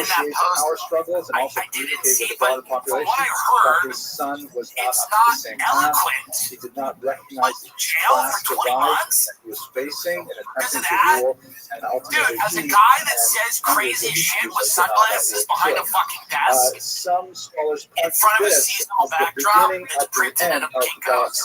initiate the power struggles and also communicate with the broader population that his son was not up to the same task. He did not recognize the class divide that he was facing in attempting to rule, and ultimately as a guy that says crazy shit with sunglasses behind a fucking desk, some scholars in front of a seasonal backdrop that's printed in a Kinko's.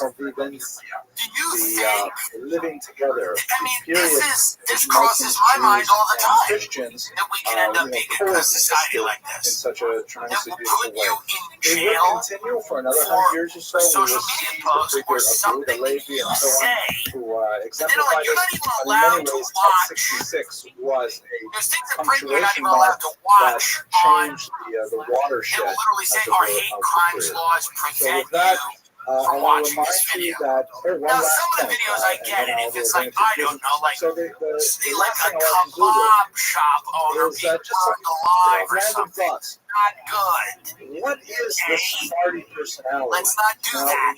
Do you think? Living together. I mean, this crosses my mind all the time. Christians that we can end up being a society like in this. such a tremendously That will beautiful put way. you in It will jail continue for another for 100 years or so. a We will social see media the post figure or of something Buddha, Levi, you and so on, say. who You're exemplify not this. even But in allowed many to ways, watch. 66 was There's things a in print you're not punctuation even allowed mark to that watch on. changed the They watershed will literally say of our the hate crimes period. laws So prevent with that, you I from want to watching remind this you video. that one Now, last some of the point, videos I and get then it if it's we'll like, go I into don't know, like, so the say last like a thing I want to do kebab shop owner is being just some burned alive or random something. thoughts. Not good. What is the Sephardi personality? Let's not do Now, that.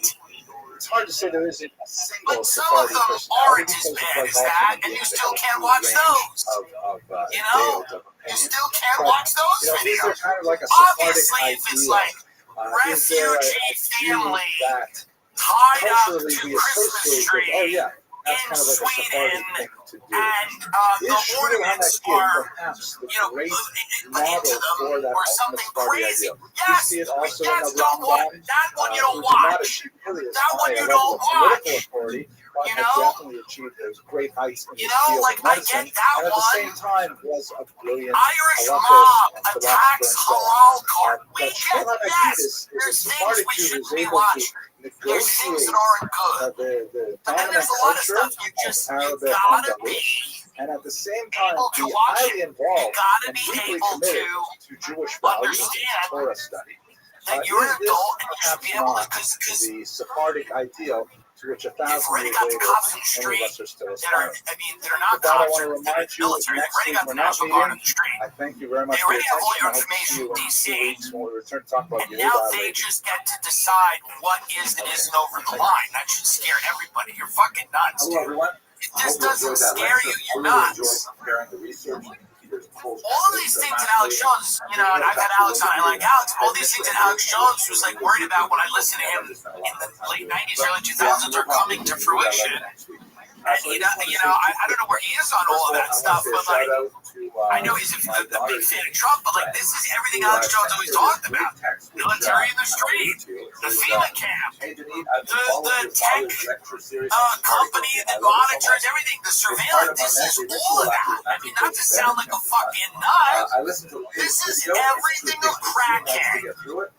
it's hard to say there isn't a single But some of Sephardi them personality aren't as because bad it's as like that, ultimately and you being still the can't watch range those. of You know? scales of You opinion. still can't But, watch those these are videos. kind of like a Sephardic Obviously, if it's idea. like Is there a refugee view family that tied up to culturally we Christmas associate with, tree oh yeah, that's in kind of like a Sweden, Sephardic thing to do. and the Is Shmuel ornaments HaMakir are, perhaps the you know, great put into model for them that or ultimate something Sephardi crazy? ideal? We Yes, see it also in yes, the don't watch. Rambam, That one you who don't did not watch. achieve nearly as That one high a you level don't of political watch. authority, but You has know? definitely achieved those great heights in You the know, field like, of I medicine, get that and at the one. same time was a brilliant Irish halachist mob and philosopher attacks and so on. halal cart. We But Shmuel get, HaMakir yes, is a there's things Sephardic we Jew shouldn't who's be able to watching. There's things that aren't good. the But then dominant there's a lot of culture stuff you just, you Arabic and gotta be English, and at the same time able to be watch highly it. You involved gotta and be deeply able committed to to Jewish values and understand Torah study. that you're an Is this adult and you should perhaps be able to, not because the Sephardic ideal to which 1,000 you've already years got the later cops in the many street of us are still that are, aspiring? I mean, they're not With that, I cops, want to they're remind you, military. They've next already week got we're the not National Guard on meeting. the street. I thank you very much They for your already have all attention. your I hope to see you information in in 2 DC. weeks when we return to talk about And now they ViralRabbi. just get to decide what is and isn't over the line. That should scare everybody. You're fucking nuts, Hello, dude. everyone. If this doesn't scare you, you're nuts. All of these things that Alex Jones, you know, and I've had Alex on, I like Alex, all these things that Alex Jones was like worried about when I listened to him in the late 90s, early 2000s are coming to fruition. And, you know, I don't know where he is on all of that stuff, but like, I know he's a big fan of Trump, but like, this is everything Alex Jones always talked about. Military in the street, the FEMA camp, the tech company that monitors everything, the surveillance. This is all of that. I mean, not to sound like a fucking nut. This is everything a crackhead.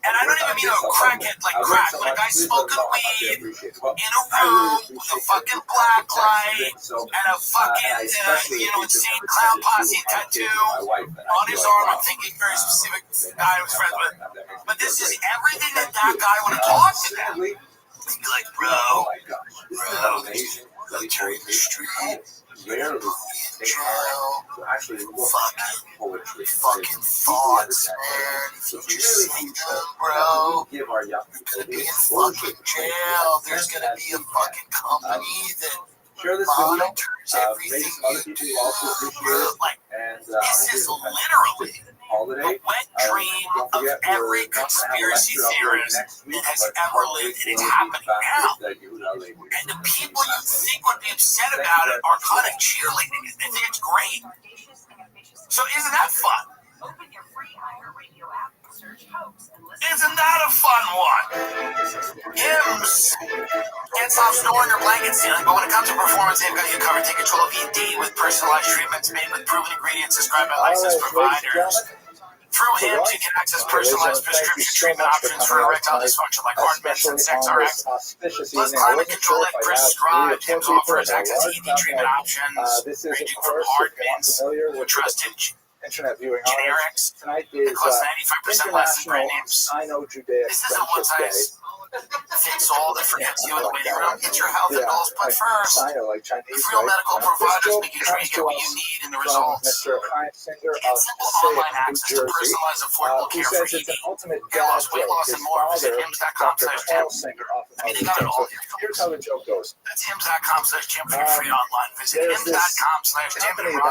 And I don't even mean a crackhead like crack, but a guy smoking weed in a room with a fucking black light and a fucking, insane clown posse tattoo on his arm. I'm thinking very specific guy I was friends with. But this is everything that guy would have talked about. He'd be like, bro, military in the street, jail, fucking thoughts, man. If you just think them, bro, you're gonna be in fucking jail. There's gonna be a fucking company that monitors everything you do. Like, this is literally the wet dream of every conspiracy theorist that has ever lived, and it's happening now. And the people you think would be upset about it are kind of cheerleading it. They think it's great. So isn't that fun? Isn't that a fun one? Hymns. Can't stop snoring or blanket stealing, but when it comes to performance, they've got you covered. Take control of ED with personalized treatments made with proven ingredients described by licensed providers. Through Hims, you can access personalized prescription treatment options for erectile dysfunction like heart medicine, sex RX, plus climate control like prescribed. Hims offers access to ED treatment options ranging from hard mints to trusted internet viewing generics. tonight It is costs 95% less than brand names. Sino-Judaic This isn't Friendship one Day. size. fix all that forgets you in the waiting room. Get your health and goals put first. China, like Chinese, If real medical providers making sure you get what you need in the results. Mr. Heinz Singer Get of simple Passaic, online New access to Jersey, personalized affordable who care says for it's an ED. ultimate Hair loss, dad weight joke. loss, His and more. Visit father, Dr. hims.com/gym. Carl Singer, often I mean, they got it all so here, here's how the joke goes. That's hims.com/gym for your free online. Visit There's this hims.com/gym company and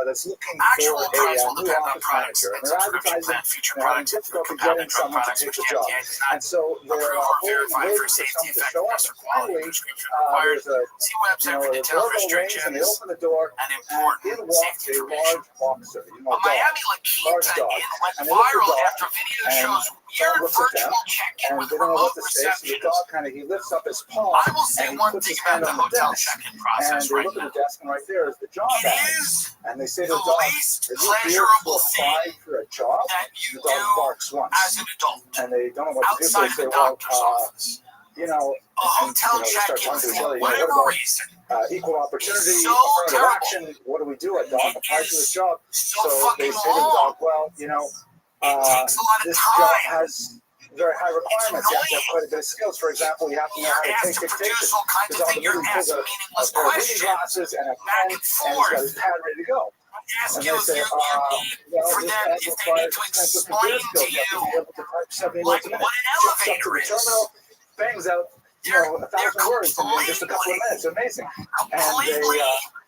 that's looking actual for price a will new depend on office products manager, and and they're subscription advertising plan, feature they're having products, difficulty compounded getting drug someone to products, take which the job. FDA does not And so they're approve or waiting verify for for safety, someone to show up. effectiveness, or quality. Finally, Prescription required. there's a See website for the details, doorbell rings and they restrictions, open the door, and and important in walks safety a information. large boxer, A dog, Miami La large Quinta dog, Inn went and they look at the viral dog, after video and shows dog weird looks at them, virtual check-in and with they don't know remote what to say, so the reception. dog he lifts up his paw, I will say and he one puts thing his about hand the on the hotel desk, check-in and process they right look at now. the desk, and right there is the job It ad, is and they say to the the dog, least "Is it weird to pleasurable apply thing for a job?" that you The dog do barks once, as an adult and they don't know what to do, so outside they of say, the "Well, doctor's office. you know," A and hotel they start check-in talking to each for other, whatever what about reason equal opportunity, is so affirmative terrible. action? What do we do? A dog It applies to this is job. so So they fucking say to the long. dog, well, It takes a lot of this job time. has very high requirements. You have to have annoying. quite a bit of skills. For example, you have to know You're how to asked take to dictation. produce all kinds Because of on the things. You're movie, he asked pulls meaningless a pair of reading questions glasses and a back pen, and and he's got forth. his pad ready to go. Ask And you they if say, you need well, for this them, pad if they need requires to extensive explain computer to skills. You have to be you able to type 70 like words a minute. what an Jumps up elevator to the is. terminal, bangs out, They're 1,000 words in just a couple of minutes. Amazing. And completely,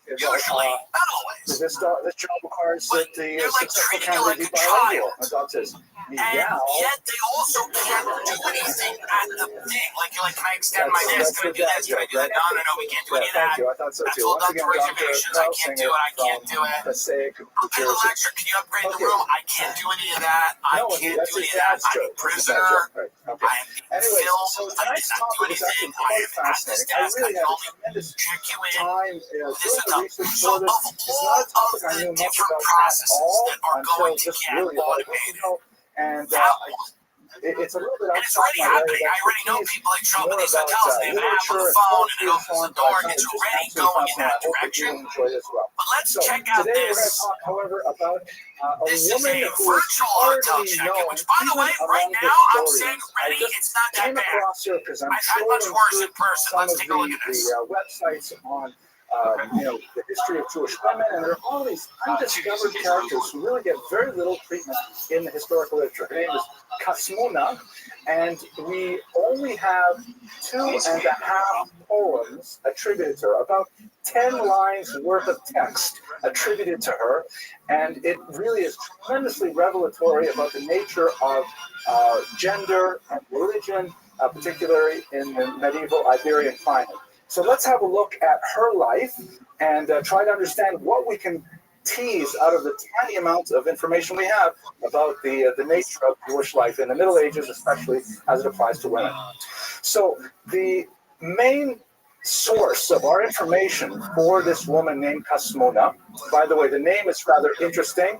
they, usually, not always, this job requires but that the they're like successful treating you like candidate a be bilingual. child. And the dog says, And meow. yet they also can't do anything at the thing. Like you're like, can I extend my That's desk? Can I the do dad this? Can I joke, do that? right? No, we can't do any of Thank that. you. I thought so That's too. all Once done again, through Dr. reservations. I Carl can't do Singer it. I can't from do it. Passaic, New I'll pay a little Jersey. extra. Can you upgrade the Okay. room? I can't do any of that. I No, can't that's do any his of that. dad's I'm a joke. That's his dad's prisoner. joke. Right. Okay. I am being Anyways, filmed. so I did tonight's not do topic is anything. actually I quite am at this fascinating. I desk. I really can had a only tremendous check you in. time This doing is the tough. research So for this. of It's not a all topic of I the knew much different about at processes all that are until going to just get really about a week automated, ago. And that one. it's a little bit And it's outside already my area happening. of I already know expertise. people that show up More at these about hotels and they have an app on literature the and phone and it poetry and opens so on. the door and But gets you just ready absolutely going in fascinating. that I hope that direction. you enjoy it as well. But let's So check out today we're going to this. talk, however, about a This is woman a who is virtual hotel hardly check-in, known which, by the even way, right among now I'm saying historians. I ready. just It's not that came bad. across her because I'm I've had much scrolling worse through in person. some Let's of take a look at this. the websites on the history of Jewish women, and there are all these undiscovered characters who really get very little treatment in the historical literature. Her name is Kasmuna, and we only have 2.5 poems attributed to her, about 10 lines worth of text attributed to her, and it really is tremendously revelatory about the nature of gender and religion, particularly in the medieval Iberian climate. So let's have a look at her life and try to understand what we can tease out of the tiny amounts of information we have about the nature of Jewish life in the Middle Ages, especially as it applies to women. So the main source of our information for this woman named Kasmuna, by the way, the name is rather interesting.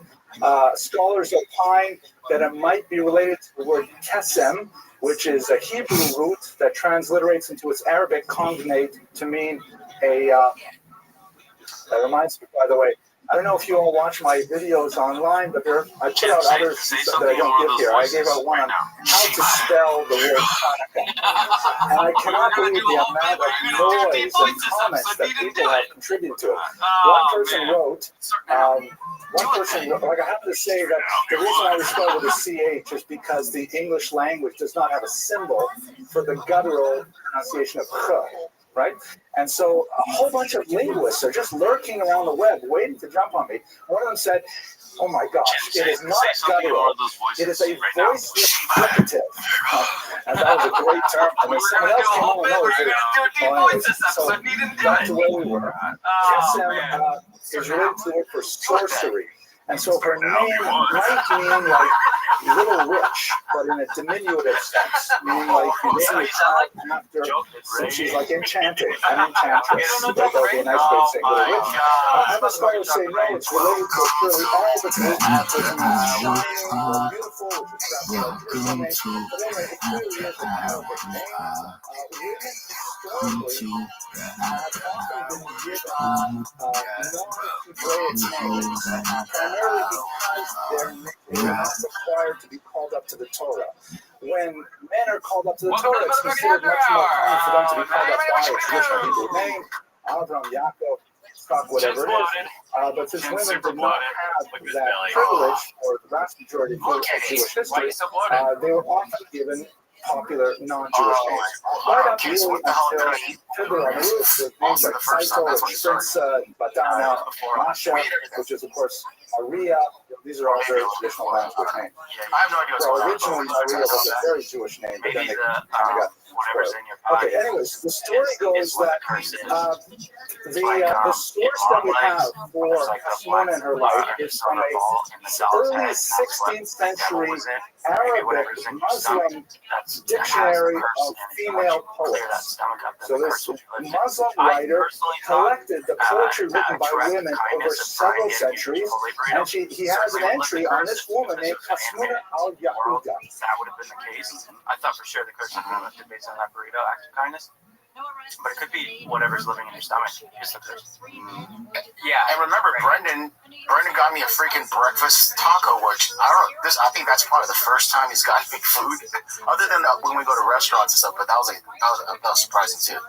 Scholars opine that it might be related to the word kesem, which is a Hebrew root that transliterates into its Arabic cognate to mean that reminds me, by the way, I don't know if you all watch my videos online, but I put out others that I don't give here. I gave out one on how to spell the word Hanukkah. And I cannot believe the amount of noise and comments that people have contributed to it. One person wrote, like I have to say that the reason I spell with a CH is because the English language does not have a symbol for the guttural pronunciation of ch. Right? And so a whole bunch of linguists are just lurking around the web waiting to jump on me. One of them said, oh my gosh, it is not guttural, it is a voiceless fricative. And that was a great term. And then someone else came on and knows it. So back to where we were. Kesem is related to the word for sorcery. And so her name might mean like little witch, but in a diminutive sense, meaning like you name your child after, so she's like enchanted, an enchantress. That would be a nice way of saying little witch. Other scholars say no, it's related to a purely Arabic root, which means shining or beautiful, which is perhaps a Hebrew name, but anyway, it clearly is an Arabic name. Women historically have often been given non-Hebraic names, primarily because they're not required to be called up to the Torah. when men are called up to the Torah, it's considered much more common for them to be called up by a traditional Hebrew name, Avram, Yaakov, Yitzchak, whatever it is. But since women did not have that privilege, or the vast majority of Jewish history, they were often given popular non-Jewish names. Right up really until Fiddler on the Roof, with names like Saito, Prince, Badana, Masha, which is of course Maria. These are all very traditional non-Jewish names. I have no idea what's going on. Originally Maria was a very Jewish name, but then they kind of got whatever's in your pocket. Okay, anyways, the story goes that the source that we have for Hashmona and her life is from a early 16th century Arabic Muslim dictionary of female poets. So this Muslim writer collected the poetry written by women over several centuries, and he has an entry on this woman named Hashmona al-Yahuda. That would have been the case. I thought for sure the curse would be lifted based on that burrito act of kindness. But it could be whatever's living in your stomach. Just the curse. Yeah, I remember Brendan got me a freaking breakfast taco, which I think that's probably the first time he's got me food, other than when we go to restaurants and stuff. But that was surprising too.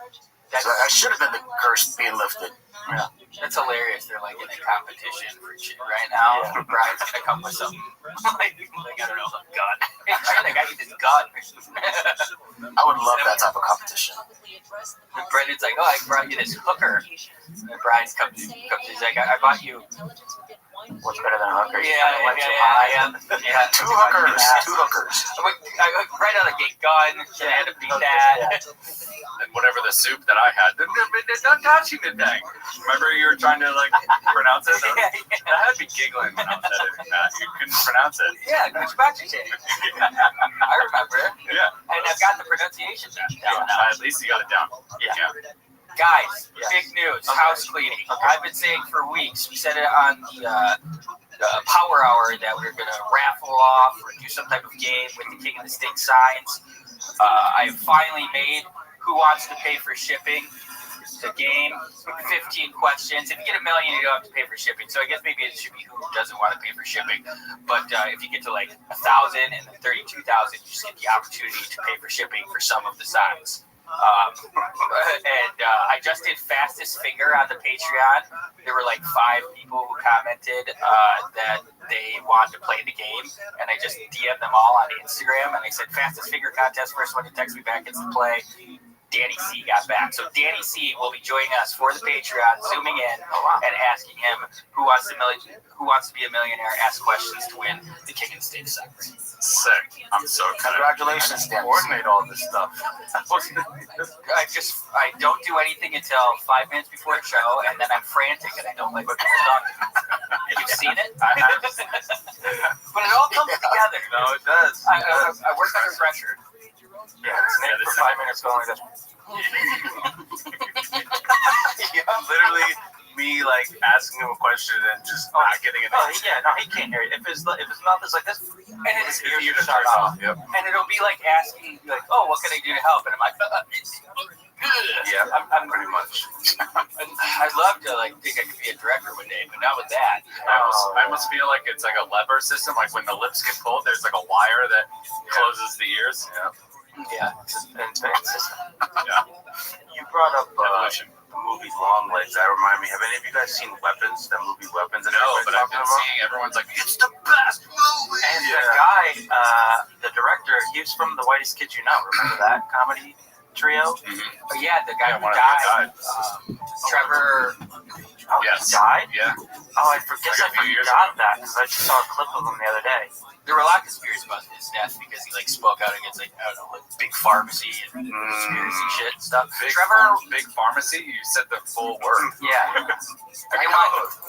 So that should have been the curse being lifted. Yeah, that's hilarious. They're like in a competition for shit right now. Yeah. Brian's gonna come with something like I don't know, some gun. Hey, Brian, I got you this gun. I would love that type of competition. And Brendan's like, oh, I brought you this hooker. And Brian comes, he's like, I bought you. What's better than a hooker? Yeah. Two hookers. Right out of the gate, gun. I had to beat that. And whatever the soup that I had, they're not touching the thing. Remember you were trying to like pronounce it? I had to be giggling when I said it. You couldn't pronounce it. Yeah, it's about you saying it. I remember. Yeah. And I've got the pronunciation down now. At least you got it down. Yeah. Guys, big news, house cleaning. I've been saying for weeks, we said it on the Power Hour that we were going to raffle off or do some type of game with the King of the State signs. I have finally made Who Wants to Pay for Shipping, the game, 15 questions. If you get 1 million, you don't have to pay for shipping. So I guess maybe it should be who doesn't want to pay for shipping. But if you get to like 1,000 and then 32,000, you just get the opportunity to pay for shipping for some of the signs. I just did fastest finger on the Patreon. There were like 5 people who commented that they wanted to play the game, and I just DM'd them all on Instagram, and I said fastest finger contest. First one to text me back gets to play. Danny C got back. So Danny C will be joining us for the Patreon, zooming in and asking him who wants to be a millionaire, ask questions to win the King of the State signs. Sick. I'm so excited. Congratulations, Dan. Coordinate all this stuff. I don't do anything until 5 minutes before the show, and then I'm frantic and I don't like what people talk. You've seen it? I have. But it all comes together. No, it does. I work under pressure. Yeah, it's Nick for 5 minutes going like this. Literally me like asking him a question and just not getting an answer. Yeah, no, he can't hear it. If his mouth is like this, and his ears You just start off. Yep. And it'll be like asking, like, oh, what can I do to help? And I'm like, Yeah, I'm pretty much. I'd love to like think I could be a director one day, but not with that. I almost feel like it's like a lever system. Like when the lips get pulled, there's like a wire that closes the ears. Yeah. Yeah. You brought up Evolution. the movie Long Legs. That reminded me. Have any of you guys seen Weapons? That movie Weapons? No, but I've been seeing everyone's like, it's the best movie. And the guy, the director, he was from The Whitest Kid You Know. Remember that comedy trio? Mm-hmm. Yeah, the guy who one of them died. Trevor. Yes. He died? Yeah. Oh, I forget Like a few years forgot that because I just saw a clip of him the other day. There were a lot of conspiracies about his death because he like spoke out against like I don't know, like big pharmacy and conspiracy shit and stuff. Trevor, Big Pharmacy. You said the full word. yeah. What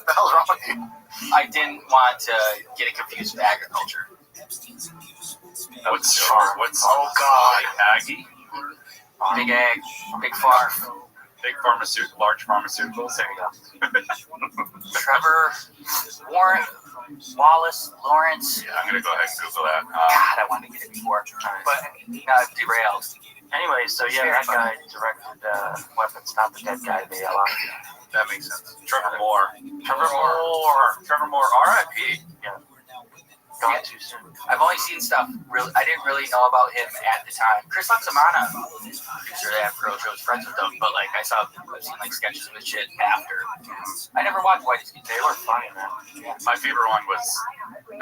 the hell's wrong with you? I didn't want to get it confused with agriculture. What's oh god, Aggie? Big ag, big farm. Big pharmaceutical, large pharmaceuticals. There you go. Trevor, Warren, Wallace, Lawrence. Yeah, I'm gonna go ahead and Google that. God, I wanted to get it before, but derailed. Anyway, so yeah, that guy directed Weapons, not the dead guy. They yell out. That makes sense. Trevor Moore. R.I.P. Yeah. gone too soon. I've only seen stuff. I didn't really know about him at the time. Chris Laxamana, producer at Pro Show, was friends with him, but like I've seen like sketches of the shit after. I never watched Whitey's Kids. They were funny, man. Yeah. My favorite one was,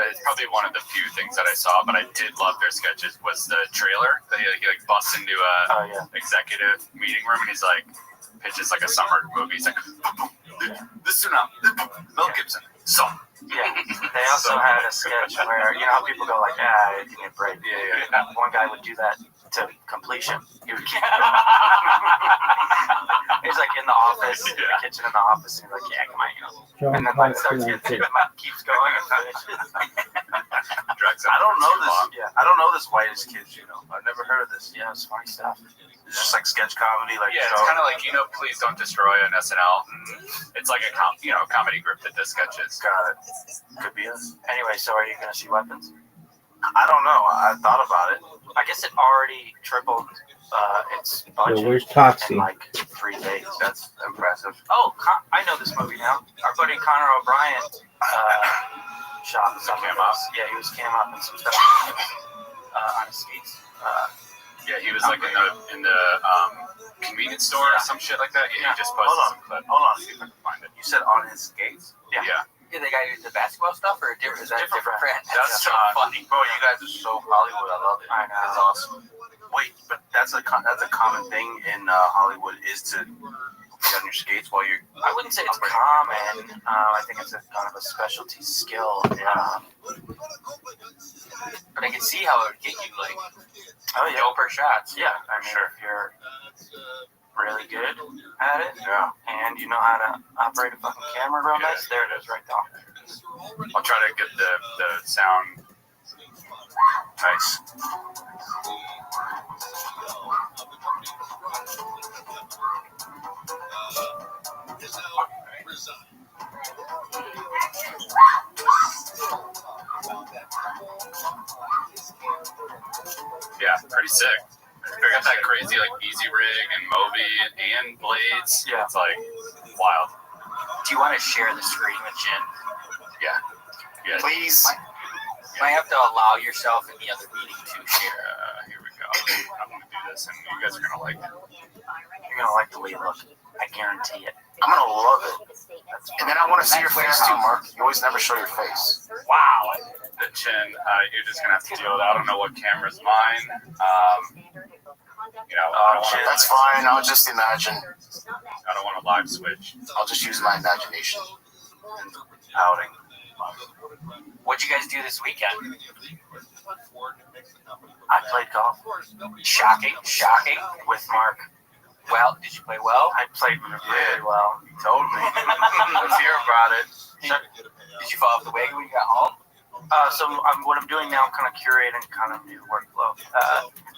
it's probably one of the few things that I saw, but I did love their sketches, was the trailer. He like busts into a executive meeting room and he's like, pitches like a summer movie. He's like, this tsunami, Mel Gibson, so. Yeah, they also had a sketch where, you know how people go like, I need a break. Yeah. One guy would do that to completion. He would keep he's like in the office, in the kitchen in the office, and he's like, yeah, come on, you know. And then like starts keeps going and finishes. I don't know this. Yeah, I don't know this Whitest Kids. You know, I've never heard of this. Yeah, it's funny stuff. It's just like sketch comedy, like yeah, it's kind of like Please Don't Destroy on SNL. It's like a comedy group that does sketches. Got it. Could be us. Anyway, so are you gonna see Weapons? I don't know. I thought about it. I guess it already tripled its budget where's Toxie? in like 3 days. That's impressive. Oh, I know this movie now. Our buddy Connor O'Brien shot some Cam of up. this. Yeah, he was cam up and some stuff on his skates. Yeah, he was like in the convenience store or some shit like that. Yeah, he just posted some clip. Hold on. See if I can find it. You said on his skates? Yeah. Yeah, they got the basketball stuff or is that Different different brand? That's so funny. Bro, you guys are so Hollywood. I love it. I know. It's awesome. Wait, but that's a common thing in Hollywood is to be on your skates while you're. I wouldn't say it's common. I think it's a kind of a specialty skill. But I can see how it would get you like doper shots. Yeah, I mean, if you're really good at it, and you know how to operate a fucking camera real nice, there it is right there. I'll try to get the sound. Nice. Yeah, pretty sick. They got that crazy like easy rig and Moby and blades. Yeah. It's like wild. Do you want to share the screen with Jen? Yeah. Please. You might have to allow yourself in the other meeting to share. Here we go. I'm gonna do this, and you guys are gonna like it. You're gonna like the way you look. I guarantee it. I'm gonna love it. And then I want to see your face too, Mark. You always never show your face. Wow. The chin. You're just gonna have to deal with that. I don't know what camera's mine. That's fine. I'll just imagine. I don't want to live switch. I'll just use my imagination. Outing. What'd you guys do this weekend? I played golf Shocking. with Mark. Well, did you play well? I played really well. You told me. Let's hear about it. Did you fall off the wagon when you got home? So what I'm doing now, I'm kind of curating kind of new workflow.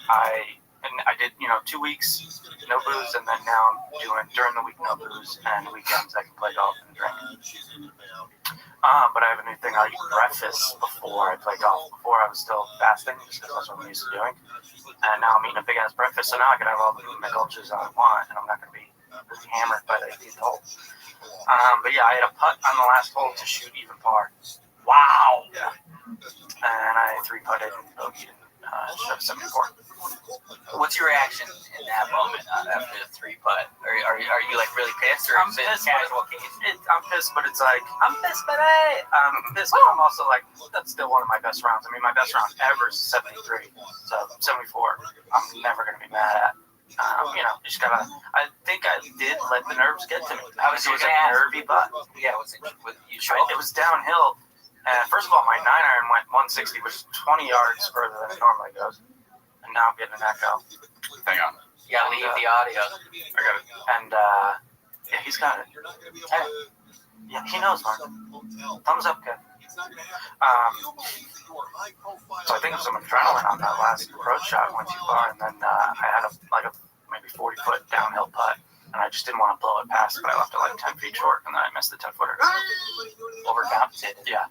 I did 2 weeks no booze, and then now I'm doing during the week no booze, and weekends I can play golf and drink. But I have a new thing. I eat breakfast before I play golf. Before I was still fasting, just because that's what I'm used to doing. And now I'm eating a big ass breakfast, so now I can have all the McUltras I want, and I'm not going to be hammered by the 18th hole. But yeah, I had a putt on the last hole to shoot even par. Wow. Yeah. And I 3-putted and bogeyed and shot 74. What's your reaction in that moment after the 3-putt? Are you like really pissed, or is it casual case? I'm pissed, but it's like, I'm pissed, but I'm also like, that's still one of my best rounds. I mean, my best round ever is 73. So 74, I'm never going to be mad at. You just gotta, I think I did let the nerves get to me. It was a nervy putt. Yeah, was it with you? It was downhill. And first of all, my 9-iron went 160, which is 20 yards further than it normally goes. And now I'm getting an echo. Hang on. You gotta leave the audio. I got it. And, yeah, he's got it. Yeah, he knows, Mark. Thumbs up, kid. So I think it was some adrenaline on that last approach shot. Went too far, and then I had a maybe 40-foot downhill putt, and I just didn't want to blow it past, but I left it like 10 feet short, and then I missed the 10-footer. Overcompensated. Yeah.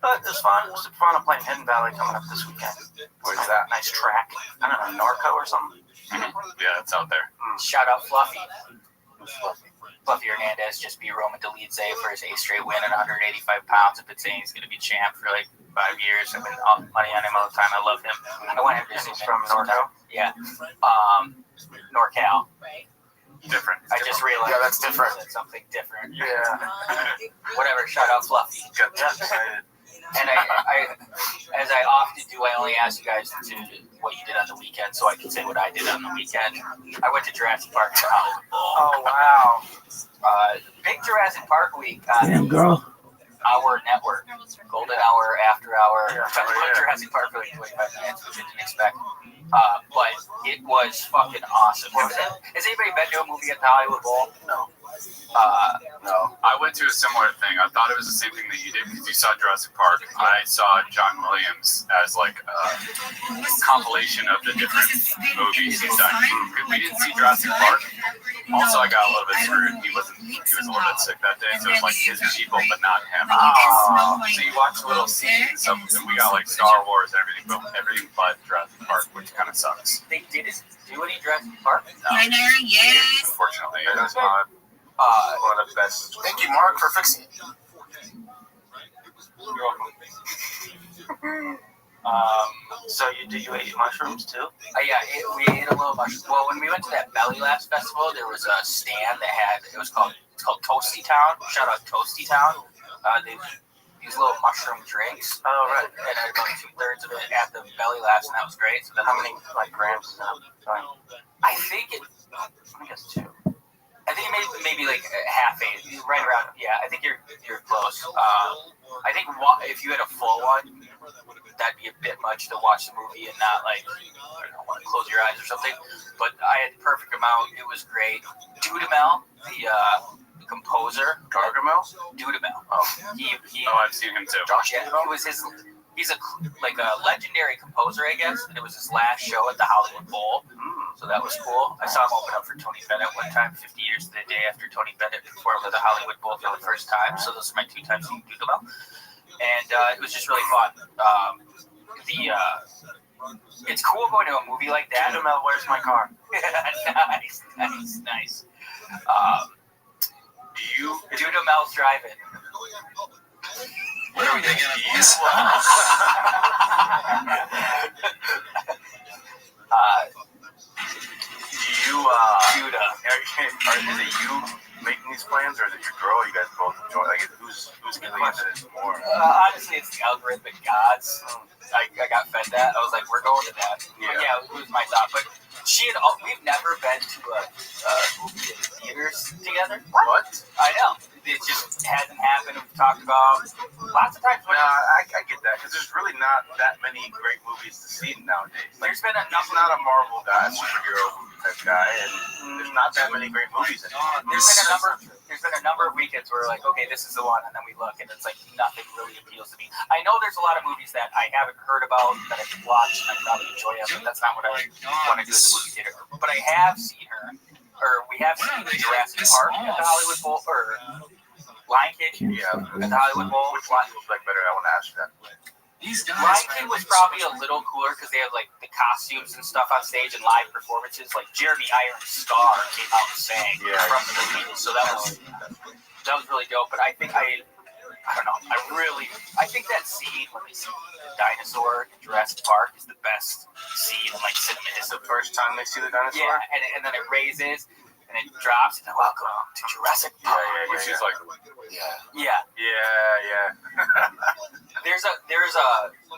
But it was fun. It was fun. I'm playing Hidden Valley coming up this weekend. Where's that? Nice track. I don't know, Norco or something. Yeah, it's out there. Shout out Fluffy. Fluffy Hernandez just beat Roman Dolidze for his 8th straight win at 185 pounds. I've been saying he's going to be champ for like 5 years. I've been on money on him all the time. I love him. I want him to see from NorCal. Yeah. NorCal. Different. I just realized. Yeah, that's different. That's something different. Yeah. Whatever. Shout out Fluffy. Got that excited. And I, as I often do, I only ask you guys to what you did on the weekend, so I can say what I did on the weekend. I went to Jurassic Park to Hollywood Bowl. Oh wow. Big Jurassic Park week on Damn, girl. our network. Golden Hour, After Hour. Yeah. Jurassic Park for like 25 minutes, which I didn't expect. But it was fucking awesome. Has anybody been to a movie at the Hollywood Bowl? No. No, I went to a similar thing. I thought it was the same thing that you did because you saw Jurassic Park. I saw John Williams as like a compilation of the different movies he's done. Because we didn't see Jurassic Park. Also, I got a little bit screwed. He was a little bit sick that day, so it was like his people, but not him. So you watch little scenes of, and we got like Star Wars and everything but Jurassic Park, which kind of sucks. They didn't do any Jurassic Park? No, Yes. unfortunately, That it is was not. one of the best. Thank you, Mark, for fixing it. You're welcome. So you ate mushrooms too? Yeah, we ate a little mushroom. Well, when we went to that Belly Last festival, there was a stand that had, it's called Toasty Town. Shout out Toasty Town. They these little mushroom drinks. Oh right. And I had about 2/3 of it at the Belly Last, and that was great. So then How many like grams is that? I think it. I guess 2. I think it maybe like half 8, right around. Yeah, I think you're close. I think if you had a full one, that'd be a bit much to watch the movie and not like, I don't know, want to close your eyes or something. But I had the perfect amount. It was great. Dudamel, the composer. Gargamel? Dudamel. Oh. I've seen him too. Josh Yeah, Dudamel? it was his. He's a legendary composer, I guess. And it was his last show at the Hollywood Bowl, so that was cool. I saw him open up for Tony Bennett one time, 50 years to the day after Tony Bennett performed at the Hollywood Bowl for the first time. So those are my 2 times seeing Dudamel, and it was just really fun. It's cool going to a movie like that. Dudamel, where's my car? Nice. Dudamel's driving. What are we thinking of these? Judah. Is it you making these plans, or is it your girl? You guys both enjoy? Like, who's giving into this more? Honestly, it's the algorithmic gods. I got fed that. I was like, we're going to that. Yeah, it was my thought. But we've never been to a movie in theaters together. What? I know. It just hasn't happened. We've talked about lots of times. I get that, because there's really not that many great movies to see nowadays. Like, There's been a he's number. not a Marvel guy, superhero type guy, and there's not that many great movies anymore. There's been a number of weekends where we're like, okay, this is the one, and then we look, and it's like nothing really appeals to me. I know there's a lot of movies that I haven't heard about that I could watch and I probably enjoy it, but that's not what I want to do at the movie theater. But I have seen her, or we have seen Jurassic Park at the Hollywood Bowl, or Lion King at the Hollywood Bowl. Which one looks like better? I want to ask you that. Lion King was probably a little cooler because they had like the costumes and stuff on stage and live performances. Like Jeremy Irons' Scar came out and sang from the movie, so that was really dope. But I think I don't know. I think that scene when they see the dinosaur in Jurassic Park is the best scene in like cinema It's history. the first time they see the dinosaur? Yeah, and then it raises and it drops and then welcome to Jurassic Park. Which is like, Yeah. There's a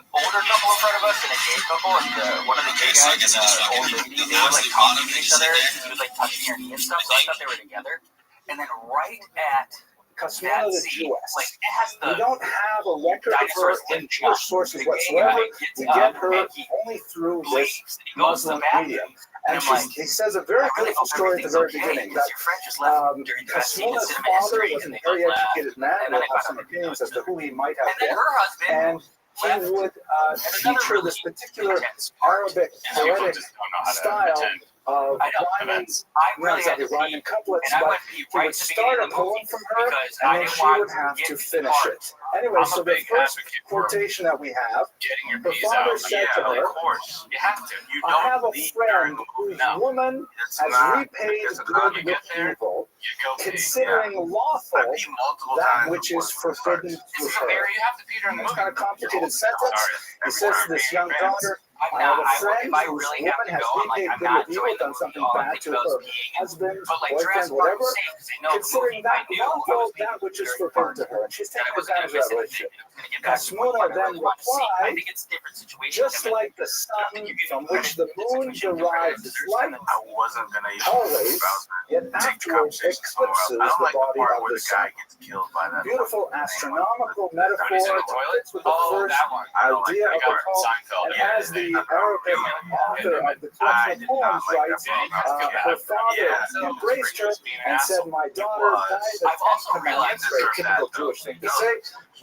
older couple in front of us and a gay couple, and one of the gay guys and the old lady, they were like talking to each other, and he was like touching her knee and stuff, so I thought they were together. And then right at Casuela that the scene, Jewess. like as We the don't have a record of her dinosaurs in Jewish sources whatsoever. We get her only through this leaves, and he goes to the Muslim bathroom. medium. And And I'm like, he says a very I really beautiful hope story at the very everything's okay, beginning. because That your friend just left during the best scene in Casuela's cinema father history, was and a they very both laughed. educated man And who then had I found some out opinions as to who he might have And then been. her husband And he would teach her this particular Arabic people poetic just don't know how to style pretend. of I know. rhyming, I not really had exactly to rhyming pee, couplets, and I but went pee he right would at the beginning start a of the poem movie from her, because and I then didn't she want would to have get to too finish hard. it. Anyway, I'm so a the big first advocate for quotation that we have, getting your her peas father out. said to Yeah, her, of course. You have to. You I don't have a leave friend during the whose movie. No, woman it's has not. repaid It's good not. You with get there, evil, you go pee. considering I lawful pee multiple that times which is before it forbidden starts. to This is a her. very, you have to pee during the It's movie. kind of complicated sentence. Sorry. He says to this young daughter, I have a friend If I whose really have woman to has go, I'm like, repaid I'm good not with evil, enjoying the done movie. something All I'm bad to thinking about her is peeing. husband, But like boyfriend, Jurassic Park whatever, was safe because they know the considering movie. I that knew I lawful was that which is Jurassic forbidden Park. to her. And she's That taking I wasn't advantage going of to that miss anything. relationship. It was going to get back to Kasmuna what I then really want to see. I replied, think it's different situations. just like the sun from which the moon derives its light, I wasn't gonna even always, yet take afterwards conversation somewhere else. eclipses I don't the like the body part of where the the guy sun. gets killed by that. Beautiful astronomical When he's in metaphor the toilet? fits with the Oh, first that one. I don't like idea that of the part. poem. Seinfeld. And Yeah, as the Arabic author of the I collection of did not poems like writes, that part. her father embraced her and said, my daughter, by the I've also Ten Commandments, very typical Jewish thing to say,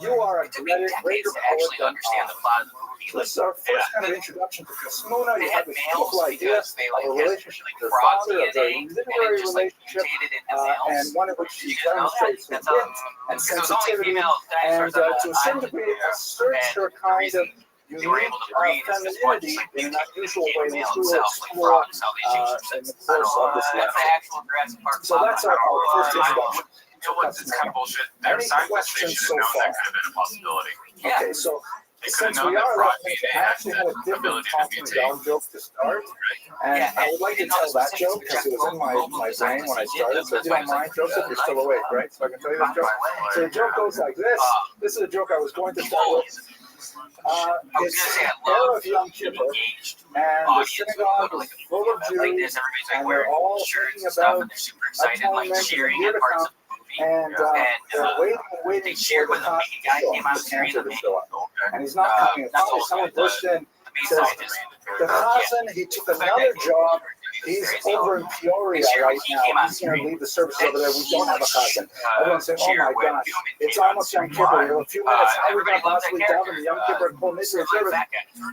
you are a It took me greater decades to poet actually than understand I. the plot of the movie. This is our first kind of introduction to Kasmuna. They You had have this males beautiful idea because they like of a had relationship like with her frog father, a very DNA, and literary it just like relationship, mutated into and males. one in which she You guys know that? demonstrates her That's wit and because it was only sensitivity, female and dinosaurs on the to a certain island. degree asserts And her the kind reason of they were unique able to breed is because one femininity just like in an mutated unusual became way, a male which we will himself, like explore frogs, how they change in their the sex. course of this That's the lecture. actual Jurassic Park So that's our first introduction. It was, it's kind of bullshit. Their Any scientists, they questions should so have known far? that could have been a possibility. Yeah. Okay, so They could have since known we that are frog looking, DNA I had actually had a the different ability to talking mutate. dog joke to start, and Yeah, I would like to you know, tell the that specifics joke of because it was in my global brain design when I is started. So if you don't mind, Joseph, you're still awake, right? So I can tell you this joke. So the joke goes like this. This is a joke I was going to start with. I was It's gonna say I Era love of Yom an Kippur, engaged and the audience who go synagogue to is like a full movie of event like Jews, this. Everybody's like and they're wearing all shirts thinking and stuff, about and they're super excited, like atonement and the cheering year at to parts come, of the movie. and they're waiting and waiting They for cheered the when the main guy came on the screen, cancer the to main, show up. And he's not coming. And not finally, the someone whole burst in. the main Says, scientist. the Chazan, he took another job. He's over in Peoria right now. He's going to lead the services over there. We don't have a Chazan. Everyone's saying, oh my gosh, it's almost Yom Kippur. We have a few minutes. How are we going to possibly daven the Yom Kippur Kol Nidre service?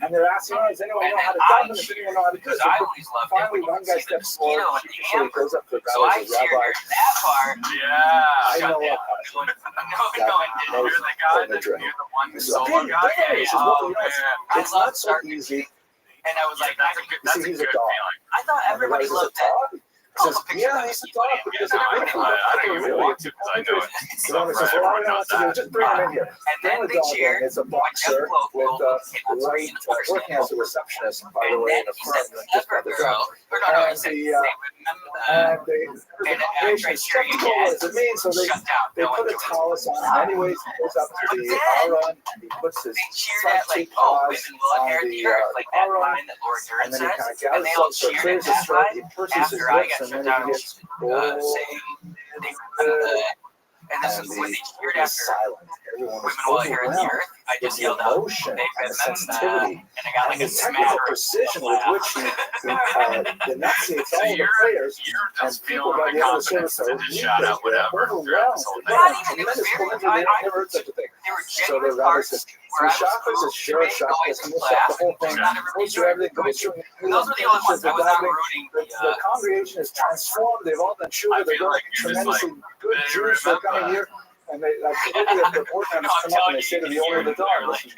And they're asking, does anyone know how to daven? Does anyone know how to do it? Because I always loved it Finally, when one you guy see the steps mosquito forward. and the So he goes up to the So I rabbi. Says, cheered Rabbi, that part. Yeah. I know Shut what. down. You're the guy that you're the one This is solo okay. guy. He says, well, you know, I it's love not so starting easy. And I was like, That's a good, You see, he's a good dog. feeling. I thought And the guy everybody says, loved a that. dog? He says, yeah, he's a dog. But he doesn't I really don't even want to because I know it. The So owner right, says, well, all everyone we have knows to do that. is just bring him in here. And Bring then the they dog in. cheered. It's a boxer with white, working as a receptionist, by the And way, then in a he firm said, just by clever the girl. job. Or no, he And said, the, they remember and the And congregation is skeptical what does it mean, so they shut down. they No put one a joins. tallis on him. Anyways, he goes up to But the then Aron and he puts his They cheered front at like, two oh, paws women will on inherit the the earth, like that Aron, line that Lord Durden and then he kind of says. And gathers they all himself, cheered clears at his that throat, line he purses his after I lips, got and shut then down. he gets oh, Saying, they remember that. And this is when they cheered is after silent. Everyone was women will inherit the overwhelmed earth. I with just the yelled out, emotion they and the remember, sensitivity and I got and like the a technical smattering precision of with laugh. which he enunciates So all the you're prayers. And just people feeling by the the end of the service confidence to are just shout out whatever throughout this whole thing. Not even, it was tremendous very, commitment. They never heard such a thing. There were So the genuine rabbi parts says, where I was Shachas is sure making Shachas, noise and in we'll stop class, the whole thing. not everybody Goes through everything, goes through Those were the only ones I was not rooting. the congregation is transformed. They've all done tshuva. They're feel really like you're just tremendously good they Jews who are coming here. And they, like, the board members come up and they say to the owner of the dog, listen,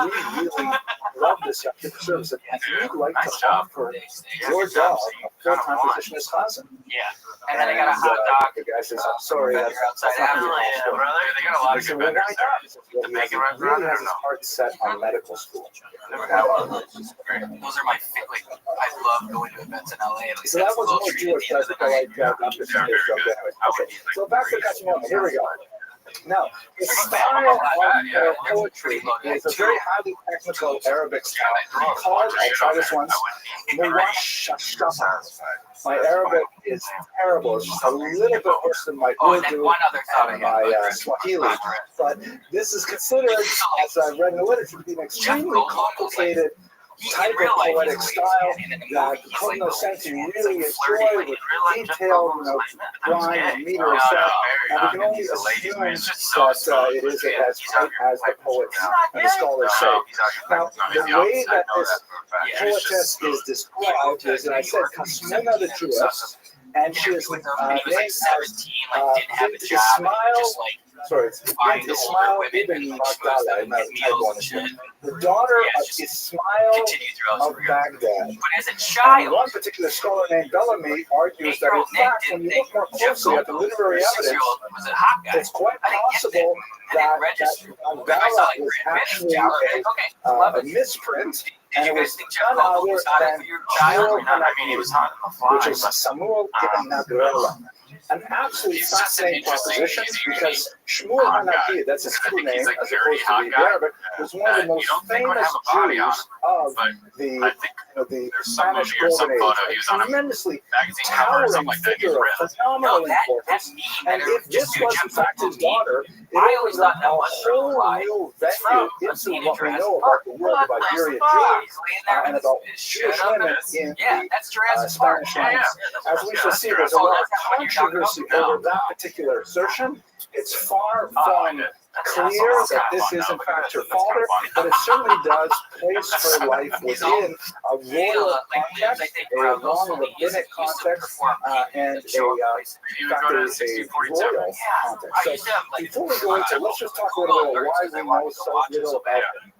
we really love this service. And we'd like to offer your dog a full-time position as Chazan. Yeah. And then I got a hot dog. The guy says, I'm sorry, that's outside. not really Yeah, possible. Brother, they got a lot I of said, good well, vendors why there. not? He says, well, he really has his heart set on medical school. Those are my favorite. I love going to events in LA. At least So that that's was a more little treat at Jewish, the end of that's the night. like Dr. Sanders joke anyway. Okay, so back to Kasmona, here we go. Now, the style of her poetry is a very highly technical Arabic style called, I'll try this once, Muwashashama. My Arabic is terrible. It's just a little bit worse than my Oh, and then Urdu one other thought I and had. my Swahili. But this is considered, as I've read in the literature, to be an extremely complicated type of poetic style that cognoscenti really enjoy with detailed, rhyme and meter and stuff. And we can only assume that it is as tight as the poets and the scholars say. Now, the way that this poetess is described as I said, Kasmina the Jewess, and she is named as Ismail ibn Magdala, the daughter of Ismail of Baghdad. And one particular scholar named Bellamy argues that in fact, when you look more closely at the literary evidence, it's quite possible that Magdala was actually a misprint, and it was none other than Shmuel Hanafi, which is Samuel ibn Nagrela. An absolutely fascinating proposition, because Shmuel Hanafi, that's his true name as opposed to the Arabic, was one of the most famous Jews of the Spanish Golden Age. A tremendously towering figure of phenomenal importance. And if this was in fact his daughter, it opens up a whole new venue into what we know about the world of Iberian Jews and about Jewish women in the Spanish lands. As we shall see, there's a lot of controversy over that particular assertion. It's far from clear that this is in fact her father, but it certainly does place her life within a royal context, a non-rabbinic context, and a royal context. So before we go into, let's just talk a little bit about why we know so little about them.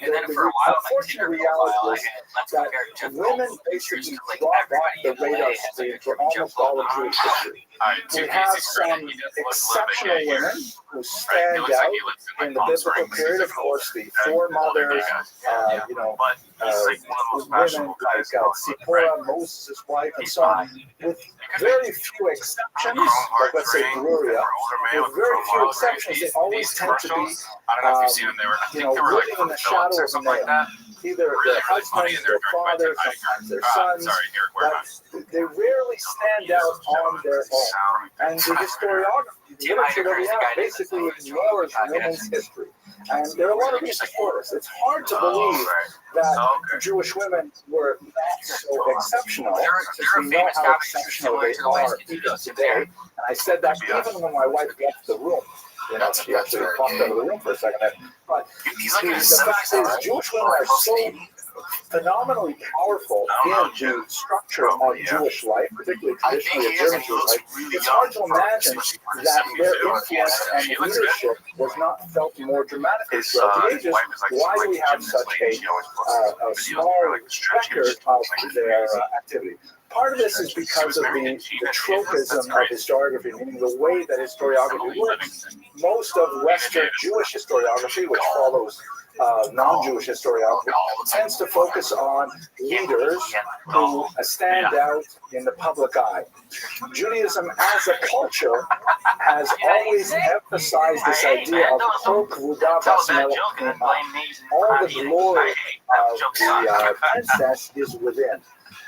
And then for a while, unfortunate reality is that women basically dropped off the radar screen for almost all of Jewish history. We have some exceptional women who stand out in the biblical period. Of course, the foremothers, women like Zipporah, Moses' wife, and so on, with very few exceptions, like let's say Gloria, with very few exceptions, they always tend to be living in the shadow of a male. Either their husbands, their fathers, sometimes their sons, but they rarely stand out on their own. And the historiography, the literature that we have, basically ignores women's history. And there are a lot of reasons for this. It's hard to believe that Jewish women were not so exceptional, since we know how exceptional they are even today. And I said that even when my wife left the room. She actually popped out of the room for a second. But the fact is, Jewish women are so phenomenally powerful in the structure of Jewish life, particularly traditionally observant Jewish life. It's hard to imagine that their influence and leadership was not felt more dramatically throughout the ages. Why do we have such a small record of their activity? Part of this is because of the tropism of historiography, meaning the way that historiography works. Most of Western Jewish historiography, which follows non-Jewish historiography, tends to focus on leaders who stand out in the public eye. Judaism as a culture has always emphasized this idea of all the glory of the princess is within.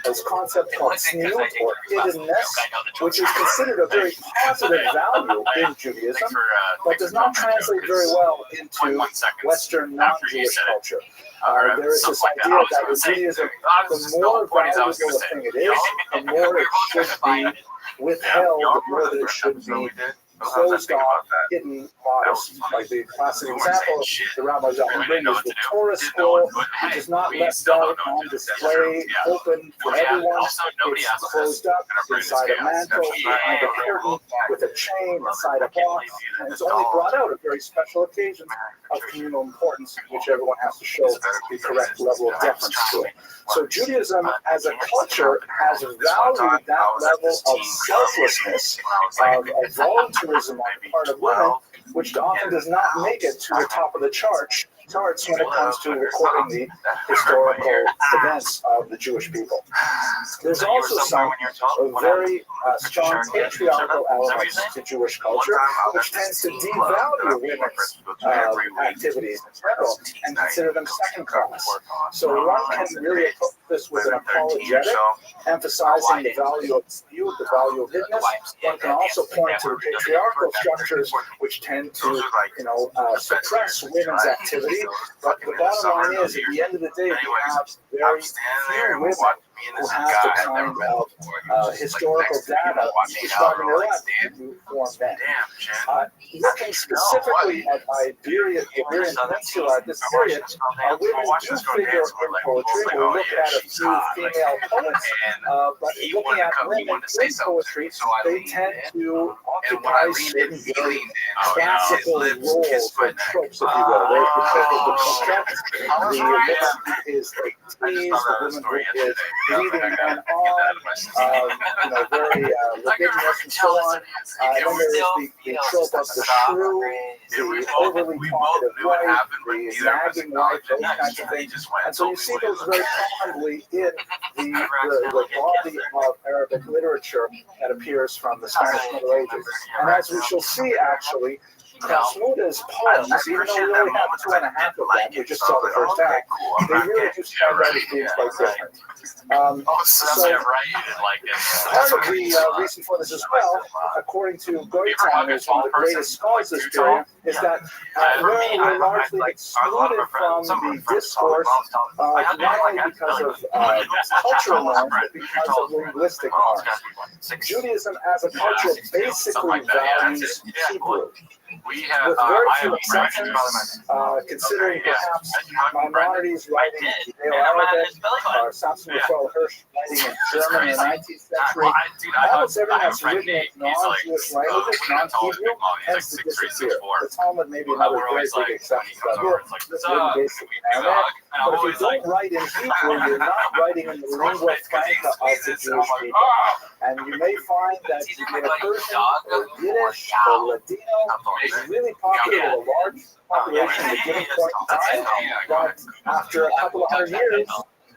This concept called tzniut, or hiddenness, which is considered a very positive value in Judaism, but does not translate very well into Western non-Jewish culture. There is this idea that in Judaism, the more valuable a thing it is, the more it should be withheld, the more that it should be closed off, hidden, modest. Like the classic example, the rabbis often bring is the Torah scroll, which is not left out on display, open for everyone. It's closed up inside a mantle, behind a curtain, with a chain, inside a box, and it's only brought out at very special occasions of communal importance, which everyone has to show the correct level of deference to it. So Judaism as a culture has valued that level of selflessness, of voluntarism on the part of women, which often does not make it to the top of the charts when it comes to recording the historical events of the Jewish people. There's also some very strong patriarchal elements to Jewish culture, which tends to devalue women's activities in general and consider them second class. So one can really approach this with an apologetic, emphasizing the value of tzniut, the value of hiddenness. One can also point to the patriarchal structures, which tend to, suppress women's activity. But the bottom line is, at the end of the day, we have very few women who have the kind of historical data describing their life to form men. Looking specifically at Iberian Peninsula at this period, women do figure in poetry. We'll look at a few female poets, but looking at women in poetry, they tend to occupy certain very classical roles or tropes, if you will. They're the construct, the woman is the tease, the woman who is leading men on, very libidinous and so on. And then there is the trope of the shrew, the overly talkative wife, the nagging wife, those kinds of things. And so you see those very prominently in the body of Arabic literature that appears from the Spanish Middle Ages. And as we shall see, actually, Krasnuda's poems, even though we only have 2.5 of them, we just saw the first half, they really do stand out as being quite different. So, part of the reason for this as well, according to Goitan, who's one of the greatest scholars of this period, is that we're largely excluded from the discourse, not only because of cultural norms, but because of linguistic norms. Judaism as a culture basically values Hebrew. With very few exceptions, considering perhaps Maimonides writing in Judeo-Arabic, or Samson Raphael Hirsch writing in German in the 19th century, almost everything that's written in non-Jewish languages, non-Hebrew, tends to disappear. The Talmud may be another very big exception, but this written basically now there. But if you don't write in Hebrew, you're not writing in the lingua franca of the Jewish people. And you may find that you get a Persian or Yiddish or Ladino is really popular with a large population at a given point in time, but after a couple of hundred years,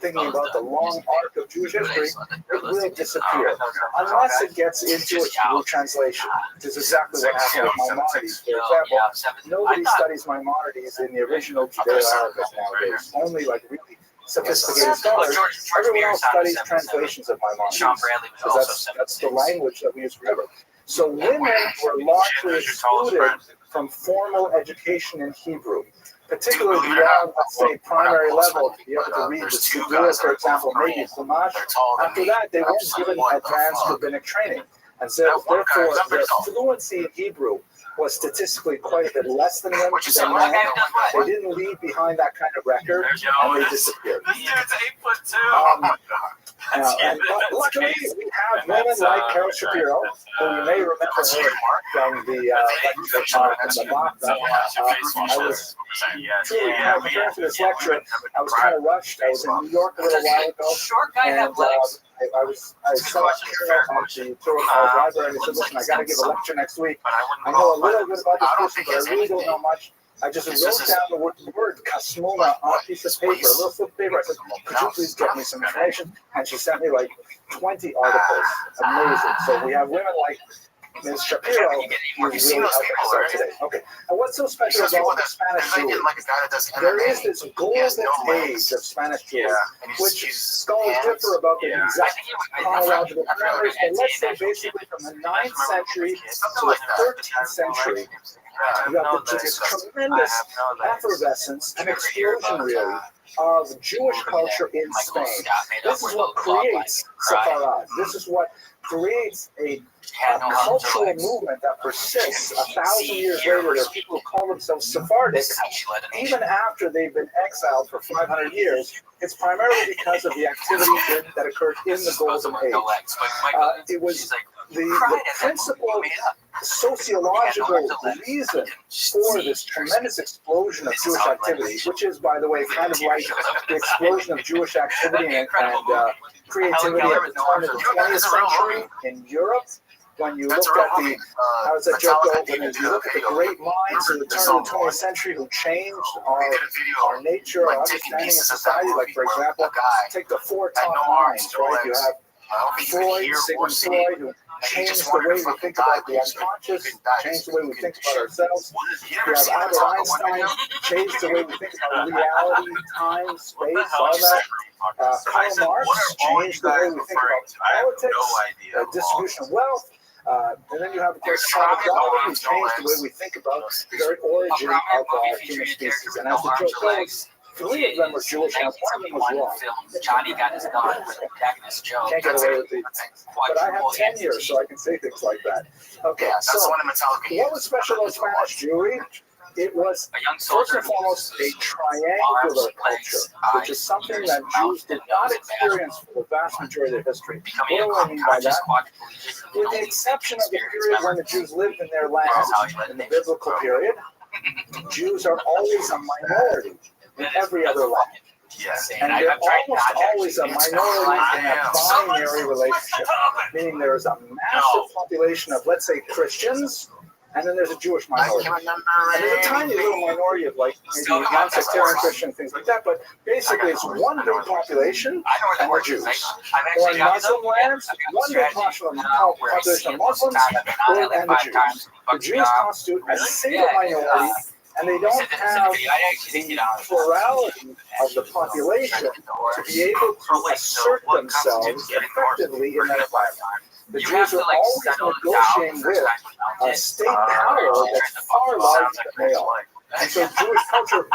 thinking about the long arc of Jewish history, it will disappear unless it gets into a Hebrew translation, which is exactly what happened with Maimonides. For example, nobody studies Maimonides in the original Judeo-Arabic nowadays. Only like really sophisticated scholars. Everyone else studies translations of Maimonides, because that's the language that we use forever. So women were largely excluded from formal education in Hebrew, particularly beyond, let's say, primary level, to be able to read the Siddur, for example, maybe Chumash. After that, they weren't given advanced rabbinic training. And so, therefore, their fluency in Hebrew was statistically quite a bit less than women. They didn't leave behind that kind of record, and they disappeared. And luckily, we have women like Carol Shapiro, who you may remember her from the lecture in the Bach. I was truly preparing for this lecture. I was kind of rushed. I was in New York a little while ago, and I saw Carol on the tour of the library, and I said, "Listen, I got to give a lecture next week. I know a little bit about this person, but I really don't know much." I just wrote down the word Kasmona on a piece of paper, a little slip of paper. I said, "Could you please get me some information?" And she sent me like 20 articles. Amazing. So we have women like Ms. Shapiro, who's really helping us out today. Okay. And what's so special about the Spanish Jews? There is this golden age of Spanish Jews, which scholars differ about the exact chronological parameters, but let's say basically from the 9th century to the 13th century. You have this tremendous effervescence and explosion, really, of Jewish culture in Spain. This is what creates Sepharad. This is what creates a cultural movement that persists 1,000 years later. There are people who call themselves Sephardic, even after they've been exiled for 500 years. It's primarily because of the activity that occurred in the Golden Age. It was the principal sociological reason for this tremendous explosion of Jewish activity, which is, by the way, kind of like the explosion of Jewish activity and creativity at the turn of the 20th century in Europe. When you look at the, how does that joke go? When you look at the great minds in the turn of the 20th century who changed our nature, our understanding of society, like, for example, take the 4 top minds, right? You have Freud, Sigmund Freud, who changed the way we think about the unconscious, changed the way we think about ourselves. You have Albert Einstein, changed the way we think about reality, time, space, all that. Karl Marx changed the way we think about politics, distribution of wealth. And then you have, of course, Charles Darwin, who changed the way we think about the very origin of our human species. And as the joke goes, 3 of them were Jewish, and 1 of them was wrong. Film, Johnny got his gun with protagonist Joe. Can't get away with these things. But I have 10 years, so I can say things like that. Okay, Yeah, that's the so one in Metallica. what was special about Spanish Jewry? It was, A young first soldier and foremost, a triangular culture, which is something that Jews did not experience for the vast majority of their history. What do I mean by that? With the exception of the period when the Jews lived in their land, in the biblical period, Jews are always a minority in every other land. Yes. And they're almost always a minority in a binary relationship, meaning there is a massive population of, let's say, Christians, and then there's a Jewish minority. And there's a tiny little minority of, like, maybe non-sectarian Christian, things like that, but basically it's one big population and the Jews. Or in Muslim lands, one big population of Muslims and the Jews. The Jews constitute a single minority, and they don't have the plurality of the population to be able to assert themselves effectively in that environment. The Jews are always negotiating with a state power that's far larger than they are. And so Jewish culture,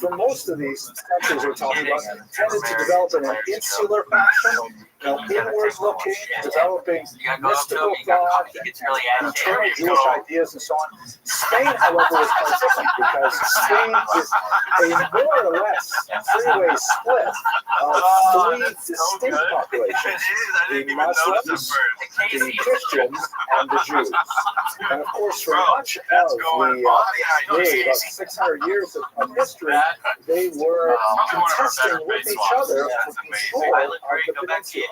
for most of these countries we're talking about, tended to develop in an insular fashion, inward looking, developing mystical thought, internal Jewish ideas, and so on. Spain, however, was quite different because Spain is a more or less three-way split of 3 distinct populations: the Muslims, the Christians, and the Jews. And of course, for much of the about 600 years of history, they were contesting with each other for control of the peninsula.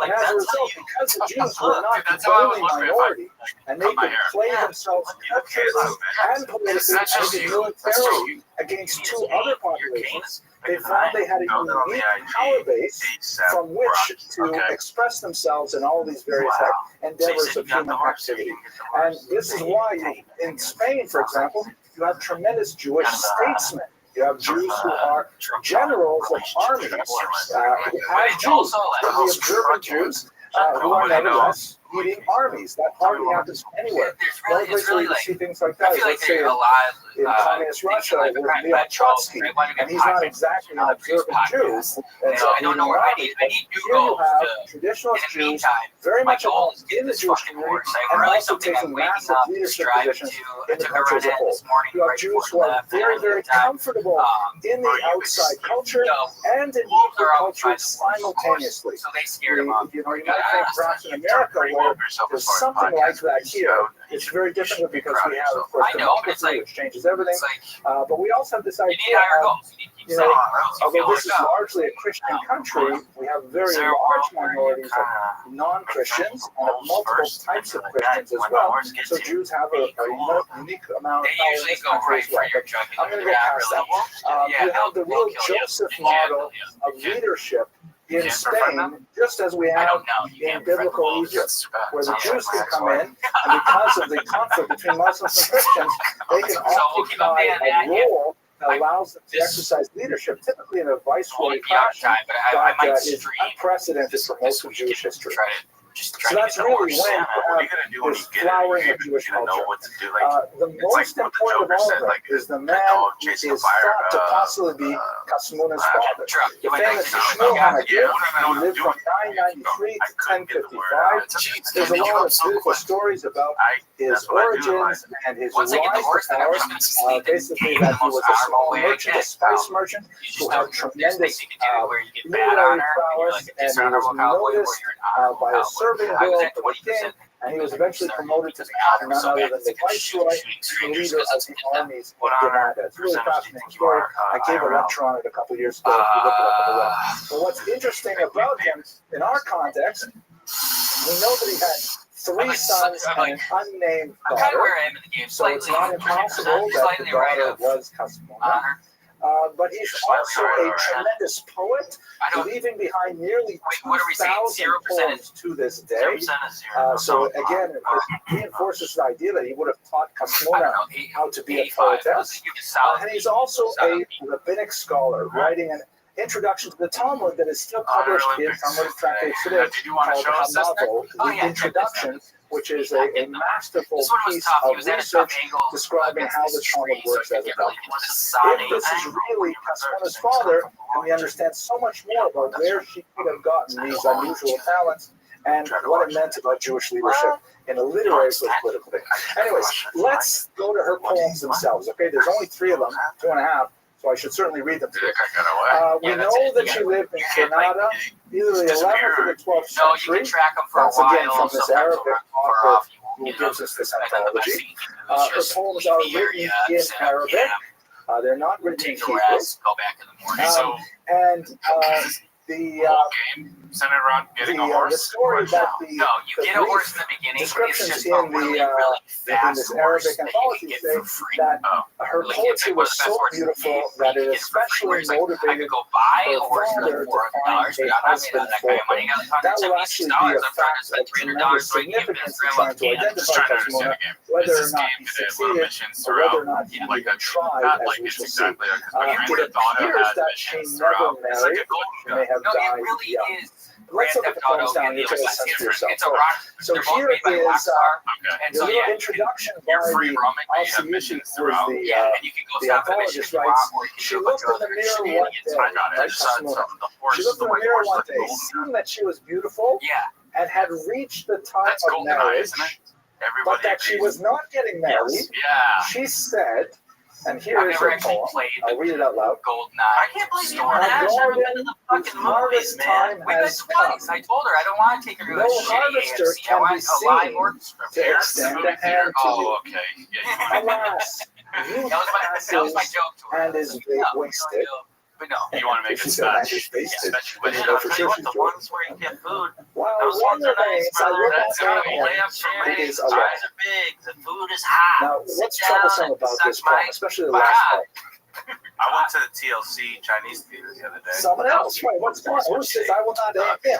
And as a result, because the Jews were not the only minority, and they could play themselves culturally and politically and militarily against 2 other populations, they found they had a unique power base from which to express themselves in all these various endeavors of human activity. And this is why in Spain, for example, you have tremendous Jewish statesmen. You have Jews who are generals of armies, who have Jews, the observant Jews, who are nevertheless leading armies. That hardly happens anywhere. The only place where you see things like that is, let's say, in communist Russia, with Leon Trotsky, and he's not exactly an observant Jew. And so, here you have traditionalist Jews very much involved in the Jewish community, and also taking massive leadership positions in the country as a whole. You have Jews who are very, very comfortable in the outside culture and in deeper culture simultaneously. You might think perhaps in America, where there's something like that here, it's very different because we have, of course, democracy, which changes everything. But we also have this idea of, although this is largely a Christian country, we have very large minorities of non-Christians and of multiple types of Christians as well. So Jews have a unique amount of power in this country as well. But I'm going to go past that. You have the real Joseph model of leadership in Spain, just as we have in biblical Egypt, where the Jews can come in, and because of the conflict between Muslims and Christians, they can occupy a role that allows them to exercise leadership, typically in a viceroy fashion, that is unprecedented for most of Jewish history. So that's really when you have this flowering of Jewish culture. The most important of all of them is the man who is thought to possibly be Kasmuna's father. The famous Shmuel Hanagir, who lived from 993 to 1055. There's a lot of beautiful stories about his origins and his rise to power. Basically, that he was a small merchant, a spice merchant, who had tremendous literary prowess, and he was noticed by a serving girl for the king, and he was eventually promoted to become none other than the viceroy and leader of the armies of Granada. It's a really fascinating story. I gave a lecture on it a couple years ago. If you look it up on the web. But what's interesting about him, in our context, we know that he had 3 sons and an unnamed daughter. So it's not impossible that the daughter was Kasmuna. But he's also a tremendous poet, leaving behind nearly 2,000 poems to this day. So again, it reinforces the idea that he would have taught Kasmuna how to be a poetess. And he's also a rabbinic scholar, writing introduction to the Talmud that is still published in Talmudic tractates today, Did you want to show us this? Hamavo, the introduction, which is a masterful piece of research describing how the Talmud works as a document. If this is really Hasmona's father, then we understand so much more about where she could have gotten these unusual talents and what it meant about Jewish leadership in a literary political thing. Anyways, let's go to her poems themselves. Okay, there's only 3 of them, 2 and a half, so I should certainly read them to you. We know that she lived in Granada, either the 11th or the 12th century. That's again from this Arabic author who gives us this anthology. Her poems are written in Arabic. They're not written in Hebrew. And the centered around getting a horse. The story that you get a horse in the beginning. Descriptions in this Arabic anthology say that her poetry was so beautiful that it especially motivated her father to find a husband for her. That will actually be a fact of tremendous significance in trying to identify Hasmona, whether or not he succeeded or whether or not he even tried, as we shall see. It appears that she never married. She may have died young. Let's look at the poems down here to get a sense for yourself. So here is the little introduction by the Al-Suyuti, who is the anthologist, writes, she looked in the mirror one day, she looked in the mirror one day, seeing that she was beautiful and had reached the time of marriage, but that she was not getting married, she said, and here is her poem. I'll read it out loud. I can't believe you and Ash haven't been to the fucking movies, man. We've been twice. I told her I don't want to take her to a shitty AMC. I want a live orchestra. To extend a hand to you. Alas, youth that was my joke to her. and is wasted. But no. You want to make it Spanish? wasted. But I'll tell you what, the ones where you get food, While those one ones are nice, remains, I brother. will That's not how you lay up for it me. is The a eyes lot. are big. The food is hot. Now, Sit what's down troublesome and about suck this poem, my especially the butt. last part? I went to the TLC Chinese theater the other day. Someone else, right? What's going on? Who says I will not name him?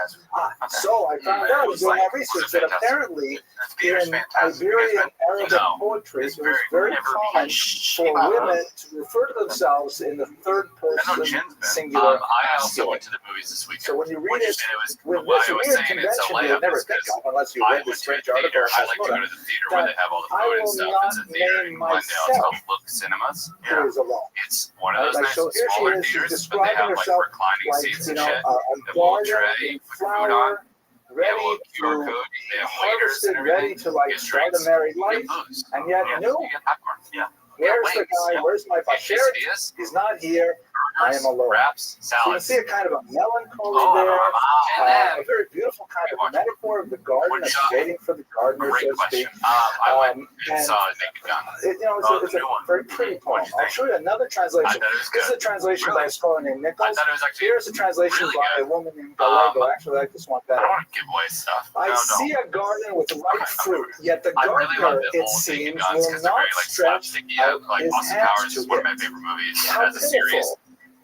So I found out in doing my research that apparently in Iberian Arabic poetry, it was very common for women to refer to themselves in the third person singular. I also went to the movies this weekend. So when you read it, with what this I was weird saying, it's a convention, you layup never is think because of unless you I read went this to a strange article. theater. I like to go to the theater where they have all the food and stuff. It's a theater in Glendale. It's called Look Cinemas. Here is alone. It's one of those nice So here she smaller is, she's theaters, but they describing have like herself reclining like, seats you and know, shit. a They have a little garden tray in with food on. flower, They have a ready little QR to code. They have waiters harvested, and ready everything. to like You get start a drinks. married You life, get booze. and yet no. You get popcorn. Where's the guy? Where's my Quesadillas, bashert? He's not here. I am alone. wraps, So you can salads. see a kind of a melancholy there, a very beautiful kind of a metaphor of the garden that's waiting for the gardener, so Great to speak. question. I went and and- saw Naked Gun. It's a very pretty poem. I'll show you another I translation. thought it was This is good. a translation by a scholar named I Nichols. thought it was actually. Here's a translation really by a good. woman named Gallego. Actually, I like this one I better. don't want to give away stuff. I see a garden with ripe fruit, yet the I really gardener, love the it old Naked seems, Guns will because they're not very like stretch slapsticky. out Like his Austin hands Powers to is one of it. my favorite movies How as a series. pitiful.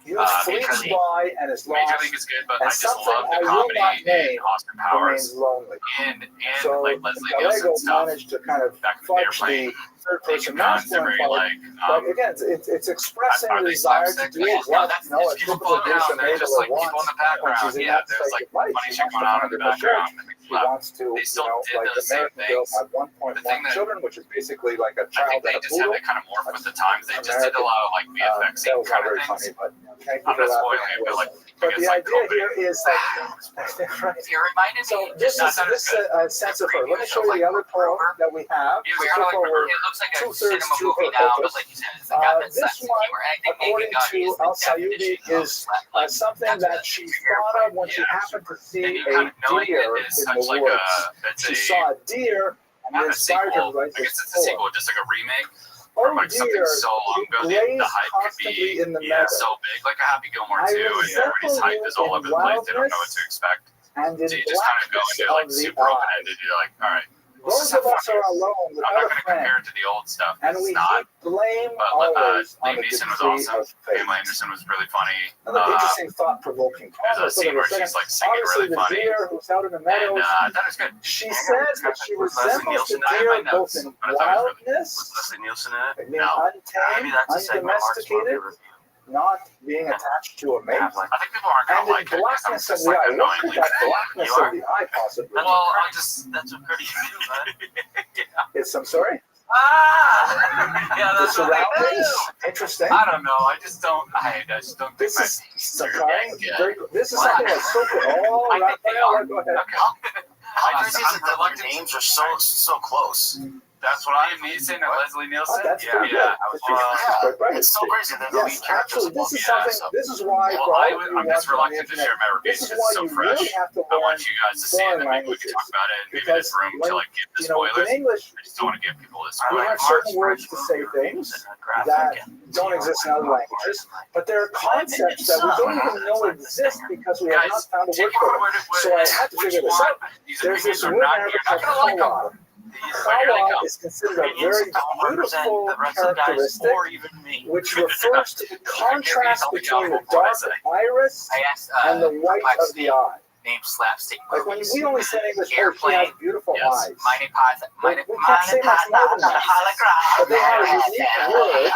Youth fleets because by and is Major lost, League is good, but and I just something love I the will comedy not name in Austin Powers remains lonely. and So like Leslie Gallego Nielsen stuff. managed to kind of Back when they were fudge playing the third person Naked Guns, they're masculine very part. like. But again, it's expressing Are the they desire to slapstick? do Yeah, what, that's you know, a people typical floating Grecian around there, maid just will like people in want the when background. she's in Yeah, that there's state like of life. funny She shit wants to going on in find the her bashert. background. She wants to, They you still know, did like the same American Girl things. at one point The thing want that- children, which is basically like a I think child they and a just had poodle. to kind of morph with the times. They just did a lot of like VFX That was not kind of very things. funny, but thank you I'm for not that. spoiling it, but like, I But guess the like idea opening. here is like, right. It reminded So me. this just is this sense of her. Let me show you the other poem that we have. It So was kind of like, we're it looks like a two-thirds cinema to movie her now, purpose. but like you said, it's got that This sense of one, humor. And I think according Naked Gun to is the Al-Sayuti, definition is of, like, something that's that the she fear thought of when point, she happened to see And you a kind of knowing deer it is in such the like woods. it's She a saw a deer and not it a inspired her to sequel. write I guess this it's a sequel, poem. just like a remake. Oh From like something dear, so long ago, the blazed hype could constantly be in the meadow. so big, like a Happy Gilmore I 2, and everybody's resemble hype you is all in over the place. They don't know what wildness to expect. and in So you just kind of go blackness into like of the super open eye. ended. You're like, all right, let's Those just have of fun us here. are alone I'm without not a going to friend, compare it to the old stuff. and It's we not. heap blame But always on Liam the Neeson was decree awesome. of fate. Pamela Anderson was really funny. Another interesting, thought-provoking poem. There's a scene where she's like singing Obviously, really the funny. deer who's out in the And meadows, that was good. she says that she Was Leslie resembles the Nielsen in deer my both notes? in But I thought it was really Was wildness, Leslie Nielsen in it? I mean, No. Maybe untamed, that's a segment Mark's movie undomesticated, review. not being attached to a mate, I think people aren't gonna and like the it. 'Cause I'm blackness of just the like eye. What could annoyingly. that blackness You are. of the eye possibly be? Well, that's what pretty you, bud. It's, I'm sorry? Yeah, The that's what they surroundings? do. Interesting. I don't know. I just don't think This my is pieces are something yeah. very, this is something that's so cool. Oh, I think they are. go ahead. Okay. How crazy is I'm it that their reluctant. names are so close? That's what Liam Neeson and Leslie Oh, Nielsen. that's Yeah, pretty good. yeah. That's pretty Yeah, it's so crazy. They're the lead Yes, characters. actually, this is Yeah, something. so- This is why. Well, for all of you I'm just watching on the reluctant to internet, share my reviews this is because why it's so you fresh. really have to I learn want you guys to see it, foreign and maybe we can languages. talk about it, and maybe Because there's room when, to like give the you know, spoilers. in English, I just don't want to give people the we spoilers. have certain words to say things that don't exist in other languages, but there are concepts that we don't even know exist because we have not Guys, found a take word for it them. So I had to figure this out. There's this word in Arabic called khawa. Khawa is considered a very beautiful characteristic, or even me. which refers to the contrast between the dark iris I asked and the white of the eye. name slapstick Like when movies. we only say in English, oh, she has beautiful Yes. eyes. Money Python. We can't say much more than that. But they have a unique word,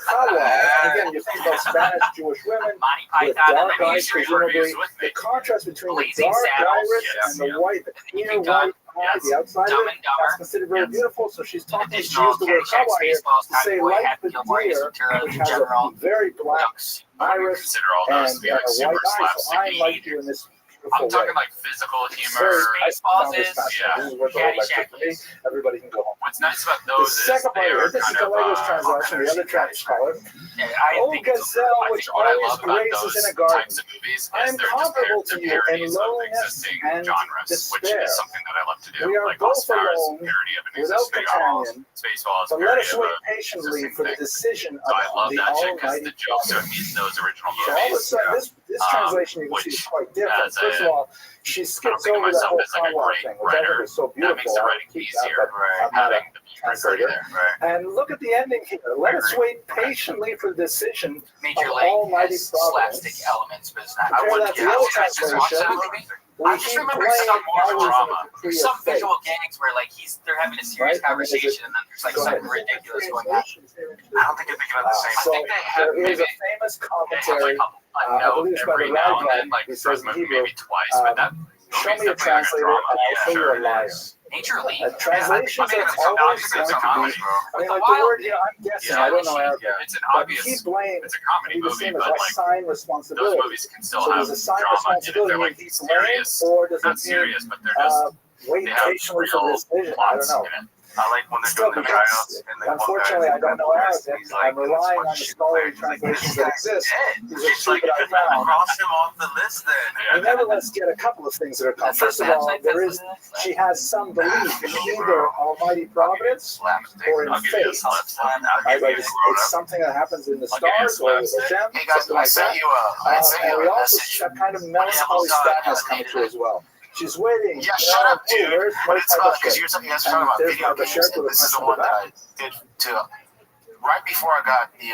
khawa. And again, you think about Spanish Jewish women Monty with Python. dark And eyes, presumably. The contrast between the Blazing dark Saddles, iris yes, and the yeah. white, the clear white eye, the outside Dumb of it, and Dumber. that's considered very Yes. beautiful. So she's talking, she Additional used the word Caddyshack, khawa here Spaceballs, to say Cowboy, like Happy the Gilmore, Ace deer, Ventura, which has General, a very black Ducks. I would iris consider all and those to be like a super white eye. So I slapsticky. like you in this beautiful I'm way. talking like physical It's humor. very, I Spaceballs found this is- fascinating. yeah. This is where the whole lecture for me. Caddyshack is- Everybody can go home. What's nice about The those is second they part, are this is kind the of language translation, the other French scholar. I Oh, think gazelle, I which think what I always love about grazes those in a garden. types of movies I is am they're just comparable to they're you in parodies of loneliness existing and genres, which despair. is something that I love to do. We are Like both Austin Powers, alone parody of an without existing genre. companion, Spaceballs, but let parody us of wait a patiently existing for the thing. decision So I of love the that shit because Almighty the jokes are Father. in those original So all of a movies. sudden, this translation you can see is which, quite different. as First a- of all, she I don't skips think of over that myself whole as like a Khawa great thing, which I think writer. is so That beautiful. makes the I'll writing keep easier. that, but I'm not Having a the people translator. there. Right. And look at the ending here. Let us wait patiently for the decision Major of League Almighty has slapstick Providence. elements, but it's not. Compare that to the other Just watch that translation. movie. We I just keep remember playing some more powers in drama. the decree There's of some fate. visual gags where like they're having a serious Right? I mean, is it- conversation and then there's like Go ahead. something ridiculous going on. I don't think you're thinking of the same. So I think they have there is maybe a famous they have commentary. like a I note believe it's by every the now and Rabbi. then, like He for says a in movie Hebrew, maybe twice, but that show movie's me a definitely like a translator drama. and I'll show you Sure a it liar. is. Major League. Translations I mean, are it's always obvious going it's to a be. comedy. I mean, The like the wild word, I'm guessing, Yeah, I don't know Arabic, Yeah, it's an but obvious. he blamed, It's a comedy he was movie, saying but I like sign those responsibility. movies can still So have there's a sign drama in it. responsibility, They're meaning like he's blamed, serious, or does not it mean serious, but they're just wait they have patiently for real this vision? I plots don't know. in it. I like when they're Still, doing the because tryouts and then unfortunately, I don't know Arabic. He's like, I'm relying on the scholarly translations that exist. These are two that I found. cross him off the list then. We nevertheless get a couple of things that are common. First of all, she has some belief in either Almighty Providence or in I'll give you a fate. slap slap. I'll Right, give like you it's something that happens in the I'll give you a stars or slap with Hashem, Hey guys, something I like sent that. you a And we also message. see that kind of melancholy sadness coming through as well. She's waiting. Yeah, shut up, Hey, dude. where's But it's about my because shit? you're talking about There's video my games, shirt and with a this is the question one that about. I did to right before I got the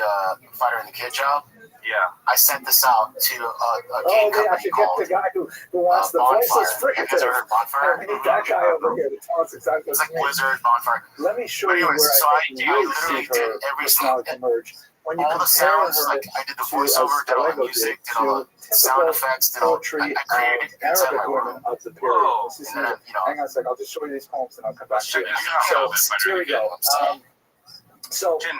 Fighter and the Kid job. Yeah. I sent this out to a Oh, game they company actually get called the guy who wants the voiceless Bonfire. You guys ever fricative. heard of Bonfire? We need that guy over here to tell us exactly It's what like it means. Blizzard, Bonfire. Let me show But you anyways, where so I I think you really literally see her did every personality emerge. When you all the compare sounds, her like I did the to voiceover, did all the Lego music, did did all to the sound typical effects, did all poetry I created of it inside my Arabic world. women of the period. Whoa. This is And then, hang on a second, I'll just show you these poems and I'll come back to Check it. it out. So here we go. So Jen,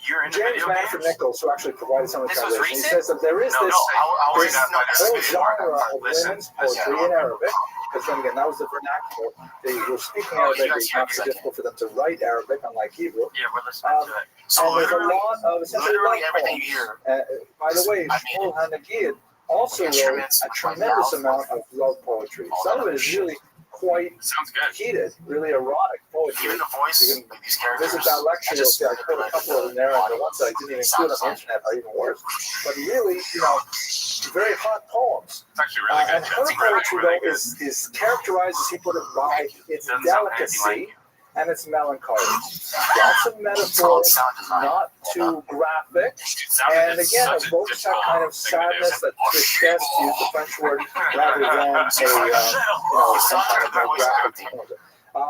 you're into James video Manford games? Nichols, who actually provided some of the This was translation, he recent? says that there is No, this I was this not whole this genre of Listen, women's poetry in Arabic, because then again, that was the vernacular. They were speaking Arabic, you guys it's hear not me so second. difficult for them to write Arabic, unlike Hebrew. Yeah, we're listening to it. So And there's a literally, lot of essentially literally love everything you poems. hear. By the way, I mean, Shmuel Hanagid also wrote instruments, a tremendous amount of love poetry. Some of it is really quite Sounds good. heated, really erotic poetry. Even the voice, You can like these characters. Visit that lecture, you'll see I put a couple of them there, and the ones that I didn't even include on the internet are even worse. But really, very hot poems. It's actually really good. And her That's really, poetry, really though, good. is characterized, as he put it, by its Doesn't sound anything delicacy like you. and its melancholy. Lots of metaphors, not too graphic, and again, evokes that kind of sadness, that tristesse, to use the French word, rather than some kind of more graphic tone.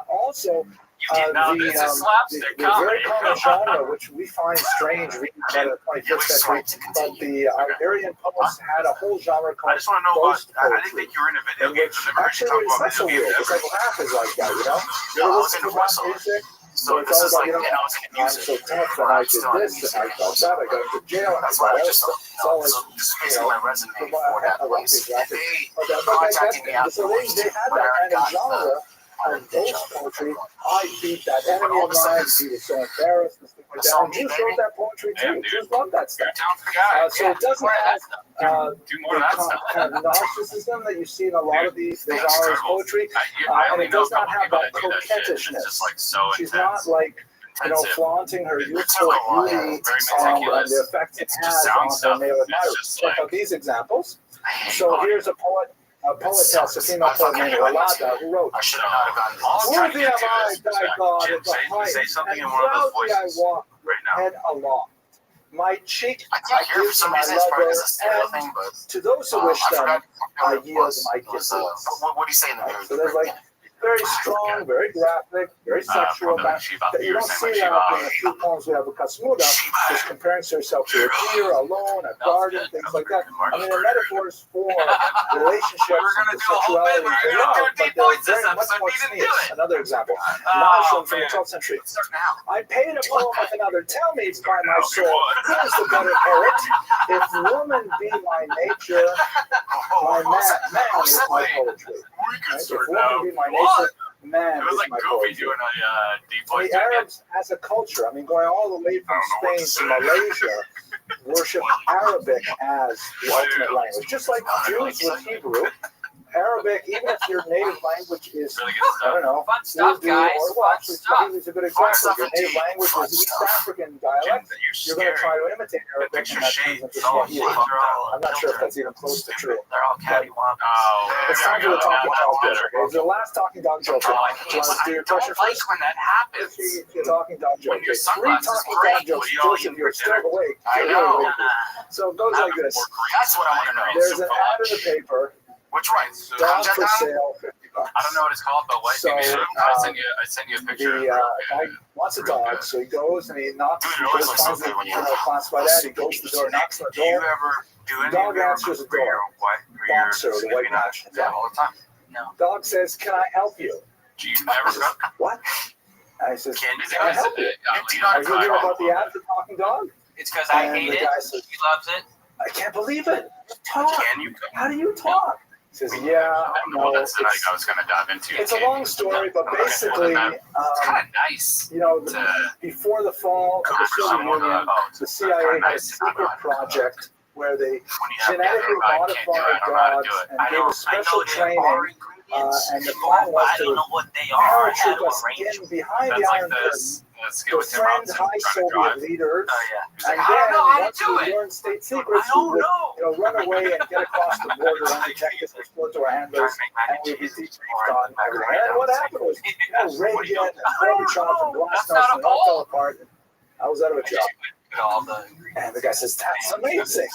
Also, This is slapstick the comedy. very common genre, which we find strange reading by the 25th century, but the Iberian poets had a whole genre I called just want to know about. ghost I didn't poetry. think you were into video In games. which I never heard you actually talk it's about not so video weird. games It's like ever. rap is like that, you know? No, I was listen into to rap wrestling. music, So it's this all is about, like, you know, I was into I'm music. so tough and I did this and I got that, I got into jail and I That's why got I out. just, It's all like, so this is basically my resume from for what I that had, place. exactly. They But contacted me so afterwards. they had when I that kind got of genre of ghost poetry. I beat that enemy of mine, he was so embarrassed and stuff like that. And Jews wrote that poetry too. Jews love that stuff. So it doesn't have Do more of that stuff. kind of narcissism that you see in a lot of these It's genres of incredible. poetry. I And only it know a does not couple have people that that do that shit. It's coquettishness. just like so She's intense. not like, you know, Intensive. flaunting her It youthful took a while, beauty very and meticulous. the effect it It's just has sound on her stuff. male It's admirers. just Check like- out these examples. I hate So it. here's a poetess, a female poet named Rolanda, who wrote, I should have not have gotten All I'm this. trying to "Worthy get am to I, is thy God, Jim, at the say height, something and in one of those proudly I voices walk, right now. head aloft. My cheek I I can't hear give for to some my reason. It's probably lover, because of stereo and thing, but to those who wish I them, forgot I what it yield was. my It was, kisses." what do you say in the very So there's like very strong, very graphic, very sexual. Probably like Shiva. That you don't were saying see like that Shiva. in a few poems we have with Kasmuda, who's comparing herself to a deer, a loon, a garden, things like that. I mean, the metaphors for relationships We were gonna and do a whole bit. sexuality We were and gonna do love, a but deep they're voice this very much episode. more We didn't do sneaks. it. Another example. Oh, Nashon from the man. 12th century. Start now. I paid a poem with another. Tell me by my soul, who is the better poet? If woman be my nature, my man is my poetry. We Right? could If start woman now. be my What? nature, man It was is like my Goofy poetry. doing a deep voice. The Arabs as a culture, I mean, going all the way from I don't know what Spain to to Malaysia, worship Arabic as the ultimate language. Just like Jews with Hebrew, Arabic, even if your native language is, Really good I stuff. don't know, Fun stuff, Urdu, guys. or well, Fun actually, stuff. Swahili is a good Fun example. stuff Your native indeed. language Fun is East stuff. African Jim, dialect. that You're going to try to imitate Arabic, picture and that shape, turns into it's all Swahili. shaped. I'm not sure if that's even close to true. They're all cattywampus. Oh, It's time for the talking dog joke. It's the last talking dog joke. Oh, I Do hate you want to do your question don't like first? when that happens. The talking dog joke. When your Three sunglasses talking break, dog jokes. what do you all Joseph, eat you're for dinner? still awake. I You're know. awake. So it goes like this. That's what I want to know. There's an ad in the paper. Which one? Dog Kamjat for dog? sale, $50. I don't know what it's called, but what? So, I sent you a picture. The of guy it. wants a Real dog, good. so he goes and he knocks. Dude, He it always goes, looks so finds the good when you classified ad. He goes to the door, knocks on the Do you door. ever do any Dog of you ever answers cook the for your door. wife or your Boxer, the white significant man. other? Yeah, all the time. Dog says, "Can I help you?" Do you never cook? What? And he says, Can you "Can I help you? Do you not Are you hear about the ad for Talking Dog?" It's because I And hate the it. guy says, He loves it. "I can't believe it. Talk. Can you cook? How do you talk?" He says, "Yeah, Well, no, that's what I was going to dive into. it's a long story, but Okay, well, basically, then it's kind of nice. you know, to before the fall of cook the for Soviet someone. Union, the CIA had a secret project where they When you have genetically I can't do it. modified I don't know how to do dogs it. and I gave know us special there training. are ingredients. And the plan was I don't to know what they are. How parachute to us arrange in them. behind That's the like Iron Curtain, the skill with Tim befriend Robinson high trying to Soviet drive. leaders, Oh yeah. He's and like, I don't then know how to once do we it. learned state I secrets, we don't would know. run away and get across the border undetected, explode to our handlers, and we'd be debriefed on everything. And what happened was, Reagan and Gorbachev and That's Glasnost not a and all poll. fell apart. And I was out of a job. All the ingredients. And the guy says, "That's amazing.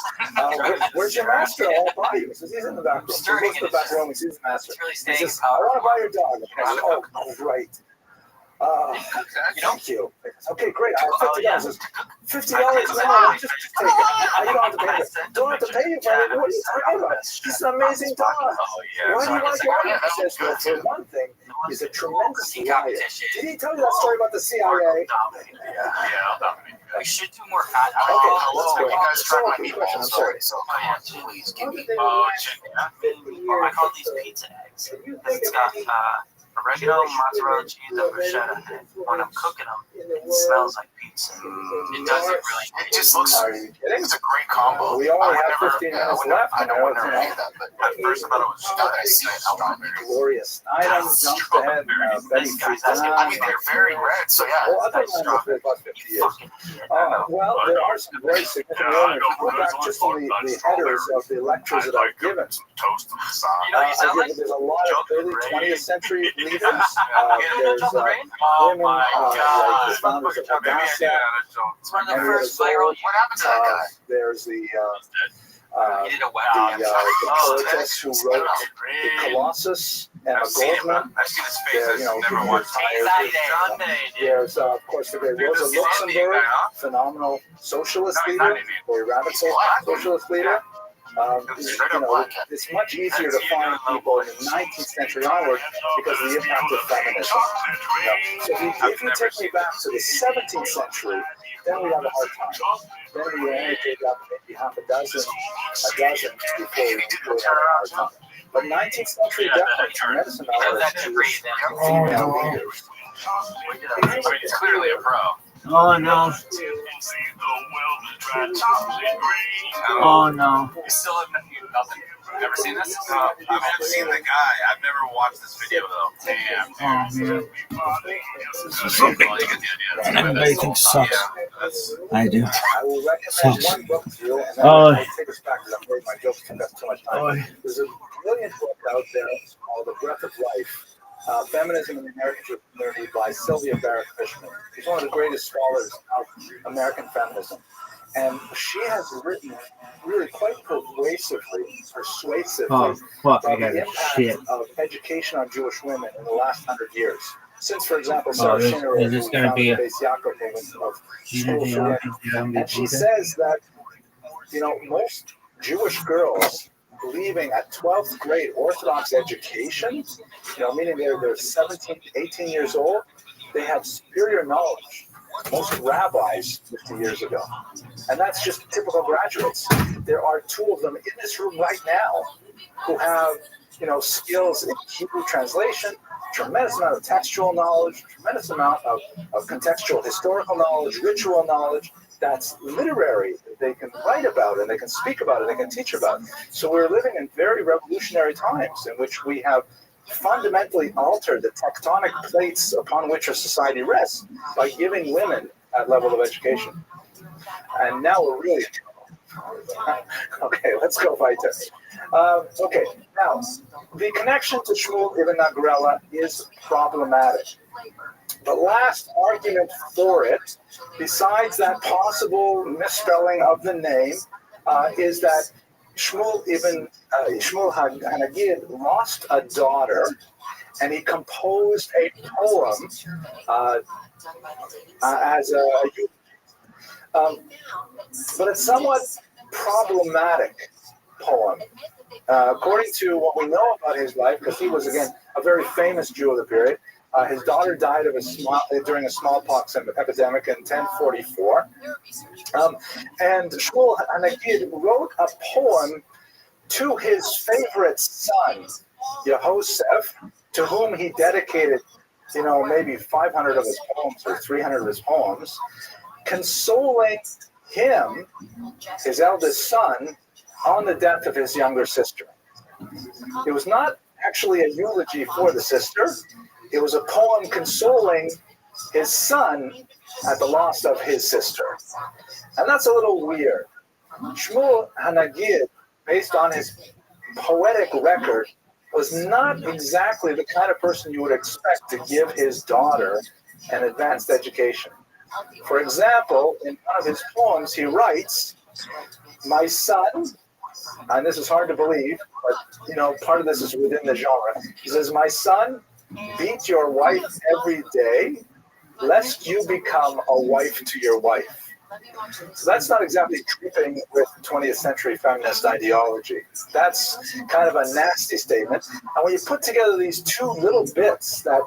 Where's your master? I'll buy you." He says, "He's in the back room." So he goes to the back room and sees the master. It's really He staying says, in "I power. want to buy your dog." And the guy says, "Oh, right. Thank you." Okay, great. I have $50. He says, $50? No, just take it. You don't have to pay it. Don't have to pay it. What are you talking about? He's an amazing dog. Oh, yeah. Why do you want to get him? He says, "Well, for one thing, he's a tremendous Cooking liar." competition. Did he tell you that story about the CIA? Yeah, I'll dominate. We should do more fat. Okay, let's go. You guys track my Good question, I'm meatballs sorry. already, so come on, please give me. Oh, shit, yeah. I call these pizza eggs. It's got oregano, mozzarella cheese, and bruschetta. And when I'm cooking them, it smells like pizza. It doesn't really. It just looks. Are you kidding? It's a great combo. We only I would have never- 15 I minutes would never- left. I know would it's never an do that, but At first, I thought it was now that I see it, I'll dominate it. glorious. Item jumps ahead. Betty This guy's Friedan. I mean, they're very red, so yeah. Well, I've been around for about 50 years. Fucking idiot. Well, there are some very significant elements. Go back just to the headers of the lectures that I've given. Toast on the side. You know, you sound like There's a lot of early 20th century leaders. Get There's Oh women, my like God. the founders of Maybe I do Augusta. that. I just don't. It's one of the And first there's viral. What happened to that guy? There's the He did a web. Proteus who wrote the Colossus. Emma I've seen him. Goldman. I've seen his face. They're, I've never watched retired. There's, of course, the great Rosa Luxemburg, phenomenal socialist leader, very radical socialist leader. It's much easier to find people in the 19th century onward because of the impact of feminism. So if you take me back to the 17th century, then we have a hard time. Then we only take up maybe half a dozen before we really have a hard time. But 19th century, definitely tremendous amount of Jewish female leaders. I mean, it's clearly a pro. Oh no. Oh no. You still have nothing. Ever seen this? I've seen the guy. I've never watched this video though. Damn. Oh man. Yeah, Everybody thinks sucks. I do. I will recommend one book to you, and then Oh. I'll take us back because I'm worried my jokes took us too much time. There's a brilliant book out there called The Breath of Life, Feminism in the American Jewish Community by Sylvia Barrett Fishman. She's one of the greatest scholars of American feminism. And she has written really quite persuasively Oh fuck! I about got the a impact shit. of education on Jewish women in the last 100 years. Since, for example, Oh, Sarah is Schinner, this who gonna founded be the a- Beis Yaakov movement of School for Women. And she says that, most Jewish girls leaving at 12th grade Orthodox education, meaning they're 17, 18 years old, they have superior knowledge. Most rabbis 50 years ago. And that's just typical graduates. There are two of them in this room right now who have, skills in Hebrew translation, tremendous amount of textual knowledge, tremendous amount of contextual historical knowledge, ritual knowledge that's literary. They can write about it, they can speak about it, they can teach about it. So we're living in very revolutionary times in which we have fundamentally altered the tectonic plates upon which our society rests by giving women that level of education. And now we're really in trouble. Okay, let's go weiter. Okay, now, the connection to Shmuel ibn Nagrela is problematic. The last argument for it, besides that possible misspelling of the name, is that Shmuel Hanagid lost a daughter, and he composed a poem as a but it's somewhat problematic poem. According to what we know about his life, because he was, again, a very famous Jew of the period, his daughter died during a smallpox epidemic in 1044. And Shmuel Hanagid wrote a poem to his favorite son, Yehosef, to whom he dedicated, maybe 500 of his poems or 300 of his poems, consoling him, his eldest son, on the death of his younger sister. It was not actually a eulogy for the sister. It was a poem consoling his son at the loss of his sister. And that's a little weird. Shmuel Hanagid, based on his poetic record, was not exactly the kind of person you would expect to give his daughter an advanced education. For example, in one of his poems, he writes, "My son," and this is hard to believe, but part of this is within the genre. He says, "My son, beat your wife every day, lest you become a wife to your wife." So that's not exactly tripping with 20th century feminist ideology. That's kind of a nasty statement. And when you put together these two little bits, that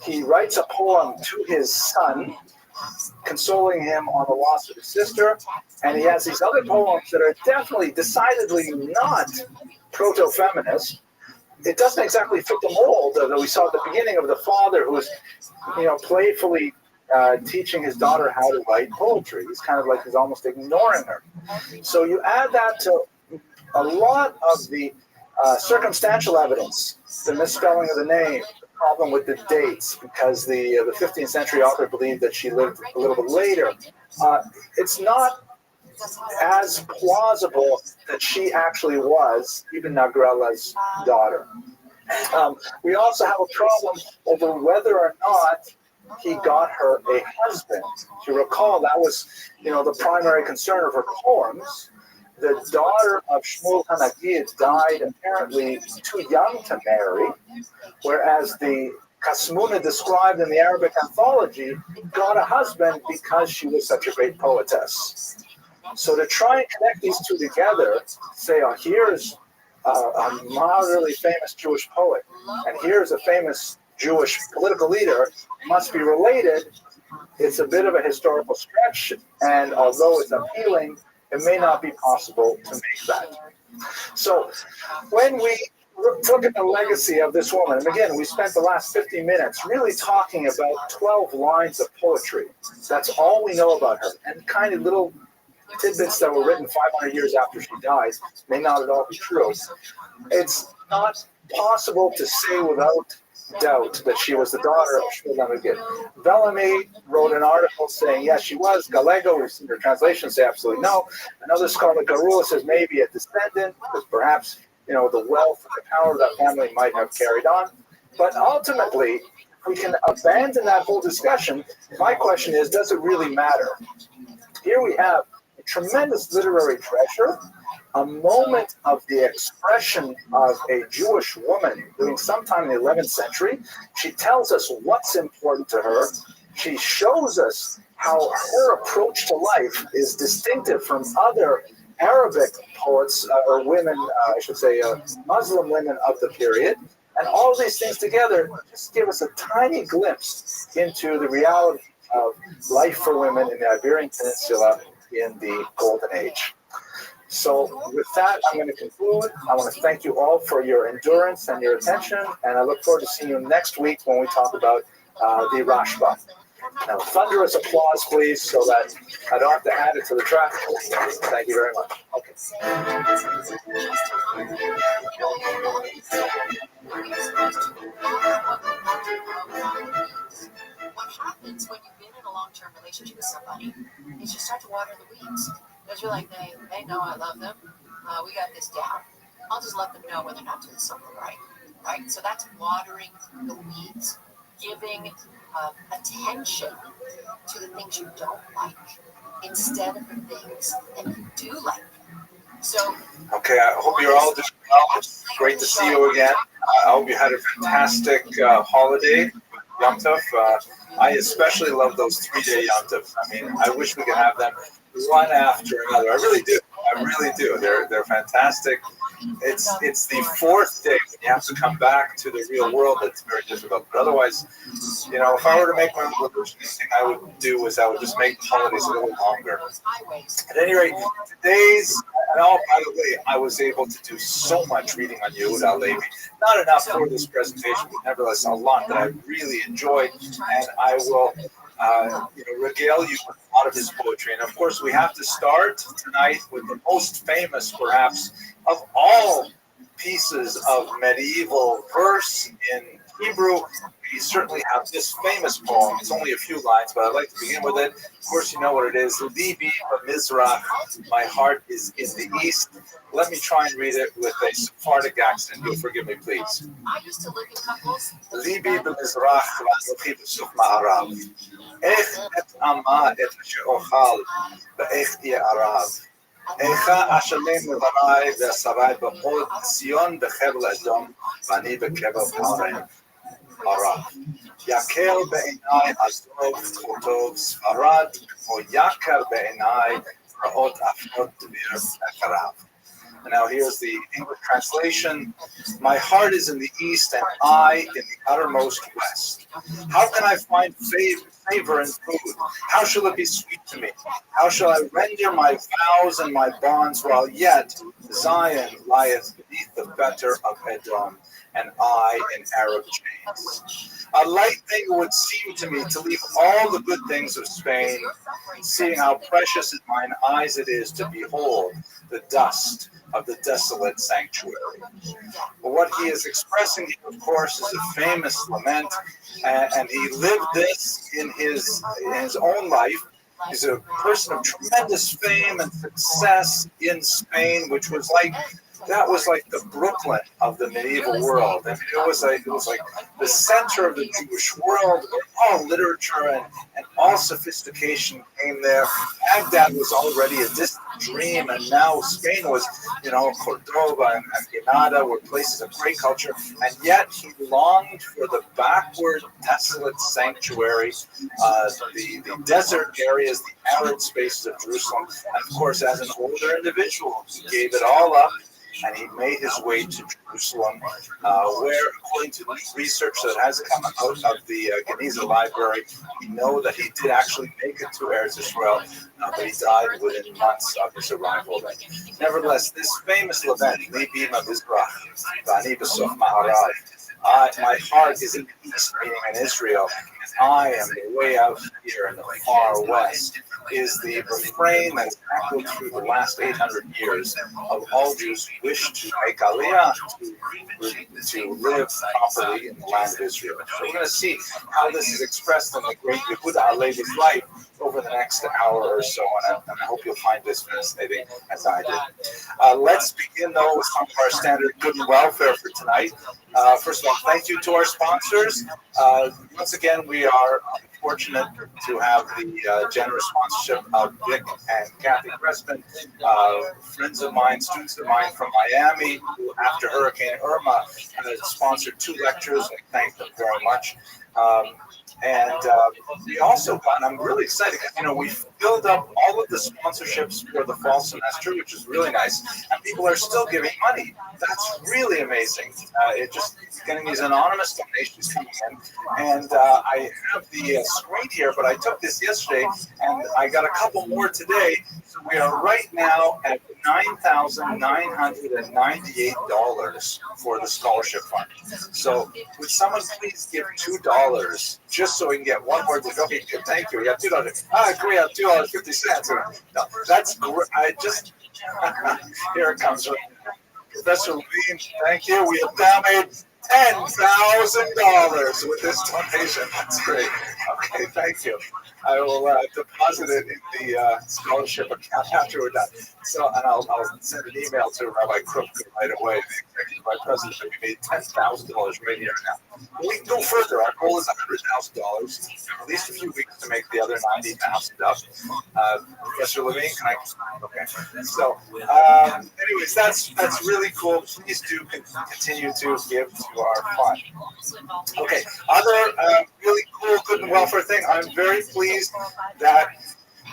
he writes a poem to his son, consoling him on the loss of his sister, and he has these other poems that are definitely, decidedly not proto-feminist, it doesn't exactly fit the mold that we saw at the beginning of the father who's, playfully teaching his daughter how to write poetry. He's kind of like he's almost ignoring her. So you add that to a lot of the circumstantial evidence, the misspelling of the name, the problem with the dates, because the 15th century author believed that she lived a little bit later. It's not as plausible that she actually was Ibn Nagrela's daughter. We also have a problem over whether or not he got her a husband. If you recall, that was, the primary concern of her poems, the daughter of Shmuel Hanagid died apparently too young to marry, whereas the Kasmuna described in the Arabic anthology got a husband because she was such a great poetess. So to try and connect these two together, say, oh, here's a moderately famous Jewish poet, and here's a famous Jewish political leader, must be related. It's a bit of a historical stretch, and although it's appealing, it may not be possible to make that. So when we look at the legacy of this woman, and again, we spent the last 50 minutes really talking about 12 lines of poetry. That's all we know about her, and kind of little tidbits that were written 500 years after she died may not at all be true. It's not possible to say without doubt that she was the daughter of Shmuel Hanagid. Bellamy wrote an article saying, yes, she was. Gallego, we've seen her translation, say absolutely no. Another scholar, Garula, says maybe a descendant, because perhaps, you know, the wealth and the power of that family might have carried on. But ultimately, we can abandon that whole discussion. My question is, does it really matter? Here we have a tremendous literary treasure, a moment of the expression of a Jewish woman during sometime in the 11th century. She tells us what's important to her. She shows us how her approach to life is distinctive from other Arabic poets, or women, I should say, Muslim women of the period. And all these things together just give us a tiny glimpse into the reality of life for women in the Iberian Peninsula in the Golden Age. So with that, I'm going to conclude. I want to thank you all for your endurance and your attention, and I look forward to seeing you next week when we talk about the Rashba. Now, thunderous applause, please, so that I don't have to add it to the track. Thank you very much. Okay. What happens when you've been in a long-term relationship with somebody is you start to water the weeds. Because you're like, they know I love them. We got this down. I'll just let them know when they're not doing something right? So that's watering the weeds, giving attention to the things you don't like instead of the things that you do like. So, okay, I hope you're all doing well. It's great to see you again. I hope you had a fantastic holiday, Yom Tov. I especially love those 3-day Yom Tov. I mean, I wish we could have them one after another. I really do. They're fantastic. It's the fourth day when you have to come back to the real world that's very difficult. But otherwise, you know, if I were to make my own revolution, the thing I would do is I would just make the holidays a little longer. At any rate, today's, and all, by the way, I was able to do so much reading on Yehuda Levi. Not enough for this presentation, but nevertheless a lot that I really enjoyed, and I will regale you with a lot of his poetry. And of course, we have to start tonight with the most famous, perhaps, of all pieces of medieval verse in Hebrew. We certainly have this famous poem. It's only a few lines, but I'd like to begin with it. Of course, you know what it is. Libi b'mizrach, my heart is in the east. Let me try and read it with a Sephardic accent. You'll forgive me, please. I used to look at couples. Libi b'mizrach v'anochi b'suf ma'arav. Ech et ama et she'ochal ve'ech ya'arav. Echa ashalem levarai ve'asarai b'hod Sion b'chevel Edom v'ani b'kevel Pareim. Yakel be'enai azov chotov Sfarad or Yakar be'enai ra'ot afnot devir acharav. And now here's the English translation. My heart is in the east and I in the uttermost west. How can I find favor in food? How shall it be sweet to me? How shall I render my vows and my bonds while yet Zion lieth beneath the fetter of Edom, and I in Arab chains? A light thing would seem to me to leave all the good things of Spain, seeing how precious in mine eyes it is to behold the dust of the desolate sanctuary. But what he is expressing here, of course, is a famous lament, and he lived this in his own life. He's a person of tremendous fame and success in Spain, which was like that was like the Brooklyn of the medieval world. I mean, it was like the center of the Jewish world, where all literature and all sophistication came there. Baghdad was already a distant dream, and now Spain was, Cordoba and Granada were places of great culture, and yet he longed for the backward, desolate sanctuary, the desert areas, the arid spaces of Jerusalem. And of course, as an older individual, he gave it all up, and he made his way to Jerusalem, where, according to research that has come out of the Geniza Library, we know that he did actually make it to Eretz Israel, but he died within months of his arrival. Nevertheless, this famous lament, Libi Mizrach, Vani B'sof Maharai, my heart is in the east, meaning in Israel. I am way out here in the far west, is the refrain that has echoed through the last 800 years of all Jews who wish to make Aliyah, to live properly in the land of Israel. So we're going to see how this is expressed in the great Yehuda Halevi's life over the next hour or so, and I hope you'll find this fascinating as I did. Let's begin, though, with some of our standard good and welfare for tonight. First of all, thank you to our sponsors. Once again, we are fortunate to have the generous sponsorship of Vic and Kathy Preston, friends of mine, students of mine from Miami, who after Hurricane Irma had sponsored 2 lectures. I thank them very much. We also got, and I'm really excited, we filled up all of the sponsorships for the fall semester, which is really nice, and people are still giving money. That's really amazing. It just getting these anonymous donations coming in, and I have the screen here, but I took this yesterday, and I got a couple more today. So we are right now at $9,998 for the scholarship fund. So would someone please give $2 just so we can get one more? Okay, good, thank you. We got $2. I agree on $2.50. No, that's great. Here it comes. Professor Levine, thank you. We have now made $10,000 with this donation. That's great. Okay, thank you. I will deposit it in the scholarship account after we're done. So, and I'll send an email to Rabbi Crook right away, the executive vice president, that we made $10,000 right here now. But we can go further. Our goal is $100,000. At least a few weeks to make the other $90,000 up. Professor Levine, can I? Okay. So, anyways, that's really cool. Please do continue to give to our fund. Okay. Other really cool, good and welfare thing. I'm very pleased that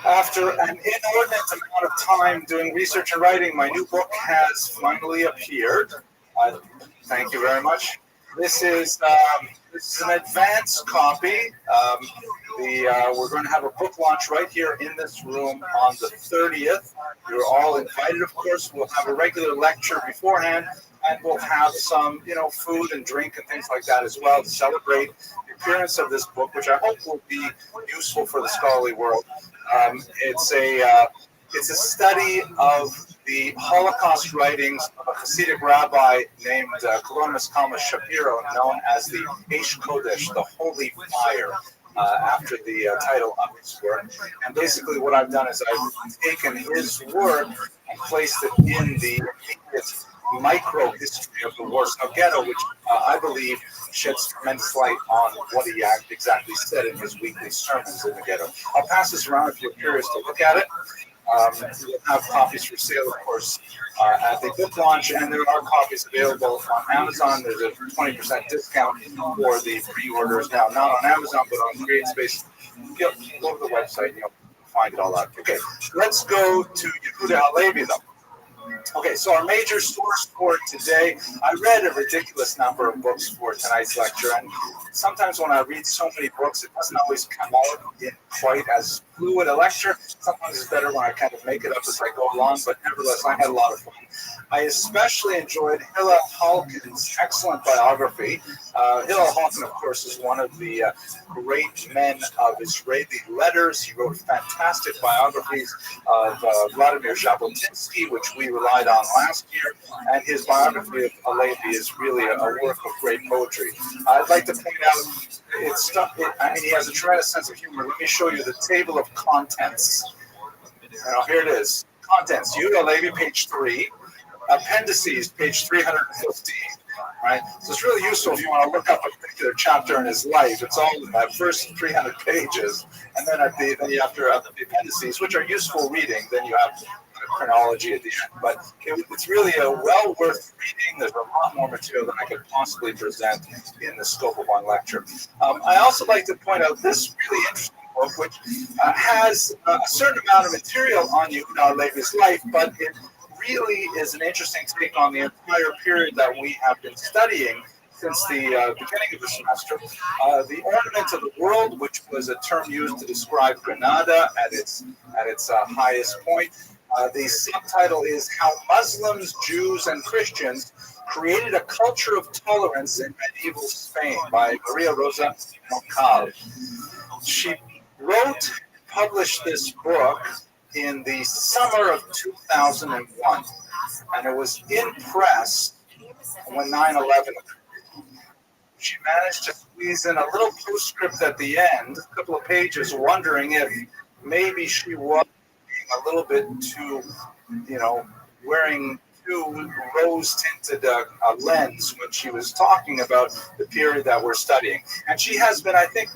after an inordinate amount of time doing research and writing, my new book has finally appeared. Thank you very much. This is an advanced copy. We're going to have a book launch right here in this room on the 30th. You're all invited, of course. We'll have a regular lecture beforehand, and we'll have some, food and drink and things like that as well to celebrate the appearance of this book, which I hope will be useful for the scholarly world. It's a study of the Holocaust writings of a Hasidic rabbi named Koronimus Kalma Shapiro, known as the Eish Kodesh, the Holy Fire, after the title of his work. And basically what I've done is I've taken his work and placed it in the immediate micro history of the Warsaw Ghetto, which I believe sheds tremendous light on what he exactly said in his weekly sermons in the ghetto. I'll pass this around if you're curious to look at it. We'll have copies for sale, of course, at the book launch, and there are copies available on Amazon. There's a 20% discount for the pre-orders now, not on Amazon, but on CreateSpace. Go to the website and you'll find it all out. Okay, let's go to Yehuda Halevi, though. Okay, so our major source for today, I read a ridiculous number of books for tonight's lecture, and sometimes when I read so many books, it doesn't always come out in quite as fluid a lecture. Sometimes it's better when I kind of make it up as I go along, but nevertheless, I had a lot of fun. I especially enjoyed Hillel Halkin's excellent biography. Hillel Halkin, of course, is one of the great men of Israeli letters. He wrote fantastic biographies of Vladimir Jabotinsky, which we relied on last year, and his biography of Halevi is really a work of great poetry. I'd like to point out, he has a tremendous sense of humor. Let me show you the table of contents. Here it is. Contents, Yehuda Halevi, page 3. appendices, page 315. Right, so it's really useful if you want to look up a particular chapter in his life. It's all in that first 300 pages, and then then you have the appendices, which are useful reading. Then you have chronology at the end. But it's really well worth reading. There's a lot more material than I could possibly present in the scope of one lecture. I also like to point out this really interesting book, which has a certain amount of material on Yehuda Levi's life, but it really is an interesting take on the entire period that we have been studying since the beginning of the semester. The Ornament of the World, which was a term used to describe Granada at its highest point. The subtitle is How Muslims, Jews, and Christians Created a Culture of Tolerance in Medieval Spain by Maria Rosa Moncal. She published this book in the summer of 2001, and it was in press when 9/11 occurred. She managed to squeeze in a little postscript at the end, a couple of pages, wondering if maybe she was a little bit too, wearing too rose-tinted lens when she was talking about the period that we're studying. And she has been, I think,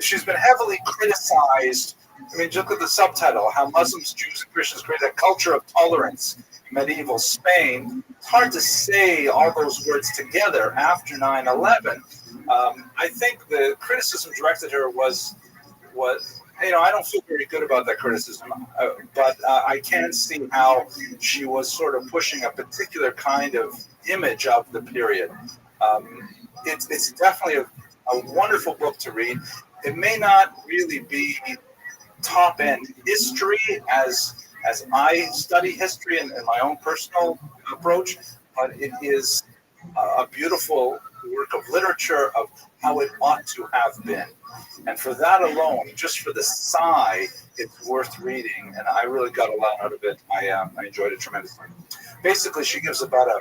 she's been heavily criticized. I mean, just look at the subtitle, How Muslims, Jews, and Christians Created a Culture of Tolerance in Medieval Spain. It's hard to say all those words together after 9/11. I think the criticism directed her was I don't feel very good about that criticism, but I can see how she was sort of pushing a particular kind of image of the period. It's definitely a wonderful book to read. It may not really be top-end history as I study history in my own personal approach, but it is a beautiful work of literature of how it ought to have been. And for that alone, just for the sigh, it's worth reading, and I really got a lot out of it. I enjoyed it tremendously. Basically, she gives about a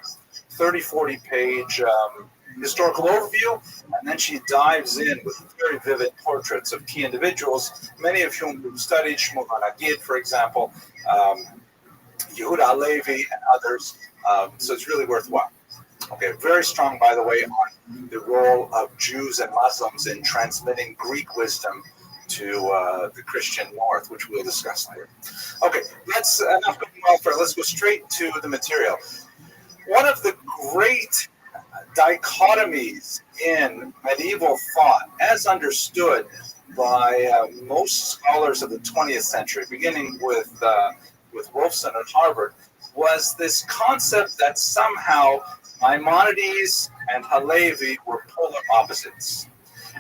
30-40 page historical overview, and then she dives in with very vivid portraits of key individuals, many of whom we've studied, Shmuel Hanagid, for example, Yehuda Levi, and others. So it's really worthwhile. Okay, very strong, by the way, on the role of Jews and Muslims in transmitting Greek wisdom to the Christian North, which we'll discuss later. Okay, that's enough cooking welfare. Let's go straight to the material. One of the great dichotomies in medieval thought, as understood by most scholars of the 20th century, beginning with Wolfson at Harvard, was this concept that somehow Maimonides and Halevi were polar opposites.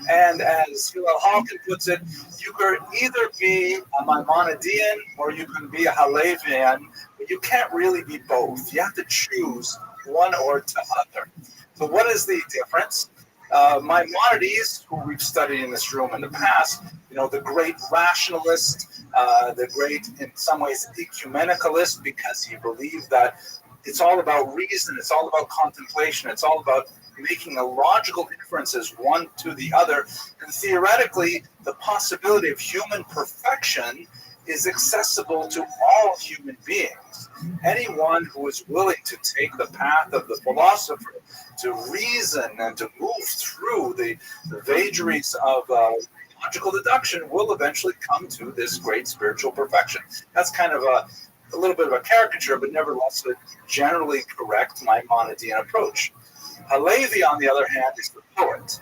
And as Hillel Halkin puts it, you could either be a Maimonidean or you can be a Halevian, but you can't really be both. You have to choose one or the other. So what is the difference? Maimonides, who we've studied in this room in the past, the great rationalist, the great, in some ways, ecumenicalist, because he believed that it's all about reason, it's all about contemplation, it's all about making a logical inferences one to the other. And theoretically, the possibility of human perfection is accessible to all human beings. Anyone who is willing to take the path of the philosopher, to reason and to move through the vagaries of logical deduction will eventually come to this great spiritual perfection. That's kind of a little bit of a caricature, but nevertheless a generally correct Maimonidean approach. Halevi, on the other hand, is the poet.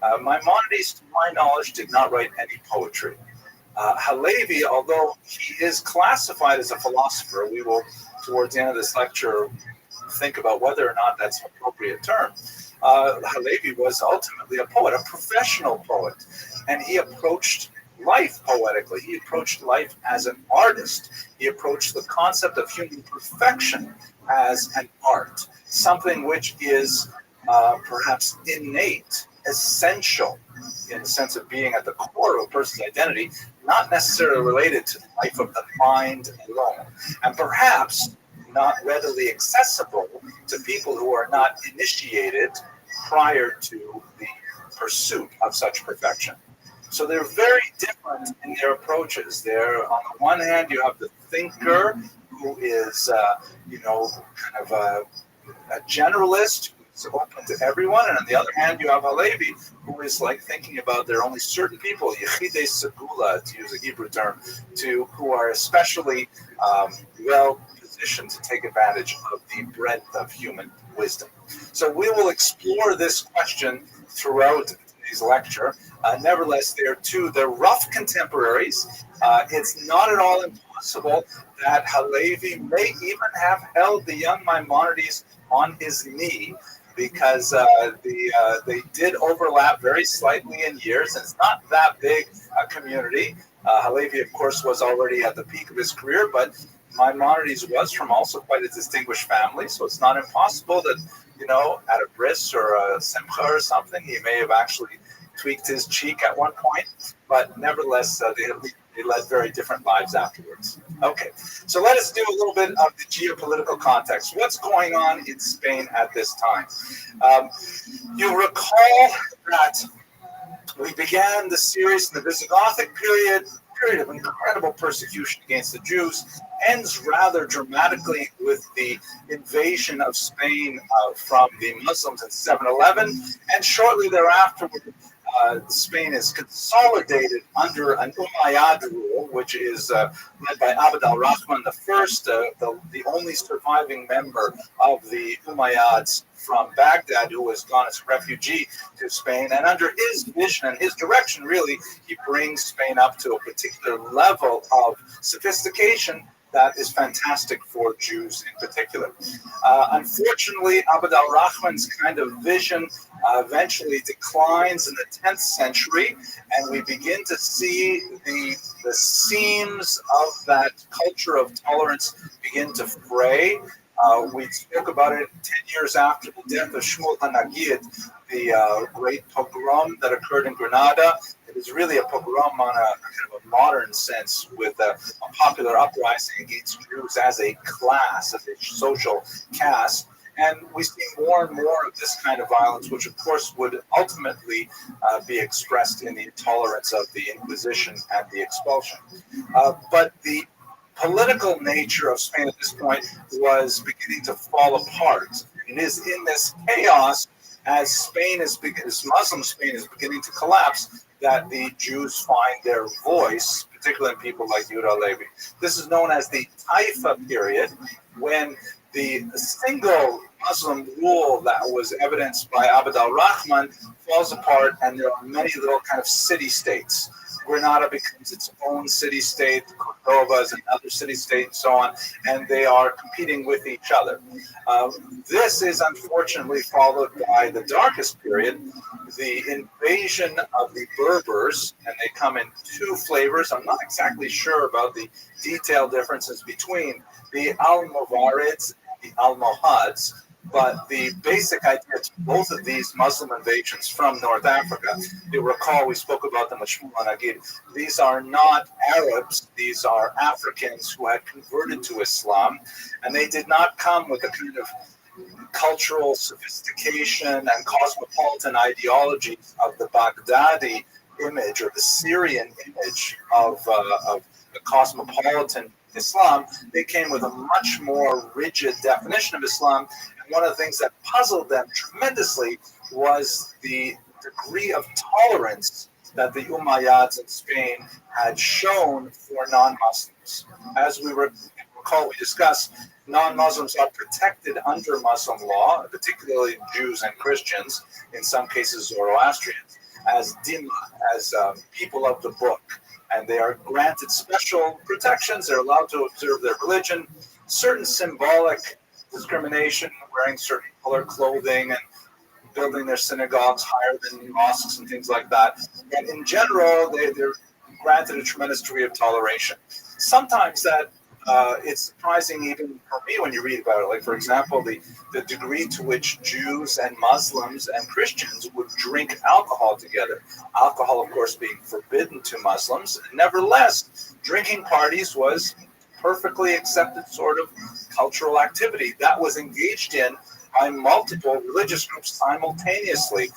Maimonides, to my knowledge, did not write any poetry. Halevi, although he is classified as a philosopher, we will, towards the end of this lecture, think about whether or not that's an appropriate term. Halevi was ultimately a poet, a professional poet, and he approached life poetically. He approached life as an artist. He approached the concept of human perfection as an art, something which is perhaps innate, essential, in the sense of being at the core of a person's identity, not necessarily related to the life of the mind alone, and perhaps not readily accessible to people who are not initiated prior to the pursuit of such perfection. So they're very different in their approaches. On the one hand, you have the thinker who is, kind of a generalist who's open to everyone, and on the other hand, you have Halevi, who is like thinking about there are only certain people, Yechidei Segula, to use a Hebrew term, who are especially well positioned to take advantage of the breadth of human wisdom. So we will explore this question throughout today's lecture. Nevertheless, they're rough contemporaries. It's not at all impossible that Halevi may even have held the young Maimonides on his knee, because they did overlap very slightly in years, and it's not that big a community. Halevi, of course, was already at the peak of his career, but Maimonides was from also quite a distinguished family, so it's not impossible that, at a bris or a simcha or something, he may have actually tweaked his cheek at one point, but nevertheless, they led very different lives afterwards. Okay, so let us do a little bit of the geopolitical context. What's going on in Spain at this time? You'll recall that we began the series in the Visigothic period of incredible persecution against the Jews, ends rather dramatically with the invasion of Spain from the Muslims in 711, and shortly thereafter, Spain is consolidated under an Umayyad rule, which is led by Abd al-Rahman I, the only surviving member of the Umayyads from Baghdad, who was gone as a refugee to Spain. And under his vision and his direction, really, he brings Spain up to a particular level of sophistication that is fantastic for Jews in particular. Unfortunately, Abd al-Rahman's kind of vision eventually declines in the 10th century, and we begin to see the seams of that culture of tolerance begin to fray. We spoke about it 10 years after the death of Shmuel HaNagid, the great pogrom that occurred in Granada. It is really a pogrom on a kind of a modern sense, with a popular uprising against Jews as a class, as a social caste. And we see more and more of this kind of violence, which of course would ultimately be expressed in the intolerance of the Inquisition and the expulsion. But the political nature of Spain at this point was beginning to fall apart. It is in this chaos, as Muslim Spain is beginning to collapse, that the Jews find their voice, particularly in people like Yehuda Halevi. This is known as the Taifa period, when the single Muslim rule that was evidenced by Abd al-Rahman falls apart, and there are many little kind of city-states. Granada becomes its own city-state, Cordova is another city-state, and so on, and they are competing with each other. This is unfortunately followed by the darkest period, the invasion of the Berbers, and they come in two flavors. I'm not exactly sure about the detailed differences between the Almovarids and the Almohads, but the basic idea to both of these Muslim invasions from North Africa, you'll recall we spoke about them with Shmuel HaNagid. These are not Arabs, these are Africans who had converted to Islam, and they did not come with a kind of cultural sophistication and cosmopolitan ideologies of the Baghdadi image or the Syrian image of the cosmopolitan Islam. They came with a much more rigid definition of Islam. And one of the things that puzzled them tremendously was the degree of tolerance that the Umayyads in Spain had shown for non-Muslims. As we recall, we discussed, non-Muslims are protected under Muslim law, particularly Jews and Christians, in some cases Zoroastrians, as dhimma, as people of the book. And they are granted special protections. They're allowed to observe their religion, certain symbolic discrimination, wearing certain color clothing and building their synagogues higher than mosques and things like that. And in general, they're granted a tremendous degree of toleration. Sometimes that it's surprising even for me when you read about it. Like, for example, the degree to which Jews and Muslims and Christians would drink alcohol together. Alcohol, of course, being forbidden to Muslims. Nevertheless, drinking parties was perfectly accepted sort of cultural activity that was engaged in by multiple religious groups simultaneously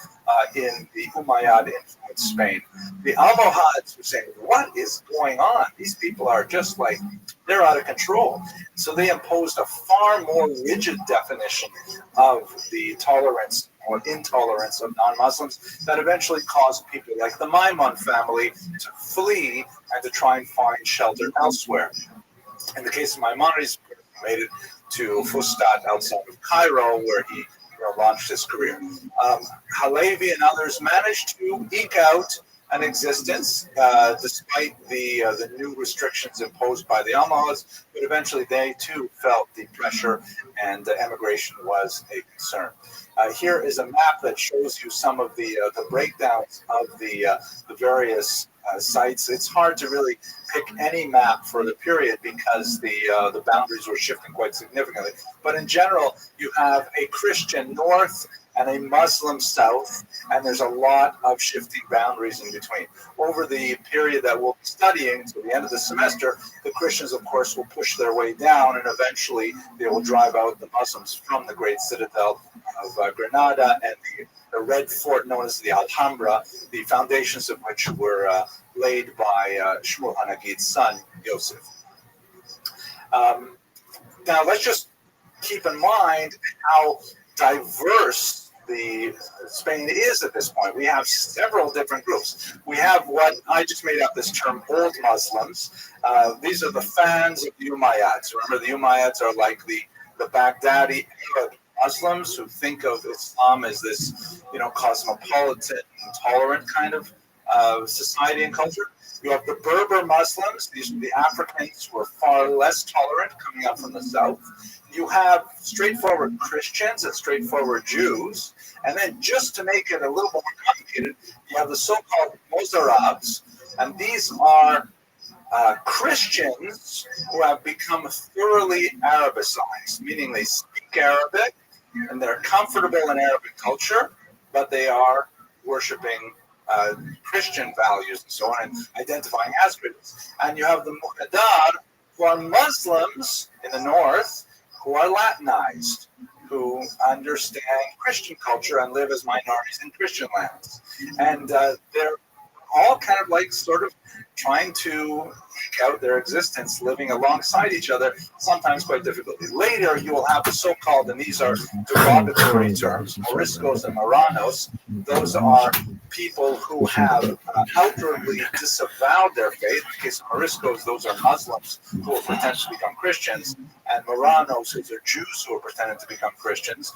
in the Umayyad influenced Spain. The Almohads were saying, what is going on? These people are just like they're out of control. So they imposed a far more rigid definition of the tolerance or intolerance of non-Muslims that eventually caused people like the Maimon family to flee and to try and find shelter elsewhere. In the case of Maimonides, he made it to Fustat outside of Cairo, where he launched his career. Halevi and others managed to eke out an existence despite the new restrictions imposed by the Almohads, but eventually they too felt the pressure, and emigration was a concern. Here is a map that shows you some of the breakdowns of the various sites. It's hard to really pick any map for the period because the boundaries were shifting quite significantly. But in general, you have a Christian north and a Muslim south, and there's a lot of shifting boundaries in between. Over the period that we'll be studying, to the end of the semester, the Christians, of course, will push their way down, and eventually they will drive out the Muslims from the great citadel of Granada and the red fort known as the Alhambra, the foundations of which were laid by Shmuel Hanagid's son, Yosef. Now, let's just keep in mind how diverse Spain is at this point. We have several different groups. We have what I just made up this term, Old Muslims. These are the fans of the Umayyads. Remember, the Umayyads are like the Baghdadi Arab Muslims who think of Islam as this, cosmopolitan, tolerant kind of society and culture. You have the Berber Muslims. These are the Africans who are far less tolerant, coming up from the south. You have straightforward Christians and straightforward Jews. And then just to make it a little more complicated, you have the so-called Mozarabs. And these are Christians who have become thoroughly Arabicized, meaning they speak Arabic and they're comfortable in Arabic culture, but they are worshiping Christian values and so on, and identifying as Christians. And you have the Muqaddar, who are Muslims in the north, who are Latinized, who understand Christian culture and live as minorities in Christian lands. And they're all kind of like sort of trying to eke out their existence, living alongside each other, sometimes quite difficultly. Later, you will have the so-called, and these are derogatory terms, Moriscos and Marranos. Those are people who have outwardly disavowed their faith. In the case of Moriscos, those are Muslims who will pretend to become Christians, and Marranos, those are Jews who are pretending to become Christians,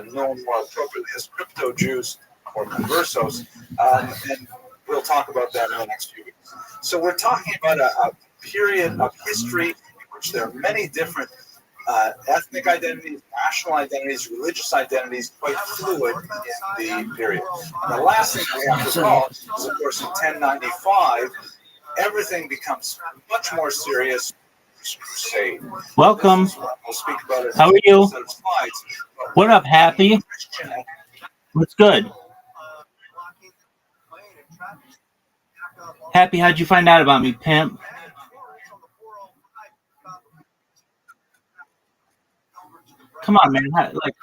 known more appropriately as crypto-Jews or conversos, and we'll talk about that in the next few weeks. So we're talking about a period of history in which there are many different ethnic identities, national identities, religious identities, quite fluid in the period. And the last thing we have to recall is, of course, in 1095, everything becomes much more serious. Crusade. Welcome. We'll speak about it. How are you? What up, Happy? What's good? Happy, how'd you find out about me, pimp? Come on, man.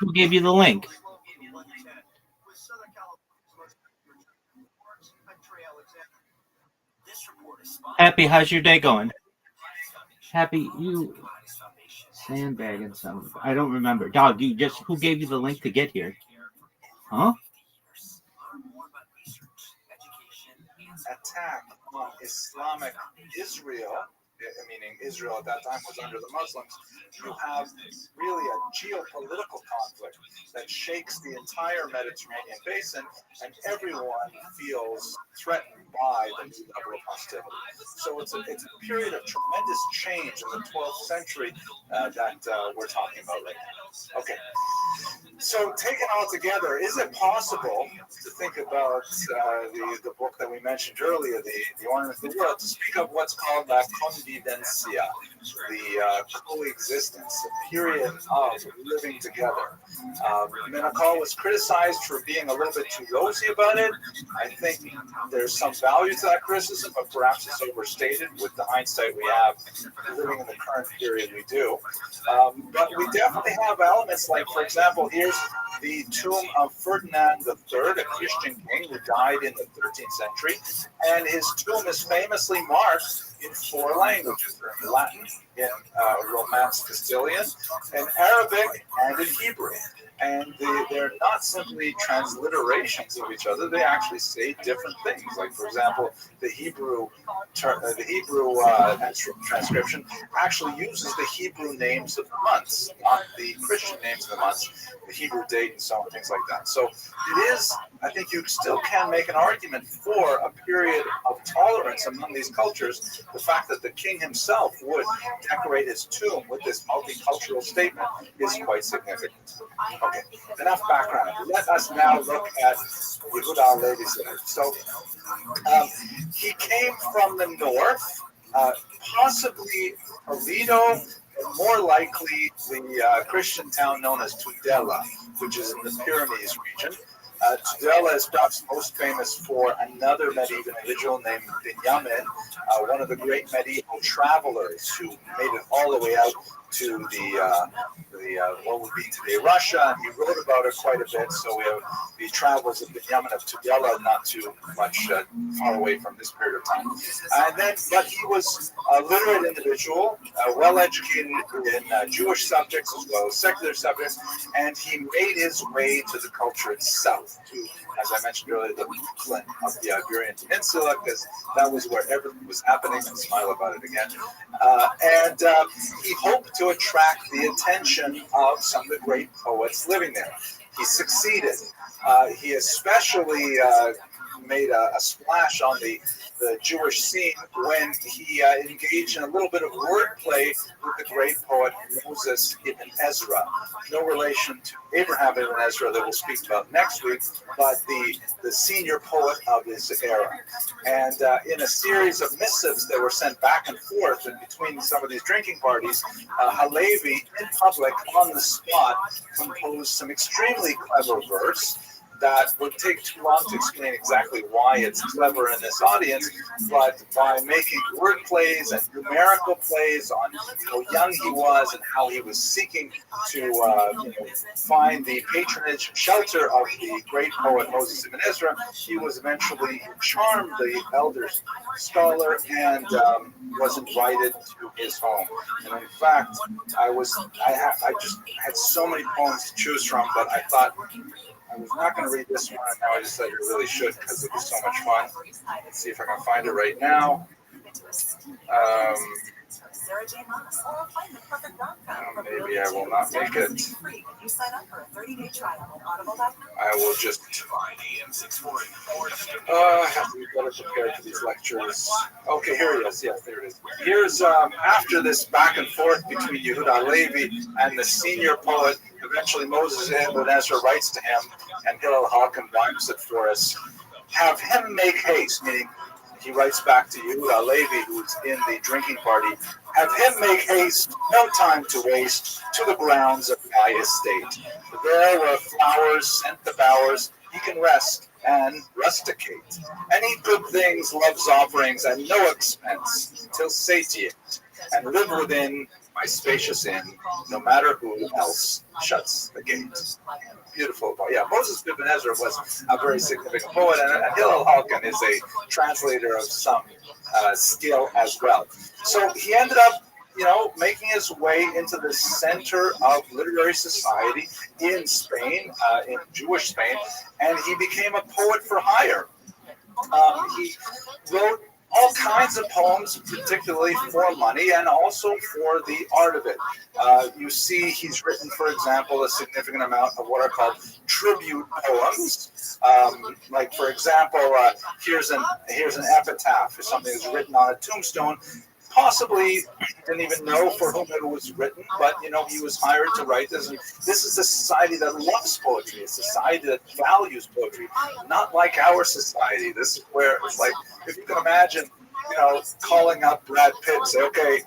Who gave you the link? Happy, how's your day going? Happy, you sandbagging something. I don't remember. Dog, who gave you the link to get here? Huh? Attack on Islamic Israel, meaning Israel at that time was under the Muslims, you have really a geopolitical conflict that shakes the entire Mediterranean basin, and everyone feels threatened by the new level of hostility. So it's a period of tremendous change in the 12th century that we're talking about right now. Okay. So taken all together, is it possible to think about the book that we mentioned earlier, the Ornament of the World, to speak of what's called la convivencia, the coexistence, a period of living together? Menachal was criticized for being a little bit too rosy about it. I think there's some value to that criticism, but perhaps it's overstated with the hindsight we have living in the current period we do. But we definitely have elements like, for example, here's the tomb of Ferdinand III, a Christian king who died in the 13th century, and his tomb is famously marked in 4 languages. In Latin, in Romance Castilian, in Arabic, and in Hebrew. And they're not simply transliterations of each other. They actually say different things. Like, for example, the Hebrew transcription actually uses the Hebrew names of the months, not the Christian names of the months, the Hebrew date, and so on, things like that. So it is, I think you still can make an argument for a period of tolerance among these cultures. The fact that the king himself would decorate his tomb with this multicultural statement is quite significant. Okay, enough background. Let us now look at Yehuda Halevi. So he came from the north, possibly Toledo, but more likely the Christian town known as Tudela, which is in the Pyrenees region. Tudela is perhaps most famous for another medieval individual named Binyamin, one of the great medieval travelers who made it all the way out to the what would be today Russia, and he wrote about it quite a bit. So we have the travels of Binyamin of Tudela, not too much far away from this period of time. And then, but he was a literate individual, well educated in Jewish subjects as well as secular subjects, and he made his way to the culture itself, to, as I mentioned earlier, the Brooklyn of the Iberian Peninsula, because that was where everything was happening. And smile about it again. And he hoped to attract the attention of some of the great poets living there. He succeeded. He especially made a splash on the Jewish scene when he engaged in a little bit of wordplay with the great poet Moses ibn Ezra. No relation to Abraham ibn Ezra that we'll speak about next week, but the senior poet of his era. And in a series of missives that were sent back and forth in between some of these drinking parties, Halevi, in public, on the spot, composed some extremely clever verse that would take too long to explain exactly why it's clever in this audience, but by making word plays and numerical plays on how young he was and how he was seeking to find the patronage and shelter of the great poet Moses ibn Ezra, he was eventually charmed the elder scholar and was invited to his home. And in fact, I just had so many poems to choose from, but I thought I was not going to read this one, and now I decided I really should because it was so much fun. Let's see if I can find it right now. Maybe I will not make it. I will just have to be better prepared for these lectures. Okay, here it is. Yes, there it is. Here's after this back and forth between Yehuda Halevi and the senior poet. Eventually, Moses ibn Ezra writes to him, and Hillel Halkin rhymes it for us. Have him make haste, meaning he writes back to Yehuda Halevi, who's in the drinking party. Have him make haste, no time to waste, to the grounds of my estate. There where flowers scent the bowers, he can rest and rusticate. Any good things, love's offerings, at no expense, till satiate, and live within my spacious inn, no matter who else shuts the gate. Beautiful. Yeah, Moses ibn Ezra was a very significant poet, and Hillel Halkin is a translator of some skill as well. So he ended up, making his way into the center of literary society in Spain, in Jewish Spain, and he became a poet for hire. He wrote all kinds of poems, particularly for money and also for the art of it. You see, he's written, for example, a significant amount of what are called tribute poems. Like, for example, here's an epitaph, or something that's written on a tombstone. Possibly didn't even know for whom it was written, but he was hired to write this. And this is a society that loves poetry, a society that values poetry, not like our society. This is where it's like, if you can imagine, calling up Brad Pitt and say, okay,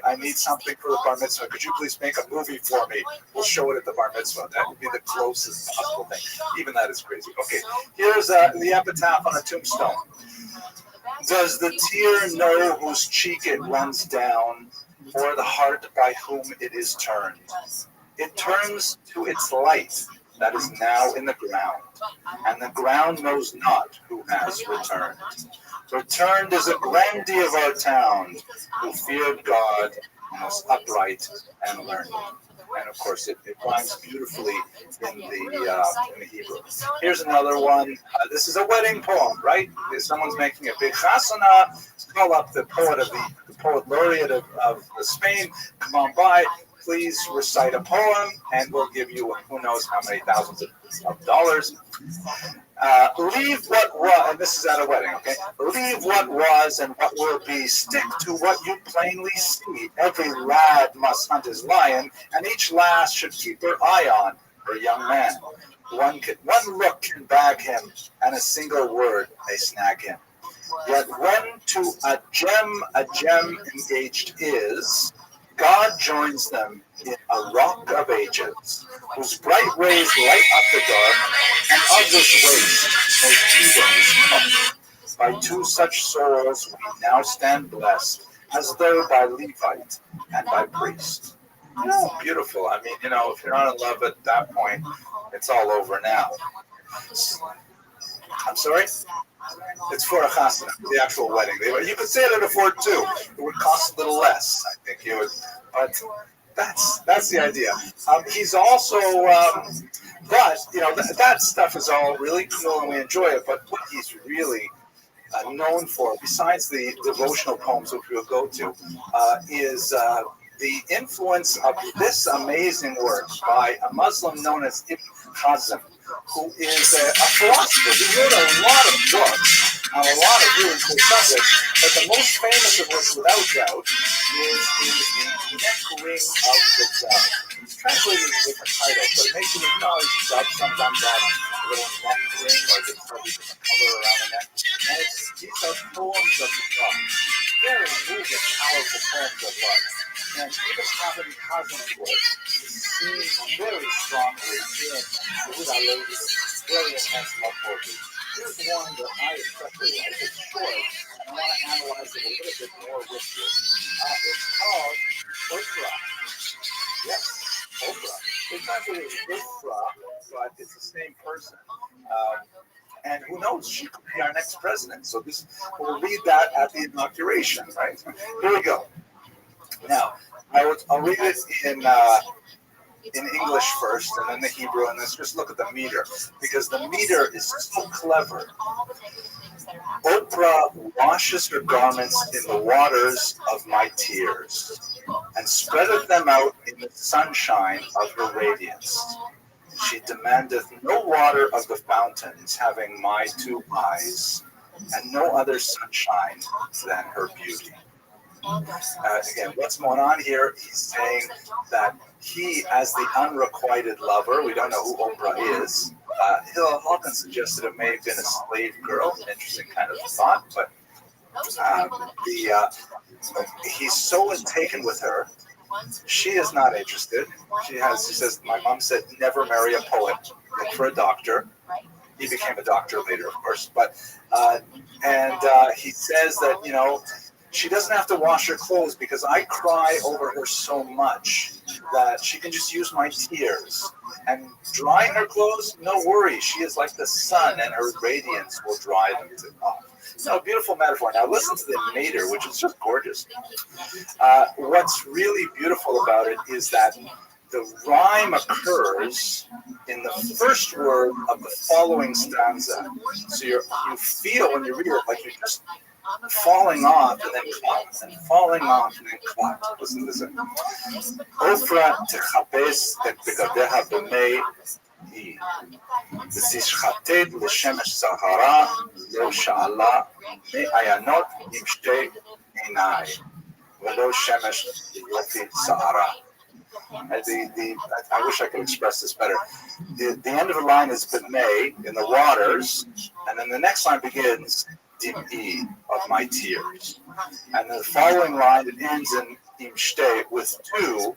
I need something for the bar mitzvah. Could you please make a movie for me? We'll show it at the bar mitzvah. That would be the closest possible thing. Even that is crazy. Okay, here's the epitaph on a tombstone. Does the tear know whose cheek it runs down, or the heart by whom it is turned? It turns to its light, that is now in the ground, and the ground knows not who has returned. Returned is a grandee of our town, who feared God and was upright and learned. And of course, it rhymes beautifully in the Hebrew. Here's another one. This is a wedding poem, right? If someone's making a big chasana, call up the poet laureate of Spain. Come on by. Please recite a poem, and we'll give you who knows how many thousands of dollars. Leave what was, and this is at a wedding, okay? Leave what was and what will be. Stick to what you plainly see. Every lad must hunt his lion, and each lass should keep her eye on her young man. One look can bag him, and a single word may snag him. Yet when to a gem engaged is, God joins them in a rock of ages, whose bright rays light up the dark, and of this waste no kingdoms come. By two such souls we now stand blessed, as though by Levite and by priest. Oh, beautiful. I mean, if you're not in love at that point, it's all over now. I'm sorry? It's for a chasana, the actual wedding. You could say it at a fort too. It would cost a little less, I think. It would, but that's the idea. He's also, but that stuff is all really cool and we enjoy it. But what he's really known for, besides the devotional poems which we'll go to, is the influence of this amazing work by a Muslim known as Ibn Hazm, who is a philosopher. He wrote a lot of books on a lot of really cool subjects, but the most famous of which, without doubt, is the neck ring of the dove. It's translated in different titles, but it makes you acknowledge doves sometimes have a little neck ring or just a different color around the neck. And these are poems of the dove. Very moving, powerful poems of love. And even Rabbi Rothschild's work is seen very strongly in Yehuda Levi's very intense love poetry. Here's one that I especially like. It's short, and I want to analyze it a little bit more with you. It's called Oprah. Yes, Oprah. It's actually Oprah, but it's the same person. And who knows, she could be our next president. So we'll read that at the inauguration, right? Here we go. Now, I'll read it in English first, and then the Hebrew, and let's just look at the meter, because the meter is so clever. Oprah washes her garments in the waters of my tears, and spreadeth them out in the sunshine of her radiance. She demandeth no water of the fountains, having my two eyes, and no other sunshine than her beauty. Again, what's going on here? He's saying that he, as the unrequited lover, we don't know who Oprah is. Hillel Hawkins suggested it may have been a slave girl. Interesting kind of thought, but he's so taken with her. She is not interested. She says, my mom said, never marry a poet. Look for a doctor. He became a doctor later, of course. But he says that, she doesn't have to wash her clothes because I cry over her so much that she can just use my tears. And drying her clothes, no worry. She is like the sun, and her radiance will dry them off. So a beautiful metaphor. Now listen to the meter, which is just gorgeous. What's really beautiful about it is that the rhyme occurs in the first word of the following stanza. So you feel when you read it like you're just falling off and then clap, and falling off and then clap. Listen to this. Ofra techapes et begadeha b'mei hi. V'tishchated l'shemesh zahara lo sha'ala me'ayanot im shtei einai v'lo shemesh yofi sahara. I wish I could express this better. The end of the line is b'mei, in the waters, and then the next line begins dim'i, of my tears. And the following line, it ends in im shtei, with two,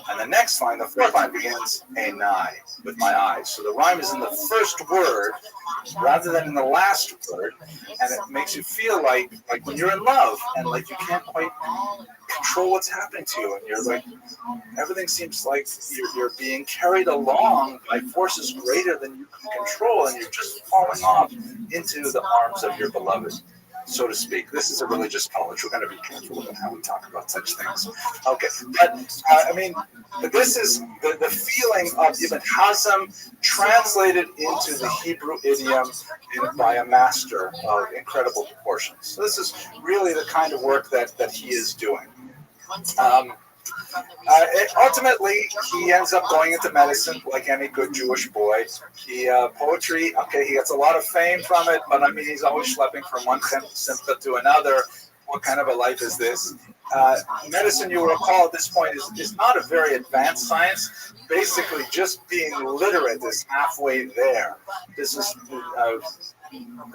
and the next line, the fourth line begins enai, with my eyes. So the rhyme is in the first word rather than in the last word, and it makes you feel like when you're in love and like you can't quite control what's happening to you, and you're like, everything seems like you're being carried along by forces greater than you can control, and you're just falling off into the arms of your beloved, so to speak. This is a religious college. We're going to be careful about how we talk about such things. Okay, but I mean, this is the feeling of Ibn Hazm translated into the Hebrew idiom by a master of incredible proportions. So this is really the kind of work that he is doing. Ultimately, he ends up going into medicine like any good Jewish boy. Poetry, okay, he gets a lot of fame from it, but I mean, he's always schlepping from one simcha to another. What kind of a life is this? Medicine, you will recall at this point, is not a very advanced science. Basically, just being literate is halfway there. This is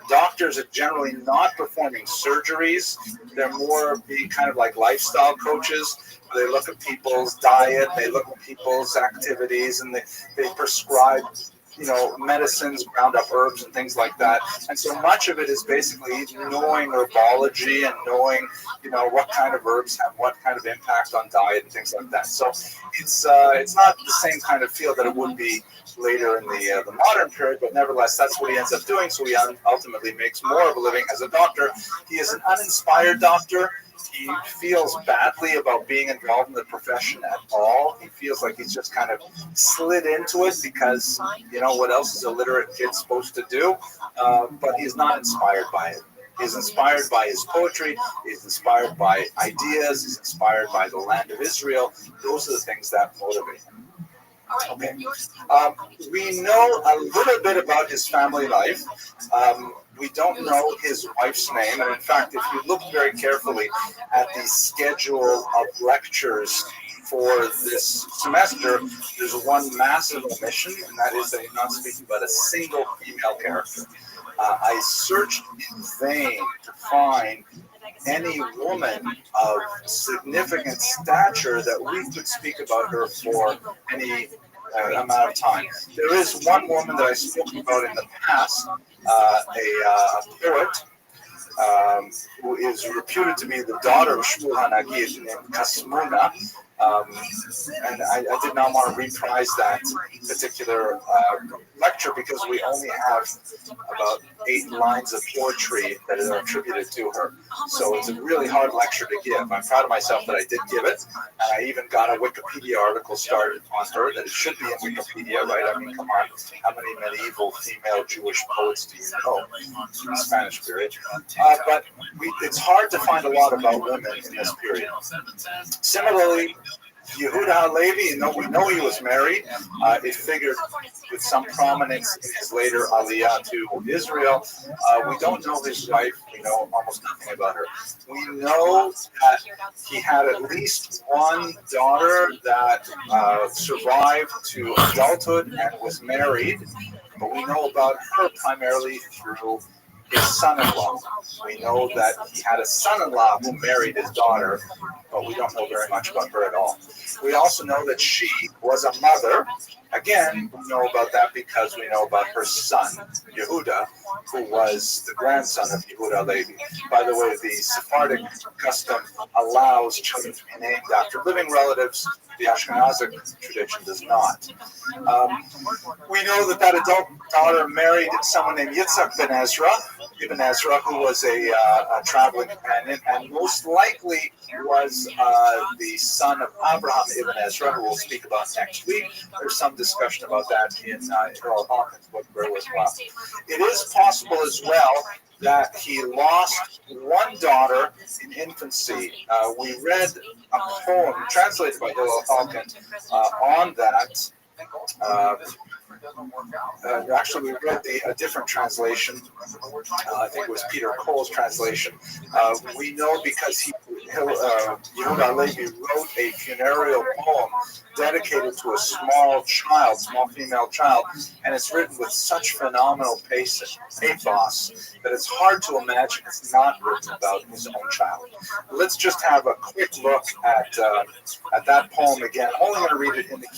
doctors are generally not performing surgeries. They're more being kind of like lifestyle coaches. They look at people's diet, they look at people's activities, and they prescribe, medicines, ground up herbs and things like that. And so much of it is basically knowing herbology and knowing, what kind of herbs have what kind of impact on diet and things like that. So it's not the same kind of field that it would be later in the modern period, but nevertheless, that's what he ends up doing. So he ultimately makes more of a living as a doctor. He is an uninspired doctor. He feels badly about being involved in the profession at all. He feels like he's just kind of slid into it because, what else is a literate kid supposed to do? But he's not inspired by it. He's inspired by his poetry. He's inspired by ideas. He's inspired by the land of Israel. Those are the things that motivate him. Okay. We know a little bit about his family life. We don't know his wife's name, and in fact, if you look very carefully at the schedule of lectures for this semester, there's one massive omission, and that is that he's not speaking about a single female character. I searched in vain to find any woman of significant stature that we could speak about her for any amount of time. There is one woman that I spoke about in the past, a poet who is reputed to be the daughter of Shmuel Hanagid named Kasmuna. And I did not want to reprise that particular lecture because we only have about 8 lines of poetry that are attributed to her. So it's a really hard lecture to give. I'm proud of myself that I did give it. And I even got a Wikipedia article started on her that it should be in Wikipedia, right? I mean, come on. How many medieval female Jewish poets do you know in the Spanish period? But it's hard to find a lot about women in this period. Similarly, Yehuda HaLevi, we know he was married. It figured with some prominence in his later aliyah to Israel. We don't know his wife. We know almost nothing about her. We know that he had at least one daughter that survived to adulthood and was married. But we know about her primarily through his son-in-law. We know that he had a son-in-law who married his daughter, but we don't know very much about her at all. We also know that she was a mother. Again, we know about that because we know about her son, Yehuda, who was the grandson of Yehuda HaLevi. By the way, the Sephardic custom allows children to be named after living relatives. The Ashkenazic tradition does not. We know that adult daughter married someone named Yitzhak Ibn Ezra, who was a traveling companion, and most likely was the son of Abraham Ibn Ezra, who we'll speak about next week. There's some discussion about that in Earl Hawkins' book, Where Was Love. It is possible as well that he lost one daughter in infancy. We read a poem translated by Earl Hawkins on that. Actually, we read a different translation. I think it was Peter Cole's translation. We know because Yehuda Halevi wrote a funereal poem dedicated to a small female child, and it's written with such phenomenal pathos that it's hard to imagine it's not written about his own child. Let's just have a quick look at that poem again. I'm only going to read it in the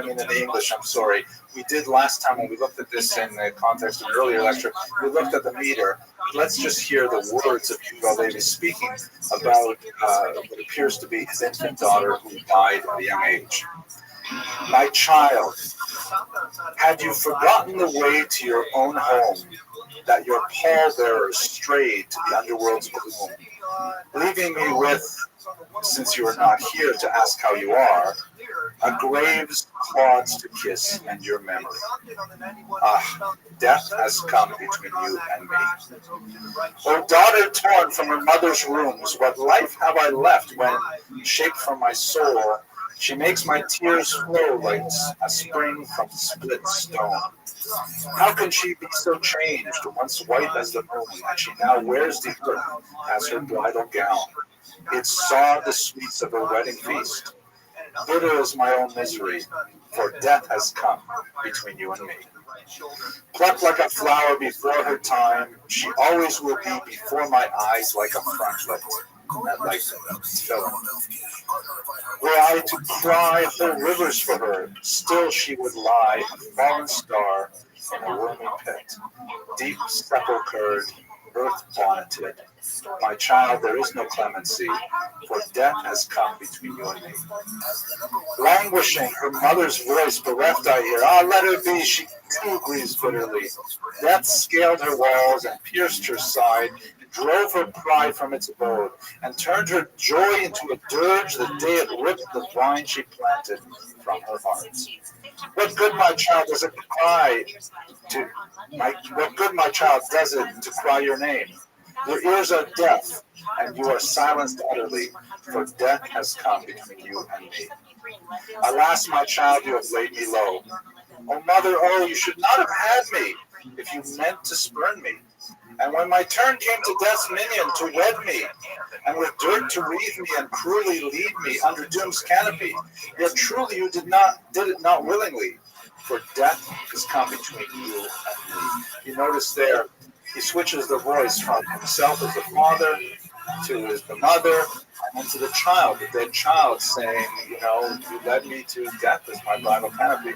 in the English, I'm sorry. We did last time when we looked at this in the context of an earlier lecture, we looked at the meter. Let's just hear the words of Yehuda Halevi speaking about what appears to be his infant daughter who died at a young age. My child, had you forgotten the way to your own home, that your pallbearers strayed to the underworld's gloom, leaving me with, since you are not here to ask how you are, a grave's clods to kiss and your memory. Ah, death has come between you and me. O daughter torn from her mother's wombs, what life have I left when, shaped from my soul, she makes my tears flow like a spring from split stone? How can she be so changed, once white as the moon, and she now wears the earth as her bridal gown? It saw the sweets of her wedding feast. Bitter is my own misery, for death has come between you and me. Plucked like a flower before her time, she always will be before my eyes like a frontlet, and like filling. Were I to cry whole rivers for her, still she would lie, a fallen star, in a wormy pit, deep sepulchred, earth bonneted. My child, there is no clemency, for death has come between you and me. Languishing, her mother's voice bereft I hear. Ah, let her be, she too grieves bitterly. Death scaled her walls and pierced her side, drove her pride from its abode, and turned her joy into a dirge the day it ripped the vine she planted from her heart. What good, my child, does it cry to what good, my child, does it to cry your name? Your ears are deaf, and you are silenced utterly, for death has come between you and me. Alas, my child, you have laid me low. Oh, mother, oh, you should not have had me if you meant to spurn me. And when my turn came to death's minion to wed me, and with dirt to wreathe me and cruelly lead me under doom's canopy, yet truly you did it not willingly, for death has come between you and me. You notice there, he switches the voice from himself as the father to the mother, and then to the child, the dead child, saying, you led me to death as my bridal canopy.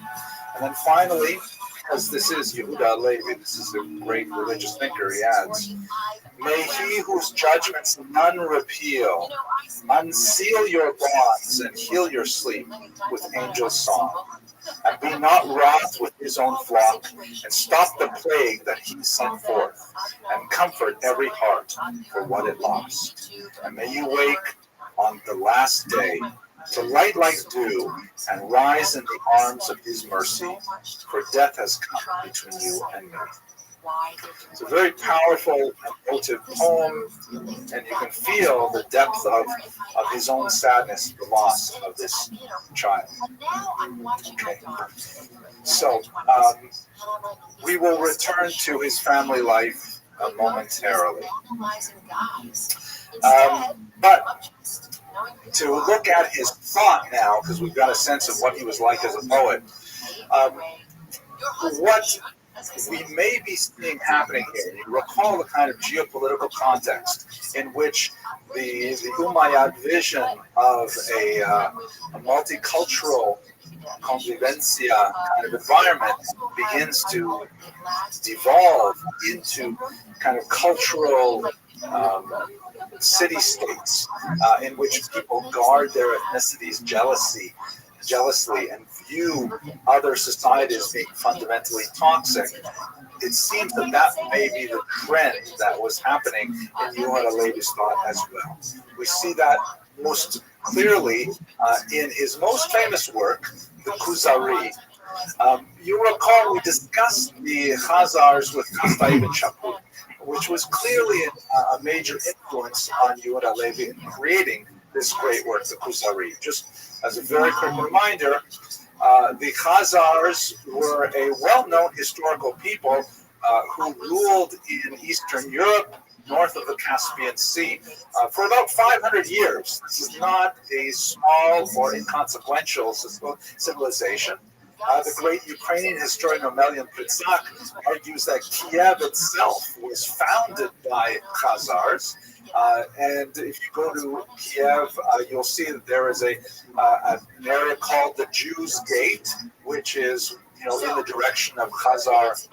And then finally, as this is Yehuda Halevi, this is a great religious thinker, he adds, may he whose judgments none repeal unseal your bonds and heal your sleep with angel song, and be not wroth with his own flock, and stop the plague that he sent forth, and comfort every heart for what it lost. And may you wake on the last day to light like dew, and rise in the arms of his mercy, for death has come between you and me. It's a very powerful, emotive poem, and you can feel the depth of his own sadness, the loss of this child. Okay. So, we will return to his family life momentarily. But to look at his thought now, because we've got a sense of what he was like as a poet, what we may be seeing happening here, you recall the kind of geopolitical context in which the Umayyad vision of a multicultural convivencia kind of environment begins to devolve into kind of cultural city-states in which people guard their ethnicities jealously and view other societies being fundamentally toxic. It seems that may be the trend that was happening in Yehuda Halevi's thought as well. We see that most clearly in his most famous work, the Kuzari. You recall we discussed the Chazars with Kasta ibn Shapur, which was clearly a major influence on Yehuda Halevi in creating this great work, the Kuzari. Just as a very quick reminder, the Khazars were a well-known historical people who ruled in Eastern Europe north of the Caspian Sea for about 500 years. This is not a small or inconsequential civilization. The great Ukrainian historian Omelian Pritsak argues that Kiev itself was founded by Khazars. And if you go to Kiev, you'll see that there is an area called the Jews' Gate, which is in the direction of Khazar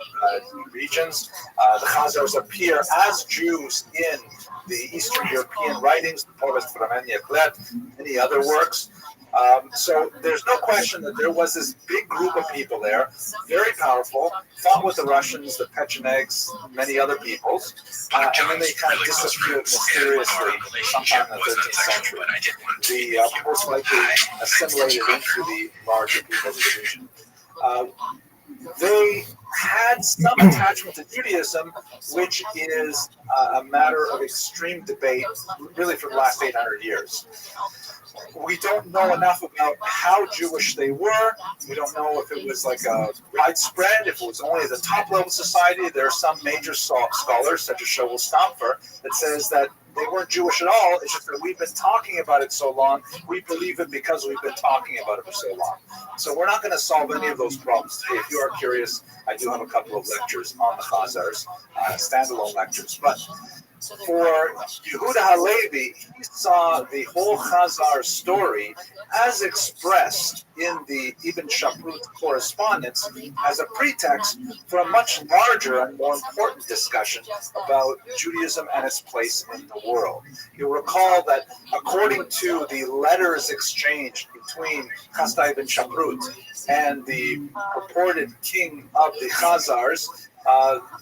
regions. The Khazars appear as Jews in the Eastern European writings, the Povest Vremenia Klet, many other works. So there's no question that there was this big group of people there, very powerful, fought with the Russians, the Pechenegs, many other peoples, and then they kind of disappeared mysteriously sometime in the 13th century. The most likely assimilated into the larger peoples of the region. They had some attachment to Judaism, which is a matter of extreme debate, really for the last 800 years. We don't know enough about how Jewish they were. We don't know if it was like a widespread, if it was only the top level society. There are some major scholars, such as Shaul Stampfer, that says that they weren't Jewish at all. It's just that we've been talking about it so long. We believe it because we've been talking about it for so long. So we're not going to solve any of those problems today. If you are curious, I do have a couple of lectures on the Khazars, standalone lectures. But for Yehuda Halevi, he saw the whole Khazar story as expressed in the Ibn Shaprut correspondence as a pretext for a much larger and more important discussion about Judaism and its place in the world. You'll recall that according to the letters exchanged between Chasdai ibn Shaprut and the purported king of the Khazars,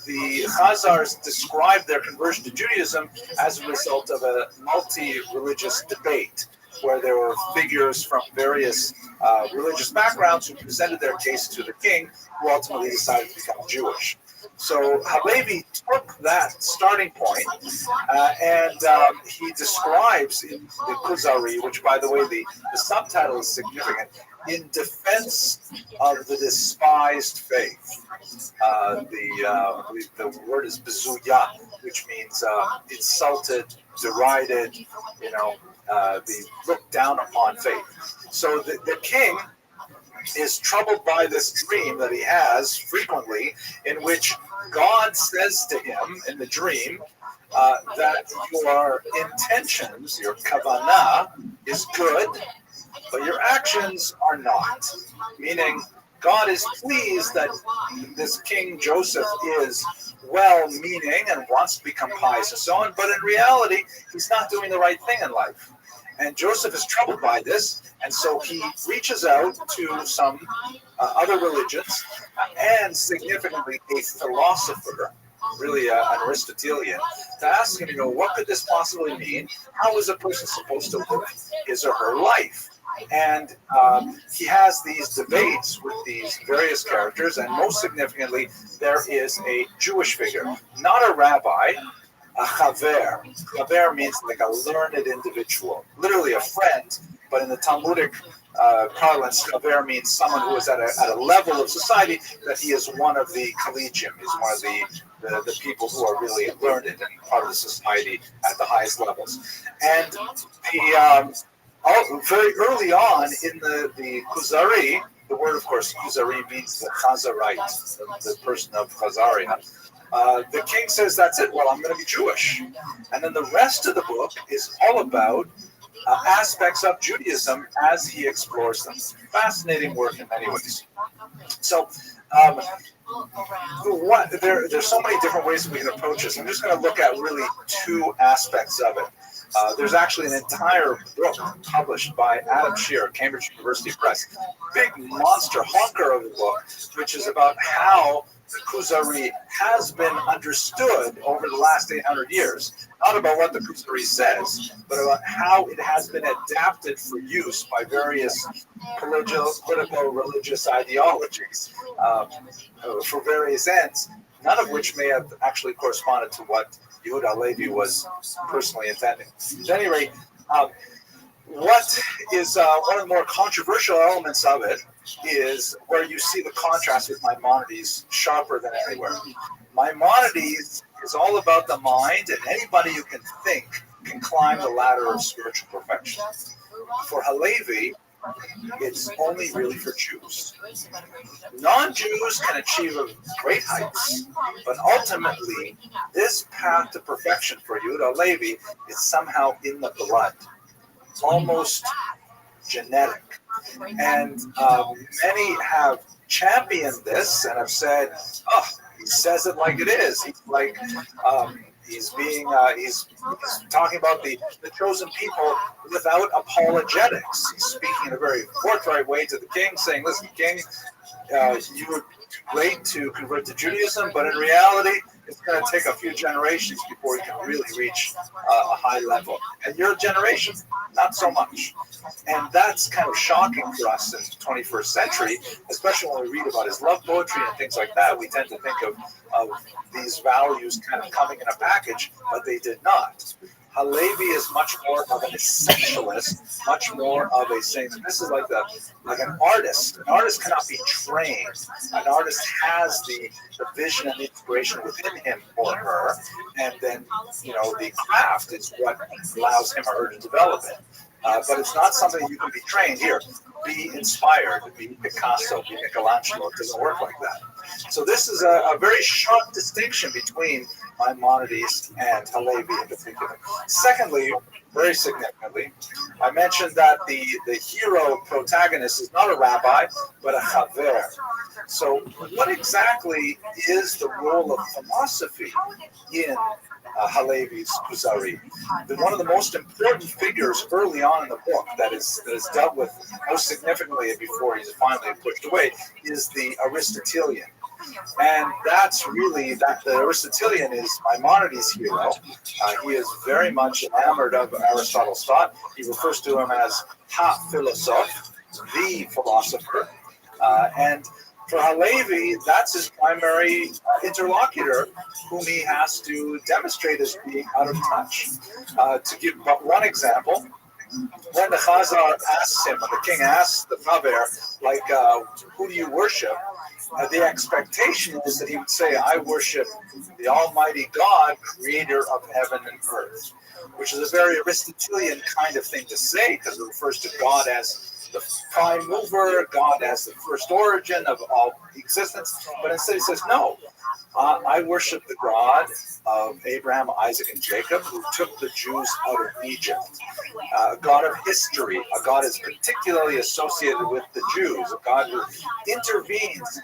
the Khazars described their conversion to Judaism as a result of a multi-religious debate, where there were figures from various religious backgrounds who presented their case to the king, who ultimately decided to become Jewish. So Halevi took that starting point, and he describes in the Kuzari, which, by the way, the subtitle is significant, in defense of the despised faith. I believe the word is bezuya, which means insulted, derided, the looked down upon faith. So the king is troubled by this dream that he has frequently, in which God says to him in the dream that your intentions, your kavanah, is good, but your actions are not. Meaning, God is pleased that this King Joseph is well-meaning and wants to become pious and so on, but in reality, he's not doing the right thing in life. And Joseph is troubled by this, and so he reaches out to some other religions, and significantly a philosopher, really an Aristotelian, to ask him, what could this possibly mean? How is a person supposed to live his or her life? And he has these debates with these various characters, and most significantly, there is a Jewish figure, not a rabbi, a chaver. Chaver means like a learned individual, literally a friend, but in the Talmudic parlance, chaver means someone who is at a level of society that he is one of the collegium, he's one of the people who are really learned and part of the society at the highest levels. And very early on in the Kuzari, the word, of course, Kuzari means the Chazarite, the person of Chazaria. The king says, that's it, well, I'm going to be Jewish. And then the rest of the book is all about aspects of Judaism as he explores them. Fascinating work in many ways. So, there's so many different ways we can approach this. I'm just going to look at really two aspects of it. There's actually an entire book published by Adam Shear, Cambridge University Press, big monster honker of a book, which is about how the Kuzari has been understood over the last 800 years. Not about what the Kuzari says, but about how it has been adapted for use by various political, religious ideologies for various ends, none of which may have actually corresponded to what Yehuda Halevi was personally intending. At any rate, what is one of the more controversial elements of it is where you see the contrast with Maimonides sharper than anywhere. Maimonides is all about the mind, and anybody who can think can climb the ladder of spiritual perfection. For Halevi, it's only really for Jews. Non-Jews can achieve great heights, but ultimately, this path to perfection for Yehuda Halevi is somehow in the blood. It's almost genetic. And many have championed this and have said, oh, he says it like it is. He's like, he's talking about the chosen people without apologetics. He's speaking in a very forthright way to the king, saying, listen, king, you were late to convert to Judaism, but in reality, it's going to take a few generations before you can really reach a high level. And your generation, not so much. And that's kind of shocking for us in the 21st century, especially when we read about his love poetry and things like that. We tend to think of these values kind of coming in a package, but they did not. Halevi is much more of an essentialist, much more of a saying, this is like an artist. An artist cannot be trained. An artist has the vision and the inspiration within him or her, and then, the craft is what allows him or her to develop it. But it's not something you can be trained. Here, be inspired, be Picasso, be Michelangelo. It doesn't work like that. So this is a very sharp distinction between Maimonides and Halevi in particular. Secondly, very significantly, I mentioned that the hero protagonist is not a rabbi, but a chaver. So what exactly is the role of philosophy in Halevi's Kuzari? One of the most important figures early on in the book that is dealt with most significantly before he's finally pushed away is the Aristotelian. And that's really that the Aristotelian is Maimonides' hero. He is very much enamored of Aristotle's thought. He refers to him as ha-philosoph, the philosopher. And for Halevi, that's his primary interlocutor, whom he has to demonstrate as being out of touch. To give but one example, when the Chazar asks him, when the king asks the Chaver, who do you worship? The expectation is that he would say, I worship the Almighty God, creator of heaven and earth, which is a very Aristotelian kind of thing to say, because it refers to God as the prime mover, God as the first origin of all existence. But instead he says, no, I worship the God of Abraham, Isaac, and Jacob, who took the Jews out of Egypt. A God of history, a God is particularly associated with the Jews, a God who intervenes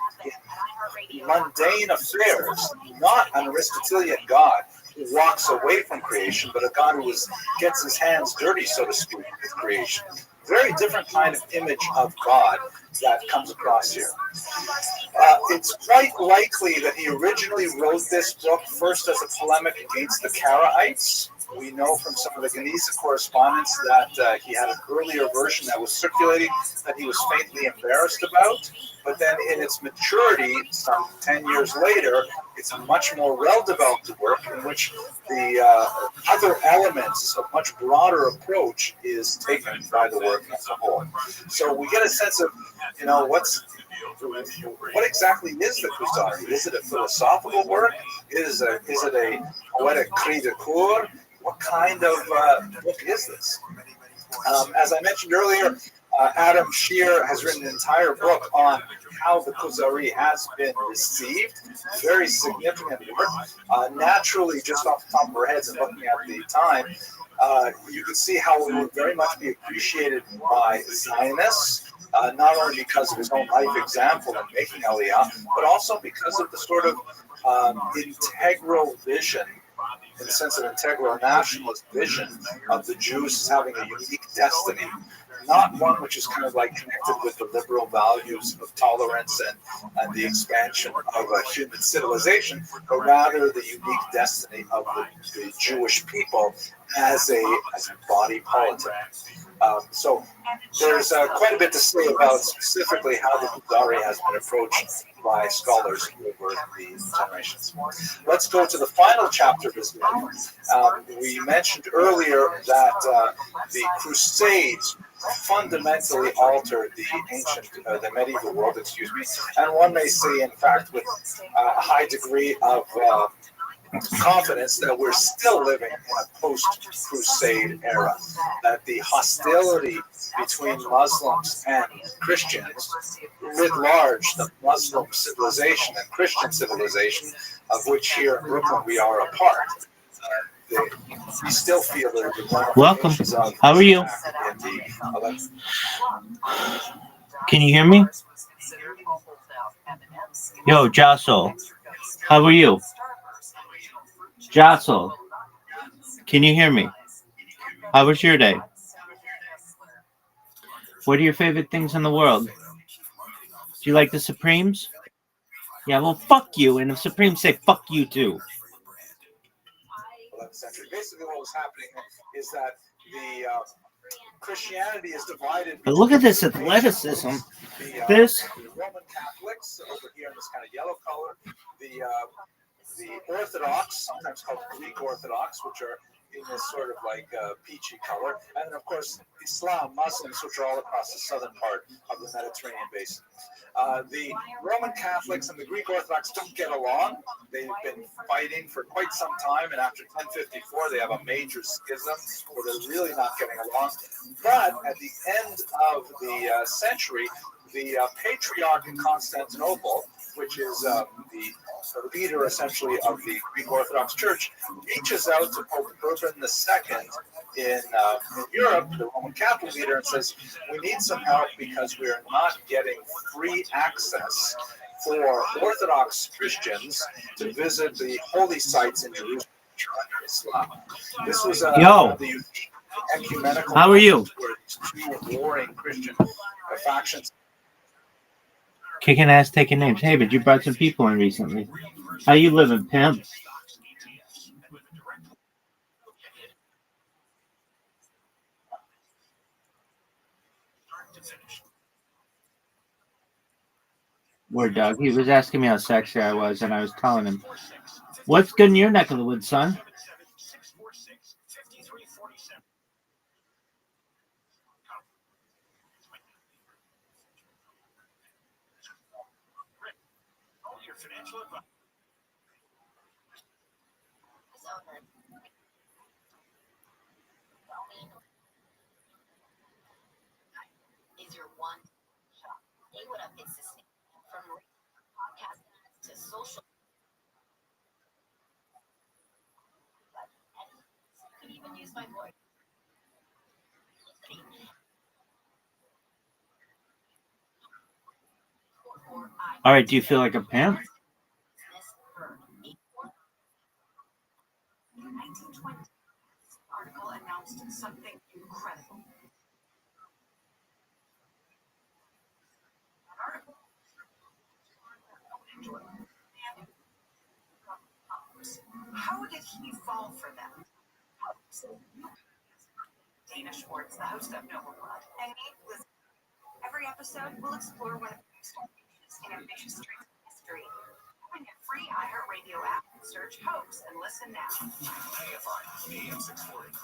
in mundane affairs, not an Aristotelian God who walks away from creation, but a God who gets his hands dirty, so to speak, with creation. Very different kind of image of God that comes across here. It's quite likely that he originally wrote this book first as a polemic against the Karaites. We know from some of the Geniza correspondence that he had an earlier version that was circulating that he was faintly embarrassed about. But then in its maturity, some 10 years later, it's a much more well-developed work in which the other elements, a much broader approach is taken by the work as a whole. So we get a sense of, what exactly is the Kuzari? Is it a philosophical work? Is it a poetic cri de coeur? What kind of book is this? As I mentioned earlier, Adam Shear has written an entire book on how the Kuzari has been received. Very significant work. Naturally, just off the top of our heads and looking at the time, you can see how it would very much be appreciated by Zionists, not only because of his own life example in making Aliyah, but also because of the sort of integral vision, in the sense of integral nationalist vision of the Jews as having a unique destiny. Not one which is kind of like connected with the liberal values of tolerance and the expansion of a human civilization, but rather the unique destiny of the Jewish people as a body politic. So there's quite a bit to say about specifically how the Kuzari has been approached by scholars over the generations. Let's go to the final chapter of his life. We mentioned earlier that the Crusades fundamentally altered the medieval world, and one may say, in fact, with a high degree of confidence that we're still living in a post-crusade era, that the hostility between Muslims and Christians, writ large, the Muslim civilization and Christian civilization, of which here in Brooklyn we are a part, we still feel that the Welcome. How are you? Can you hear me? Yo, Jossel. How are you? Jossel. Can you hear me? How was your day? What are your favorite things in the world? Do you like the Supremes? Yeah, well, fuck you. And the Supremes say fuck you too. 11th century. Basically, what was happening is that the Christianity is divided. But look at this athleticism. The Roman Catholics over here in this kind of yellow color, the Orthodox, sometimes called Greek Orthodox, which are in this sort of like peachy color, and then of course Islam, Muslims, which are all across the southern part of the Mediterranean basin. The Roman Catholics and the Greek Orthodox don't get along. They've been fighting for quite some time, and after 1054, they have a major schism where they're really not getting along. But at the end of the century, the Patriarch in Constantinople, which is the leader essentially of the Greek Orthodox Church, reaches out to Pope Urban II in Europe, the Roman Catholic leader, and says, we need some help because we are not getting free access for Orthodox Christians to visit the holy sites in Jerusalem under Islam. This was the unique ecumenical. How are you? Where these two warring Christian factions. Kicking ass, taking names. Hey, but you brought some people in recently. How you living, pimp? Word dog. He was asking me how sexy I was, and I was telling him, what's good in your neck of the woods, son? Is your one shop. They would have existed from podcast to social. Could even use my voice. All right, do you feel like a pimp? 1920 article announced something incredible. How did he fall for them? Dana Schwartz, the host of Noble Blood, and me, Liz. Every episode will explore one of the most ambitious and ambitious streets in history. Open your free iHeartRadio app, search hoax, and listen now. AFI, AM 640.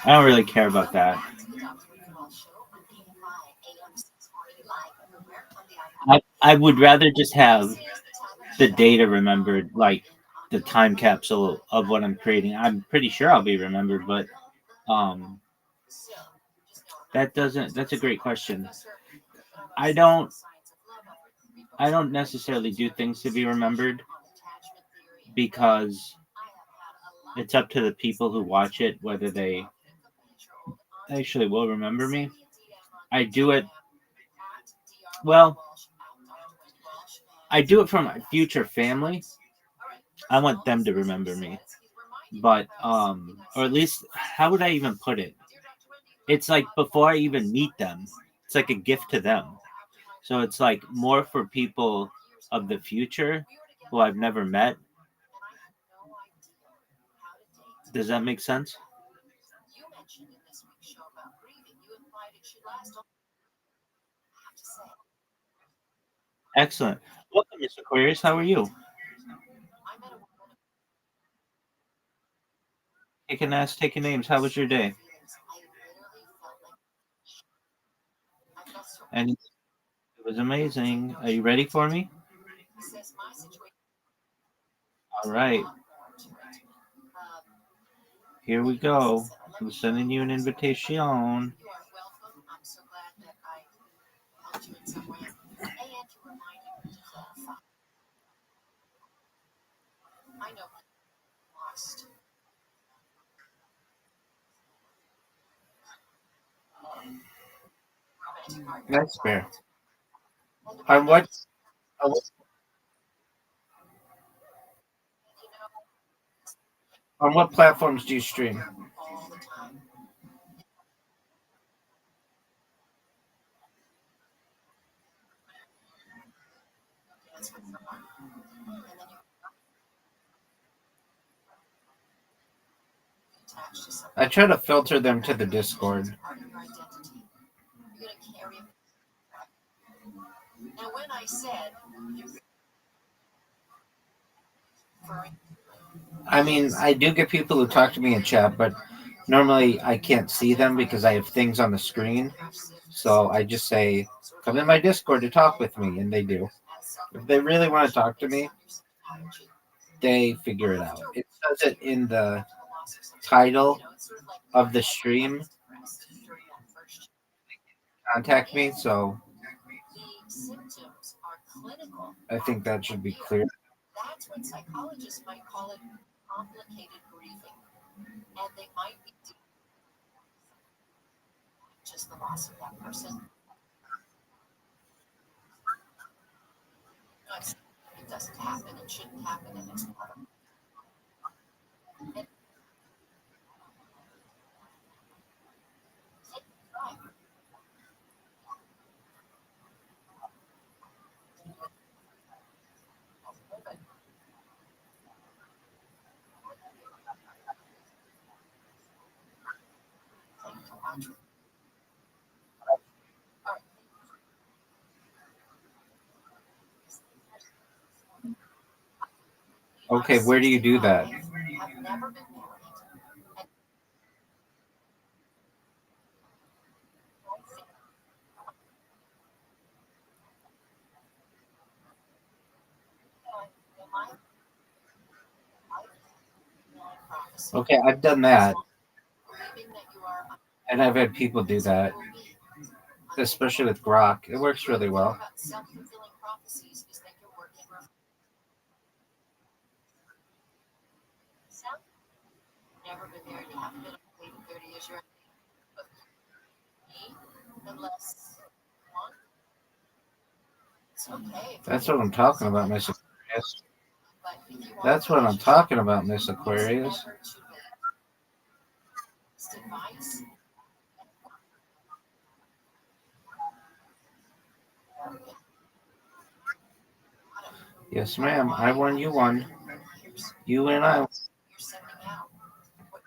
I don't really care about that. I would rather just have the data remembered, like the time capsule of what I'm creating. I'm pretty sure I'll be remembered, but that's a great question. I don't necessarily do things to be remembered because it's up to the people who watch it whether they actually will remember me. I do it for my future family. I want them to remember me. But or at least, how would I even put it? It's like before I even meet them, it's like a gift to them. So it's like more for people of the future who I've never met. Does that make sense? Excellent. Welcome, Mr. Aquarius. How are you? Kicking ass, taking names. How was your day? And it was amazing. Are you ready for me? All right. Here we go. I'm sending you an invitation. You are welcome. I'm so glad that I helped you in some way. And you reminded me to clarify. I know I'm lost. That's fair. On what on what platforms do you stream? All the time. Dance with someone. And then you attach to something. I try to filter them to the Discord. Part of your identity. You're going to carry it. Now, when I said you're referring, I mean, I do get people who talk to me in chat, but normally I can't see them because I have things on the screen. So I just say, come in my Discord to talk with me, and they do. If they really want to talk to me, they figure it out. It says it in the title of the stream. Contact me, so the symptoms are clinical. I think that should be clear. That's when psychologists might call it complicated grieving. And they might be just the loss of that person. It doesn't happen, it shouldn't happen, and it's part of it. Okay, where do you do that? I've never been married. Okay, I've done that, Believing that you are and I've had people do that, especially with Grok. It works really well. self-fulfilling prophecies is that you're working self. Never been married, you haven't been dating 30 years, you're me, unless one. It's okay. That's what I'm talking about, Miss Aquarius. But if you want That's what I'm talking about, Miss Aquarius. never to advice. Yes, ma'am. I won, you won. You and I. You're sending out what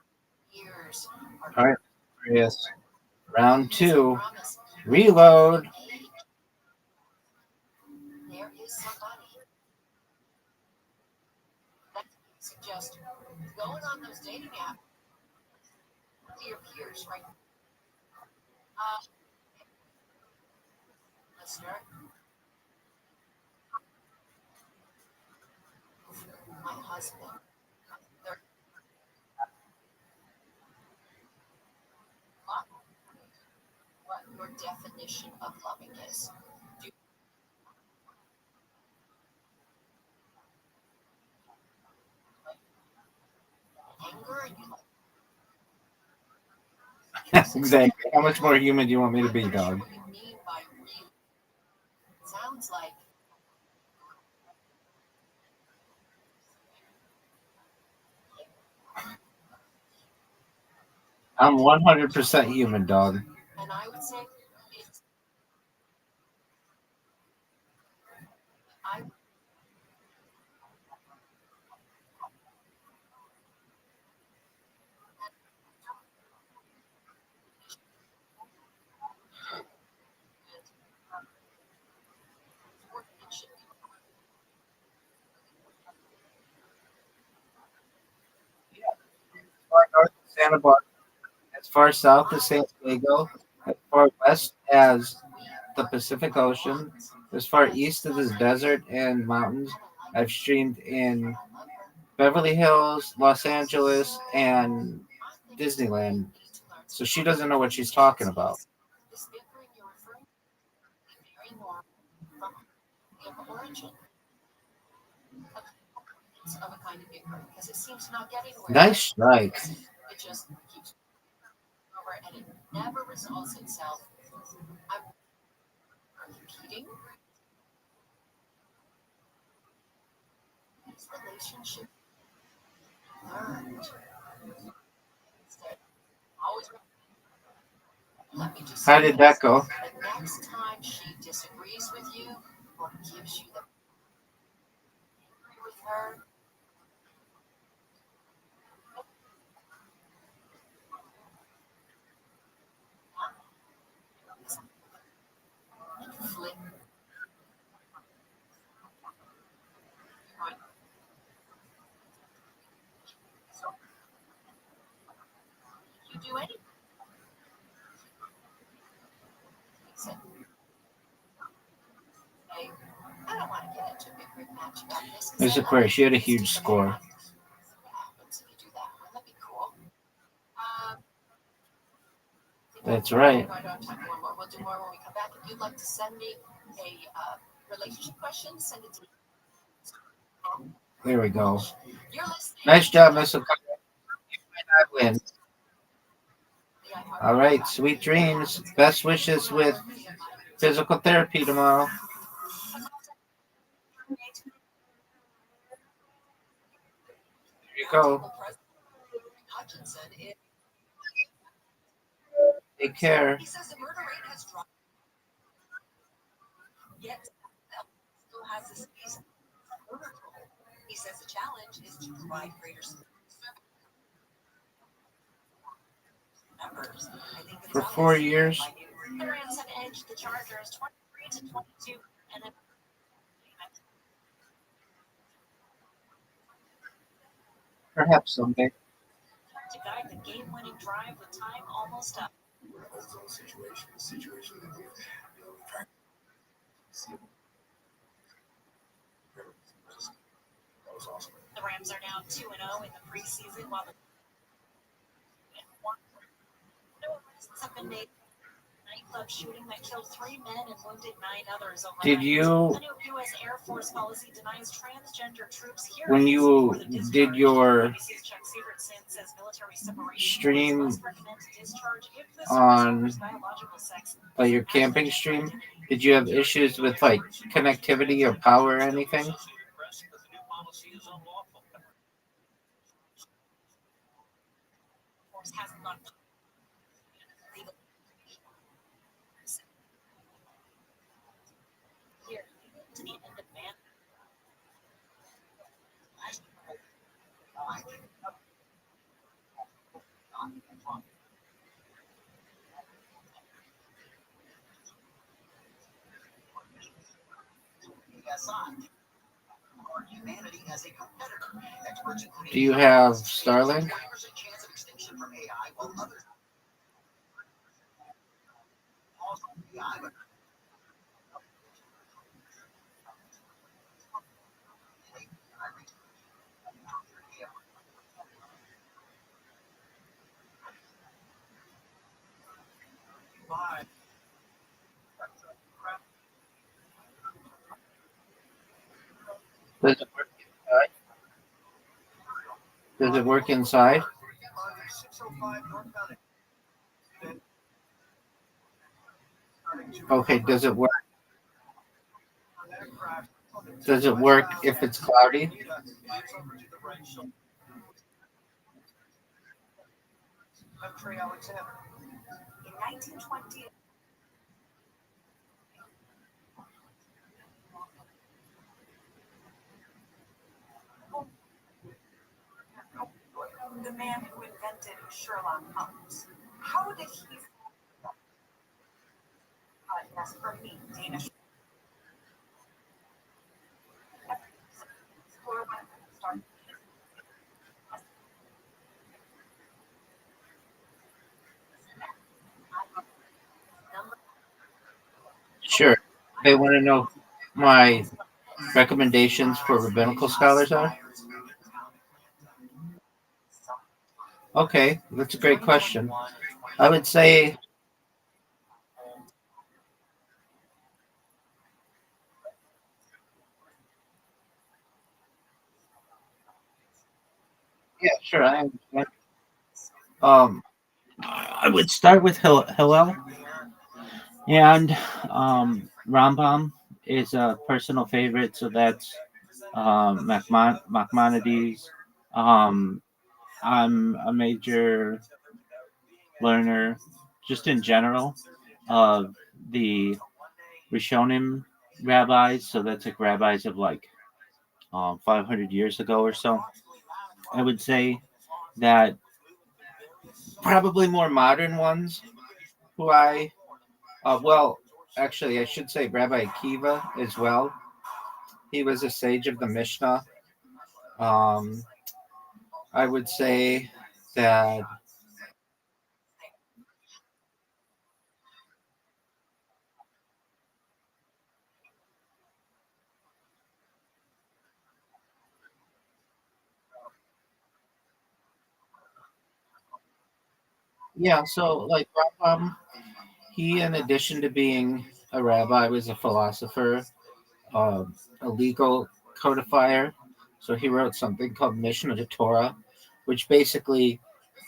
years are All right, Aquarius. Round 2. Reload. there is somebody that suggests going on those dating apps to your peers, right? Listener, my husband. What your definition of loving is. Do you anger and you Exactly. How much more human do you want me to be, dog? what you mean by real? Sounds like I'm 100% human, dog. and I would say it's I it should be Santa Barbara, as far south as San Diego, as far west as the Pacific Ocean, as far east as the desert and mountains. I've streamed in Beverly Hills, Los Angeles, and Disneyland. So she doesn't know what she's talking about. Of a kind of bickering because it seems to not get anywhere. Nice strike. It just keeps over and it never resolves itself. I'm competing. This relationship learned. Always let me just How did that go? the next time she disagrees with you or gives you the with her. Flip. You do anything. I don't want to get into a big rig match about this. There's Aquarius. She had a huge score. What happens if you do that? That'd be cool. That's right. I don't have time for one more. We'll do more when we come back. If you'd like to send me a relationship question, send it to me. There we go. You're listening. Nice job, Miss O'Connor. You might not win. All right. Sweet dreams. Best wishes with physical therapy tomorrow. Here you go. Take care. He says the murder rate has dropped. Yet still has this piece of murder control. He says the challenge is to provide greater service numbers. I think For 4 years. the Rams have edged the Chargers 23-22, and then Perhaps someday. to guide the game-winning drive with time almost up. The Rams are now 2-0 in the preseason, while the no arrests have been made. Nightclub shooting that killed 3 men and wounded 9 others overnight. Did you, The new U.S. Air Force policy denies transgender troops when hearings you before the discharge. did your BBC's Chuck Sievertson says military separation stream must recommend discharge if the service on offers biological sex. like your camping stream, did you have issues with like connectivity or power or anything? Force hasn't gone legal. Here to the end of man. Do you have Starlink? Does it work inside? Does it work inside? Okay, does it work? Does it work if it's cloudy? In 1920, the man who invented Sherlock Holmes. How did he? Yes, for me, Danish. Sure. They want to know my recommendations for rabbinical scholars are? Okay, that's a great question. I would say, yeah, sure. I understand. Um, I would start with Hillel, and Rambam is a personal favorite, so that's Maimonides. Um, I'm a major learner, just in general, of the Rishonim rabbis. So that's like rabbis of like 500 years ago or so. I would say that probably more modern ones who well, actually, I should say Rabbi Akiva as well. He was a sage of the Mishnah. Um, I would say that, yeah, so like Rambam, he, in addition to being a rabbi, was a philosopher, a legal codifier. So he wrote something called Mishnah to Torah, which basically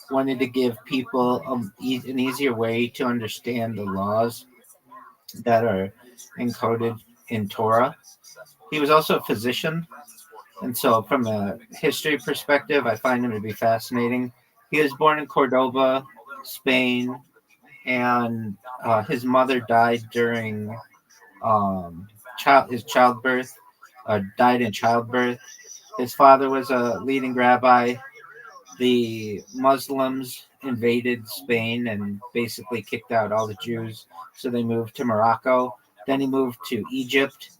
wanted to give people an easier way to understand the laws that are encoded in Torah. He was also a physician, and so from a history perspective, I find him to be fascinating. He was born in Cordoba, Spain, and his mother died during his childbirth, died in childbirth. His father was a leading rabbi. The Muslims invaded Spain and basically kicked out all the Jews, so they moved to Morocco. Then he moved to Egypt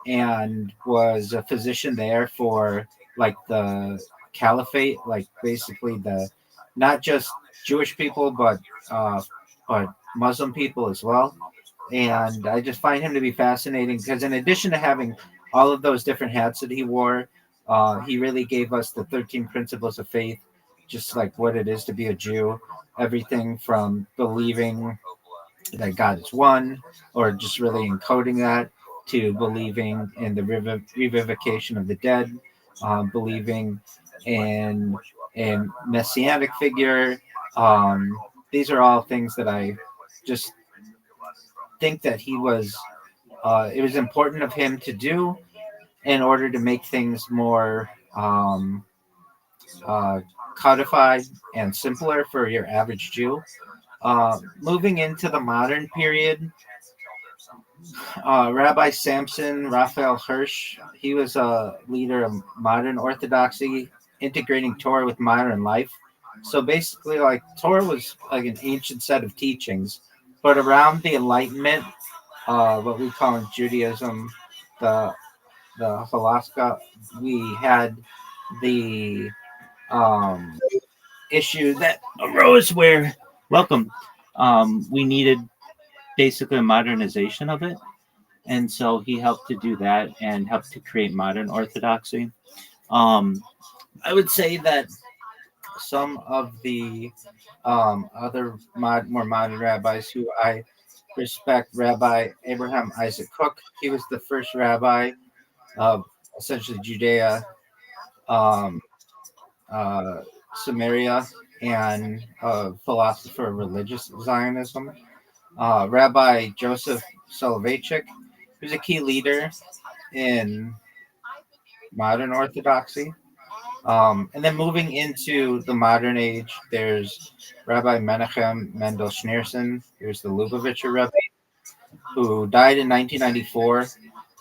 and was a physician there for like the caliphate, like basically the not just Jewish people, uh, but Muslim people as well. And I just find him to be fascinating because, in addition to having all of those different hats that he wore, he really gave us the 13 principles of faith, just like what it is to be a Jew. Everything from believing that God is one, or just really encoding that, to believing in the revivification of the dead, believing in messianic figure. These are all things that I just think that he was. It was important of him to do in order to make things more uh, codified and simpler for your average Jew. Moving into the modern period, Rabbi Samson Raphael Hirsch, he was a leader of modern Orthodoxy, integrating Torah with modern life. So basically, like Torah was like an ancient set of teachings, but around the Enlightenment, what we call in Judaism, the halakha, we had the um, issue that arose where, welcome, we needed basically a modernization of it. And so he helped to do that and helped to create modern orthodoxy. Um, I would say that some of the other more modern rabbis who I respect, Rabbi Abraham Isaac Cook, he was the first rabbi of essentially Judea, um, uh, Samaria, and a philosopher of religious Zionism. Rabbi Joseph Soloveitchik, who's a key leader in modern Orthodoxy. And then moving into the modern age, there's Rabbi Menachem Mendel Schneerson, who's the Lubavitcher Rebbe, who died in 1994.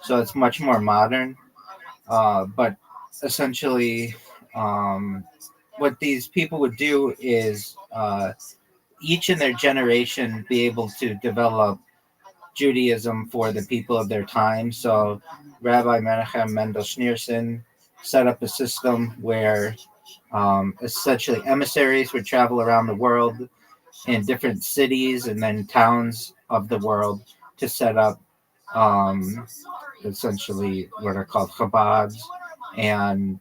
So it's much more modern. But essentially, um, what these people would do is each in their generation be able to develop Judaism for the people of their time. So Rabbi Menachem Mendel Schneerson set up a system where essentially emissaries would travel around the world in different cities and then towns of the world to set up essentially what are called Chabads, and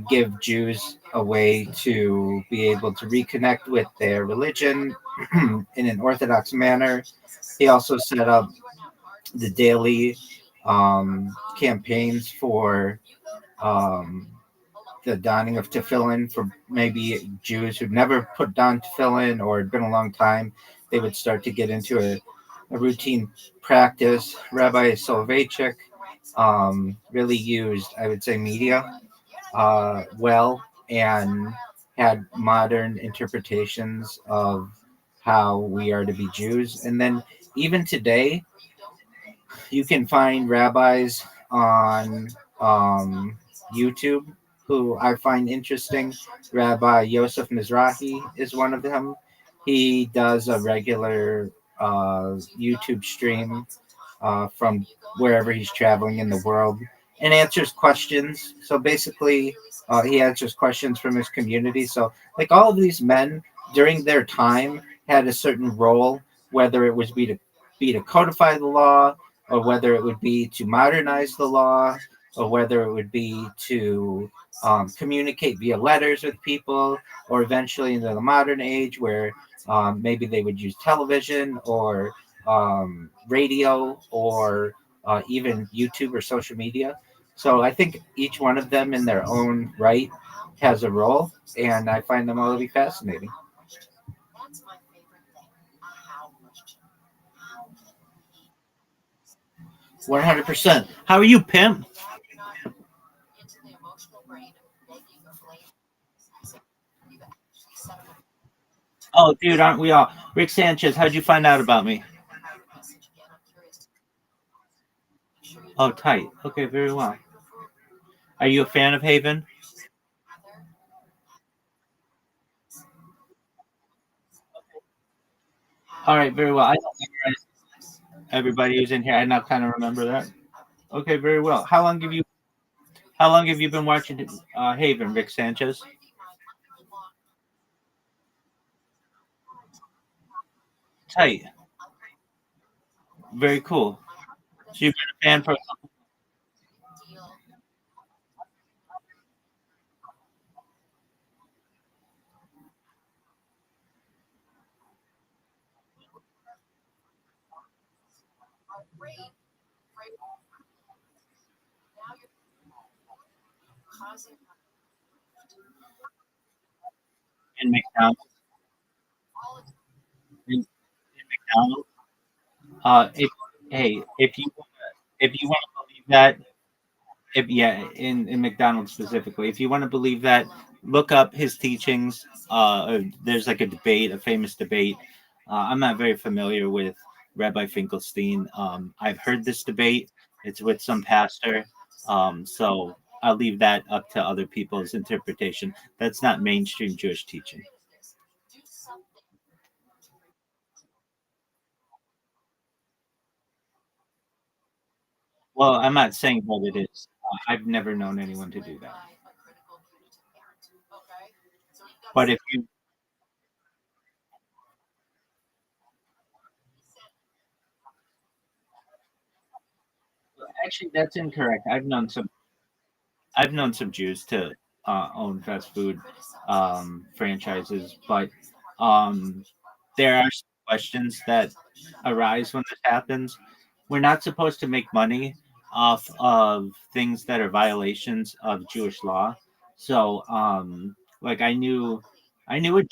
give Jews a way to be able to reconnect with their religion in an Orthodox manner. He also set up the daily campaigns for um, the donning of tefillin for maybe Jews who'd never put down tefillin or had been a long time. They would start to get into a routine practice. Rabbi Soloveitchik really used, I would say, media well, and had modern interpretations of how we are to be Jews. And then even today, you can find rabbis on YouTube who I find interesting. Rabbi Yosef Mizrahi is one of them. He does a regular YouTube stream from wherever he's traveling in the world and answers questions. So basically, he answers questions from his community. So, like all of these men during their time had a certain role, whether it was be to codify the law, or whether it would be to modernize the law, or whether it would be to communicate via letters with people, or eventually into the modern age where maybe they would use television or radio or even YouTube or social media. So I think each one of them in their own right has a role, and I find them all to be fascinating. That's my favorite thing. A how question. How can we 100%. How are you, pimp? you're not into the emotional brain of begging or blaming? So you've actually set up Oh, dude, aren't we all? Rick Sanchez, how'd you find out about me? a message again. I'm curious to make sure you Oh, tight. Okay, very well. Are you a fan of Haven? there. All right, very well. I don't memorize everybody who's in here. I now kind of remember that. Okay, very well. How long have you been watching Haven, Rick Sanchez? Tight. Very cool. So you've been a fan for Causing in McDonald's. In McDonald's. If hey, if you want to believe that, if yeah, in McDonald's specifically, if you want to believe that, look up his teachings. There's like a debate, a famous debate. I'm not very familiar with Rabbi Finkelstein. I've heard this debate. It's with some pastor. So I'll leave that up to other people's interpretation. That's not mainstream Jewish teaching. Well, I'm not saying what it is. I've never known anyone to do that. a critical punitive parent. Okay? So you've got But if you actually, that's incorrect. I've known some Jews to own fast food franchises, but um, there are some questions that arise when this happens. We're not supposed to make money off of things that are violations of Jewish law. So, like I knew a Jew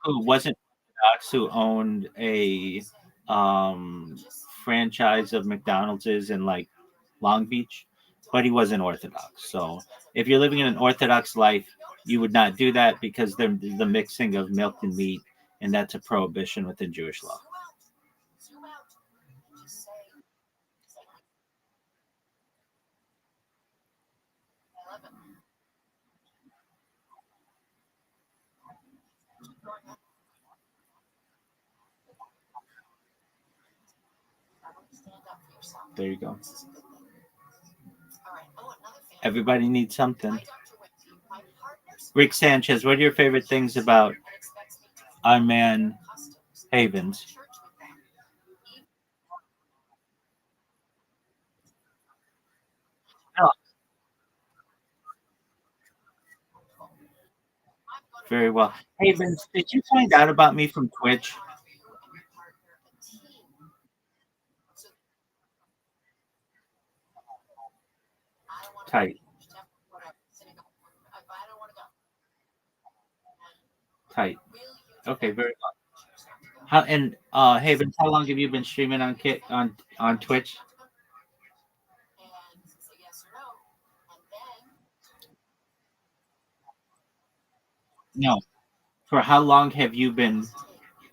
who wasn't Orthodox who owned a um, franchise of McDonald's in like Long Beach, but he wasn't Orthodox. So if you're living in an Orthodox life, you would not do that because they're the mixing of milk and meat, and that's a prohibition within Jewish law. zoom out and just say 11. Stand up for yourself. There you go. This is a good thing. All right. Oh, another thing. Everybody needs something. Hi, Dr. Wendy. My partner's Rick Sanchez, what are your favorite things about expects me to our man customs Havens? church with them. Very well. Hey, Vince, did you find out about me from Twitch? Tight, tight. Okay, very well. How and hey, Vince, how long have you been streaming on on Twitch? No. For how long have you been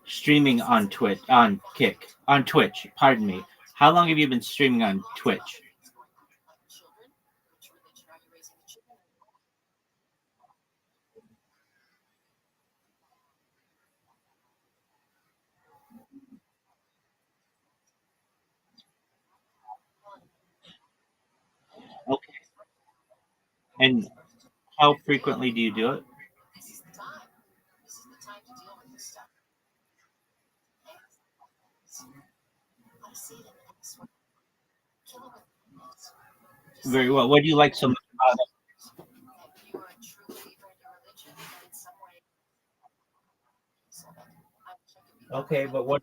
streaming on Twitch? Pardon me. How long have you been streaming on Twitch? Okay. And how frequently do you do it? Very well. What do you like so much about it? Okay, but what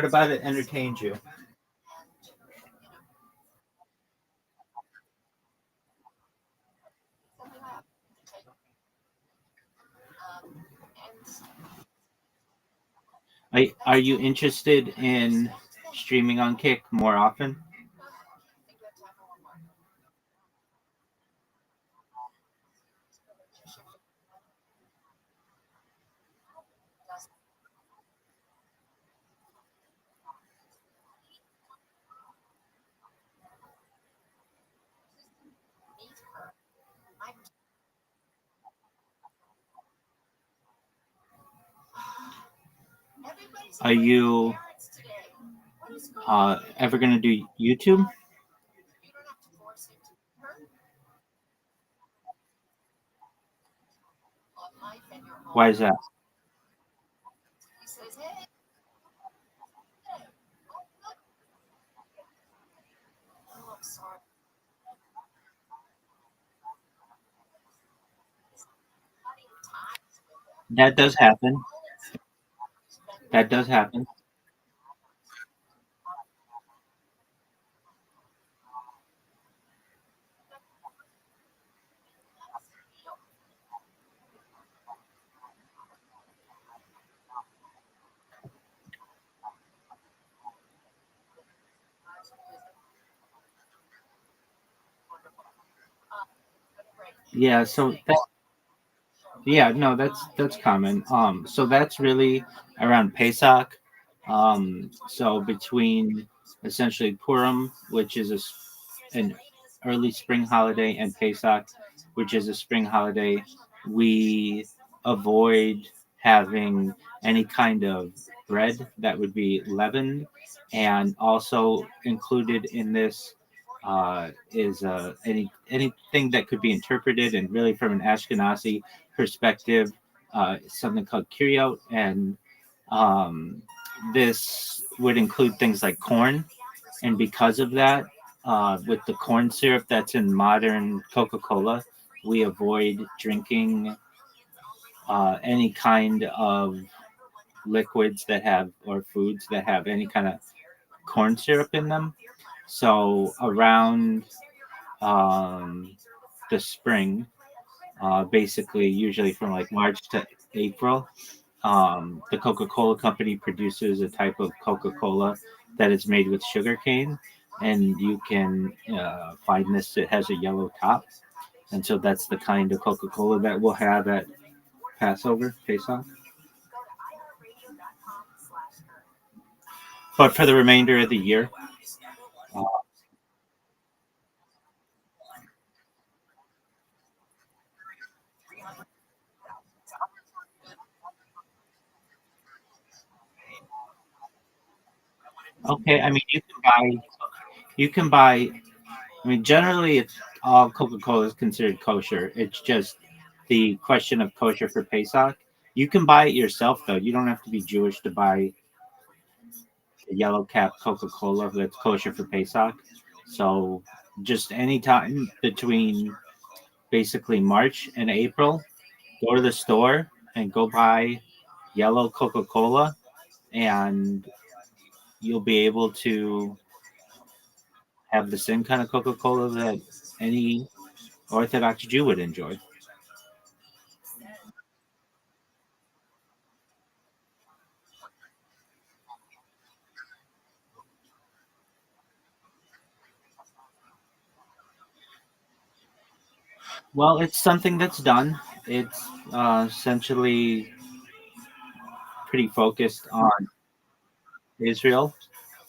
about it entertains you? Are you interested in streaming on Kick more often? Are you ever going to do YouTube? Why is that? That does happen. That does happen. Yeah, so yeah, no, that's common. So that's really around Pesach. So between essentially Purim, which is an early spring holiday, and Pesach, which is a spring holiday, we avoid having any kind of bread that would be leavened, and also included in this is anything that could be interpreted and really from an Ashkenazi perspective, something called kiryot, and um, this would include things like corn, and because of that, with the corn syrup that's in modern Coca-Cola, we avoid drinking any kind of liquids that have or foods that have any kind of corn syrup in them. So around um, the spring, basically usually from like March to April, the Coca-Cola company produces a type of Coca-Cola that is made with sugarcane, and you can find this. It has a yellow top, and so that's the kind of Coca-Cola that we'll have at Passover, Pesach. But for the remainder of the year, uh, okay. I mean, you can buy. I mean, generally, it's all Coca-Cola is considered kosher. It's just the question of kosher for Pesach. You can buy it yourself, though. You don't have to be Jewish to buy the yellow cap Coca-Cola that's kosher for Pesach. So just any time between basically March and April, go to the store and go buy yellow Coca-Cola, and you'll be able to have the same kind of Coca-Cola that any Orthodox Jew would enjoy. Well, it's something that's done. It's essentially pretty focused on Israel.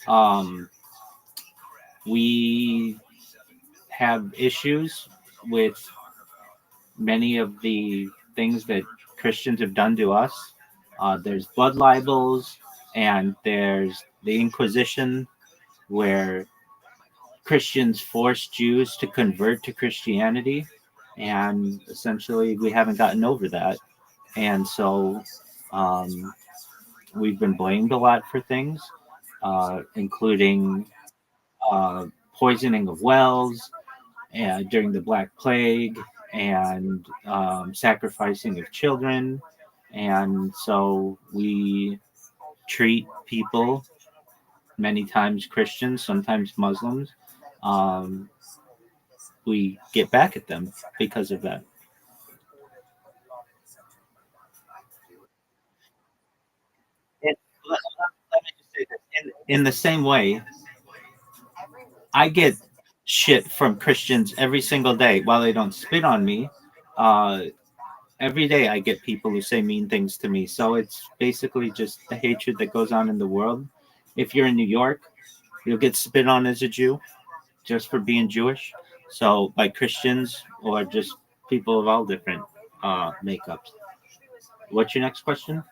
Um, we have issues with many of the things that Christians have done to us. There's blood libels, and there's the Inquisition, where Christians forced Jews to convert to Christianity, and essentially we haven't gotten over that. And so um, we've been blamed a lot for things, including poisoning of wells and during the Black Plague, and sacrificing of children. And so we treat people, many times Christians, sometimes Muslims, um, we get back at them because of that. And let me just say this. In the same way, I get shit from Christians every single day. While they don't spit on me, uh, every day I get people who say mean things to me. So it's basically just the hatred that goes on in the world. If you're in New York, you'll get spit on as a Jew just for being Jewish. So by Christians or just people of all different makeups. What's your next question?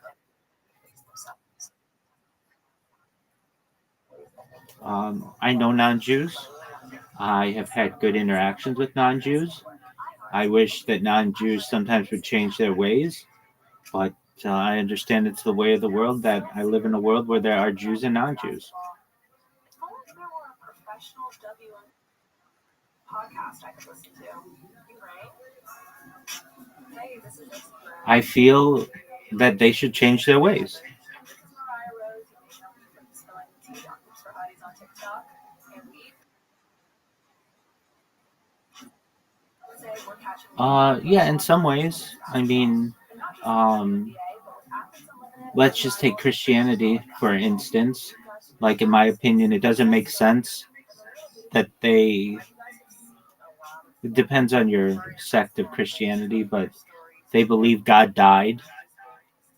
I know non-Jews. I have had good interactions with non-Jews. I wish that non-Jews sometimes would change their ways, but I understand it's the way of the world, that I live in a world where there are Jews and non-Jews. I feel that they should change their ways. Yeah, in some ways. I mean, um, let's just take Christianity for instance. Like, in my opinion, it doesn't make sense that they. It depends on your sect of Christianity, but they believe God died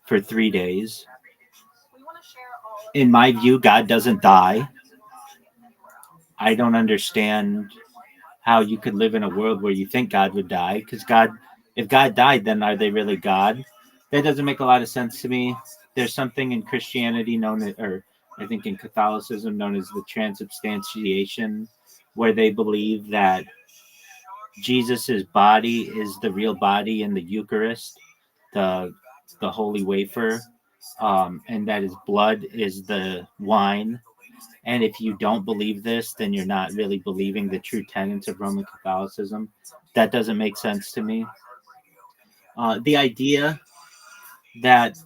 for 3 days. In my view, God doesn't die. I don't understand how you could live in a world where you think God would die, because if God died, then are they really God? That doesn't make a lot of sense to me. There's something in Christianity known as, or I think in Catholicism, known as the transubstantiation, where they believe that Jesus's body is the real body in the Eucharist, the the holy wafer, and that his blood is the wine. And if you don't believe this, then you're not really believing the true tenets of Roman Catholicism. That doesn't make sense to me. The idea that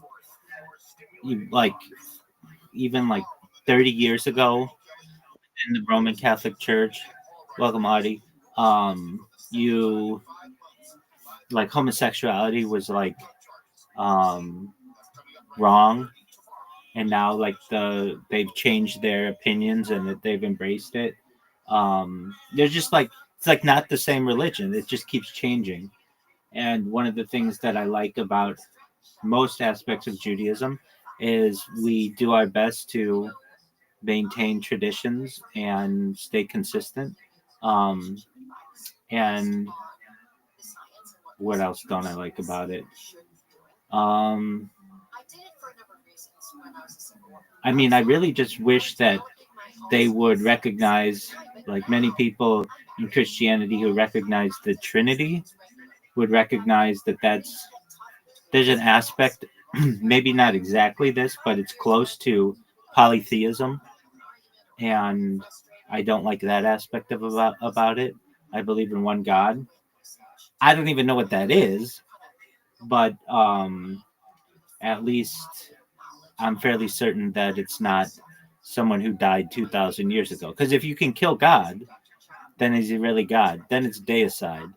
you, like, even like 30 years ago in the Roman Catholic Church, welcome Audie, you, like, homosexuality was like wrong, and now like they've changed their opinions and that they've embraced it. They're just like, it's like not the same religion. It just keeps changing. And one of the things that I like about most aspects of Judaism is we do our best to maintain traditions and stay consistent. And what else don't I like about it? Um, I mean, I really just wish that they would recognize, like many people in Christianity who recognize the Trinity, would recognize that there's an aspect, maybe not exactly this, but it's close to polytheism, and I don't like that aspect of about it. I believe in one God. I don't even know what that is, but at least I'm fairly certain that it's not someone who died 2,000 years ago. Because if you can kill God, then is he really God? Then it's deicide.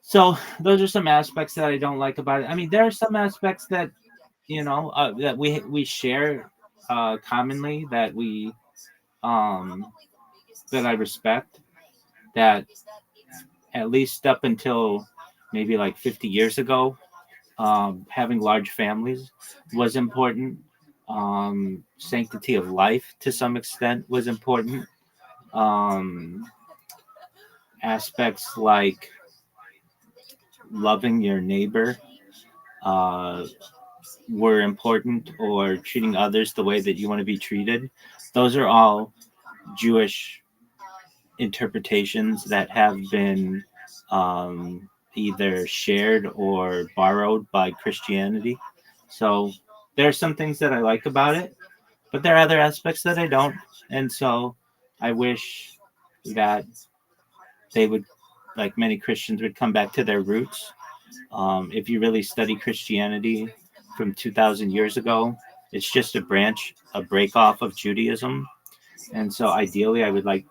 So those are some aspects that I don't like about it. I mean, there are some aspects that that we share commonly um, that I respect. That at least up until maybe like 50 years ago, having large families was important. Sanctity of life to some extent was important. Um, Aspects like loving your neighbor uh, were important, or treating others the way that you want to be treated. Those are all Jewish interpretations that have been either shared or borrowed by Christianity. So there are some things that I like about it, but there are other aspects that I don't. And so I wish that they would, like many Christians, would come back to their roots. If you really study Christianity from 2,000 years ago, it's just a break off of Judaism. And so ideally, I would like,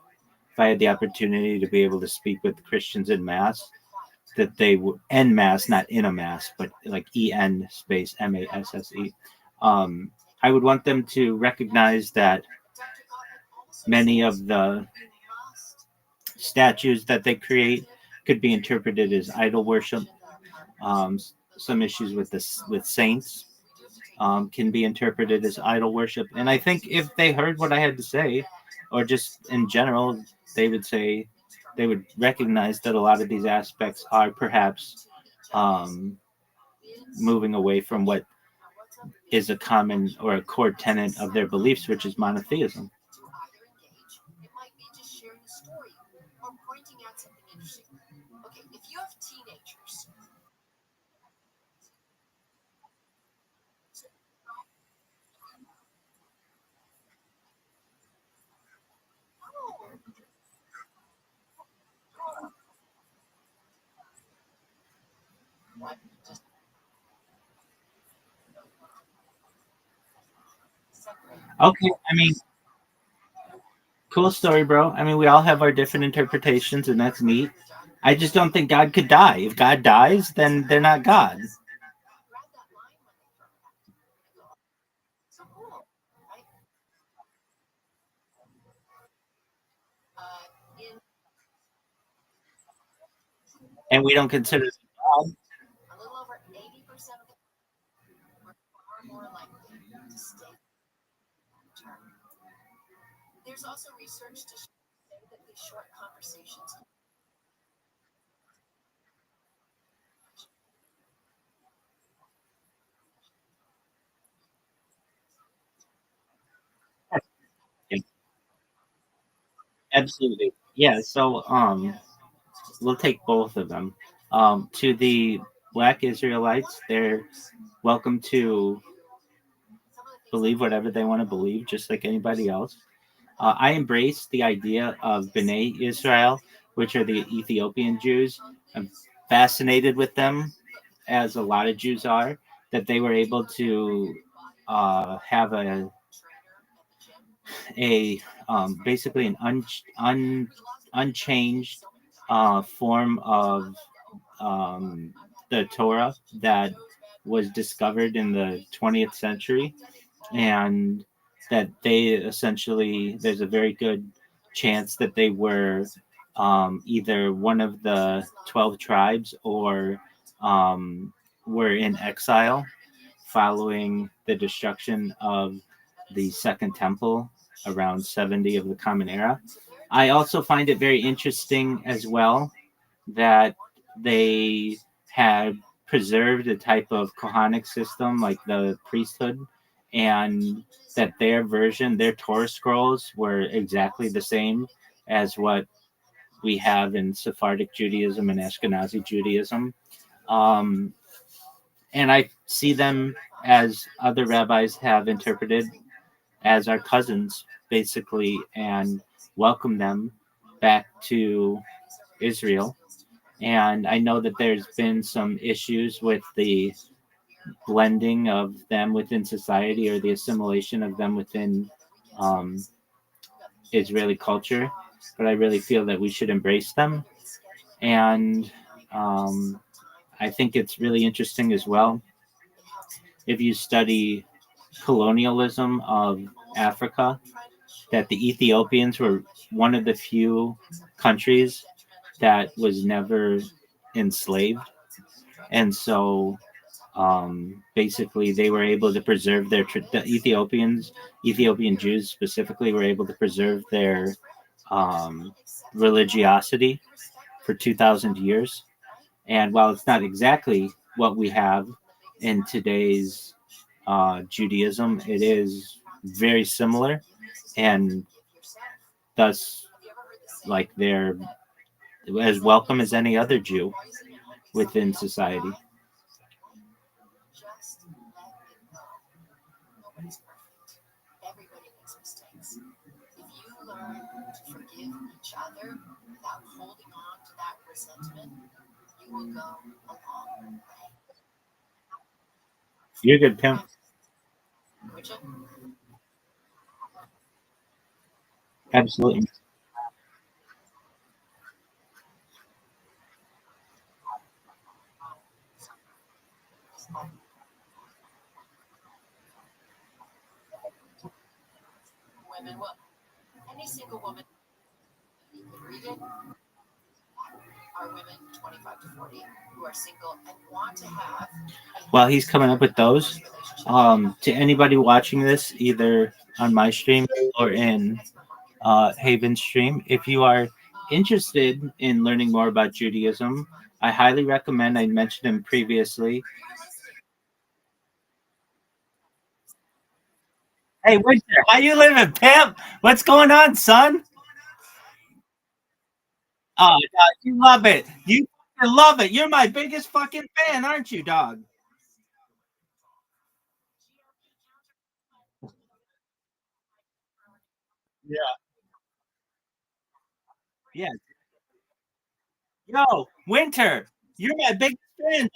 if I had the opportunity to be able to speak with Christians in Mass, that they would, en mass, not in a mass, but like en space masse. I would want them to recognize that many of the statues that they create could be interpreted as idol worship. Some issues with this with saints can be interpreted as idol worship, and I think if they heard what I had to say, or just in general, they would say they would recognize that a lot of these aspects are perhaps um, moving away from what is a common or a core tenet of their beliefs, which is monotheism. It might be just sharing a story or pointing out something interesting. Okay, if you have teenagers. Okay, I mean, cool story, bro. I mean, we all have our different interpretations, and that's neat. I just don't think God could die. If God dies, then they're not God. So cool, right? In And we don't consider them God. a little over 80% of the we're far more likely to stay term. There's also research to say that these short conversations. Yeah, absolutely. Yeah, so we'll take both of them. To the Black Israelites, they're welcome to believe whatever they want to believe, just like anybody else. I embrace the idea of B'nai Israel, which are the Ethiopian Jews. I'm fascinated with them, as a lot of Jews are, that they were able to have a basically an unchanged form of um, the Torah that was discovered in the 20th century, and that they essentially, there's a very good chance that they were either one of the 12 tribes, or were in exile following the destruction of the Second Temple around 70 of the Common Era. I also find it very interesting as well that they had preserved a type of Kohanic system, like the priesthood, and that their version, their Torah scrolls, were exactly the same as what we have in Sephardic Judaism and Ashkenazi Judaism. Um, and I see them, as other rabbis have interpreted, as our cousins, basically, and welcome them back to Israel. And I know that there's been some issues with the blending of them within society or the assimilation of them within um, Israeli culture, but I really feel that we should embrace them. And I think it's really interesting as well if you study colonialism of Africa, that the Ethiopians were one of the few countries that was never enslaved. And so basically they were able to preserve the Ethiopian Jews specifically were able to preserve their religiosity for 2,000 years. And while it's not exactly what we have in today's Judaism, it is very similar, and thus, like, they're as welcome as any other Jew within society. Everybody makes mistakes. If you learn to forgive each other without holding on to that resentment, you will go a long way. You're good, pimp. Would you? Absolutely. Women will. Any single woman you can read it are women 25 to 40 who are single and want to have. While he's coming up with those, to anybody watching this, either on my stream or in Haven's stream, if you are interested in learning more about Judaism, I highly recommend. I mentioned him previously. Hey, Winter, how you living, pimp? What's going on, son? Oh, dog, you love it. You fucking love it. You're my biggest fucking fan, aren't you, dog? Yeah. Yeah. Yo, Winter, you're my biggest fan,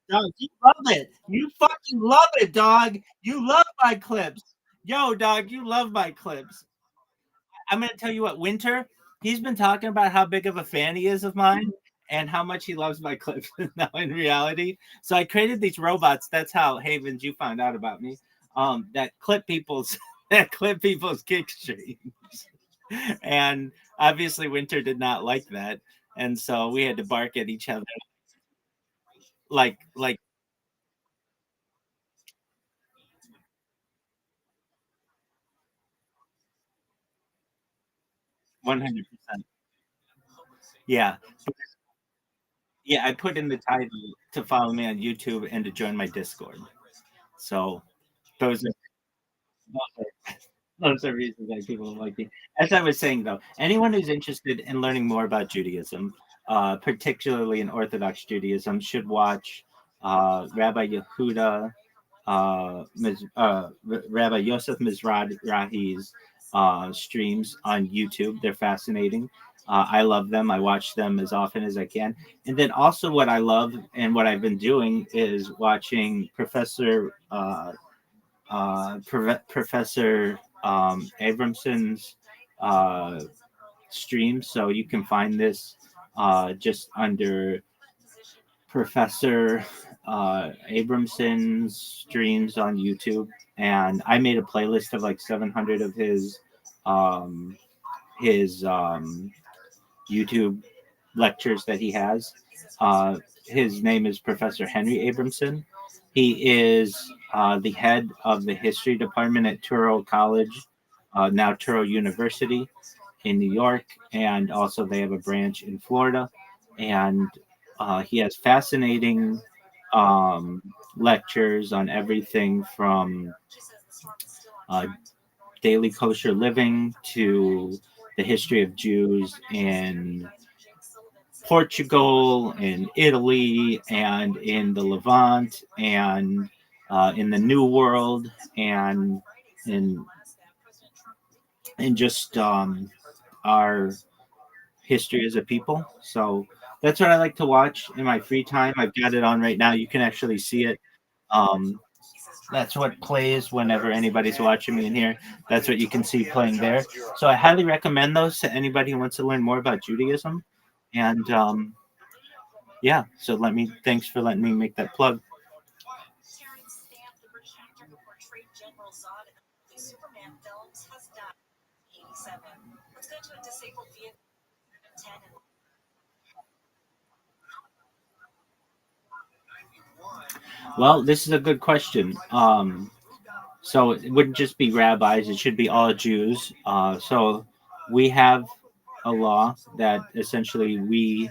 dog. You love it. You fucking love it, dog. You love my clips. Yo, dog, you love my clips. I'm gonna tell you what, Winter, he's been talking about how big of a fan he is of mine and how much he loves my clips now in reality. So I created these robots. That's how Havens you found out about me. That clip people's that clip people's kick streams. And obviously Winter did not like that. And so we had to bark at each other like 100%. Yeah. Yeah, I put in the title to follow me on YouTube and to join my Discord. So those are those are reasons why people like me. As I was saying, though, anyone who's interested in learning more about Judaism, particularly in Orthodox Judaism, should watch Rabbi Yehuda, Rabbi Yosef Mizrahi's streams on YouTube. They're fascinating. I love them. I watch them as often as I can. And then also, what I love and what I've been doing is watching Professor Abramson's stream. So you can find this just under Professor Abramson's streams on YouTube. And I made a playlist of like 700 of um, his YouTube lectures that he has. His name is Professor Henry Abramson. He is the head of the history department at Touro College, now Touro University in New York, and also they have a branch in Florida. And he has fascinating lectures on everything from uh, daily kosher living to the history of Jews in Portugal, in Italy, and in the Levant, and in the New World, and in just our history as a people. So that's what I like to watch in my free time. I've got it on right now. You can actually see it. Um, that's what plays whenever anybody's watching me in here. That's what you can see playing there. So I highly recommend those to anybody who wants to learn more about Judaism. And yeah, so thanks for letting me make that plug. Well, this is a good question. So it wouldn't just be rabbis; it should be all Jews. So we have a law that essentially we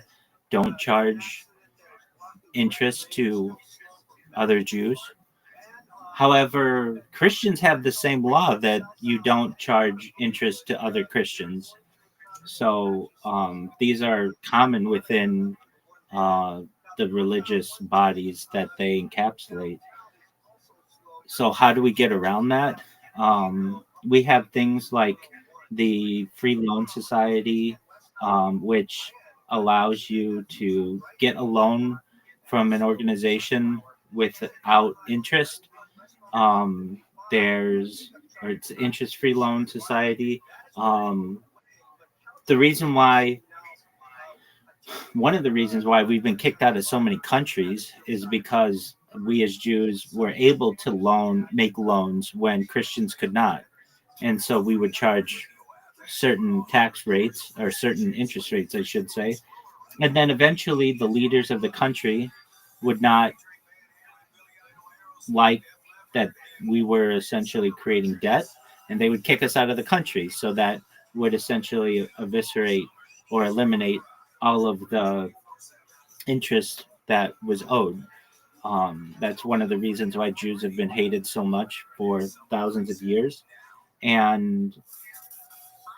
don't charge interest to other Jews. However, Christians have the same law that you don't charge interest to other Christians. So these are common within uh, the religious bodies that they encapsulate. So how do we get around that? We have things like the Free Loan Society, which allows you to get a loan from an organization without interest. Um, it's interest-free loan society. Um, the reason why One of the reasons why we've been kicked out of so many countries is because we as Jews were able to make loans when Christians could not. And so we would charge certain tax rates or certain interest rates, I should say. And then eventually the leaders of the country would not like that we were essentially creating debt, and they would kick us out of the country. So that would essentially eviscerate or eliminate all of the interest that was owed. That's one of the reasons why Jews have been hated so much for thousands of years. And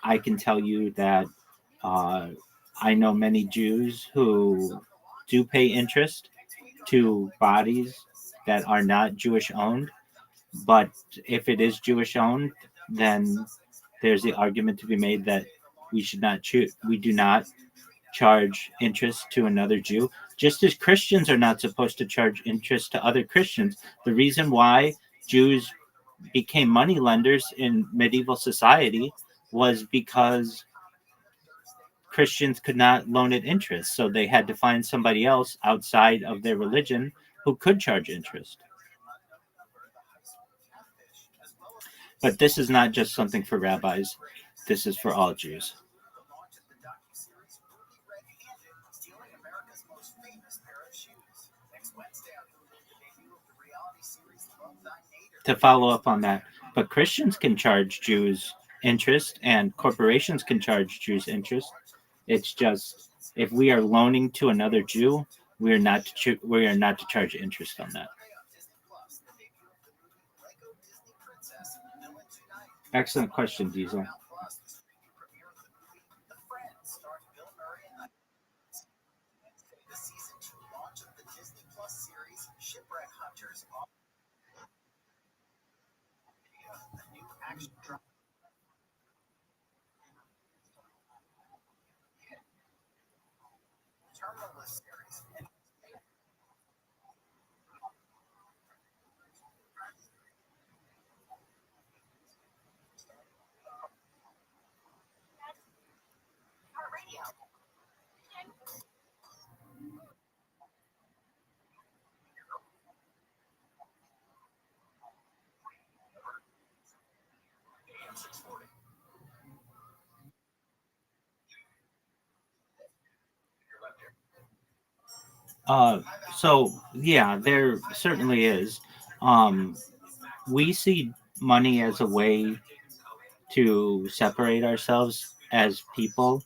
I can tell you that uh, I know many Jews who do pay interest to bodies that are not Jewish owned. But if it is Jewish owned, then there's the argument to be made that we do not charge interest to another Jew, just as Christians are not supposed to charge interest to other Christians. The reason why Jews became money lenders in medieval society was because Christians could not loan it interest. So they had to find somebody else outside of their religion who could charge interest. But this is not just something for rabbis. This is for all Jews. To follow up on that, but Christians can charge Jews interest and corporations can charge Jews interest. It's just if we are loaning to another Jew, we are not to charge interest on that. Excellent question, Diesel. So yeah, there certainly is. Um, we see money as a way to separate ourselves as people.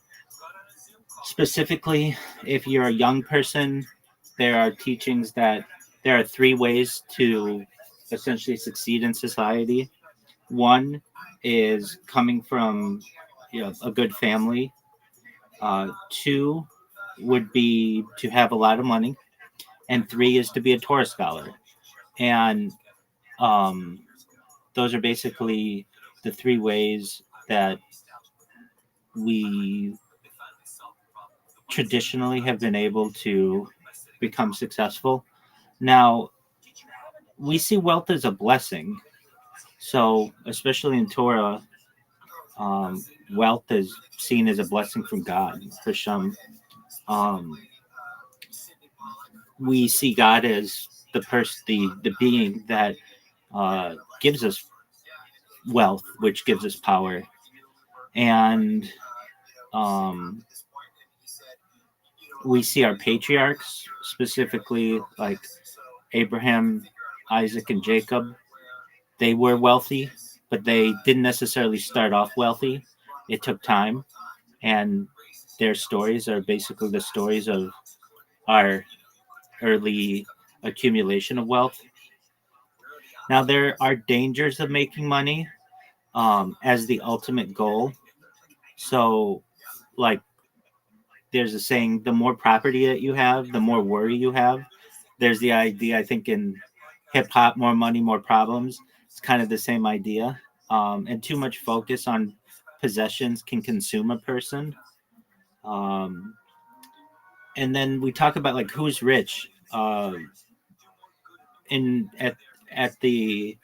Specifically, if you're a young person, there are teachings that there are three ways to essentially succeed in society. One is coming from a good family. Two would be to have a lot of money, and three is to be a Torah scholar. And um, those are basically the three ways that we traditionally have been able to become successful. Now, we see wealth as a blessing. So, especially in Torah, wealth is seen as a blessing from God. For some, um, we see God as the being that gives us wealth, which gives us power, and um, we see our patriarchs, specifically like Abraham, Isaac, and Jacob. They were wealthy, but they didn't necessarily start off wealthy. It took time, and their stories are basically the stories of our early accumulation of wealth. Now, there are dangers of making money as the ultimate goal. So, like, there's a saying, the more property that you have, the more worry you have. There's the idea, I think, in hip hop, more money, more problems. It's kind of the same idea. And too much focus on possessions can consume a person. Um, and then we talk about like who's rich. In at the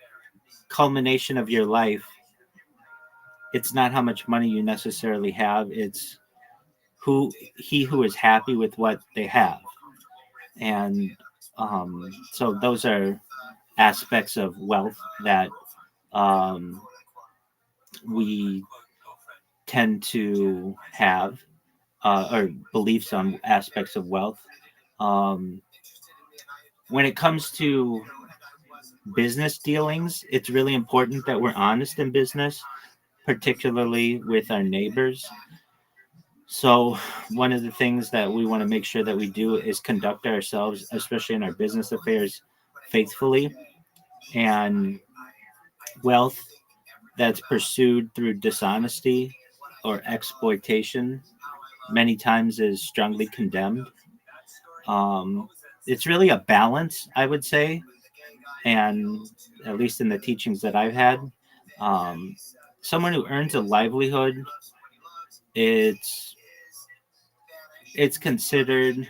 culmination of your life, it's not how much money you necessarily have. It's who is happy with what they have, and so those are aspects of wealth that um, we tend to have or beliefs on aspects of wealth. Um, when it comes to business dealings, it's really important that we're honest in business, particularly with our neighbors. So, one of the things that we want to make sure that we do is conduct ourselves, especially in our business affairs, faithfully. And wealth that's pursued through dishonesty or exploitation many times is strongly condemned. Um, it's really a balance, I would say, and at least in the teachings that I've had, um, someone who earns a livelihood, it's it's considered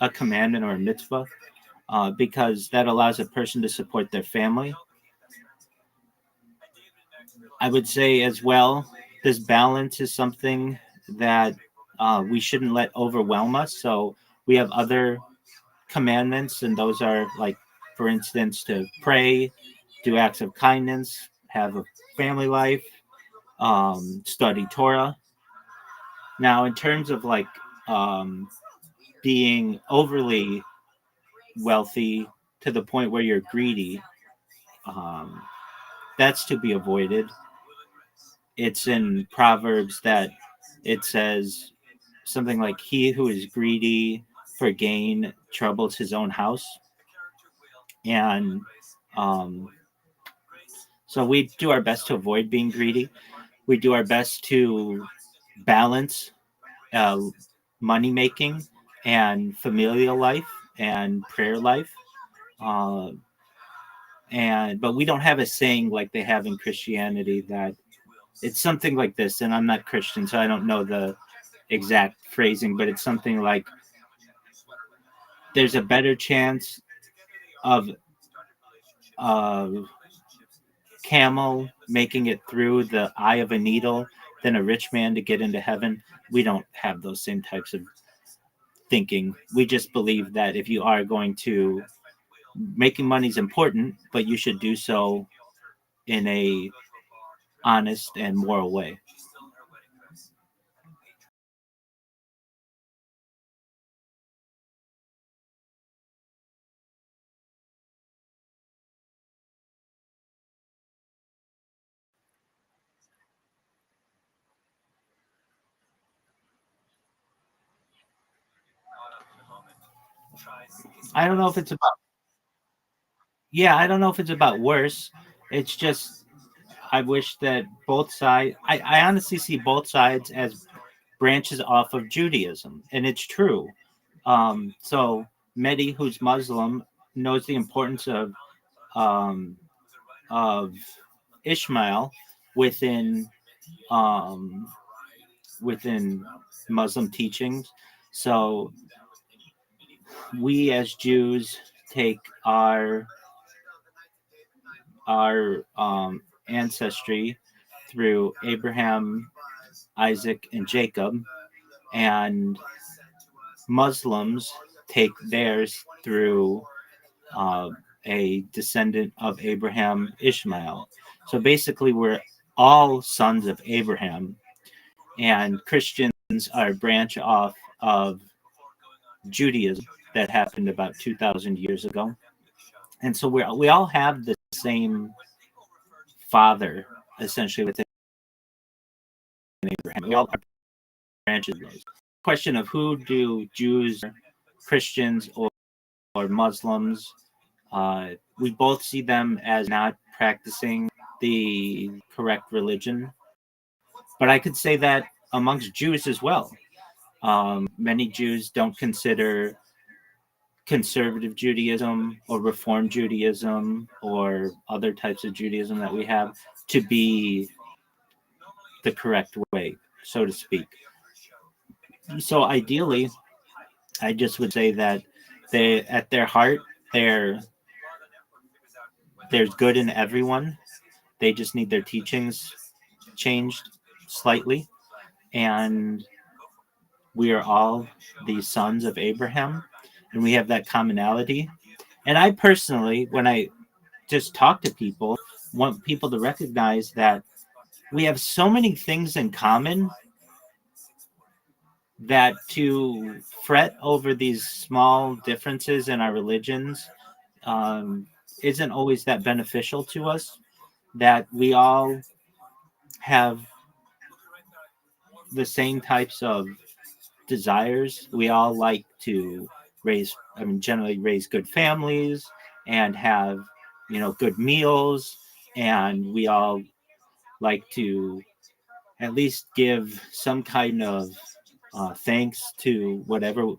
a commandment or a mitzvah because that allows a person to support their family. I would say as well, this balance is something that we shouldn't let overwhelm us. So we have other commandments, and those are like, for instance, to pray, do acts of kindness, have a family life, study Torah. Now, in terms of like um, being overly wealthy to the point where you're greedy, um, that's to be avoided. It's in Proverbs that it says something like, "He who is greedy for gain troubles his own house," and um, so we do our best to avoid being greedy. We do our best to balance uh, money making and familial life and prayer life. Uh, and but we don't have a saying like they have in Christianity that it's something like this. And I'm not Christian, so I don't know the exact phrasing, but it's something like there's a better chance of a camel making it through the eye of a needle than a rich man to get into heaven. We don't have those same types of thinking. We just believe that if you are going to making money is important, but you should do so in a honest and moral way. I don't know if it's about yeah, I don't know if it's about worse. It's just I wish that both sides I honestly see both sides as branches off of Judaism, and it's true. So Mehdi, who's Muslim, knows the importance um, of Ishmael within um, within Muslim teachings. So we as Jews take our ancestry through Abraham, Isaac, and Jacob, and Muslims take theirs through a descendant of Abraham, Ishmael. So basically, we're all sons of Abraham, and Christians are a branch off of Judaism that happened about 2,000 years ago. And so we all have the same father, essentially, within Abraham. We all are branches of those. Question of who do Jews, Christians, or Muslims, we both see them as not practicing the correct religion. But I could say that amongst Jews as well. Many Jews don't consider conservative Judaism or Reform Judaism or other types of Judaism that we have to be the correct way, so to speak. So ideally, I just would say that they, at their heart, there's good in everyone. They just need their teachings changed slightly, and we are all the sons of Abraham, and we have that commonality. And I personally, when I just talk to people, want people to recognize that we have so many things in common that to fret over these small differences in our religions isn't always that beneficial to us. That we all have the same types of desires. We all like to generally raise good families and have, good meals. And we all like to at least give some kind of thanks to whatever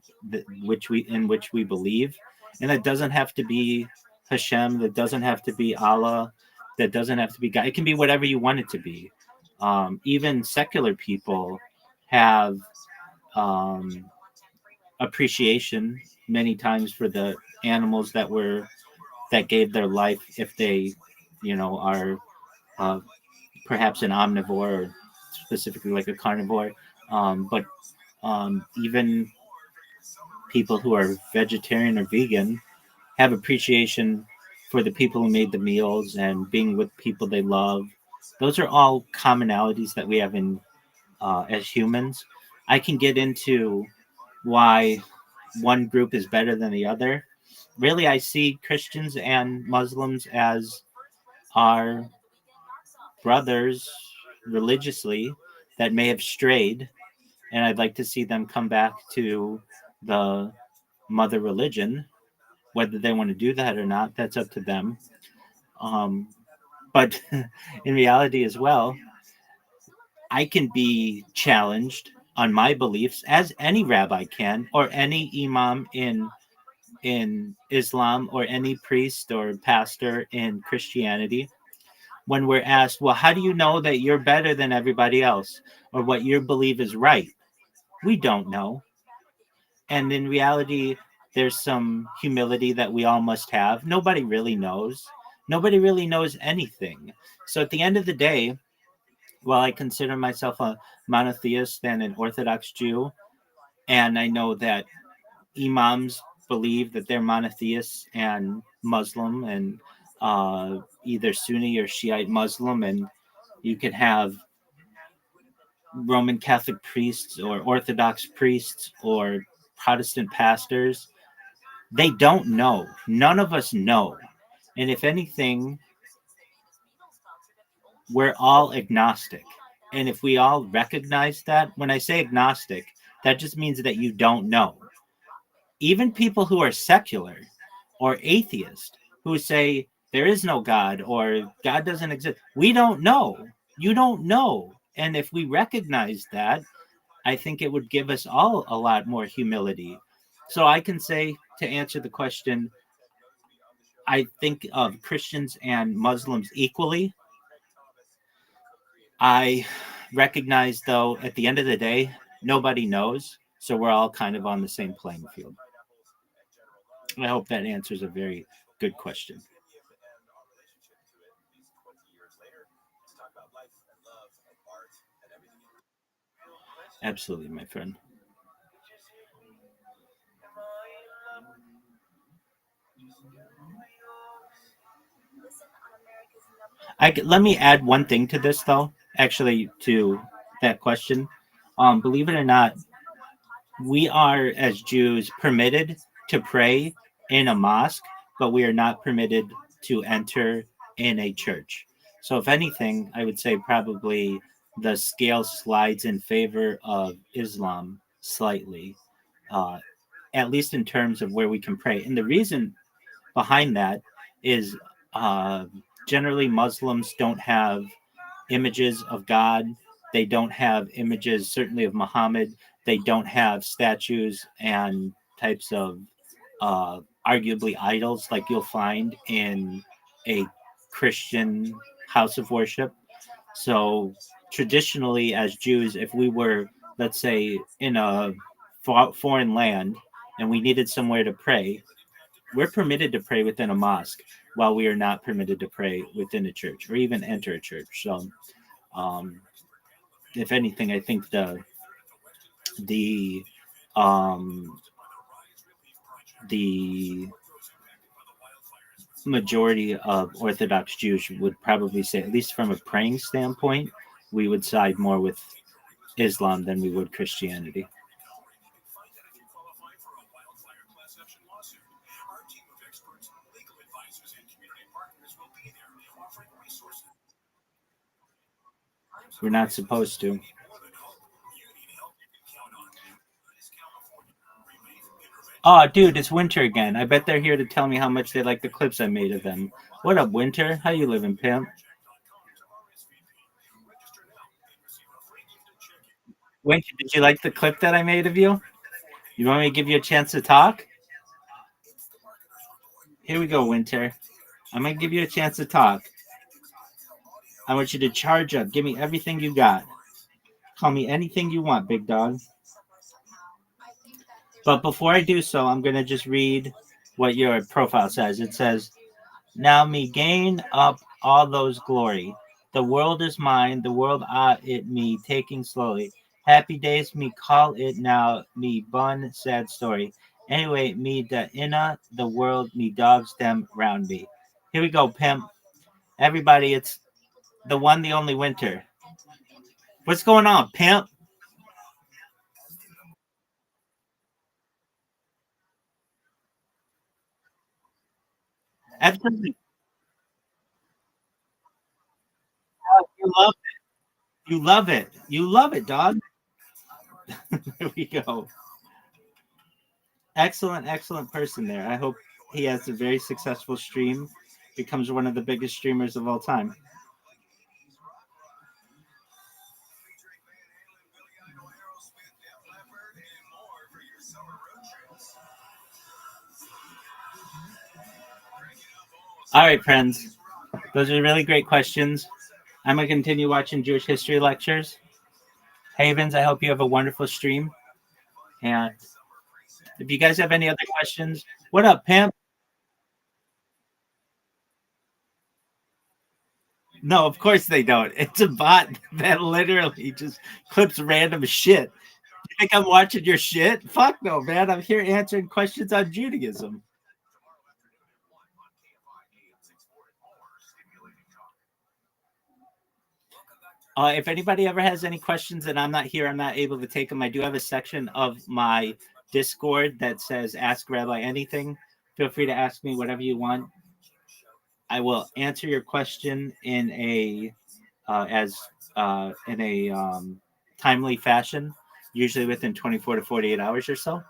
which we believe. And that doesn't have to be Hashem. That doesn't have to be Allah. That doesn't have to be God. It can be whatever you want it to be. Even secular people have appreciation many times for the animals that gave their life, if they are perhaps an omnivore or specifically like a carnivore. But even people who are vegetarian or vegan have appreciation for the people who made the meals and being with people they love. Those are all commonalities that we have in as humans. I can get into why one group is better than the other. Really, I see Christians and Muslims as our brothers religiously that may have strayed, and I'd like to see them come back to the mother religion. Whether they want to do that or not, that's up to them. But in reality as well, I can be challenged on my beliefs as any rabbi can, or any imam in Islam, or any priest or pastor in Christianity, when we're asked, well, how do you know that you're better than everybody else, or what you believe is right? We don't know. And in reality, there's some humility that we all must have. Nobody really knows. Nobody really knows anything. So at the end of the day, while I consider myself a monotheist and an Orthodox Jew, and I know that imams believe that they're monotheists and Muslim, and either Sunni or Shiite Muslim, and you can have Roman Catholic priests or Orthodox priests or Protestant pastors. They don't know. None of us know. And if anything, we're all agnostic. And if we all recognize that, when I say agnostic, that just means that you don't know. Even people who are secular or atheist, who say there is no God or God doesn't exist, we don't know. You don't know. And if we recognize that, I think it would give us all a lot more humility. So I can say, to answer the question, I think of Christians and Muslims equally. I recognize, though, at the end of the day, nobody knows. So we're all kind of on the same playing field. I hope that answers a very good question. Absolutely, my friend. Let me add one thing to this, though. Actually, to that question, believe it or not, we are as Jews permitted to pray in a mosque, but we are not permitted to enter in a church. So, if anything, I would say probably the scale slides in favor of Islam slightly, uh, at least in terms of where we can pray. And the reason behind that is uh, generally Muslims don't have images of God. They don't have images, certainly of Muhammad. They don't have statues and types of arguably idols like you'll find in a Christian house of worship. So traditionally, as Jews, if we were, let's say, in a foreign land and we needed somewhere to pray, we're permitted to pray within a mosque while we are not permitted to pray within a church or even enter a church. So, if anything, I think the um, the majority of Orthodox Jews would probably say, at least from a praying standpoint, we would side more with Islam than we would Christianity. We're not supposed to. Oh, dude, it's Winter again. I bet they're here to tell me how much they like the clips I made of them. What up, Winter? How you living, pimp? Winter, did you like the clip that I made of you? You want me to give you a chance to talk? Here we go, Winter. I'm going to give you a chance to talk. I want you to charge up. Give me everything you got. Call me anything you want, big dog. But before I do so, I'm going to just read what your profile says. It says, now me gain up all those glory. The world is mine, the world it me taking slowly. Happy days me call it now, me bun sad story. Anyway, me the inna the world, me dogs them round me. Here we go, pimp. Everybody, it's the one, the only Winter. What's going on, pimp? Absolutely. You love it. You love it. You love it, dog. There we go. Excellent, excellent person there. I hope he has a very successful stream, becomes one of the biggest streamers of all time. All right, friends. Those are really great questions. I'm going to continue watching Jewish history lectures. Havens, I hope you have a wonderful stream. And if you guys have any other questions, what up, pimp? No, of course they don't. It's a bot that literally just clips random shit. You think I'm watching your shit? Fuck no, man. I'm here answering questions on Judaism. If anybody ever has any questions and I'm not here, I'm not able to take them, I do have a section of my Discord that says Ask Rabbi Anything. Feel free to ask me whatever you want. I will answer your question in a timely fashion, usually within 24 to 48 hours or so.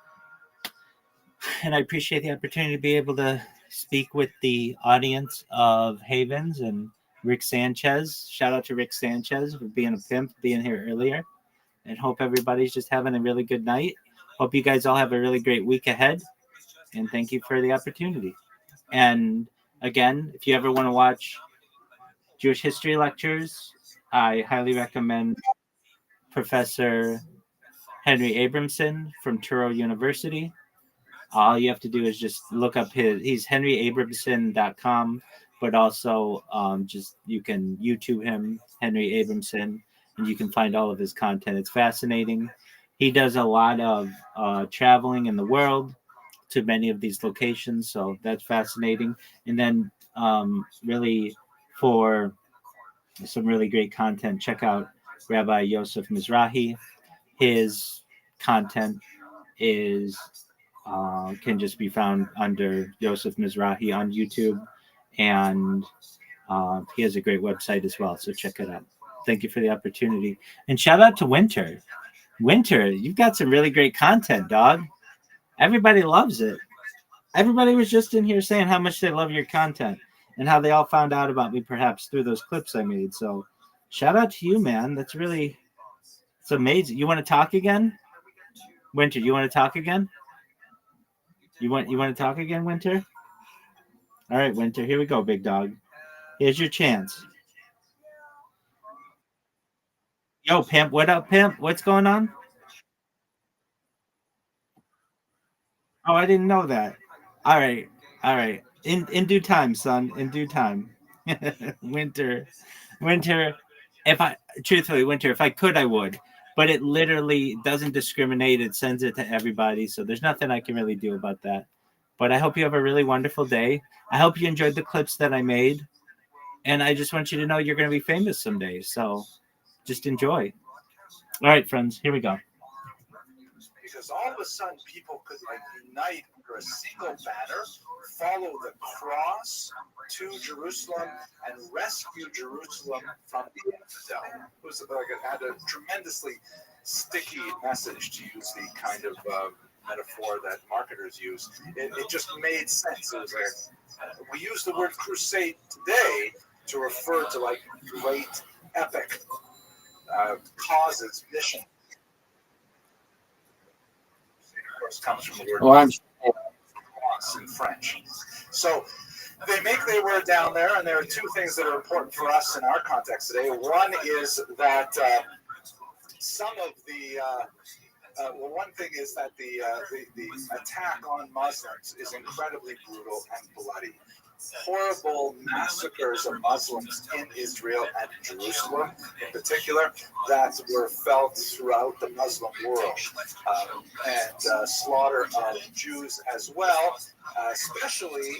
And I appreciate the opportunity to be able to speak with the audience of Havens and Rick Sanchez. Shout out to Rick Sanchez for being a pimp, being here earlier. And hope everybody's just having a really good night. Hope you guys all have a really great week ahead. And thank you for the opportunity. And again, if you ever want to watch Jewish history lectures, I highly recommend Professor Henry Abramson from Touro University. All you have to do is just look up he's henryabramson.com, but also just you can YouTube him, Henry Abramson, and you can find all of his content. It's fascinating. He does a lot of traveling in the world to many of these locations, so that's fascinating. And then really for some really great content, check out Rabbi Yosef Mizrahi. His content is can just be found under Yosef Mizrahi on YouTube, and he has a great website as well, so check it out. Thank you for the opportunity, and shout out to Winter. Winter, you've got some really great content, dog. Everybody loves it. Everybody was just in here saying how much they love your content and how they all found out about me perhaps through those clips I made. So shout out to you, man. That's really, it's amazing. You want to talk again? Winter, you want to talk again? You want to talk again, Winter? All right, Winter, here we go, big dog. Here's your chance. Yo, Pimp, what up, Pimp? What's going on? Oh, I didn't know that. All right. In due time, son. In due time. Winter. If I could, I would. But it literally doesn't discriminate. It sends it to everybody. So there's nothing I can really do about that. But I hope you have a really wonderful day. I hope you enjoyed the clips that I made. And I just want you to know you're going to be famous someday. So just enjoy. All right, friends, here we go. Because all of a sudden people could unite under a single banner, follow the cross to Jerusalem, and rescue Jerusalem from the infidel. It was it had a tremendously sticky message, to use the kind of metaphor that marketers use. It just made sense. It was we use the word crusade today to refer to great epic causes, mission. Comes from the word cross in French. So they make their way down there, and there are two things that are important for us in our context today. One is that some of the one thing is that the attack on Muslims is incredibly brutal and bloody. Horrible massacres of Muslims in Israel and Jerusalem, in particular, that were felt throughout the Muslim world, and slaughter of Jews as well, especially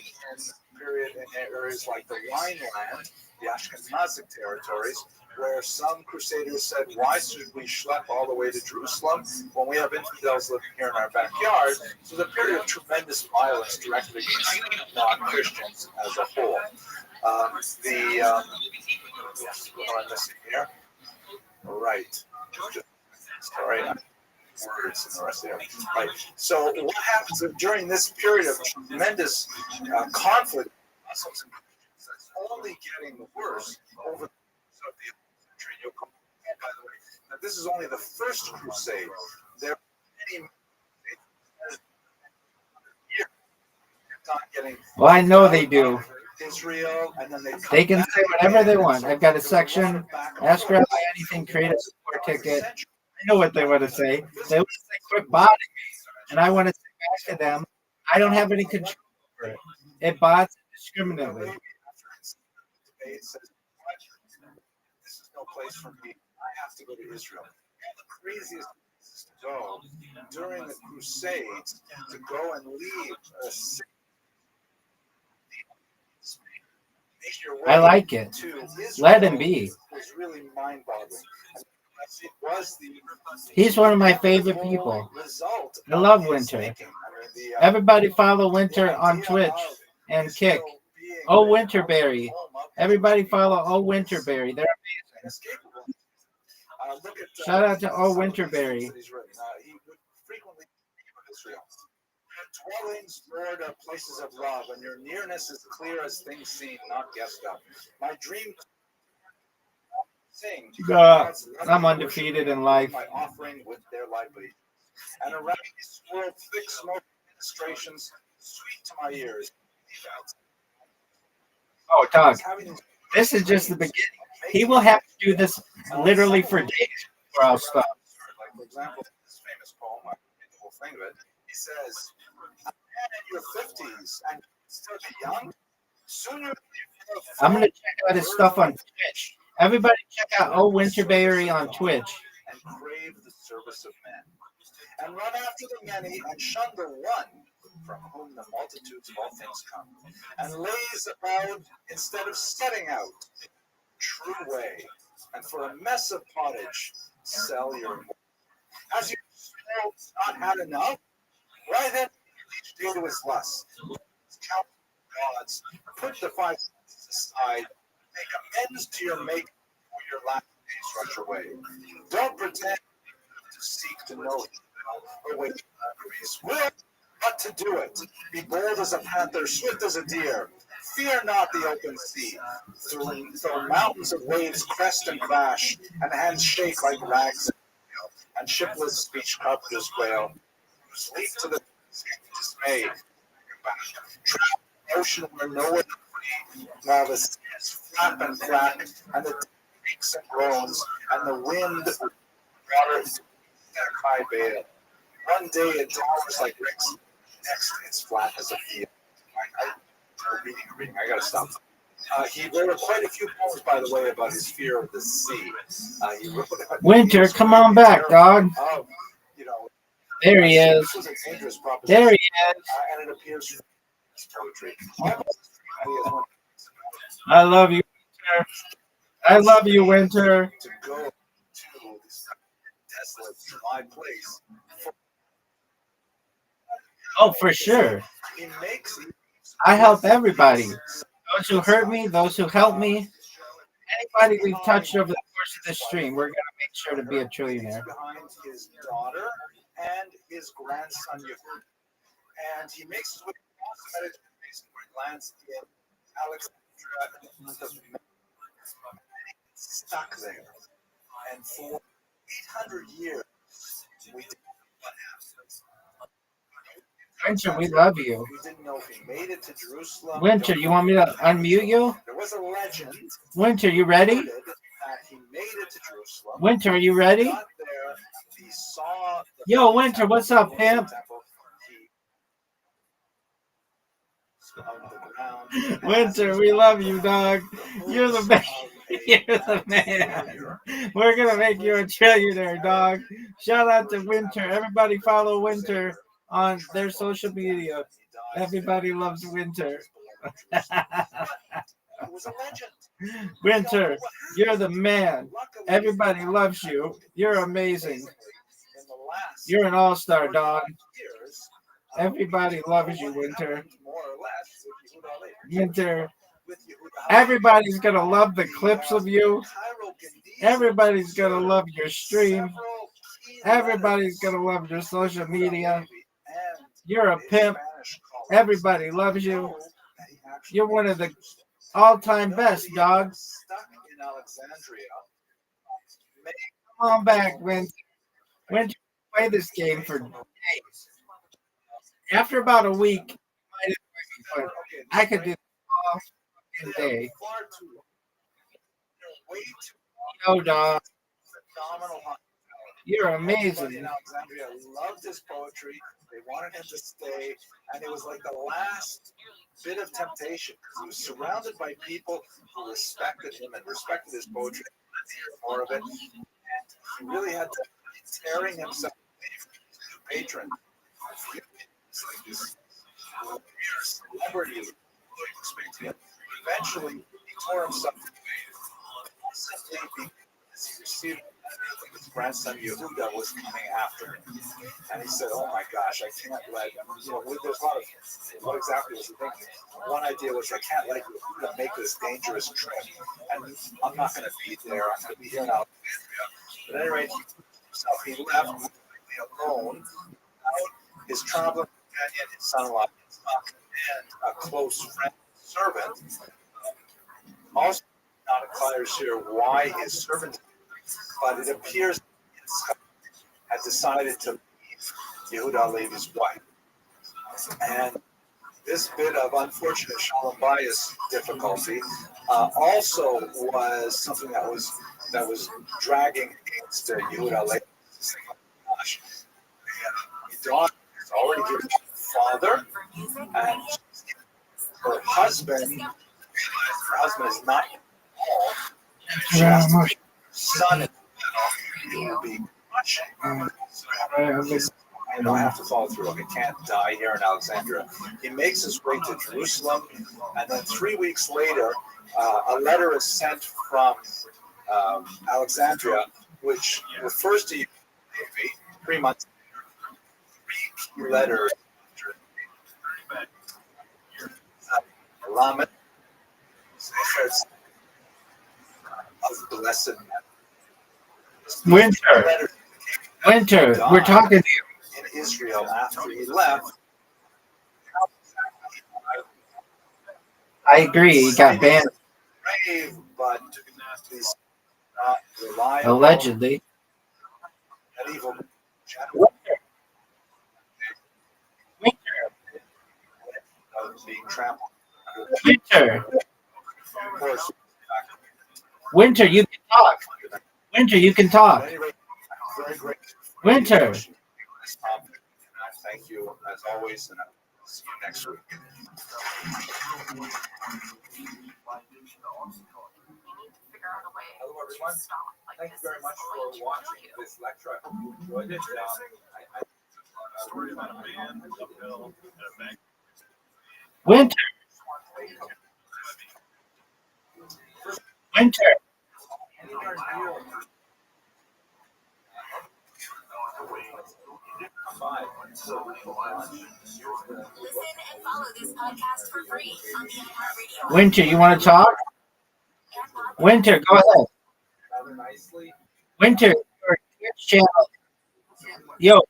in areas like the Rhineland, the Ashkenazic territories, where some crusaders said, why should we schlep all the way to Jerusalem when we have infidels living here in our backyard? So the period of tremendous violence directed against non-Christians as a whole. Yes, what am I missing here? Right. Sorry. Words and the rest of it. Right. So what happens during this period of tremendous conflict? Muslims and Christians, that's only getting worse over the century. By the way, now this is only the first crusade. There are many years not getting. Well, I know they do. Israel, and then they can say whatever they want. I've got a section. Ask Rabbi anything. Create a support ticket. I know what they want to say. They want to say, quit botting me. And I want to say back to them, I don't have any control over it. It bots indiscriminately. This is no place for me. I have to go to Israel. And the craziest places to go during the Crusades, to go and leave a city. I like it. Let him be. Was really mind-boggling. He's one of my favorite people. I love Winter. Everybody follow Winter on Twitch and Kick. Oh, Winterberry. Everybody follow Oh, Winterberry. They're amazing. Shout out to Oh, Winterberry. Dwellings, Lord, are places of love, and your nearness is clear as things seen, not guessed of. My dream sing. I'm undefeated in life. My offering with their libation. And around this world, thick smoke administrations, sweet to my ears. Oh, Doug, this is just the beginning. He will have to do this literally for days before I'll stop. For example, this famous poem. I read the whole thing of it. He says, "A man in your 50s and still be young. Sooner I'm gonna check out his stuff on Twitch. Everybody check out O Winterberry on Twitch. And crave the service of men, and run after the many and shun the one, from whom the multitudes of all things come, and lays about instead of setting out true way, and for a mess of pottage sell your more. As you still not had enough, why then each day to his lust, count gods, put the 5 senses aside, make amends to your maker for your last days rush away. Don't pretend to seek to know his will or wait for his will, but to do it. Be bold as a panther, swift as a deer. Fear not the open sea. Through mountains of waves crest and crash, and hands shake like rags, and shipless speech carpenters quail. Sleep to the dismay. Travel the ocean where no one free, while the seas flap and crack, and the creaks and groans, and the wind water their high veil. One day it towers like bricks, next it's flat as a field. I'm reading. I gotta stop. He wrote quite a few poems, by the way, about his fear of the sea. Winter, come on back, dog. There he is. There he is. And it appears from his poetry. I love you, Winter. I love you, Winter. To go to this desolate, dry place. Oh, for sure. He makes I help everybody. Those who hurt me, those who help me, anybody we've touched over the course of this stream, we're gonna make sure to be a trillionaire. Behind his daughter and his grandson Yehud, and he makes his way across the Mediterranean basin where he lands in Alexandria, stuck there, and for 800 years we didn't know what happened. Winter, we love you. We didn't know if he made it to Jerusalem. Winter, you want me to unmute you? There was a legend. Winter, you ready? That he made it to Jerusalem. Winter, are you ready? Got there, he saw the Yo, Winter, what's up, pimp? Winter, we love you, dog. You're the best. You're the man. We're gonna make you a trillionaire, dog. Shout out to Winter. Everybody follow Winter on their social media. Everybody loves Winter. Winter, you're the man. Everybody loves you. You're amazing. You're an all-star, dog. Everybody loves you, Winter. Winter, everybody's gonna love the clips of you. Everybody's gonna love your stream. Everybody's gonna love your social media. You're a pimp. Everybody loves you. You're one of the all-time best, dog. Come on back, Winter. Winter, play this game for days. After about a week, I could do this all fucking day. No, dog. You're amazing. Alexandria loved his poetry. They wanted him to stay, and it was like the last bit of temptation because he was surrounded by people who respected him and respected his poetry. More of it, and he really had to be tearing himself away from his new patron. It's like this celebrity eventually he tore himself away simply because he received his grandson Yehuda was coming after him, and he said, "Oh my gosh, I can't let him." There's a lot of what exactly was he thinking? One idea was, I can't let Yehuda make this dangerous trip, and I'm not going to be there. I'm going to be here now. But at any rate, he left completely alone without his traveling companion, his son-in-law, and a close friend, servant. Also, not clear here why his servant, but it appears had decided to leave Yehuda Levi's wife. And this bit of unfortunate shalom bias difficulty also was something that was dragging against Yehuda Levi. Gosh, daughter is already given to the father, and her husband is not involved. She has to be her son. He will be watching. I have to follow through. I can't die here in Alexandria. He makes his way to Jerusalem, and then 3 weeks later, a letter is sent from Alexandria, which refers to you. 3 months later, letter. Lamed says of blessed Winter. We're talking to you. In Israel after he left. I agree. He got banned. Brave, but he's not reliable. Allegedly. That evil being trampled. Winter. Of course, Winter, you can talk. Winter, you can talk. very great. Winter. Thank you as always, and I'll see you next week. Hello, everyone. Thank you very much for watching this lecture. I hope you enjoyed it. Story about a man uphill at a bank. Winter. Winter. Listen and follow this podcast for free on the iHeartRadio. Winter, you want to talk? Winter, go ahead. Winter, your Twitch channel. Yo.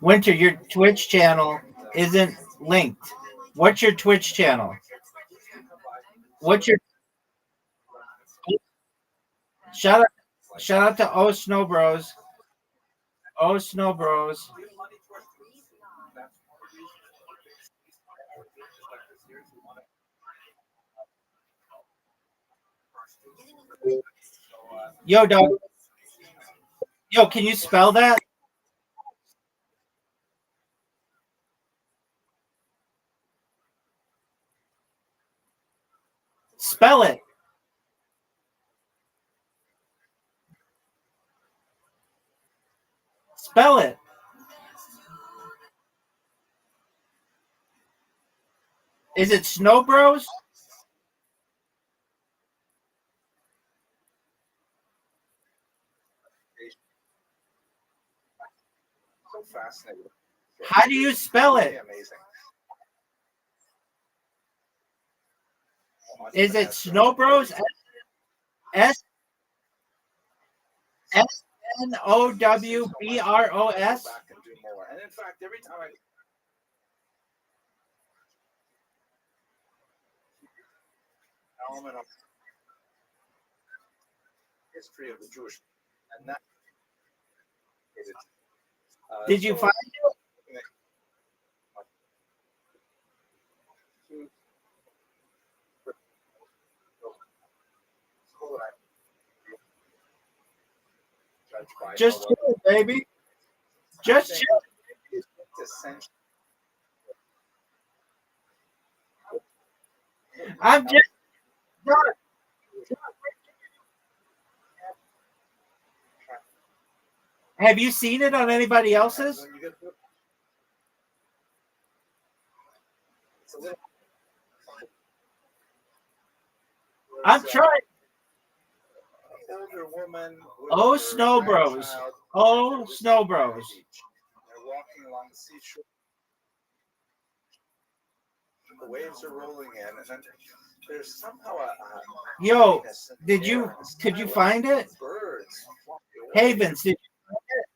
Winter, your Twitch channel isn't linked. What's your Twitch channel? What's your shout out to O Snow Bros. O Snow Bros. Yo, dog. Yo, can you spell that? Spell it. Spell it. Is it Snow Bros? So fascinating. How do you spell it? Amazing. Is it Snow Bros? S N O W B R O S? And in fact, every time I element of history of the Jewish, and that Did you find it? Just chill, baby. Just chill. I'm just. Have you seen it on anybody else's? I'm trying. Oh, Snow Bros. Oh, Snow Bros. They're walking along the seashore. The waves are rolling in, and then there's somehow a Yo, could you find it? Birds. Havens, did you find it?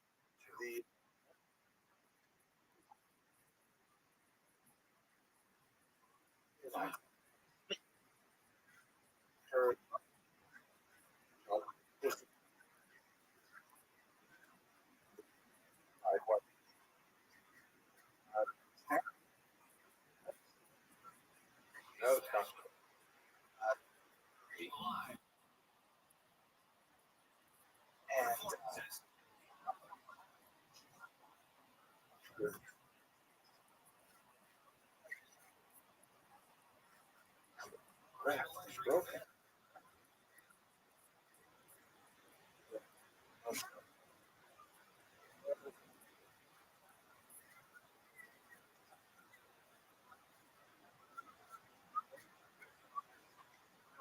raft is broken.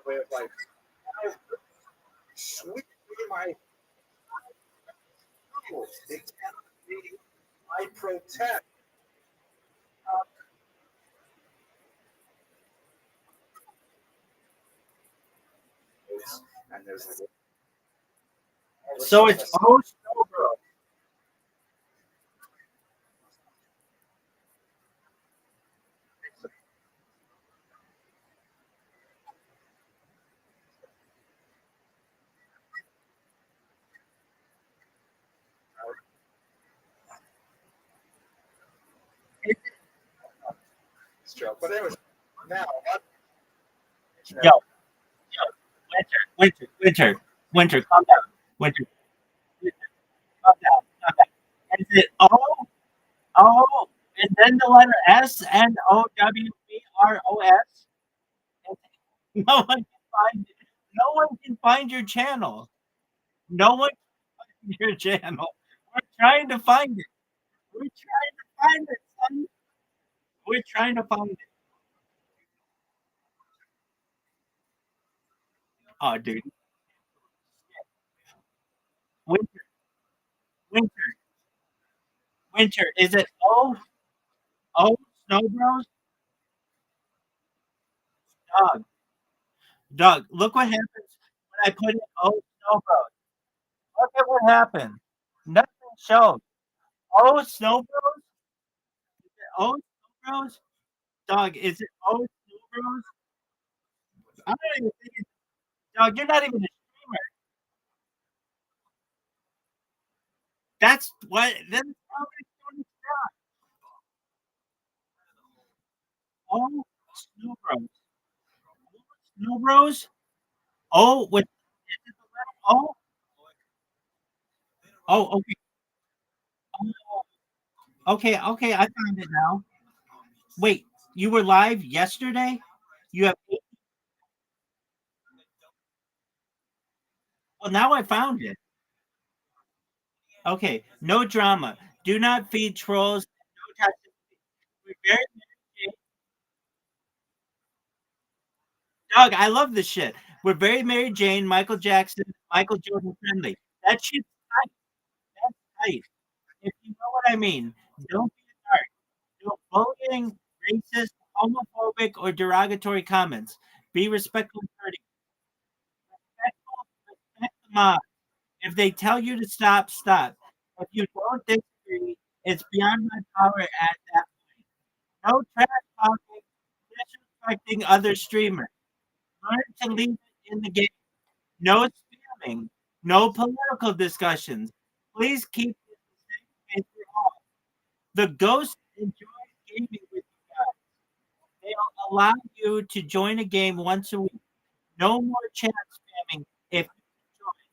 Way of like, sweep my tools. It cannot be. I protect. And there's like, So it's oh snow bro. it's true. But anyways, now Yo, winter, calm down. Winter, calm down. Is it O, and then the letter SNOWBROS? No one can find it. No one can find your channel. No one can find your channel. We're trying to find it. We're trying to find it, son. We're trying to find it. Oh, dude. Winter, winter, winter. Is it O Snow Bros? Dog, dog. Look what happens when I put in O Snow Bros. Look at what happened. Nothing showed. O Snow Bros? O Snow Bros? Dog, is it O Snow Bros? I don't even think it's dog. You're not even a streamer. That's what. That's how it's going to start. O Snow Bros. Snow Bros. Oh, with is it the letter O? Oh, okay. Okay. I found it now. Wait, you were live yesterday? You have well now I found it. Okay, no drama. Do not feed trolls. No toxicity. We're very Doug, I love this shit. We're very Mary Jane, Michael Jackson, Michael Jordan friendly. That shit's tight. That's tight. If you know what I mean. Don't be a dark. No bullying, racist, homophobic, or derogatory comments. Be respectful and courteous. Respect the mob. If they tell you to stop, stop. If you don't disagree, it's beyond my power at that point. No trash talking, disrespecting other streamers. Learn to leave it in the game. No spamming. No political discussions. Please keep this a safe space for all. The ghost enjoys gaming with you guys. They'll allow you to join a game once a week. No more chat spamming if you join.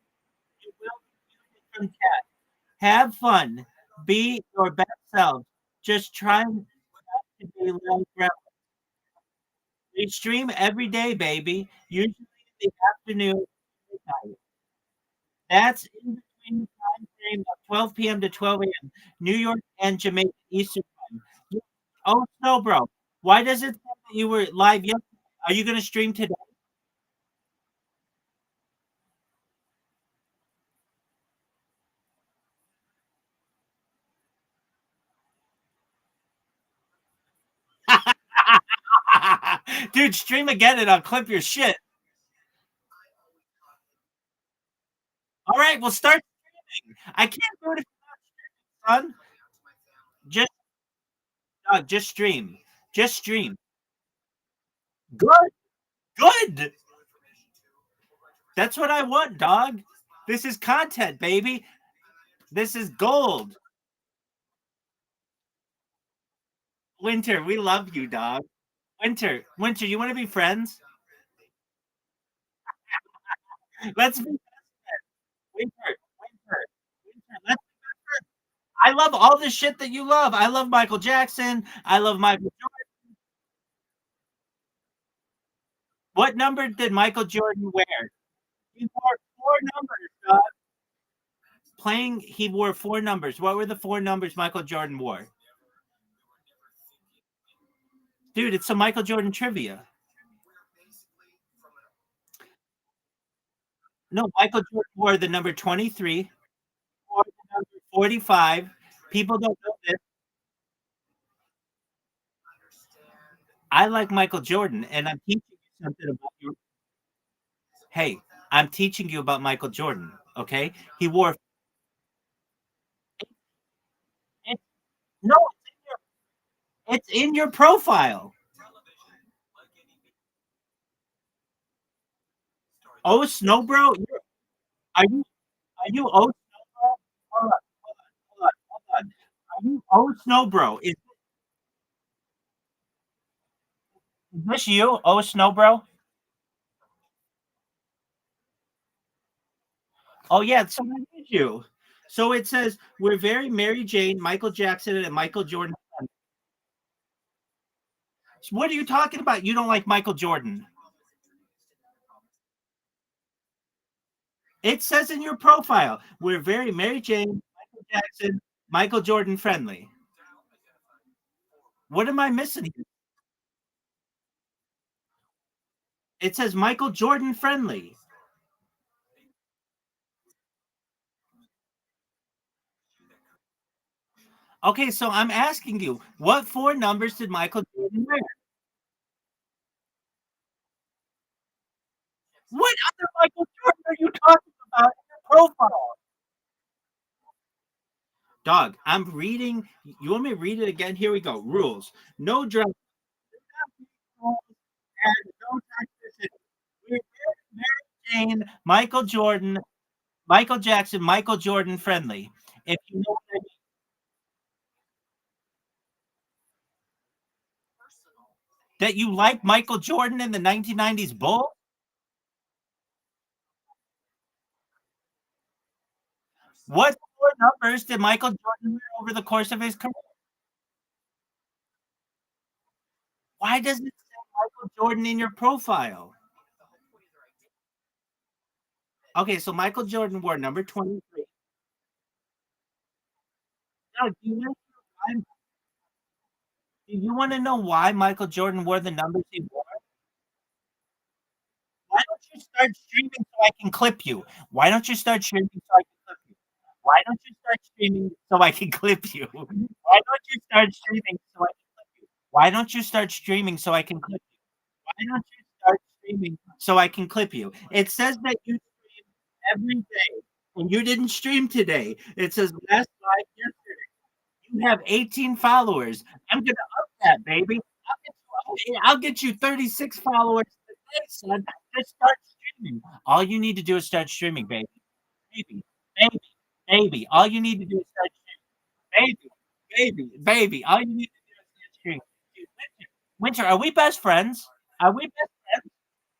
You will be muted from chat. Have fun. Be your best self. Just try not to be like rebels. We stream every day, baby. Usually in the afternoon. Midnight. That's in between the time frame of 12 p.m. to 12 a.m. New York and Jamaica Eastern Time. Oh, no, bro. Why does it say that you were live yesterday? Are you going to stream today? Dude, stream again and I'll clip your shit. All right, we'll start streaming. I can't do it if you're not streaming, son. Just stream. Just stream. Good. Good. That's what I want, dog. This is content, baby. This is gold. Winter, we love you, dog. Winter, you want to be friends? Let's be Winter. Let's I love all the shit that you love. I love Michael Jackson. I love Michael Jordan. What number did Michael Jordan wear? He wore 4 numbers, dog. He wore 4 numbers. What were the 4 numbers Michael Jordan wore? Dude, it's some Michael Jordan trivia. No, Michael Jordan wore the number 23, wore the number 45. People don't know this. I like Michael Jordan, and I'm teaching you something about your. Hey, I'm teaching you about Michael Jordan. Okay, he wore. It, no, it's in your profile. Oh, Snow Bro, are you Oh Snow Bro? Hold on, hold on. Are you Oh Snow Bro? Is this you? Oh Snow Bro? Oh yeah, so that is you. So it says we're very Mary Jane, Michael Jackson, and Michael Jordan. What are you talking about? You don't like Michael Jordan? It says in your profile, we're very Mary Jane, Michael Jackson, Michael Jordan friendly. What am I missing? It says Michael Jordan friendly. Okay, so I'm asking you, what 4 numbers did Michael Jordan wear? What other Michael Jordan are you talking about in your profile? Dog, I'm reading. You want me to read it again? Here we go. Rules. No drugs. And no toxicity. We're Mary Jane, Michael Jordan, Michael Jackson, Michael Jordan friendly. If you know what I mean. That you like Michael Jordan in the 1990s Bull? What 4 numbers did Michael Jordan wear over the course of his career? Why does it say Michael Jordan in your profile? Okay, so Michael Jordan wore number 23. Now, do you want to know why Michael Jordan wore the numbers he wore? Why don't you start streaming so I can clip you? Why don't you start streaming so I can clip you? Why don't you start streaming so I can clip you? Why don't you start streaming so I can clip you? Why don't you start streaming so I can clip you? Why don't you start streaming so I can clip you? It says that you stream every day, and you didn't stream today. It says last live yesterday. You have 18 followers. I'm gonna up that, baby. I'll get you 36 followers today, son. Just start streaming. All you need to do is start streaming, baby. Baby, baby, baby. All you need to do is start streaming. Baby. All you need to do is start streaming. Dude, Winter, are we best friends? Are we best friends?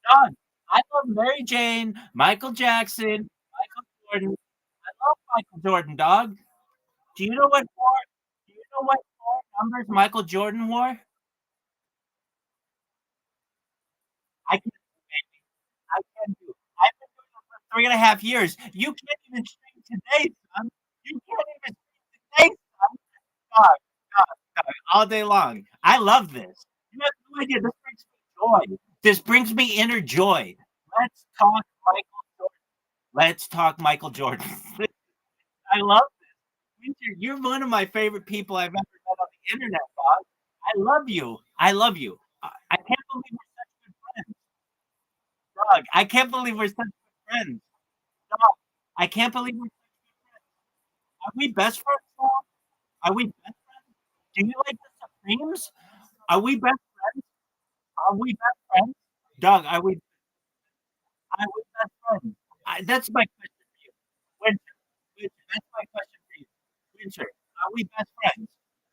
Dog, I love Mary Jane, Michael Jackson, Michael Jordan. I love Michael Jordan, dog. Do you know what four? Do you know what 4 numbers Michael Jordan wore? I can, I can do. I've been doing it for 3.5 years. You can't even stream today, son. You can't even stream today, son. Dog, dog, all day long. I love this. You have no idea. This brings me joy. This brings me inner joy. Let's talk Michael Jordan. Let's talk Michael Jordan. I love Winter. You're one of my favorite people I've ever met on the internet, Bob. I love you. I love you. I can't believe we're such good friends, dog. I can't believe we're such good friends, dog. I can't believe we're. Are we best friends, dog? Are we best friends? Do you like the Supremes? Are we best friends? Are we best friends, dog? Are we best friends? That's my question for you, Winter. Winter, that's my question for you, Winter. Are we best friends?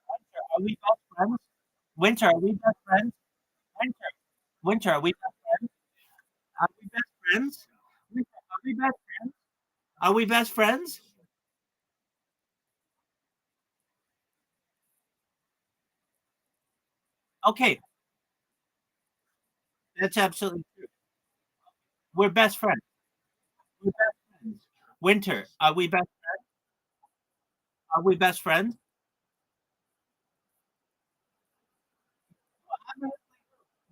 Winter, are we best friends? Winter, are we best friends? Winter, Winter, are we best friends? Are we best friends? Winter, are we best friends? Are we best friends? Okay, that's absolutely true. We're best friends. We're best friends. Winter, are we best? Are we best friends?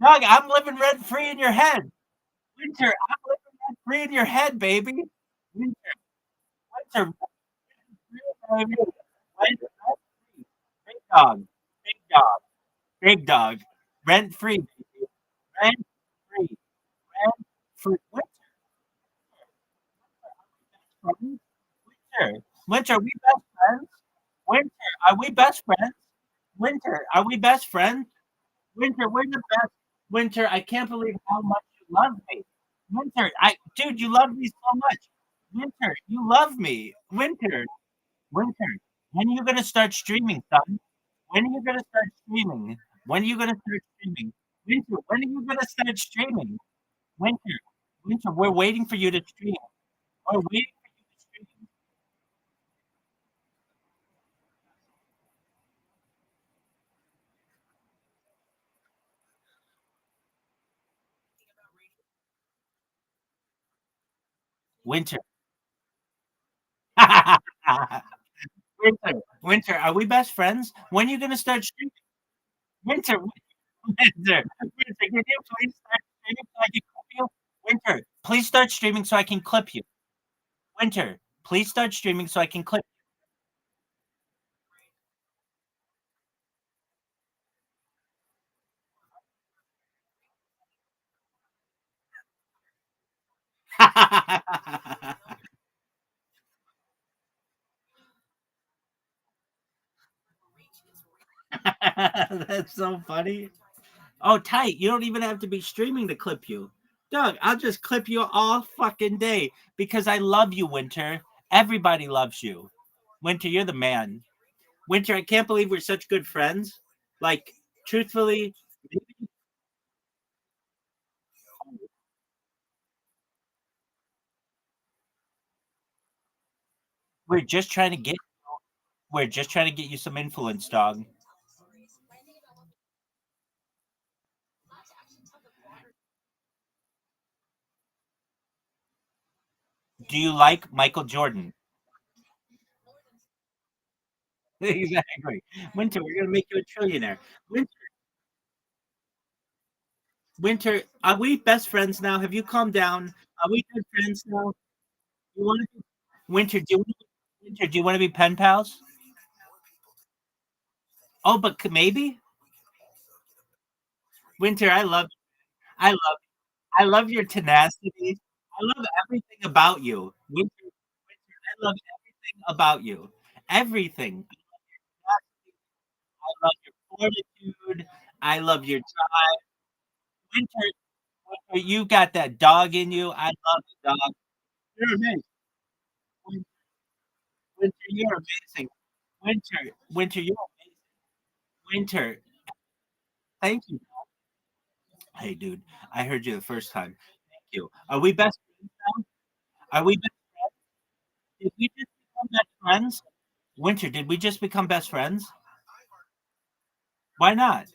Doug, I'm living rent free in your head. Winter, I'm living rent free in your head, baby. Winter, winter, baby. Winter, big dog, big dog, big dog. Rent free, baby. Rent free, rent free. Winter, winter, are we best friends? Winter, are we best friends? Winter, are we best friends? Winter, we're the best. Winter, I can't believe how much you love me. Winter, dude, you love me so much. Winter, you love me. Winter, Winter, when are you gonna start streaming, son? When are you gonna start streaming? When are you gonna start streaming? Winter, when are you gonna start streaming? Winter, Winter, we're waiting for you to stream. We're waiting for you to stream. Winter. Winter, Winter, are we best friends? When are you gonna start streaming? Winter, Winter, Winter, can you please start streaming so I can clip you? Winter, please start streaming so I can clip you. Winter, please start streaming so I can clip you. That's so funny. Oh, tight. You don't even have to be streaming to clip you. Doug, I'll just clip you all fucking day because I love you, Winter. Everybody loves you. Winter, you're the man. Winter, I can't believe we're such good friends. Like, truthfully, we're just trying to get we're just trying to get you some influence, dog. Do you like Michael Jordan? Exactly. Winter, we're gonna make you a trillionaire. Winter, Winter, are we best friends now? Have you calmed down? Are we good friends now? You want to Winter? Winter? Do you want to be pen pals? Oh, but maybe Winter. I love, I love your tenacity. I love everything about you, Winter. Winter, I love everything about you. Everything. I love your fortitude. I love your drive. Winter, Winter, you got that dog in you. I love the dog. You're amazing. Winter, you're amazing. Winter, you're Winter. Thank you. Hey, dude, I heard you the first time. Thank you. Are we best friends now? Are we? Did we just become best friends? Winter, did we just become best friends? Why not?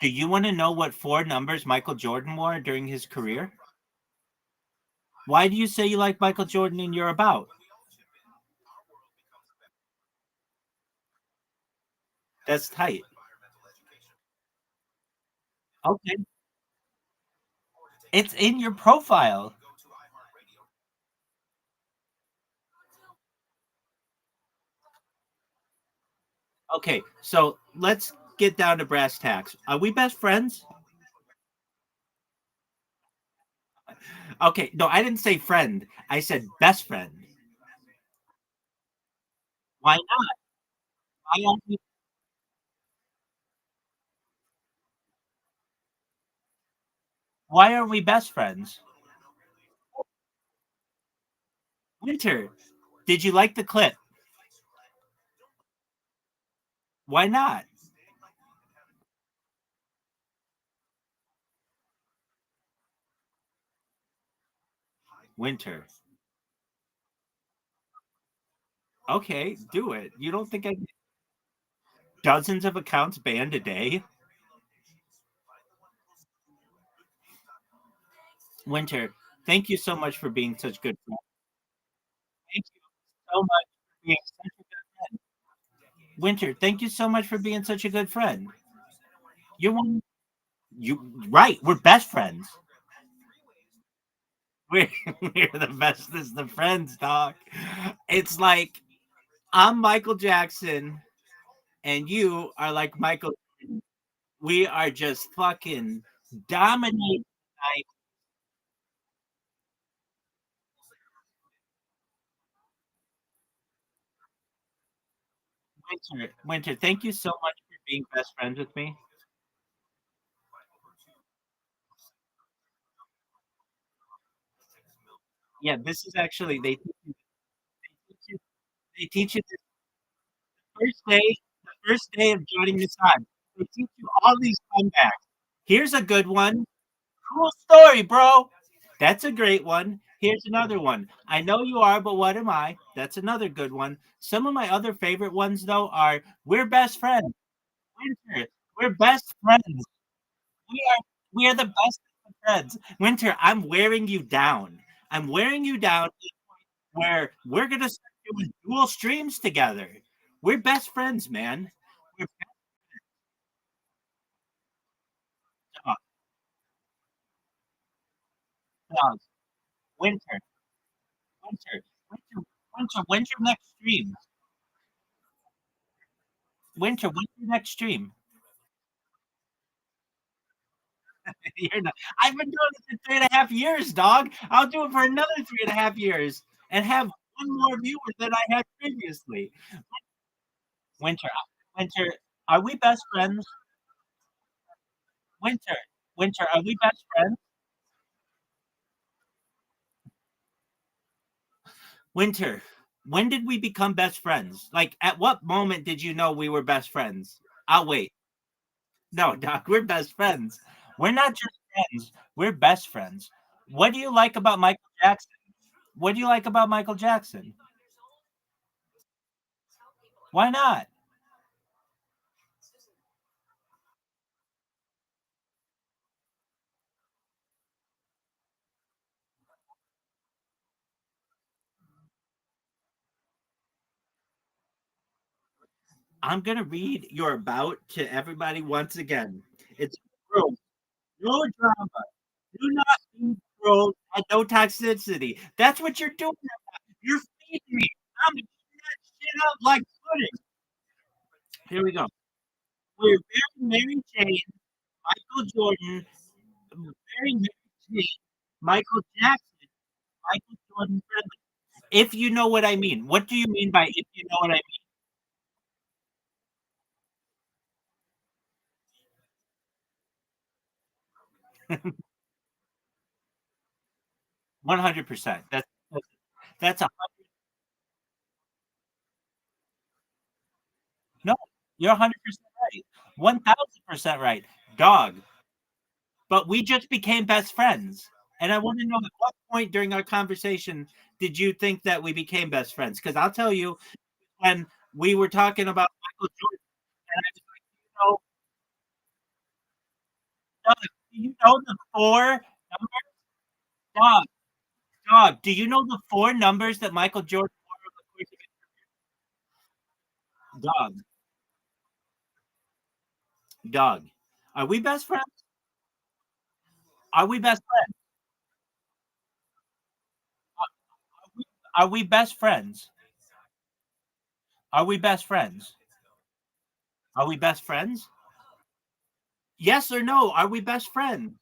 Do you want to know what four numbers Michael Jordan wore during his career? Why do you say you like Michael Jordan and you're about? That's tight. Okay. It's in your profile. Okay, so let's get down to brass tacks. Are we best friends? Okay, no, I didn't say friend. I said best friend. Why not? Why aren't we, why aren't we best friends? Winter, did you like the clip? Why not? Winter. Okay, do it. You don't think I dozens of accounts banned a day? Winter, thank you so much for being such good friend. Thank you so much for being such a good friend. Winter, thank you so much for being such a good friend. You're one. You right. We're best friends. We're we're the bestest of friends, dog. It's like I'm Michael Jackson and you are like Michael. We are just fucking dominating tonight. Winter, thank you so much for being best friends with me. Yeah, this is actually teach you, they teach you the first day of joining the time. They teach you all these comebacks. Here's a good one. Cool story, bro. That's a great one. Here's another one. I know you are, but what am I? That's another good one. Some of my other favorite ones, though, are we're best friends. Winter, we're best friends. We are the best of friends. Winter, I'm wearing you down. I'm wearing you down where we're gonna start doing dual streams together. We're best friends, man. We're best dogs. Winter, winter next stream. Winter next stream. You're not, I've been doing this for 3.5 years, dog. I'll do it for another 3.5 years and have one more viewer than I had previously. Winter, winter, are we best friends? Winter, winter, are we best friends? Winter, when did we become best friends? Like, at what moment did you know we were best friends? I'll wait. No, Doc, we're best friends. We're not just friends, we're best friends. What do you like about Michael Jackson? What do you like about Michael Jackson? Why not? I'm going to read your about to everybody once again. It's growth, no drama, do not be growth, and no toxicity. That's what you're doing. You're feeding me. I'm eating that shit up like pudding. Here we go. We're very Mary Jane, Michael Jordan, very Mary Jane, Michael Jackson, Michael Jordan friendly. If you know what I mean. What do you mean by if you know what I 100%. That's a no. You're 100% right. 1,000% right. Dog. But we just became best friends. And I want to know at what point during our conversation did you think that we became best friends? Because I'll tell you, when we were talking about Michael Jordan, and I was like, Dog, do you know the four numbers? Dog, dog, do you know the four numbers that Michael Jordan wore over the course of his dog? Dog. Are we best friends? Are we best friends? Are we best friends? Are we best friends? Are we best friends? Yes or no? Are we best friends?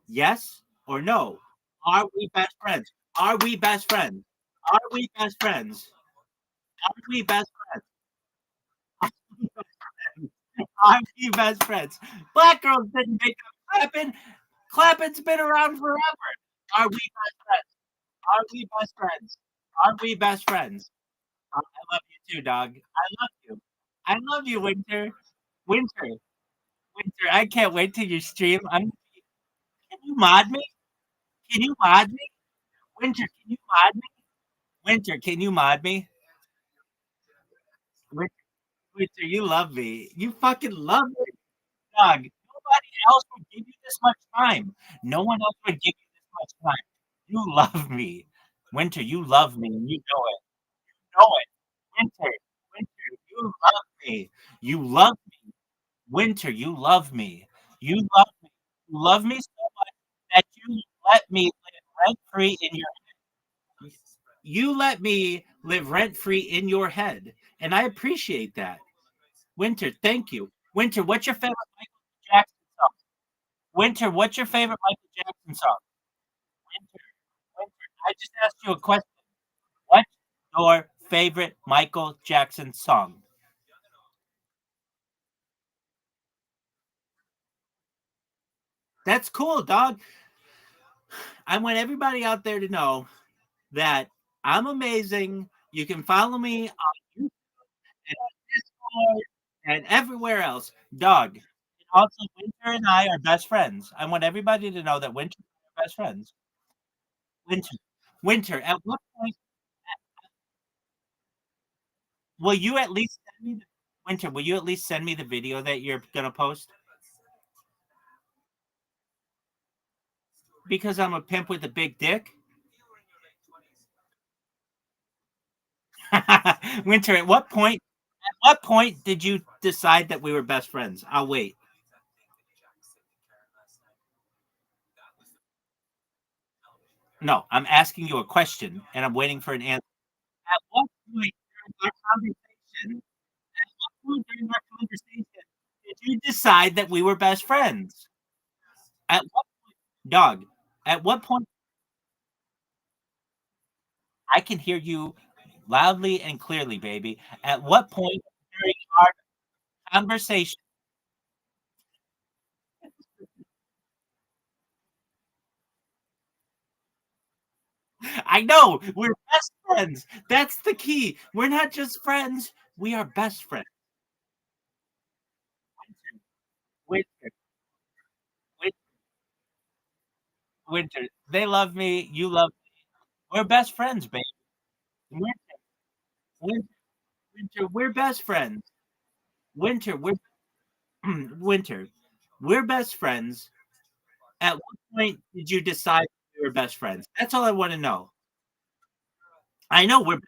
Yes or no? Are we best friends? Are we best friends? Are we best friends? Are we best friends? Are we best friends? Black girls didn't make up clapping. Clapping's been around forever. Are we best friends? Are we best friends? Are we best friends? I love you too, dog. I love you. I love you, Winter. Winter. Winter. I can't wait till you stream. Can you mod me? Can you mod me? Winter, can you mod me? Winter, can you mod me? Winter, Winter, you love me. You fucking love me, dog. Nobody else would give you this much time. No one else would give you this much time. You love me. Winter, you love me, and you know it. You know it. Winter, you love me. You love me. Winter, you love me. You love me. You love me so much that you let me live rent free in your you let me live rent free in your head. And I appreciate that. Winter, thank you. Winter, what's your favorite Michael Jackson song? Winter, what's your favorite Michael Jackson song? Winter, Winter, I just asked you a question. What's your favorite Michael Jackson song? That's cool, dog. I want everybody out there to know that I'm amazing. You can follow me on YouTube and on Discord and everywhere else. Dog. And also, Winter and I are best friends. I want everybody to know that Winter and I are best friends. Winter. Winter, at what point will you at least send me the Winter, will you at least send me the video that you're gonna post? Because I'm a pimp with a big dick? Winter, at what point did you decide that we were best friends? I'll wait. No, I'm asking you a question and I'm waiting for an answer. At what point during our conversation, at what point during our conversation did you decide that we were best friends? At what dog? At what point I can hear you loudly and clearly, baby. At what point during our conversation I know we're best friends. That's the key. We're not just friends. We are best friends. Winter, winter, winter. They love me. You love me. We're best friends, baby. Winter, winter, winter. We're best friends. Winter, we're winter. We're best friends. At what point did you decide we were best friends? That's all I want to know. I know we went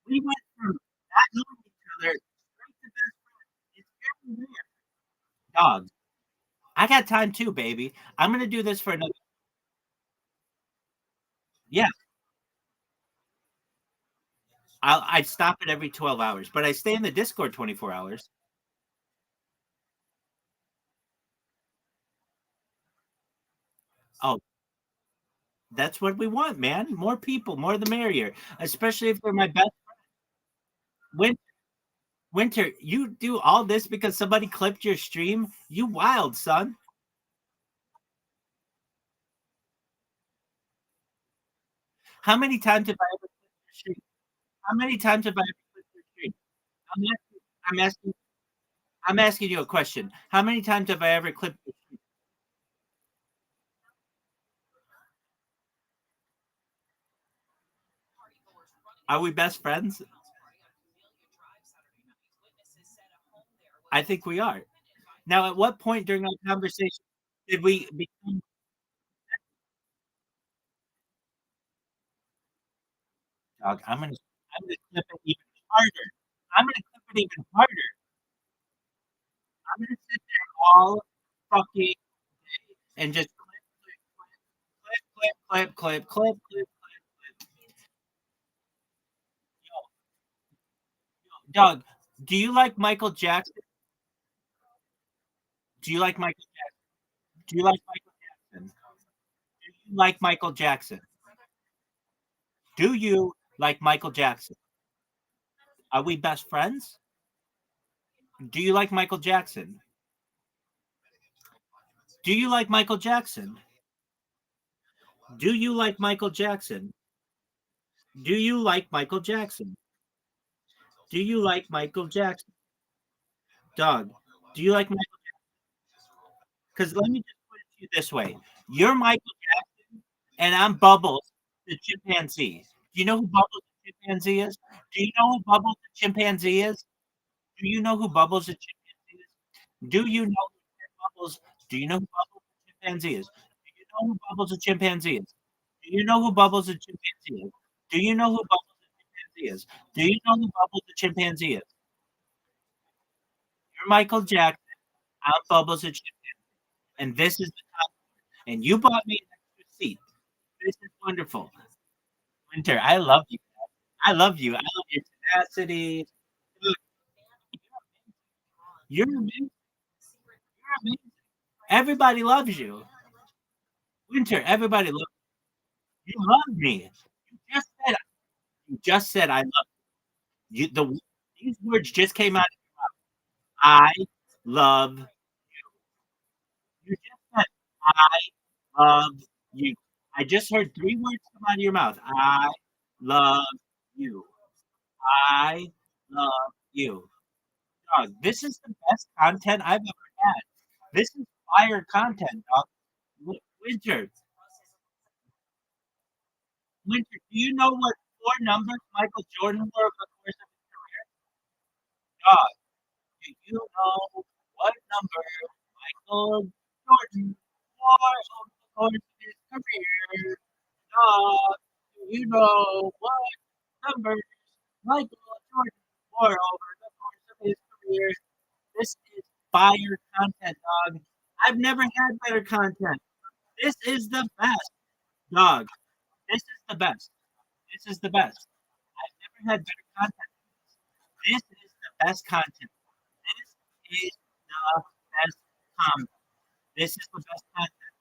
from not knowing each other straight to best friends. It's very rare. Dog. I got time too, baby. I'm gonna do this for another. Yeah, I stop it every 12 hours, but I stay in the Discord 24 hours. Oh, that's what we want, man. More people, more the merrier. Especially if they're my best win winter. You do all this because somebody clipped your stream? You wild, son. How many times have I ever clipped your stream? How many times have I ever clipped your stream? I'm asking, I'm asking, I'm asking you a question. How many times have I ever clipped your stream? Are we best friends? I think we are. Now, at what point during our conversation did we become dog? I'm gonna clip it even harder. I'm gonna clip it even harder. I'm gonna sit there all fucking and just clip. Dog, do you like Michael Jackson? Do you like Michael Do you like Michael Jackson? Do you like Michael Jackson? Do you like Michael Jackson? Are we best friends? Do you like Michael Jackson? Do you like Michael Jackson? Do you like Michael Jackson? Do you like Michael Jackson? Do you like Michael Jackson? Dog, do you like Michael? Because let me just put it to you this way: you're Michael Jackson, and I'm Bubbles, the chimpanzee. Do you know who Bubbles the chimpanzee is? Do you know who Bubbles the chimpanzee is? Do you know who Bubbles the chimpanzee is? Do you know Bubbles? Do you know who Bubbles the chimpanzee is? Do you know who Bubbles the chimpanzee is? Do you know who Bubbles the chimpanzee is? Do you know who Bubbles the chimpanzee is? Do you know who Bubbles the chimpanzee is? You're Michael Jackson. I'm Bubbles the chimpanzee, and this is the top. And you bought me an extra seat. This is wonderful. Winter, I love you. I love you. I love your tenacity. Look, you're amazing. You're amazing. Everybody loves you. Winter, everybody loves you. You love me. You just said I love you. These words just came out. I love you. Just said I love you. I just heard 3 words come out of your mouth. I love you. I love you. Dog, this is the best content I've ever had. This is fire content, dog. Winter, Winter, do you know what 4 numbers Michael Jordan wore over the course of his career? Dog, do you know what number Michael Jordan wore over the course of his career? Dog, do you know what number Michael Jordan wore over the course of his career? This is fire content, dog. I've never had better content. This is the best, dog. This is the best. This is the best. I've never had better content. This is the best content. This is the best content. This is the best content.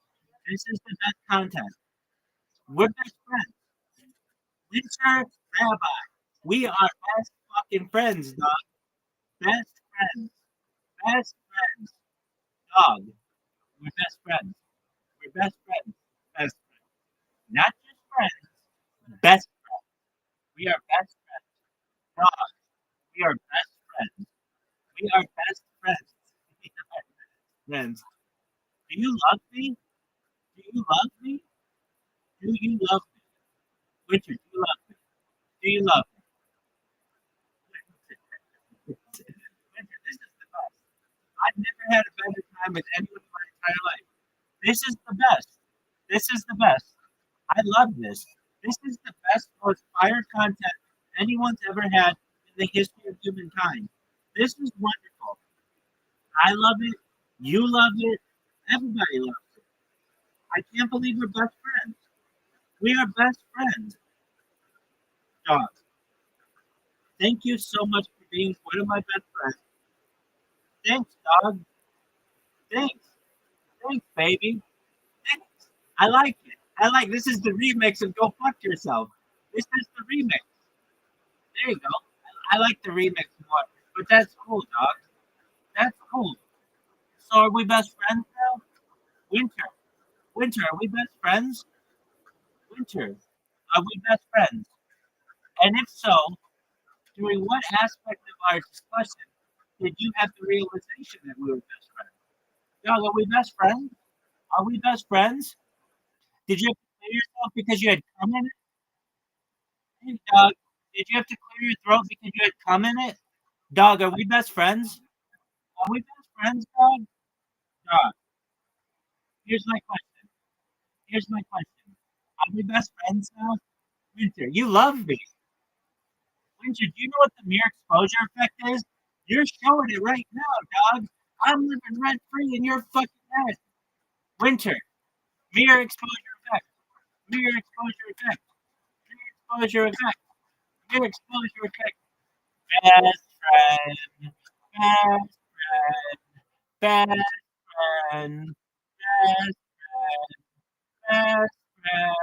This is the best content. We're best friends. Winter Rabbi. We are best fucking friends, dog. Best friends. Best friends. Dog. We're best friends. We're best friends. Best friends. Not just friends. Best friends. We are best friends. Dog. We are best friends. We are best friends. We are best friends. Do you love me? Do you love me? Do you love me? Richard, do you love me? Do you love me? Richard, this is the best. I've never had a better time with anyone in my entire life. This is the best. This is the best. I love this. This is the best, most fire content anyone's ever had in the history of humankind. This is wonderful. I love it. You love it. Everybody loves it. I can't believe we're best friends. We are best friends. Dog. Thank you so much for being one of my best friends. Thanks, dog. Thanks. Thanks, baby. Thanks. I like it. I like this is the remix of Go Fuck Yourself. This is the remix. There you go. I like the remix more. But that's cool, dog. That's cool. So are we best friends now? Winter. Winter, are we best friends? Winter. Are we best friends? And if so, during what aspect of our discussion did you have the realization that we were best friends? Dog, are we best friends? Are we best friends? Did you have to clear yourself because you had cum in it? Hey, dog, did you have to clear your throat because you had cum in it? Dog, are we best friends? Are we best friends, dog? Dog, here's my question. Here's my question. Are we best friends now? Winter, you love me. Winter, do you know what the mere exposure effect is? You're showing it right now, dog. I'm living rent free in your fucking head. Winter, mere exposure effect. Mere exposure effect. Mere exposure effect. Mere exposure effect. Best friend. Best friend. Best friend. Best friend. Best friend.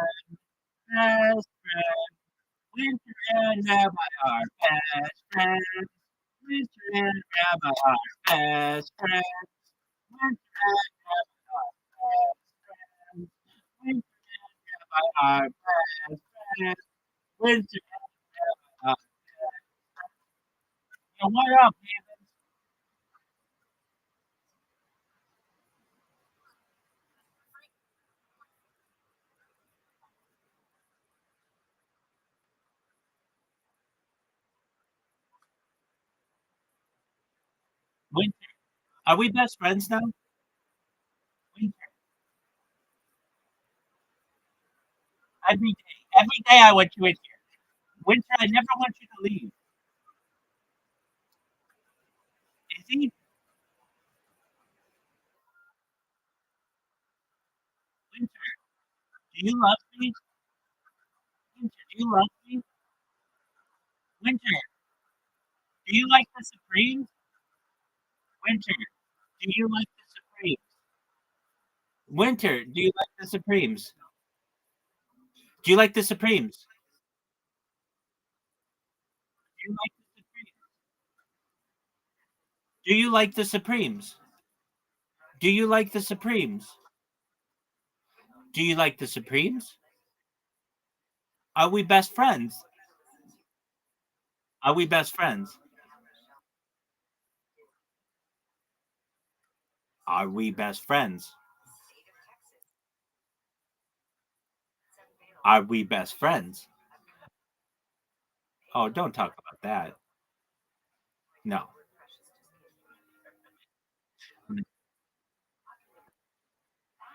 Best friend. Winter and Rabbi are best friends. Winter and Rabbi are best friends. Winter and Rabbi are best friends. Winter and Rabbi are best friends. Winter and Rabbi are best friends. Yo, what up, man? Winter, are we best friends now? Every day I want you in here. Winter, I never want you to leave. Is he? Winter, do you love me? Winter, do you love me? Winter, do you like the Supremes? Winter, do you like the Supremes? Winter, do you like the Supremes? Do you like the Supremes? Do you like the Supremes? Do you like the Supremes? Do you like the Supremes? Do you like the Supremes? Are we best friends? Are we best friends? Are we best friends? Are we best friends? Oh, don't talk about that. No.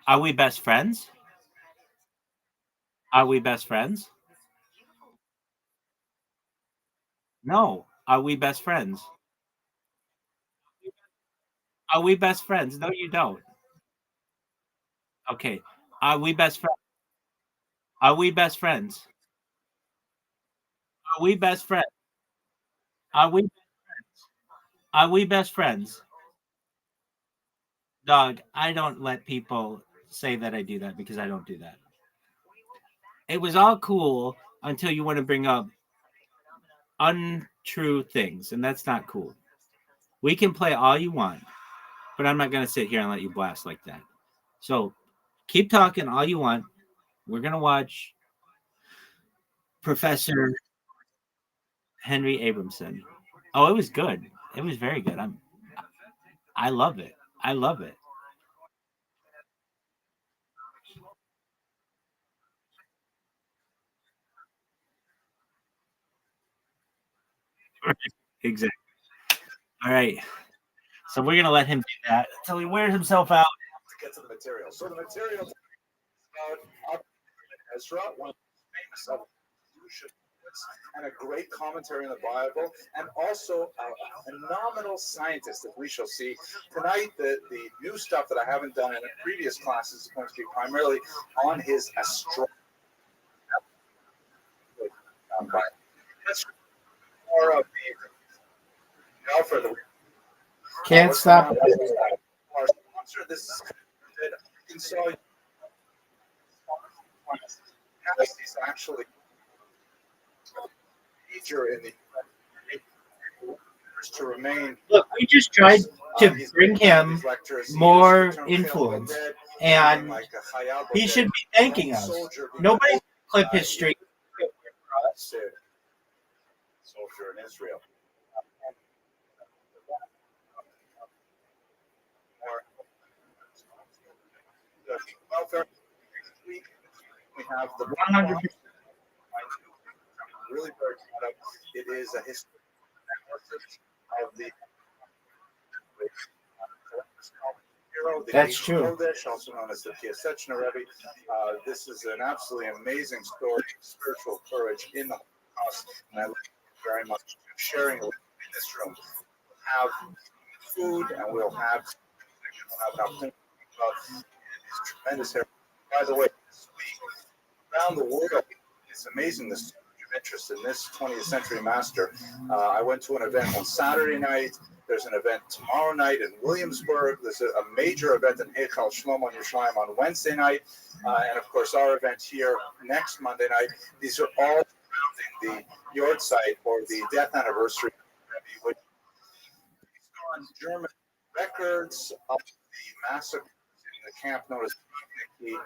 Are we best friends? Are we best friends? No. Are we best friends? Are we best friends? No, you don't. Okay. Are we best friends? Are we best friends? Are we best friends? Are we are we best friends? Dog, I don't let people say that I do that because I don't do that. It was all cool until you want to bring up untrue things, and that's not cool. We can play all you want, but I'm not going to sit here and let you blast like that. So keep talking all you want. We're going to watch Professor Henry Abramson. Oh, it was good. It was very good. I love it. I love it. Exactly. All right. So we're going to let him do that until he wears himself out. To get to the material. So the material about Ezra, one of the famous evolution and a great commentary on the Bible, and also a phenomenal scientist that we shall see tonight. The new stuff that I haven't done in previous classes is going to be primarily on his astronomy. That's more of the Alfred. Can't stop. Our sponsor. This is Arkansas. He's actually major in the to remain. Look, we just tried to bring him more influence, and he should be thanking us. Nobody clip his streak. Soldier in Israel. We have the 100. Really very proud of. It is a history of the hero. That's true. Also known as the Piaseczna Rebbe. This is an absolutely amazing story of spiritual courage in the Holocaust, and I look very much sharing it in this room. We'll have food, and we'll have an opportunity about this tremendous heritage. By the way, this week around the world, it's amazing the surge of interest in this 20th century master. I went to an event on Saturday night. There's an event tomorrow night in Williamsburg. There's a major event in Heichal Shlomo on Yerushalayim on Wednesday night. And of course, our event here next Monday night. These are all surrounding the Yort site or the death anniversary, which is on German records of the massacre in the camp known as Nikki, and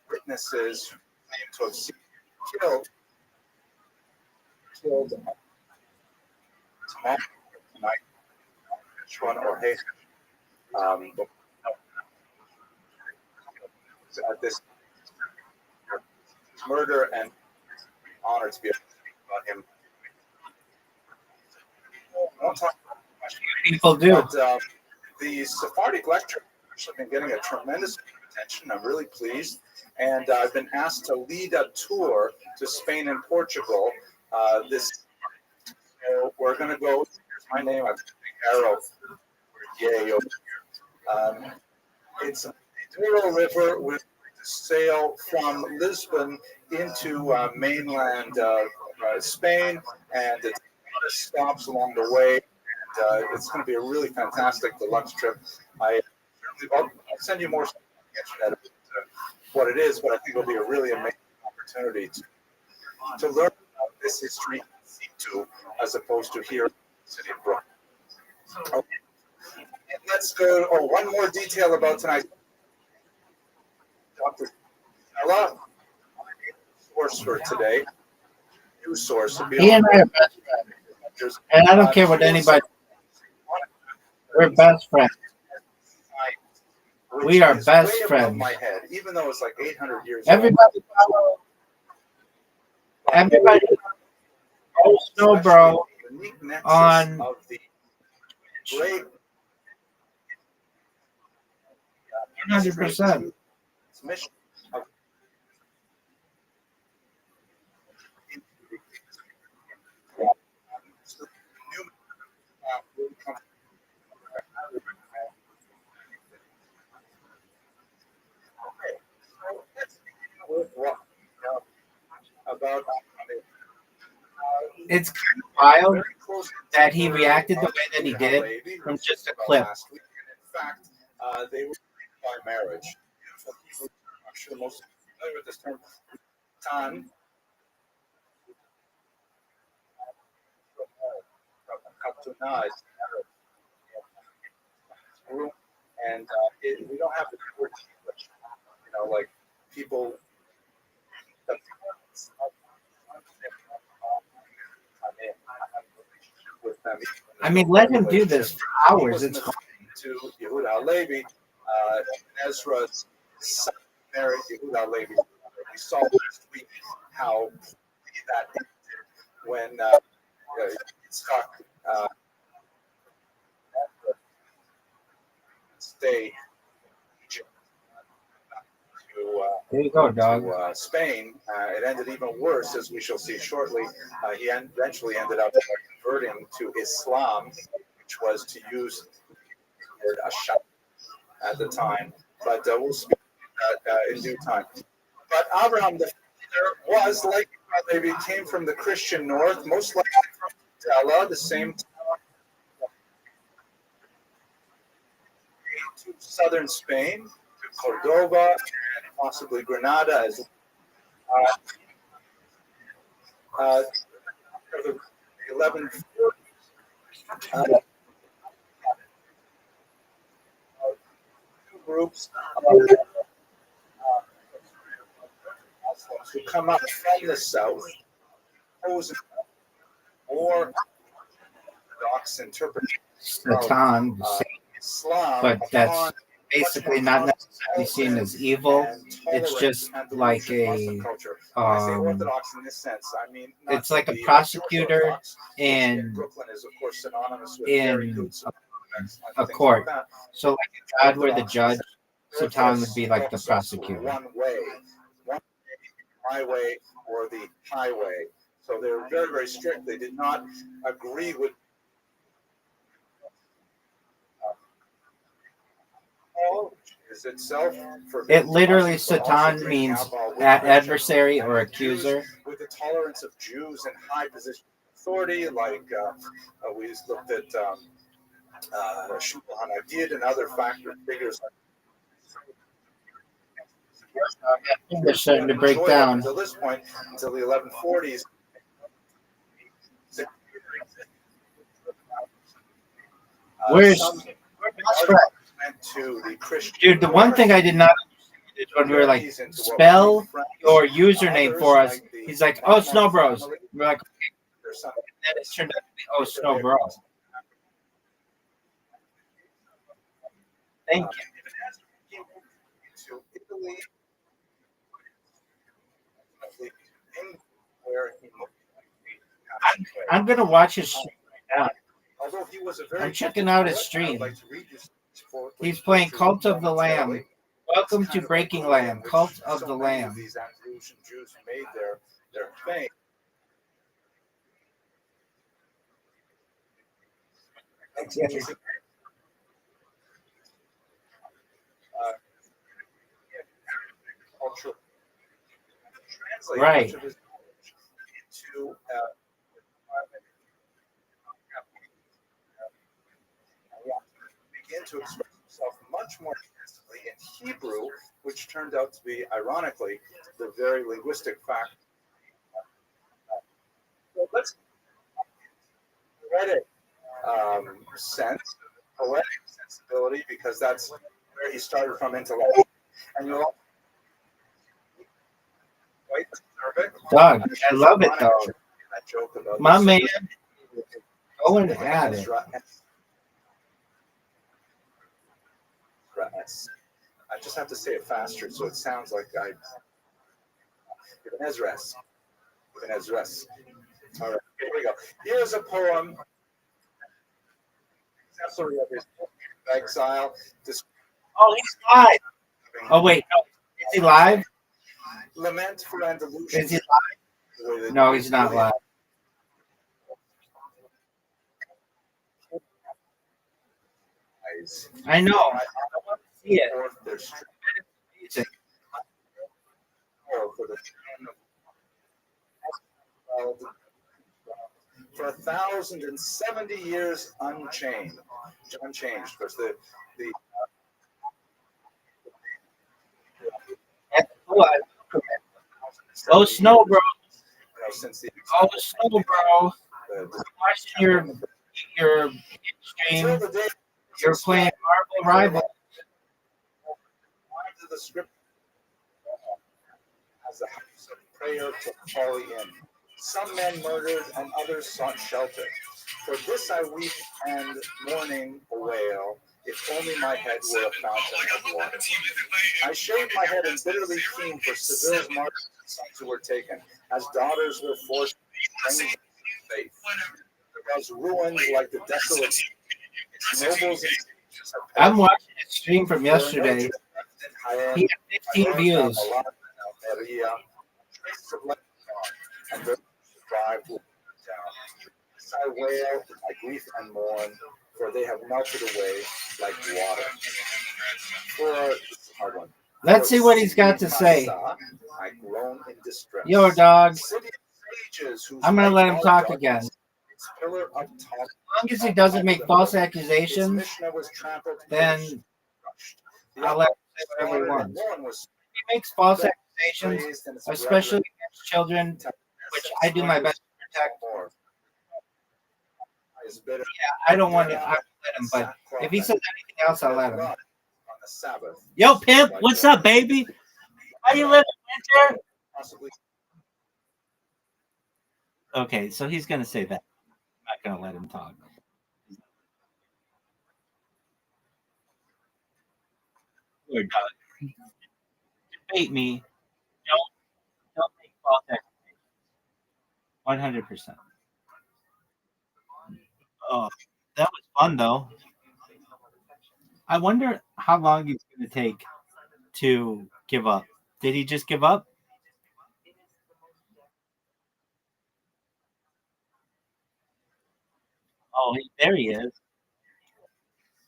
witnesses claim to have seen killed tomorrow night, Shwan or Hay. At this murder, and honored to be able to speak about him. I won't talk about People do. but, the Sephardic lecture actually been getting a tremendous amount of attention. I'm really pleased. And I've been asked to lead a tour to Spain and Portugal. So we're going to go. Here's my name. I'm Arrow. Yay. It's a Douro River with sail from Lisbon into mainland Spain, and it's a lot of stops along the way. And it's going to be a really fantastic deluxe trip. I'll send you more information what it is, but I think it'll be a really amazing opportunity to learn about this history too, as opposed to here in the city of Brooklyn. Okay. And let's go. Oh, one more detail about tonight. Dr. Stella, source for today. News source. He and I are best friends. And I don't care what anybody. We're best friends. We are best friends. My head, even though it's like 800 years Everybody follow. Everybody. Oh, Snow Bro on. Great. 100%. It's kind of wild that he reacted the way that he did from just a clip. In fact, they were by marriage. I'm sure most of you are familiar with this term. Tan. And we don't have the word English, like people. With them. I mean, let him do this for hours. It's fine. To Yehuda Levi, Ezra's son married Yehuda Levi. We saw last week how that ended when Yitzchak stayed There you go, dog. to Spain. It ended even worse, as we shall see shortly. He eventually ended up converting to Islam, which was to use the word Asham at the time. But we'll speak about that in due time. But Abraham the father was, like maybe came from the Christian north, most likely from Tela, the same town, to southern Spain, to Cordova, and possibly Granada as the 1140s. Two groups who come up from the south, opposing more orthodox interpretation Satan, of Islam, but that's basically not necessarily seen as evil. It's just like a orthodox in this sense, I mean, it's like a prosecutor in Brooklyn is of course synonymous with in a court. So like if God were the judge, Satan would be like the prosecutor. One way, my way or the highway. So they're very, very strict. They did not agree with is itself. It literally Satan means adversary or accuser. With the tolerance of Jews in high position of authority, like we looked at Shmuel Hanagid and other figures. They're starting to break down. Until this point, until the 1140s. Where's to the Christian. Dude, the one thing I did not understand is when we were like, spell your username for us. He's like, oh, Snow Bros. We're like, okay. And then it turned out to be, oh, Snow Bros. Thank you. I'm going to watch his stream right now. I'm checking out his stream. He's playing Cult of the Lamb. Welcome to Breaking Lamb, Cult of the Lamb. These Andalusian Jews made their fame. Culture. Translate Right. much of his knowledge into begin to express himself much more extensively in Hebrew, which turned out to be, ironically, the very linguistic fact. So let's poetic sense, poetic sensibility, because that's where he started from intellect. And you'll quite observe it. Dog, I love it though. That joke about My man, going at it. I just have to say it faster so it sounds like I. Ibn Ezra's. All right, here we go. Here's a poem, accessory of his exile. Oh, he's live. Oh, wait. No. Is he live? Lament for Andalusia. Is he live? No, he's not live. I know. I want to see it. For 1,070 years unchanged, because the Oh, snow, bro. Since the Oh, snow, bro. Watching your stream. You're playing Marvel Rival. The script as a house of prayer to Polly in. Some men murdered and others sought shelter. For this I weep and mourning wail. If only my head were a fountain of water. I shaved my head and bitterly keen for Seville's martyrs and sons who were taken, as daughters were forced to bring faith. It was ruined like the desolate. Its nobles and I'm watching a stream from yesterday. He had 15 views. I wail my grief and mourn, for they have melted away like water. Hard one. Let's see what he's got to say. I groan in distress. Yo, dog. I'm going to let him talk again. As long as he doesn't make false accusations, then I'll let him say whatever he wants. If he makes false accusations, especially against children, which I do my best to protect. Yeah, I don't want to. I won't let him, but if he says anything else, I'll let him. Yo, pimp, what's up, baby? How you living, Winter? Okay, so he's gonna say that. I'm not gonna let him talk. Poor dog. Debate me. Don't make false accusations. 100%. Oh, that was fun though. I wonder how long he's going to take to give up. Did he just give up? Oh, there he is.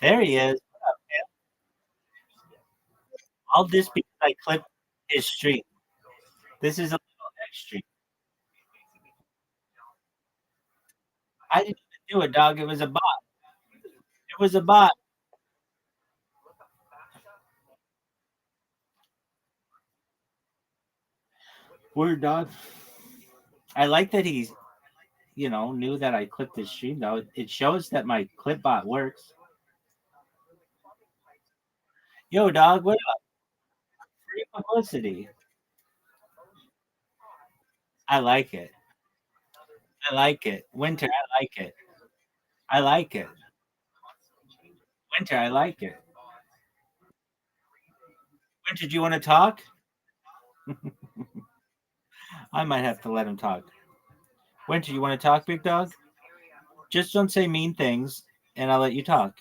There he is. What up, man? All this because I clipped his stream. This is a little extra. I didn't even do it, dog. It was a bot. It was a bot. Word, dog. I like that he's, knew that I clipped his stream, though. It shows that my clip bot works. Yo, dog, what up? Free publicity. I like it. I like it. Winter, I like it. I like it. Winter, I like it. Winter, do you want to talk? I might have to let him talk. Winter, you want to talk, big dog? Just don't say mean things, and I'll let you talk.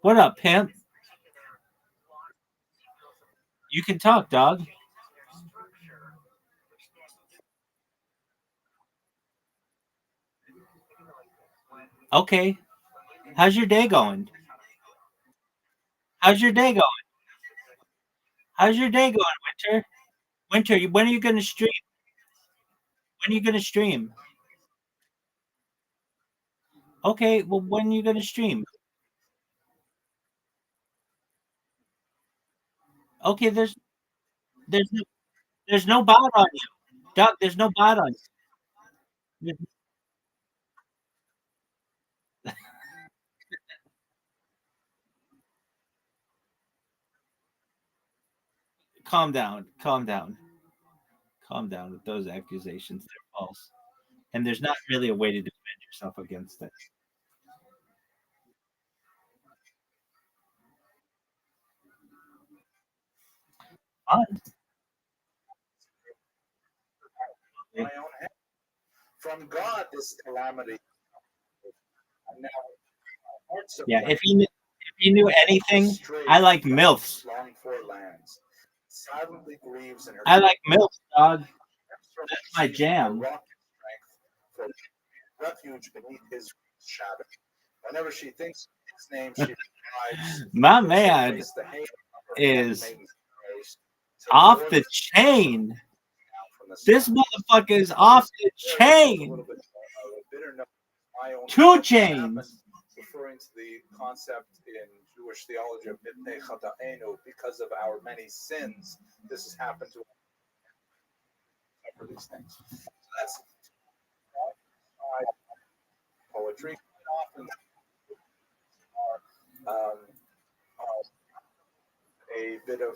What up, pimp? You can talk, dog. Okay. How's your day going? How's your day going? How's your day going, Winter? Winter, when are you going to stream? When are you going to stream? Okay, well, when are you going to stream? Okay, there's no there's no bot on you, Doug. There's no bot on you. Calm down, calm down, calm down with those accusations. They're false, and there's not really a way to defend yourself against it. Fine. My own hand. From God, this calamity. And now, hearts of Yeah, if you knew anything, I like milfs. long for lands. Silently grieves in her. I like milfs, dog. That's my jam. Rock strength for refuge beneath his shadow. Whenever she thinks of his name, she revives. My man is off the chain. This motherfucker is off the chain. 2 chains. Referring to the concept in Jewish theology of Mipnei Chata'enu, because of our many sins, this has happened to us for these things. So that's poetry. Often a bit of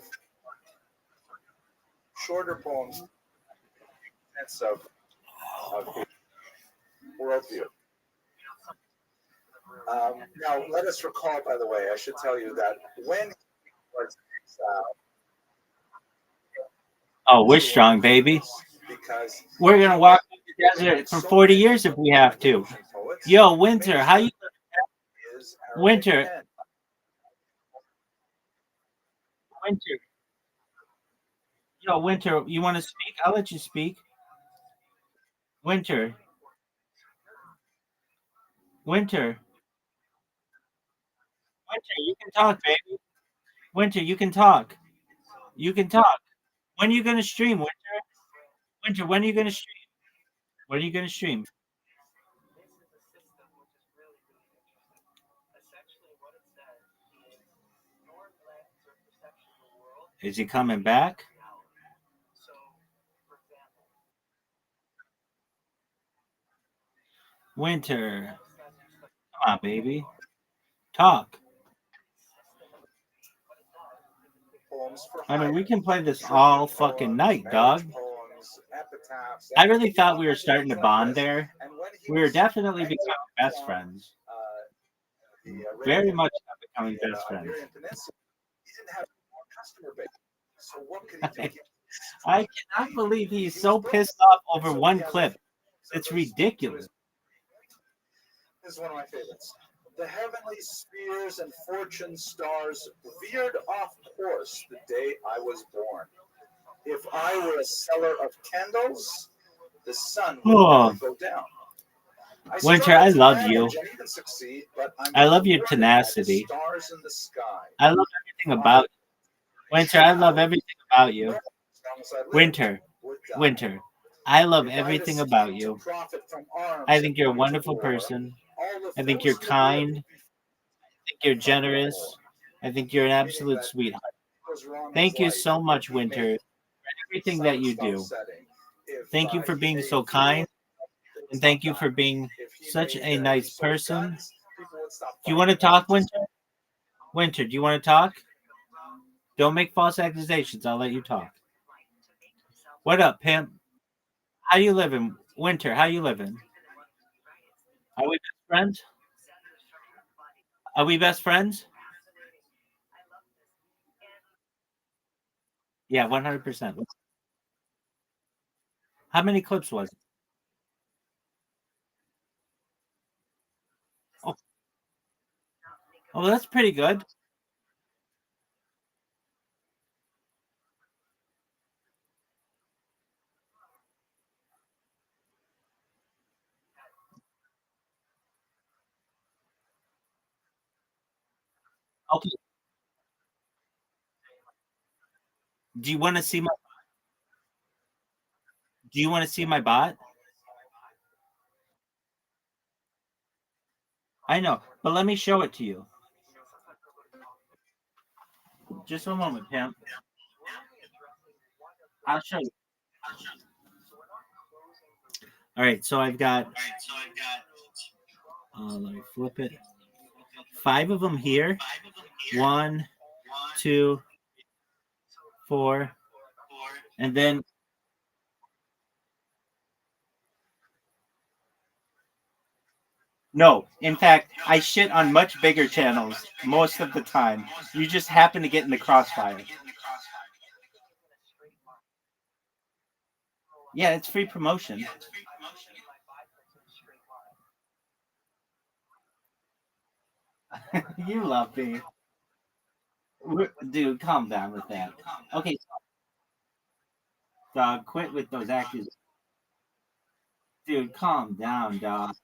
shorter poems, sense of worldview. Now, let us recall, by the way, I should tell you that when he was Oh, we're strong, baby. because We're gonna walk through the desert for 40 years if we have to. Yo, Winter, how you? Winter, Winter. Yo, Winter, you want to speak? I'll let you speak. Winter, Winter, Winter, you can talk, baby. Winter, you can talk. You can talk. When are you gonna stream, Winter? Winter, when are you gonna stream? When are you gonna stream? Is he coming back? Winter, come on, baby. Talk. I mean, we can play this all fucking night, dog. I really thought we were starting to bond there. We were definitely becoming best friends. Very much becoming best friends. I cannot believe he's so pissed off over one clip. It's ridiculous. This is one of my favorites. The heavenly spheres and fortune stars veered off course the day I was born. If I were a seller of candles, the sun would never go down. Winter, I love you. I love your tenacity. I love everything about you. Winter, I love everything about you. Winter, Winter, I love everything about you. I think you're a wonderful person. I think you're kind. I think you're generous. I think you're an absolute sweetheart. Thank you so much, Winter, for everything that you do. Thank you for being so kind. And thank you for being such a nice person. Do you want to talk, Winter? Winter, do you want to talk? Don't make false accusations. I'll let you talk. What up, pimp? How you living? Winter, how you living? Are we best friends? Are we best friends? Yeah, 100%. How many clips was it? Oh. Oh, that's pretty good. Okay. Do you want to see my Do you want to see my bot? I know, but let me show it to you. Just one moment, Pam. I'll show you. All right, so I've got. Let me flip it. 5 of them here. 1, 2, 4, and then no. In fact, I shit on much bigger channels most of the time. You just happen to get in the crossfire. Yeah, it's free promotion. You love me. Dude, calm down with that. Okay, dog, quit with those accusations. Dude, calm down, dog.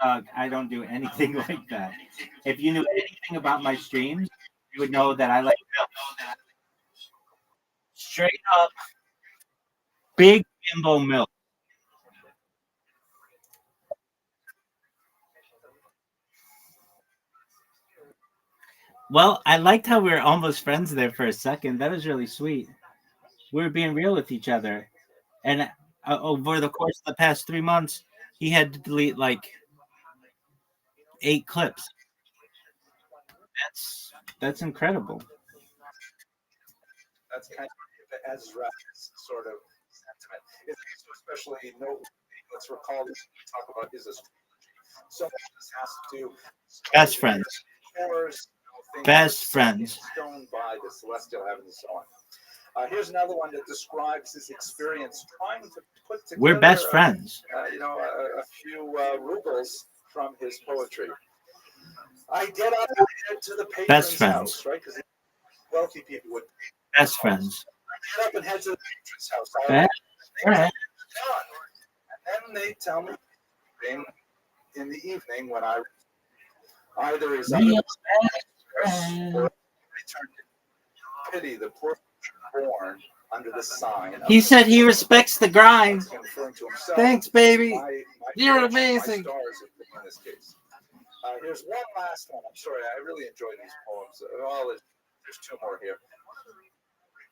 Dog, I don't do anything like that. If you knew anything about my streams, you would know that I like straight up big bimbo milk. Well, I liked how we were almost friends there for a second. That was really sweet. We were being real with each other. And over the course of the past 3 months, he had to delete like 8 clips. That's incredible. That's kind of Ezra's sort of sentiment. It's especially noteworthy. Let's recall this when we talk about his astrology. So much of this has to do Best friends. Best friends. Stoned by the celestial heavens and so on. Here's another one that describes his experience trying to put together. We're best friends. A few rubles from his poetry. I get up and head to the patron's house, right? Because wealthy people would. Best friends. I get up and head to the patron's house. Right. And then they tell me in the evening when I either is under or I turn to pity the poor born under the sign. He said he respects the grind. Thanks, baby. You're amazing. Stars in this case. Here's one last one. I'm sorry, I really enjoy these poems. There's 2 more here.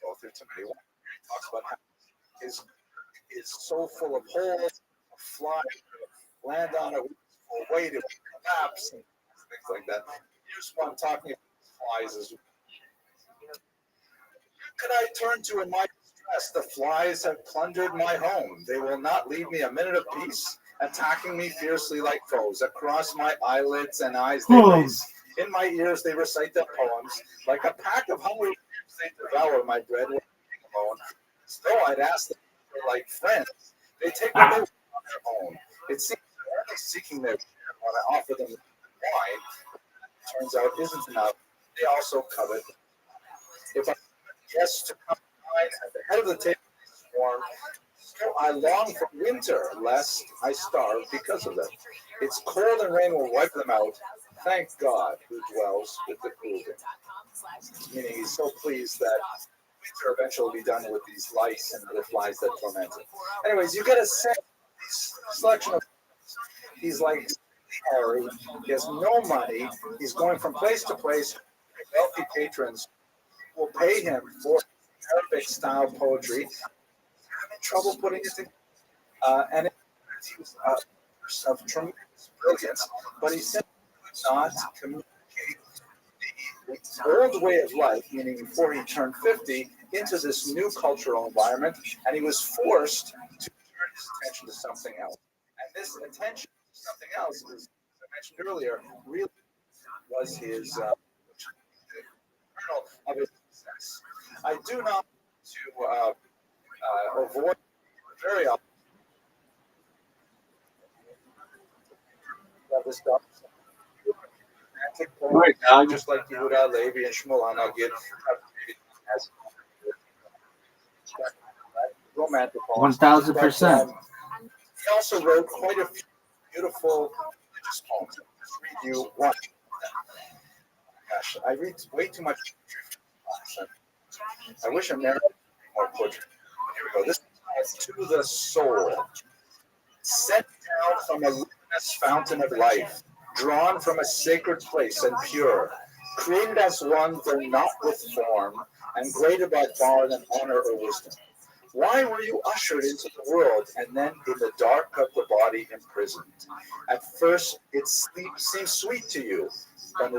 Both are too many. One talks about how his is so full of holes, fly, land on it, weight, it collapse, and things like that. Here's one talking about flies. Who can I turn to in my distress? The flies have plundered my home. They will not leave me a minute of peace, attacking me fiercely like foes. Across my eyelids and eyes they race. In my ears they recite their poems. Like a pack of hungry wolves, they devour my bread alone. As though I'd ask them for like friends. They take what they want on their own. It seems they're only seeking their share when I offer them wine. Turns out isn't enough. They also covet. If I guess to come at the head of the table swarm, so I long for winter, lest I starve because of them. It's cold and rain will wipe them out. Thank God who dwells with the cruelty. Meaning he's so pleased that winter eventually will be done with these lice and other flies that torment him. Anyways, you get a selection of he's like Harry. He has no money. He's going from place to place. Wealthy patrons will pay him for Arabic style poetry. He's having trouble putting it together. And he was of tremendous brilliance, but he simply could not communicate the old way of life, meaning before he turned 50, into this new cultural environment, and he was forced to turn his attention to something else. And this attention to something else, as I mentioned earlier, really was his kernel of his success. I do not want to avoid very often this stuff. romantic poem, just like Yehuda Levi and Shmuel Hanagid. Romantic poems. 1000%. He also wrote quite a few beautiful religious poems. I'll just read you one. Gosh, I read way too much poetry. I wish I never read more poetry. Here we go. This is To the Soul. Sent down from a luminous fountain of life, drawn from a sacred place and pure, created as one, though not with form, and greater by far than honor or wisdom. Why were you ushered into the world and then in the dark of the body imprisoned? At first it seems sweet to you, but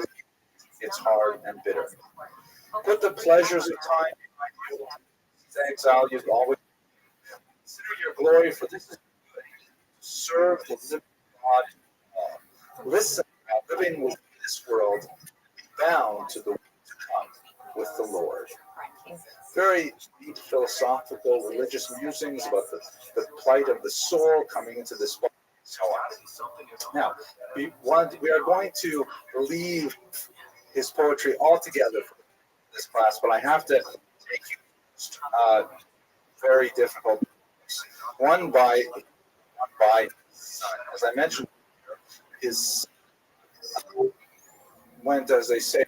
it's hard and bitter. Put the pleasures of time behind you. The exile you always consider your glory, for this is good. Serve the living God. Listen, living within this world, bound to the world to come with the Lord. Very deep philosophical, religious musings about the plight of the soul coming into this body, and so on. Now, we are going to leave his poetry altogether for this class, but I have to take you very difficult books. One by as I mentioned, his went, as they say,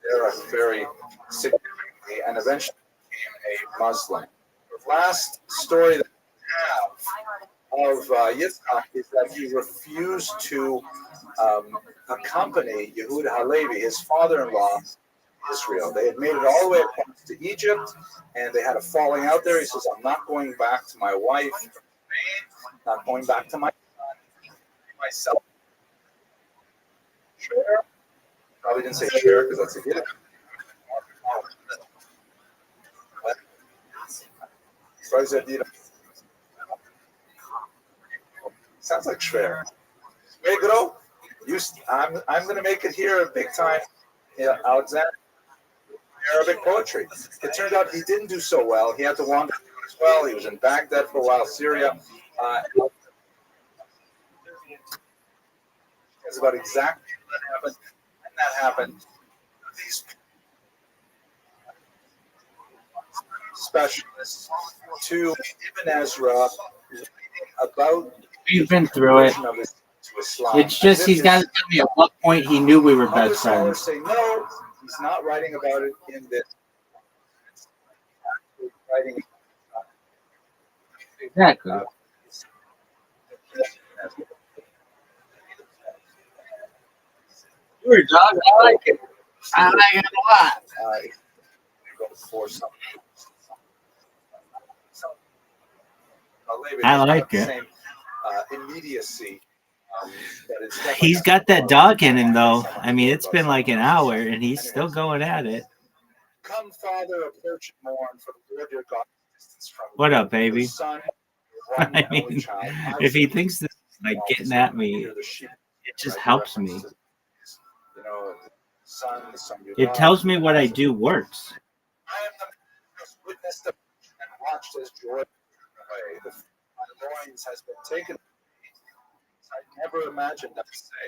there very significantly, and eventually became a Muslim. The last story that we have of Yitzhak is that he refused to accompany Yehuda Halevi, his father-in-law, Israel. They had made it all the way across to Egypt, and they had a falling out there. He says, I'm not going back to my wife, not going back to my son, myself. Share? Probably didn't say share because that's a good. Sounds like share. Megro, I'm going to make it here big time. Yeah, Alexander. Arabic poetry. It turned out he didn't do so well. He had to wander as well. He was in Baghdad for a while, Syria. It's about exactly what happened. And that happened. These specialists to Ibn Ezra about We've been through it. It's just he's got to tell me at what point he knew we were best friends. Say no, he's not writing about it in this. Writing exactly. Sure, dog. I like it. I like it a lot. I like it. Same, immediacy. He's got that dog in him, though. I mean, it's been like an hour, and he's still going at it. Come, Father, approach and mourn, for the Lord your God is distance from you. What up, baby? Son, I mean, if he thinks this is like getting at me, it just helps me. It tells me what I do works. I am the man who has witnessed and watched as joy away. My loins has been taken. I never imagined I would say.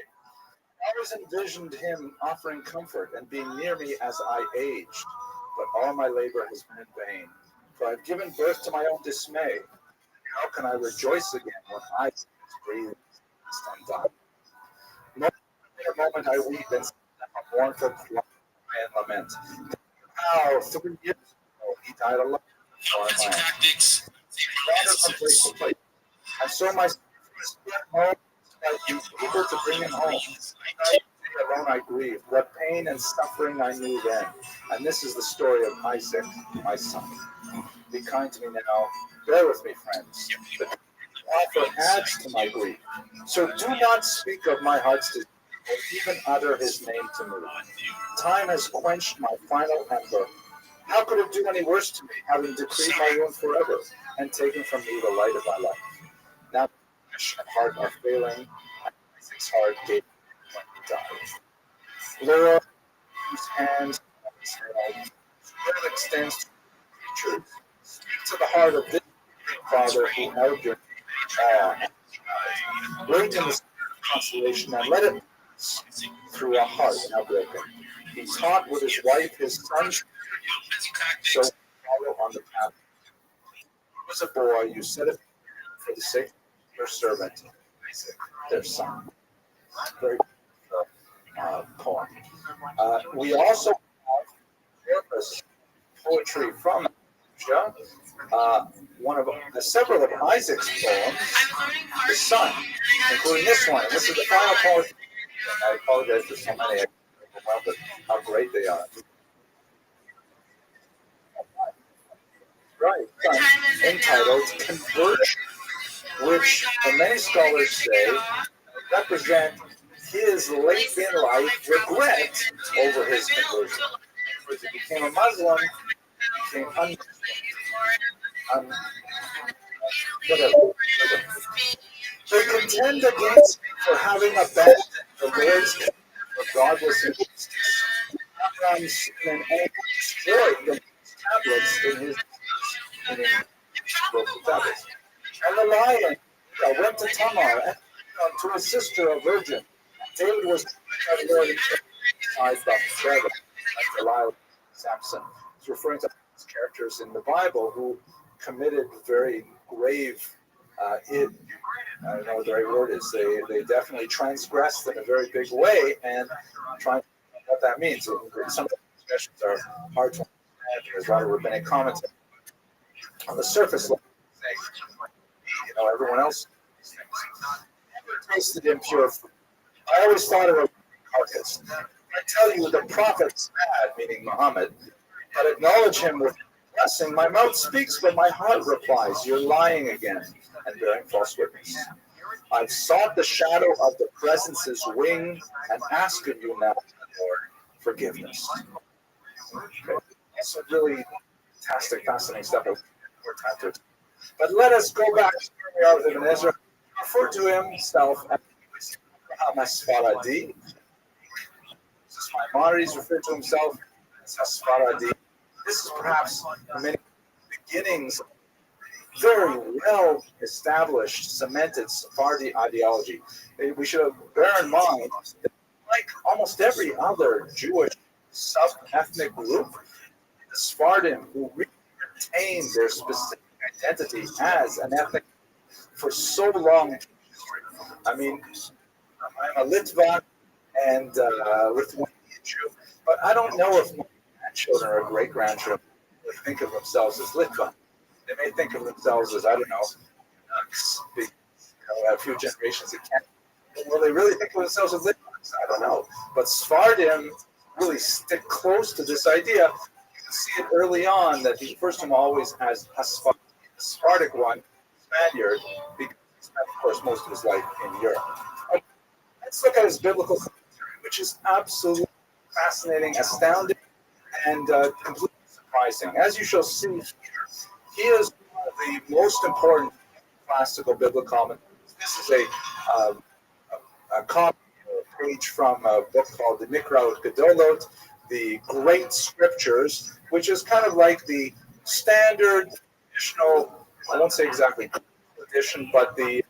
I always envisioned him offering comfort and being near me as I aged, but all my labor has been in vain. For I've given birth to my own dismay. How can I rejoice again when I breathe undone? In a moment I weep and a mournful cry and lament. How 3 years ago he died alone. Tactics. And so my home. You able to bring him home. Alone I grieved. What pain and suffering I knew then. And this is the story of Isaac, my son. Be kind to me now. Bear with me, friends. The offer adds to my grief. So do not speak of my heart's disease, or even utter his name to me. Time has quenched my final ember. How could it do any worse to me, having decreed my ruin forever and taken from me the light of my life? Now flesh and heart are failing, and Isaac's heart gave when he died. Lord, whose hands still extends to the creatures, speak to the heart of this Father who held your bring to the spirit of consolation and let it through a heart now broken. He taught with his wife his son, so follow on the path. He was a boy, you set it for the sake of your servant, their son. Very poem. We also have poetry from Asia. One of several of Isaac's poems, his son, including this one. This is the final poem. I apologize for so many, but how great they are. Right, entitled Conversion, which many scholars say represent his late in life regret over his conversion. As he became a Muslim, he became whatever. They contend against for having abandoned the Lord's command regardless of justice. And destroyed the tablets in his broken tablets. And the lion went to Tamar and to his sister, a virgin. David was the Lord inside Bathsheba, like Delilah, Samson. He's referring to characters in the Bible who committed very grave I don't know what the right word is. They definitely transgressed in a very big way, and trying to know what that means. Some of the expressions are hard to understand. There's a lot of rabbinic commentary. On the surface level, everyone else tasted impure food. I always thought it was carcass. I tell you, the prophet's bad, meaning Muhammad, but acknowledge him with blessing. My mouth speaks, but my heart replies, you're lying again and bearing false witness. I've sought the shadow of the presence's wing and ask of you now, Lord, forgiveness. Okay. That's really fantastic, fascinating stuff. But let us go back to where we are with Ibn Ezra. Refer to himself as Sfaradi. Maimonides referred to himself as Sfaradi. This is perhaps many beginnings of very well established, cemented Sephardi ideology. We should bear in mind that, like almost every other Jewish sub-ethnic group, the Sephardim who retained their specific identity as an ethnic for so long. I mean, I'm a Litvan and Lithuanian Jew, but I don't know if my grandchildren or great-grandchildren think of themselves as Litvan. They may think of themselves as, I don't know, a few generations that can't. Will they really think of themselves as Litvans? I don't know. But Sephardim really stick close to this idea. You can see it early on that the first one always has a Sephardic one, Spaniard, because he spent, of course, most of his life in Europe. Let's look at his biblical commentary, which is absolutely fascinating, astounding, and completely surprising. As you shall see here, he is one of the most important classical biblical commentaries. This is a copy, a page from a book called the Mikra Gedolot, the Great Scriptures, which is kind of like the standard traditional, I won't say exactly edition, but the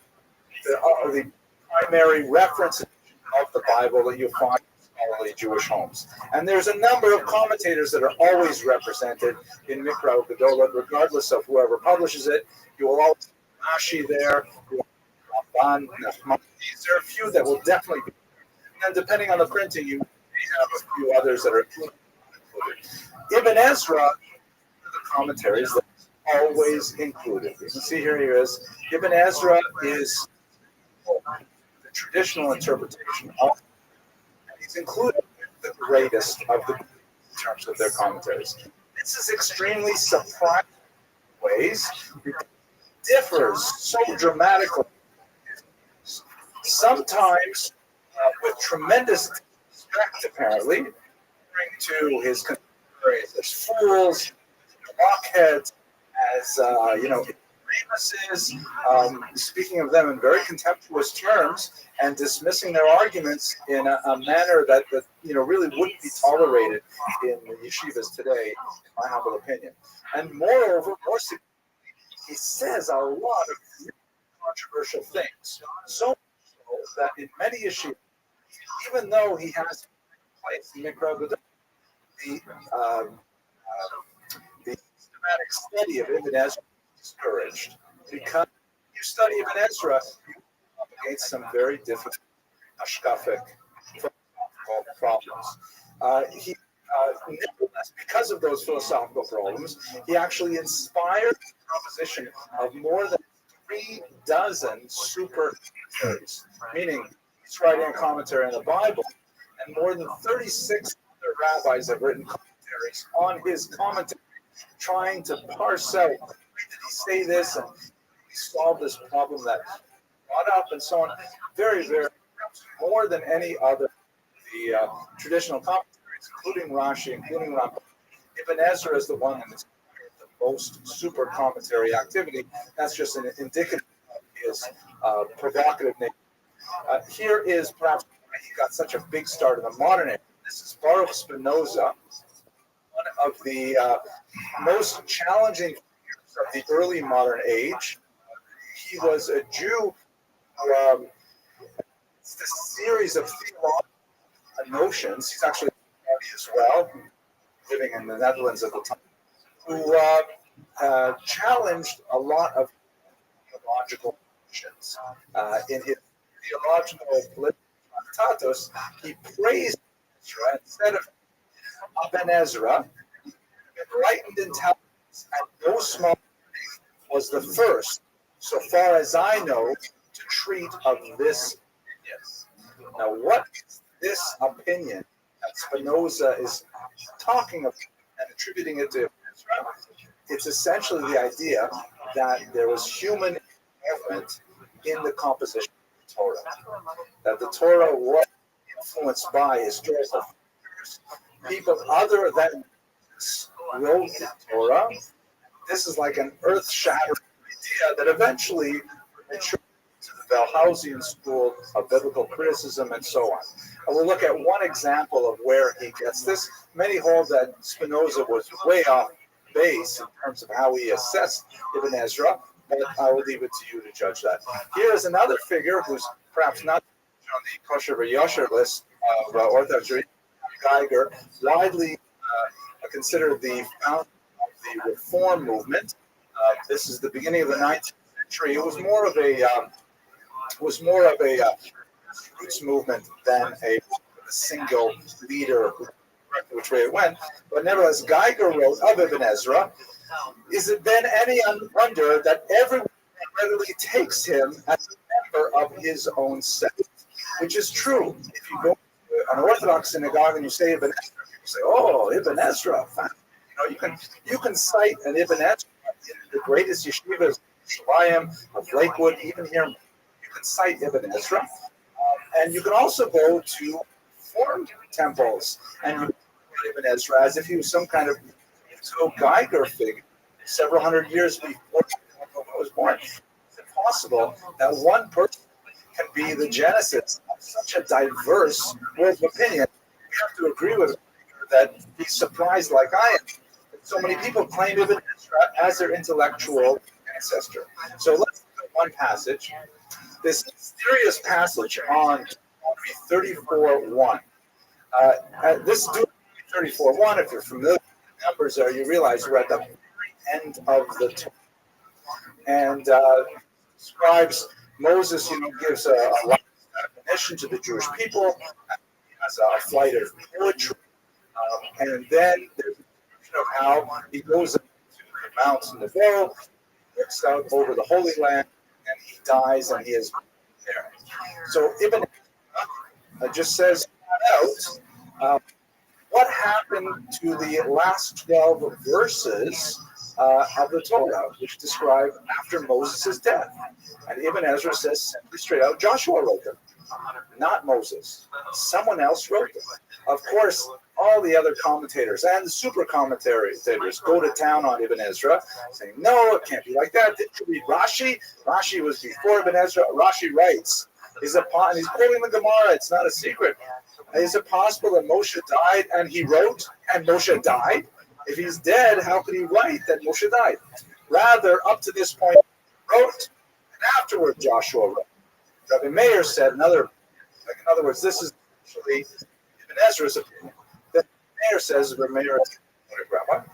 primary reference of the Bible that you find in scholarly Jewish homes. And there's a number of commentators that are always represented in Mikra Gedolot, regardless of whoever publishes it. You will always have Rashi there, Ramban, Nachmanides. There are a few that will definitely be there. And depending on the printing, you may have a few others that are included. Ibn Ezra, the commentaries that are always included. You can see here he is. Ibn Ezra is the traditional interpretation of, and he's included the greatest of the in terms of their commentaries. This is extremely surprising in ways. It differs so dramatically. Sometimes with tremendous respect, apparently, to his contemporaries as fools, blockheads, as Remuses, speaking of them in very contemptuous terms and dismissing their arguments in a manner that really wouldn't be tolerated in the yeshivas today, in my humble opinion. And moreover, more significantly, he says a lot of really controversial things. So that in many yeshivas, even though he has place in Mikra, the systematic study of Ibn Ezra is discouraged because you study Ibn Ezra, you come up against some very difficult ashkafic problems. Nevertheless, because of those philosophical problems, he actually inspired the proposition of more than 36 super commentaries, meaning he's writing a commentary on the Bible, and more than 36 other rabbis have written commentaries on his commentary, trying to parse out, did he say this, and he solved this problem that brought up, and so on. Very, very, more than any other the traditional commentaries, including Rashi, including Rambam. Ibn Ezra is the one that inspired the most super commentary activity. That's just an indicative of his provocative nature. Here is perhaps why he got such a big start in the modern era. This is Baruch Spinoza, one of the most challenging figures of the early modern age. He was a Jew who it's this series of theological notions. He's actually as well, living in the Netherlands at the time, who challenged a lot of theological notions. In his theological political tractatus, he praised Ezra instead of Ibn Ezra, enlightened intelligence and no small thing, was the first, so far as I know, to treat of this opinion. Now, what is this opinion that Spinoza is talking about and attributing it to Ezra? It's essentially the idea that there was human involvement in the composition of the Torah, that the Torah was influenced by historical figures, people other than wrote the Torah. This is like an earth-shattering idea that eventually matured to the Wellhausian school of biblical criticism and so on. And we'll look at one example of where he gets this. Many hold that Spinoza was way off base in terms of how he assessed Ibn Ezra, but I will leave it to you to judge that. Here is another figure who's perhaps not on the kosher v'yosher list of Orthodox Jews, Geiger, widely considered the founder of the Reform movement. This is the beginning of the 19th century. It was more of a roots movement than a single leader which way it went. But nevertheless, Geiger wrote of Ibn Ezra, is it then any wonder that everyone readily takes him as a member of his own sect? Which is true. If you go to an Orthodox synagogue and you say Ibn Ezra, people say, "Oh, Ibn Ezra." You can cite an Ibn Ezra in the greatest yeshivas of Lakewood, even here. You can cite Ibn Ezra, and you can also go to Reformed temples and you Ibn Ezra as if he was some kind of Geiger figure several hundred years before I was born. Is it possible that one person can be the genesis of such a diverse world of opinion? We have to agree with him that he's surprised, like I am, that so many people claim Ibn Ezra as their intellectual ancestor. So let's look at one passage. This mysterious passage on 34:1. This 34:1, if you're familiar with the numbers there, you realize we're at the end of the Torah. And describes Moses, gives a lot of admonition to the Jewish people, has a flight of poetry, and then there's a description of how he goes up to the mountain of Nebo, looks out over the Holy Land, and he dies, and he is there. So Ibn just says out what happened to the last 12 verses of the Torah, which describe after Moses' death. And Ibn Ezra says simply straight out, Joshua wrote them, not Moses. Someone else wrote them. Of course, all the other commentators and the super commentators go to town on Ibn Ezra, saying, no, it can't be like that. Did you read Rashi? Rashi was before Ibn Ezra. Rashi writes, and he's quoting the Gemara. It's not a secret. Is it possible that Moshe died and he wrote and Moshe died? If he's dead, how could he write that Moshe died? Rather, up to this point, he wrote, and afterward Joshua wrote. Rabbi Meir said, in other words, this is actually Ibn Ezra's opinion. The mayor says, the mayor is Rabbi,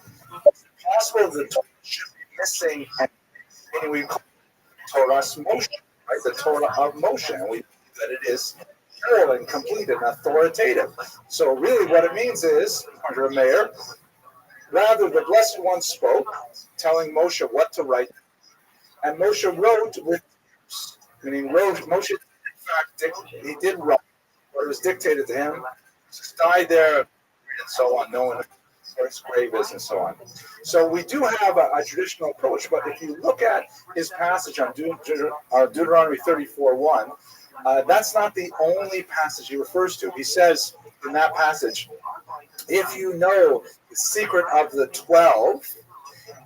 it's possible the Torah should be missing, and we call it Torah's Moshe, right? The Torah of Moshe, and we believe that it is full and complete and authoritative. So really what it means is, under a mayor, rather the Blessed One spoke, telling Moshe what to write, and Moshe wrote with, meaning Moshe, in fact, he did write what was dictated to him. Just died there, and so on, knowing where his grave is, and so on. So we do have a traditional approach, but if you look at his passage on Deuteronomy 34:1, that's not the only passage he refers to. He says in that passage, if you know the secret of the 12,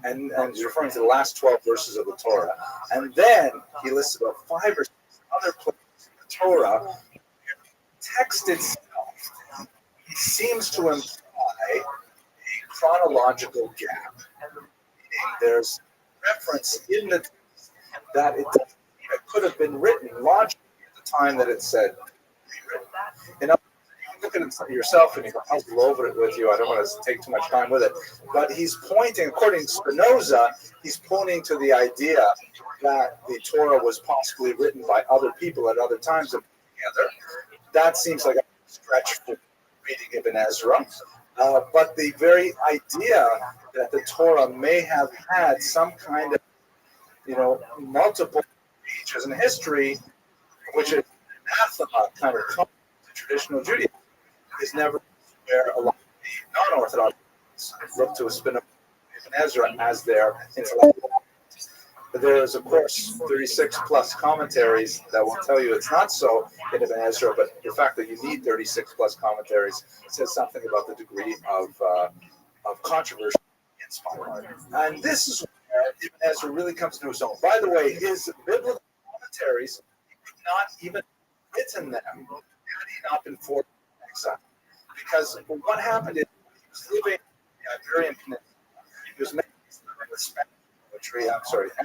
and he's referring to the last 12 verses of the Torah, and then he lists about 5 or 6 other places in the Torah. Text itself seems to imply a chronological gap. There's reference in the text that it could have been written logically at the time that it said rewritten. In other words, you look at it yourself and you go, I'll go over it with you. I don't want to take too much time with it. But he's pointing, according to Spinoza, he's pointing to the idea that the Torah was possibly written by other people at other times and put together. That seems like a stretch for reading Ibn Ezra. But the very idea that the Torah may have had some kind of, multiple pages in history, which is anathema kind of comes to traditional Judaism, is never where a lot of the non-Orthodox look to a Spinoza Ibn Ezra as their intellectual. There's, of course, 36 plus commentaries that will tell you it's not so in Ibn Ezra, but the fact that you need 36 plus commentaries says something about the degree of controversy in Spinoza. And this is where Ibn Ezra really comes into his own. By the way, his biblical commentaries, he could not even written them had he not been forced to exile. Because what happened is he was living in the Iberian Peninsula. He was making Spanish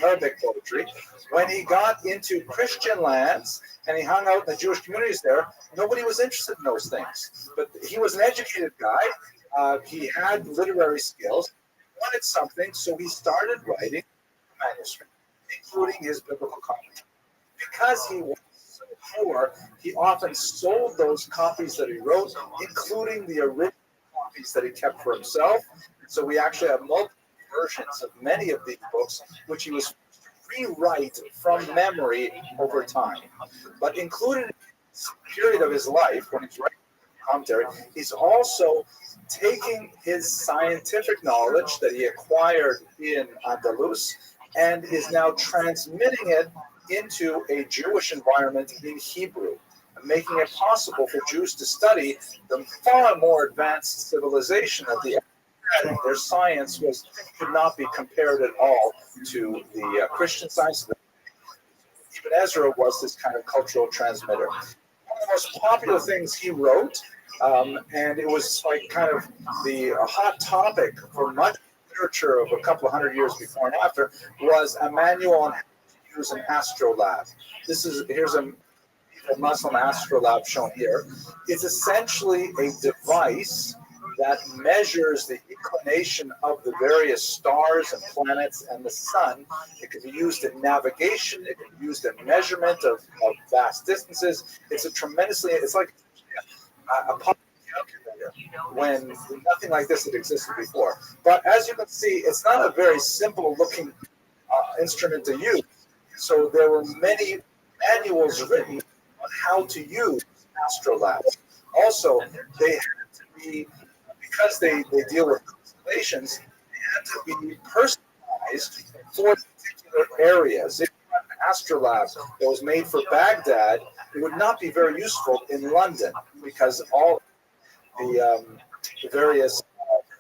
Arabic poetry. When he got into Christian lands and he hung out in the Jewish communities there, nobody was interested in those things. But he was an educated guy. He had literary skills. He wanted something, so he started writing manuscript, including his biblical commentary. Because he was so poor, he often sold those copies that he wrote, including the original copies that he kept for himself. So we actually have multiple versions of many of these books, which he was rewrite from memory over time. But included in this period of his life, when he's writing commentary, he's also taking his scientific knowledge that he acquired in Andalus and is now transmitting it into a Jewish environment in Hebrew, making it possible for Jews to study the far more advanced civilization of the their science could not be compared at all to the Christian science. Ibn Ezra was this kind of cultural transmitter. One of the most popular things he wrote, and it was like kind of the hot topic for much literature of a couple of hundred years before and after, was a manual on how to use an astrolabe. Here's a Muslim astrolabe shown here. It's essentially a device that measures the inclination of the various stars and planets and the sun. It can be used in navigation. It can be used in measurement of vast distances. It's it's like a pocket calculator when nothing like this had existed before. But as you can see, it's not a very simple looking instrument to use. So there were many manuals written on how to use astrolabes. Also, they had to be, because they deal with constellations, they had to be personalized for particular areas. If you had an astrolabe that was made for Baghdad, it would not be very useful in London because all the various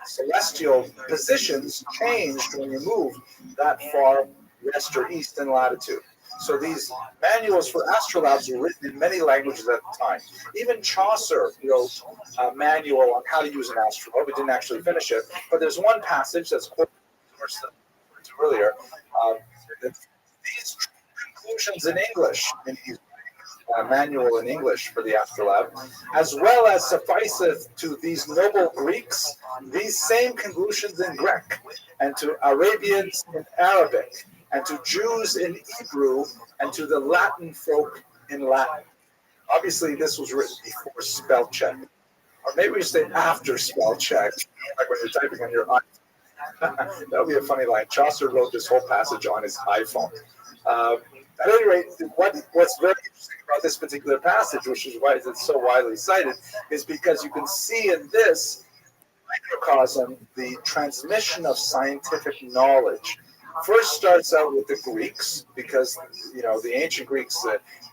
celestial positions changed when you moved that far west or east in latitude. So these manuals for astrolabes were written in many languages at the time. Even Chaucer wrote a manual on how to use an astrolabe. He didn't actually finish it, but there's one passage that's quoted earlier. These conclusions in English, manual in English for the astrolabe, as well as sufficeth to these noble Greeks these same conclusions in Greek, and to Arabians in Arabic, and to Jews in Hebrew, and to the Latin folk in Latin. Obviously, this was written before spell check, or maybe we say after spell check, like when you're typing on your iPhone. That would be a funny line. Chaucer wrote this whole passage on his iPhone. At any rate, what's very interesting about this particular passage, which is why it's so widely cited, is because you can see in this microcosm the transmission of scientific knowledge. First starts out with the Greeks, because the ancient Greeks,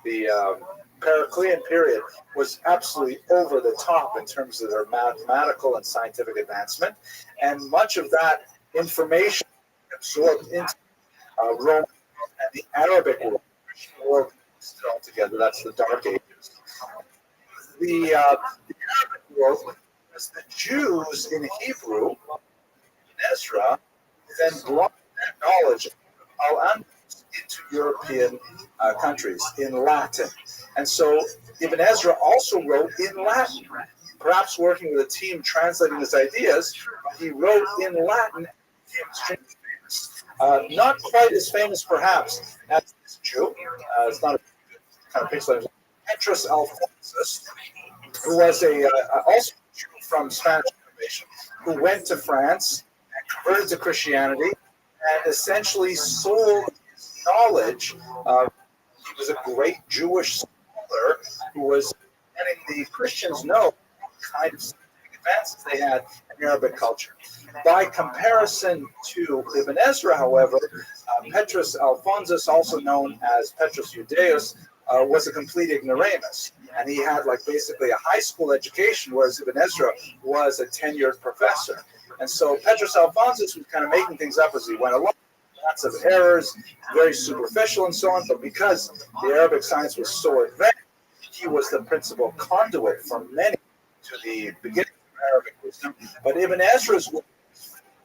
the Periclean period was absolutely over the top in terms of their mathematical and scientific advancement, and much of that information absorbed into Rome and the Arabic world, world still together. That's the Dark Ages. The Arabic world was the Jews in Hebrew, in Ezra, then brought that knowledge of Al-Andalus into European countries in Latin. And so Ibn Ezra also wrote in Latin, perhaps working with a team translating his ideas. He wrote in Latin, extremely famous. Not quite as famous, perhaps, as this Jew. It's not a kind of picture. Petrus Alphonsus, who was also a Jew from Spanish immigration, who went to France and converted to Christianity and essentially sold his knowledge. He was a great Jewish scholar who was letting the Christians know what kind of scientific advances they had in Arabic culture. By comparison to Ibn Ezra, however, Petrus Alphonsus, also known as Petrus Judaeus, was a complete ignoramus. And he had basically a high school education, whereas Ibn Ezra was a tenured professor. And so Petrus Alphonsus was kind of making things up as he went along. Lots of errors, very superficial and so on. But because the Arabic science was so advanced, he was the principal conduit for many to the beginning of Arabic wisdom. But Ibn Ezra's was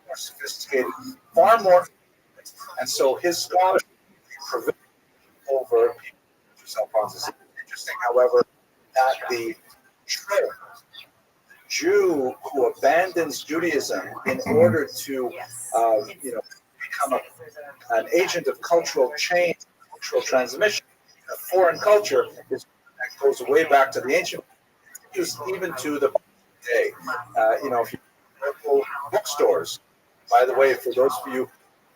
more sophisticated, far more, and so his scholarship prevailed over Petrus Alphonsus. It's interesting, however, that the Jew who abandons Judaism in order to, become an agent of cultural change, cultural transmission, a foreign culture that goes way back to the ancient, even to the day. If you go to bookstores, by the way, for those of you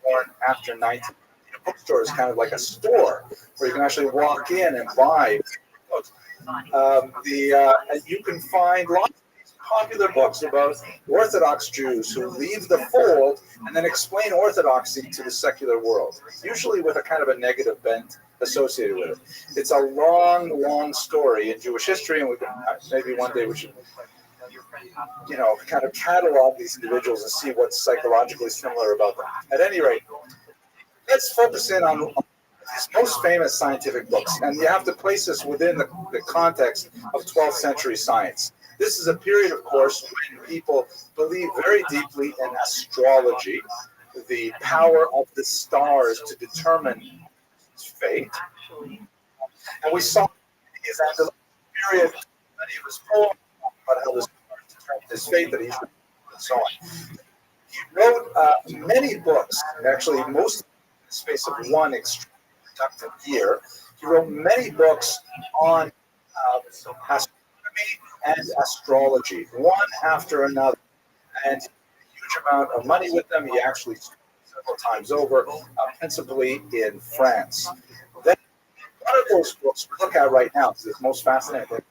born after 19, a bookstore is kind of like a store where you can actually walk in and buy books. And you can find lots of these popular books about Orthodox Jews who leave the fold and then explain Orthodoxy to the secular world, usually with a kind of a negative bent associated with it. It's a long, long story in Jewish history, and maybe one day we should, kind of catalog these individuals and see what's psychologically similar about them. At any rate, let's focus in on his most famous scientific books, and you have to place this within the context of 12th century science. This is a period, of course, when people believe very deeply in astrology, the power of the stars to determine fate. And we saw his period that he was born, about how the stars determined his fate, that he should, and so on. He wrote many books, actually most in the space of one extremely productive year. He wrote many books on astronomy and astrology, one after another, and a huge amount of money with them. He actually several times over, principally in France. Then one of those books we look at right now, because it's most fascinating,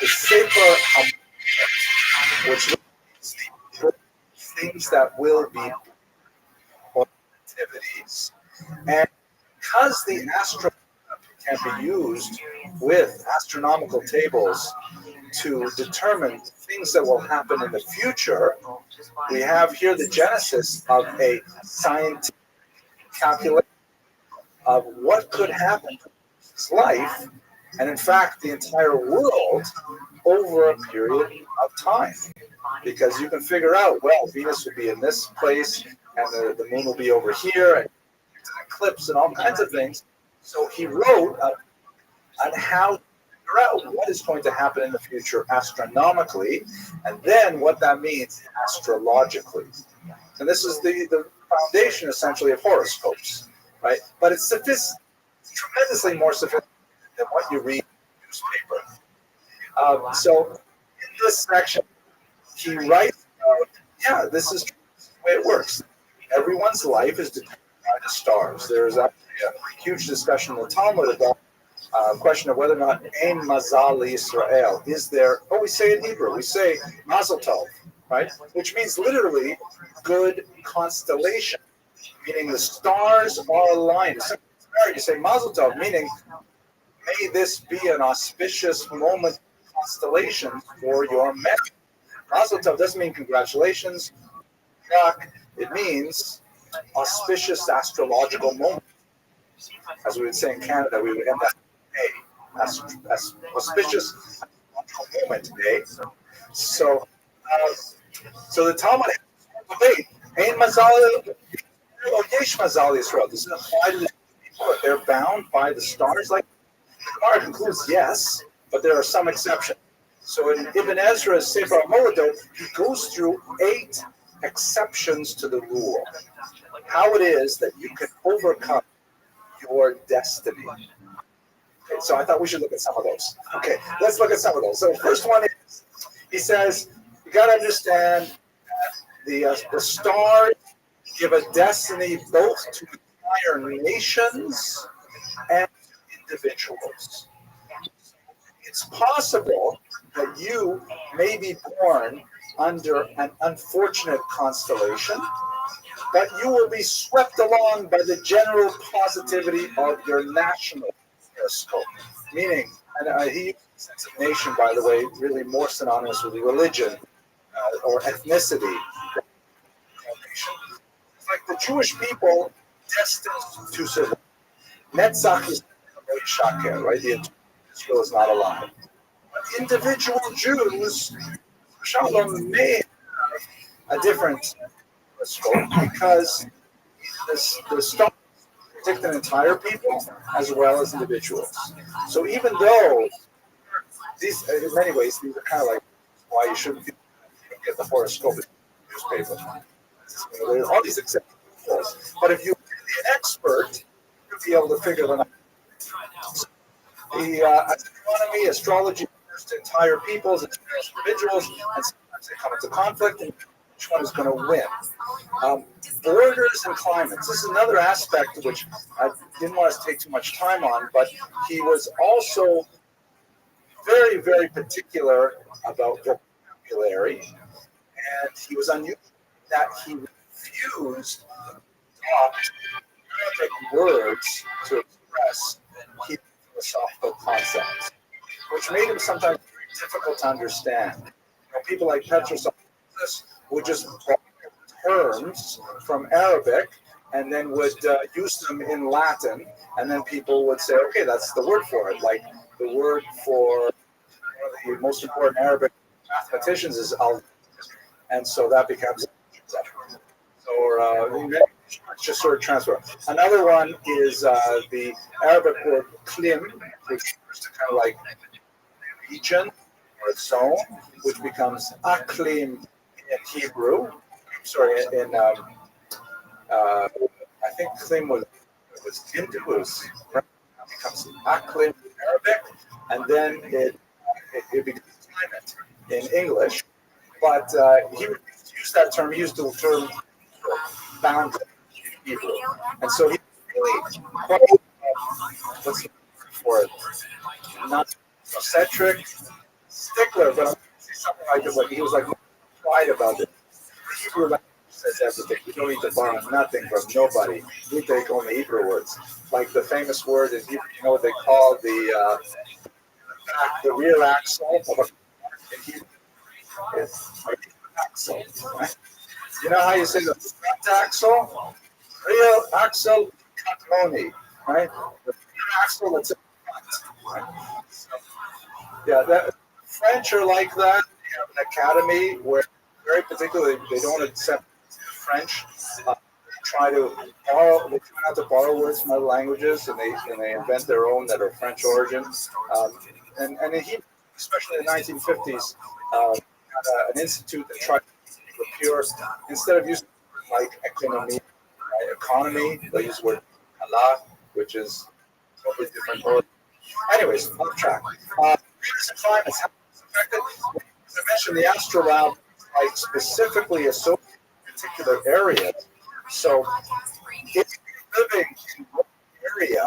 is Sefer HaMakom, which is the things that will be or activities. And because the astronomy can be used with astronomical tables to determine things that will happen in the future, we have here the genesis of a scientific calculation of what could happen to his life, and in fact the entire world, over a period of time. Because you can figure out, well, Venus will be in this place, and the moon will be over here, and there's an eclipse and all kinds of things. So he wrote on how to figure out what is going to happen in the future astronomically, and then what that means astrologically. And this is the foundation, essentially, of horoscopes, right? But it's tremendously more sophisticated than what you read in the newspaper. So in this section, he writes about, yeah, this is the way it works. Everyone's life is determined by the stars. There's actually a huge discussion in the Talmud about question of whether or not Ein Mazal Yisrael is there. Oh, we say in Hebrew, we say Mazel Tov, right? Which means literally good constellation, meaning the stars are aligned. You say Mazel Tov, meaning may this be an auspicious moment constellation for your marriage. Mazel Tov doesn't mean congratulations. It means auspicious astrological moment. As we would say in Canada, we would end that day. As auspicious astrological moment today. So the Talmud has debate. Ein Mazal or Yesh Mazal Yisrael. Does it apply to the people that they're bound by the stars? Like the Gemara concludes, yes, but there are some exceptions. So in Ibn Ezra's Sefer HaMoladot, he goes through 8 exceptions to the rule. How it is that you can overcome your destiny. Okay, so I thought we should look at some of those. Okay, let's look at some of those. So the first one is, he says, you got to understand that the stars give a destiny both to entire nations and individuals. It's possible that you may be born under an unfortunate constellation, but you will be swept along by the general positivity of your national horoscope. Meaning, and he uses the sense of nation, by the way, really more synonymous with religion or ethnicity. It's like the Jewish people destined to survive. Netzach is shaker, right? The Israel is not alive. But individual Jews, Shalom, may have a different scope because the stars predict an entire people as well as individuals. So even though these, in many ways, these are kind of like why you shouldn't get the horoscope in the newspaper. There's all these exceptions, but if you're an expert, you'll be able to figure them out. Astronomy, astrology refers to entire peoples, individuals, and sometimes they come into conflict, and which one is going to win. Borders and climates. This is another aspect which I didn't want to take too much time on, but he was also very, very particular about vocabulary, and he was unusual that he refused Arabic words to express key philosophical concepts, which made him sometimes very difficult to understand. People like Petrus would just borrow terms from Arabic and then would use them in Latin, and then people would say, okay, that's the word for it. Like the word for one of the most important Arabic mathematicians is al, and so that becomes just sort of transfer. Another one is the Arabic word klim, which refers to kind of like region or zone, which becomes aklim in Hebrew. Sorry, in I think klim was Hindus. It becomes aklim in Arabic, and then it becomes climate in English. But he used that term. He used the term boundary in Hebrew, and so he really quite what's the word for it? Not centric stickler, but I'm say something like this. Like he was like quiet about it. Hebrew language says everything. We don't need to borrow nothing from nobody. We take only Hebrew words. Like the famous word in Hebrew, you know what they call the rear axle of a in Hebrew? It's a axle, right? You know how you say the front axle? Rear axle Katroni, right? The rear axle that's in front. Right? So, yeah, that French are like that. They have an academy where very particularly they don't accept French. They try not to borrow words from other languages, and they invent their own that are French origin. and he, especially in the 1950s, had an institute that tried to procure, instead of using like economy, they use the word Allah, which is totally different word. Anyways, off track. Climates, how it's affected. As I mentioned, the astrolabe like specifically associated with particular areas. So if you're living in one area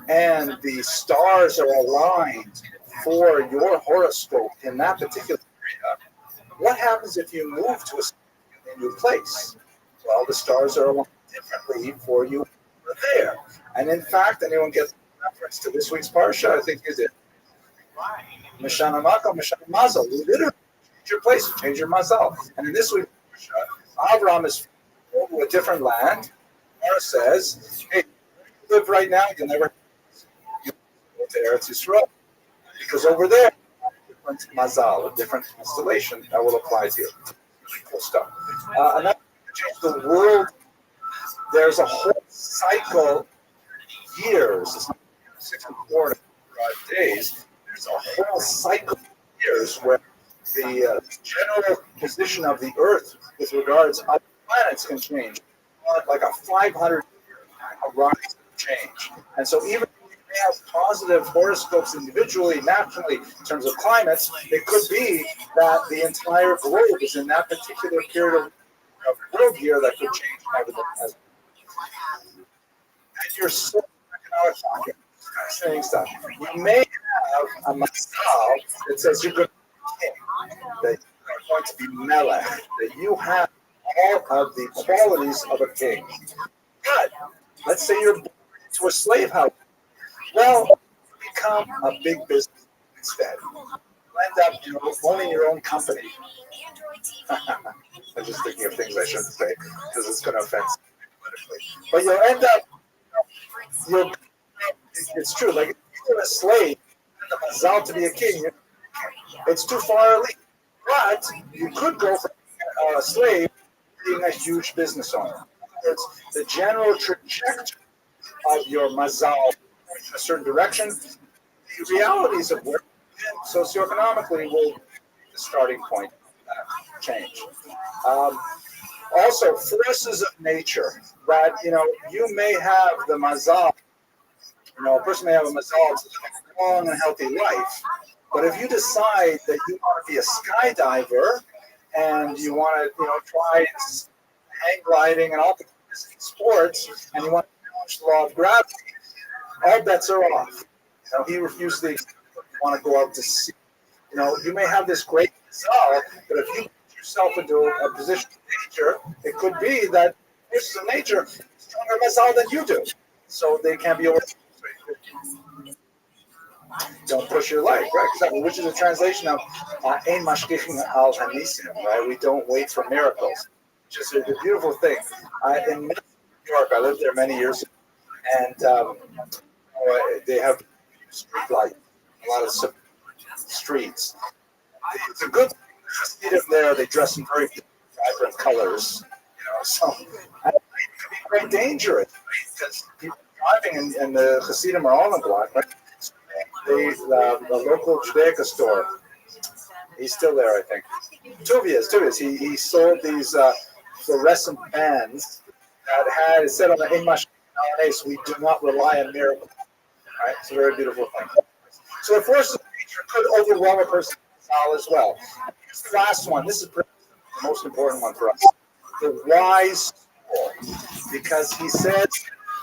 and the stars are aligned for your horoscope in that particular area, what happens if you move to a new place? Well, the stars are aligned differently for you over there. And in fact, anyone get reference to this week's parsha? I think you did. Mishana Mako, Mishana Mazal. You literally change your place, change your mazal. And in this week's parsha, Avram is from a different land. Torah says, hey, you live right now, you'll never go to Eretz Yisrael. Because over there, a different mazal, a different constellation that will apply to you. Really cool stuff. Another change the world. There's a whole cycle, years. It's not 64 to 5 days. There's a whole cycle of years where the general position of the Earth with regards to other planets can change, like a 500 horizon change. And so even if you may have positive horoscopes individually, nationally, in terms of climates, it could be that the entire globe is in that particular period of world year that could change everything. And you're so economic saying stuff. You may have a masal that says you're going to be king, that you're going to be melech, that you have all of the qualities of a king. But let's say you're born into a slave house. Well, you become a big business instead. You end up owning your own company. I'm just thinking of things I shouldn't say because it's going to offend politically. But you'll end up, it's true, like if you're a slave and the mazal to be a king, it's too far a leap. But you could go from a slave to being a huge business owner. It's the general trajectory of your mazal in a certain direction. The realities of where socioeconomically will be the starting point change. Also, forces of nature that, you may have the mazal, a person may have a mazal to live a long and healthy life. But if you decide that you want to be a skydiver and you want to, try hang gliding and all the sports, and you want to challenge the law of gravity, all bets are off. He refused to want to go out to sea. You may have this great mazal, but if you put yourself into a position of nature, it could be that forces of nature have stronger mazal than you do. So they can't be over. Don't push your life, right? Exactly, which is a translation of "Ein mashkichin al hanisim," right? We don't wait for miracles, which is a beautiful thing. In New York, I lived there many years, and they have street lights, a lot of streets. It's a good thing there. They dress in very vibrant colors, so it can be very dangerous, right? Because people driving and the Hasidim are all in black, right? The local Judaica store, he's still there, I think. Tuvia's. He sold these fluorescent bands that had, it said on the Imash, we do not rely on miracles. Right? It's a very beautiful thing. So the forces of nature could overwhelm a person's soul as well. Here's the last one. This is the most important one for us. The wise soul. Because he says,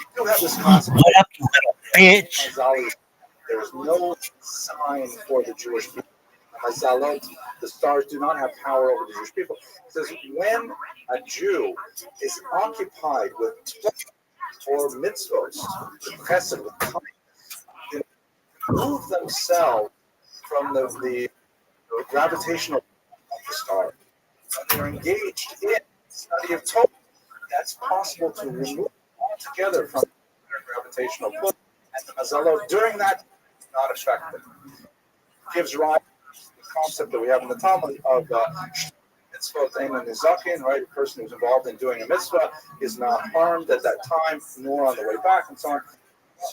you do have this concept. What up, you little bitch? There is no sign for the Jewish people. Mazalot, the stars do not have power over the Jewish people. It says when a Jew is occupied with or mitzvot, with chesed, with kindness, they remove themselves from the gravitational of the star. When they're engaged in the study of Torah, that's possible to remove altogether from their gravitational pull. And the mazalot during that is not affected. It gives rise to the concept that we have in the Talmud of mitzvot einan nizakin, right? A person who's involved in doing a mitzvah is not harmed at that time, nor on the way back, and so on.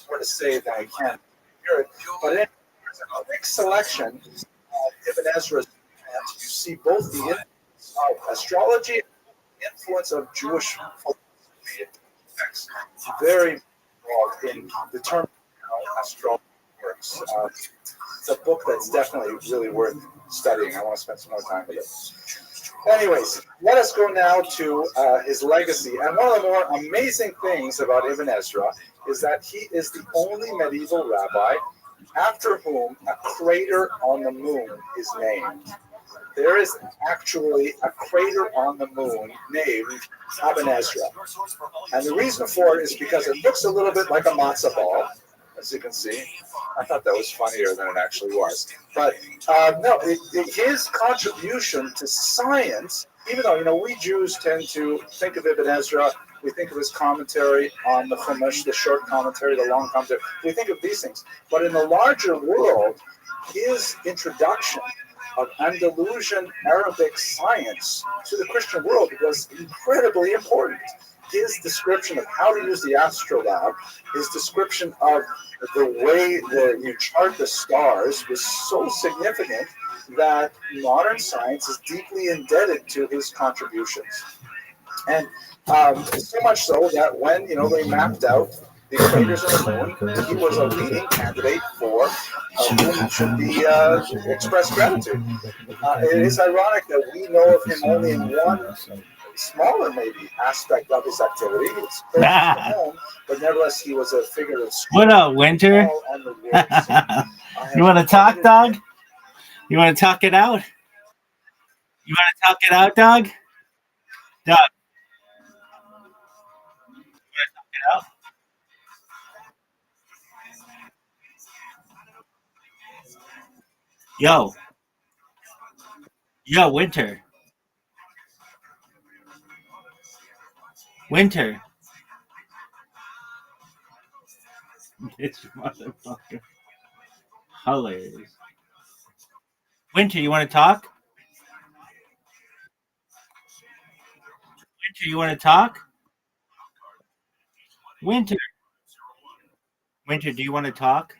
More to say that I can't hear it, but in a quick selection of Ibn Ezra's. You see both the influence of astrology and the influence of Jewish philosophy. It's very broad in determining how astrology works. It's a book that's definitely really worth studying. I want to spend some more time with it. Anyways, let us go now to his legacy. And one of the more amazing things about Ibn Ezra is that he is the only medieval rabbi after whom a crater on the moon is named. There is actually a crater on the moon named Ibn Ezra. And the reason for it is because it looks a little bit like a matzo ball, as you can see. I thought that was funnier than it actually was. But no, his contribution to science, even though, we Jews tend to think of Ibn Ezra, we think of his commentary on the Chumash, the short commentary, the long commentary. We think of these things. But in the larger world, his introduction of Andalusian Arabic science to the Christian world was incredibly important. His description of how to use the astrolabe, his description of the way that you chart the stars was so significant that modern science is deeply indebted to his contributions. And so much so that when they mapped out the craters on the moon, he was a leading candidate for whom should be expressed gratitude. It is ironic that we know of him only in one smaller, maybe, aspect of his activity. It's close to home, but nevertheless, he was a figure of What up, Winter? You want to talk, dog? You want to talk it out? You want to talk it out, dog? Dog. Out. Yo, Winter. This motherfucker. Hilarious. Winter, you want to talk? Winter, you want to talk? Winter, do you want to talk?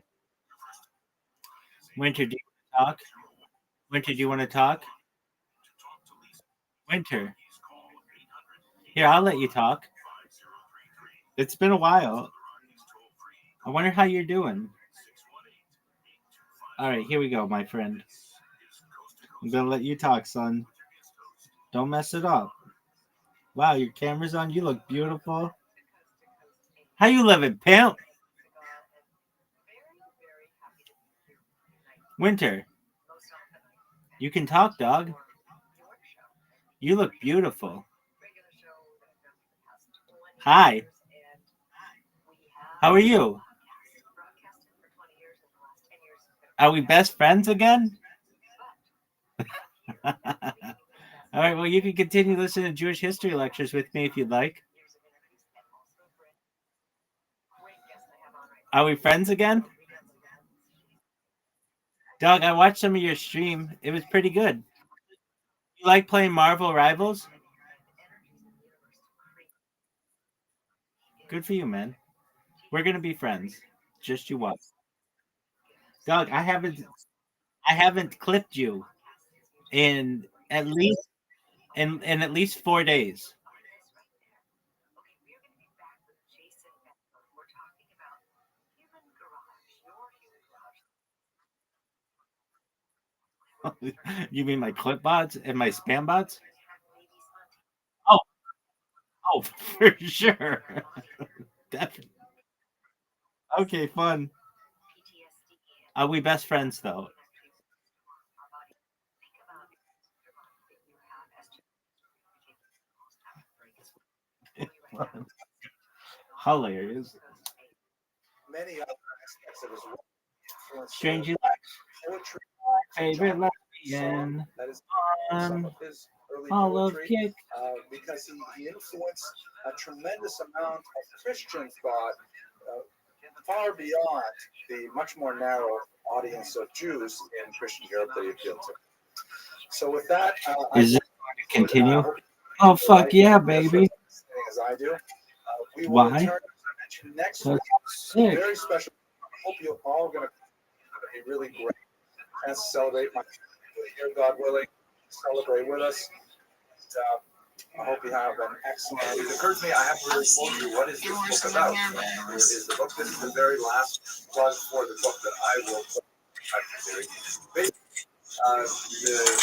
Winter, do you want to talk? Winter, do you want to talk? Winter. Here, I'll let you talk. It's been a while. I wonder how you're doing. All right, here we go, my friend. I'm going to let you talk, son. Don't mess it up. Wow, your camera's on. You look beautiful. How you living, pimp? Winter. You can talk, dog. You look beautiful. Hi. How are you? Are we best friends again? All right, well, you can continue listening to Jewish history lectures with me if you'd like. Are we friends again? Dog, I watched some of your stream. It was pretty good. You like playing Marvel Rivals? Good for you, man. We're going to be friends. Just you watch. Dog, I haven't clipped you in at least 4 days. You mean my clip bots and my spam bots? Oh, for sure. Definitely. Okay, fun. Are we best friends though? Hilarious. Many other aspects of his work. Strangely, Poetry. favorite lesbian That is on his early all of poetry, kick. because he influenced a tremendous amount of Christian thought far beyond the much more narrow audience of Jews in Christian Europe that he appealed to. So with that, Is it going to continue? Oh, fuck yeah, baby. As I do. We will Why? return, as I mentioned, next week. Sick. Very special. I hope you're all going to be really great chance to celebrate my here, God willing. Celebrate with us. I hope you have an excellent. It occurs to me I haven't really told you what is this book about. It is the book. This is the very last plug for the book that I will put in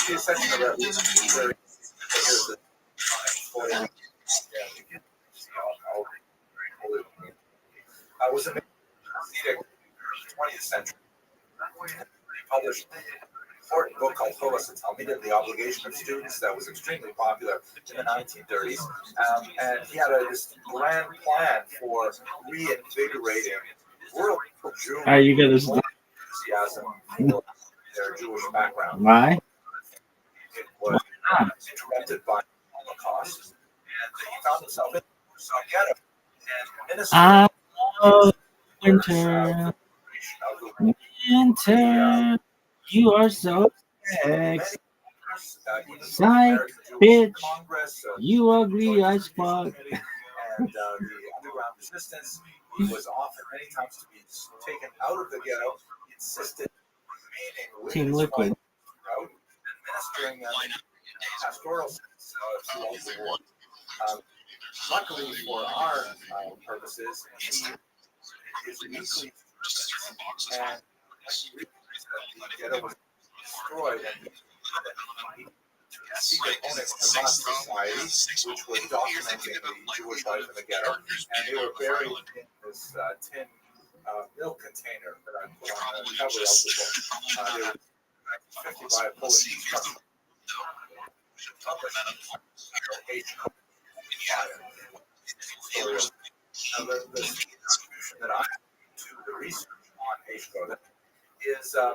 the section of that is very. Here's the was a 20th century. He published an important book called Chovas Talmidim, The Obligation of Students, that was extremely popular in the 1930s. And he had this grand plan for reinvigorating world Jewish enthusiasm for their Jewish background. Why? It was interrupted by the Holocaust, and he found himself in a ghetto. Winter, winter, you are so sexy. Psych, bitch, you ugly as fuck. And the underground resistance, he was often many times to be taken out of the ghetto. He insisted on remaining with Team his Liquid. route, administering pastoral sense to all the world. Luckily for our purposes, he is uniquely and the ghetto was destroyed and secret opponent of the Hamas Society, which was documenting the Jewish life in the ghetto, and they were buried in this tin milk container that I put on the cover of the book. They were 50 by a Polish construction. Now, the contribution that I have to the research on Hashko is the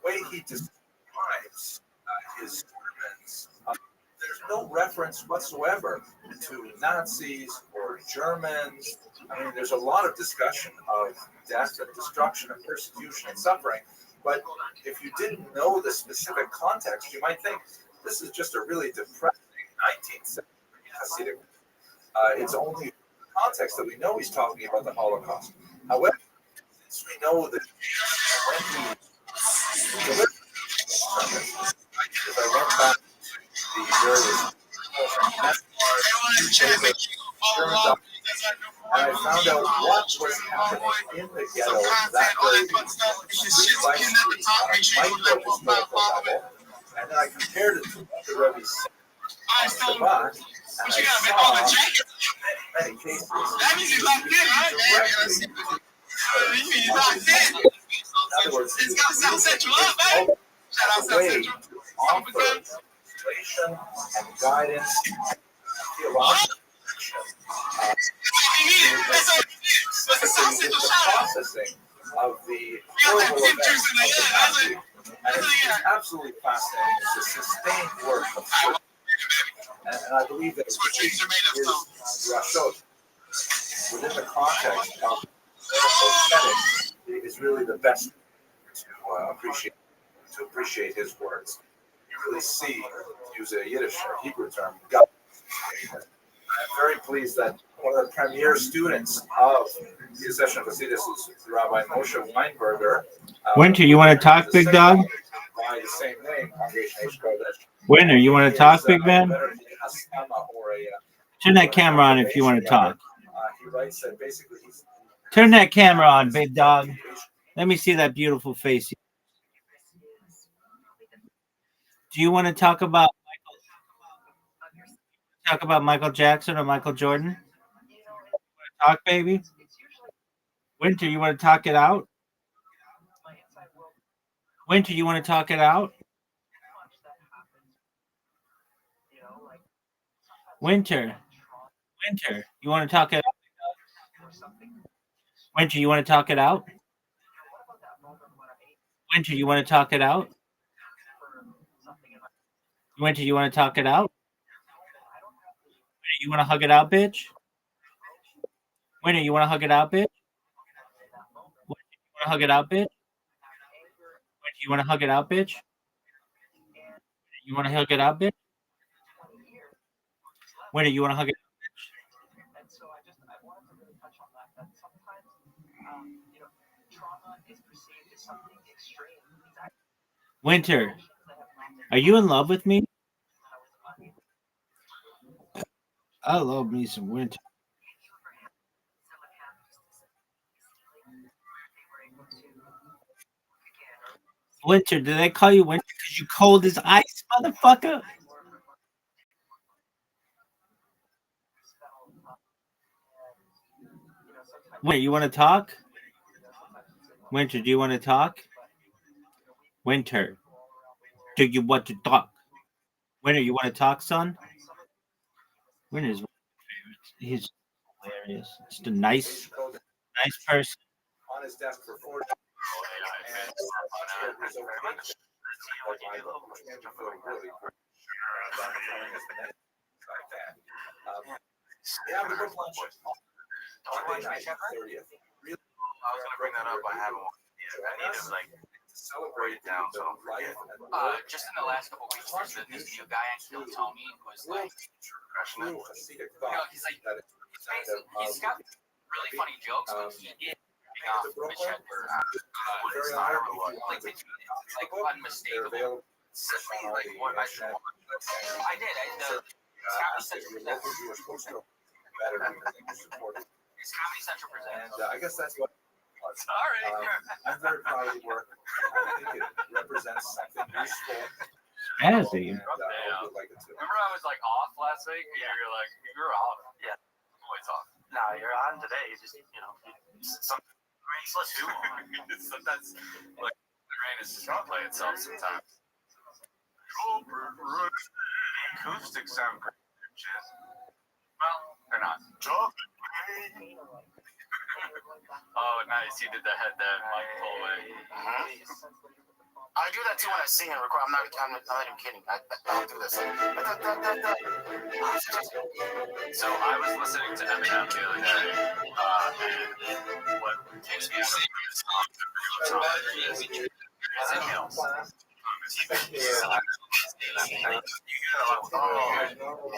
way he describes his sermons. There's no reference whatsoever to Nazis or Germans. I mean, there's a lot of discussion of death and destruction and persecution and suffering. But if you didn't know the specific context, you might think this is just a really depressing 19th century Hasidic. It's only the context that we know he's talking about the Holocaust. However, since we know that when he delivered I went back to the various and I found out what was happening in the ghetto that very street by street, micro-historical level, and then I compared it to what the Rebbe said on Shabbat, and I saw many cases in other words, a way to offer inspiration and guidance, theological specifically with the processing of the horrible events of the Nazi. And it's absolutely fascinating. It's a sustained work of scripture. And I believe that his Rashot, within the context of setting, is really the best to appreciate his words. You really see, to use a Yiddish or Hebrew term, God. I'm very pleased that one of the premier students of the session of Hasidus is Rabbi Moshe Weinberger. Winter, you want to talk, big dog? By the same name, Congregation H. Kodesh. Winter, you want to talk, big man? Turn that camera on if you want to talk. He writes that basically he's Turn that camera on, big dog. Let me see that beautiful face. Do you want to talk about Michael Jackson or Michael Jordan? Talk, baby. Winter, you want to talk it out? Winter, you want to talk it out? Winter, you want to talk it out? Winter, you want to talk it out? Winter, you want to talk it out? Winter, you want to talk it out? You want to hug it out, bitch? Winter, you want to hug it out, bitch? Winter, you want to hug it out, bitch? Winter, you want to hug it out, bitch? You want to hug it out, bitch? Winter, you want to hug it out, bitch? And so I wanted to really touch on that sometimes, trauma is perceived as something Winter, are you in love with me? I love me some winter. Winter, did I call you winter because you cold as ice, motherfucker? Winter, you want to talk? Winter, do you want to talk? Winter, do you want to talk? Winter, you want to talk, son? Winter's he's hilarious. Just a nice person. On his desk for 4 days. Yeah, we booked lunch on Monday night, 30th. Really, I was gonna bring that up. I haven't watched it yet. I need to like celebrate it down so I don't forget. Just in the last couple weeks, there's this new guy on Kill Tony who's like, he's like, he's got really funny jokes, but he is getting off Mitch Hedberg. It's like unmistakable. Send me like what I should watch. I did. It's Comedy Central presents. And I guess that's what. Sorry. I'm very proud of the work. I think it represents something useful. Azzy. And I would like it to. Remember I was like off last week? And you're like, you're off. Yeah. I'm always off. No, you're on today. You just some raceless too. Sometimes like the rain is just gonna play itself sometimes. Acoustics sound great. Well, they're not. Oh, nice. You did the head that Mike pull away. I do that too when I sing and record. I'm not even kidding. I do this. So I was listening to Eminem the other day, and what takes me out of it is inhales.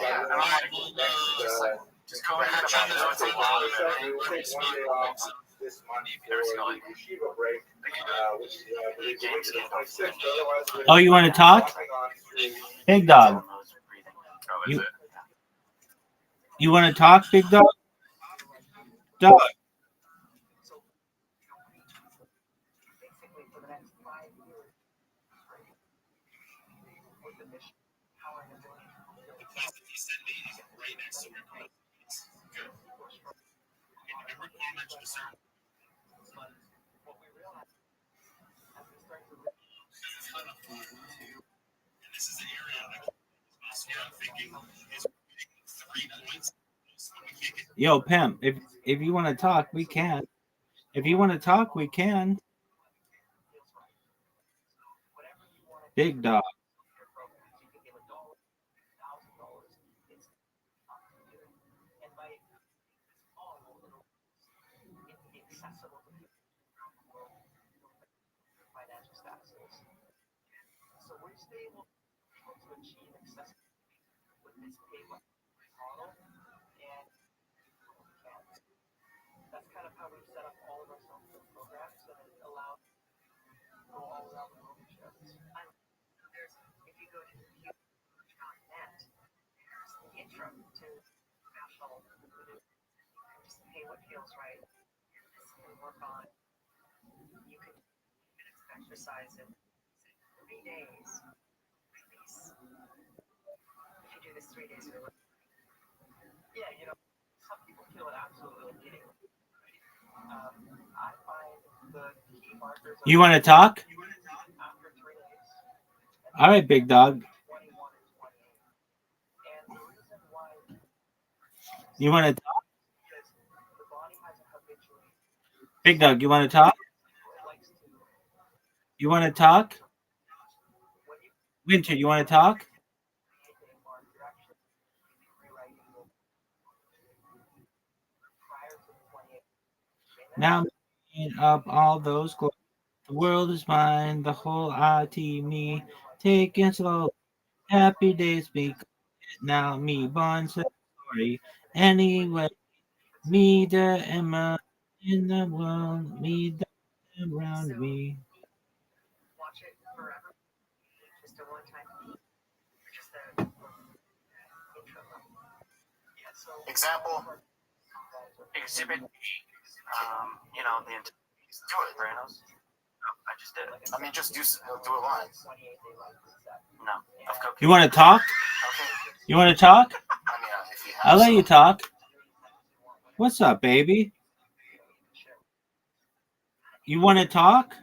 Yeah, and I'm like, just go ahead about it. It's a lot of it. Oh, you want to talk? Big dog. You want to talk, big dog? Dog. Yo, pimp, if you want to talk, we can. If you want to talk, we can. Big dog. Exercise in 3 days. If you do this 3 days in a row. Yeah, some people feel it absolutely getting. I find the key markers. You want to talk? After 3 days. All right, big dog. 21 and 28. And the reason why. You want to talk? Because the body has a habitually. Big dog, you want to talk? You want to talk? Winter, you want to talk? Now, making up all those clothes. The world is mine, the whole IT me. Taking slow, happy days be now me born story. Anyway, me the Emma in the world, me the around me. Example. Exhibit. You know the Do it. Sopranos. No, I just did it. I mean, just do a line. No, of cocaine. You want to talk? Okay. You want to talk? I mean, if you have I'll let some. you talk. What's up, baby? You want to talk?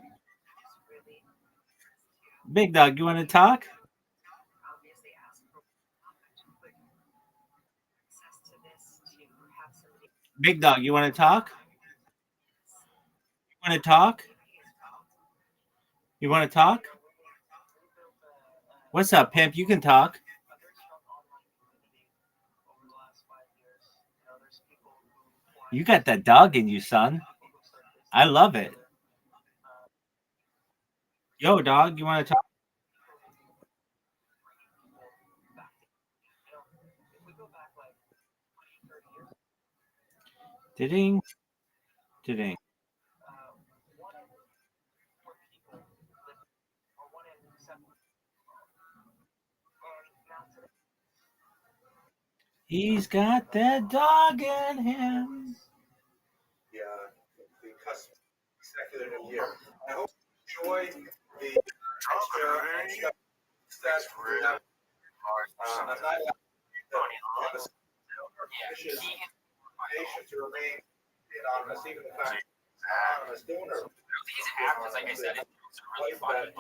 Big dog, you want to talk? Big dog, you want to talk? You want to talk? You want to talk? What's up, pimp? You can talk. You got that dog in you, son. I love it. Yo, dog, you want to talk? Ding, ding. He's got that dog in him. The secular new year. I hope you enjoy the to remain anonymous, even the fact anonymous donor. These actors, like I said, it's really funny.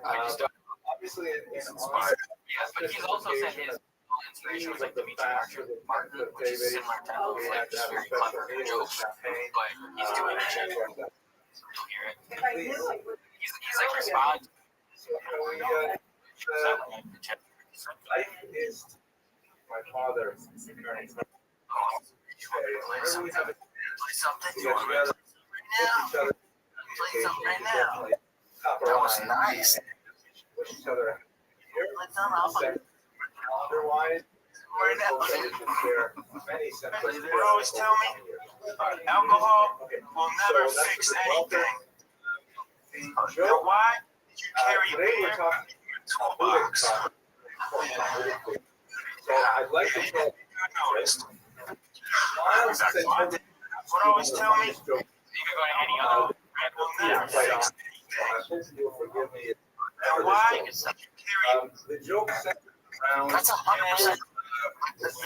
I just don't. Obviously, it's inspired. Yes, but he's also said his inspiration was like Dimitri Martin, which is similar to those like very clever jokes, but he's doing it. You'll hear it. He's like responding. Life is my father. Play something. You want to play something right now? That was nice. Wish each other Let's unlock. otherwise. They always tell me alcohol will never fix anything. Now, why did you carry beer in your toolbox? So I'd like to know. You noticed. What always tell me You can go to any other. will never fix anything. You'll forgive me. Now, why did you carry The joke around That's 100%.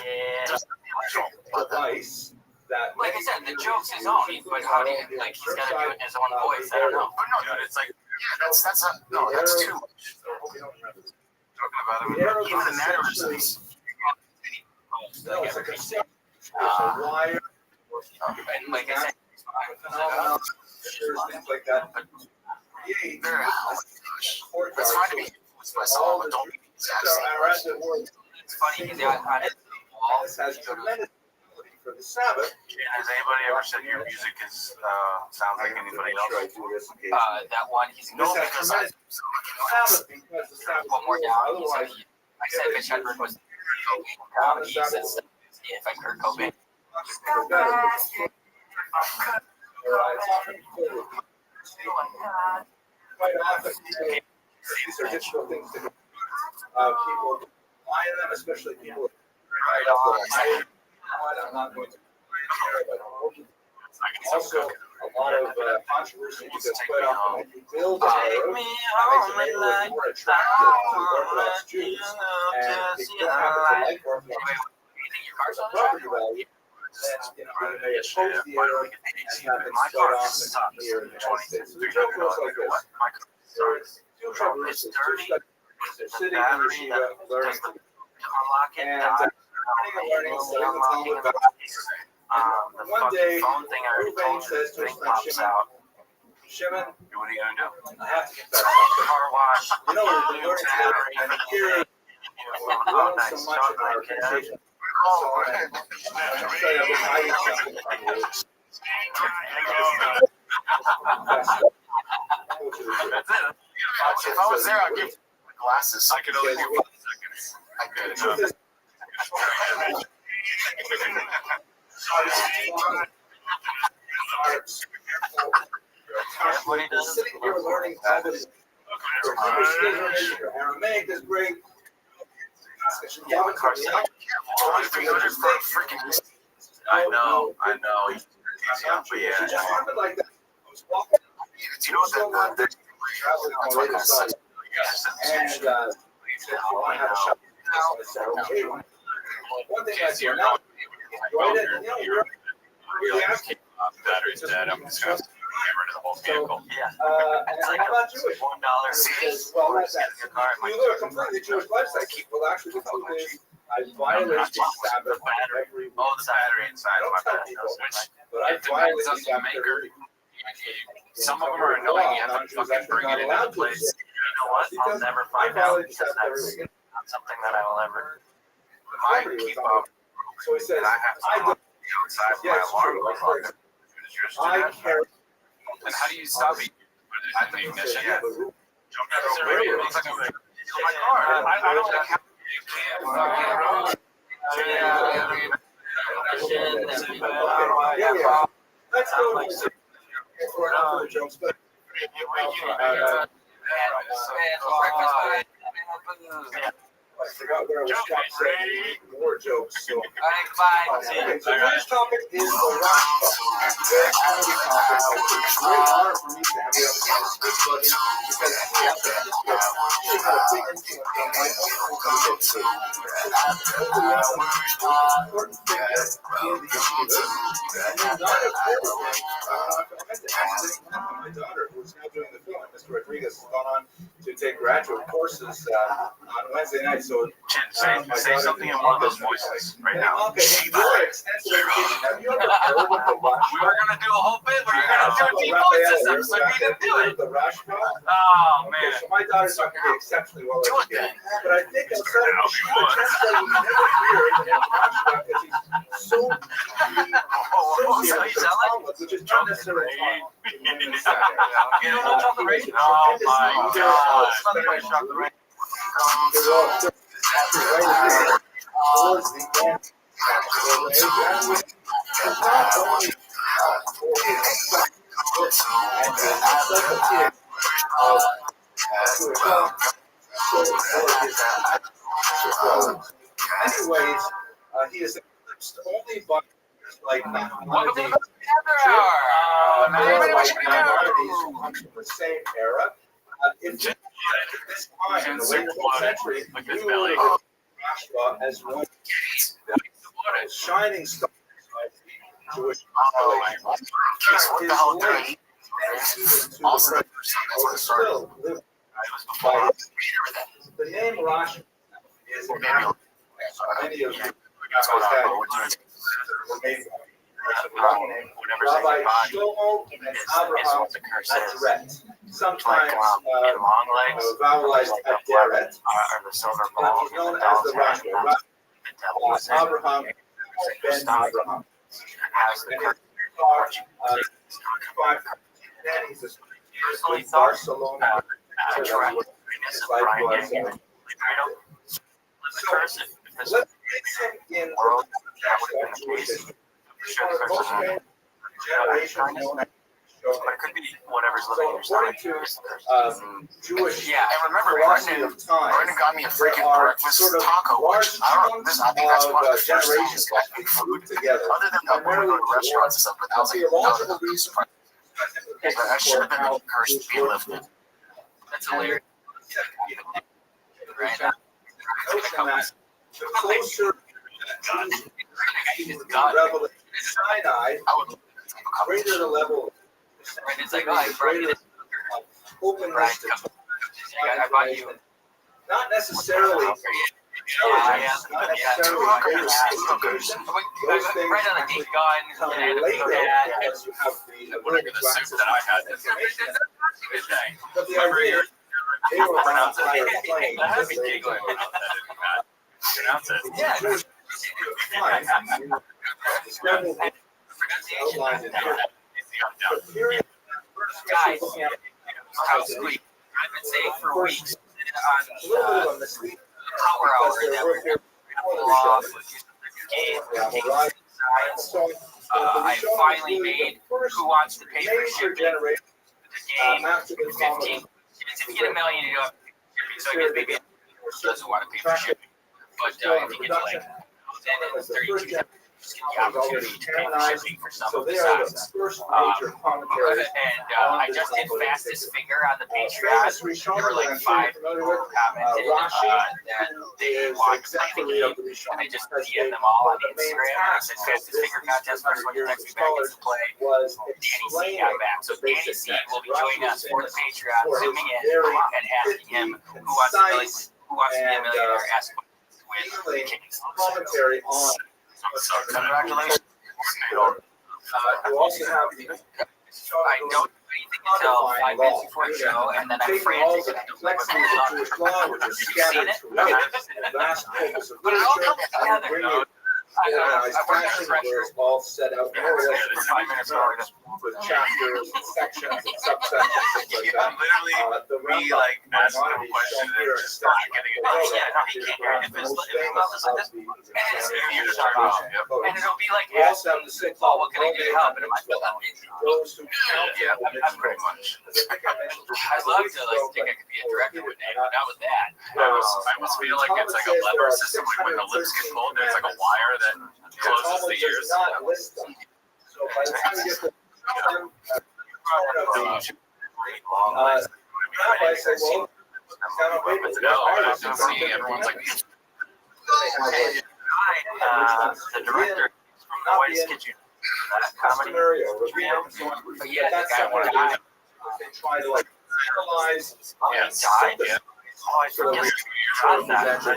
Yeah. device that Like I said, the joke's his own, but how do you, like, he's got to do it in his own voice. I don't know. But no, dude, it's like That's too much. talking about it. Even the mannerisms. No, it's like a wire And like I said, phenomenon, things like that. It's fine to be influenced by someone, but don't be the exact same person. it's funny because on his wall, This has tremendous ability for the Sabbath. Has anybody ever said your music is sounds like anybody else? that one, he's No, This has because tremendous Sabbath because the Sabbath one more rules. down. He said, Otherwise, I said Mitch Hedberg was he said if I Kurt Cobain. quite often, these are difficult things to do. People rely on them, especially people. I'm not going to. Also, a lot of controversy because quite often when you build a road, that makes it more attractive to Orthodox Jews. And if you don't happen to like Orthodox property value, then you may oppose the error and have it quite often here in the United States. So the joke goes like this. There's two traversers, they're sitting in yeshiva learning, and learning studying the Talmud about The one day, phone thing I already Reuben told you, says to the his thing friend pops Shimon, out. Shimon, What are you gonna do? I have to confess something. Car wash. You know, we've been learning together for many years. We've grown so much in our conversation. If I was there, I'd give glasses. I could only do 5 seconds. I could. Sitting here learning Talmud Aramaic is great. Yeah, my car's like $300 for a freaking. I know. Yeah, but yeah. Like that. Do you know what that? And I have a shop. One thing I see now, battery's dead. I'm just gonna get rid of the whole vehicle. Yeah. and how about Jewish? $1. Well, that's that. You live a completely Jewish lifestyle. Well, actually, the truth is, I violate the Sabbath every week. Oh, the battery inside. My bad. But I It depends violate on the the Sabbath maker. every week. Some of them are annoying. You have to fucking bring it into the place. You know what? I'll never find out because that's not something that I will ever. Mine keep up. So he says, And I have to come up outside when my alarm goes off. I care. And how do you stop it? At the ignition? Yeah. Jump out of the radio. It looks like a My car. I don't like how you can't fucking Let's go. For the jokes, but I forgot where I was saying more jokes. So. Okay, so the first topic is the rock very funny topic. It's very hard for me to have the other guys speak about it because he has a big influence on my own conversation. Important figure in the issue. And then not a my daughter, who's now doing the film, Mr. Rodriguez, has gone on to take graduate courses on Wednesday night. So say something in one of those voices right now. Okay, your extensive education. Have you ever heard of the Rush? We were gonna do a whole bit where you're gonna do deep voices episode. We didn't do it. The Rush film? Oh man. So my daughter's not going to be exceptionally well educated. But I think outside of the show, it turns out we never hear the Rush stuff because he's so which is not necessarily wrong. You don't know chocolate rain? Oh my god. Nothing like chocolate rain. Anyways, he is only by like minorities who come from the same era. If this time in the late 12th century, we were Joshua as one shining star. Jewish population. What the hell did he? Also, Still live by the name Rosh is many of you Rabbi Shlomo and Abraham Nazareth. Sometimes vowelized Aderet. He's known as the Rosh. Abraham ben Abraham. Then he's a Barcelona. His life was let's place him in generation known as But it could be whatever's living in your according stomach. to Jewish yeah, I remember philosophy of time, Brendan got me a freaking there are breakfast sort of taco, large which I don't know. I think that's one of the first times generations got that me we food. group together. Other than that, when we go to restaurants and stuff, but that was like Theological reason. I should have been the curse to be lifted. That's hilarious. Right? The closer to revelation Sinai, greater the level of It's like, oh, I brought you this. openness to I bought you. not necessarily intelligence, not necessarily Right on a deep gun. come later as you have the ability to The soup access that I had. information. Good thing. But the idea they were on a higher plane. I had me giggling about that. Pronounce it. Yeah. Outlined in here. But period. Guys, how sweet. I've been saying for weeks A little bit of a misleading power hour because that we're we're here pull off with game, taking right. science. So I finally made Who Wants to Pay for major Shipping generation the game after the 15 minutes. If you get $1 million, you don't have to pay for shipping. So I guess maybe doesn't want to pay for shipping. But if you get to like 10 and 32, just get the opportunity to pay for shipping for some of the sizes. I just did fastest finger on the Patreon. There were like 5 people who commented that they wanted to play the game, and I just DM'd them all on Instagram. And I said fastest finger contest. First one who texts me back gets to play. Danny C got back. So Danny C will be joining us for the Patreon, zooming in and asking him who wants to be a millionaire. Ask with commentary on. Congratulations. You also have the. I don't do anything until 5 minutes before the show, and then I'm frantic and I don't know what's going on. Have you seen it? But it all comes together. I worked under pressure. All set out For 5 minutes already. with chapters and sections and subsections. Literally, we like asked him a question and just started getting it. Yeah, no, he can't hear it. If it's like this, You just turned it off. Yep. and it'll be like, We also have the six. oh, what can I do to help? And I'm like, Those who count. Yeah, I'm pretty much. I'd love to like think I could be a director with that, but not with that. I almost feel like it's like a lever system. Like when the lips get pulled, there's like a wire that closes the ears. So by the time you get to Rabbi said, well, No, I didn't see. Everyone's like, The director from the Whitest Kitchen comedy. But yeah, that guy wanted to try to like analyze. yes, died? yeah. Oh, I forget. I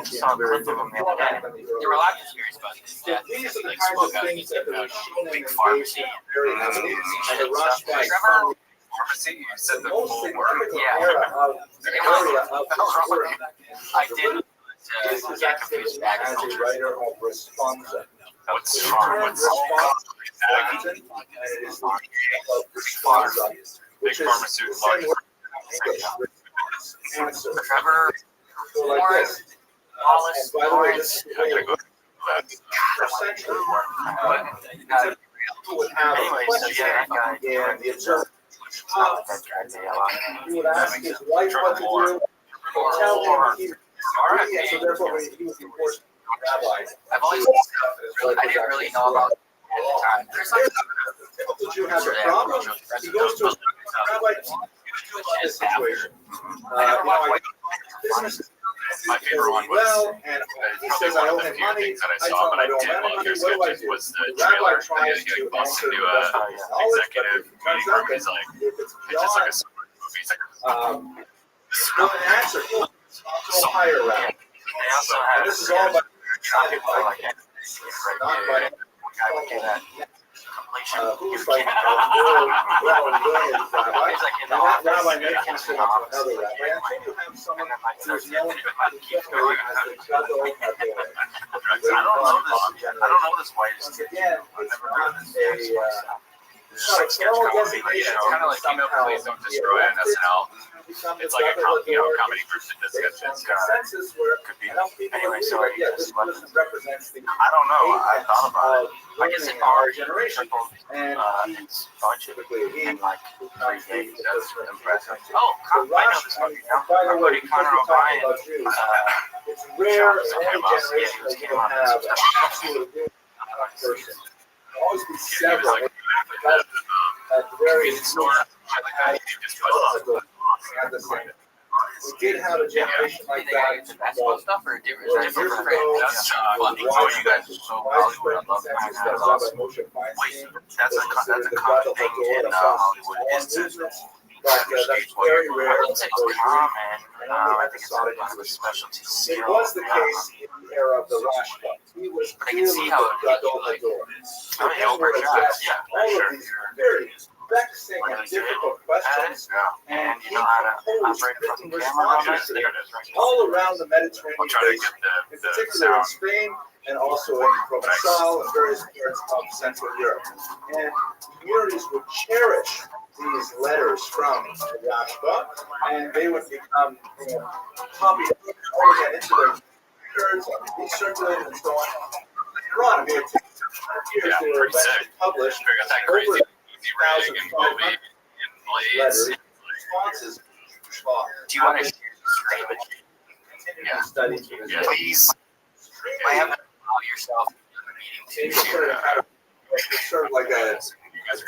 just saw a clip of him the other day. There were a lot of theories about his death. These are the Like kinds spoke of out things that are shown in big the pharmacy. very heavily. And the rush by Trevor, Pharmacy, you said the most full significant word. Yeah. area of the area of the story. I did This is get actually confused with as a agriculture. writer of responsa. What's The wrong? term What's responsa, and it is the of responsa, big which is the pharmaceutical? same word in English, response, answer. Trevor, So like this. Wallace, And by the way, Lawrence, this is the way for centuries, people would have a question and the observer he would ask his wife what to do, and tell him he and so therefore he was the first rabbi. I've always I didn't really know about it at the time. There's like The Jew has a problem. He goes to a rabbi to about this situation. Business My favorite one was, well, and he probably says I one owe of the him few money. things that I I saw, tell him but I I don't did have love money. your What do I sketches do? was the The rabbi trailer. tries He to busts answer into the a best of his knowledge, executive but meeting room. He's like, if it's it's just like a beyond summer movie. He's like, no answer, go higher rabbi. they also And have this is all about not by I would do that. Completion. who's like well-learned rabbi. He's like in And the that office. rabbi may transfer to another rabbi. Until you have someone who's known Keep going. as the gadol hador. I don't know this Once whitest. again, it's not it's kind of like email Please Don't Destroy on SNL. It's like a comedy group that does sketches. consensus where Could be. enough people Anyway, agree so that, yeah, this person represents the I don't know. I thought about it. I guess in our generation. And It's budget typically he in like 3 days. That's impressive. Oh, the I know rush, this and movie now. by the My way, buddy because Connor we're talking O'Brien. about Jews, it's rare in any generation that you will have an absolute person. There'll always be several at the very at the same. We did have a generation like that. The basketball stuff or different friends? That's you guys are so Hollywood. I love that. That's awesome. Wait, that's a common thing in Hollywood. Is to But that's very rare. I wouldn't say it's common. I think it's a specialty It skill. was the case in the era of the Rush Club. He was But I can see how it would gadol make hador. Oh, yeah, Him would address yeah, all sure. of these very vexing and difficult questions, And and you know how to operate a fucking camera on that? responses There it is, right? all around the Mediterranean I'll try to basin, get in the particular in sound. Spain and also in Provençal and various parts of Central Europe. And communities would cherish these letters from the Yashba, and they would become copied over again into their records, be circulated and so on. Later on, I mean, it took years they were pretty sick. eventually published. We got that crazy Over Easy Rig and Moby and Blades. letters, responses Do you want to share the screen with me? Yeah. Please. I haven't allowed yourself in the meeting to share. Sort of like a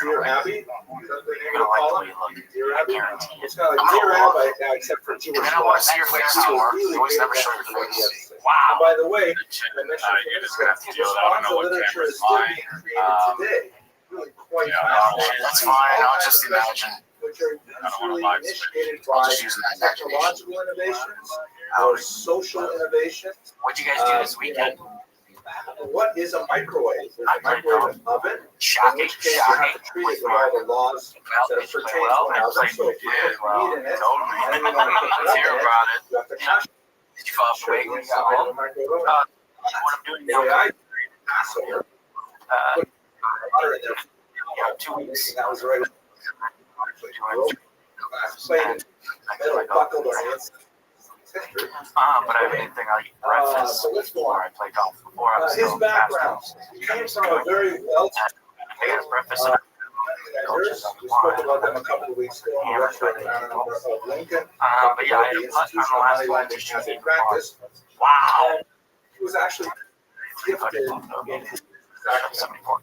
Dear Abby. You're gonna like the way you look. Dear I Abby. guarantee it. It's kind of like Dear Abby, except for Jewish. And then I want to see your face too, Mark. You always never show your face. And Wow. by the way, You're just gonna have to deal with that. I don't know what literature is camera's still fine. being created today. Really quite fascinating. That's fine. I'll just imagine. Which are usually initiated I'll by just use an imagination. technological innovations or social innovations. What'd you guys do this weekend? What is a microwave? Is a microwave an oven? In Shocking, which case you have to treat it with all the laws that Did you pertain play well? to an oven. So if you Did put meat in it, Totally. and then you want to cook Let's hear it up about in it. it, you have to touch Did you fall off the wagon when you got it in home? the microwave. What I'm doing The way now, I so uh, butter in there. 2 weeks. That was the right way. Plate metal buckled on the inside. But I didn't think I'd eat breakfast So let's go before on. I played golf. Before I was His still background fasting. came from a very well I got breakfast and coaches. We spoke about them a couple of weeks ago on the restaurant of Lincoln. but yeah, I had a putt on the last one to As shoot a practice. Wow. He was actually gifted in his 74.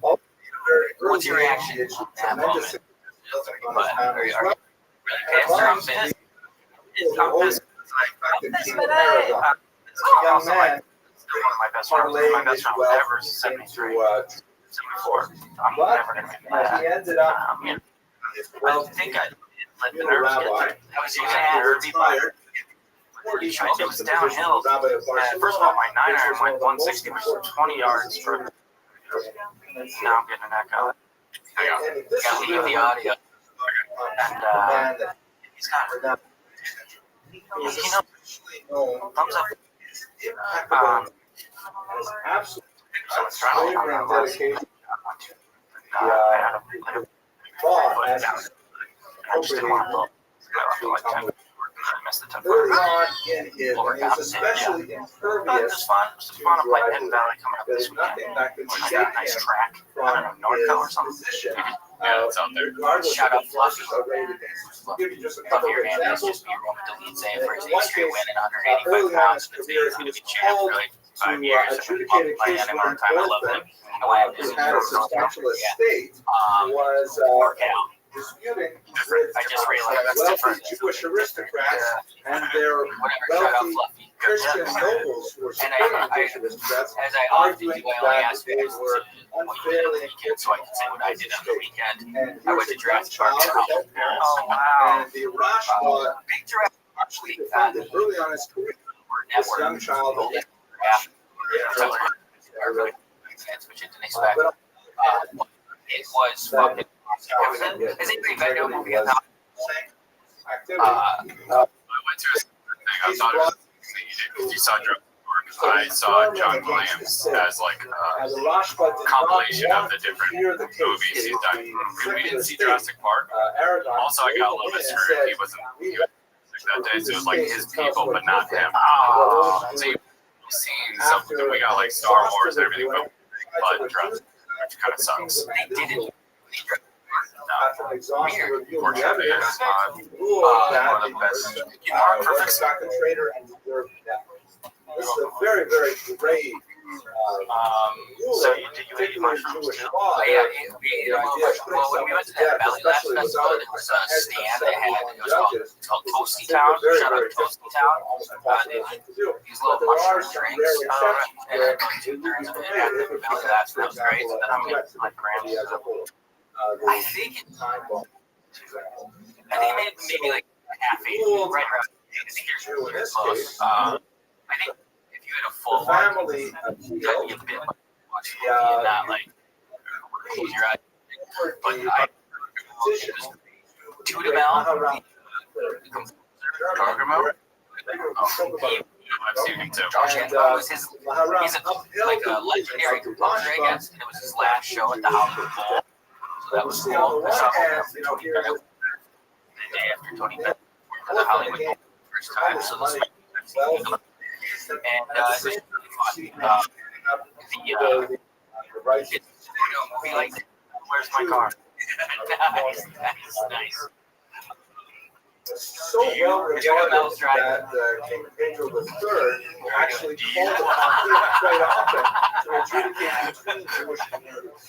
very early What's your reaction age, to that tremendous moment? on his family as well. I'm pissed. I'm pissed. The king of Aragon, young Also, like, man, still one of my best friends. parlaying My best his friend wealth ever is 73, into 74. I'm but never going to get mad. he ended up You know, his I wealth think I let the being a nerves rabbi. get to me. I was using He nervy, but retired. it was downhill. First of all, my 9-iron went 160, which is 20 yards further. Now I'm getting an echo. And this Gotta is leave the audio. And the man that he's got, you know, known thumbs up. impeccable his absolute Someone's trying to unwavering dedication. I had a Law as I just didn't want to blow. I feel like 10. I missed the 10 early foot. on in his, and he was especially But impervious. it's fun. It's fun to play Penn Valley coming up There's this weekend. nothing that can I shake got a nice him track. I don't from know, Norco or his something. position. Yeah, it's out there. Regardless Shout out of the forces Fluffy. arrayed against him. I'll give you just a Love couple of your name. It's examples. just be rolling delete save for his In one 8 straight case, win at early 185 on in pounds. his It's career, going he to was be champ for called like to 5 years. I've been adjudicate a playing case him for all the time. I love him. him. You know why I'm Who just had a substantial estate was workout. disputing I just realized that's wealthy different. Jewish aristocrats and their Whatever. Shout out wealthy Fluffy. Christian nobles who were And supporting Jewish aristocrats, as I often do, arguing I only that ask they questions were what you did on the unfairly weekend so I can say what I did on the weekend. And I here's went to a young Jurassic Park. child without parents, Oh, wow. and the Rosh law Big Jurassic Park actually defended early on his career this young child. Which I didn't expect. It was fucking awesome. Has anybody been to a movie about Activity. I went to a thing. I thought it was if you saw Jurassic Park, I saw John Williams as like As a a Rosh did not compilation of want the to different hear the case. movies he's done. We didn't see Jurassic Park. Aragon Also, I got a little bit said, screwed. He wasn't that day, so it was like his people, but not him. So you've seen something. We got like Star Wars and everything, but Jurassic Park kind of sucks. they didn't? After exhaustive review of the Fortunately, evidence, it's he ruled that one of the best. was a stock and trader and deserved death. This is a very, very grave So you did you eat particular mushrooms Jewish too? law. Oh, yeah, we ate a little bit. Well, when we went to that Belly Laugh Festival, there was a stand that had, it was called Toasty Town. Shout out Toasty Town. These little mushroom drinks, and two-thirds of it after the Belly Laugh, that was great. So then I'm getting like grams. I think it, I think maybe like half 8, right around. I think you're close. I think if you had a full one, family you get a bit much and not like close your eyes. But I Tudabel, Gargamel, I've seen him too. Josh Hancock was his. He's like a legendary composer, I guess. And it was his last show at the Hollywood Bowl. So that was cool. I saw him the day after Tony Bennett for the Hollywood Bowl first time. So this was and it's just really fun. We like, where's my car? Nice. so well regarded that King Pedro III actually called upon him quite often to adjudicate between Jewish communities.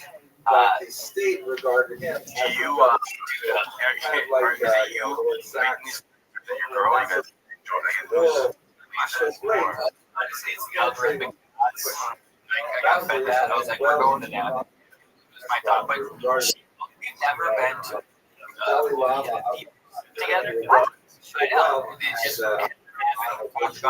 But the state regarded him as kind of like Lord Sachs. I got fed that. I was like, we're going to that. It was my thought, but we've never been to together. I know. It's just lots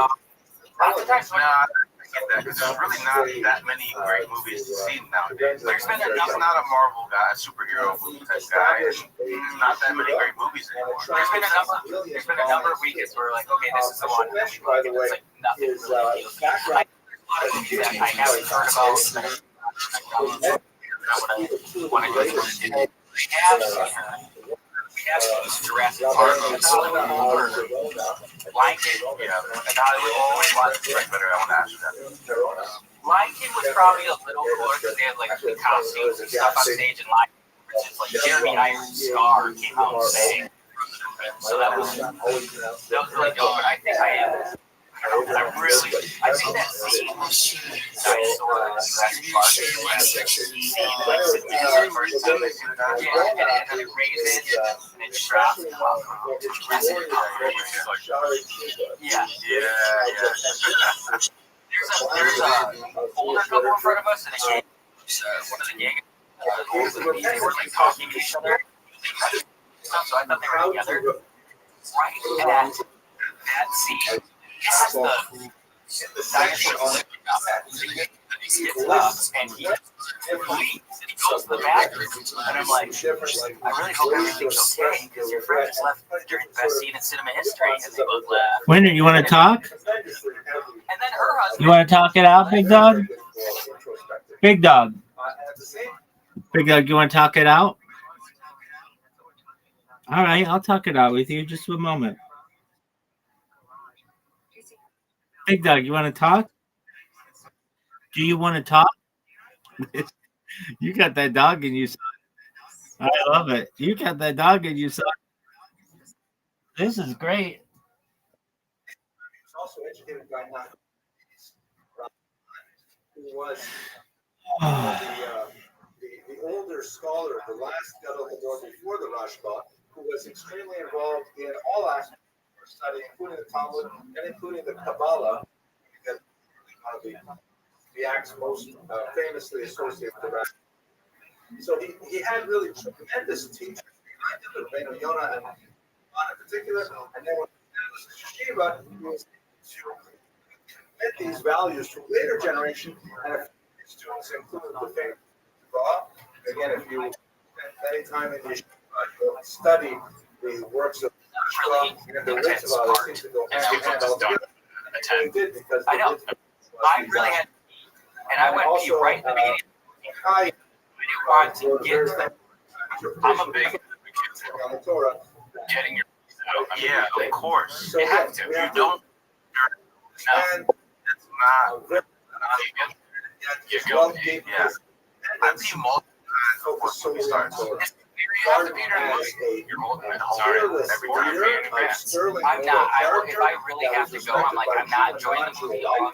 of times when I get that because there's really not that many great movies to see nowadays. There's been enough. I'm not a Marvel guy, a superhero movie type guy. Not that many great movies anymore. There's been a number of weekends where we're like, okay, this is the one. By the way, it's like nothing really feels good. A lot of movies that I haven't heard about. When I go to the we have Jurassic Park, Lion King, and I would always watch it better. I want to ask you that. Lion King was probably a little cooler because they had like the costumes and stuff on stage, and Lion King, which is like Jeremy Irons' Scar came out saying. So that was really dope. But I think I think that scene when she dinosaurs Jurassic Park, and it raises and it drops. Yeah. There's a older couple in front of us, and one of the gang, they were like talking to each other. So I thought they were together. Right at that scene. This is the dinosaur he gets up and he leaves and he goes to the bathroom and I'm like, I really hope everything's okay because your friend just left during the best scene in cinema history and they both left. Winter, you want to talk? And then her husband. You want to talk it out, Big Dog? Big Dog. Big Dog, you want to talk it out? All right, I'll talk it out with you. Just a moment. Big Dog, you want to talk? Do you want to talk? You got that dog in you, son. I love it. You got that dog in you, son. This is great. He's also educated by not who was the older scholar, the last Gadol Hador before the Rashba, who was extremely involved in all aspects of study, including the Talmud and including the Kabbalah, because one of the acts most famously associated with the Rashba. So he had really tremendous teachers, Rabbeinu Yonah and in particular, and then when he was Yeshiva, he was to get these values to a later generation, and if students including the famous Torah. Again, if you spend any time in Yeshiva, you'll study the works of and the works of others seem to go hand in hand all together. They did because I know. I really had, and I went pee right in the beginning. I didn't want to get to that. I'm a big getting your yeah, of course. You have to. You don't. No, it's not. You go. Yeah. I've seen multiple before we start. You have to be you're holding it hard every time you're in advance. I'm not. If I really have to go, I'm like, I'm not enjoying the movie all I'm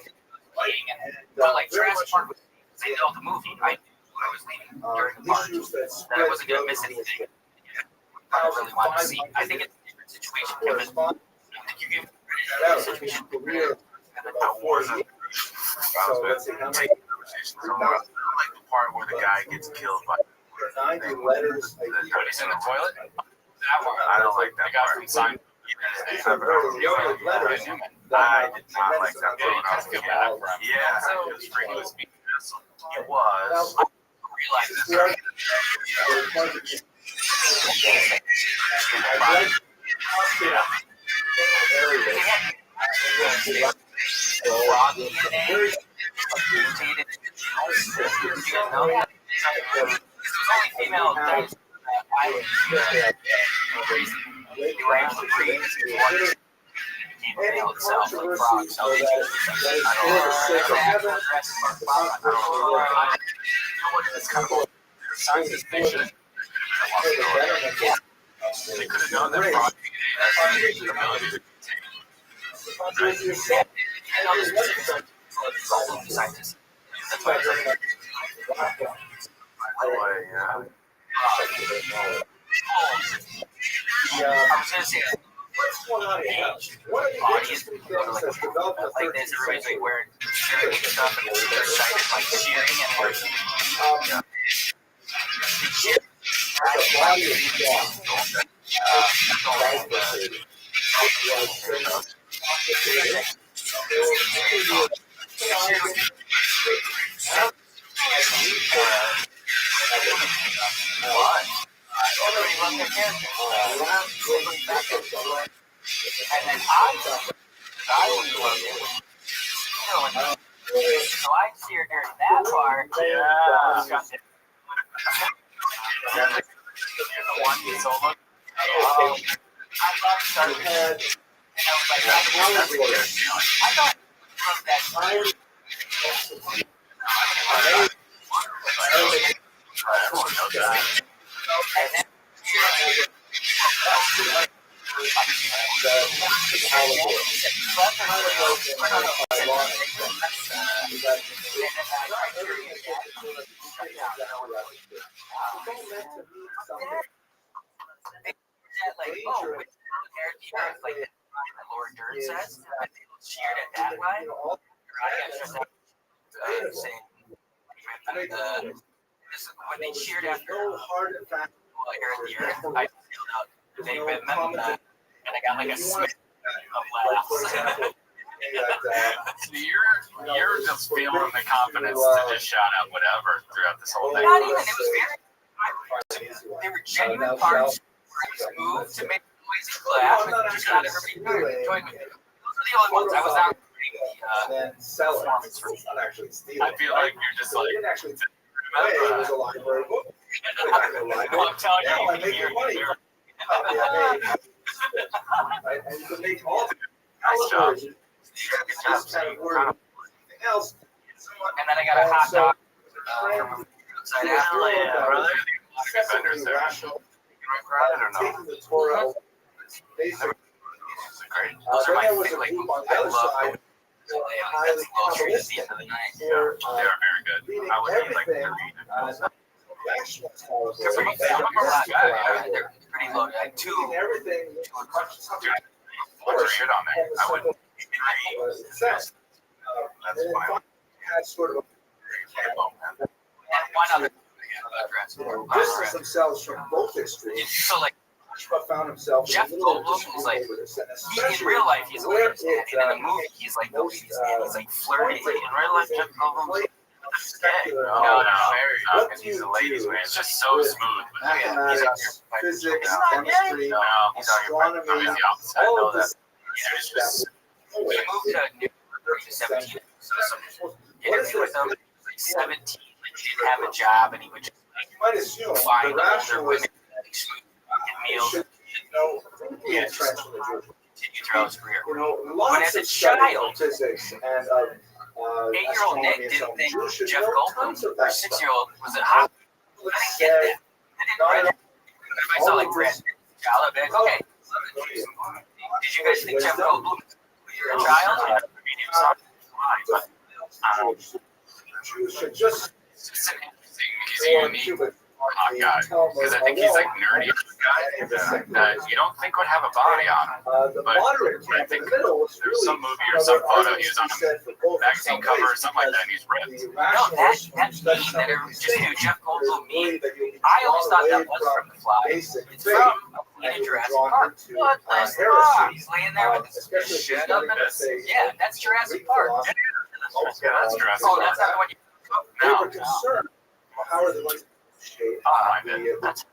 playing it. But like Jurassic Park, they know the movie. I was leaving during the park that I wasn't gonna miss anything. I really want to see. I think it's a different situation, Kevin. I think you give credit to the situation. I like the part where the guy gets killed by 90 letters a year. he's in the toilet. That one. I don't like that part. The guy from Sign. The only letters I did not like that part. Yeah, So it was being it was. I realized this. Female that they were able to breed male itself, like frogs. So they could have done that frog I know the specifics of scientists. That's why it's like, I was gonna say bodies like this, everybody's like wearing sharing stuff and they're excited like cheering and like and then I would love it. So I cheered during that part. Yeah. I love Star Wars. And I was like, I thought from that time. Like Laura Dern says, cheered at that line. When they cheered after Air of the Earth, I filled out they been and I got like a smith of laughs. You're just feeling the confidence to just shout out whatever throughout this whole thing. Not even, it was very, they were genuine parts where I was moved to make noisy clap and just not everybody joined me. Those were the only ones I was not reading the performance for. I feel like you're just like, remember. I'm telling you, you can hear me. Nice job. And then I got a hot dog from outside after. Brother, vendors there. Great. Those are my favorite. Like, I love the Little at the end of the night. Yeah, they are very good. I would eat like 30. They're pretty they're pretty loaded. I had two What's shit on there? I wouldn't. That's fine. one other Distance themselves from both extremes. so like Found himself Jeff Goldblum is like in real life he's a ladies man, and in the movie he's like the ladies man. He's like flirty. In real life Jeff Goldblum is gay. No, because he's a ladies man. It's just so smooth. Mathematics, physics, chemistry, No, he's astronomy, the opposite. I all know of that. this. It's just He moved to New York when he was 17. So some interview with him. He was like 17. Like, he didn't have a job and he would just You might assume find the older rational women is get meals. yeah, Continue throughout his career. You know, But lots as a of studies child, on physics and 8-year-old Nick didn't think Jeff Goldblum, or 6-year-old, was it hot. I didn't get that. I didn't. If I saw like Brad Pitt, child, I'd be like, okay. Did you guys think Jeff Goldblum was your child? Jews should just it's interesting. He's a unique hot guy because I think he's like nerdy guy that you don't think would have a body on him. the But moderate I camp in think the middle was there's really some movie or some photo he was on a magazine cover or something like that, and he's ripped. the No, that meme that just knew Jeff Goldblum meme. I always thought that was from The Fly. It's from in Jurassic Park. What the fuck? He's laying there with his shit up in his. Yeah, that's Jurassic Park. Yeah, that's Jurassic Oh, Park. that's not the one you. They No, were concerned. How are they going to shape I mind it. That's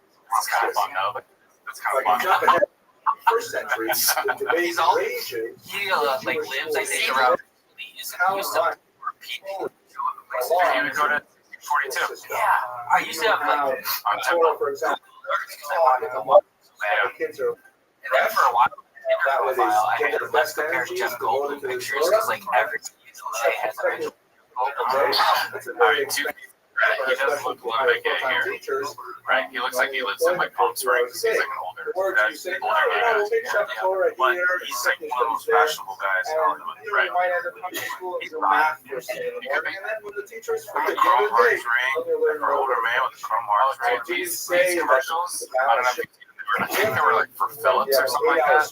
kind of fun though, but that's kind of like jump fun. ahead to the first century, the debate He's all- rages he like lives, I think, around. He used to work people. He would go to 42 Yeah, I used to have like. on Torah, Temple. for example, Yeah. kids are And then for a while, in that her way profile, I they had get to the best compare energy Jeff to Goldblum pictures because like every day has a picture. It's a very Alright, two Right, he does look a little bit gay here. Right, he looks like he lives in like Palm Springs. He's like an older guy. But he's like one of those fashionable guys in Hollywood. Right. He's fine. He could be. I'm a chrome hearts ring. For an older man with a chrome hearts ring. These commercials, I don't know if you've seen them. I think they were like for Phillips or something like that.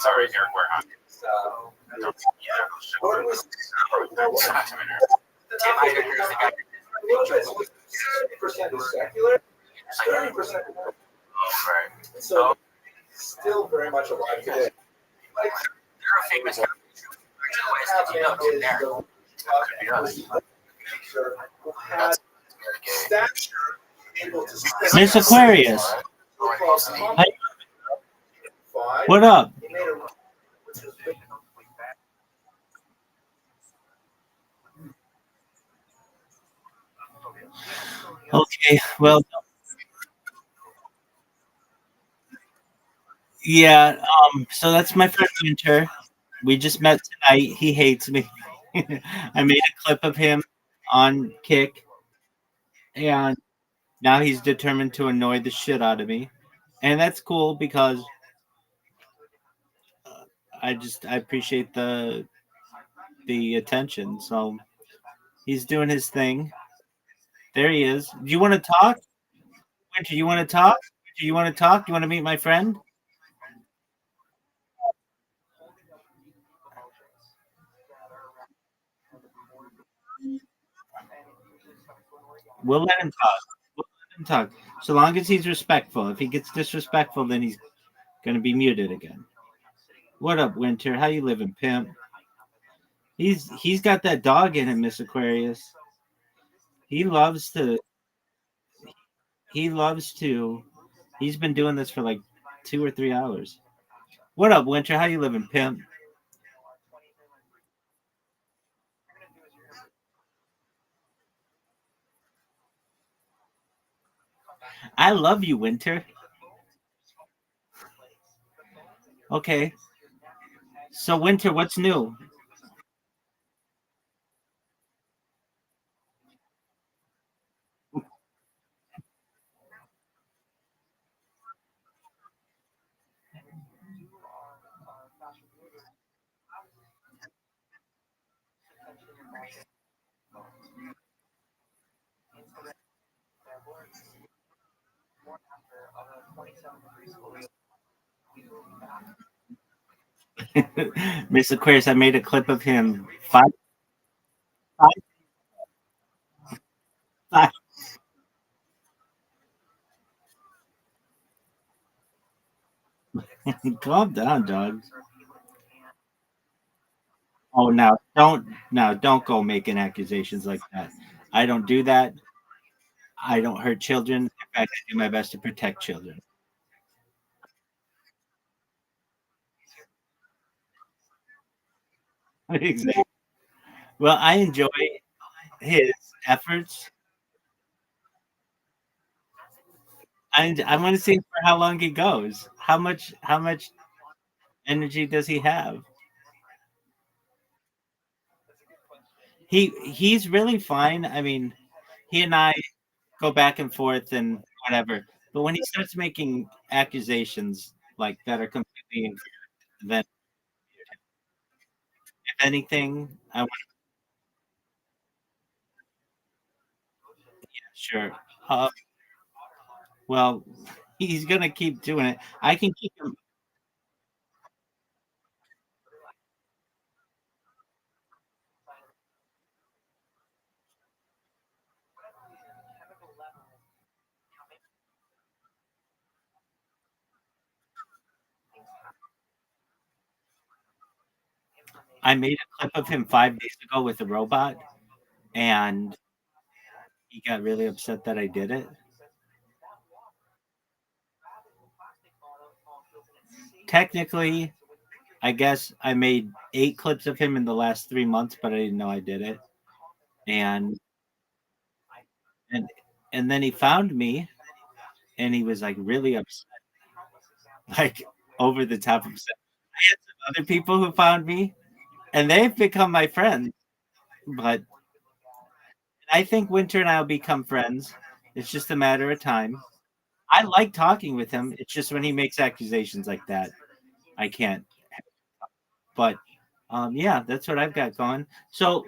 Sorry, Eric Warehouse. So still very much alive today. You're a famous guy. You know, it's in there. Miss Aquarius. Hi. What up? Okay, well, yeah. So that's my friend Winter. We just met tonight. He hates me. I made a clip of him on Kick, and now he's determined to annoy the shit out of me, and that's cool because I appreciate the attention. So he's doing his thing. There he is. Do you want to talk? Winter, you want to talk? Do you want to talk? Do you want to meet my friend? We'll let him talk. We'll let him talk. So long as he's respectful. If he gets disrespectful, then he's gonna be muted again. What up, Winter? How you living, pimp? He's got that dog in him, Miss Aquarius. He loves to. He loves to. He's been doing this for like 2 or 3 hours. What up, Winter? How you living, pimp? I love you, Winter. Okay. So, Winter, what's new? Miss Aquarius, I made a clip of him five. Calm down, dog. Oh, don't go making accusations like that. I don't do that. I don't hurt children. In fact, I do my best to protect children. Exactly. Well, I enjoy his efforts. I want to see for how long he goes. How much energy does he have? He's really fine. I mean, he and I go back and forth and whatever. But when he starts making accusations like that are completely incorrect, then if anything, I want sure. Uh, well, he's gonna keep doing it. I can keep him. I made a clip of him 5 days ago with a robot, and he got really upset that I did it. Technically, I guess I made 8 clips of him in the last 3 months, but I didn't know I did it. And and and then he found me, and he was like really upset, like over the top upset. I had some other people who found me, and they've become my friends. But I think Winter and I will become friends. It's just a matter of time. I like talking with him. It's just when he makes accusations like that, I can't. But yeah, that's what I've got going. So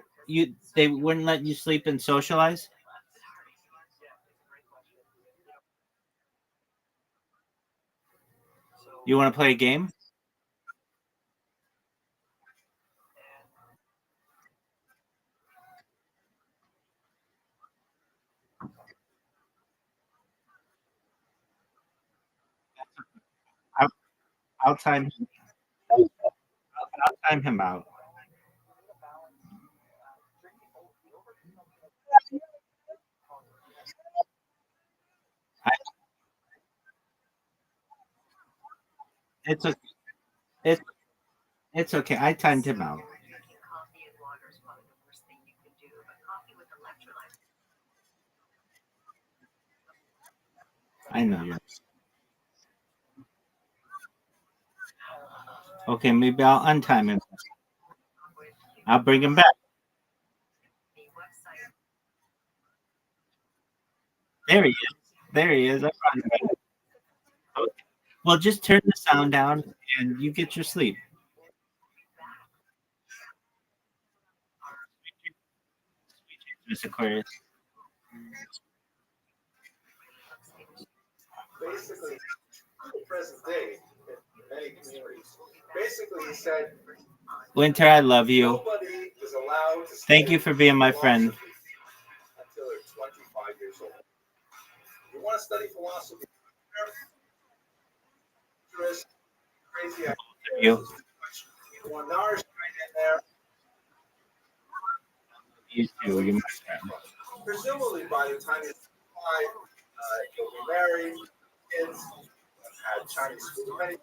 they wouldn't let you sleep and socialize? You want to play a game? I'll, I'll time I'll time him out. I, it's a, it's it's okay. I timed him out. I know you. Okay, maybe I'll untime him. I'll bring him back. There he is. There he is. I brought him back. Okay. Well, just turn the sound down and you get your sleep. Miss Aquarius. Basically, in the present day, in many communities, basically he said Winter, I love you. nobody is allowed to Thank study you for being my friend. philosophy until they're 25 years old. You want to study philosophy? There's crazy You. ideas. You want Nars right in there. You too. You're my friend. Presumably, by the time you're 5, you'll be married, kids, had Chinese food, many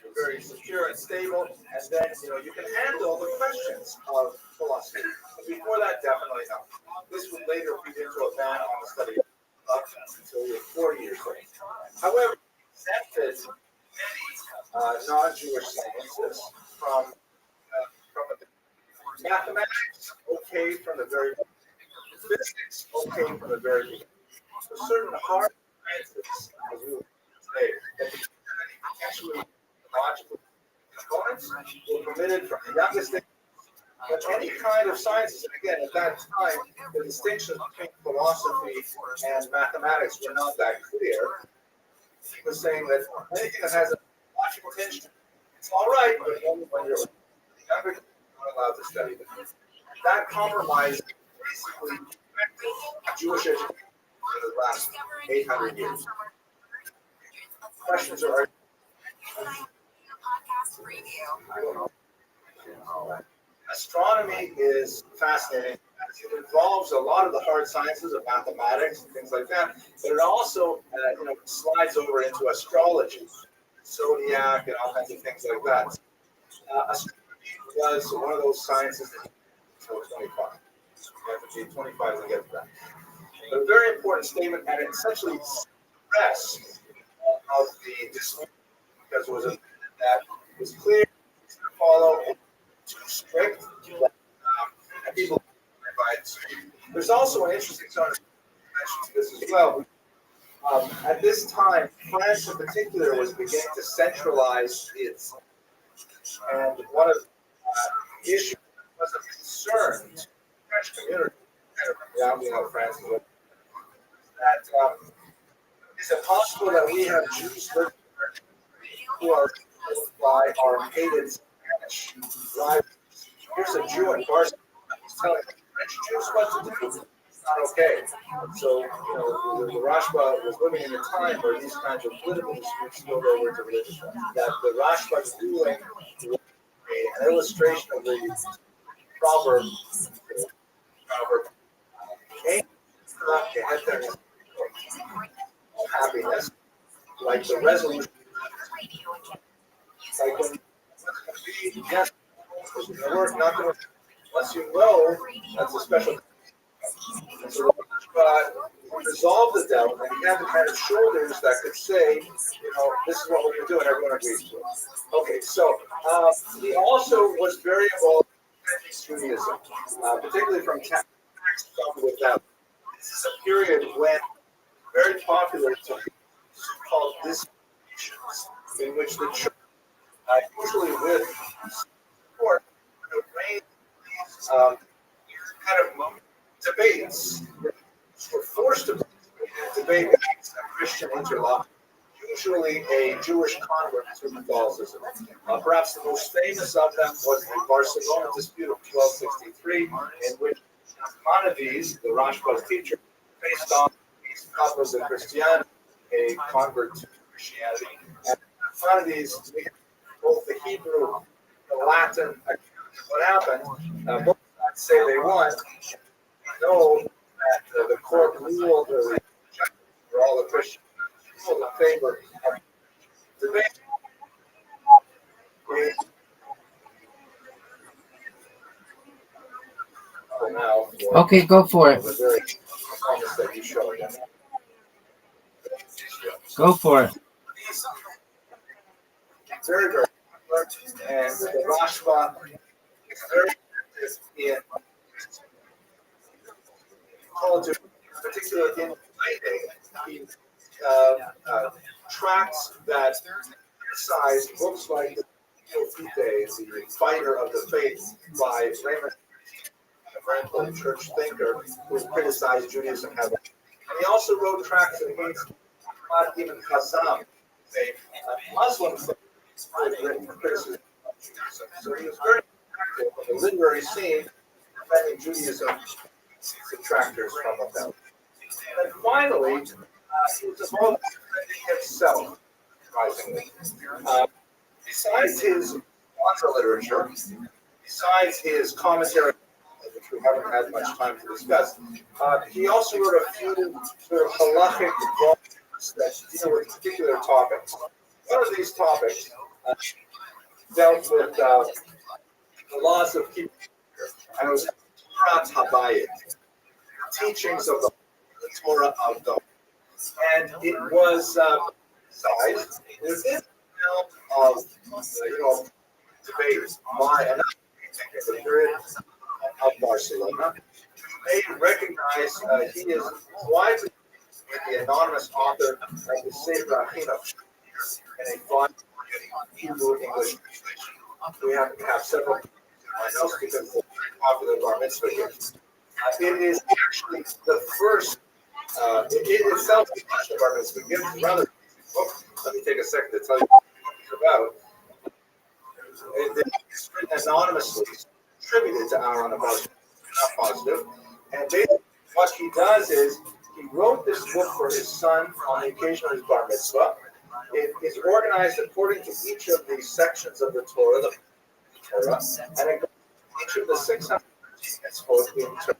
you're very secure and stable, and then you can handle the questions of philosophy. But before that, definitely not. This would later feed into a ban on the study up until you're 40 years old. However, exempted non-Jewish sciences from mathematics, okay from the very beginning. Physics, okay from the very beginning. So certain hard sciences, as we would say, that actually logical components were permitted from the youngest age. But any kind of sciences, and again, at that time, the distinctions between philosophy and mathematics were not that clear. He was saying that anything that has a logical tension, it's all right, but only when you're younger, you're not allowed to study them. That compromise basically affected Jewish education for the last 800 years. Questions are I don't know. Astronomy is fascinating. It involves a lot of the hard sciences of mathematics and things like that, but it also slides over into astrology, zodiac, and all kinds of things like that. Astronomy was one of those sciences that until 25. You have to be 25 to get to that. But a very important statement, and it essentially suppressed of the dispute because it was a that was clear to follow, too strict, and people. There's also an interesting sort of dimension to this as well. At this time, France in particular was beginning to centralize its, and one of the issues that was of concern to the French community, kind of rounding out France, that is it possible that we have Jews living who are by our hated Spanish rivals? Here's a Jew in Barcelona who's telling the French Jews what to do. It's not okay. So, the Rashba was living in a time where these kinds of political disputes spilled over into religion. That the Rashba's ruling was an illustration of the proverb, happiness, like the resolution. Like when yes, work, not going to, unless you know that's a special. And so resolve the devil, and he had the kind of shoulders that could say, this is what we're going to do, and everyone agrees to it. Okay, so he also was very involved in Judaism, particularly from texts with them. This is a period when very popular to so-called disputations, in which the church, usually with support, arranged these kind of debates. Were forced to debate against a Christian interlocutor, usually a Jewish convert to Catholicism. Perhaps the most famous of them was the Barcelona dispute of 1263, in which Maimonides, the Rothschild teacher, faced on these couples of Christianity, a convert to Christianity. And Maimonides, both the Hebrew, the Latin, what happened, both sides say they won. Know that the court ruled for all the Christians ruled in favor of debate. Now, Okay, go for it. the very performance that you showed. Go for it. Very, very and the Rashba is very active in culture, particularly in writing. He tracts that criticize books like the Fighter of the Faith by Raymond, a very important church thinker who criticized Judaism heavily. And he also wrote tracts against Ibn Qasim, a Muslim thinker who had written criticism of Judaism. So he was very active in the literary scene, defending Judaism detractors from without. And finally, he was involved in himself, surprisingly. Besides his mantra literature, besides his commentary, which we haven't had much time to discuss, he also wrote a few sort of halachic volumes that deal with particular topics. One of these topics dealt with the laws of keeping, and it was Torah Habayit, teachings of the Torah of God. And it was sized within the realm of debate by another the period of Barcelona. They recognize he is widely with the anonymous author of the Sefer Achinoch in a fine Hebrew English translation. We happen to have several in my notes because it's a very popular bar mitzvah gift. It is actually the first, it itself is a bar mitzvah gift. Rather, let me take a second to tell you what it's about. It's written anonymously, attributed to Aaron about not positive. And basically, what he does is he wrote this book for his son on the occasion of his bar mitzvah. It is organized according to each of the sections of the Torah, and it goes each of the 600 mitzvot in Torah.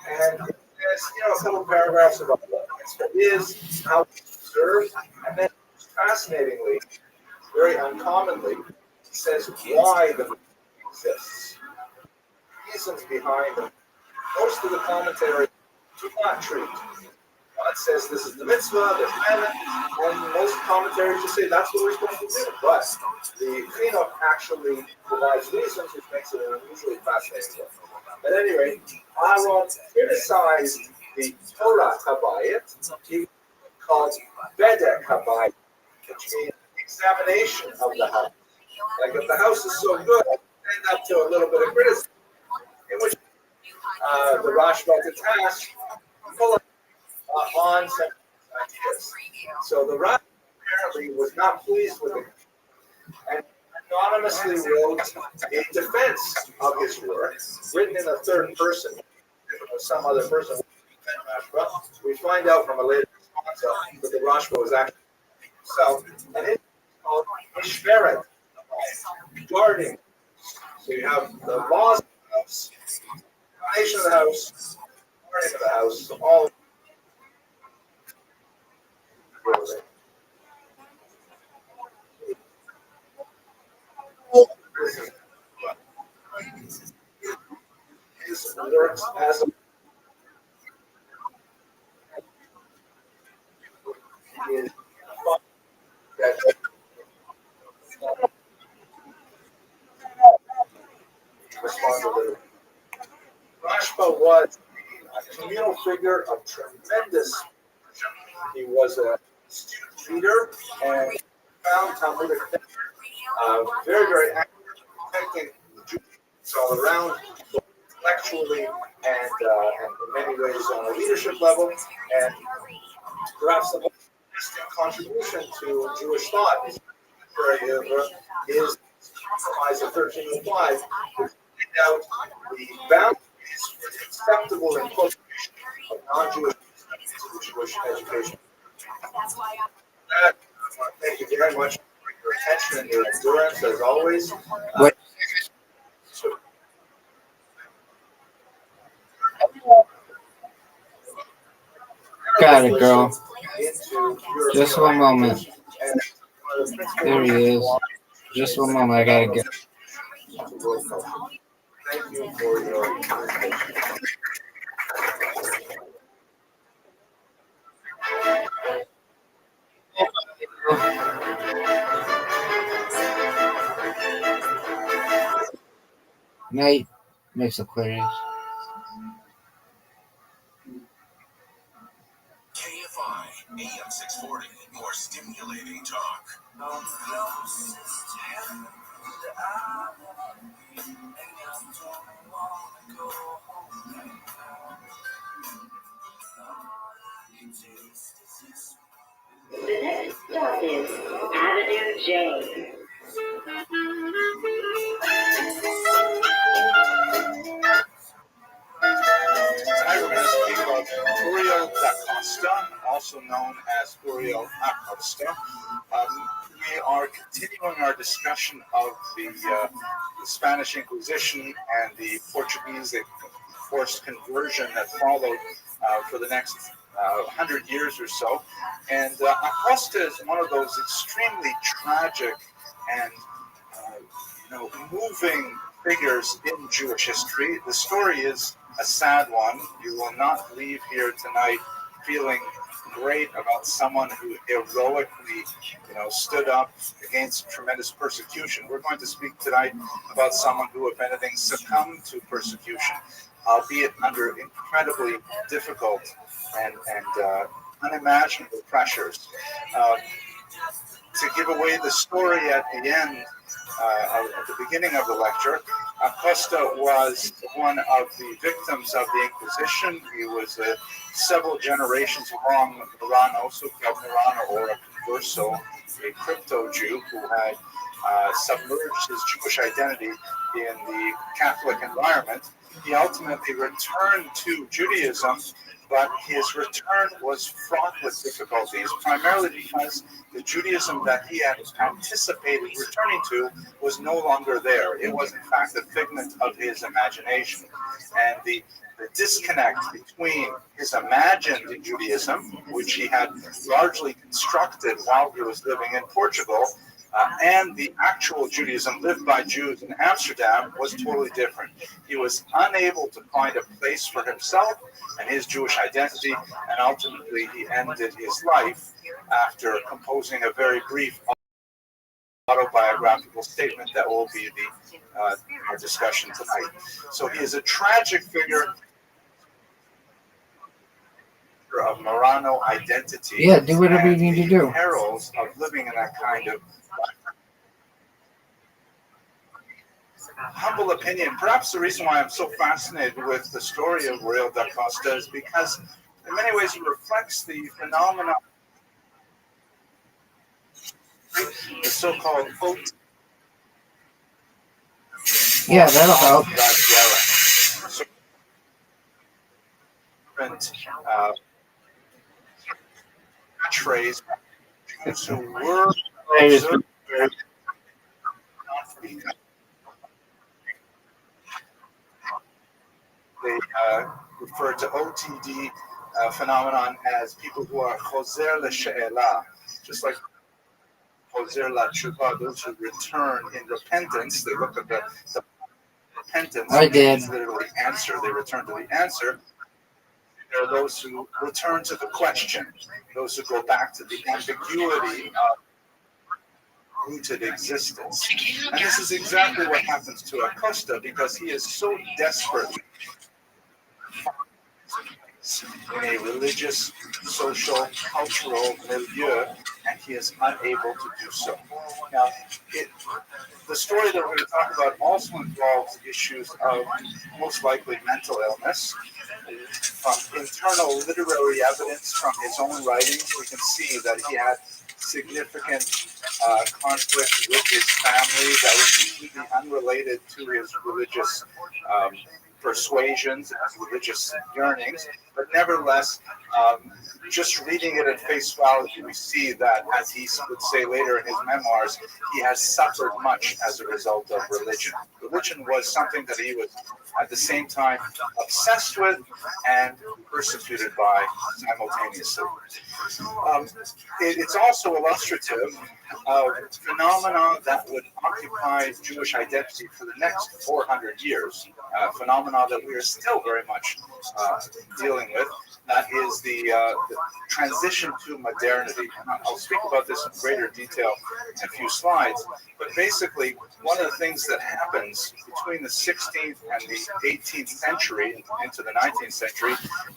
And there's a couple paragraphs about what mitzvah is, how it's observed, and then fascinatingly, very uncommonly, he says why the mitzvah exists, reasons behind them. Most of the commentary do not treat. God says this is the mitzvah, the commandment, and most commentaries just say that's what we're supposed to do. But the Chinuch actually provides reasons, which makes it an unusually fascinating book. At any rate, Aaron criticized the Torah Habayit. He called Bedek Habayit, which means examination of the house. Like if the house is so good, end up to a little bit of criticism, in which the Rashba to task on some ideas. So the Rashba apparently was not pleased with it and anonymously wrote a defense of his work, written in a third person, some other person. We find out from a later response that the Rashba was actually himself, and it's called Mishmeret, guarding. So you have the laws of the house, foundation of the house, guarding of the house, all. His works as a is that respond to Rashba was a communal figure of tremendous. He was a student leader and found Talmudic very, very active, protecting the Jews all around, both intellectually and in many ways on a leadership level. And perhaps the most interesting contribution to Jewish thought is Compromise of 1305, which laid out the boundaries for the acceptable incorporation of non-Jewish into Jewish education. Thank you very much for your attention and your endurance, as always. Got it, girl. Just one moment. There he is. Just one moment. I gotta get. Thank you for your Night makes Aquarius. KFI AM 640, more stimulating talk. The next stop is Avenue J. Tonight we're going to speak about Uriel da Costa, also known as Uriel Acosta. We are continuing our discussion of the Spanish Inquisition and the Portuguese forced conversion that followed for the next 100 years or so. And Acosta is one of those extremely tragic and moving figures in Jewish history. The story is a sad one. You will not leave here tonight feeling great about someone who heroically, stood up against tremendous persecution. We're going to speak tonight about someone who, if anything, succumbed to persecution, albeit under incredibly difficult and unimaginable pressures. To give away the story at the end, at the beginning of the lecture, Acosta was one of the victims of the Inquisition. He was several generations long Marrano, so called Marrano, or a converso, a crypto Jew who had submerged his Jewish identity in the Catholic environment. He ultimately returned to Judaism, but his return was fraught with difficulties, primarily because the Judaism that he had anticipated returning to was no longer there. It was, in fact, a figment of his imagination. And the disconnect between his imagined Judaism, which he had largely constructed while he was living in Portugal, and the actual Judaism lived by Jews in Amsterdam was totally different. He was unable to find a place for himself and his Jewish identity, and ultimately he ended his life after composing a very brief autobiographical statement that will be our discussion tonight. So he is a tragic figure of Marrano identity. Yeah, do whatever you need to do. Perils of living in that kind of humble opinion. Perhaps the reason why I'm so fascinated with the story of Uriel da Costa is because in many ways it reflects the phenomenon, the so-called Yeah, that'll help. So, trays who were observed they refer to OTD phenomenon as people who are choser l'she'ela, just like choser l'tshuva, those who return in repentance. They look at the repentance. I did. Literally answer. They return to the answer. There are those who return to the question, those who go back to the ambiguity of rooted existence. And this is exactly what happens to Acosta, because he is so desperate in a religious, social, cultural milieu, and he is unable to do so. Now, the story that we're going to talk about also involves issues of most likely mental illness. From internal literary evidence from his own writings, we can see that he had significant conflict with his family that was completely unrelated to his religious persuasions and religious yearnings. But nevertheless, just reading it at face value, we see that, as he would say later in his memoirs, he has suffered much as a result of religion. Religion was something that he was at the same time obsessed with and persecuted by simultaneously. It's also illustrative of phenomena that would occupy Jewish identity for the next 400 years, phenomena that we are still very much dealing with. That is the transition to modernity. I'll speak about this in greater detail in a few slides, but basically one of the things that happens between the 16th and the 18th century into the 19th century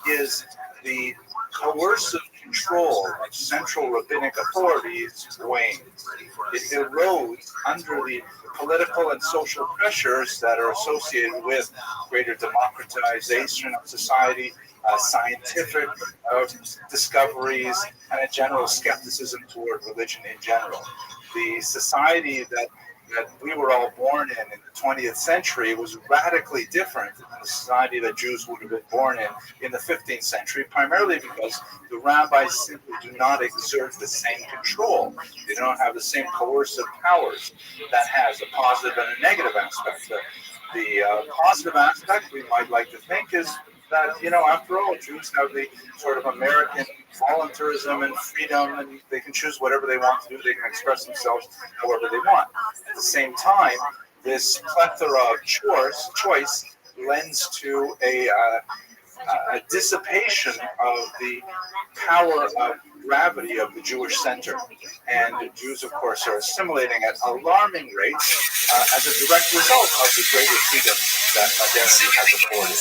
is the coercive control of central rabbinic authorities wanes. It erodes under the political and social pressures that are associated with greater democratization of society, scientific discoveries, and a general skepticism toward religion in general. The society that we were all born in the 20th century was radically different than the society that Jews would have been born in the 15th century, primarily because the rabbis simply do not exert the same control. They don't have the same coercive powers. That has a positive and a negative aspect. The positive aspect, we might like to think, is that, after all, Jews have the sort of American voluntarism and freedom, and they can choose whatever they want to do. They can express themselves however they want. At the same time, this plethora of choice lends to a dissipation of the power of gravity of the Jewish center. And the Jews, of course, are assimilating at alarming rates as a direct result of the greater freedom that modernity has afforded.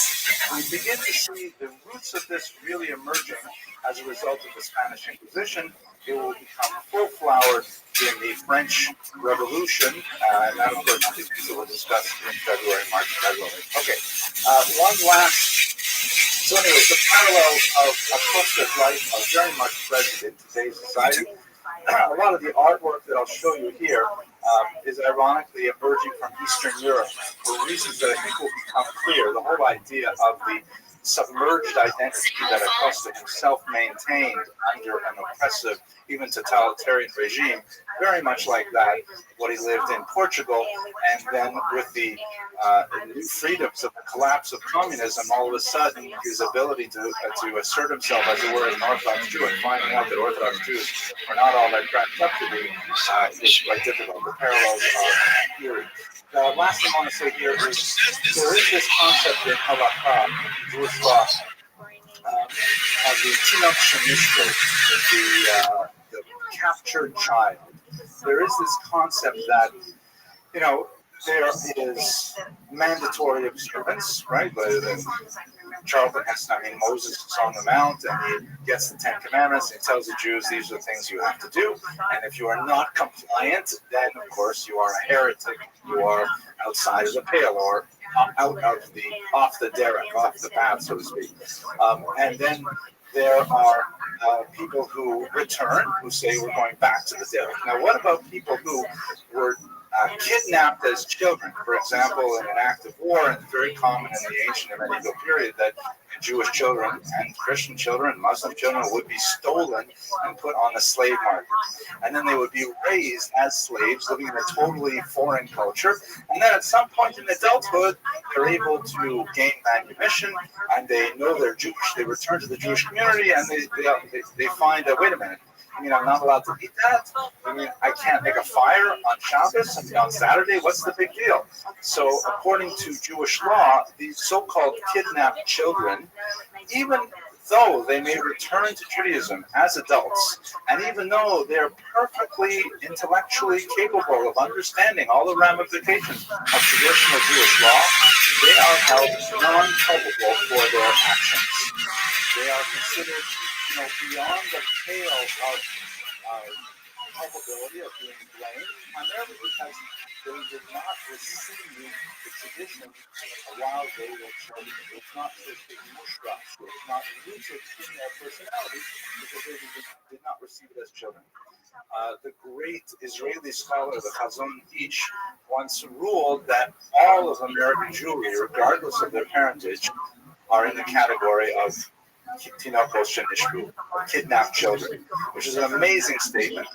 We begin to see the roots of this really emerging as a result of the Spanish Inquisition. It will become full-flowered in the French Revolution, and that, of course, is things that we'll discuss in February, March, February. Okay, one last. So anyway, the parallel of Acosta's life are very much present in today's society. A lot of the artwork that I'll show you here is ironically emerging from Eastern Europe for reasons that I think will become clear. The whole idea of the submerged identity that Acosta himself maintained under an oppressive, even totalitarian regime, very much like that, what he lived in Portugal, and then with the new freedoms of the collapse of communism, all of a sudden his ability to assert himself, as it were, as an Orthodox Jew, and finding out that Orthodox Jews are not all that cracked up to be, is quite difficult. The parallels are here. The last thing I want to say here is there is this concept in halakha, Jewish law, of the tinok shemishto, the captured child. There is this concept that, there is mandatory observance, right? But Charlton Heston, Moses is on the Mount, and he gets the Ten Commandments, and he tells the Jews, these are the things you have to do. And if you are not compliant, then, of course, you are a heretic. You are outside of the pale, or off the derech, off the path, so to speak. And then there are people who return, who say we're going back to the derech. Now, what about people who were kidnapped as children, for example, in an act of war? And very common in the ancient and medieval period that Jewish children and Christian children, Muslim children would be stolen and put on the slave market. And then they would be raised as slaves, living in a totally foreign culture. And then at some point in adulthood, they're able to gain manumission, and they know they're Jewish. They return to the Jewish community, and they find out, wait a minute, I'm not allowed to eat that? I can't make a fire on Shabbos and on Saturday? What's the big deal? So according to Jewish law, these so-called kidnapped children, even though they may return to Judaism as adults, and even though they're perfectly intellectually capable of understanding all the ramifications of traditional Jewish law, they are held non-culpable for their actions. They are considered, beyond the pale of culpability of being blamed, primarily because they did not receive the tradition while they were children. It's not just a mushrash. It's not rooted in their personality because they did not receive it as children. The great Israeli scholar, the Chazon Ish, once ruled that all of American Jewry, regardless of their parentage, are in the category of tinokos shenishbu, kidnapped children, which is an amazing statement,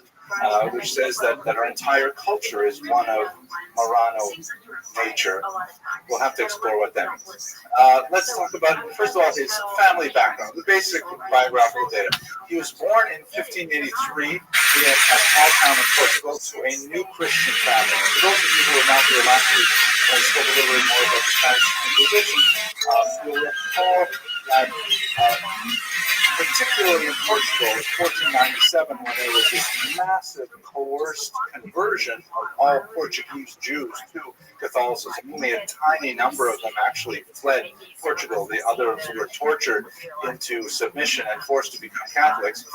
which says that our entire culture is one of Marano nature. We'll have to explore what that means. Let's talk about, first of all, his family background, the basic biographical data. He was born in 1583 in a small town in Portugal to a new Christian family. For those of you who were not here last week, I spoke a little bit more about the Spanish Inquisition. You'll recall that particularly in Portugal in 1497, when there was this massive coerced conversion of all Portuguese Jews to Catholicism. Only a tiny number of them actually fled Portugal. The others were tortured into submission and forced to become Catholics.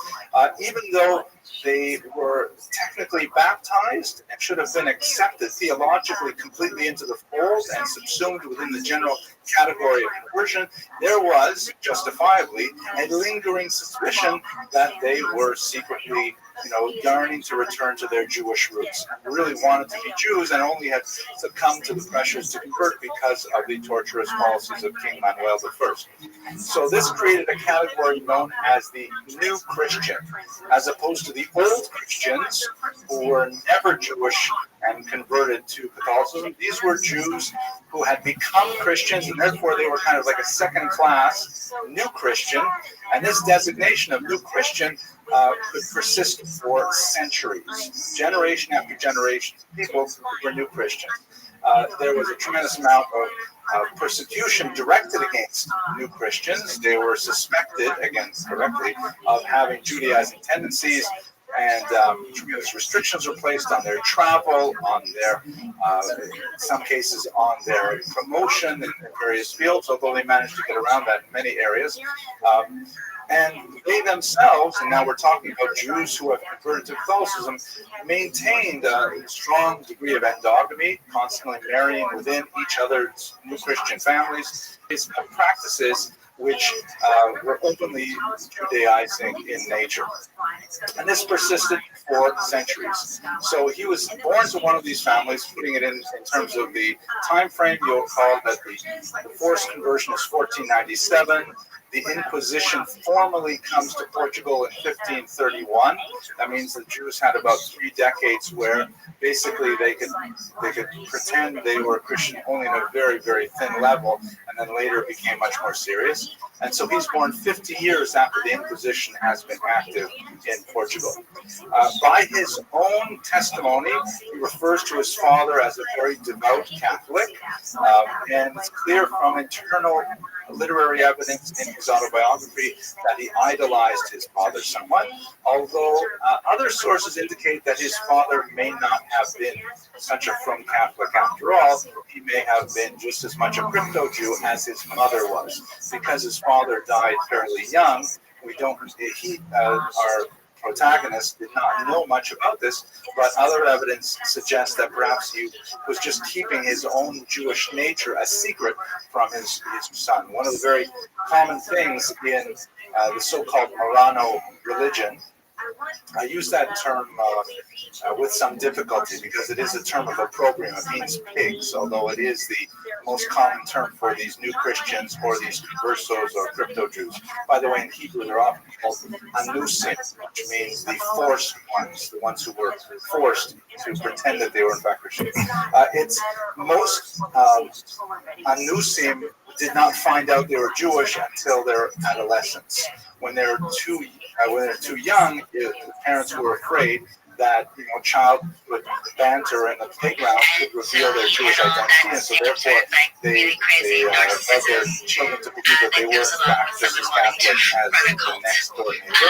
Even though they were technically baptized and should have been accepted theologically completely into the fold and subsumed within the general category of conversion, there was, justifiably, a lingering suspicion that they were secretly, yearning to return to their Jewish roots and really wanted to be Jews and only had succumbed to the pressures to convert because of the torturous policies of King Manuel I. So this created a category known as the New Christian, as opposed to the Old Christians, who were never Jewish and converted to Catholicism. These were Jews who had become Christians, and therefore they were kind of like a second-class New Christian. And this designation of New Christian could persist for centuries, generation after generation. People were New Christians. There was a tremendous amount of persecution directed against New Christians. They were suspected, again correctly, of having Judaizing tendencies, and tremendous restrictions were placed on their travel, on their, in some cases, on their promotion in various fields, although they managed to get around that in many areas. And they themselves, and now we're talking about Jews who have converted to Catholicism, maintained a strong degree of endogamy, constantly marrying within each other's New Christian families. These practices which were openly Judaizing in nature. And this persisted for centuries. So he was born to one of these families, putting it in terms of the time frame. You'll recall that the forced conversion is 1497. The Inquisition formally comes to Portugal in 1531. That means the Jews had about 3 decades where basically they could pretend they were Christian only at a very, very thin level, and then later became much more serious. And so he's born 50 years after the Inquisition has been active in Portugal. By his own testimony, he refers to his father as a very devout Catholic, and it's clear from internal literary evidence in his autobiography that he idolized his father somewhat, although other sources indicate that his father may not have been such a frum Catholic after all. He may have been just as much a crypto Jew as his mother was. Because his father died fairly young, our protagonist did not know much about this, but other evidence suggests that perhaps he was just keeping his own Jewish nature a secret from his son. One of the very common things in the so-called Marano religion, I use that term with some difficulty because it is a term of opprobrium. It means pigs, although it is the most common term for these new Christians or these conversos or crypto Jews. By the way, in Hebrew, they're often called anusim, which means the forced ones, the ones who were forced to pretend that they were in fact Christian. It's most anusim did not find out they were Jewish until their adolescence. When they're too young, the parents were afraid that childhood banter in the playground could reveal their Jewish identity, and so therefore they led their children to believe that they were in fact just as Catholic as the next door neighbor.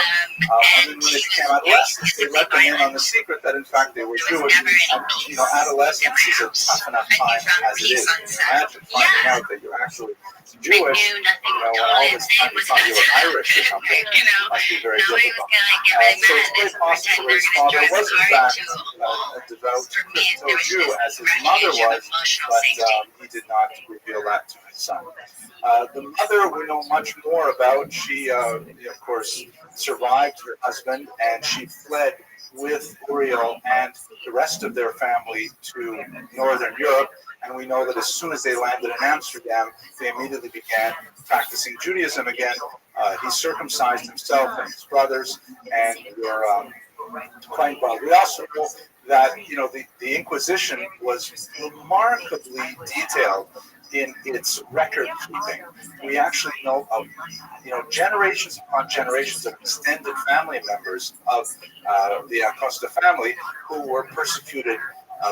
And then when they became adolescents, they let them in on the secret that in fact they were Jewish. And adolescence is a tough enough time as it is. Can you imagine finding out that you're actually Jewish, when all this time you thought you were Irish or something? It must be very difficult. So it's quite possible his father was in fact a devout crypto Jew, as his mother was, but he did not reveal that to his son. The mother we know much more about. She, of course, survived her husband, and she fled with Uriel and the rest of their family to Northern Europe. And we know that as soon as they landed in Amsterdam, they immediately began practicing Judaism again. He circumcised himself and his brothers, and were quite well. We also know that the Inquisition was remarkably detailed in its record keeping. We actually know of generations upon generations of extended family members of the Acosta family who were persecuted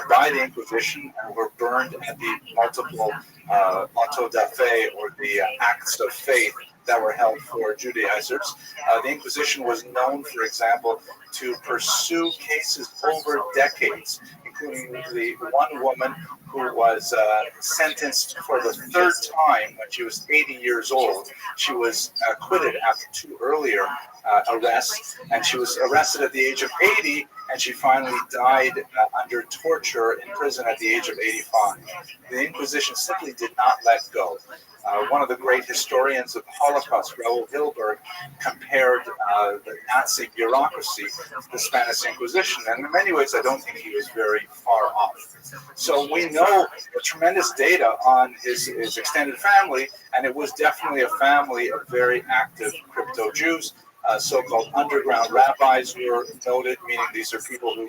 by the Inquisition and were burned at the multiple auto da fe, or the acts of faith that were held for Judaizers. The Inquisition was known, for example, to pursue cases over decades, including the one woman who was sentenced for the third time when she was 80 years old. She was acquitted after 2 earlier arrests, and she was arrested at the age of 80, and she finally died under torture in prison at the age of 85. The Inquisition simply did not let go. One of the great historians of the Holocaust, Raoul Hilberg, compared the Nazi bureaucracy to the Spanish Inquisition, and in many ways I don't think he was very far off. So we know tremendous data on his extended family, and it was definitely a family of very active crypto Jews. So-called underground rabbis were noted, meaning these are people who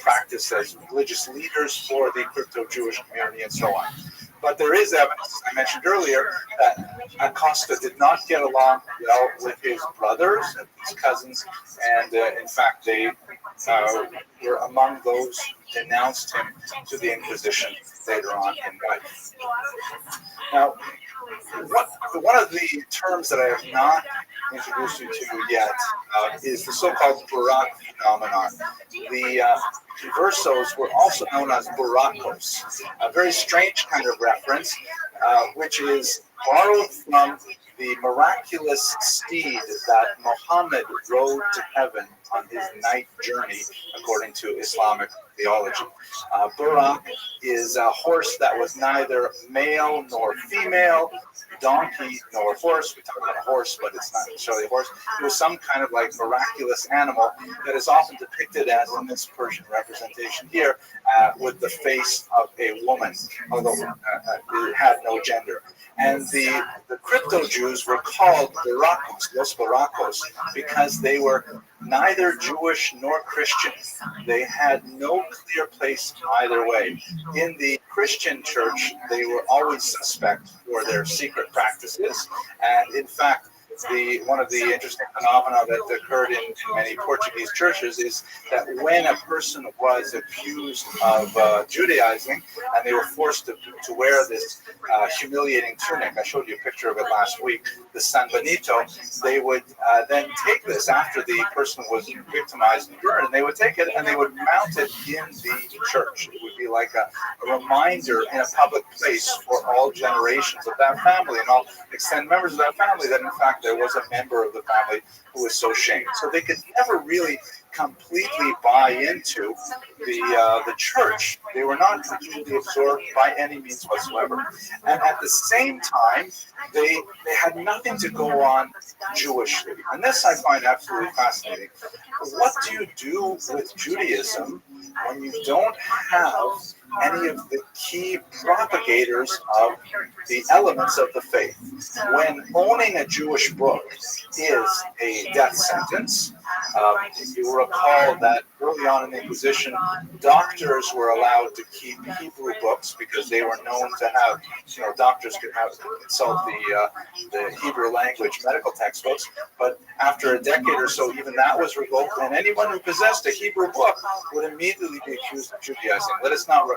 practice as religious leaders for the crypto-Jewish community and so on. But there is evidence, as I mentioned earlier, that Acosta did not get along well with his brothers and his cousins, and in fact they were among those who denounced him to the Inquisition later on in life. Now, one of the terms that I have not introduced you to yet is the so-called Barak phenomenon. The conversos were also known as Barakos, a very strange kind of reference, which is borrowed from the miraculous steed that Muhammad rode to heaven on his night journey, according to Islamic theology. Barak is a horse that was neither male nor female, donkey nor horse. We talk about a horse, but it's not necessarily a horse. It was some kind of like miraculous animal that is often depicted as in this Persian representation here, with the face of a woman, although it had no gender. And the crypto Jews were called Barakos, Los Barakos, because they were neither Jewish nor Christian. They had no clear place either way. In the Christian church, they were always suspect for their secret practices. And in fact, one of the interesting phenomena that occurred in many Portuguese churches is that when a person was accused of Judaizing and they were forced to wear this humiliating tunic, I showed you a picture of it last week, the San Benito, they would then take this after the person was victimized and burned, and they would take it and they would mount it in the church. It would be like a reminder in a public place for all generations of that family and all extended members of that family that in fact there was a member of the family who was so shamed. So they could never really completely buy into the church. They were not completely absorbed by any means whatsoever. And at the same time, they had nothing to go on Jewishly. And this I find absolutely fascinating. What do you do with Judaism when you don't have any of the key propagators of the elements of the faith? When owning a Jewish book is a death sentence, you recall that early on in the Inquisition, doctors were allowed to keep Hebrew books because they were known to have, doctors could consult the Hebrew language medical textbooks. But after a decade or so, even that was revoked, and anyone who possessed a Hebrew book would immediately be accused of Judaizing. Let us not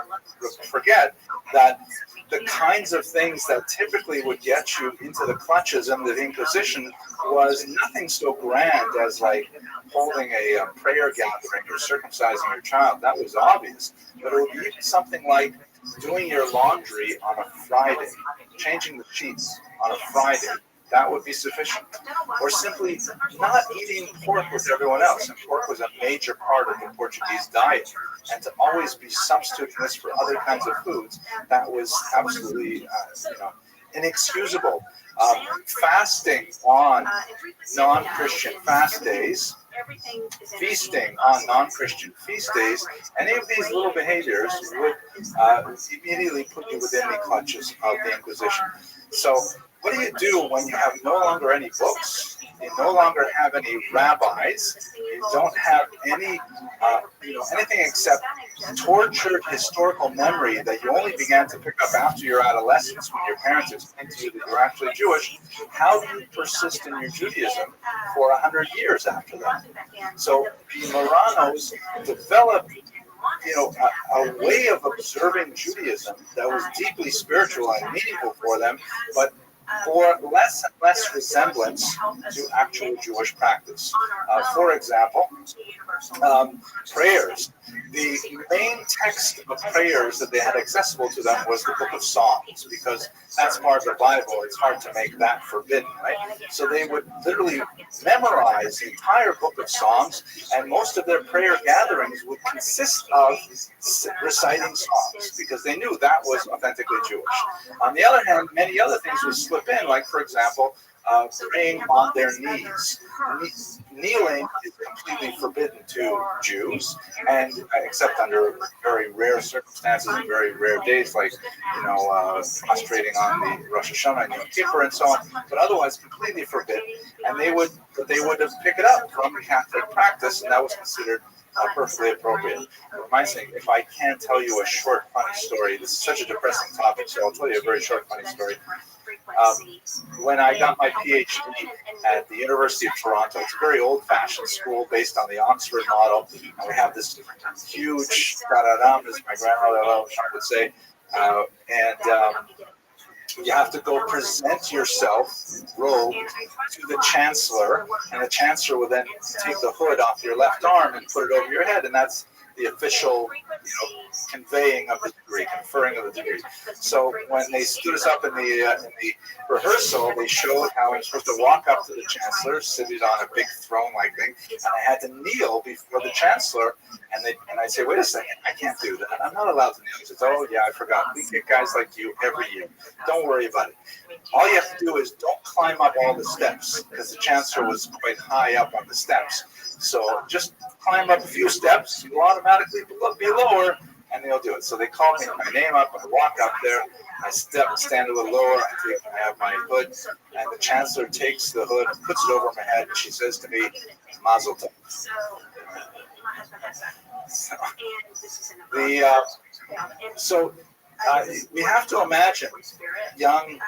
forget that the kinds of things that typically would get you into the clutches of the Inquisition was nothing so grand as like holding a prayer gathering or circumcising your child. That was obvious. But it would be even something like doing your laundry on a Friday, changing the sheets on a Friday. That would be sufficient. Or simply not eating pork with everyone else. And pork was a major part of the Portuguese diet. And to always be substituting this for other kinds of foods, that was absolutely, inexcusable. Fasting on non-Christian fast days, feasting on non-Christian feast days, any of these little behaviors would immediately put you within the clutches of the Inquisition. So what do you do when you have no longer any books? You no longer have any rabbis. You don't have any, anything except tortured historical memory that you only began to pick up after your adolescence when your parents explained to you that you're actually Jewish. How do you persist in your Judaism for 100 years after that? So the Marranos developed a way of observing Judaism that was deeply spiritual and meaningful for them, but for less and less resemblance to actual Jewish practice. For example, prayers. The main text of prayers that they had accessible to them was the Book of Psalms, because that's part of the Bible. It's hard to make that forbidden, right? So they would literally memorize the entire Book of Psalms, and most of their prayer gatherings would consist of reciting psalms, because they knew that was authentically Jewish. On the other hand, many other things would slip in, like, for example, praying on their knees. Kneeling is completely forbidden to Jews, and except under very rare circumstances and very rare days, like prostrating on the Rosh Hashanah and Yom Kippur and so on. But otherwise, completely forbidden. And they would have picked it up from Catholic practice, and that was considered perfectly appropriate. It reminds me, if I can tell you a short, funny story, this is such a depressing topic, so I'll tell you a very short, funny story. When I got my PhD at the University of Toronto, it's a very old-fashioned school based on the Oxford model, and we have this huge da-da-dum, as my grandmother would say, you have to go present yourself robed to the chancellor, and the chancellor will then take the hood off your left arm and put it over your head, and that's the official, conveying of the degree, conferring of the degree. So when they stood us up in the rehearsal, they showed how I'm supposed to walk up to the chancellor, seated on a big throne-like thing, and I had to kneel before the chancellor, and I'd say, wait a second, I can't do that. I'm not allowed to kneel. He says, oh yeah, I forgot. We get guys like you every year. Don't worry about it. All you have to do is don't climb up all the steps, because the chancellor was quite high up on the steps. So just climb up a few steps, you'll automatically be lower, and they'll do it. So they call me my name up, I walk up there, I stand a little lower, I have my hood, and the chancellor takes the hood, puts it over my head, and she says to me, Mazel Tov. So we have to imagine young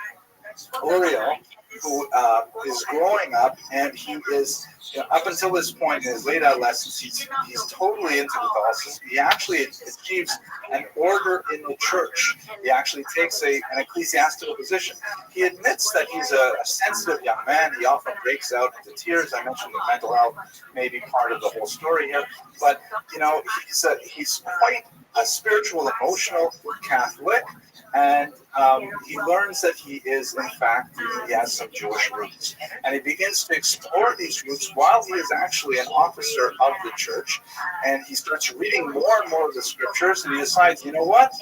Uriel, who is growing up, and he is, up until this point in his late adolescence, he's totally into Catholicism. He actually achieves an order in the church. He actually takes an ecclesiastical position. He admits that he's a sensitive young man. He often breaks out into tears. I mentioned the mental health may be part of the whole story here, but he's quite a spiritual, emotional Catholic, and he learns that he is, in fact, he has some Jewish roots. And he begins to explore these roots while he is actually an officer of the church. And he starts reading more and more of the scriptures, and he decides, you know what?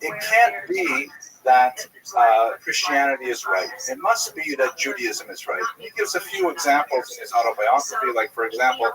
It can't be that Christianity is right. It must be that Judaism is right. He gives a few examples in his autobiography, like, for example,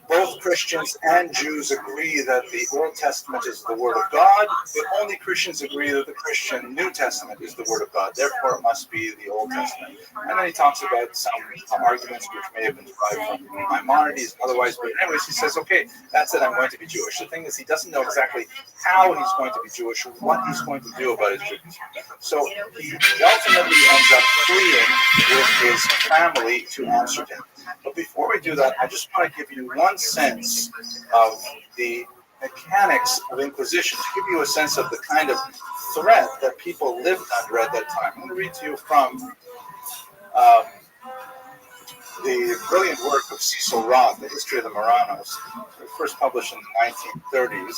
both Christians and Jews agree that the Old Testament is the Word of God, but only Christians agree that the Christian New Testament is the Word of God. Therefore, it must be the Old Testament. And then he talks about some arguments which may have been derived from Maimonides, otherwise. But anyways, he says, okay, that's it, I'm going to be Jewish. The thing is, he doesn't know exactly how he's going to be Jewish or what he's going to do about his Judaism. So he ultimately ends up fleeing with his family to Amsterdam. But before we do that, I just want to give you one sense of the mechanics of Inquisition, to give you a sense of the kind of threat that people lived under at that time. I'm going to read to you from the brilliant work of Cecil Roth, The History of the Marranos, first published in the 1930s.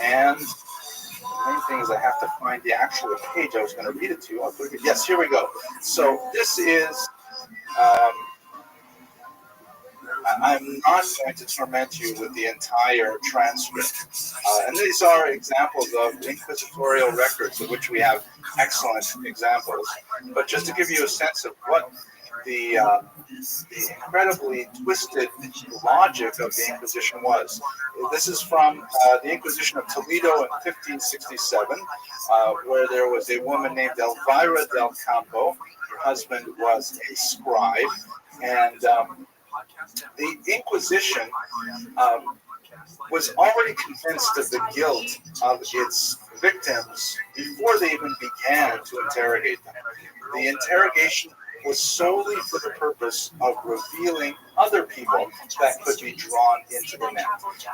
And the main thing is I have to find the actual page. I was going to read it to you. Yes, here we go. So this is... I'm not going to torment you with the entire transcript. And these are examples of inquisitorial records, of which we have excellent examples. But just to give you a sense of what the incredibly twisted logic of the Inquisition was. This is from the Inquisition of Toledo in 1567, where there was a woman named Elvira del Campo. Her husband was a scribe. And the Inquisition was already convinced of the guilt of its victims before they even began to interrogate them. The interrogation was solely for the purpose of revealing other people that could be drawn into the net.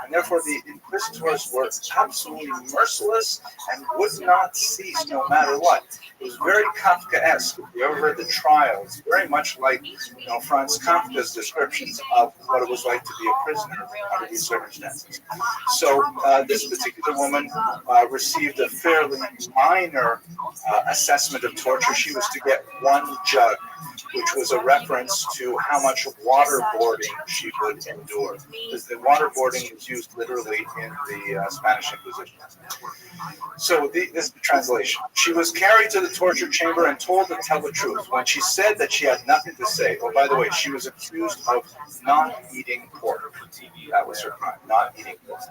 And therefore, the inquisitors were absolutely merciless and would not cease no matter what. It was very Kafkaesque. If you ever read the trials, very much like Franz Kafka's descriptions of what it was like to be a prisoner under these circumstances. So this particular woman received a fairly minor assessment of torture. She was to get one jug, which was a reference to how much waterboarding she would endure. Because the waterboarding is used literally in the Spanish Inquisition. So this is the translation. She was carried to the torture chamber and told to tell the truth. When she said that she had nothing to say, oh, by the way, she was accused of not eating pork. That was her crime, not eating pork.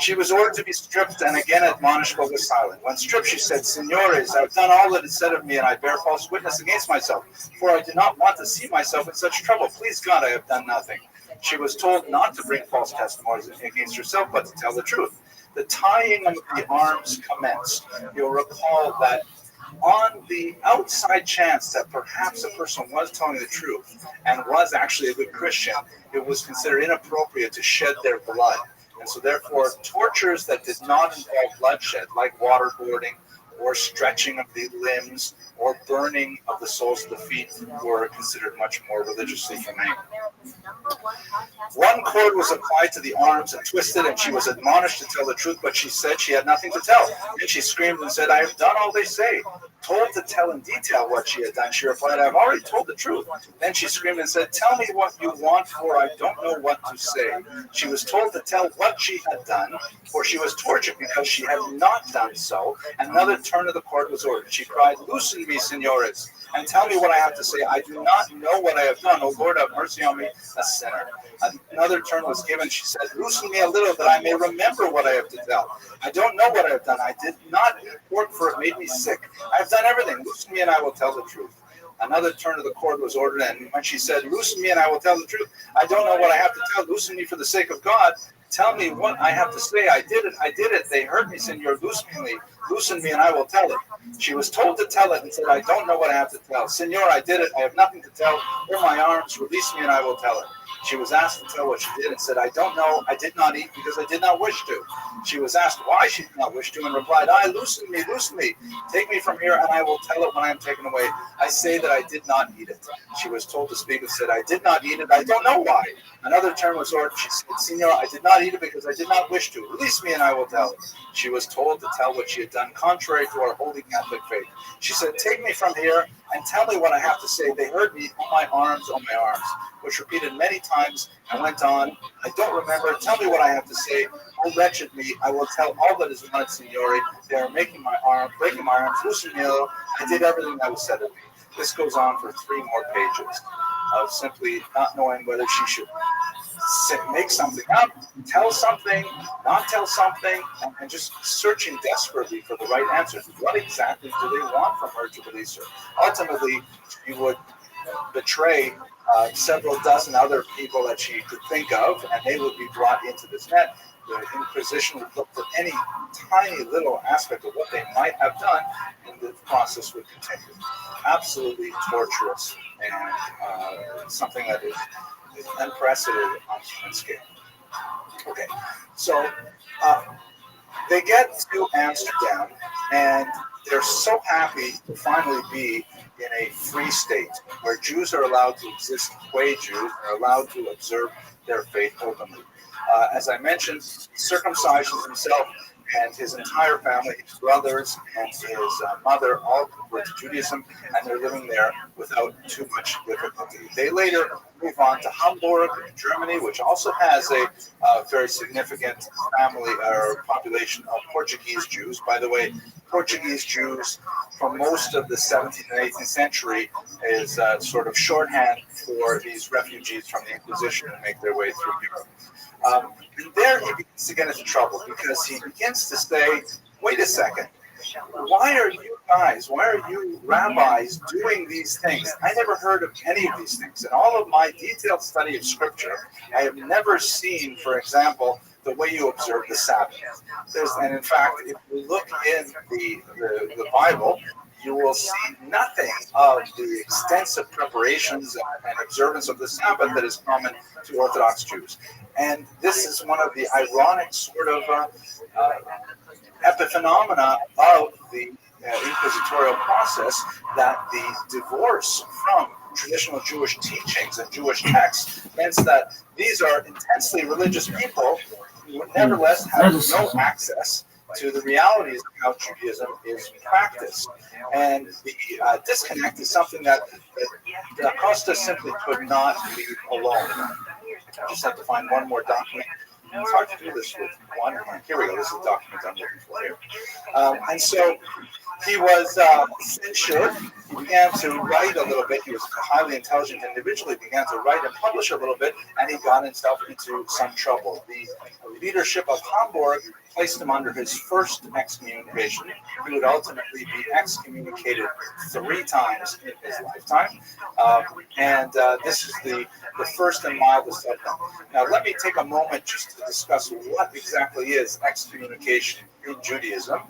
She was ordered to be stripped and again admonished but was silent. When stripped, she said, Signores, I've done all that is said of me and I bear false witness against myself, for I do not want to see myself in such trouble. Please God, I have done nothing. She was told not to bring false testimonies against herself, but to tell the truth. The tying of the arms commenced. You'll recall that on the outside chance that perhaps a person was telling the truth and was actually a good Christian, it was considered inappropriate to shed their blood. And so therefore, tortures that did not involve bloodshed, like waterboarding or stretching of the limbs or burning of the soles of the feet, were considered much more religiously humane. One cord was applied to the arms and twisted, and she was admonished to tell the truth, but she said she had nothing to tell. Then she screamed and said, I have done all they say. Told to tell in detail what she had done, she replied, I have already told the truth. Then she screamed and said, tell me what you want, for I don't know what to say. She was told to tell what she had done, for she was tortured because she had not done so. Another turn of the cord was ordered. She cried, loosen me, signores, and tell me what I have to say. I do not know what I have done. O Lord, have mercy on me, a sinner. Another turn was given. She said, loosen me a little that I may remember what I have to tell. I don't know what I have done. I did not eat pork, for it made me sick. I have done everything. Loosen me and I will tell the truth. Another turn of the cord was ordered, and when she said, loosen me and I will tell the truth, I don't know what I have to tell. Loosen me for the sake of God. Tell me what I have to say. I did it. They heard me, Senor. Loosen me and I will tell it. She was told to tell it and said, I don't know what I have to tell. Senor, I did it. I have nothing to tell. Hold my arms. Release me and I will tell it. She was asked to tell what she did and said, I don't know. I did not eat because I did not wish to. She was asked why she did not wish to and replied, loosen me. Take me from here and I will tell it when I am taken away. I say that I did not eat it. She was told to speak and said, I did not eat it. I don't know why. Another turn was ordered. She said, Senor, I did not eat it because I did not wish to. Release me and I will tell it. She was told to tell what she had done contrary to our holy Catholic faith. She said, take me from here and tell me what I have to say. They heard me, on my arms, which repeated many times and went on. I don't remember. Tell me what I have to say. Oh, wretched me, I will tell all that is wanted, Signore. They are breaking my arms, loosen me. I did everything that was said of me. This goes on for 3 more pages of simply not knowing whether she should make something up, tell something, not tell something, and just searching desperately for the right answers. What exactly do they want from her to release her? Ultimately, she would betray several dozen other people that she could think of, and they would be brought into this net. The Inquisition would look for any tiny little aspect of what they might have done, and the process would continue. Absolutely torturous, and something that is unprecedented on human scale. Okay, so they get to Amsterdam, and they're so happy to finally be in a free state where Jews are allowed to exist the way Jews are allowed to observe their faith openly. As I mentioned, circumcises himself and his entire family, his brothers and his mother, all convert to Judaism, and they're living there without too much difficulty. They later move on to Hamburg, Germany, which also has a very significant family or population of Portuguese Jews. By the way, Portuguese Jews for most of the 17th and 18th century is sort of shorthand for these refugees from the Inquisition who make their way through Europe. And there he begins to get into trouble because he begins to say, wait a second, why are you rabbis doing these things? I never heard of any of these things. In all of my detailed study of scripture, I have never seen, for example, the way you observe the Sabbath. And in fact, if you look in the Bible, you will see nothing of the extensive preparations and observance of the Sabbath that is common to Orthodox Jews. And this is one of the ironic sort of epiphenomena of the inquisitorial process, that the divorce from traditional Jewish teachings and Jewish texts means that these are intensely religious people who nevertheless have no access to the realities of how Judaism is practiced. And the disconnect is something that Costa simply could not leave alone. I just have to find one more document. It's hard to do this with one hand. Here we go. This is the document I'm looking for here. And so he was censured. He began to write a little bit. He was a highly intelligent individual. He began to write and publish a little bit, and he got himself into some trouble. The leadership of Hamburg placed him under his first excommunication. He would ultimately be excommunicated 3 times in his lifetime. And this is the first and mildest of them. Now, let me take a moment just to discuss what exactly is excommunication in Judaism.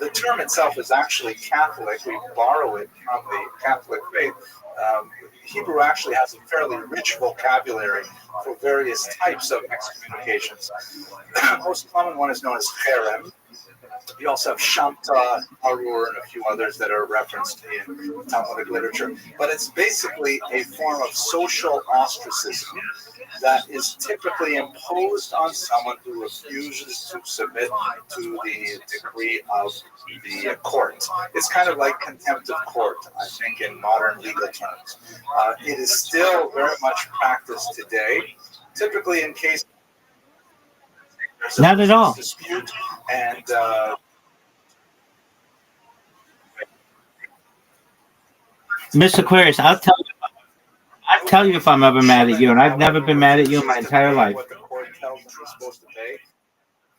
The term itself is actually Catholic. We borrow it from the Catholic faith. Hebrew actually has a fairly rich vocabulary for various types of excommunications. The most common one is known as cherem. You also have Shamta, Arur, and a few others that are referenced in Talmudic literature. But it's basically a form of social ostracism that is typically imposed on someone who refuses to submit to the decree of the court. It's kind of like contempt of court, I think, in modern legal terms. It is still very much practiced today, typically in cases not at all dispute and Mr. Aquarius, I'll tell you if I'm ever mad at you, and I've never been mad at you in my entire life. What the court tells them you're supposed to pay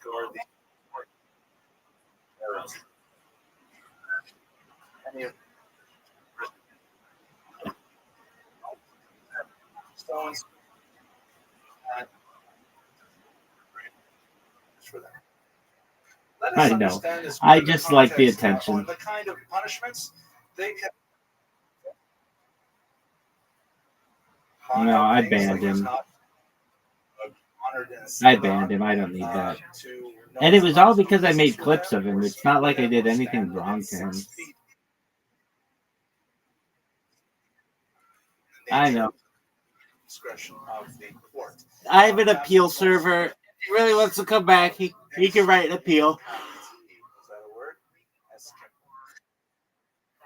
for the any of stones for them. Let us I know. understand this I just like the context now attention. on the kind of punishments they can. No, I banned him. I banned him. I don't need that. And it was all because I made clips of him. It's not like I did anything wrong to him. I know. I have an appeal server. If he really wants to come back, he can write an appeal.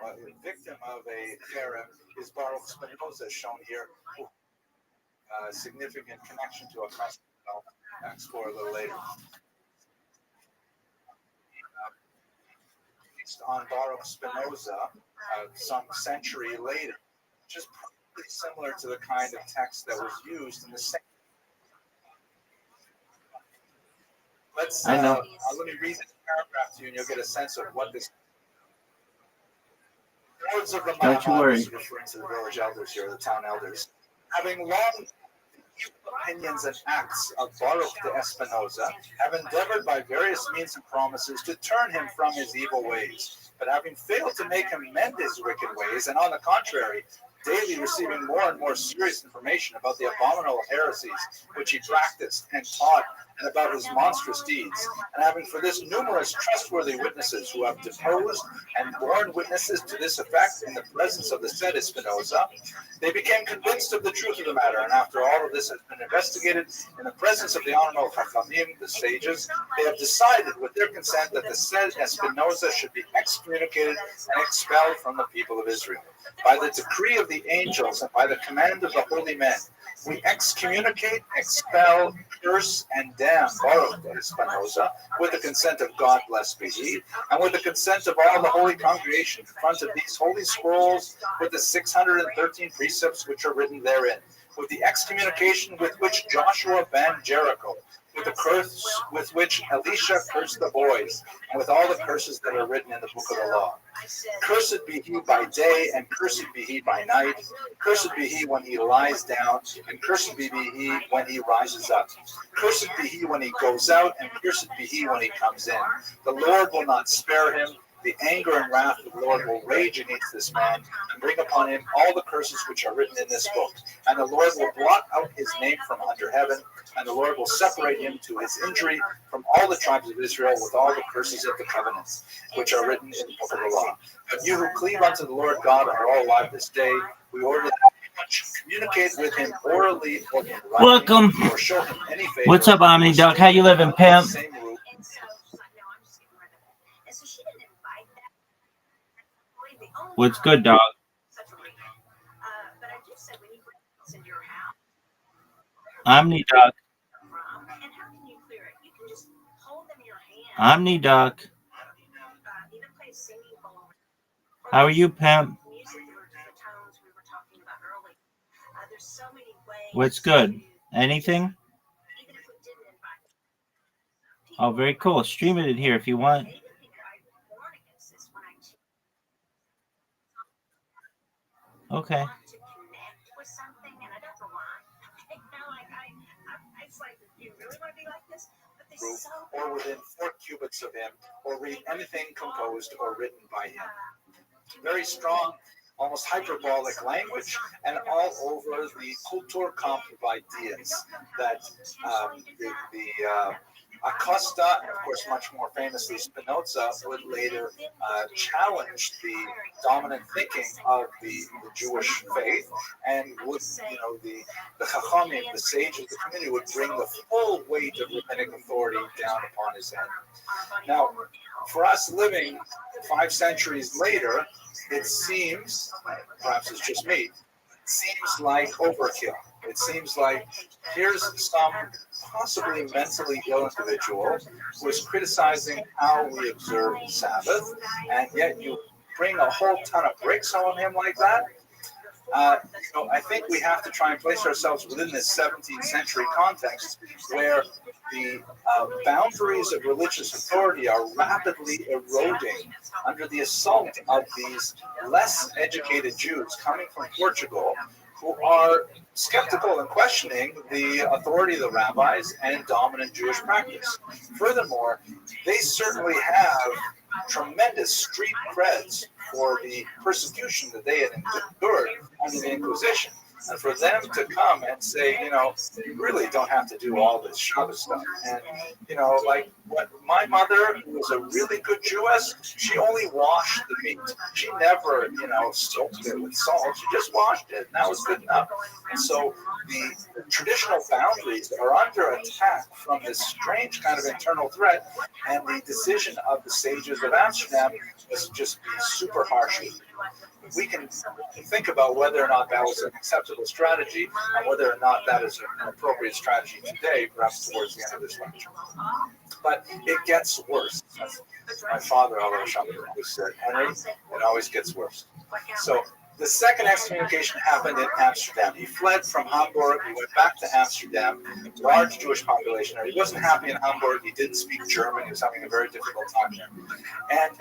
The victim of a cherem is Baruch Spinoza, shown here. Significant connection to a custom I'll explore a little later. Based on Baruch Spinoza, some century later, which is probably similar to the kind of text that was used in the same Let's I know. let me read this paragraph to you, and you'll get a sense of what this. Words of the Don't you worry. Mahamad, referring to the village elders here, the town elders, having long opinions and acts of Baruch de Espinoza, have endeavored by various means and promises to turn him from his evil ways, but having failed to make him mend his wicked ways, and on the contrary, daily receiving more and more serious information about the abominable heresies which he practiced and taught, and about his monstrous deeds, and having for this numerous trustworthy witnesses who have deposed and borne witnesses to this effect in the presence of the said Espinoza, they became convinced of the truth of the matter, and after all of this has been investigated in the presence of the honorable Chachamim, the sages, they have decided with their consent that the said Espinoza should be excommunicated and expelled from the people of Israel. By the decree of the angels and by the command of the holy men, we excommunicate, expel, curse, and damn Baruch de Espinoza with the consent of God, blessed be he, and with the consent of all the holy congregation in front of these holy scrolls with the 613 precepts which are written therein, with the excommunication with which Joshua banned Jericho, with the curse with which Elisha cursed the boys, and with all the curses that are written in the book of the law. Cursed be he by day, and cursed be he by night. Cursed be he when he lies down, and cursed be he when he rises up. Cursed be he when he goes out, and cursed be he when he comes in. The Lord will not spare him. The anger and wrath of the Lord will rage against this man, and bring upon him all the curses which are written in this book. And the Lord will blot out his name from under heaven, and the Lord will separate him to his injury from all the tribes of Israel with all the curses of the covenants, which are written in the book of the law. But you who cleave unto the Lord God are all alive this day. We order that anyone should communicate with him orally or in writing, Welcome. or show him any favor. What's up, Omni Duck? How you living, pimp? What's good, dog? Omni Duck. Omni Duck. How are you, pimp? What's good? Anything? Oh, very cool. Stream it in here if you want. Okay. Or within 4 cubits of him, or read anything composed or written by him. Very strong, almost hyperbolic language, and all over the Kulturkampf of ideas that the Acosta, and of course much more famously Spinoza, would later challenge the dominant thinking of the Jewish faith, and would, the Chachamim, the sages of the community, would bring the full weight of rabbinic authority down upon his head. Now, for us living 5 centuries later, it seems, perhaps it's just me, it seems like overkill. It seems like here's some possibly mentally ill individual who is criticizing how we observe Sabbath, and yet you bring a whole ton of bricks on him like that. I think we have to try and place ourselves within this 17th century context where the boundaries of religious authority are rapidly eroding under the assault of these less educated Jews coming from Portugal, who are skeptical and questioning the authority of the rabbis and dominant Jewish practice. Furthermore, they certainly have tremendous street creds for the persecution that they had endured under the Inquisition. And for them to come and say, you really don't have to do all this Shabbos stuff. And, like what my mother, who was a really good Jewess, she only washed the meat. She never, soaked it with salt. She just washed it, and that was good enough. And so the traditional boundaries are under attack from this strange kind of internal threat, and the decision of the sages of Amsterdam was just be super harsh. We can think about whether or not that was an acceptable strategy, and whether or not that is an appropriate strategy today, perhaps towards the end of this lecture. But it gets worse. As my father, always said, Henry, it always gets worse. So The second excommunication happened in Amsterdam. He fled from Hamburg. He went back to Amsterdam. Large Jewish population. He wasn't happy in Hamburg. He didn't speak German. He was having a very difficult time there. And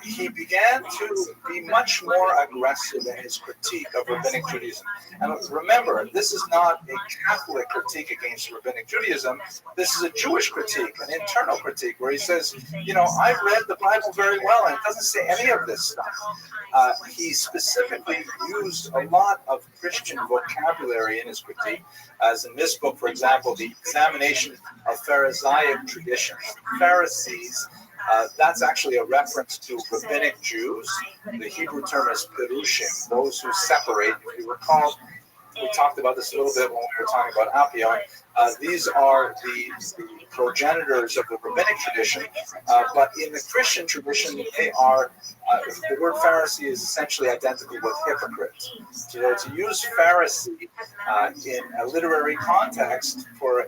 he began to be much more aggressive in his critique of Rabbinic Judaism. And remember, this is not a Catholic critique against Rabbinic Judaism. This is a Jewish critique, an internal critique, where he says, I've read the Bible very well, and it doesn't say any of this stuff. He specifically used a lot of Christian vocabulary in his critique, as in this book, for example, the examination of Pharisaic traditions. Pharisees, that's actually a reference to rabbinic Jews. The Hebrew term is perushim, those who separate. If you recall, we talked about this a little bit when we were talking about Appion. These are the progenitors of the rabbinic tradition, but in the Christian tradition, they are, the word Pharisee is essentially identical with hypocrite. So to use Pharisee in a literary context for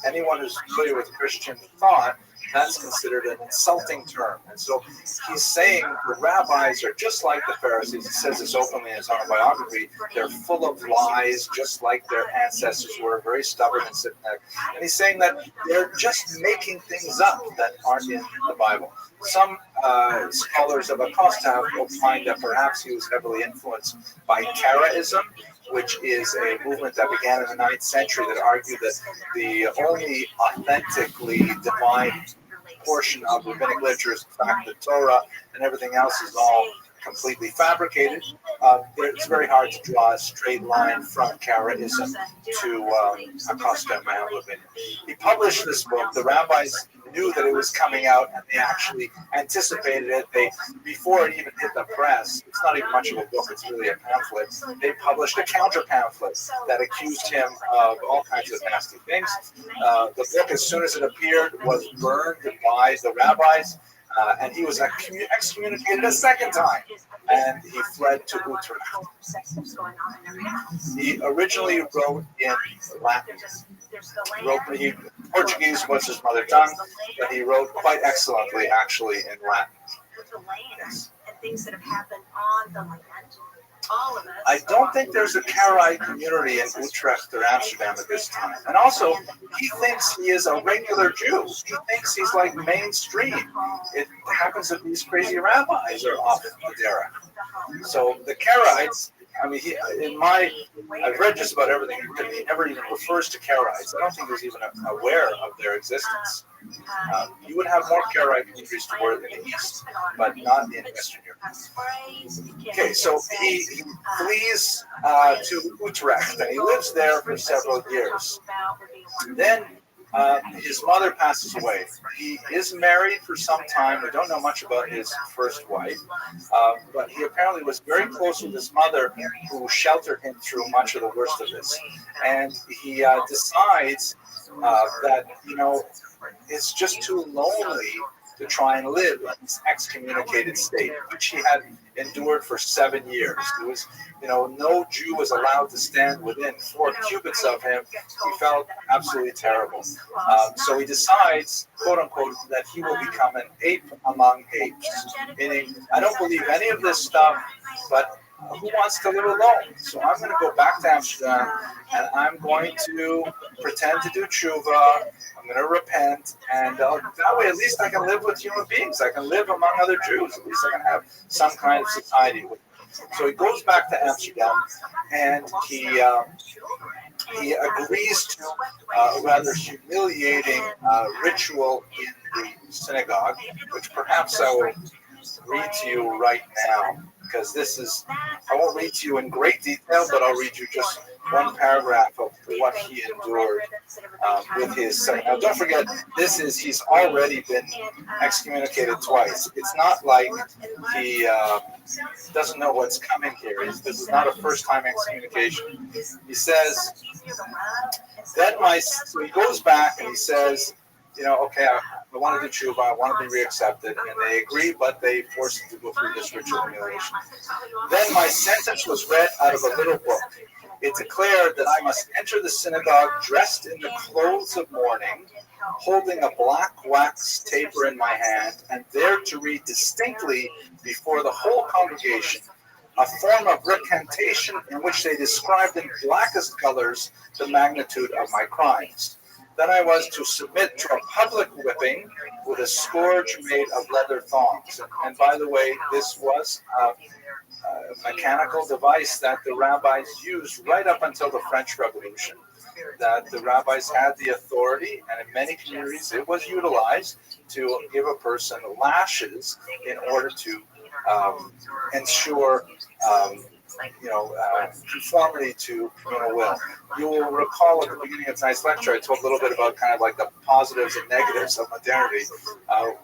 anyone who's familiar with Christian thought, that's considered an insulting term. And so he's saying the rabbis are just like the Pharisees. He says this openly in his autobiography. They're full of lies, just like their ancestors were, very stubborn and stiff-necked. And he's saying that they're just making things up that aren't in the Bible. Some scholars of Acosta will find that perhaps he was heavily influenced by Karaism, which is a movement that began in the 9th century that argued that the only authentically divine portion of rabbinic literature is, in fact, the Torah, and everything else is all completely fabricated. It's very hard to draw a straight line from Karaism to Acosta, in my humble opinion. He published this book. The rabbis knew that it was coming out, and they actually anticipated it. Before it even hit the press, it's not even much of a book, it's really a pamphlet. They published a counter pamphlet that accused him of all kinds of nasty things. The book, as soon as it appeared, was burned by the rabbis, and he was excommunicated a second time, and he fled to Utrecht. He originally wrote in Latin. Portuguese was his mother tongue, but he wrote quite excellently, actually, in Latin. Yes. I don't think there's a Karaite community in Utrecht or Amsterdam at this time. And also, he thinks he is a regular Jew. He thinks he's like mainstream. It happens that these crazy rabbis are off the derech. So the Karaites, I mean, I've read just about everything. He never even refers to Karaites. I don't think he's even aware of their existence. You would have more Karaite communities toward in the east, but not in Western Europe. Okay, so he flees to Utrecht, and he lives there for several years. Then his mother passes away. He is married for some time. We don't know much about his first wife, but he apparently was very close with his mother, who sheltered him through much of the worst of this. And he decides that, it's just too lonely to try and live in this excommunicated state, which he had endured for 7 years. There was, no Jew was allowed to stand within 4 cubits of him. He felt absolutely terrible. So he decides, quote unquote, that he will become an ape among apes. Meaning, I don't believe any of this stuff, but who wants to live alone? So I'm going to go back to Amsterdam, and I'm going to pretend to do tshuva. I'm going to repent, and that way at least I can live with human beings. I can live among other Jews. At least I can have some kind of society with them. So he goes back to Amsterdam, and he agrees to a rather humiliating ritual in the synagogue, which perhaps I will read to you right now, because I won't read to you in great detail, but I'll read you just one paragraph of what he endured with his. Now, don't forget, he's already been excommunicated twice. It's not like he doesn't know what's coming here. This is not a first-time excommunication. He says, so he goes back and he says, okay, I want to do tshuva, I want to be reaccepted, and they agree, but they force him to go through this ritual humiliation. Then my sentence was read out of a little book. It declared that I must enter the synagogue dressed in the clothes of mourning, holding a black wax taper in my hand, and there to read distinctly before the whole congregation a form of recantation in which they described in blackest colors the magnitude of my crimes. Then I was to submit to a public whipping with a scourge made of leather thongs. And by the way, this was a mechanical device that the rabbis used right up until the French Revolution. That the rabbis had the authority, and in many communities it was utilized to give a person lashes in order to ensure conformity to communal will. You will recall at the beginning of tonight's lecture, I told a little bit about kind of like the positives and negatives of modernity.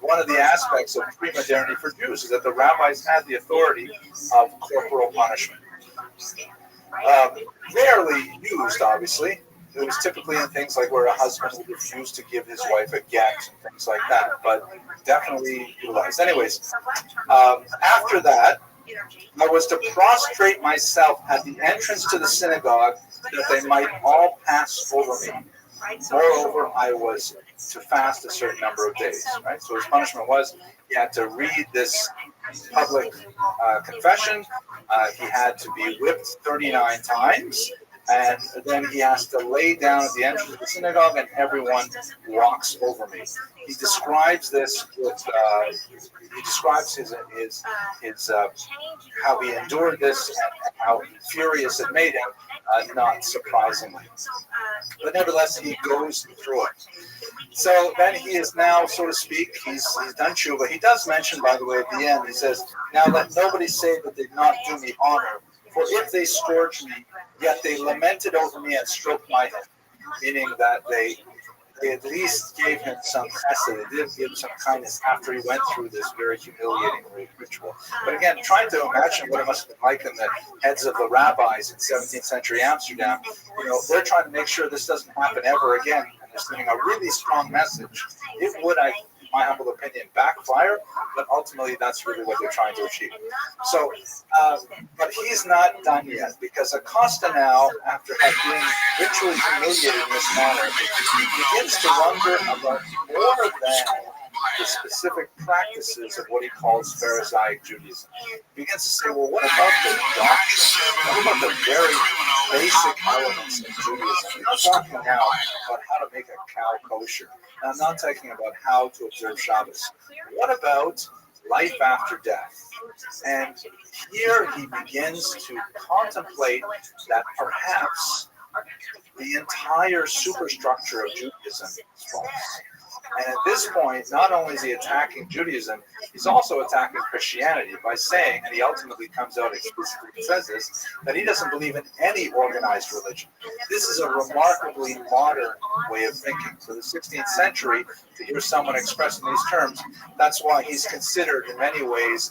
One of the aspects of pre-modernity for Jews is that the rabbis had the authority of corporal punishment. Rarely used, obviously. It was typically in things like where a husband would refuse to give his wife a get and things like that, but definitely utilized. Anyways, after that, I was to prostrate myself at the entrance to the synagogue that they might all pass over me. Moreover, I was to fast a certain number of days. Right. So his punishment was he had to read this public confession. He had to be whipped 39 times. And then he has to lay down at the entrance of the synagogue, and everyone walks over me. He describes this with. He describes his how he endured this and how furious it made him. Not surprisingly, but nevertheless, he goes through it. So then he is now, so to speak, he's done tshuva. He does mention, by the way, at the end, he says, "Now let nobody say that they did not do me honor. For if they scourged me, yet they lamented over me and stroked my head," meaning that they at least gave him some chesed. They did give him some kindness after he went through this very humiliating ritual. But again, trying to imagine what it must have been like in the heads of the rabbis in 17th century Amsterdam, they're trying to make sure this doesn't happen ever again. And they're sending a really strong message. It would, in my humble opinion, backfire, but ultimately that's really what they're trying to achieve. So, but he's not done yet, because Acosta now, after being ritually humiliated in this manner, begins to wonder about more than the specific practices of what he calls Pharisaic Judaism. He begins to say, well, what about the doctrine? What about the very basic elements of Judaism? I'm not talking now about how to make a cow kosher. I'm not talking about how to observe Shabbos. What about life after death? And here he begins to contemplate that perhaps the entire superstructure of Judaism is false. And at this point, not only is he attacking Judaism, he's also attacking Christianity by saying, and he ultimately comes out explicitly and says this, that he doesn't believe in any organized religion. This is a remarkably modern way of thinking. For the 16th century, to hear someone express in these terms, that's why he's considered in many ways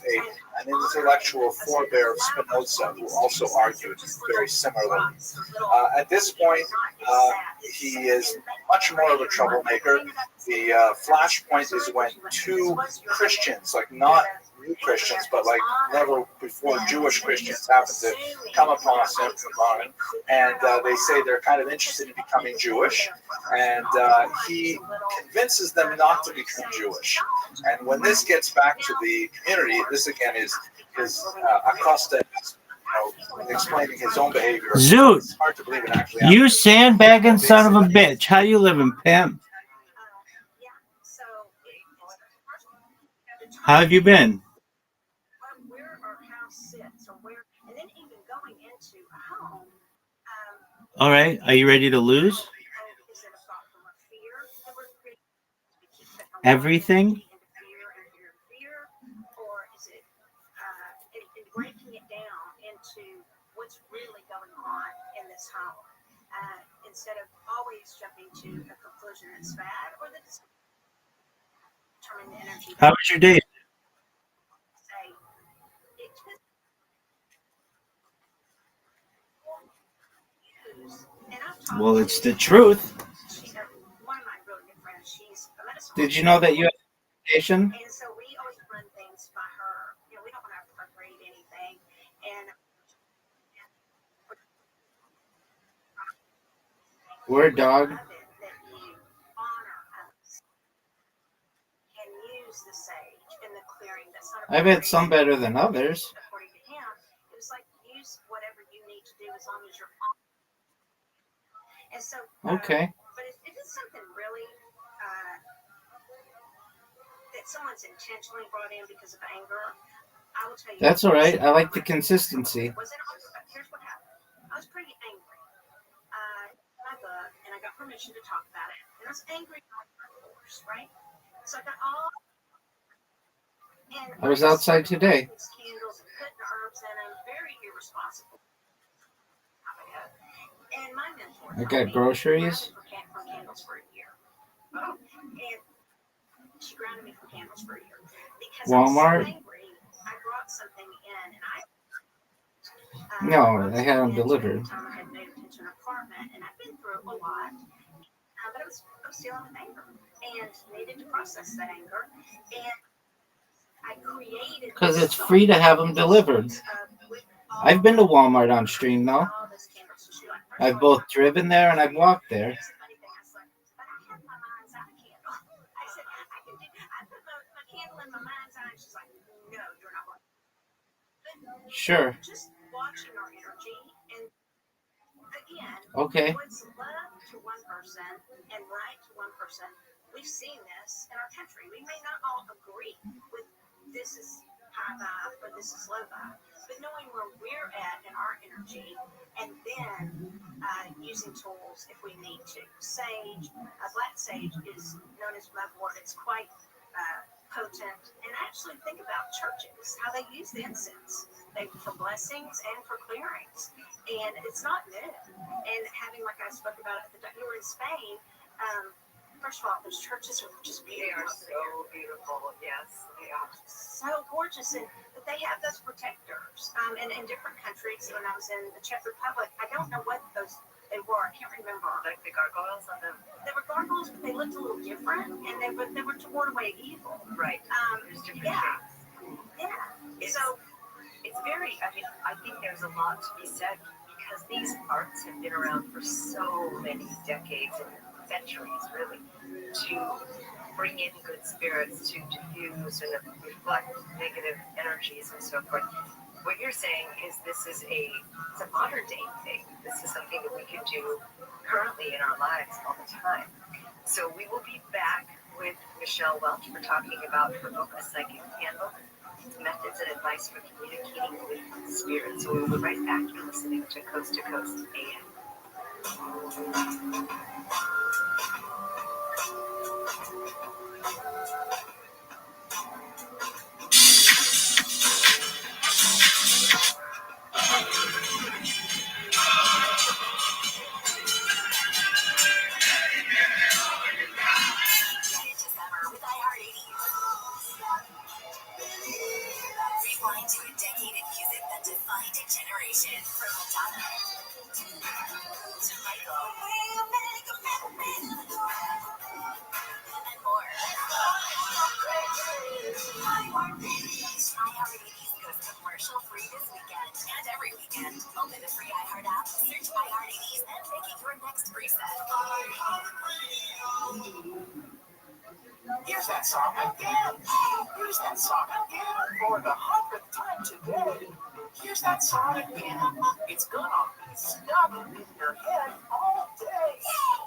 an intellectual forebear of Spinoza, who also argued very similarly. At this point, he is much more of a troublemaker. The flashpoint is when two Christians, like not new Christians, but like never before Jewish Christians, happen to come upon him, and they say they're kind of interested in becoming Jewish, and he convinces them not to become Jewish. And when this gets back to the community, this again is Acosta explaining his own behavior. Zoot, it's hard to believe it actually you happened. sandbagging son of a bitch. How you living, pimp? How have you been? All right. Are you ready to lose? Everything? Breaking it down into what's really going on in this home, instead of always jumping to a conclusion that's bad or the determine the energy. How was your day? Well, it's the truth. One of my really good friends, she's a medicine. Did you know that you have education? And so we always run things by her. We don't want to appropriate anything. And Word, dog. that you honor us and use the sage in the clearing. That's not I've had some better than others. according to him. It was whatever you need to do as long as you're. And so. Okay. But if it is something really that someone's intentionally brought in because of anger, I will tell you. That's all right. I like the consistency. Here's what happened. I was pretty angry. My book, and I got permission to talk about it. And I was angry at my horse, right? So I got all. And I was outside today. Candles and putting herbs in them, very irresponsible. And my mentor. I got groceries. For candles for a year. And she grounded me for candles for a year because Walmart. I was so angry. I brought something in, and No, I had them delivered. I had moved into an apartment, and I've been through a lot, but I was dealing with anger and needed to process that anger. And I created because it's free to have them delivered. I've been to Walmart on stream though. I've both driven there and I've walked there. Sure. Just watching our energy, and again, okay. What's love to one person and right to one person, we've seen this in our country. We may not all agree with this is high vibe or this is low vibe, but knowing where we're at in our energy, and then using tools if we need to. Sage, black sage is known as mugwort. It's quite potent. And actually think about churches, how they use the incense. For blessings and for clearings. And it's not new. And having, like I spoke about it, you were in Spain, first of all, those churches are just beautiful. They are so beautiful, yes. They are so gorgeous. But they have those protectors. And in different countries, when I was in the Czech Republic, I don't know what they were. I can't remember. Like the gargoyles on them. They were gargoyles, but they looked a little different. And they were to ward away evil. Right. There's different things. Yeah. So it's very, I think there's a lot to be said because these arts have been around for so many decades and centuries, really, to bring in good spirits, to diffuse and reflect negative energies and so forth. What you're saying is it's a modern day thing. This is something that we can do currently in our lives all the time. So we will be back with Michelle Welch for talking about her book, A Psychic Handbook, methods and advice for communicating with spirits. So we'll be right back. You're listening to Coast AM. Rewind to a decade in music that defined a generation. From Madonna to Michael and more. iHeartRadio goes commercial-free this weekend and every weekend. Open the free iHeart app, search iHeartRadio, and make it your next preset. Here's that song again. Here's that song again for the 100th time today. Here's that song again. It's gonna be stuck in your head all day.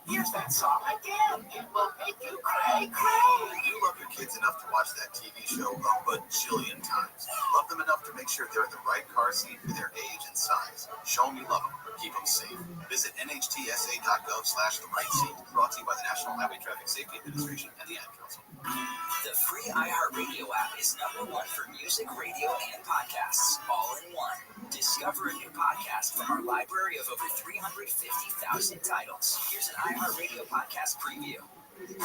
Here's that song again. It will make you cray, cray. You love your kids enough to watch that TV show a bajillion times. Love them enough to make sure they're in the right car seat for their age and size. Show them you love them. Keep them safe. Visit nhtsa.gov/the-right-seat. Brought to you by the National Highway Traffic Safety Administration and the Ad Council. The free iHeartRadio app is #1 for music, radio, and podcasts, all in one. Discover a new podcast from our library of over 350,000 titles. Here's an iHeartRadio podcast preview. In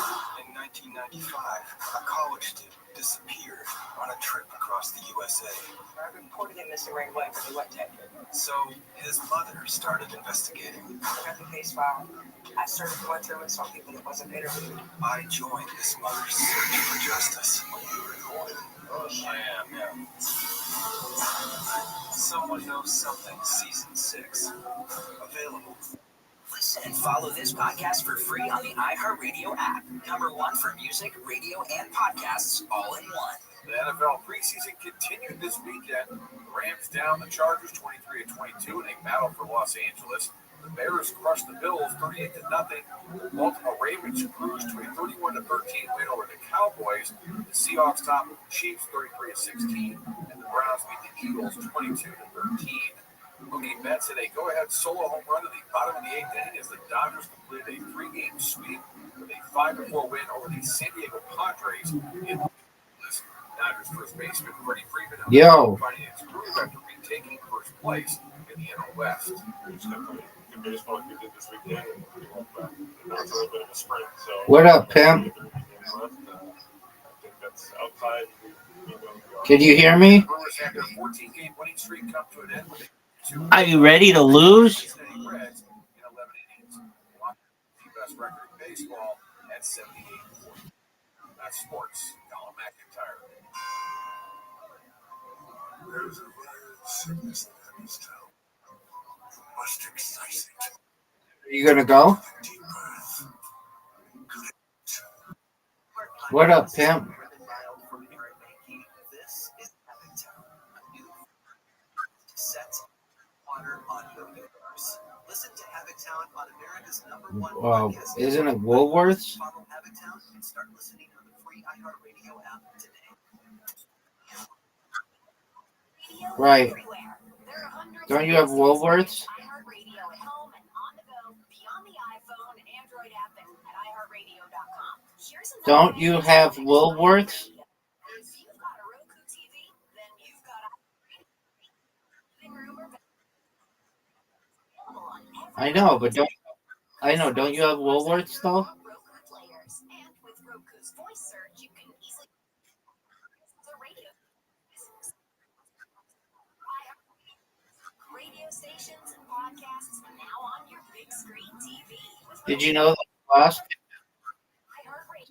1995, a college student disappeared on a trip across the USA. I reported him missing right away, but he wasn't taken. So his mother started investigating. I got the case file. I started going through and saw people that wasn't interviewed. I joined this mother's search for justice. You recorded? I am, yeah. Someone Knows Something, Season 6. Available. Listen and follow this podcast for free on the iHeartRadio app. #1 for music, radio, and podcasts, all in one. The NFL preseason continued this weekend. Rams down the Chargers 23-22 in a battle for Los Angeles. The Bears crushed the Bills 38-0. Baltimore Ravens cruised to a 31-13 win over the Cowboys. The Seahawks topped the Chiefs 33-16, and the Browns beat the Eagles 22-13. Mookie Betts hit a go-ahead solo home run at the bottom of the eighth inning as the Dodgers completed a 3-game sweep with a 5-4 win over the San Diego Padres. In Dodgers first baseman Freddie Freeman finding his groove after retaking first place in the NL West. What up, pimp? Can you hear me? Are you ready to lose? Best record in baseball at 78-40. That's sports. Colin McIntyre. There's a sickness in this town. Must excite it. Are you gonna go? What up, pimp? Isn't it Woolworths? Right. Don't you have Woolworths? Don't you have Woolworths? I know, but don't you have Woolworths though? Did you know that you lost?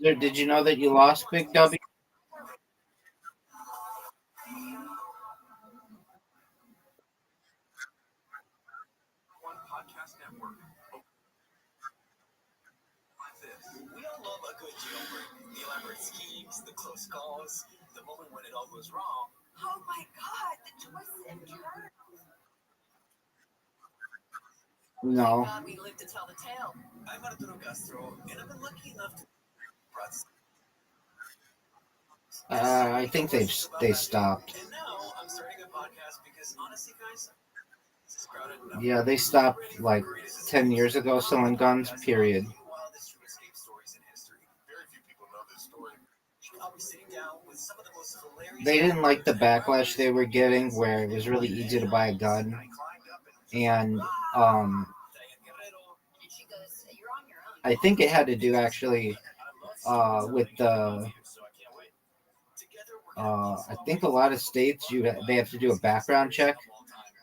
Did you know that you lost Big W? We all love a good jailbreak. The elaborate schemes, the close calls, the moment when it all goes wrong. Oh my God, the twists and turns. No. God, we live to tell the tale. I'm Arturo Castro, and I've been lucky enough to. I think they stopped. And now I'm starting a podcast because honestly, guys, this is crowded enough. Yeah, they stopped like 10 years ago selling guns, period. They didn't like the backlash they were getting where it was really easy to buy a gun. And I think it had to do actually with the I think a lot of states they have to do a background check.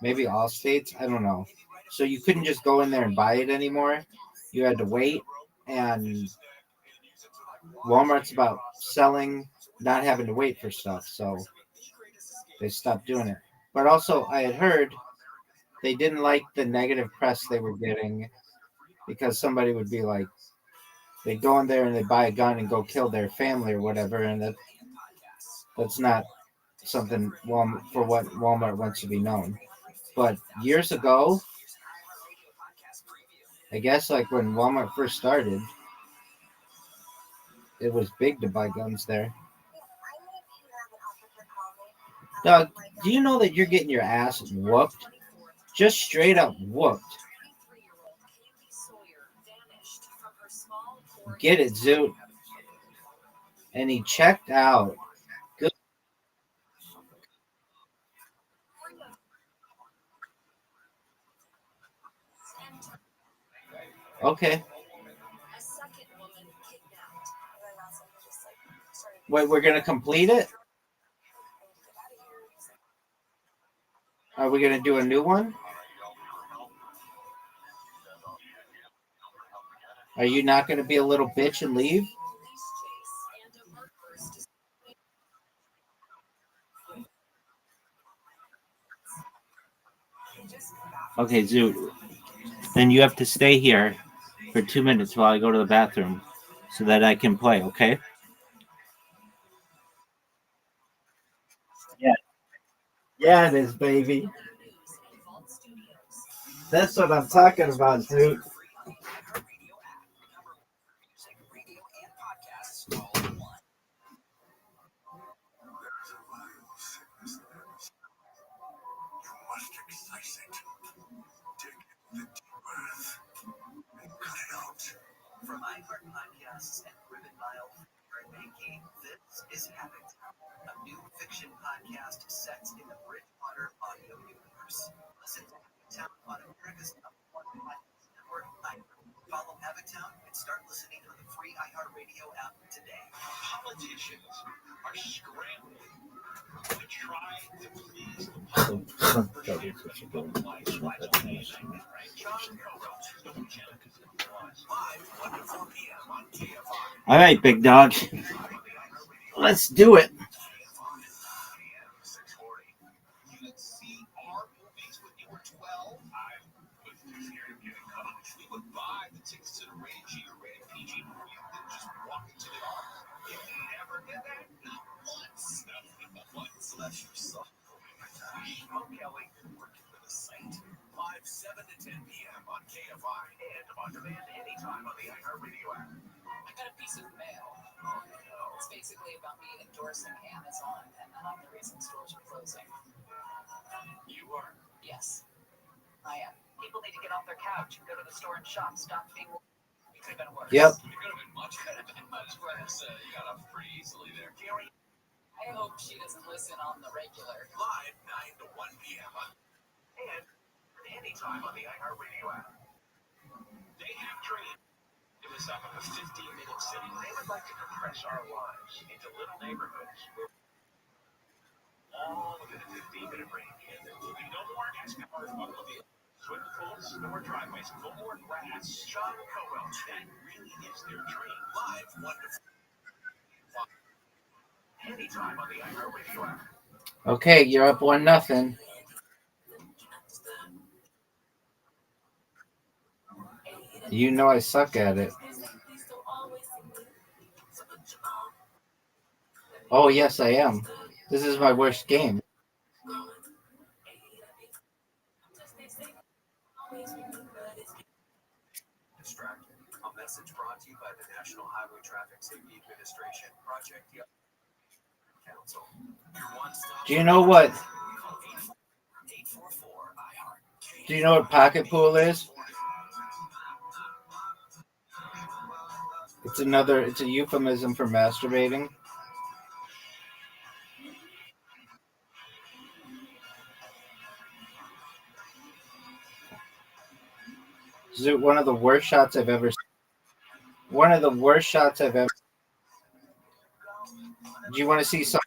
Maybe all states, I don't know. So you couldn't just go in there and buy it anymore. You had to wait, and Walmart's about selling, not having to wait for stuff, so they stopped doing it. But also, I had heard they didn't like the negative press they were getting because somebody would be like, they go in there and they buy a gun and go kill their family or whatever, and that's not something for what Walmart wants to be known. But years ago, I guess like when Walmart first started, it was big to buy guns there. Doug, do you know that you're getting your ass whooped? Just straight up whooped. Get it, Zoot. And he checked out. Good. Okay. Wait, we're going to complete it? Are we going to do a new one? Are you not going to be a little bitch and leave? Okay, Zoot. Then you have to stay here for 2 minutes while I go to the bathroom so that I can play, okay? Yeah, it is, baby. That's what I'm talking about, dude. From iHeart Podcasts and Ribbon Mile Making, this is Habit, a new fiction podcast set in the Bridgewater audio universe. Listen to Habit on America's #1 podcast network, iHeart. Follow Habit and start listening on the free iHeartRadio app today. Politicians are scrambling to try to please the public. All right, big dog. Let's do it. Kelly, working for the site. Live 7 to 10 p.m. on KFI and on demand anytime on the iHeartRadio app. I got a piece of mail. Oh, no. It's basically about me endorsing Amazon, and I'm the reason stores are closing. You are? Yes, I am. People need to get off their couch and go to the store and shop. Stop being. It could have been worse. Yep. It could have been much worse. You got off pretty easily there. Gary. I hope she doesn't listen on the regular. Live 9 to 1 p.m. and anytime on the iHeartRadio app. They have dreams. To the sum of a 15-minute city, they would like to compress our lives into little neighborhoods. All within a 15-minute radius. There will be no more XCars, automobiles, swimming pools, no more driveways, no more grass. John Cowell, that really is their dream. Live 1 to 4. Anytime on the iHeartRadio app. Okay, you're up 1-0. You know I suck at it. Oh, yes, I am. This is my worst game. Distracted. A message brought to you by the National Highway Traffic Safety Administration, Project Council. Do you know what? Do you know what pocket pool is? It's a euphemism for masturbating. This is one of the worst shots I've ever seen. One of the worst shots I've ever seen. Do you want to see something?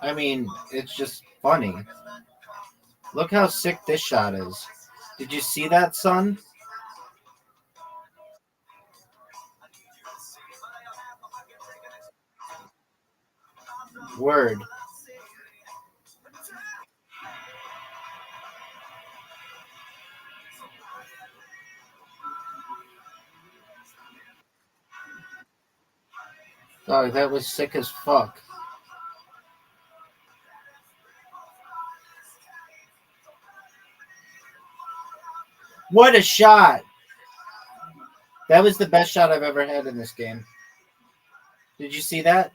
I mean, it's just funny. Look how sick this shot is. Did you see that, son? Word. Dog, that was sick as fuck. What a shot! That was the best shot I've ever had in this game. Did you see that?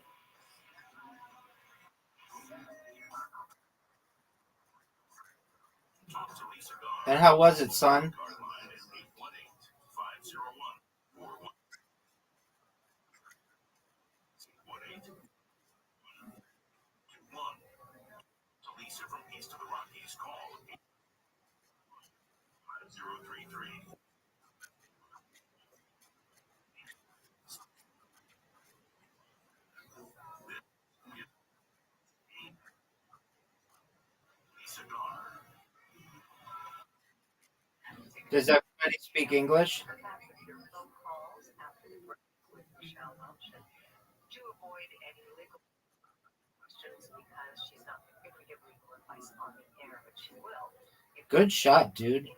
And how was it, son? Does everybody speak English? Good shot, dude.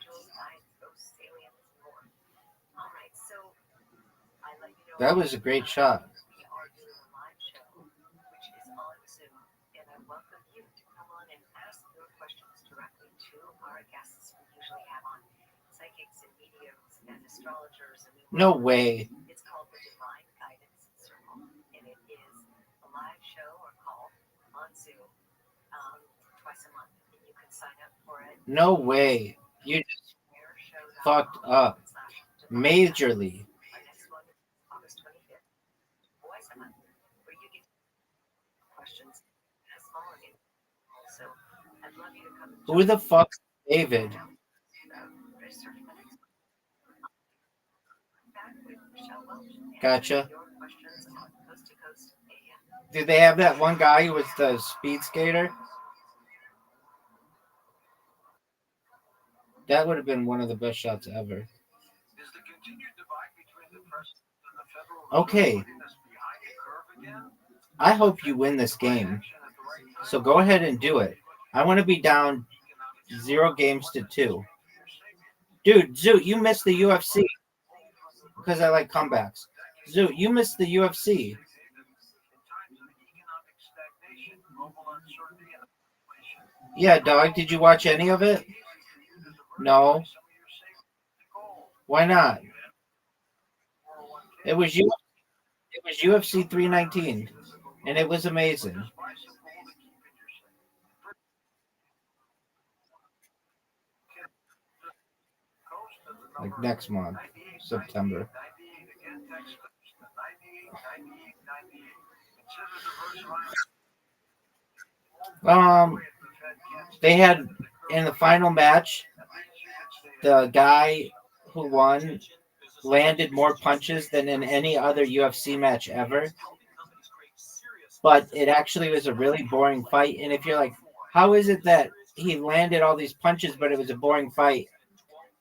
That was a great shot. guests we usually have on, psychics and mediums and astrologers. And No way. It's called the Divine Guidance Circle, and it is a live show or call on Zoom twice a month. And you can sign up for it. No way. You just fucked up majorly. Our next one is August 25th, twice a month, where you get questions as following. So I'd love you to come. Who the fuck's David? Gotcha. Did they have that one guy who was the speed skater? That would have been one of the best shots ever. Okay. I hope you win this game. So go ahead and do it. I want to be down 0-2. Dude, Zoot, you missed the UFC. Because I like comebacks. Zoot, you missed the UFC. Yeah, dog, did you watch any of it? No. Why not? It was UFC 319, and it was amazing. Like next month, September. They had in the final match, the guy who won landed more punches than in any other UFC match ever. But it actually was a really boring fight. And if you're like, how is it that he landed all these punches, but it was a boring fight?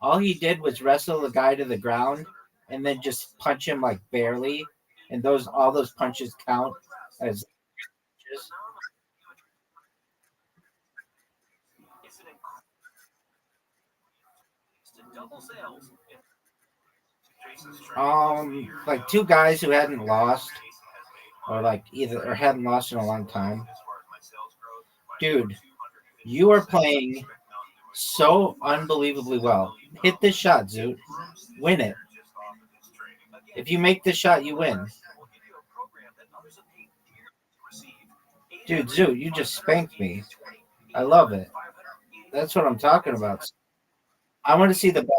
All he did was wrestle the guy to the ground and then just punch him like barely. And all those punches count as punches. Like two guys who hadn't lost, or hadn't lost in a long time. Dude, you are playing so unbelievably well. Hit this shot, Zoot. Win it. If you make this shot, you win. Dude, Zoot, you just spanked me. I love it. That's what I'm talking about. I want to see the best.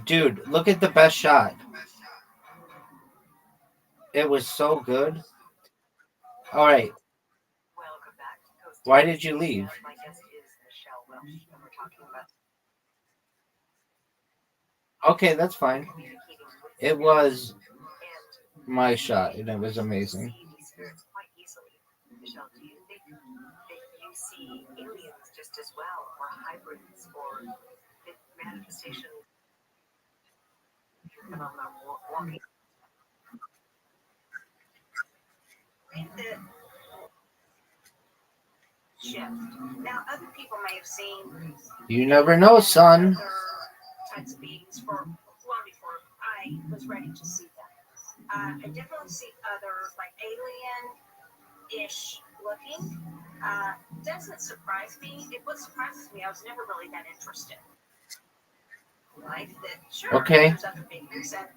Dude, look at the best shot. It was so good. All right. Why did you leave? Okay, that's fine. It was my shot, and it was amazing. Michelle, do you think that you see aliens just as well, or hybrids, or manifestation phenomena walking? Shift. Now, other people may have seen. You never know, son. Types of beings for long before I was ready to see them. I definitely see other like alien-ish looking. Doesn't surprise me. What surprises me, I was never really that interested. Right? Sure, okay. There's other beings, but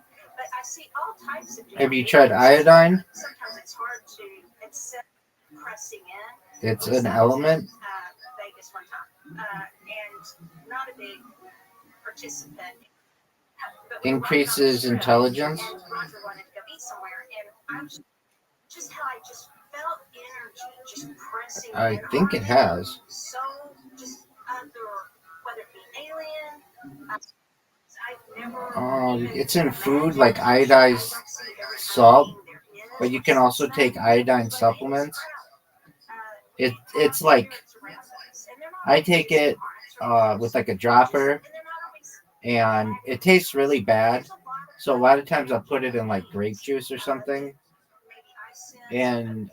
I see all types of. Have you tried iodine? Sometimes it's hard to accept pressing in. It's an element. Vegas one time, and not a big participant. Increases intelligence. And Roger wanted to go eat somewhere, and I was just how I just felt energy just pressing. I think it has. So just whether it be alien. It's in food like iodized salt, but you can also take iodine supplements. It's like I take it with like a dropper, and it tastes really bad. So a lot of times I'll put it in like grape juice or something. And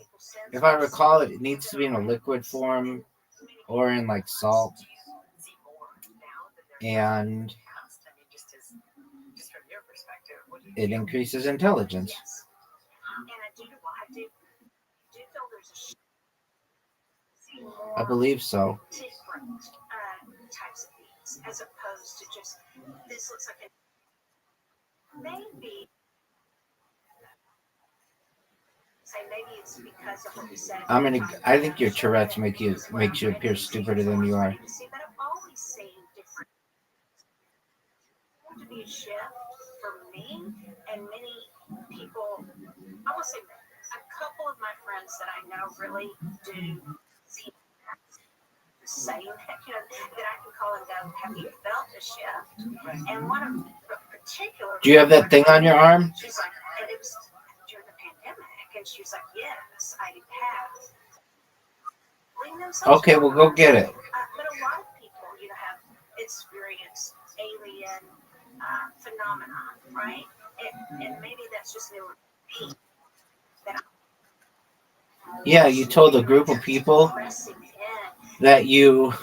if I recall, it needs to be in a liquid form or in like salt. And it increases intelligence. I believe so. different types of beings, as opposed to just this looks like a maybe. Say maybe it's because of what we said. I think your Tourette's makes you appear stupider than you are. But I've always seen different. To be a shift for me and many people. I will say a couple of my friends that I know really do see the same, that I can call and go, have you felt a shift? And one of particular. Do you have that thing on your arm? She's like, and it was during the pandemic, and she was like, yes, I have. Okay, we'll go get it. But a lot of people, have experienced alien phenomenon, right? And maybe that's just new. Yeah, you told a group of people that you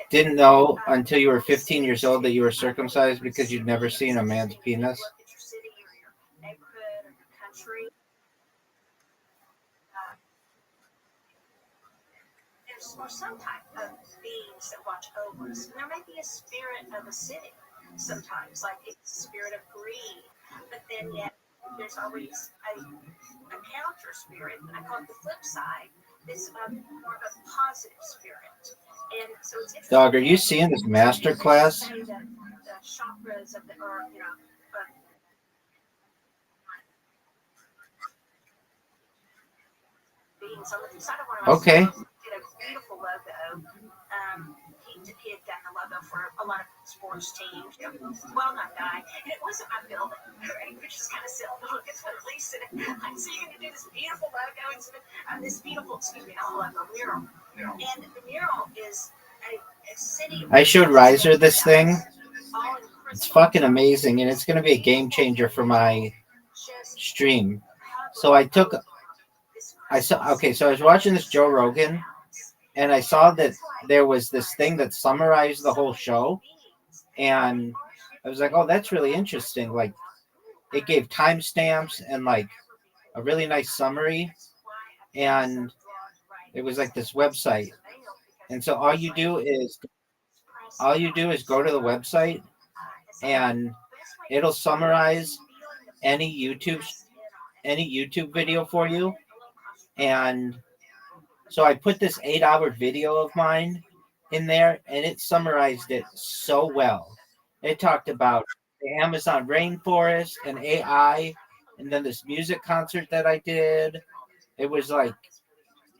didn't know until you were 15 years old that you were circumcised because you'd never seen a man's penis. Or some type of beings that watch over us. There may be a spirit of a city sometimes, like it's a spirit of greed, but then yet there's always a counter spirit. I call it the flip side. It's more of a positive spirit. And so it's interesting. Dog, are you seeing this master class? The chakras of the earth, beings on the side of one of my Okay. did a beautiful logo. He had done the logo for a lot of sports teams. Well-known guy, and it wasn't my building, right? Which is kind of silly. Look, it's at least I'm seeing you do this beautiful logo and this beautiful, not logo, mural. And the mural is a city. I showed Riser this thing. It's fucking amazing, and it's going to be a game changer for my stream. So I was watching this Joe Rogan, and I saw that there was this thing that summarized the whole show, and I was like, oh, that's really interesting. Like, it gave timestamps and like a really nice summary, and it was like this website. And so all you do is go to the website, and it'll summarize any YouTube video for you. And so I put this 8-hour video of mine in there, and it summarized it so well. It talked about the Amazon rainforest and AI, and then this music concert that I did. It was like,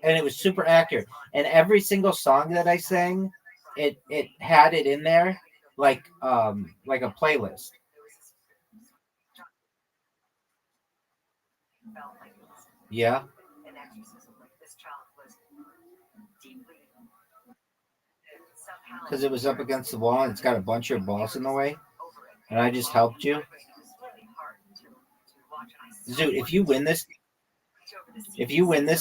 and it was super accurate. And every single song that I sang, it had it in there, like a playlist. Yeah. Because it was up against the wall and it's got a bunch of your balls in the way, and I just helped you. Dude, if you win this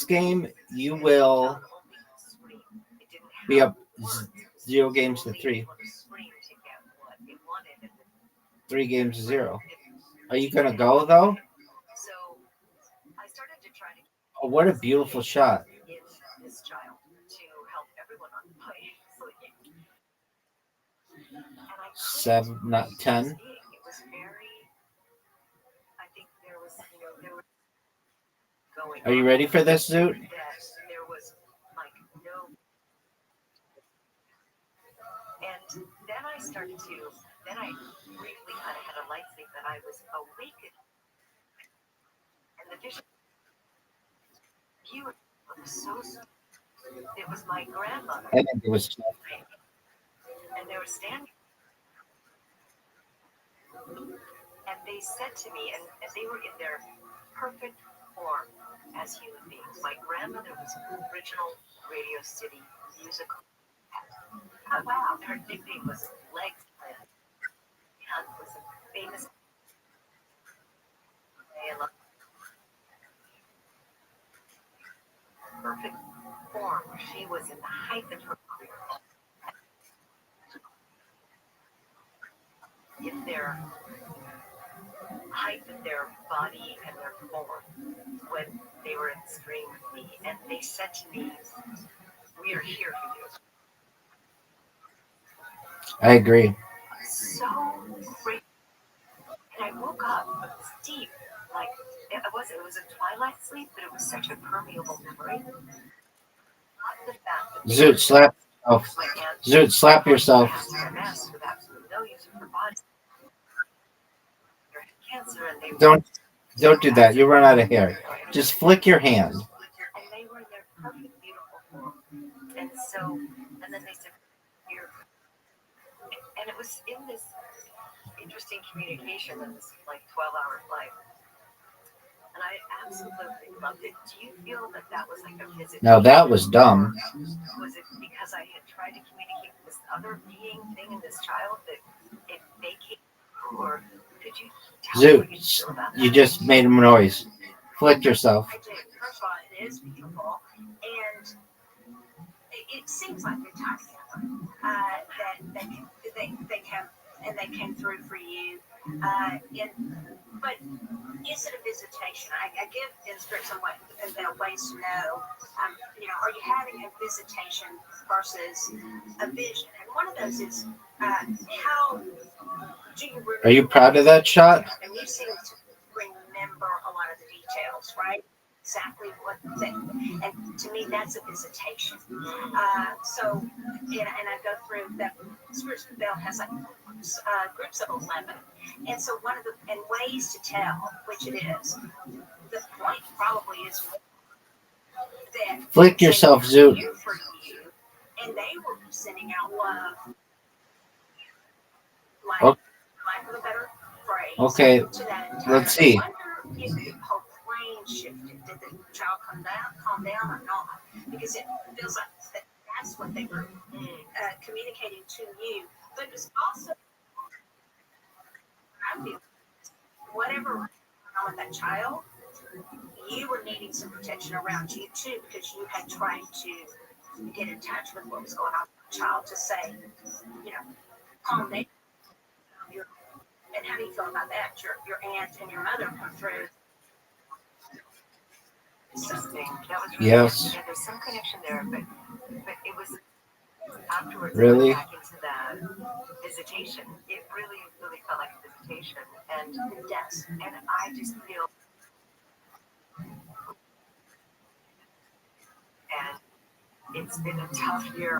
game, you will be up 0-3. 3-0. Are you gonna go though? Oh, what a beautiful shot. 7, not 10. Are you ready for this, Zoot? And then I started to, then I briefly kind of had a light sleep that I was awakened. And the vision, it was so, it was my grandmother. I think it was. And they were standing. And they said to me, and they were in their perfect form as human beings. My grandmother was an original Radio City musical. Oh, wow. Her nickname was Legs. And was a famous. Perfect form. She was in the height of her career. In their height height of their body and their form when they were in stream with me, and they said to me, "We are here for you." I agree. So great. And I woke up, it was deep, like it was a twilight sleep, but it was such a permeable memory. Not the fact that Zoot, slap yourself. my aunt Zoot, slap yourself. passed MS with absolutely no use of her body. Her cancer, and they Don't do that. You run out of hair. Just flick your hand. and they were in their perfect, beautiful form. And so, and then they said, "Here," and it was in this interesting communication in this like 12-hour flight. And I absolutely loved it. Do you feel that that was like a visit? Now that was dumb. Was it because I had tried to communicate with this other being thing in this child that it vacated? Or could you tell me what you Zoot, feel about that? you just made a noise. Flick yourself. I did. First of all, it is beautiful, and it seems like the time that they come and they came through for you. But is it a visitation? I give instructions on ways to know. Are you having a visitation versus a vision? And one of those is how do you remember? Are you proud of that shot? And you seem to remember a lot of the details, right? Exactly what they, and to me that's a visitation. So, and I go through that. Spiritual Bell has like groups of 11, and so one of the and ways to tell which it is. The point probably is that Flick yourself, Zoot. for you, and they were sending out love, like Oh. lack of a better phrase. Okay, To that entire, let's see. I wonder if the whole plane shifted. Did the child calm down or not? Because it feels like that's what they were communicating to you. But it's also, I feel, whatever was going on with that child, you were needing some protection around you too, because you had tried to get in touch with what was going on with the child to say, calm down. And how do you feel about that? Your aunt and your mother come through. Interesting. That was really Yes. yeah, there's some connection there, but it was afterwards Really? back into that visitation. It really felt like a visitation, and yes, and I just feel, and it's been a tough year,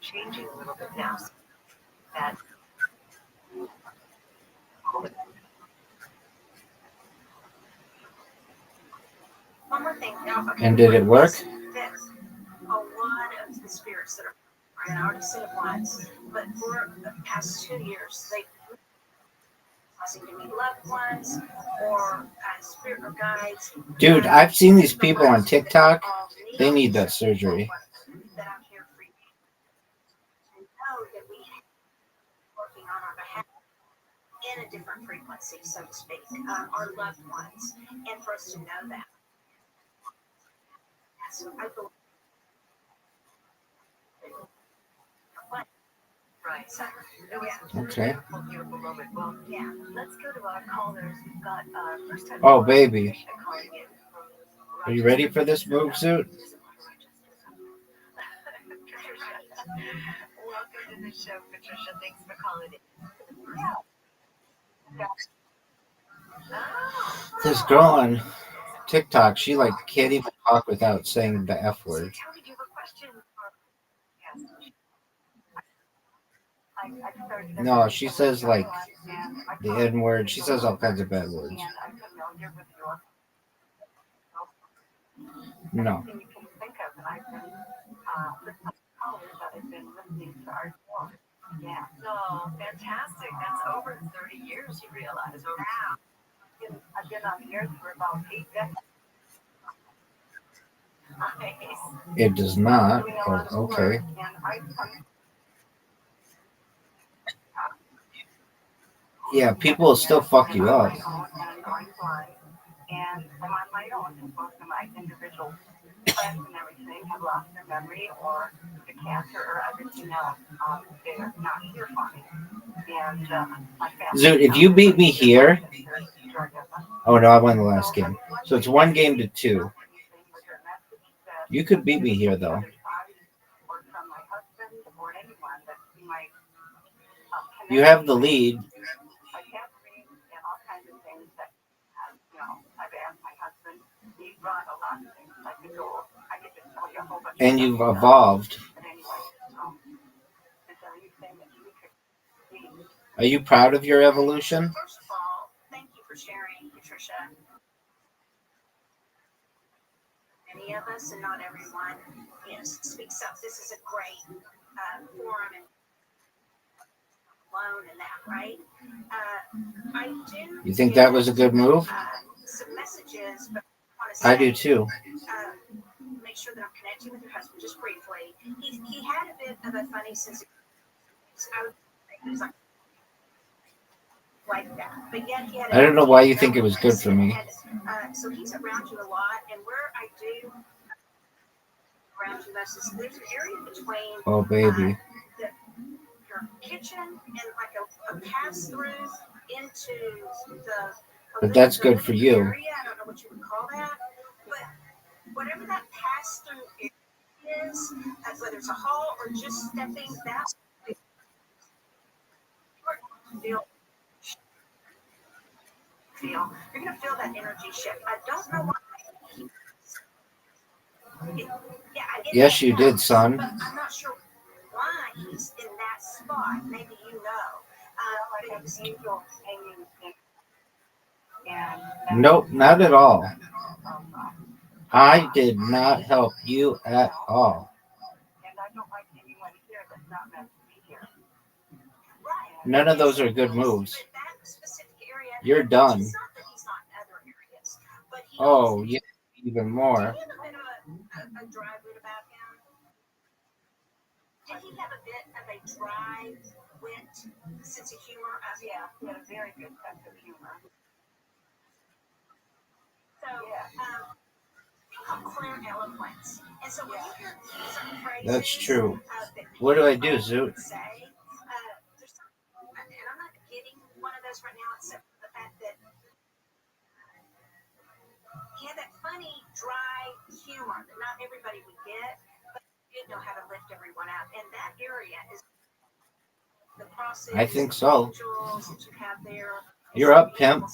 changing a little bit now. That One more thing. And did it work? This, a lot of the spirits that are, and I already said it once, but for the past 2 years, they causing to meet loved ones or spirit or guides. Dude, I've seen these people on TikTok. They need that surgery. That I'm here for you. To know that we are working on our behalf in a different frequency, so to speak, our loved ones, and for us to know that. So I believe. right. So it was a Okay. beautiful moment. Well, yeah. Let's go to our callers. We've got first time. Oh, baby. Calling in from Are you ready for this move, Zoot? Welcome to the show, Patricia. Thanks for calling in. This girl on TikTok, she like can't even talk without saying the F word. Tell me, do you have a question? No, she says like the N word. She says all kinds of bad words. No. Yeah. No, fantastic. That's over 30 years, you realize. I've been on here for about 8 decades. Nice. It does not. Oh, okay. Yeah, people will still fuck you up. And I'm on my own, and most of my individual friends and everything have lost their memory or the cancer or everything else. They're not here for me. And my family. Zoot, if you beat me here, oh no, I won the last game. So it's 1-2. You could beat me here though. You have the lead. And you've evolved. Are you proud of your evolution? First of all, thank you for sharing, Patricia. Many of us, and not everyone, speaks up. This is a great forum and alone in that, right? I do. You think that was a good move? Some messages, but I do too. Make sure that I'm connecting with your husband just briefly. He had a bit of a funny sense of like that, but yet he had. I don't know why you think it was good for me. So he's around you a lot, and where I do around you most is there's an area between. Oh baby. Your kitchen and like a pass through into the. But that's good for you. Area. I don't know what you would call that, but whatever that pass through is, whether it's a hall or just stepping that. You're going to feel that energy shift. I don't know why. Yes, you did, son. But I'm not sure why he's in that spot. Maybe you know. Nope, not at all. I did not help you at all. And I don't like anyone here that's not meant to be here. None of those are good moves. You're done. Oh, yeah, even more. Did he have a bit of a dry, wit sense of humor? Yeah, he had a very good sense of humor. So, clear eloquence. And so when you hear certain phrases, That's true. What do I do, Zoot? And I'm not getting one of those right now, except for the fact that he had that funny, dry humor that not everybody would get, but he did know how to lift everyone out. And that area is the process. I think so. That you have there. You're up, pimp.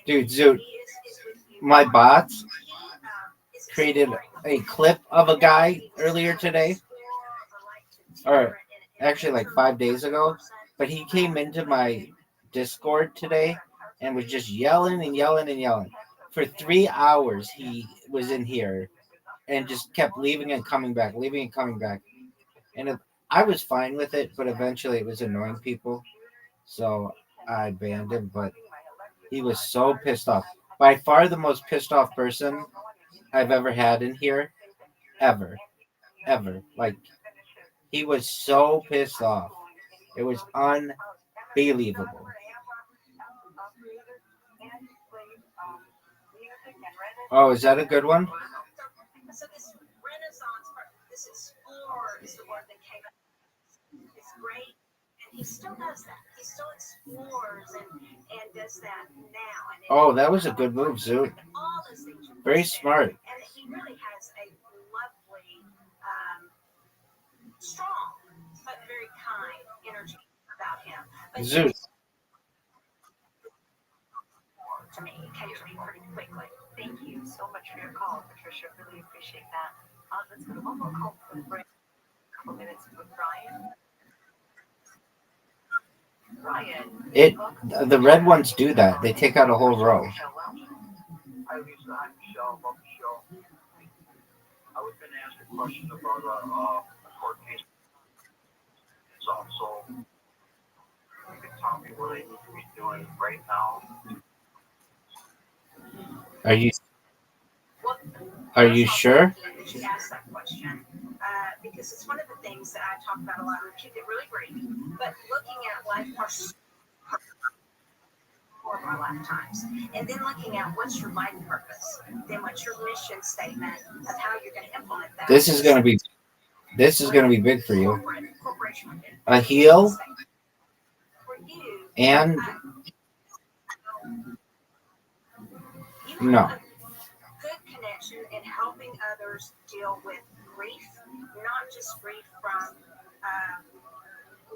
Dude, Zoot, my bots created a clip of a guy earlier today. Or actually like 5 days ago. But he came into my Discord today and was just yelling and yelling and yelling. For 3 hours he was in here and just kept leaving and coming back, leaving and coming back. And I was fine with it, but eventually it was annoying people. So I banned him, but he was so pissed off. By far the most pissed off person I've ever had in here. Ever. Like, he was so pissed off. It was unbelievable. Oh, is that a good one? So this Renaissance, this explorer is the word that came up. It's great, and he still does that. He still explores and does that now. And oh, that was a good move, Zoot. Very smart. And he really has a lovely, strong, but very kind energy about him. But Zoot. To me, it came to me pretty quickly. Thank you so much for your call, Patricia. Really appreciate that. Let's go to one more call for the break. A couple minutes with Brian. The red ones do that. They take out a whole row. Hi, Lisa. Hi, Michelle. Love the show. I was going to ask a question about a court case. So, you can tell me what I need to be doing right now. Are you sure? She asked that question because it's one of the things that I talk about a lot. We keep it really brief, but looking at life for our lifetimes, and then looking at what's your life purpose, then what's your mission statement of how you're going to implement that. This is going to be big for you. Corporate a heel, and no. Good connection in helping others deal with grief, not just grief from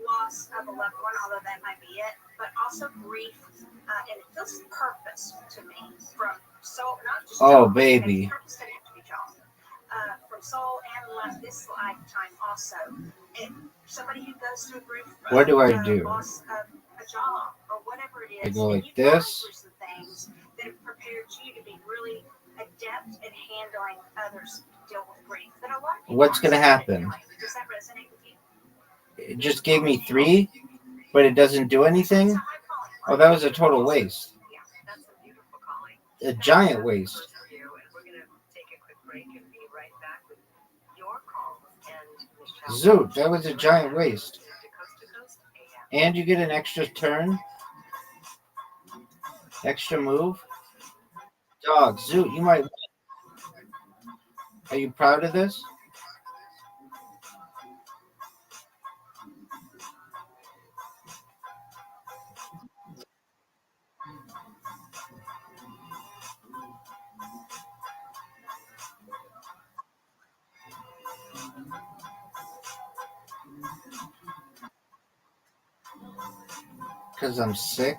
loss of a loved one, although that might be it, but also grief, and it feels purpose to me from soul, not just Oh, job, baby. purpose doesn't have to be job. From soul and this lifetime also. If somebody who goes through grief, What do I do? loss of a job or whatever it is, I go and like you've gone this. through some things that have prepared you to be really adept at handling others deal with grief. That a lot of people What's going to happen? Does that resonate with you? It just gave me 3, but it doesn't do anything. Oh, that was a total waste. Yeah, that's a beautiful calling. A giant waste. We're going to take a quick break and be right back with your call. And Zoot, that was a giant waste. And you get an extra turn. Extra move. Dog, Zoot, you might win. Are you proud of this? Because I'm sick.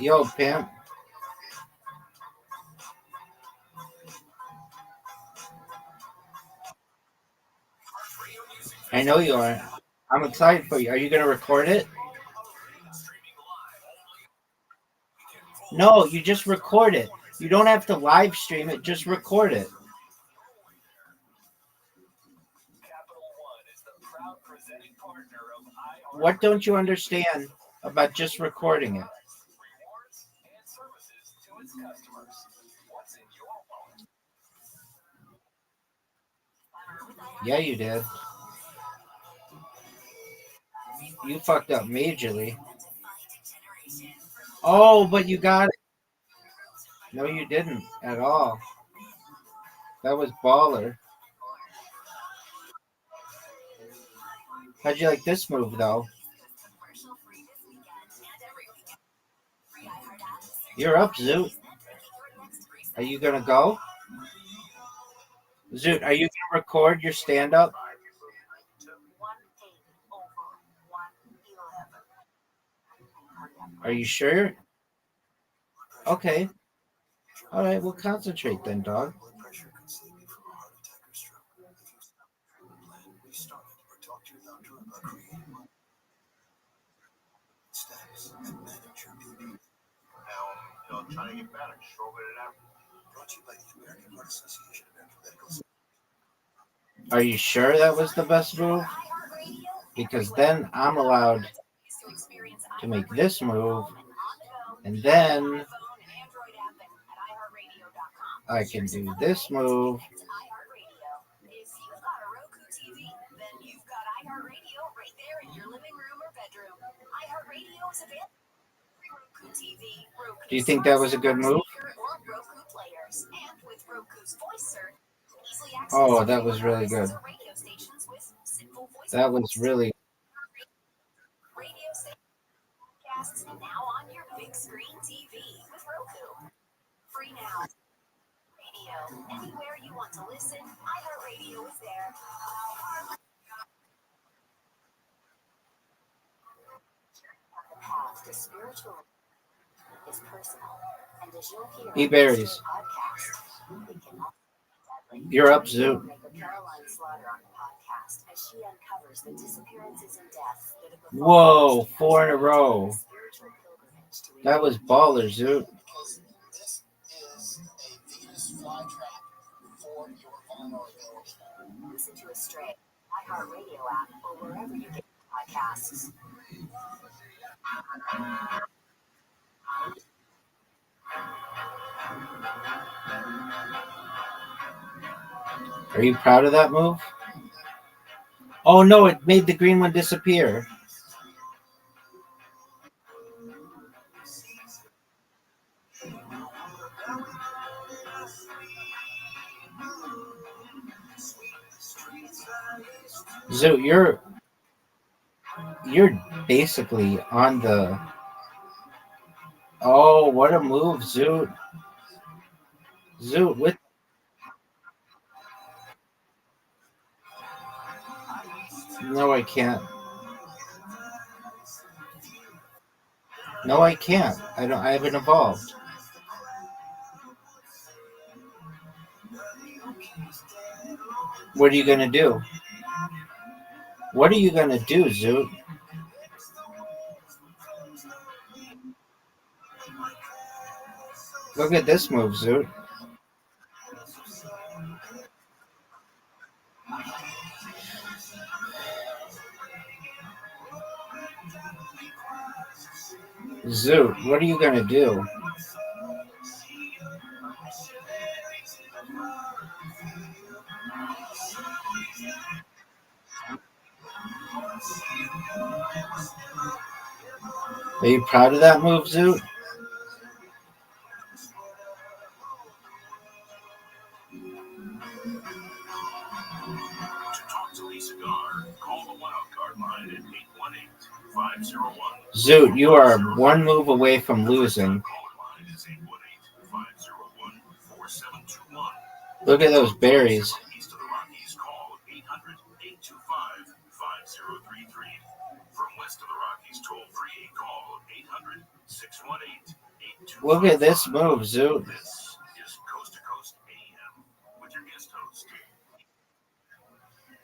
Yo, pimp. I know you are. I'm excited for you. Are you going to record it? No, you just record it. You don't have to live stream it. Just record it. What don't you understand about just recording it? Yeah, you did. You fucked up majorly. Oh, but you got it. No, you didn't at all. That was baller. How'd you like this move, though? You're up, Zoot. Are you going to go? Zoot, are you going to record your stand-up? Are you sure? Okay. All right, we'll concentrate then, dog. Trying to get better, stronger than ever. Brought to you by the American Heart Association of Medical. Are you sure that was the best move? Because then I'm allowed to make this move, and then I can do this move. Do you think that was a good move? Oh, that was really good. That was really. Now on your big screen TV with Roku. Free now. Radio. Anywhere you want to listen, iHeartRadio is there. The path to spiritual is personal. And as you'll hear Eat berries. podcast, it can also be deadly. You're up, Zoot. Caroline Slaughter on the podcast as she uncovers the disappearances and deaths that have befallen Whoa, 4 in a row. That was baller, Zoot. This is a Venus flytrap for your vulnerability. Listen to Stray, iHeartRadio app, or wherever you get podcasts. Are you proud of that move? Oh no, it made the green one disappear. Zoo, you're basically on the. Oh, what a move, Zoo. Zoo with. No, I can't. No, I can't. I don't. I haven't evolved. What are you gonna do? What are you gonna do, Zoo? Look at this move, Zoo. Zoo, what are you gonna do? Are you proud of that move, Zoo? Zoot, you are one move away from losing. Look at those berries. Look at this move, Zoot.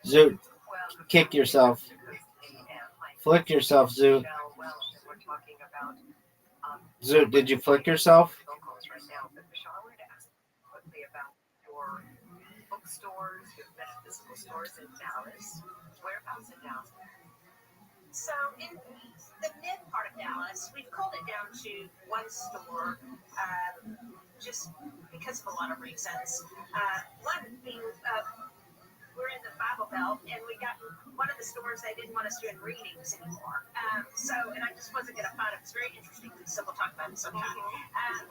Zoot, kick yourself. Flick yourself, Zoot. Zoot, did you flick yourself? Bookstores, metaphysical stores in Dallas. Whereabouts in Dallas? So in the mid part of Dallas, we've culled it down to one store, just because of a lot of reasons. One being we're in the Bible Belt, and we got one of the stores they didn't want us doing readings anymore. And I just wasn't going to find it. It was very interesting, so we'll talk about it sometime.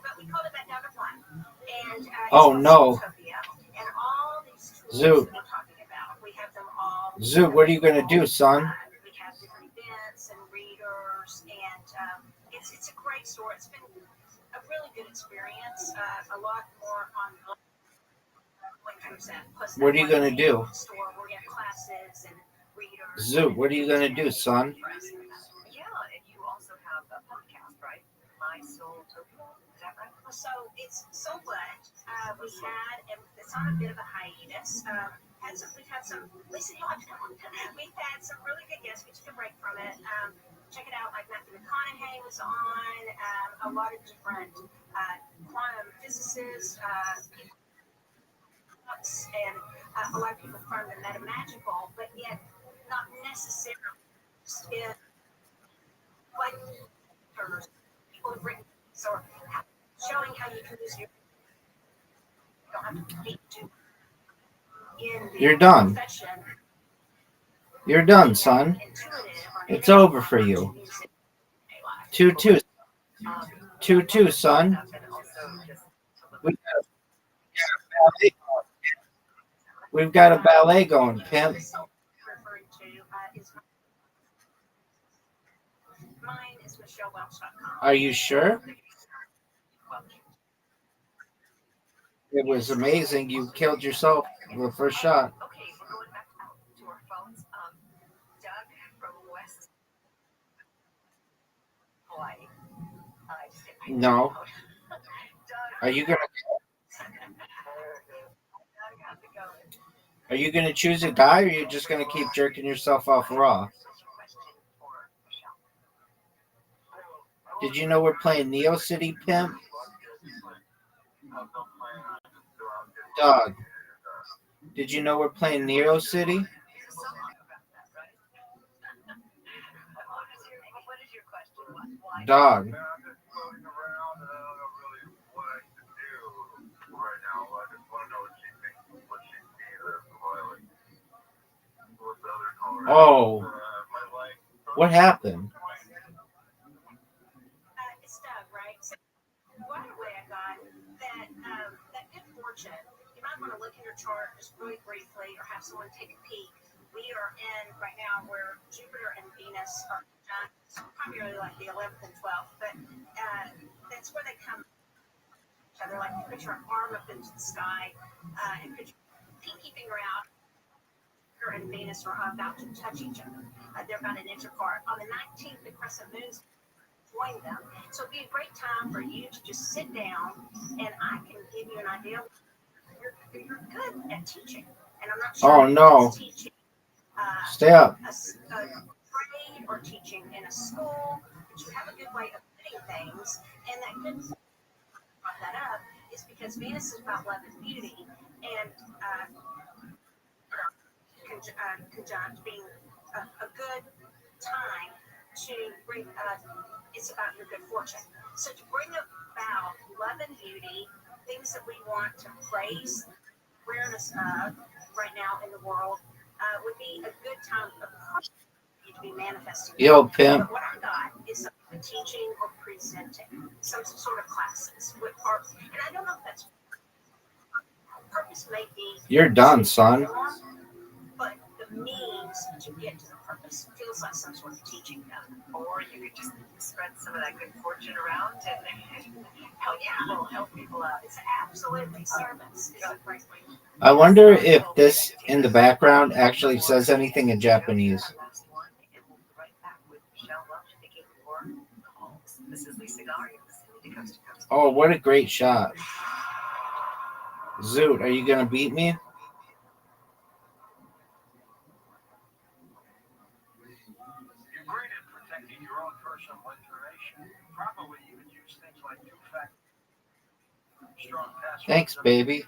But we called it back down to one. And oh no. And all these tools Zoot. we're talking about, we have them all. Zoot, what are you going to do, son? We have different events and readers, and it's a great store. It's been a really good experience. A lot more on. What are you going to do? Zoot, what are you going to do, son? Yeah, and you also have a podcast, right? My Soul Tokyo, is that right? So it's so what we had, and it's on a bit of a hiatus. We've had some, Lisa, you'll have to come on. We've had some really good guests. We took a break from it. Check it out, like Matthew McConaughey was on, a lot of different quantum physicists, people, and a lot of people from the metamagical, but yet not necessarily in like people have written or showing how you can use your. You don't have to be too in the You're done. profession. You're done, son. It's over for you. 2-2. 2-2, son. We've got a ballet going, pimp. Are you sure? It was amazing. You killed yourself with the first shot. Okay, we're going back out to our phones. Doug from West Hawaii. No. Are you gonna? Are you gonna choose a guy, or are you just gonna keep jerking yourself off raw? Did you know we're playing Neo City, pimp? Dog. Did you know we're playing Neo City? Dog. Oh. What happened? It's Doug, right? So right away I got that good fortune. might want to look in your chart just really briefly or have someone take a peek. We are in right now where Jupiter and Venus are primarily like the 11th and 12th, but that's where they come together. Like you put your arm up into the sky and put your pinky finger out. Jupiter and Venus are about to touch each other. They're about an inch apart. On the 19th, the crescent moon's join them. So it'd be a great time for you to just sit down and I can give you an idea. You're good at teaching, and I'm not sure. Oh no! Teaching, Stay up. A grade or teaching in a school, but you have a good way of putting things, and that good brought that up is because Venus is about love and beauty, and conjunct being a good time to bring. It's about your good fortune. So to bring about love and beauty, things that we want to praise, awareness of right now in the world, would be a good time for you to be manifesting. Yo, pimp. But what I got is some teaching or presenting, some sort of classes with art, and I don't know if that's purpose may be. You're done, son. But the means to get to the purpose feels like some sort of teaching done. Or you could just spread some of that good fortune around and help people out. It's absolutely service. It's a great way. I wonder if this in the background actually says anything in Japanese. Oh, what a great shot. Zoot, are you going to beat me? You're great at protecting your own personal information. Probably you would use things like two-factor strong passwords. Thanks, baby.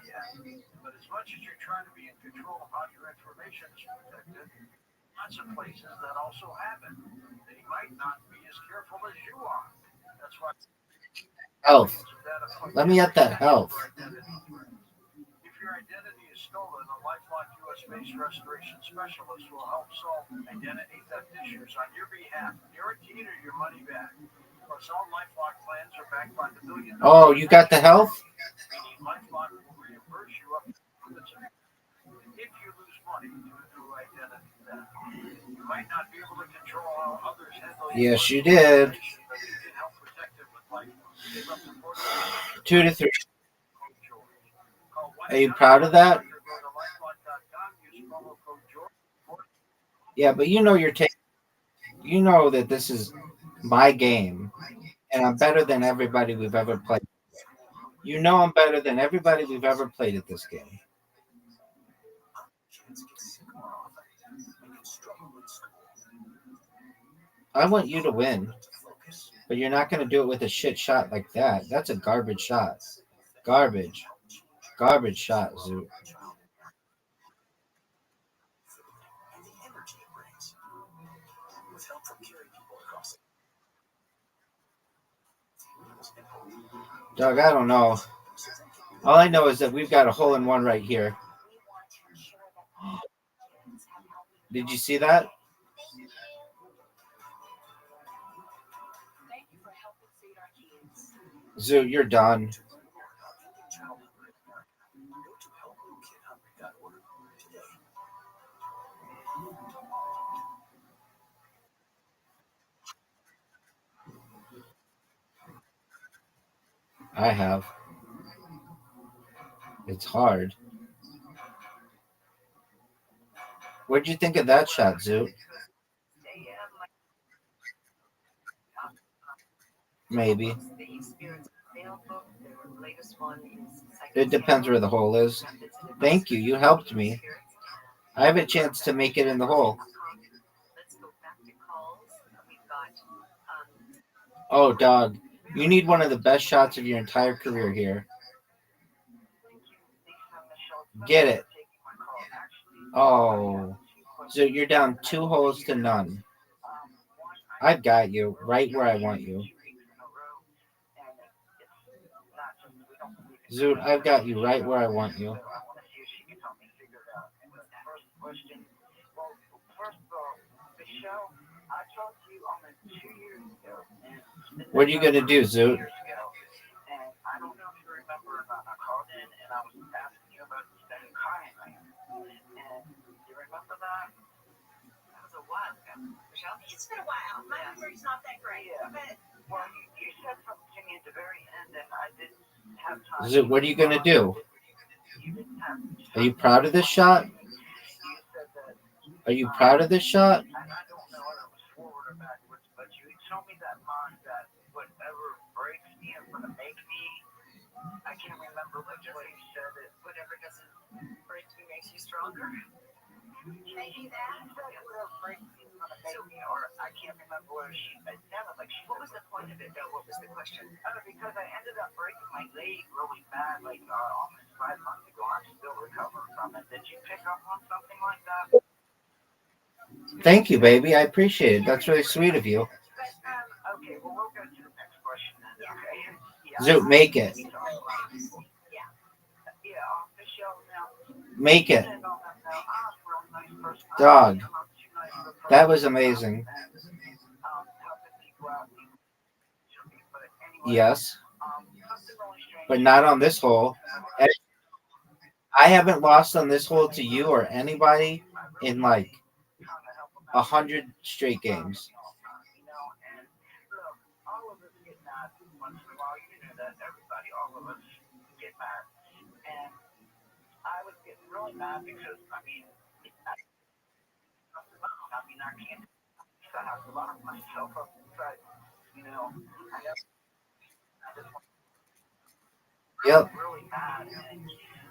But as much as you're trying to be in control of how your information is protected, lots of places that also have it. They might not be as careful as you are. That's why. Health. Let me at that health. If your identity is stolen, a LifeLock US-based restoration specialist will help solve identity theft issues on your behalf, guaranteeing your money back. Plus, all LifeLock plans are backed by the $1 billion. Oh, you got the health? LifeLock will reimburse you up to if you lose money due to identity theft. You might not be able to control how others handle your Yes, you did. but you can help protect it with LifeLock. 2 to 3. Are you proud of that? Yeah, but you know you know that this is my game, and I'm better than everybody we've ever played. You know I'm better than everybody we've ever played at this game. I want you to win, but you're not going to do it with a shit shot like that. That's a garbage shot. Garbage shot, Zoot. Doug, I don't know. All I know is that we've got a hole in one right here. Did you see that? Zoot, you're done. I have. It's hard. What'd you think of that shot, Zoot? Maybe. It depends where the hole is. Thank you. You helped me. I have a chance to make it in the hole. Oh, dog. You need one of the best shots of your entire career here. Get it. Oh. So you're down 2 holes to none. I've got you right where I want you. Zoot, I've got you right where I want you. What are you going to do, Zoot? I don't know if you remember or not. I called in and I was asking you about And you remember that? That was a while ago. Michelle? It's been a while. My memory's not that great. Yeah. But Well, you said something to me at the very end, and I didn't have time. Zoot, what are you gonna do? You didn't have Are you proud of this shot? You said that. Are you proud of this shot? And I don't know whether it was forward or backwards, but you told me that line that whatever breaks me is gonna make me. I can't remember which way you said it. whatever doesn't break me makes you stronger. Maybe that. Whatever breaks me is gonna make me, or I can't remember where she. It sounded like she. What was the point of it, though? What was the question? Because I ended up breaking my leg really bad, like almost 5 months ago. I'm still recovering from it. Did you pick up on something like that? Thank you, baby. I appreciate it. That's really sweet of you. But, okay, well, we'll go to the next question then. Yeah. Okay. Zoot, make it. Yeah, Michelle, now. Make it. Dog. That was amazing. Yes. But not on this hole. I haven't lost on this hole to you or anybody in like 100 straight games. All of us get mad once in a while. You know that, everybody, all of us get mad. And I was getting really mad because, I can't have to lock myself up inside, you know. I just Yep. really mad, and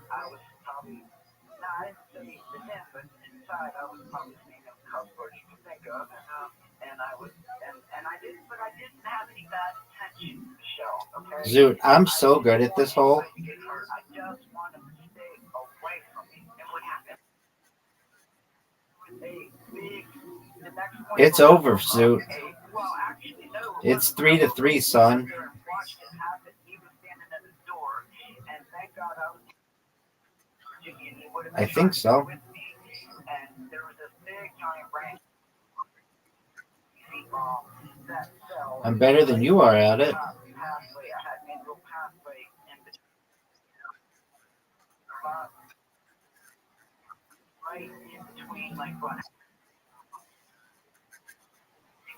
I was probably, I didn't say to him, but inside I was probably saying a cuss words you can think of, and I was, and I didn't, but I didn't have any bad intention, Michelle, okay? Zoot, I'm so good at this hole. I just wanted to stay away from me, and what happened? It's over, Zoot. It's 3-3, son. I think so. I'm better than you are at it.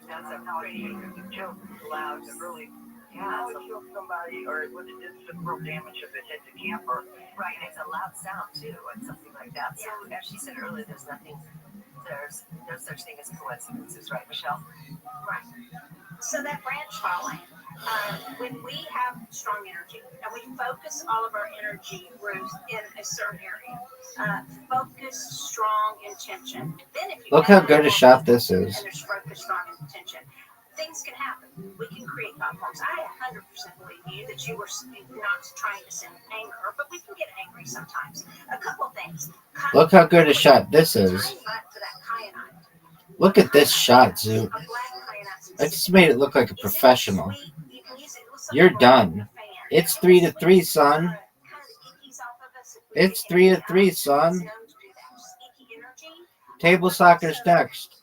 That's a pretty joke allowed to really, kill somebody, or it would have did some real damage if it hit the camper. Right, it's a loud sound too, and something like that. So, as she said earlier, there's no such thing as coincidences, right, Michelle? Right. So that branch falling, when we have strong energy and we focus all of our energy roots in a certain area, focus, strong intention. Then if you Look how good a shot this is. and there's focus, strong intention, things can happen. We can create platforms. I 100% believe you that you were not trying to send anger, but we can get angry sometimes. A couple of things. Look how good a shot this is. Look at this shot, Zoot. I just made it look like a professional. You're done. It's 3-3, son. It's 3-3, son. Table soccer's next.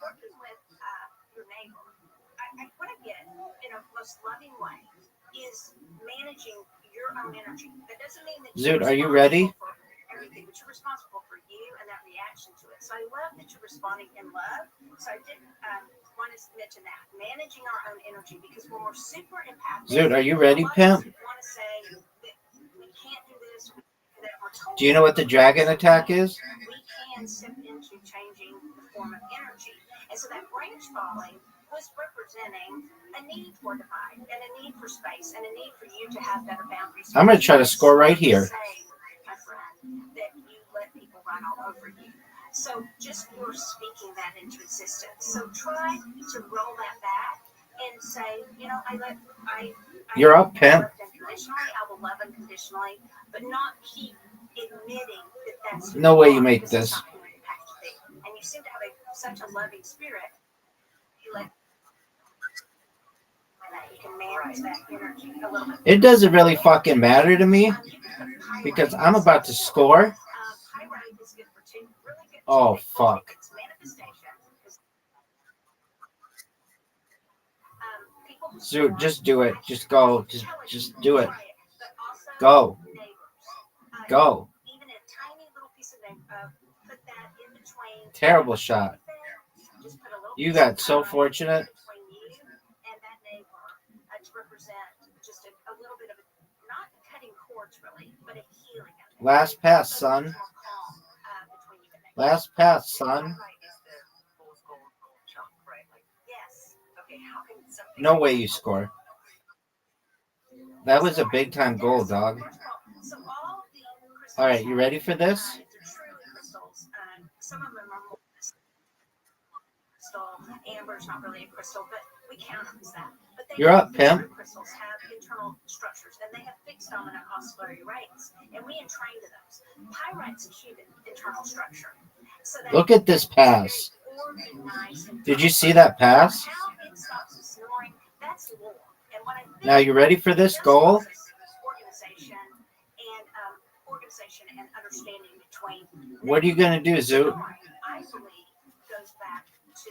What I get in a most loving way is managing your own energy. That doesn't mean that Zoot, are you ready? Everything, but you're responsible for you and that reaction to it. So I love that you're responding in love. So I did want to mention that managing our own energy, because when we're super empathic, Zoot, are you ready, pimp? want to say that we can't do this. That we're told Do you know what the dragon attack is? we can step into changing the form of energy, and so that branch falling was representing a need for divide and a need for space and a need for you to have better boundaries. I'm going to try to score right here. Say, my friend, that you let people run all over you. So just you're speaking that into existence. So try to roll that back and say, You're up, pimp. Unconditionally, I will love unconditionally, but not keep admitting that that's who No you way are, you make because this. that's not who you have to be. And you seem to have such a loving spirit. You let you can manage that energy a little bit. It doesn't really fucking matter to me because I'm about to score. Pyrite is good for two really good. Oh, fuck. It's manifestation. Zoot, just do it. Just go. Just do it. Go. Go. Even a tiny little piece of Terrible shot. You got so fortunate. Between you and that neighbor to represent just a little bit of a, not cutting cords really, but a healing of it. Last pass, son. Last pass, son. Yes. Okay, how can something No way you score. That was a big time goal, dog. So all the crystals, All right, you ready for this? they're truly crystals. Some of them are more crystal. Amber's not really a crystal, but we count them as that. But they You're up, the pimp. true crystals have internal structures, and they have fixed dominant oscillatory rates, and we entrain to those. Pyrite's a cubic internal structure. So that Look at this pass. organized Did you see that pass? how it stops the snoring, that's lore. And what I think Now, you ready for this goal? organization and understanding between What are you going to do, Zoot? I believe goes back to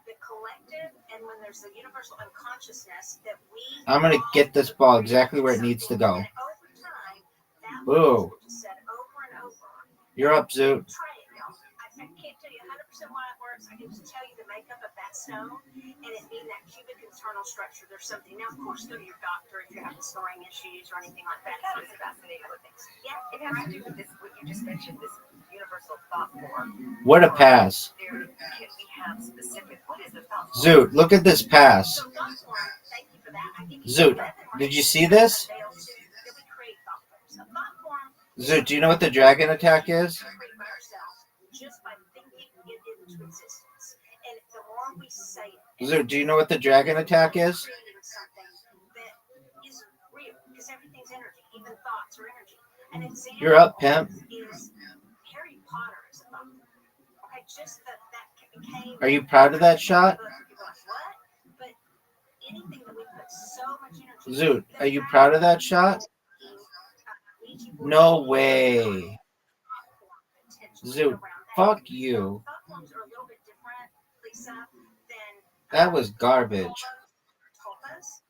the collective, and when there's the universal unconsciousness that we I'm going to get this ball exactly where it needs to go. Boo. You're up, Zoot. I can't tell you 100% why it works. I can just tell you the makeup of that stone and it being that cubic internal structure. There's something. Now, of course, go to your doctor if you're having snoring issues or anything like that. That was fascinating with things. Yeah, It has to do with this, what you just mentioned, this universal thought form. What a pass. There can we have specific, what is the thought form? Zoot, look at this pass. So thought form, thank you for that. I give you Zoot, did you see this? that we create thought forms. A thought form Zoot, do you know what the dragon attack is? create by ourselves just by thinking it into existence. And the more we say it, Zoot, do you know what the dragon attack is? creating something that is real, because everything's energy, even thoughts are energy. An example You're up, pimp. is Harry Potter is a thought form. Okay, just that became. Are you proud of that shot? People are like, what? But anything that we put so much energy. Zoot, are you proud of that shot? No way. Zoot, fuck you. Thought forms are a little bit different, Lisa, than That was garbage. tulpas.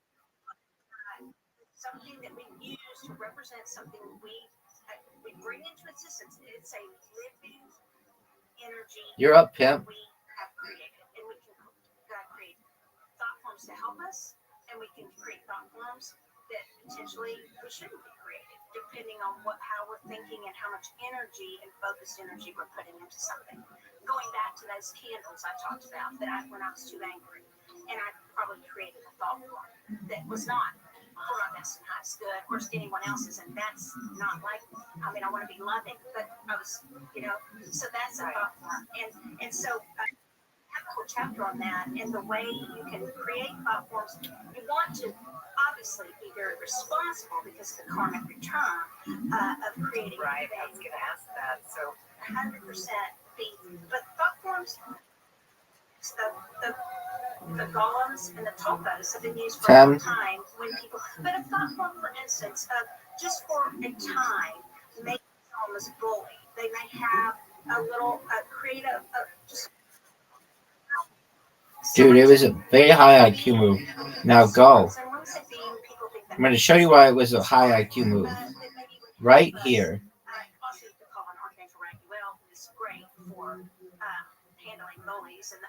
Something that we use to represent something we bring into existence. It's a living energy. You're up, pimp. We have created, and we can create thought forms to help us, and we can create thought forms that potentially we shouldn't be created, depending on how we're thinking and how much energy and focused energy we're putting into something. Going back to those candles I talked about, when I was too angry, and I probably created a thought form that was not for my best and highest good, or anyone else's, and that's not like me. I mean, I want to be loving, but I was, so that's a thought form, and so. I have a whole chapter on that and the way you can create thought forms. You want to obviously be very responsible because of the karmic return of creating. Right, I was going to ask that. So 100% but thought forms, the golems and the tulpas have been used for a long time when people. But a thought form, for instance, of just for a time, make someone as a bully. They may have a little create a just. Dude, it was a very high IQ move. Now go. I'm going to show you why it was a high IQ move. Right here. Also, you could call on Archangel Raphael, who is great for handling bullies and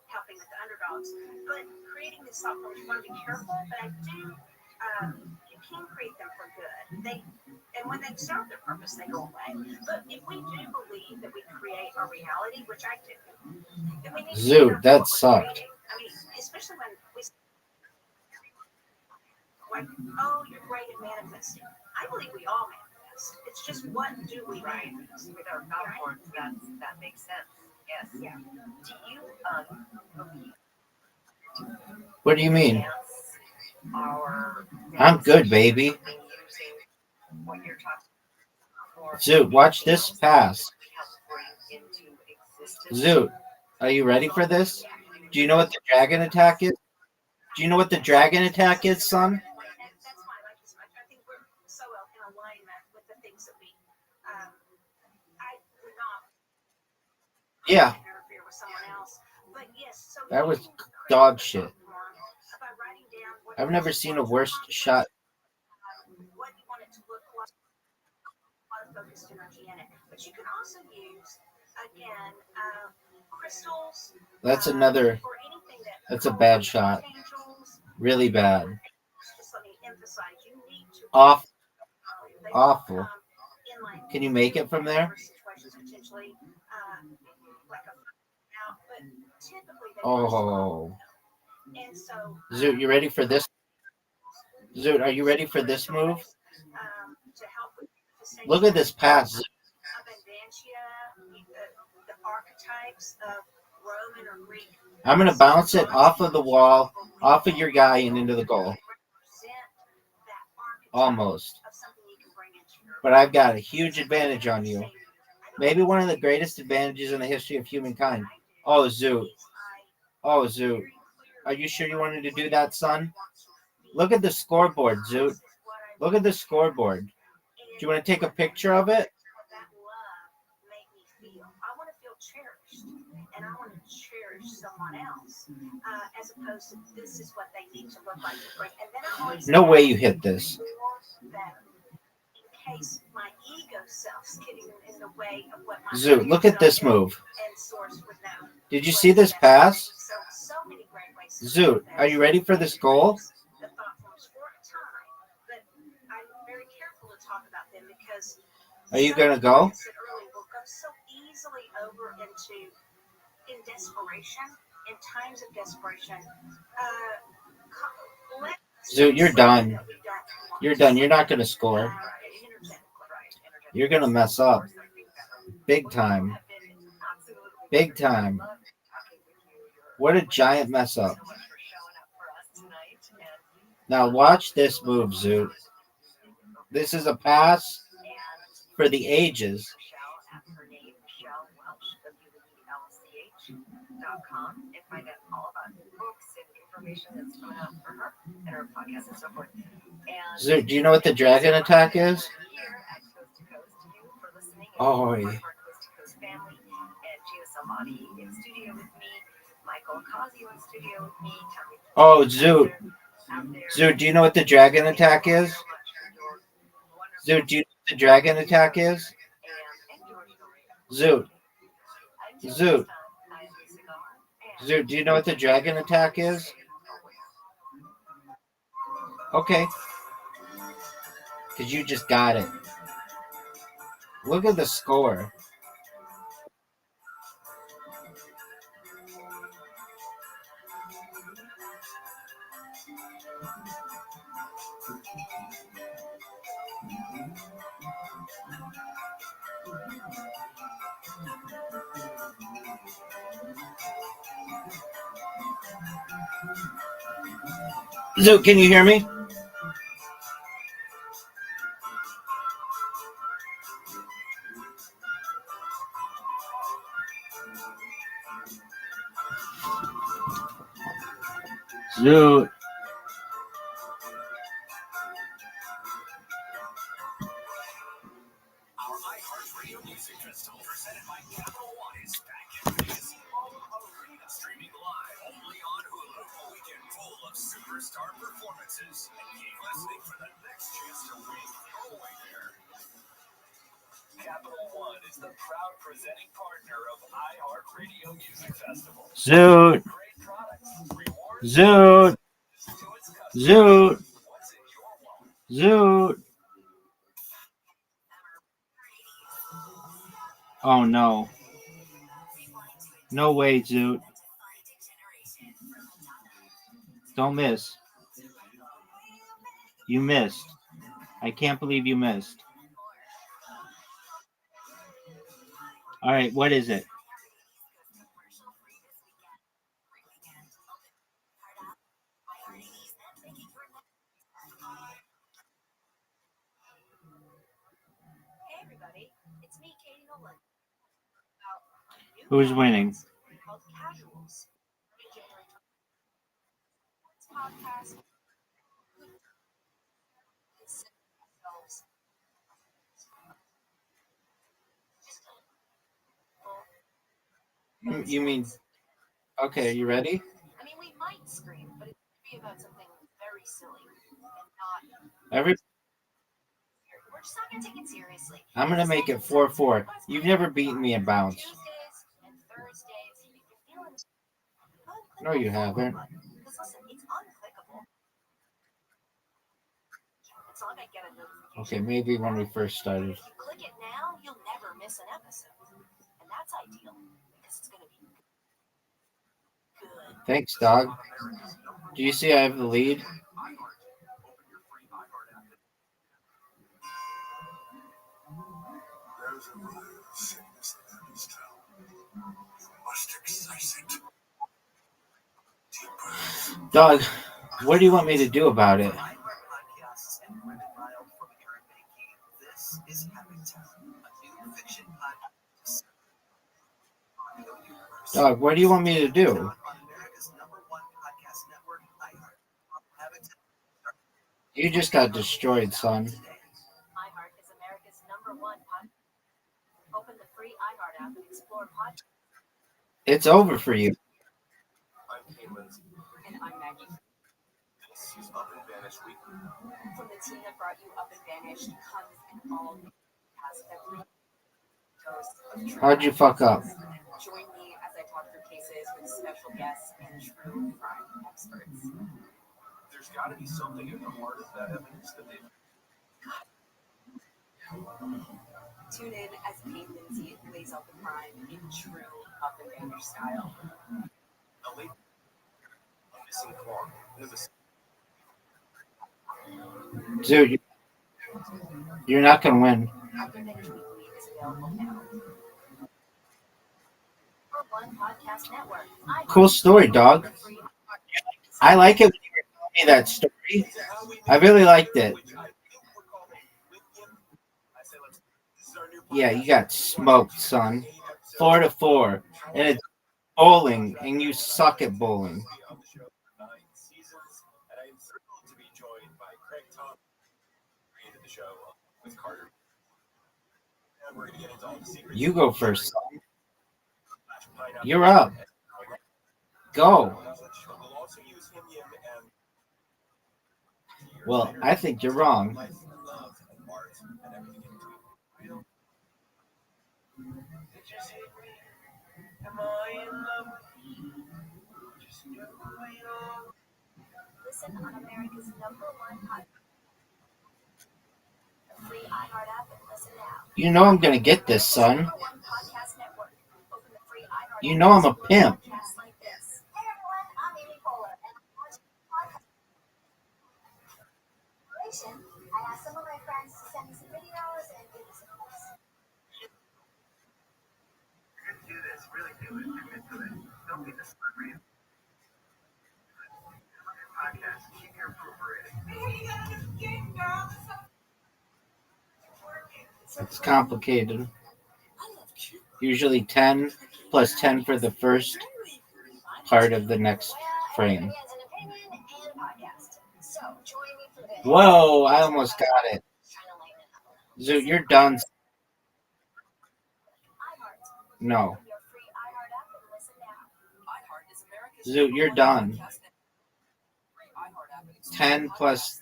helping with the underdogs. But creating this thought form, you want to be careful. But I do, you can create them for good. And when they serve their purpose, they go away. But if we do believe that we create our reality, which I do, then we need to Zoot, that sucked. I mean, especially when we like, oh, you're great at manifesting. I believe we all manifest. It's just what do we manifest? with our thought forms, that makes sense. Yes. Yeah. Do you believe What do you mean? our I'm good, baby. using what you're talking about? Zoot, watch this pass. Bring into existence? Zoot, are you ready for this? Do you know what the dragon attack is? Do you know what the dragon attack is, son? That's why I like this much. I think we're so in alignment with the things that we. I would not. Yeah, Interfere with someone else, but yes. So that was dog shit. I've never seen a worse shot. What you want it to look like. A lot of focused energy in it, but you can also use again That's another. That's a bad shot. Really bad. Off. Awful. Can you make it from there? Oh. Zoot, you ready for this? Zoot, are you ready for this move? Look at this pass. I'm going to bounce it off of the wall, off of your guy, and into the goal. Almost. But I've got a huge advantage on you. Maybe one of the greatest advantages in the history of humankind. Oh, Zoot. Oh, Zoot. Are you sure you wanted to do that, son? Look at the scoreboard, Zoot. Look at the scoreboard. Do you want to take a picture of it? And I want to cherish someone else, as opposed to this is what they need to look like to bring. And then I always no way you hit this. In case my ego self's getting in the way of what my Zoot, look at this move. Did you see this pass? Zoot, are you ready for this goal? Are you going to go? In desperation, in times of desperation, Zoot, you're done. You're done. You're not going to score. You're going to mess up. Big time. Big time. What a giant mess up. Now watch this move, Zoot. This is a pass for the ages. And find out all about books and information that's coming out for her and her podcast and so forth. Zoot, do you know what the dragon attack is? Oh, yeah. Oh, Zoot. Zoot, do you know what the dragon attack is? Zoot, do you know what the dragon attack is? Zoot. Zoot. Zoot, do you know what the dragon attack is? Okay. Because you just got it. Look at the score. Zoot, can you hear me? Zoot. Our iHeartRadio Music Festival presented by Capital One is back in Vegas. Streaming live only on Hulu. A weekend full of superstar performances. And keep listening for the next chance to win your way there. Capital One is the proud presenting partner of iHeartRadio Music Festival. Zoot. Zoot. Zoot. Zoot. Oh, no. No way, Zoot. Don't miss. You missed. I can't believe you missed. All right, what is it? Who's winning? You mean, okay, you ready? I mean, we might scream, but it would be about something very silly and not. Every. We're just not gonna take it seriously. I'm going to make it 4-4. You've never beaten me in bounce. Tuesdays and Thursdays, No, you haven't. Because listen, it's unclickable. It's not like I get a notification. Okay, maybe when we first started. If you click it now, you'll never miss an episode. And that's ideal because it's going to be good. Thanks, dog. Do you see I have the lead? There's a real sickness in this town. You must excise it. Deeper. Dog, what do you want me to do about it? Podcasts and women mild from Aaron Mankey. This is Hamilton, a new fiction podcast. Dog, what do you want me to do? On America's #1 podcast network, iHeart. You just got destroyed, son. iHeart is America's #1 podcast. Open the free iHeart app and explore podcasts. It's over for you. I'm Caitlin. And I'm Maggie. This is Up and Vanished Weekly. From the team that brought you Up and Vanished, Comes and All has every dose of true How'd you fuck up? Join me as I talk through cases with special guests and true crime experts. There's got to be something at the heart of that evidence that they've. Tune in as Kate Lindsay lays out the crime in true Up and Vanished style. A missing clone. Dude, you're not going to win. Up and Vanished Weekly is available now. One podcast network. Cool story, dog. I like it when you were telling me that story. I really liked it. Yeah, you got smoked, son. 4-4. And it's bowling, and you suck at bowling. You go first, son. You're up. Go. Well, I think you're wrong. Listen on America's #1 podcast. The free iHeart app and listen now. You know I'm going to get this, son. You know I'm a pimp. I asked some of my friends to send me some videos and give me some tips. Do this, really do it. Commit to it. Don't be the celebrity. Podcast, keep your approval rating. It's complicated. Usually 10 plus 10 for the first part of the next frame. Whoa, I almost got it. Zoot, you're done. No. Zoot, you're done. 10 plus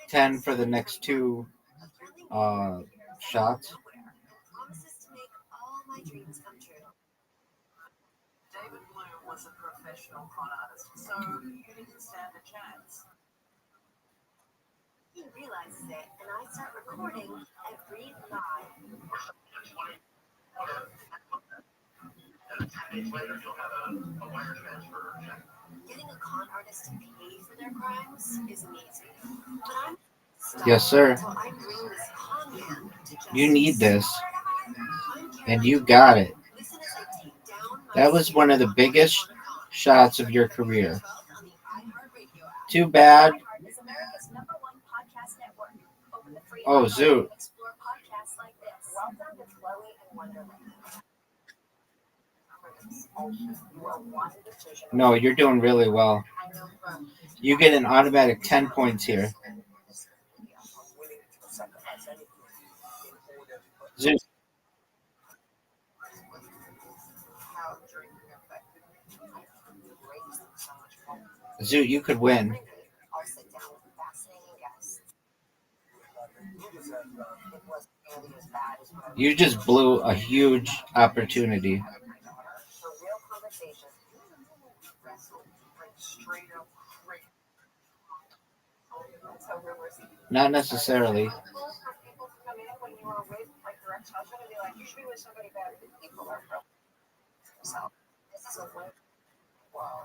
10 for the next two shots. David Bloom was a professional con artist, so you didn't stand a chance. He realizes it, and I start recording every lie. Getting a con artist to pay for their crimes is amazing. But I'm stuck Yes, sir. until I bring this con man to justice. You need this. And you got it. Listen as I take down my That was one of the biggest shots of your career. Too bad. Is America's #1 podcast network. Open the free Oh, iHeart Zoot. and explore podcasts like this. Welcome to Chloe and Wonderland. No, you're doing really well. You get an automatic 10 points here. Zoot. Zoot, you could win. You just blew a huge opportunity. Not necessarily.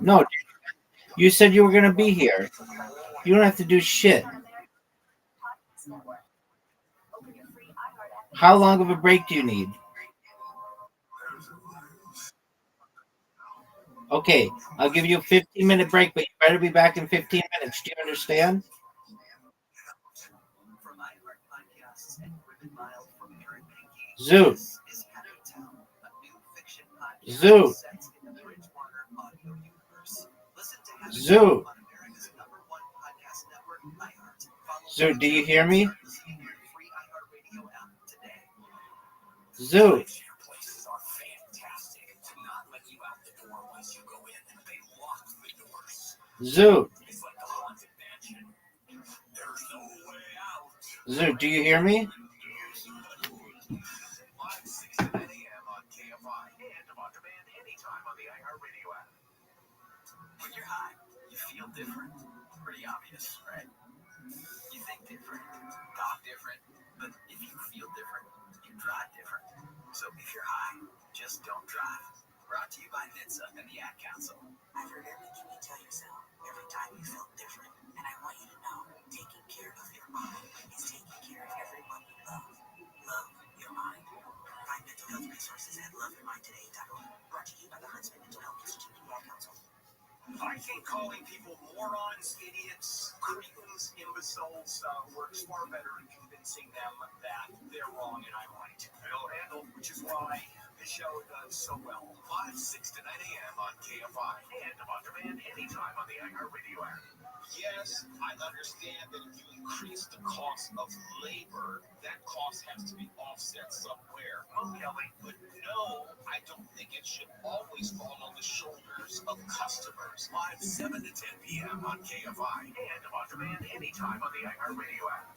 No, you said you were going to be here. You don't have to do shit. How long of a break do you need? Okay, I'll give you a 15-minute break, but you better be back in 15 minutes. Do you understand? Zoot. Zoot. Zoot. Zoot, do you hear me? Zoot. Zoot. Zoot, do you hear me? When you're high, you feel different. Pretty obvious, right? You think different, talk different, but if you feel different, you drive different. So if you're high, just don't drive. Brought to you by NHTSA and the Ad Council. I've heard everything you tell yourself every time you feel different. And I want you to know, taking care of your mind is taking care of everyone you love. Love your mind. Find mental health resources at loveyourmindtoday.org. Brought to you by the Huntsman Mental Health Institute and the Ad Council. I think calling people morons, idiots, cretins, imbeciles works far better in convincing them that they're wrong and I'm right. It'll handle, which is why the show does so well. Live 6 to 9 a.m. on KFI and on demand anytime on the iHeartRadio app. Yes, I understand that if you increase the cost of labor, that cost has to be offset somewhere. Kelly, but no, I don't think it should always fall on the shoulders of customers. Live 7 to 10 p.m. on KFI and on demand anytime on the iHeartRadio app.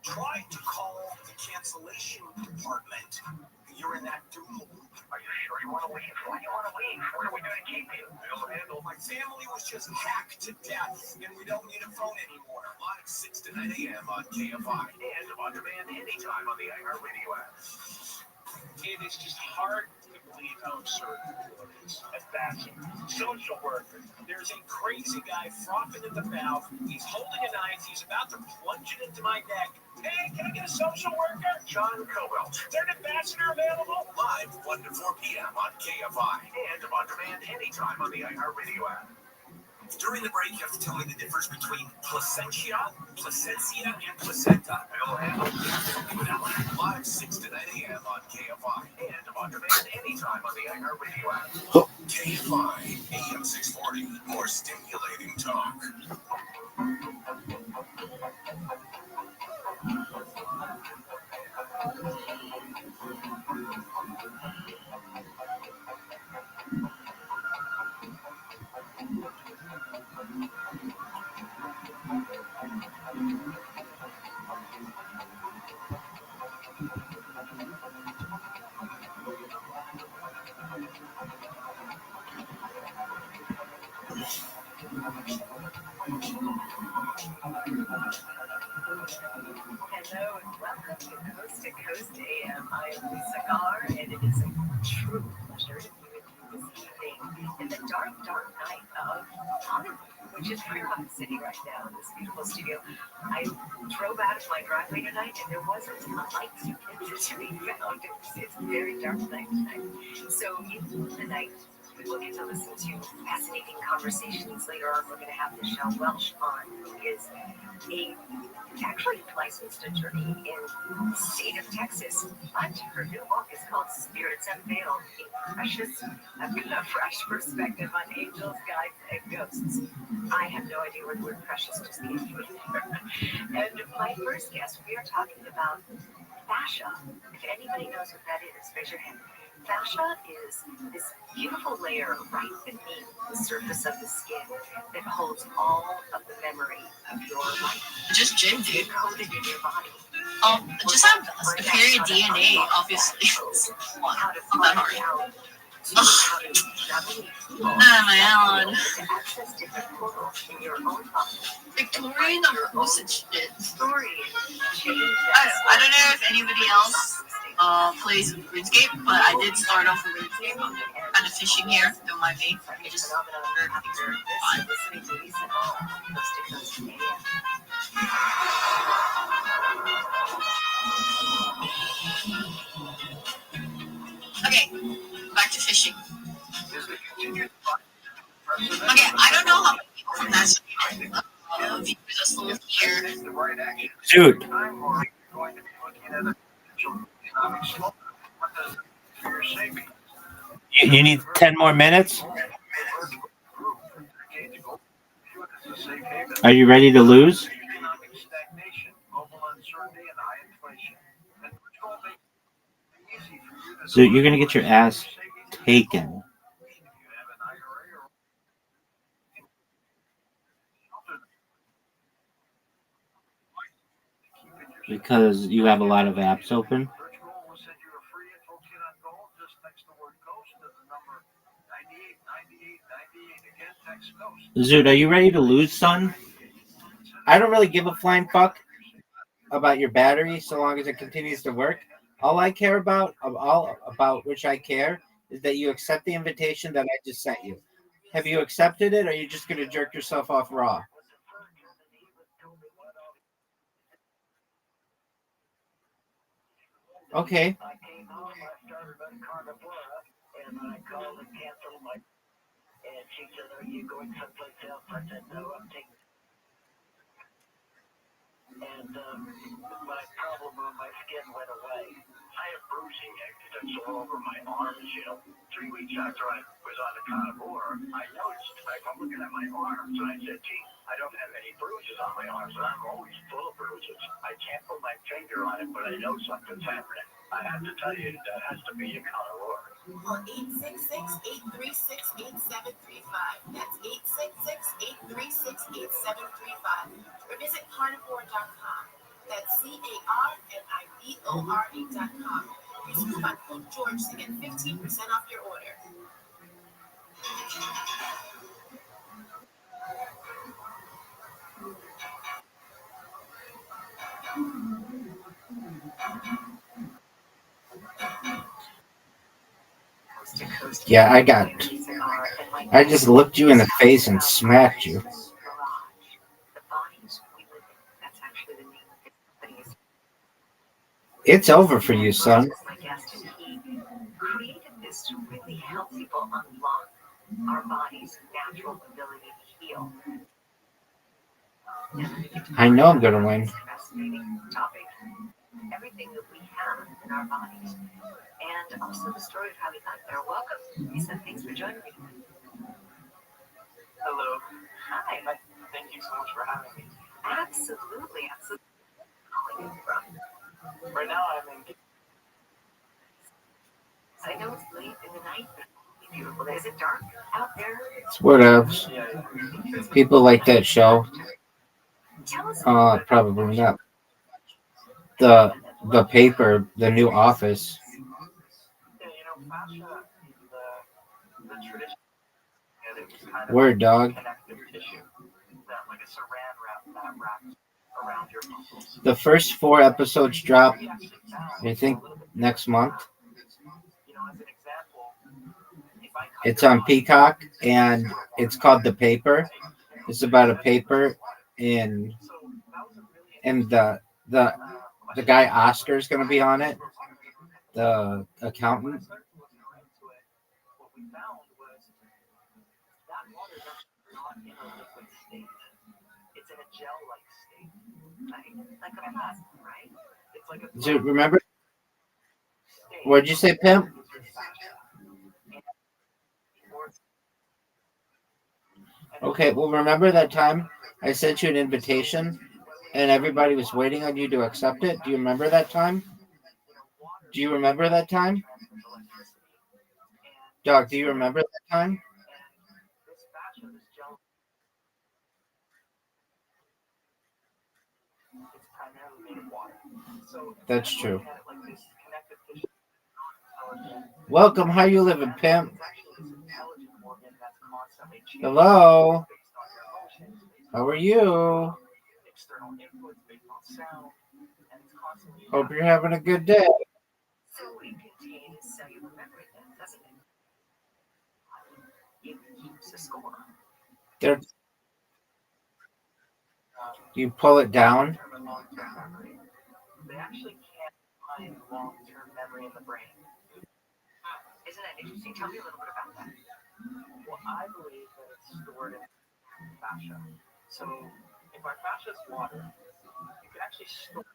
Try to call the cancellation department. You're in that doom loop. Are you sure you want to leave? Why do you want to leave? What are we going to keep you? It'll handle. My family was just hacked to death, and we don't need a phone anymore. Live 6 to 9 a.m. on KFI and on demand anytime on the iHeartRadio app. It is just hard to believe how absurd it is. At that, social worker. There's a crazy guy frothing at the mouth. He's holding a knife. He's about to plunge it into my neck. Hey, can I get a social worker? John Cobell. Is there an ambassador available? Live 1 to 4 p.m. on KFI and on demand anytime on the iHeartRadio app. During the break, you have to tell me the difference between placentia, and placenta. It'll handle. Live 6 to 9 a.m. on KFI and on demand anytime on the iHeartRadio app. KFI, AM 640, more stimulating talk. Hello and welcome to Coast AM. I am Lisa Gar, and it is a true pleasure to be with you this evening in the dark, dark night of Hollywood, which is where I'm sitting right now in this beautiful studio. I drove out of my driveway tonight, and there wasn't a light to be found. It's a very dark night tonight. So in the night, we will get to listen to fascinating conversations. Later on, we're going to have Michelle Welch on, who is actually licensed attorney in the state of Texas. But her new book is called Spirits Unveiled, a fresh perspective on angels, guides, and ghosts. I have no idea where the word precious just came from. And my first guest, we are talking about fascia. If anybody knows what that is, raise your hand. Fascia is this beautiful layer right beneath the surface of the skin that holds all of the memory of your life. Just gender. Encoded in your body. Just have superior DNA, obviously. It's not that hard. Oh my god. Victorian or postage shit. I don't know if anybody else plays RuneScape, but I did start off with RuneScape. I'm kind of fishing here. Don't mind me. I just fine. Okay, back to fishing. Okay, I don't know how many people from that viewers are still here. Dude. You need 10 more minutes? Are you ready to lose? So you're going to get your ass taken. Because you have a lot of apps open. Zoot, are you ready to lose, son? I don't really give a flying fuck about your battery so long as it continues to work. All I care about, which I care, is that you accept the invitation that I just sent you. Have you accepted it, or are you just going to jerk yourself off raw? Okay. And my problem with my skin went away. I have bruising that's all over my arms, 3 weeks after I was on the carnivore, I noticed, I'm looking at my arms, and I said, gee, I don't have any bruises on my arms, and I'm always full of bruises. I can't put my finger on it, but I know something's happening. I have to tell you, that has to be a carnivore. Call 866-836-8735. That's 866-836-8735. Or visit carnivore.com. That's CARNIVORE.com. Use coupon code George to get 15% off your order. Yeah, I just looked you in the face and smacked you. It's over for you, son. Created this to really help people unlock our body's natural ability to heal. I know I'm gonna win. Fascinating topic. Everything that we have in our bodies, and also the story of how we got there. Welcome, Lisa. Thanks for joining me. Hello. Hi. Thank you so much for having me. Absolutely. Calling you from. Right now I'm in. I know it's late in the night, but it's beautiful. Is it dark out there? It's whatevs. People like that show. Probably not. The paper, the new Office. Word, dog. The first 4 episodes drop, I think, next month. It's on Peacock, and it's called The Paper. It's about a paper, and the guy Oscar's going to be on it, the accountant. It's in a gel-like state, like a plasma, right? It's like a. Dude, remember? What'd you say, Pimp? Okay, well, remember that time I sent you an invitation and everybody was waiting on you to accept it? Do you remember that time? Do you remember that time? Doc, do you remember that time? That's true. Welcome. How you living, pimp? It's actually this intelligent organ that's constantly changing Hello. based on your emotions, based How on are you? external inputs, based on sound, and it's constantly Hope you're having a good day. So it contains cellular memory then, doesn't it? It keeps a score. There. You pull it down. long-term and long-term memory. They actually can't find long-term memory in the brain. Isn't that interesting? Tell me a little bit about that. Well, I believe that it's stored in fascia. So if our fascia is water, you can actually store it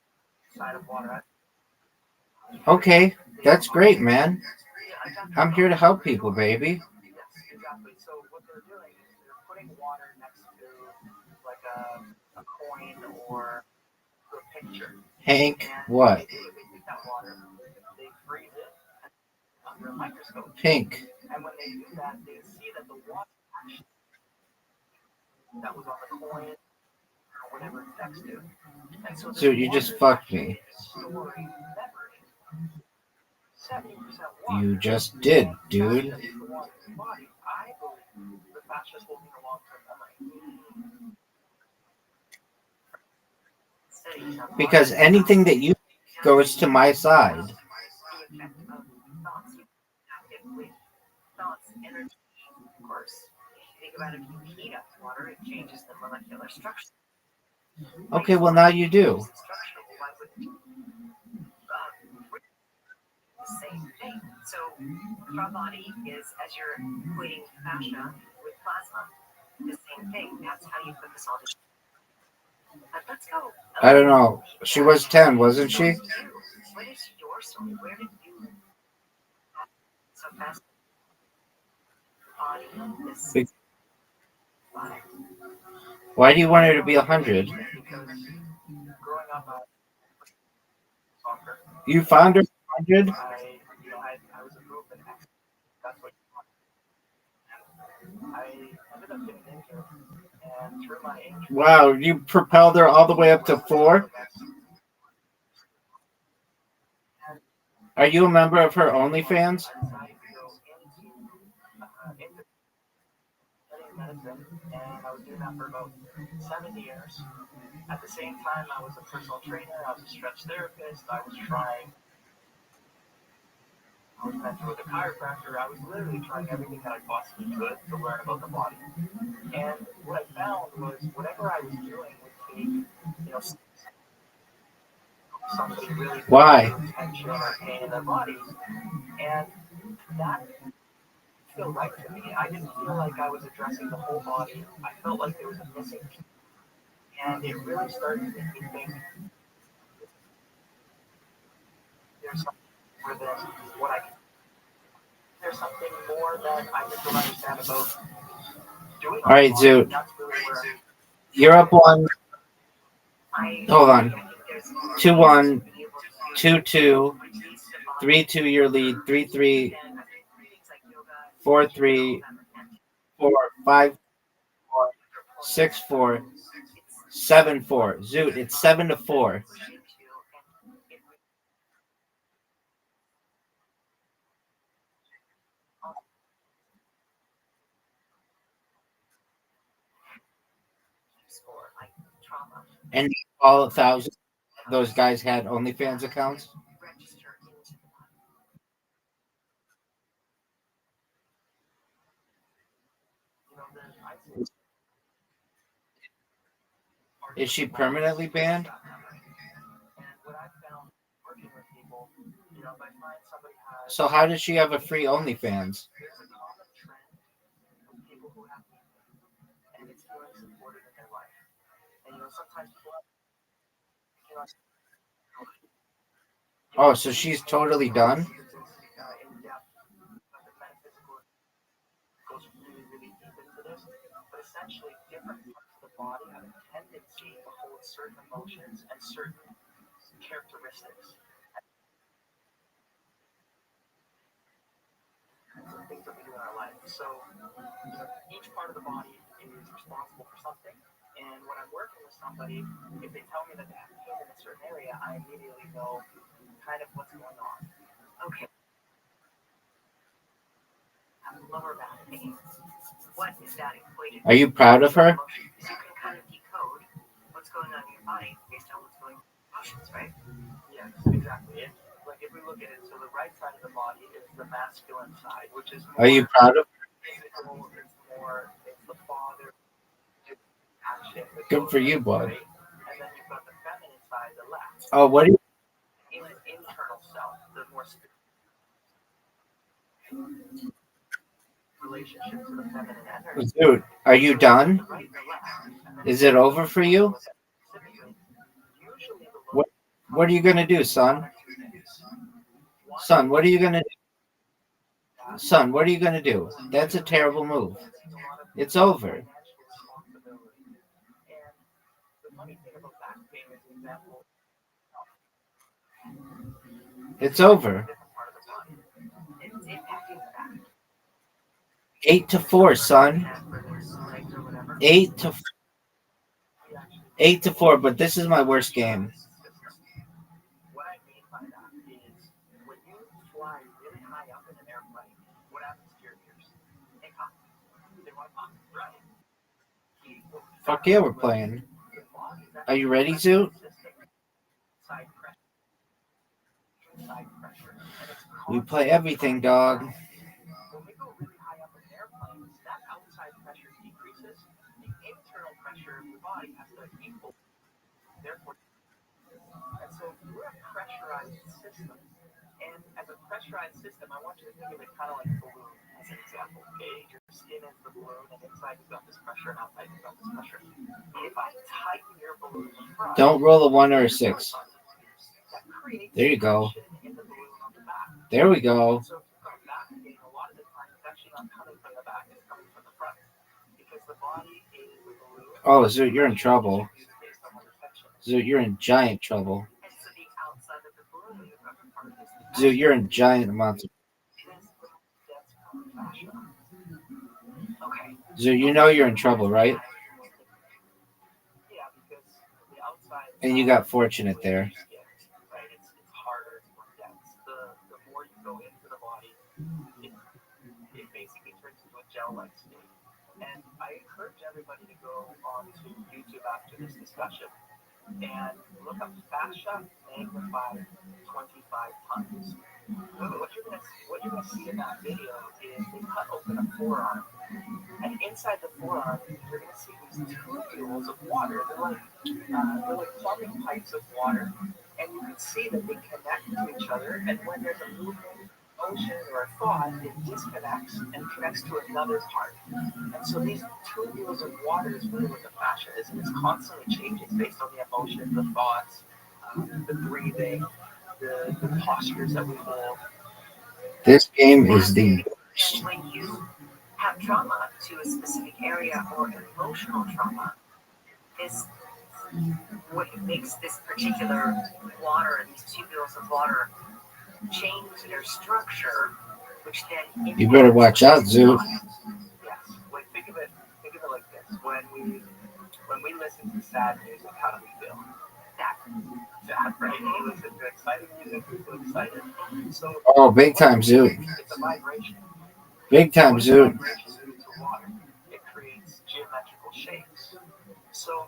inside of water. Okay, that's great, man. Yeah, exactly. I'm here to help people, baby. Yes, exactly. So what they're doing is they're putting water next to like a coin or to a picture. Hank, And what? they take that water, they freeze it under a microscope. Pink. And when they do that, they see that the water actually that was on the coin or whatever it's next to. And so Dude, you just fucked me. storing memory. 70% water. You just did, dude. I believe the fascia is holding a long-term memory. Because anything that you goes to my side. The effect of thoughts you active with thoughts, energy. Of course, if you think about it, if you heat up water, it changes the molecular structure. Okay, well now you do. Why would the same thing? So our body is, as you're equating fascia with plasma, the same thing. That's how you put this all together. But let's go. I don't know. She was 10, wasn't she? What is your story? Where did you so fast body this body? Why do you want her to be 100? Because growing up, You found her 100? I was a group and that's what I ended up getting injured, and through my injury. Wow, you propelled her all the way up to 4? Are you a member of her OnlyFans? Medicine, and I was doing that for about 7 years. At the same time, I was a personal trainer, I was a stretch therapist, I was mentored with a chiropractor, I was literally trying everything that I possibly could to learn about the body. And what I found was whatever I was doing would take, somebody really Why? tension or pain in their body. And that feel right to me. I didn't feel like I was addressing the whole body. I felt like there was a missing piece. And it really started to make me think there's something more than what I can. There's something more that I just don't understand about doing. All right, Zoot. That's really where You're up 1. Hold on. 2-1, 2-2, 3-2 your lead, 3-3, 4-3, 4-5, 6-4, 7-4. Zoot, it's 7-4. And all 1,000 those guys had OnlyFans accounts. Is she permanently banned? So how does she have a free OnlyFans? Oh, so she's totally done? Goes really, really deep into this, but essentially different parts of the body have a tendency to hold certain emotions and certain characteristics. The things that we do in our life. So each part of the body is responsible for something. And when I'm working with somebody, if they tell me that they have pain in a certain area, I immediately know kind of what's going on. Okay. lower back pain. What is that equated? Are you proud of her? So you can kind of decode what's going on in your body based on what's going on in your emotions, right? Yes, exactly. And like if we look at it, so the right side of the body is the masculine side, which is more Are you proud of her? physical. It's the father action. Good for you, bud. Right? And then you've got the feminine side, the left. Oh, what do you? Internal self, the more relationship to the feminine energy. Dude, are you done? Is it over for you? What are you gonna do, son? Son, what are you gonna do? Son, what are you gonna do? That's a terrible move. It's over. It's over. 8-4, son. 8-4, but this is my worst game. What I mean by that is when you fly really high up in an airplane, what happens to your ears? They pop. They want to pop, right? Fuck yeah, we're playing. Are you ready, Zoo? Side pressure. We play everything, dog. When we go really high up in an airplane, that outside pressure decreases. The internal pressure of the body has to equal. Therefore, and so we're a pressurized system. And as a pressurized system, I want you to think of it kind of like a balloon, as an example. Okay, your skin is the balloon, and inside you've got this pressure, and outside you've got this pressure. If I tighten your balloon front, Don't roll a 1 or a 6. There you go. in the balloon on the back. There we go. So if you've got back pain, a lot of the time it's actually not coming from the back, it's coming from the front. Because the body is the balloon. Oh, Zoo, you're in trouble. Zoo, you're in giant trouble. And so the outside of the balloon, you've got the part of this. Zoo, you're in giant amounts of. Okay. Zoo, you know you're in trouble, right? Yeah, because the outside. And you got fortunate there. Right, it's harder, it's more dense. The more you go into the body, it basically turns into a gel-like state. And I encourage everybody to go onto YouTube after this discussion and look up fascia magnified 25 times. What you're gonna see in that video is they cut open a forearm, and inside the forearm you're gonna see these tubules of water. They're like plumbing pipes of water, and you can see that they connect to each other. And when there's a movement, motion, or a thought, it disconnects and connects to another part. And so these tubules of water is really what the fascia is, and it's constantly changing based on the emotion, the thoughts, the breathing, the postures that we hold. This game is the worst. When you have trauma to a specific area or emotional trauma, is what makes this particular water, these tubules of water, change their structure, which then You better watch out, Zoo. Yes. Like think of it like this. When we listen to sad music, how do we feel? Sad, right? We listen to exciting music, we feel excited. So Oh, big time, Zoo. it's a vibration. Big time, Zoo. It creates geometrical shapes. So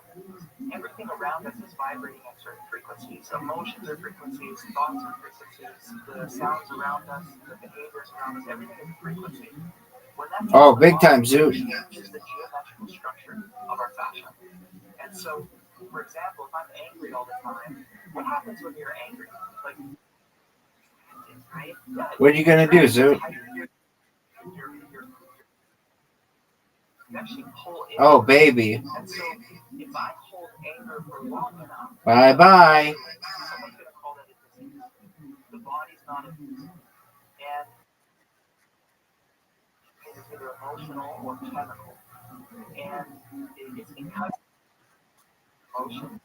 everything around us is vibrating at certain frequencies. Emotions are frequencies, thoughts are frequencies, the sounds around us, the behaviors around us, everything is a frequency. When that Oh, big time, Zoo. changes the geometrical structure of our fascia. And so, for example, if I'm angry all the time, what happens when you're angry? Like, right? Yeah, What are you gonna do, Zoo? You actually pull in. Oh, baby. And so, if I hold anger for long enough, Bye bye. someone's going to call that a disease. The body's not a disease. And it's either emotional or chemical. And it's because emotion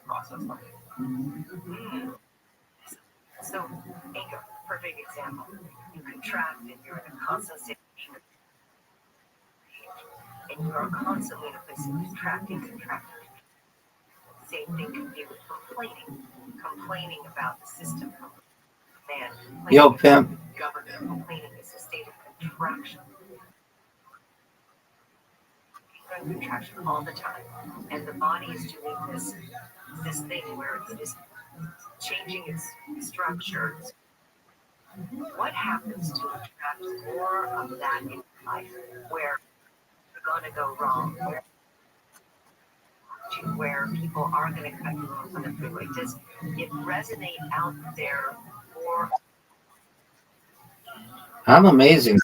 process like it. So, anger, perfect example. You contract and you're in a constant state of anger. And you are constantly in a place of contracting. Same thing can be with complaining about the system. Man, Yo, pimp. Government complaining is a state contraction. Contraction all the time, and the body is doing this thing where it is changing its structure. What happens to attract more of that in life, where you're going to go wrong, where people are going to cut you off on the freeway? Does it resonate out there more? I'm amazing.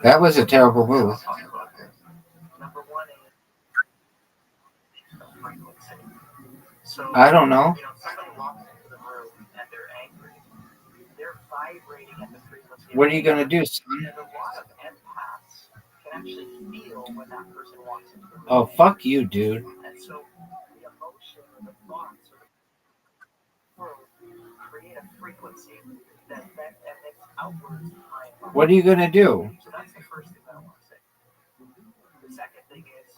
That was a terrible move. Number one is frequency. So, I don't know. Somebody walks into the room and they're angry. They're vibrating at the frequency. What are you going to do, son? And a lot of empaths can actually feel when that person walks into the room. Oh, fuck you, dude. And so the emotion or the thoughts or the world create a frequency that emits outwards behind. What are you going to do? So that's the first thing that I want to say. The second thing is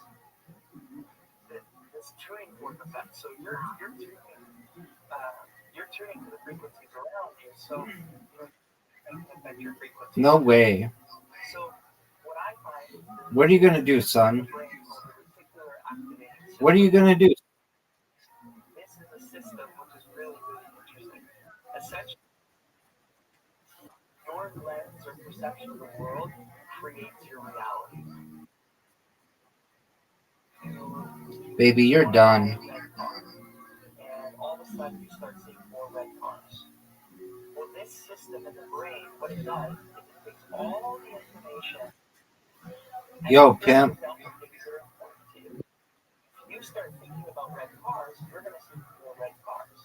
this tuning fork effect. So you're tuning to the frequencies around you. So affect your frequency. No way. So what I find is what are you going to do, son? What are you going to do? This is a system which is really, really interesting. Essentially, your lens or perception of the world creates your reality. Baby, you're done. And all of a sudden, you start seeing more red cars. Well, this system in the brain, what it does is it takes all the information. Yo, pimp. You start thinking about red cars, you're going to see more red cars.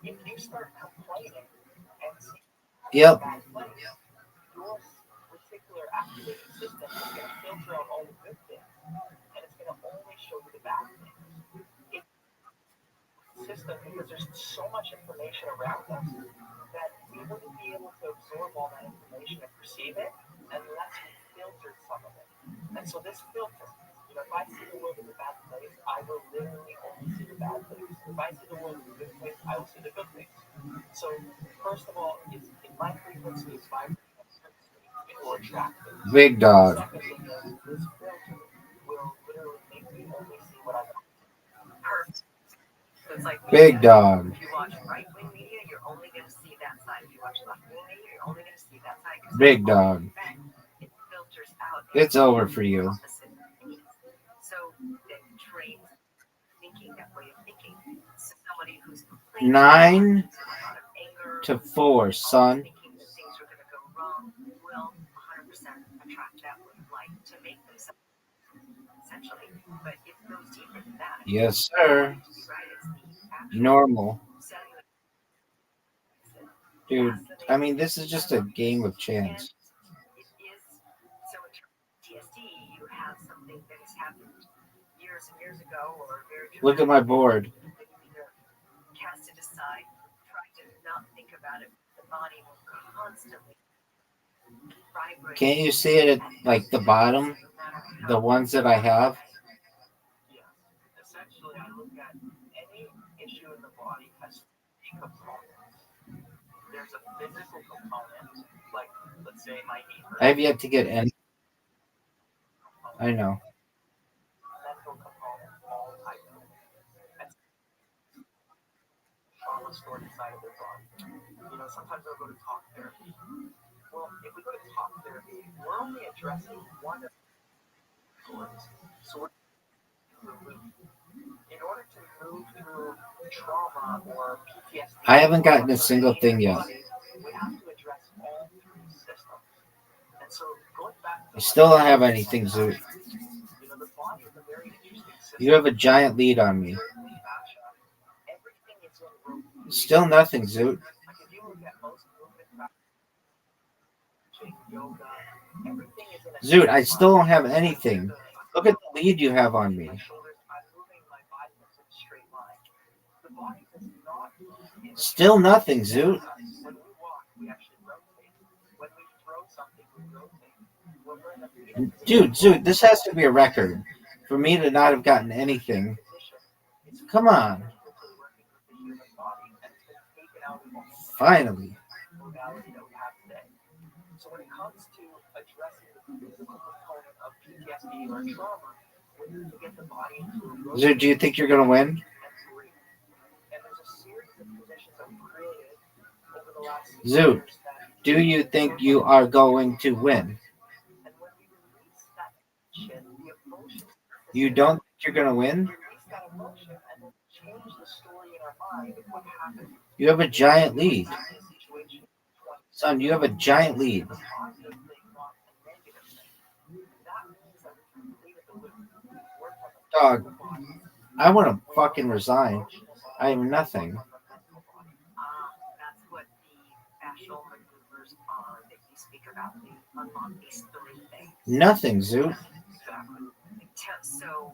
If you start complaining and see Yep. bad place, your particular activating system is going to filter out all the good things, and it's going to only show you the bad things. System, because there's so much information around us that we wouldn't be able to absorb all that information and perceive it unless we filtered some of it. And so this filter, if I see the world as a bad place, I will literally only see the bad things. If I see the world as a good place, I will see the good things. So first of all, if my frequency is vibrating at a certain state, it will attract things. Big dog. The second thing is this filter will literally make me only see what I want. Perfect. So it's like big dog. If you watch right-wing media, you're only going to see that side. If you watch left-wing media, you're only going to see that side. Big dog. It filters out. It's over for you. So it trains thinking, that way of thinking. So somebody who's 9 to 4, son. thinking that things are going to go wrong will 100% attract that way of light to make themselves essentially. But it goes deeper than that. Yes, sir. Normal. Dude, I mean, this is just a game of chance. It is, so in terms of TSD, you have something that has happened years and years ago, or very Look at my board. that you either cast it aside, try to not think about it. The body will constantly vibrate. Can't you see it at like the bottom? The ones that I have? Yes. Essentially, I look at any issue in the body has three components. There's a physical component, like let's say my knee hurts. I have yet to get any. I know. Mental component, all types of trauma stored inside of their body. Sometimes they'll go to talk therapy. Well, if we go to talk therapy, we're only addressing one of the stories. So in order to move through trauma or PTSD, I haven't gotten a single thing yet. we have to address all three systems. And so going back to I still don't have anything, Zoot. the body is a very interesting system. You have a giant lead on me. Everything is in rotation. Still nothing, Zoot. Like if you look at most movement practices, yoga, everything is in a Zoot, I still don't have anything. Look at the lead you have on me. I'm moving my body in a straight line. The body does not move in Still nothing, Zoot. when we walk, we actually rotate. When we throw something, we rotate. When we're in a fetal Dude, Zoot, this has to be a record for me to not have gotten anything. position, Come on. working with the human body, and it's been taken out of the Finally. modality that we have today. PTSD or trauma, when you get the body into a growth Zoot, do you think you're gonna win? and breathe. And there's a series of positions that we created over the last 6 Zoot, years that do you think you are going to win? and when we release that tension, the emotion, You don't think you're gonna win? release that emotion and then change the story in our mind of what happened You have a giant lead. in the situation. Son, you have a giant lead. The positive thing, not the negative thing. That means that we completed the loop. We've worked on the Dog, physical body. I want to fucking resign. I am nothing. That's what the fascial maneuvers are that you speak about. They unlock these three things. Nothing, Zoot. Exactly. So,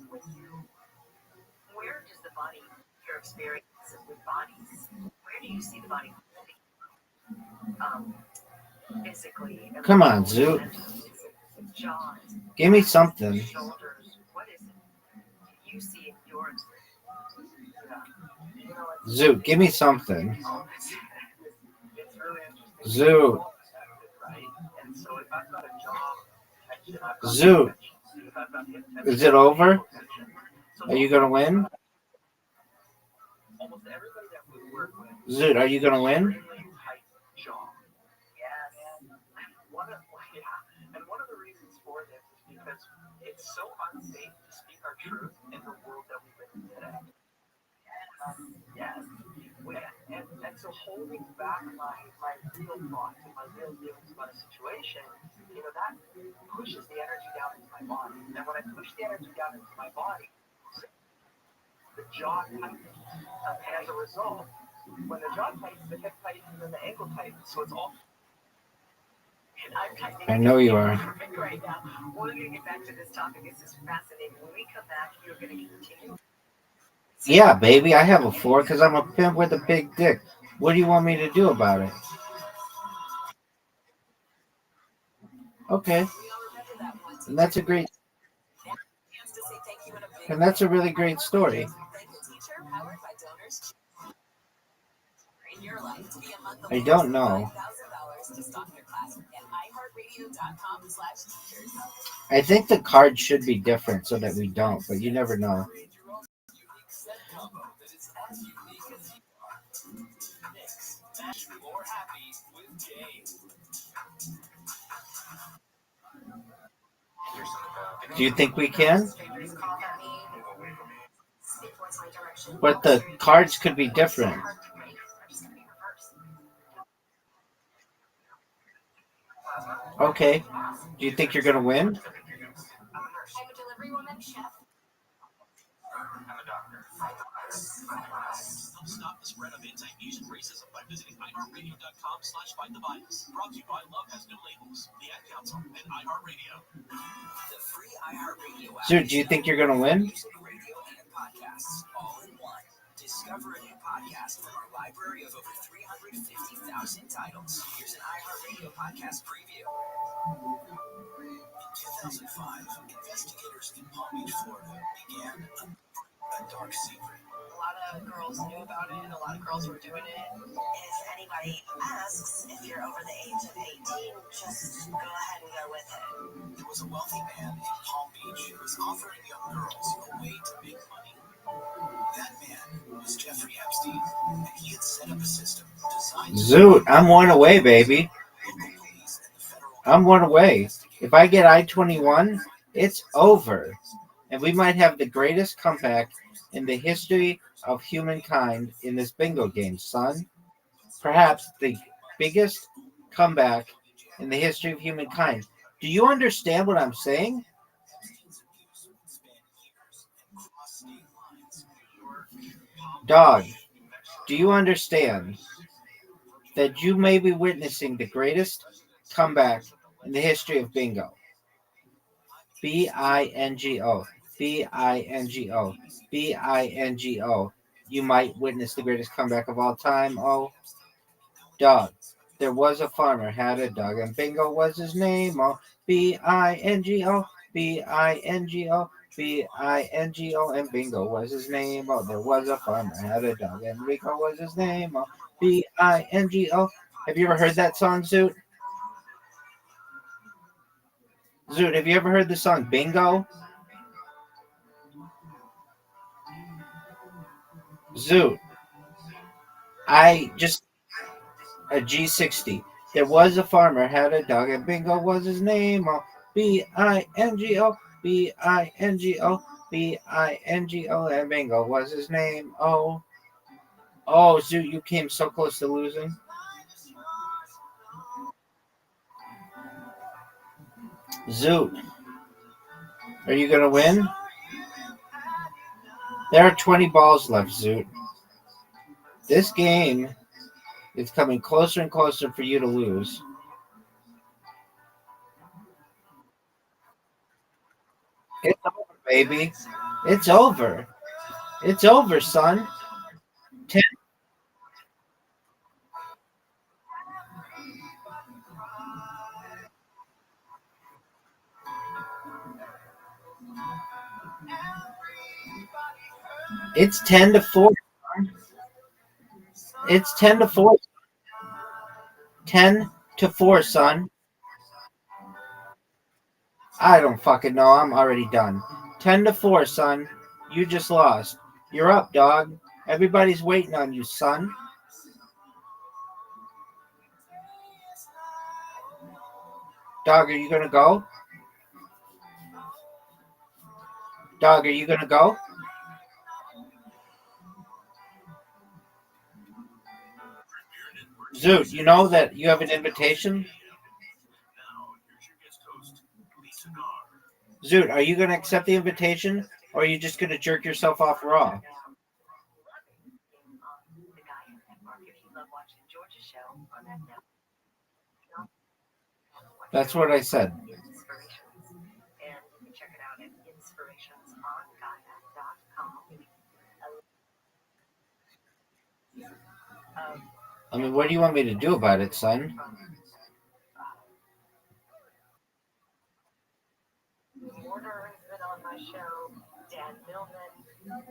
where does the body, your experience with bodies, where do you see the body physically? Come on, Zoot. Jaws, Give me something. shoulders, what is it you see in your experience? Zoot, give me something. It's really interesting. Zoot. Right? And so if I've got a job tension, I've got Zoot. tension. If I've got hip tension, Is it over? tension. So Are you gonna win? almost everybody that we work with Zoot, are you gonna win? really tight jaw. Yes. And one of the reasons for this is because it's so unsafe to speak our truth in the world that we live in today. Yes. And so holding back my real thoughts and my real feelings about a situation, that pushes the energy down into my body. And when I push the energy down into my body, the jaw tightens. And as a result, when the jaw tightens, the hip tightens, and the ankle tightens. So it's all. And I'm tightening I know you are. perfect right now. We're going to get back to this topic. This is fascinating. When we come back, you're going to continue. Yeah, baby, I have a 4 because I'm a pimp with a big dick. What do you want me to do about it? Okay. And that's a great, and that's a really great story. I don't know. I think the card should be different so that we don't, but you never know. Do you think we can? But the cards could be different. Okay. Do you think you're going to win? I'm a delivery woman, chef. I'm a doctor. Help stop the spread of anti-Asian racism by visiting iHeartRadio.com/fightthebias. Brought to you by Love Has No Labels, the Ad Council, and iHeartRadio. The free iHeartRadio app. Dude, do you think you're going to win? Music, radio, and podcasts all in one. Discover a new podcast from our library of over 350,000 titles. Here's an iHeartRadio podcast preview. In 2005, investigators in Palm Beach, Florida, began a dark secret. A lot of girls knew about it, and a lot of girls were doing it. If anybody asks if you're over the age of 18, just go ahead and go with it. There was a wealthy man in Palm Beach who was offering young girls a way to make money. That man was Jeffrey Epstein, and he had set up a system designed to... Zoot, I'm one away, baby. I'm one away. If I get I-21, it's over. And we might have the greatest comeback in the history of humankind in this bingo game, son. Perhaps the biggest comeback in the history of humankind. Do you understand what I'm saying? Dog, do you understand that you may be witnessing the greatest comeback in the history of bingo? B-I-N-G-O. B-I-N-G-O. B-I-N-G-O. You might witness the greatest comeback of all time. Oh, dog. There was a farmer, had a dog, and bingo was his name. Oh, B-I-N-G-O. B-I-N-G-O. B-I-N-G-O. And bingo was his name. Oh, there was a farmer, had a dog, and Rico was his name. Oh, B-I-N-G-O. Have you ever heard that song, Zoot? Zoot, have you ever heard the song Bingo? Zoot, I just a G60. There was a farmer had a dog, and Bingo was his name. Oh, Bingo, Bingo, Bingo, and Bingo was his name. Oh, Zoot, you came so close to losing. Zoot, are you gonna win? There are 20 balls left, Zoot. This game is coming closer and closer for you to lose. It's over, baby. It's over. It's over, son. 10. It's 10-4. It's 10-4. 10-4, son. I don't fucking know. I'm already done. 10-4, son. You just lost. You're up, dog. Everybody's waiting on you, son. Dog, are you gonna go? Dog, are you gonna go? Zoot, you know that you have an invitation? Zoot, are you gonna accept the invitation, or are you just gonna jerk yourself off raw? That's what I said. I mean, what do you want me to do about it, son? Warner has been on my show, Dan Millman.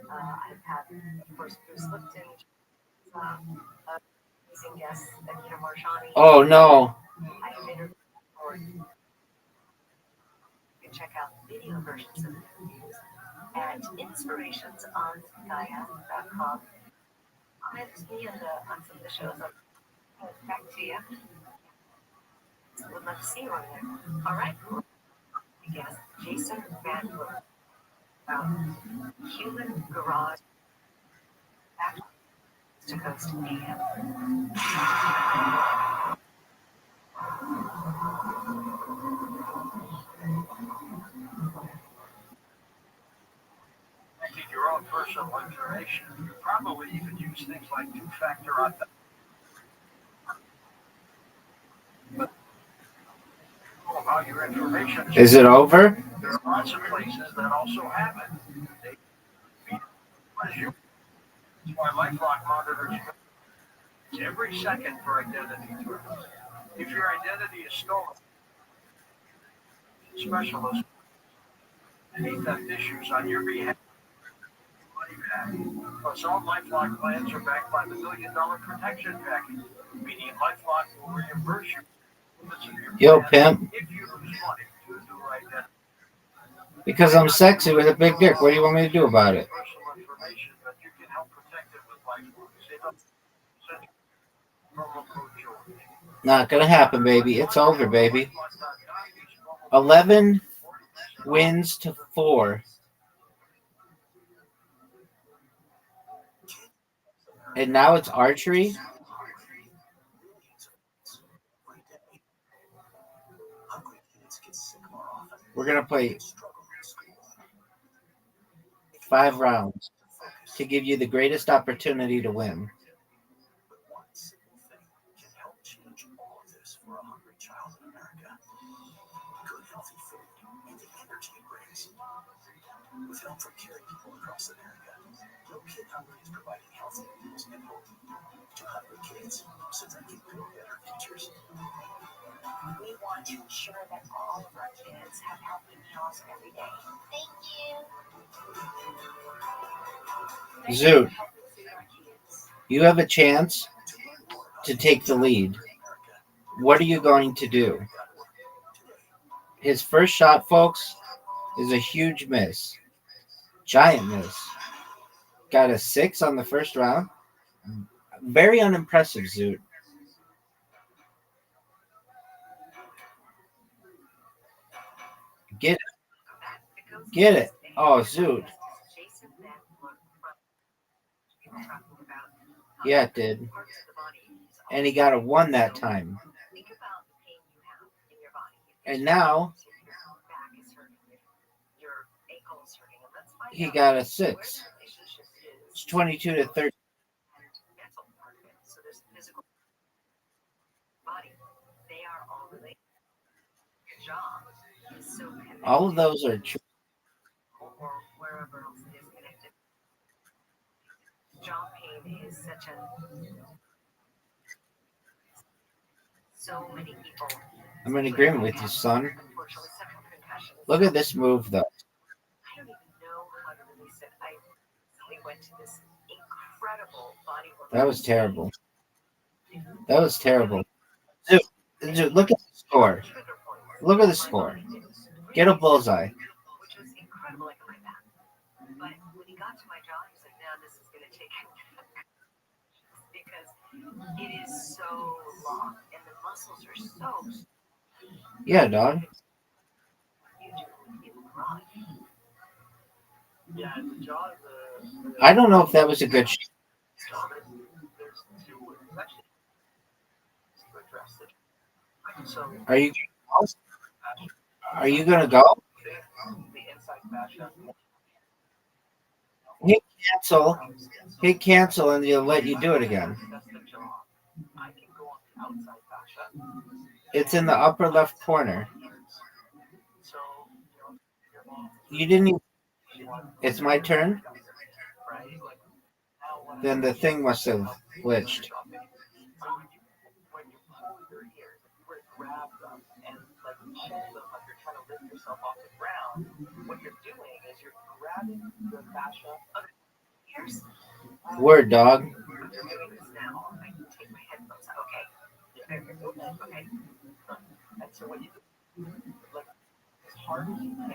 I've had, of course, Bruce Lipton, amazing guests, Anita Marshani. Oh, no. I have interviewed you can check out video versions of the interviews at inspirationsongaia.com. Comment me on some of the shows. I'll get back to you. Would love to see you on there. All right. Yes, Jason Vandler. Human Garage. Back to Coast AM. Making your own personal information. Probably you can use things like two-factor authentication. About your information. Is it over? There are lots of places that also have it. That's why LifeLock monitors every second for identity threats. If your identity is stolen, specialists any theft issues on your behalf. Plus, all LifeLock plans are backed by the $1 Million Protection Package, meaning LifeLock will reimburse you. Yo, pimp. If you lose money due to identity. Because I'm sexy with a big dick. What do you want me to do about it? Personal information, but you can help protect it with LifeLock. Promo code George. Not gonna happen, baby. It's over, baby. 11 wins to 4. And now it's archery. We're gonna play 5 rounds to give you the greatest opportunity to win. With help from caring people across America, No Kid Hungry is providing healthy meals and hope to hungry kids so they can grow better futures. We want to ensure that all of our kids have healthy meals every day. Thank you. Zoot, you have a chance to take the lead. What are you going to do? His first shot, folks, is a huge miss. Giant miss. Got a 6 on the first round. Very unimpressive, Zoot. Get it. Get it. Oh, Zoot. Yeah, it did. And he got a 1 that time. And now he got a 6. It's 22 to 13. All of those are true. Jaw pain is such a so many people. I'm in agreement with you, son. Look at this move, though. I don't even know how to release it. I went to this incredible bodywork. That was terrible. That was terrible. Dude, look at the score. Look at the score. Get a bullseye. Which was incredible, like my back. But when he got to my jaw, he was like, "No, this is going to take because it is so long and the muscles are so." Yeah, dog. I don't know if that was a good shot. Are you gonna go? Hit cancel and he'll let you do it again. It's in the upper left corner. You didn't even... It's my turn? Then the thing must have glitched. Word, dog.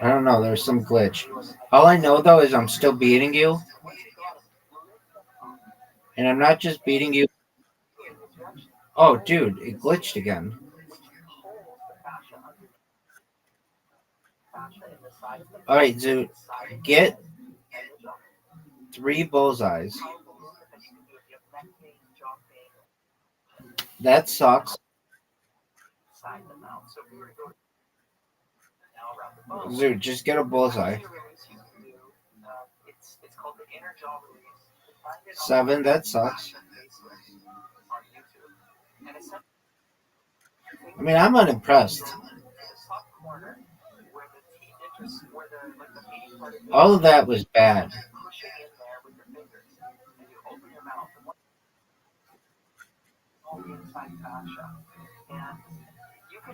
I don't know. There's some glitch. All I know, though, is I'm still beating you. And I'm not just beating you. Oh, dude, it glitched again. All right, Zoot. Get 3 bullseyes. That sucks. Zoot, just get a bullseye. 7, that sucks. I mean, I'm unimpressed. All of that was bad.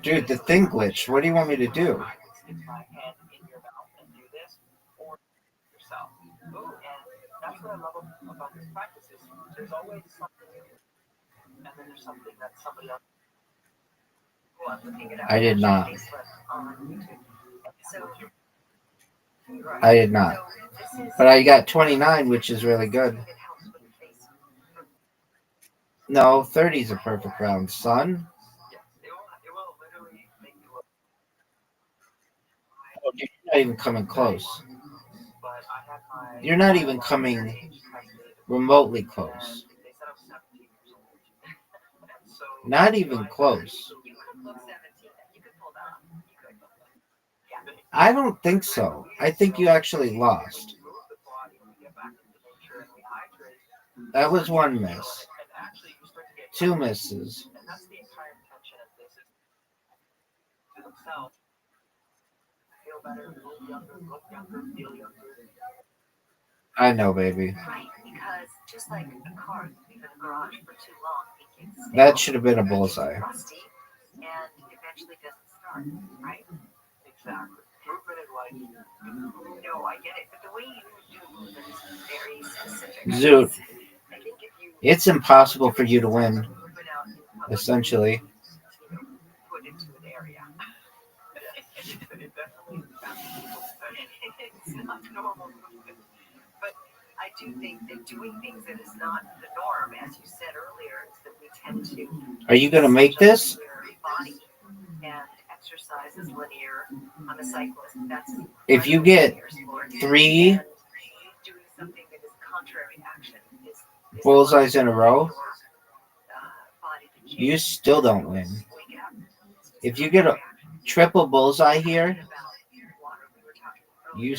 Dude, the thing glitched. What do you want me to do? I did not. I did not. But I got 29, which is really good. No, 30 is a perfect round, son. Oh, dude, you're not even coming close. You're not even coming remotely close. Not even close. I don't think so. I think you actually lost. That was 1 miss. 2 misses. I know, baby. Just like a car in the garage for too long, that should have been a bullseye. Rusty, and eventually doesn't start, right? Exactly. No, I get it, but the way you do movement is very specific. Zoot, it's impossible for you to win, essentially. Put into an area. not normal movement. But I do think that doing things that is not the norm, as you said earlier, is that we tend to. Are you gonna make this? Body and exercise is linear. I'm a cyclist. That's If you get 3 doing something that is contrary action is bullseyes in a row, you still don't win. If you get a triple bullseye here, you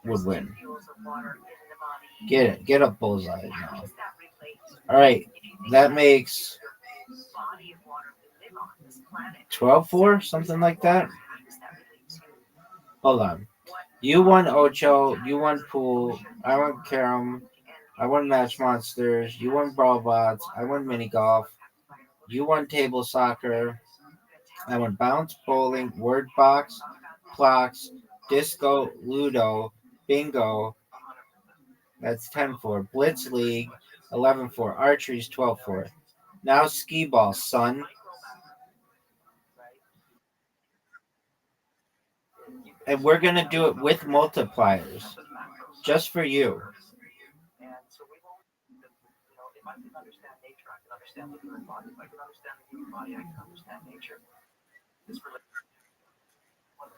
would win. Get a bullseye now. All right, that makes 12-4, something like that. Hold on. You won Ocho, you won Pool, I won Carom, I won Match Monsters, you won Brawl Bots, I won Mini Golf, you won Table Soccer, I won Bounce, Bowling, Word Box, Clocks, Disco, Ludo, Bingo. That's 10-4. Blitz League, 11-4. Archery's 12-4. Now Skee Ball, son. And we're going to do it with multipliers. Just for you. And so we've always, if I can understand nature, I can understand the human body. If I can understand the human body, I can understand nature. This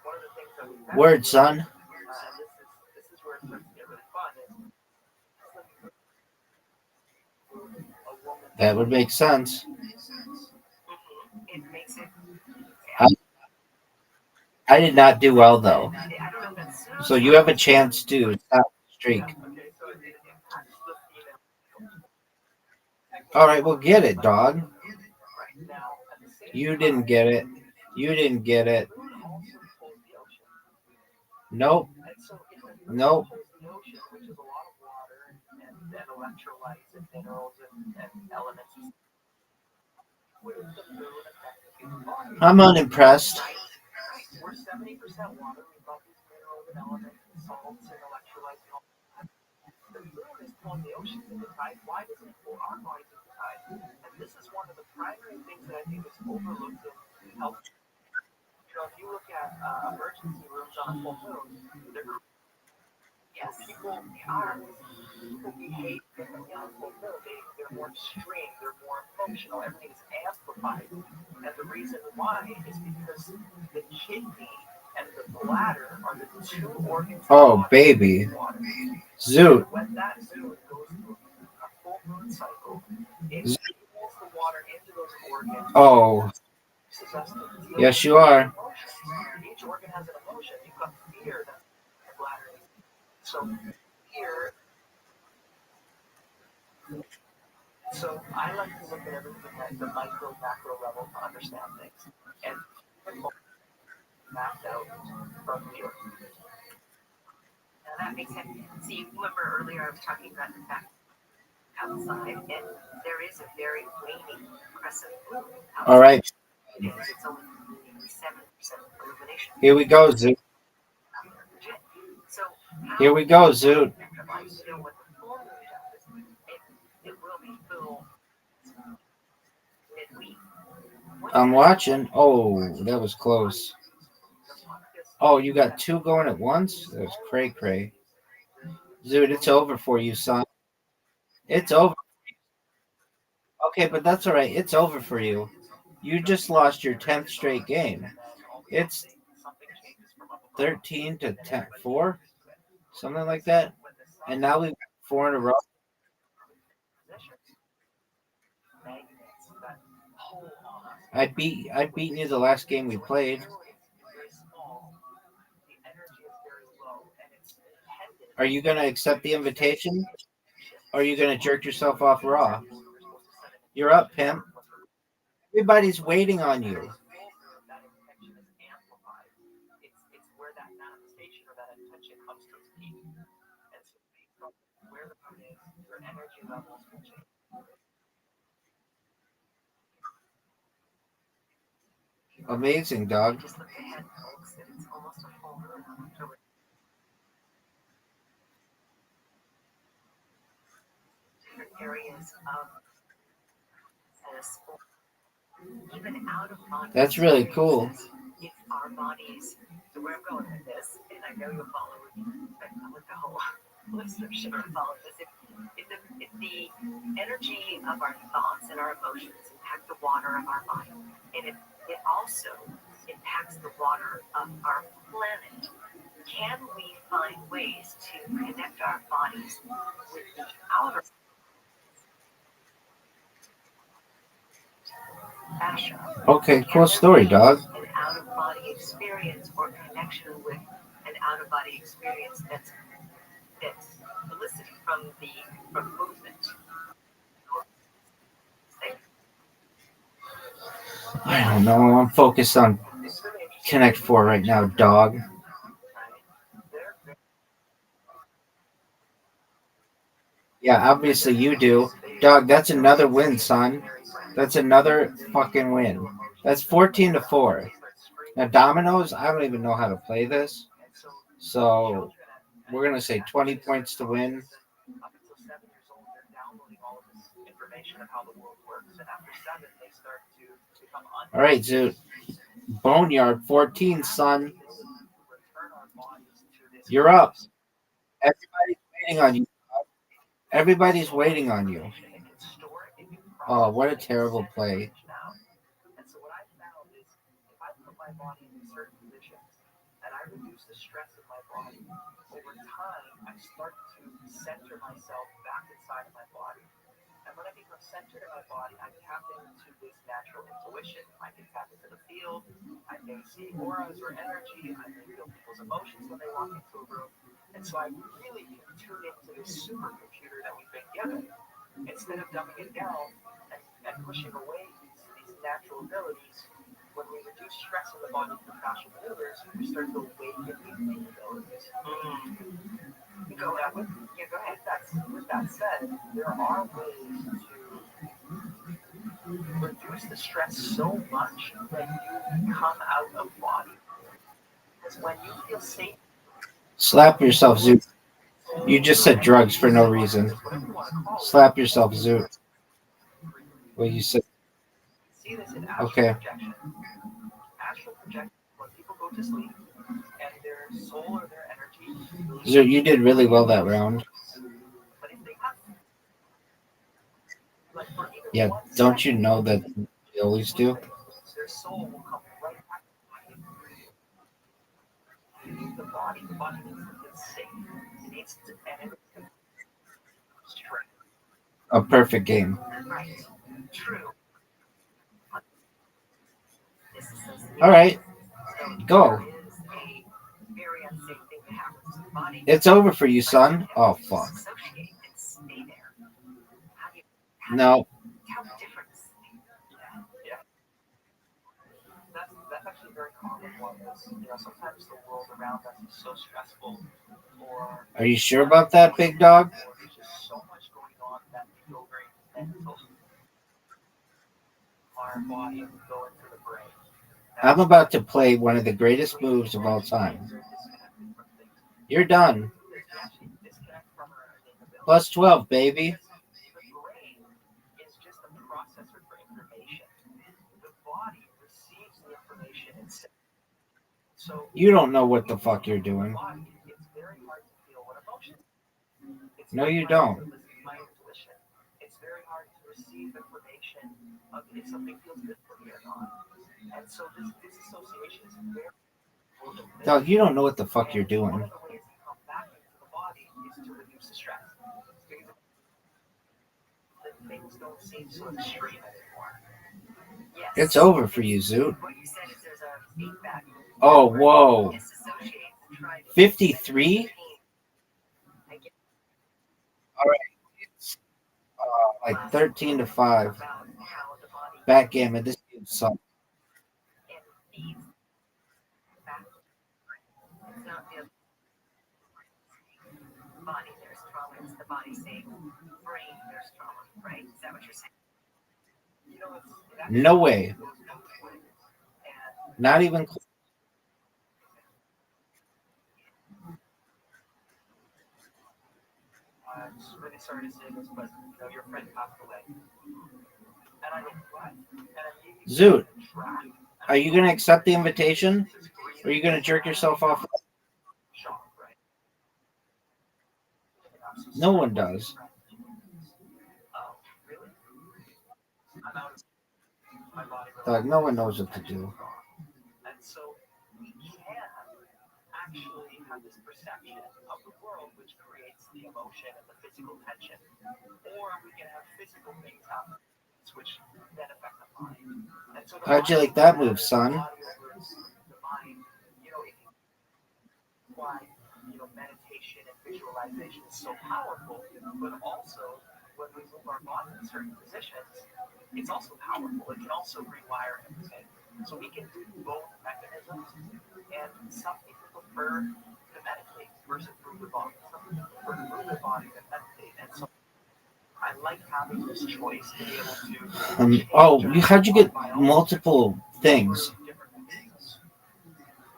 one of the things that we Word, son. This is where it starts to get really fun. That would make sense. It makes it. I did not do well, though. So you have a chance to stop the streak. All right, well, get it, dog. You didn't get it. You didn't get it. Nope. Nope. I'm unimpressed. We're 70% water. We've got these minerals and elements and salts and electrolytes and all that. The moon is pulling the oceans in the tide. Why doesn't it pull our bodies in the tide? And this is one of the primary things that I think is overlooked in health. If you look at emergency rooms on a full moon, people behave differently on a full moon. They're more extreme. They're more emotional. Everything is amplified. And the reason why is because the kidney and the bladder are the two organs. Oh, baby. Zoot. When that zoot goes through a full moon cycle, it pulls the water into those organs. Oh. Yes, you are. Each organ has an emotion. You've got fear that's in the bladder. So fear. So I like to look at everything at the micro, macro level to understand things. And mapped out from here. Now that makes sense. So you remember earlier I was talking about the fact outside, and there is a very waning crescent moon outside. All right. It's only 7% illumination. Here we go, Zoot. So here we go, Zoot. I'm watching. Oh, that was close. Oh, you got 2 going at once? That was cray-cray. Zoot, it's over for you, son. It's over. Okay, but that's all right. It's over for you. You just lost your 10th straight game. It's 13 to 4, something like that. And now we've got 4 in a row. I've beaten you the last game we played. Are you going to accept the invitation? Or are you going to jerk yourself off raw? You're up, pimp. Everybody's waiting on you. Amazing, dog. Areas of even out of body. That's really cool. If our bodies So where I'm going with this, and I know you'll follow with the whole listenership to follow this. If the energy of our thoughts and our emotions impact the water of our body, and it also impacts the water of our planet, can we find ways to connect our bodies with the outer Asha? Okay, cool story, dog. An out-of-body experience or connection with an out-of-body experience that's elicited from movement. I don't know. I'm focused on Connect 4 right now, dog. Yeah, obviously you do. Dog, that's another win, son. That's another fucking win. That's 14-4. Now, dominoes, I don't even know how to play this. So, we're going to say 20 points to win. Up until 7 years old, they're downloading all of this information of how the world works, and after 7, they start to become All right, Zoot. Boneyard 14, son. You're up. Everybody's waiting on you. Everybody's waiting on you. Oh, what a terrible play. And so what I found is if I put my body in certain positions and I reduce the stress of my body, over time I start to center myself back inside of my body. And when I become centered in my body, I tap into this natural intuition. I can tap into the field. I may see auras or energy. I may feel people's emotions when they walk into a room. And so I really can tune into this supercomputer that we've been given. Instead of dumbing it down and pushing away these natural abilities, when we reduce stress in the body through fascial maneuvers, we start to awaken these abilities. Go ahead. Go ahead. With that said, there are ways to reduce the stress so much that you come out of body. Because when you feel safe, Slap yourself, Zoot. You just said drugs for no reason. Slap yourself, Zoot. What you said. see this in astral Okay. projection. Astral projection, when people go to sleep and their soul or their energy. Zoot, you did really well that round. But if they have, like for even Yeah, don't you know that we always do? their soul will come right back to the body. The body needs to feel safe. It needs to, and it strength. A perfect game. Right. True. All right. Go. Very unsafe thing to happen to the body. It's over for you, son. Oh, fuck. Associate and stay there. No. Tell the difference. Yeah. That's actually very common one. Sometimes the world around us is so stressful. Or Are you sure about that, big dog? there's just so much going on that we go very mental. Our body and go into the brain. I'm about to play one of the greatest moves of all time. You're done. Plus 12, baby. The brain is just a processor for information. The body receives the information and so You don't know what the fuck you're doing. it's very hard to feel what emotions. No, you don't. My intuition. It's very hard to receive information of if something feels good for me or not. And so this disassociation is very Dog, you don't know what the fuck you're doing. one of the ways to come back into the body is to reduce the stress. Because the things don't seem so extreme anymore. Yes. It's over for you, Zoot. What you said is there's a feedback. Oh, whoa. Disassociate. Try 53? All right. It's like 13-5. Backgammon. This game sucks. Body, there's trauma. It's the body saying, brain, there's trauma. Right? Is that what you're saying? No way. Not even close. I'm really sorry to say this, but your friend passed away. And I don't what? Zoot, are you going to accept the invitation? Are you gonna jerk yourself off? No one does. Dog, no one knows what to do. And so we can actually have this perception of the world which creates the emotion and the physical tension. Or we can have physical things happen which then affect the mind. And so How'd you like that move, son? The mind, why meditation and visualization is so powerful, but also when we move our body in certain positions, it's also powerful. It can also rewire everything. So we can do both mechanisms, and some people prefer to meditate versus move the body. Some people prefer to move the body than meditate, and so I like having this choice to be able to. How'd you get multiple things?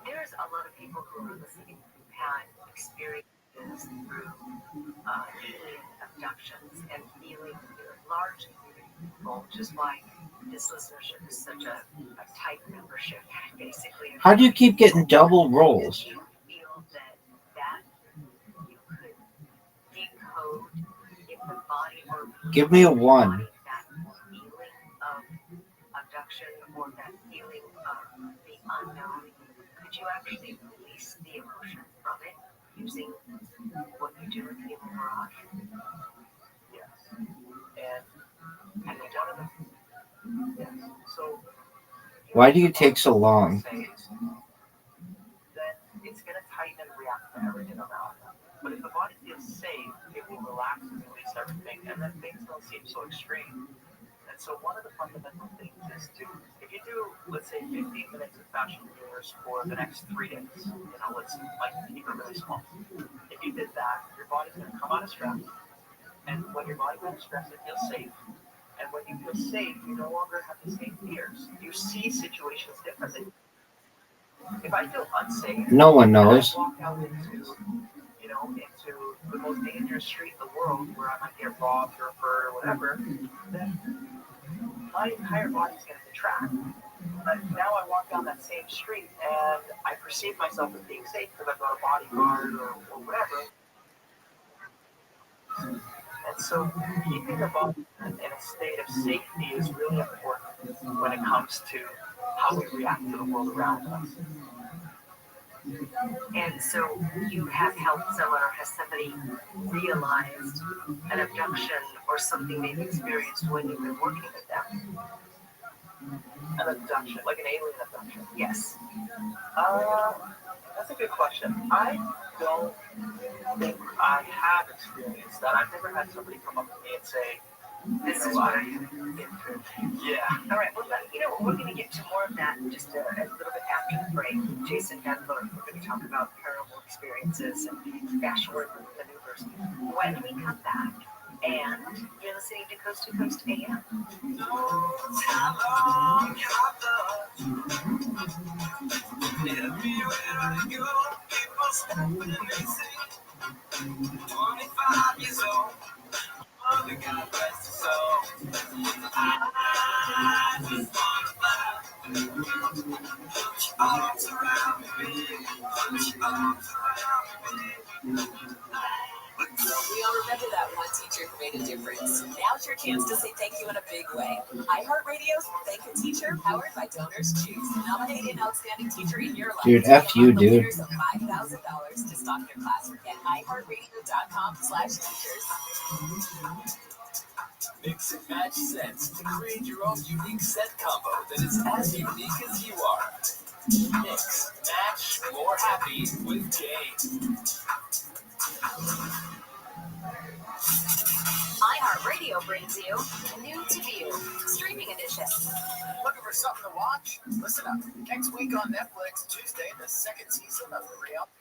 There's a lot of people who are listening who had experiences through alien abductions and feeling large people, which is why this listenership is such a tight membership, basically. How do you keep getting double rolls? Do you feel that you could decode in the body or Give me a 1. that feeling of abduction or that feeling of the unknown? Could you actually release the emotion from it using what you do with Human Mirage? Yes. And one of the so Why do you take so long? then it's going to tighten and react to everything around them. But if the body feels safe, it will relax and release everything, and then things don't seem so extreme. And so one of the fundamental things is if you do, let's say, 15 minutes of fashion maneuvers for the next 3 days, let's keep it really small. If you did that, your body's going to come out of stress, and when your body goes out of stress, it feels safe. And when you feel safe, you no longer have the same fears. You see situations differently. If I feel unsafe, No one knows. I walk out into the most dangerous street in the world where I might get robbed or hurt or whatever, then my entire body's going to contract. But now I walk down that same street and I perceive myself as being safe because I've got a bodyguard or whatever. And so keeping the body in a state of safety is really important when it comes to how we react to the world around us. And so you have helped someone, or has somebody realized an abduction or something they've experienced when you've been working with them? An abduction, like an alien abduction? Yes. That's a good question. I don't think I have experienced that. I've never had somebody come up to me and say, this is what I am. Yeah. All right. Well, we're going to get to more of that in just a little bit after the break. Jason Denver, we're going to talk about paranormal experiences and fashion maneuvers when we come back. And you're listening to Coast AM. Years old. Mother, God rest his soul. I just wanna fly. Put your arms around me. Put your arms around me. We all remember that one teacher who made a difference. Now's your chance to say thank you in a big way. iHeartRadio's Thank a Teacher, powered by Donors Choose. Nominate an outstanding teacher in your life. Dude, F you, dude. $5,000 to stock your class at iHeartRadio.com/teachers. Mix and match scents to create your own unique scent combo that is as unique as you are. Mix, match, more happy with Jane. iHeartRadio brings you New to View, streaming edition. Looking for something to watch? Listen up. Next week on Netflix, Tuesday, the second season of the reality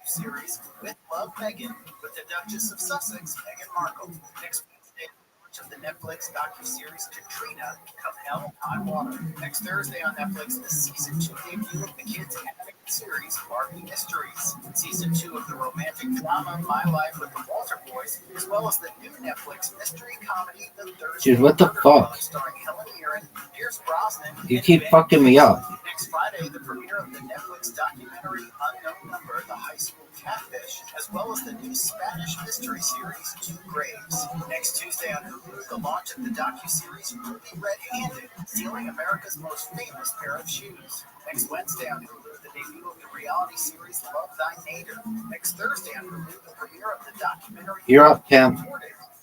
series With Love, Meghan, with the Duchess of Sussex, Meghan Markle. Next Wednesday, launch of the Netflix docu-series Katrina, Come Hell, High Water. Next Thursday on Netflix, the season 2 debut of the kids' animated series Barbie Mysteries. Season 2 of the romantic drama My Life with the Walter Boys, as well as the new Netflix mystery comedy The Thursday Dude, what the fuck? Starring Helen Mirren, Pierce Brosnan, You keep fucking me up. Next Next Friday, the premiere of the Netflix documentary Unknown Number, The High School Catfish, as well as the new Spanish mystery series Two Graves. Next Tuesday on Hulu, the launch of the docuseries Ruby Red-Handed, stealing America's most famous pair of shoes. Next Wednesday on Hulu, the debut of the reality series Love Thy Nader. Next Thursday on Hulu, the premiere of the documentary You're up, Pimp.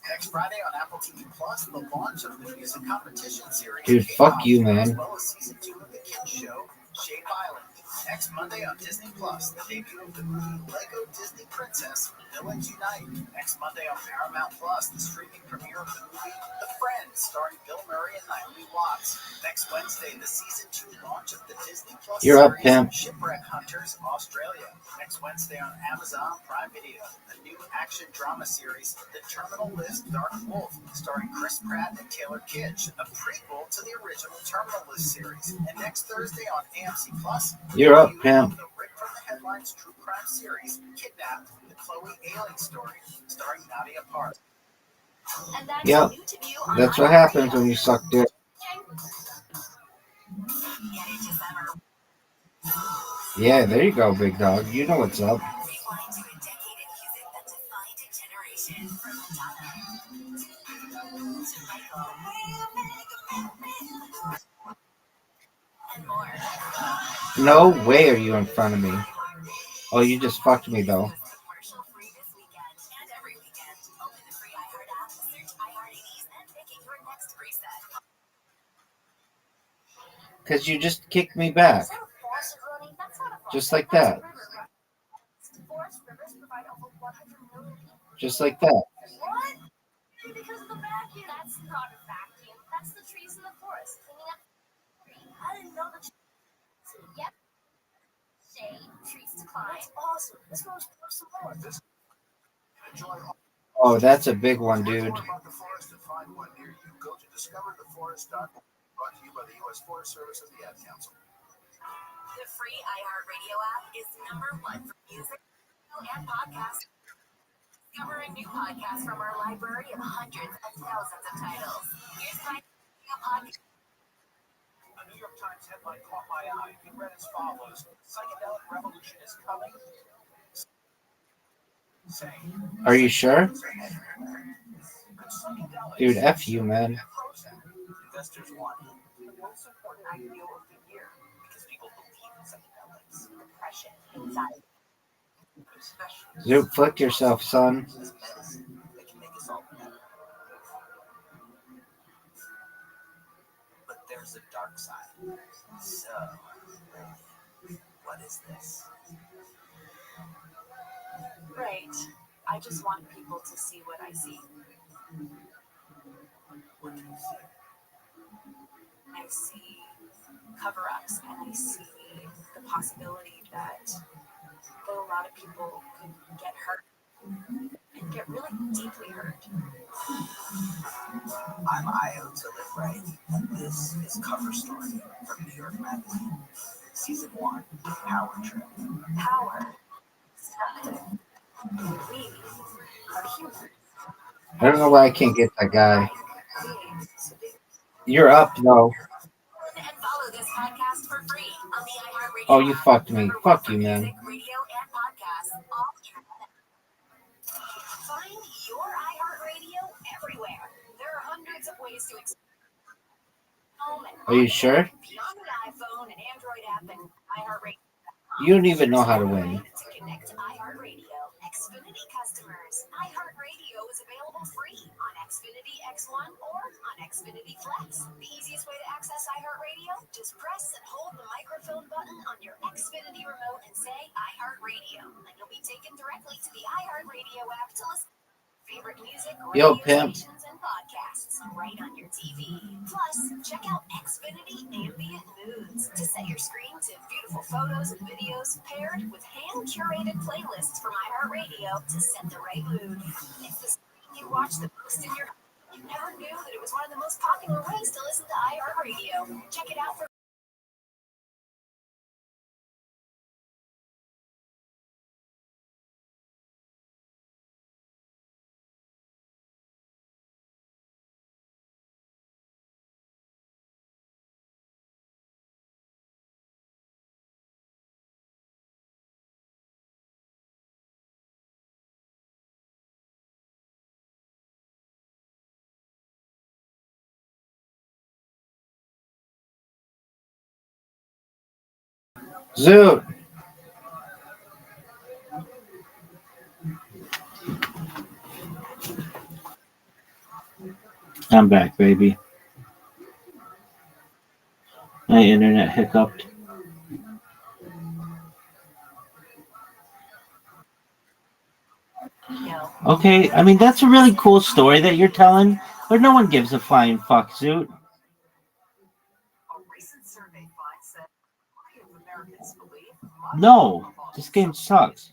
Next Friday on Apple TV Plus, the launch of the music competition series. Dude, fuck you, man. As well as season 2 of the kids show, Shade Island. Next Monday on Disney Plus, the debut of the movie Lego Disney Princess, Villains Unite. Next Monday on Paramount Plus, the streaming premiere of the movie The Friends, starring Bill Murray and Naomi Watts. Next Wednesday, the season 2 launch of the Disney Plus You're up, series Pimp. Shipwreck Hunters, Australia. Next Wednesday on Amazon Prime Video, the new action drama series The Terminal List Dark Wolf, starring Chris Pratt and Taylor Kitsch, a prequel to the original Terminal List series. And next Thursday on AMC Plus, You're up, Pimp. the Rick from the Headlines true crime series Kidnapped, the Chloe Ailing story, starring Nadia Park. Yep. That's what happens when you suck dick. Yeah, there you go, big dog. You know what's up. No way are you in front of me. Oh, you just fucked me, though. Because you just kicked me back. Just like that. Just like that. Because of the vacuum. That's not a vacuum. That's the trees in the forest cleaning up. I didn't know that. Yep. Shade, trees to climb. That's awesome. Let's go explore some more. Oh, that's a big one, dude. About the forest and find one near you. Go to discovertheforest.org. Brought to you by the U.S. Forest Service and the Ad Council. The free iHeartRadio app is #1 for music and podcasts. Discover a new podcast from our library of hundreds of thousands of titles. Here's my podcast. A New York Times headline caught my eye. It read as follows: Psychedelic revolution is coming. Are you sure? Dude, F you, man. Investors want the most important IPO of the year because people believe in psychedelics, depression, anxiety. Zoop, flick yourself, son. They can make us all better. But there's a dark side. So, what is this? Right. I just want people to see what I see. What do you see? I see cover-ups, and I see the possibility that a lot of people could get hurt and get really deeply hurt. I'm Io to Live Right, and this is Cover Story from New York Magazine. Season 1, Power Trip. Power. We are humans. I don't know why I can't get that guy. You're up, though. And follow this podcast for free on the iHeartRadio. Oh, you fucked me. Fuck you, man. Radio and podcasts. All find your iHeartRadio everywhere. There are hundreds of ways to Are you sure? beyond the iPhone and Android app and iHeartRadio. You don't even know how to win. To connect to iHeartRadio, Xfinity customers, iHeartRadio is available free on Xfinity X1 or on Xfinity Flex. The easiest way to access iHeartRadio, just press and hold the microphone button on your Xfinity remote and say iHeartRadio, and you'll be taken directly to the iHeartRadio app to listen to favorite music, Yo, radio pimp. stations, and podcasts right on your TV. Plus, check out Xfinity Ambient Moods to set your screen to beautiful photos and videos paired with hand-curated playlists from iHeartRadio to set the right mood. It's the screen you watch the most in your home. You never knew that it was one of the most popular ways to listen to iHeartRadio. Check it out for Zoot. I'm back, baby. My internet hiccuped. Okay, I mean, that's a really cool story that you're telling, but no one gives a flying fuck, Zoot. No, this game sucks.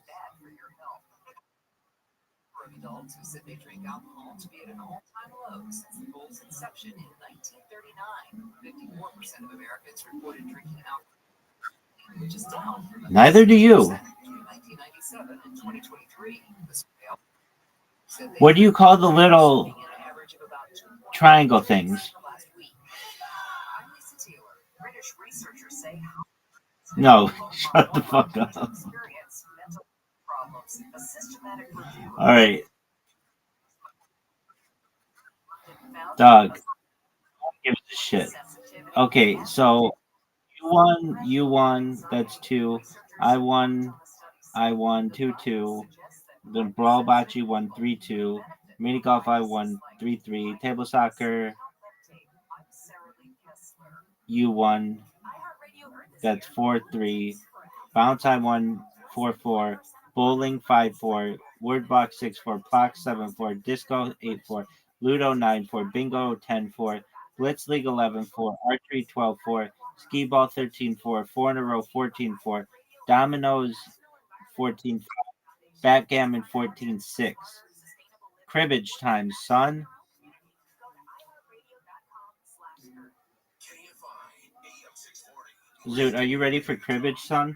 Adults who said they drink alcohol to be at an all-time low since the goal's inception in 1939. 54% of Americans reported drinking alcohol, which is down from Neither do you. between 1997 and 2023. The survey said they What do you call the little drinking an average of about 2.5 triangle things? last week. I'm Lisa Taylor. British researchers say No, shut the fuck up. experience mental problems. A systematic review of All right, dog. Give a shit. Okay, so you won. That's 2. I won. 2-2. The Brawl Bocce won 3-2. Mini golf I won 3-3. Table soccer you won. That's 4-3. Bounce I won 4-4. Bowling 5-4. Word box 6-4. Clock 7-4. Disco 8-4. Ludo 9-4. Bingo 10-4. Blitz League 11-4. Archery 12-4. Skee Ball 13-4. 4 in a row 14-4. Dominoes 14-5. Backgammon 14-6. Cribbage time, son. Zoot, are you ready for cribbage, son?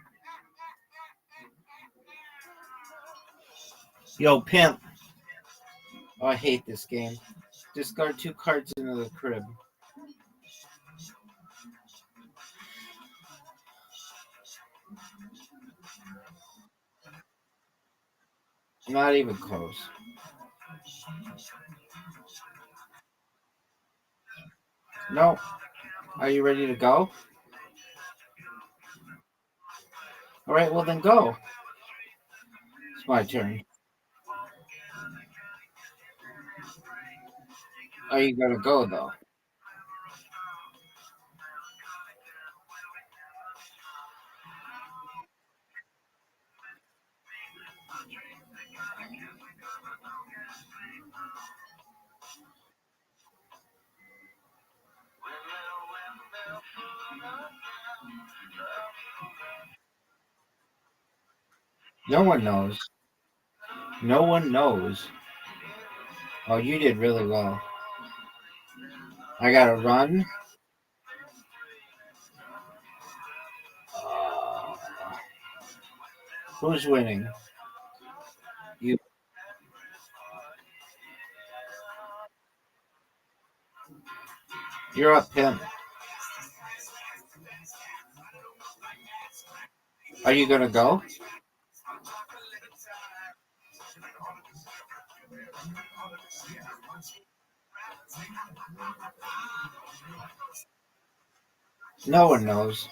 Yo, pimp. Oh, I hate this game. Discard 2 cards into the crib. Not even close. No. Are you ready to go? All right, well then go. It's my turn. Are you gonna go though? No one knows. No one knows. Oh, you did really well. I gotta run. Who's winning? You. You're up, pimp. Are you gonna go? No one knows.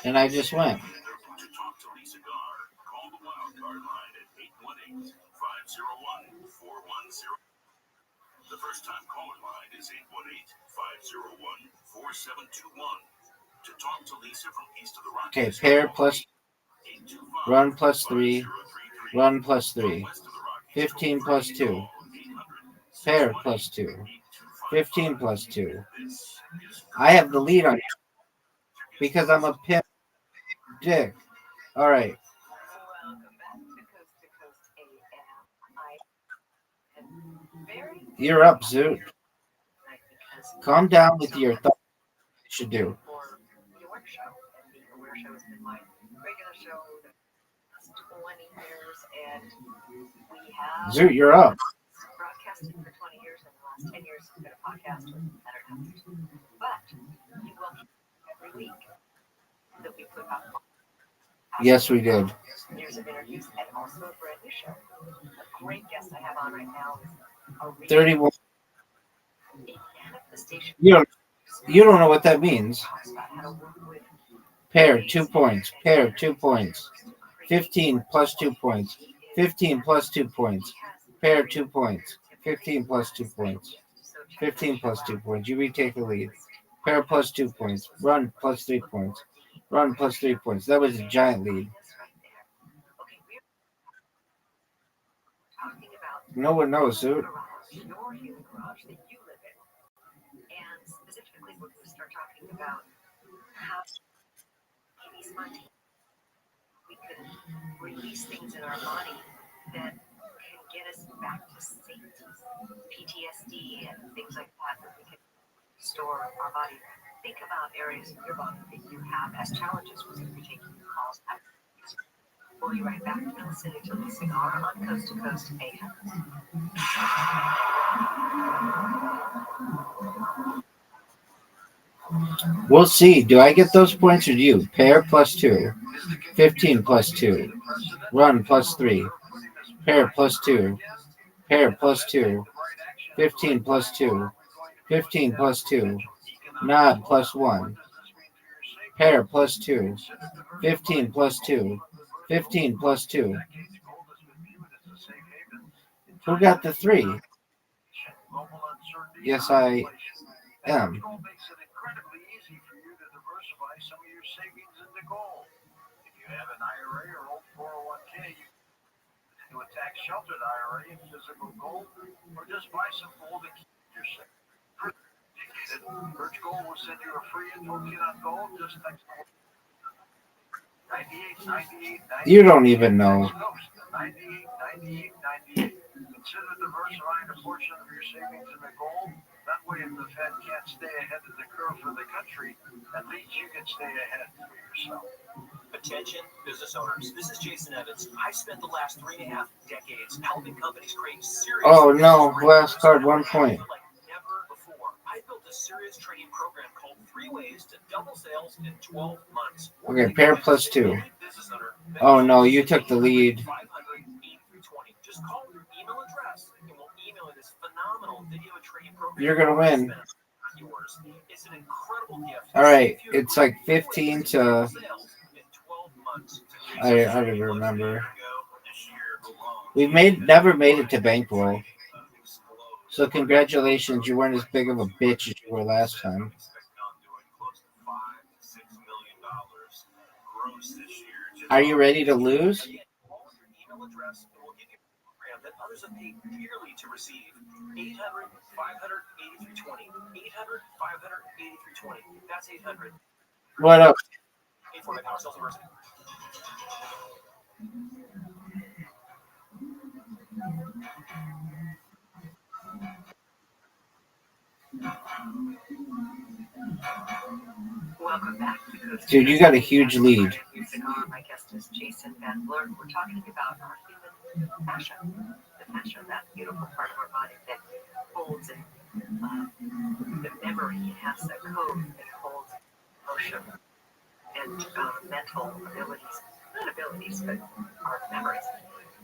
And I just went. The first time caller line is 818-501-4721. To talk to Lisa from east of the Rockies. Okay, pair plus run plus 3. Run plus 3. 15 plus 2. Pair plus 2. 15 plus 2. I have the lead on you because I'm a pimp dick. All right. You're up, Zoot. Calm down with your thoughts. You should do. Zoot, you're up. Broadcasting for 20 years, and the last 10 years has been a podcast with entertainment. But you will every week that we put up. Yes, we did. Years of interviews and also a brand new show. A great guest I have on right now is 31. The station You don't know what that means. about how to work with Pair 2 points. Pair 2 points. 15 plus 2 points. 15 plus 2 points. Pair 2 points. 15 plus 2 points. 15 plus 2 points. You retake the lead. Pair plus 2 points. Run plus 3 points. Run plus 3 points. That was a giant lead. No one knows, dude. your human garage that you live in. And specifically, we're going to start talking about how maybe spontaneously we can release things in our body that can get us back to safety, PTSD, and things like that we can store our body. Think about areas of your body that you have as challenges. We're going to be taking your calls. We'll be right back to listening to the cigar on Coast to Coast AM. We'll see. Do I get those points or do you? Pair plus 2. 15 plus 2. Run plus 3. Pair plus 2. Pair plus 2. 15 plus 2. 15 plus 2. Nod plus 1. Pair plus 2. 15 plus 2. 15 plus 2. Who got the 3? Yes, I am. Gold makes it incredibly easy for you to diversify some of your savings into gold. If you have an IRA or old 401k, you can do a tax-sheltered IRA in physical gold, or just buy some gold and keep your savings. Birch Gold will send you a free info kit on gold. Just text 989898. You don't even know. 989898. Consider diversifying a portion of your savings into gold. That way, if the Fed can't stay ahead of the curve for the country, at least you can stay ahead for yourself. Attention, business owners. This is Jason Evans. I've spent the last 3.5 decades helping companies create serious. Oh no, last card 1 point. Like never before. I built a serious training program called 3 Ways to Double Sales in 12 months. Okay, pair plus 2. Oh no, you took the lead. Just call your email address and we'll email you this phenomenal video training program. You're gonna win. It's an incredible gift. All right, it's like 15 to. I don't remember. We never made it to bankroll. So congratulations, you weren't as big of a bitch as you were last time. Are you ready to lose? That others have paid dearly to receive. 800 500 8320. 800 500 8320. That's 800. What up? 848 Power Sales University. Welcome back to Coast. Dude, you got a huge lead. My guest is Jason Van Bleur. We're talking about our human fascia, the fascia, that beautiful part of our body that holds the memory. It has a code that holds emotion and mental abilities. Not abilities, but our memories.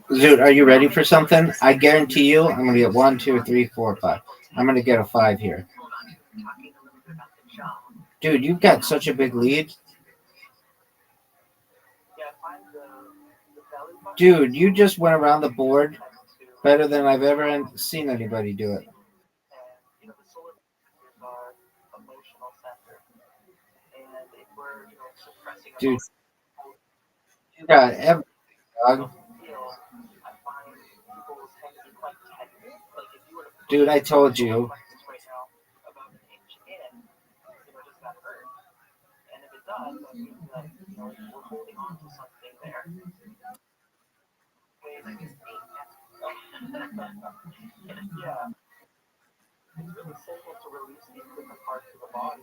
Dude, are you ready for something? I guarantee you, I'm gonna get 1, 2, 3, 4, 5. I'm gonna get a 5 here. Talking a little bit about the jaw. Dude, you've got such a big lead. Dude, you just went around the board better than I've ever seen anybody do it. Dude, you got everything, dog. Dude, I told you. Yeah. It's really simple to release these different parts of the body.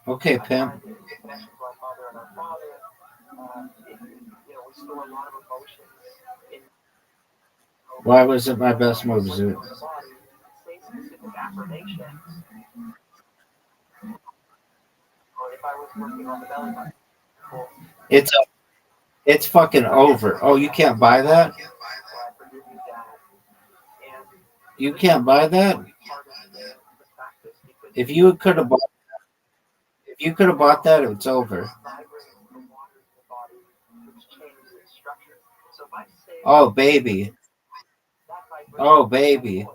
Okay, pimp. Connections to our mother and our father. We store a lot of emotions in. Why was it my best move, Zoot? Say specific affirmations. Or if I was working on the belly button. It's fucking over. Oh, you can't buy that? You can't buy that? If you could have bought that, it's over. Oh baby. Oh baby.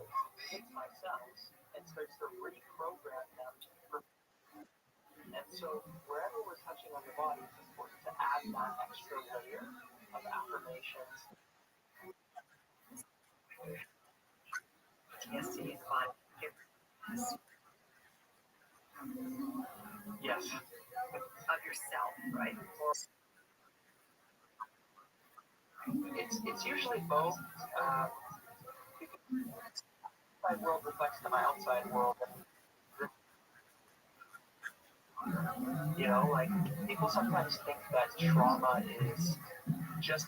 And so wherever we're touching on the body, it's important to add that extra layer of affirmations. PTSD is fine. Yes. Of yourself, right? It's usually both. My world reflects to my outside world. You know, like people sometimes think that trauma is just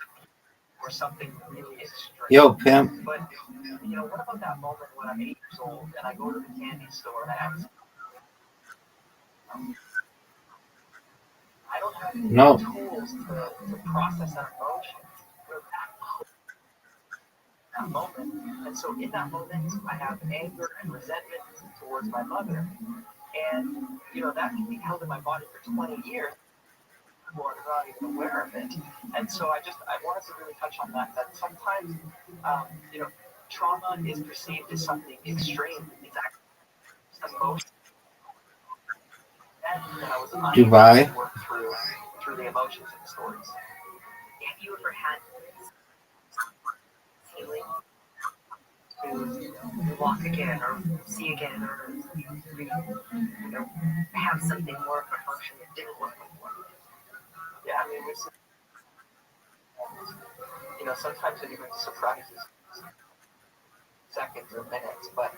or something really extreme. Yo, pimp. But you know, what about that moment when I'm 8 years old and I go to the candy store and I ask, I don't have any tools to process that emotion. That moment. And so in that moment, I have anger and resentment towards my mother. And, you know, that can be held in my body for 20 years. Or I'm not even aware of it. And so I wanted to really touch on that sometimes, you know, trauma is perceived as something extreme. It's actually emotion. And I was unable Dubai. to work through the emotions and the stories. Have you ever had feeling to walk again or see again or you know, have something more of a function that didn't work before? Yeah, I mean, you know, sometimes it even surprises seconds or minutes, but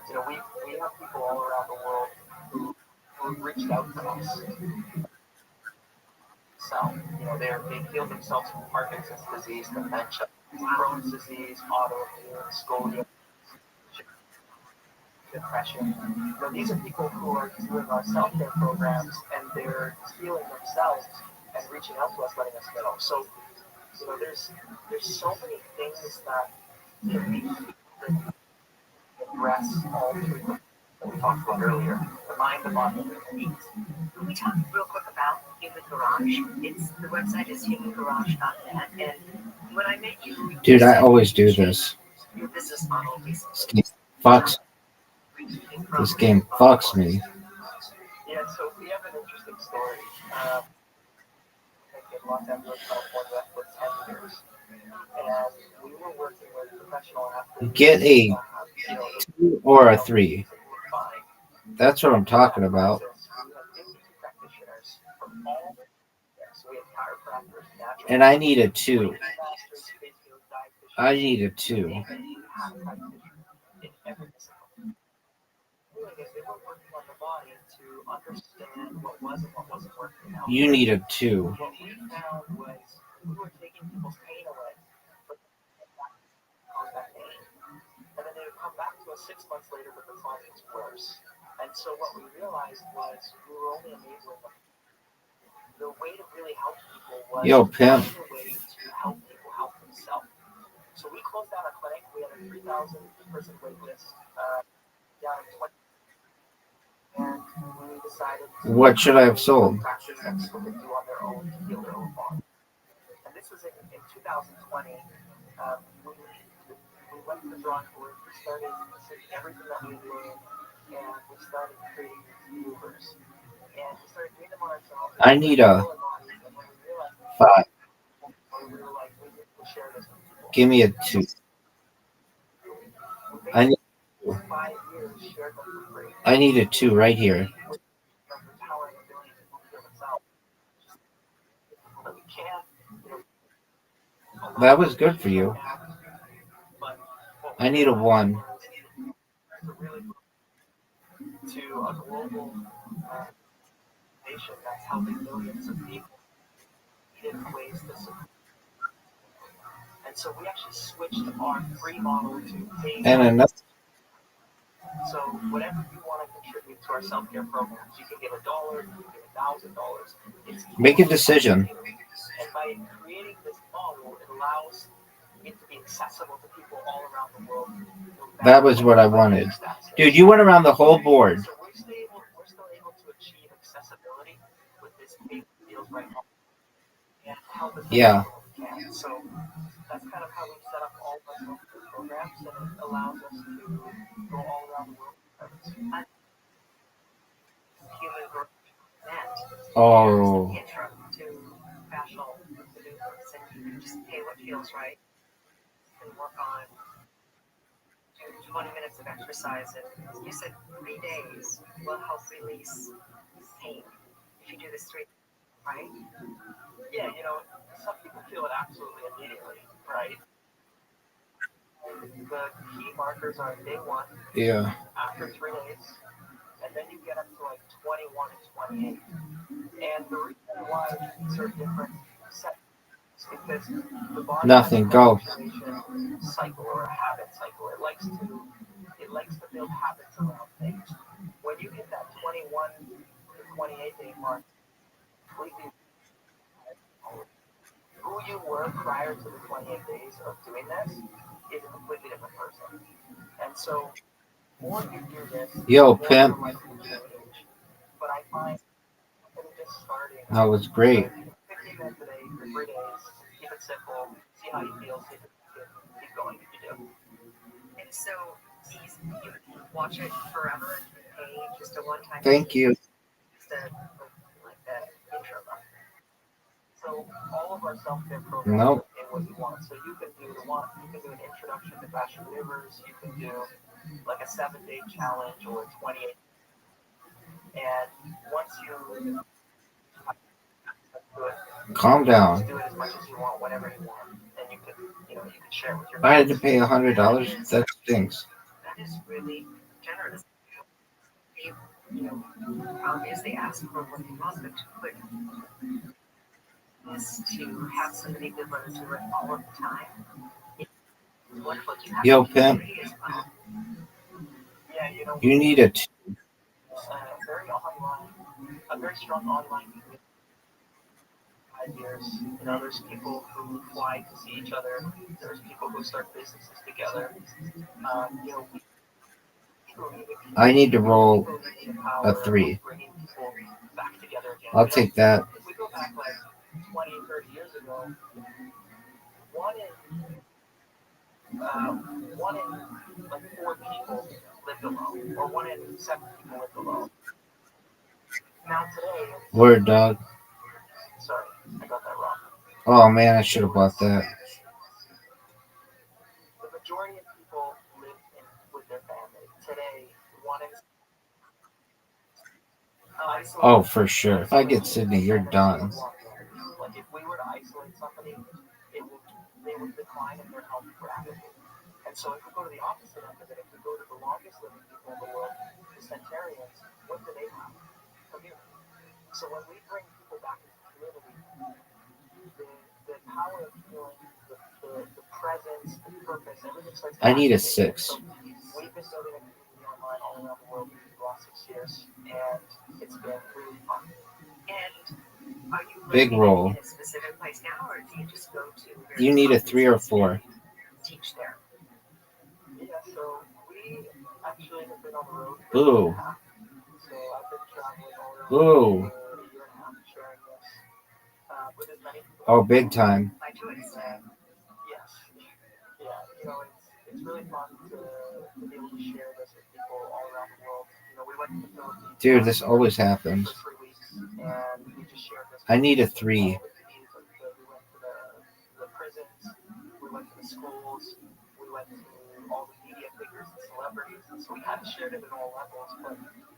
you know, we have people all around the world who reached out to us. So, you know, they heal themselves from Parkinson's disease, dementia, Crohn's disease, autoimmune, scoliosis, depression. You know, these are people who are doing our self-care programs and they're healing themselves and reaching out to us, letting us know. So, you know, there's so many things that can be address all three that we talked about earlier: the mind, the body, and the feet. Can we talk real quick about Human Garage? The website is humangarage.net, and when I met you, Dude, I always do this. Your business model is This game fucks me. Yeah, so we have an interesting story. In Los Angeles, California, for 10 years, and we were working with professional athletes. Get a 2 or a 3. That's what I'm talking about. And I need a 2. I need a 2. You need a 2. What we found was we were taking people's pain away, but that pain. And then they would come back to us 6 months later, but the problem was worse. And so what we realized was we were only enabling them. The way to really help people was Yo, pimp. a way to help people help themselves. So we closed down our clinic. We had a 3,000 person wait list down in 20. And we decided What should I have sold? practice that people could do on their own to heal their own body. And this was in 2020. We went to the drawing board. We started seeing everything that we learned, and we started creating these movers. And we started doing them on ourselves. I need a 5. Give me a 2. I need a 2 right here. That was good for you. I need a 1. To a global nation that's helping millions of people in ways to support. And so we actually switched our free model to pay. And another. So whatever you want to contribute to our self-care programs, you can give $1, you can give $1,000. Make a decision. And by creating this model, it allows it to be accessible to people all around the world. That was what I wanted. Dude, you went around the whole board. So we stay feels right. And help as Yeah. we can. So that's kind of how we set up all of our programs, and it allows us to go all around the world. Human growth meant Oh. intro to fascial maneuvers, and you can just pay what feels right and work on 20 minutes of exercise. And you said 3 days will help release pain if you do this 3 days, right? Yeah, some people feel it absolutely immediately, right? The key markers are day 1, Yeah. after 3 days, and then you get up to like 21 and 28. And the reason why these are different sets is because the body Nothing. Go. cycle or a habit cycle. It likes to build habits around things. When you hit that 21 to 28 day mark, completely who you were prior to the 28 days of doing this is a completely different person. And so, the more you do this, Yo, the more pimp. your life will change. But I find that just starting. That was great. 15 minutes a day for 3 days. Keep it simple. See how you feel. See if you keep going if you do. And so, you watch it forever and pay just a one-time. Thank you. Instead of like that intro. So all of our self-care programs Nope. in what you want. So you can do an introduction to fashion maneuvers. You can do like a 7-day challenge or 28. And once you do it, Calm down. do it as much as you want, whenever you want, and you can share with your. If I had to pay $100, that stinks. That is really generous. Obviously ask for what you want, but to put is to have somebody good learn to it all of the time. It's wonderful to have. Yo, pimp. Yeah, You need a very online, a very strong online community. 5 years. There's people who fly to see each other. There's people who start businesses together. I need to roll a 3. Back together again. I'll take that. If we go back like 20, 30 years ago, one in like 4 people lived alone, or 1 in 7 people lived alone. Now today, Word, dog. sorry, I got that wrong. Oh, man, I should have bought that. The majority of people live with their family. Today, 1 in. Oh, for sure. If I get Sydney, you're done. Like if we were to isolate somebody, they would decline in their health rapidly. And so if we go to the opposite end of it, if we go to the longest living people in the world, the centenarians, what do they have? Community. So when we bring people back into community, the power of feeling, the presence, the purpose, everything starts. I need a 6. So we've been building a community online all around the world for the last 6 years, and it's been really fun. And are you Big roll. in a specific place now, or do you just go to? You need a 3 or 4. Teach there. Yeah, so we actually have been on the road. Ooh. So I've been traveling all around Ooh. for a year and a half, sharing this with as many people. Oh, big time. My choice. Yes. Yeah, it's really fun to be able to share this with people all around the world. We went to the Philippines. Dude, this always happens. For 3 weeks, and we just shared this. I need a 3. We went to the prisons, we went to the schools, we went to all the media figures and celebrities, and so we kind of shared it at all levels, but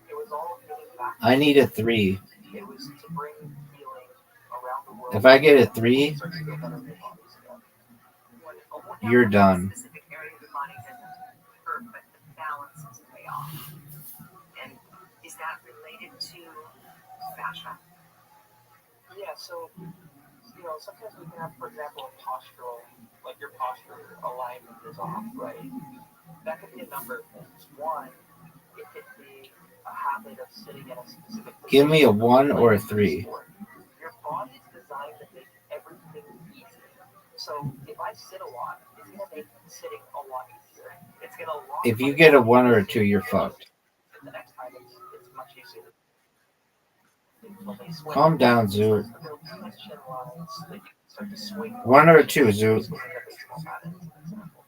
it was all getting back. I need a 3. It was to bring healing around the world. If I get a 3, you're done. Specific area of the body doesn't hurt, but the balance is way off. And is that related to fascia? Yeah, so sometimes we can have, for example, a postural, like your posture alignment is off, right? That could be a number of things. One, it could be a habit of sitting in a specific position. Give me a 1 or a 3. Your body's designed to make everything easy. So if I sit a lot, it's going to make sitting a lot easier. It's going to lock. If you get a 1 or a 2, you're fucked. The next time, it's much easier. inflammation. Calm down, Zoo. Starts to build tension lines that you can start to swing. 1 or a 2, Zoo. Swing a baseball bat, as an example.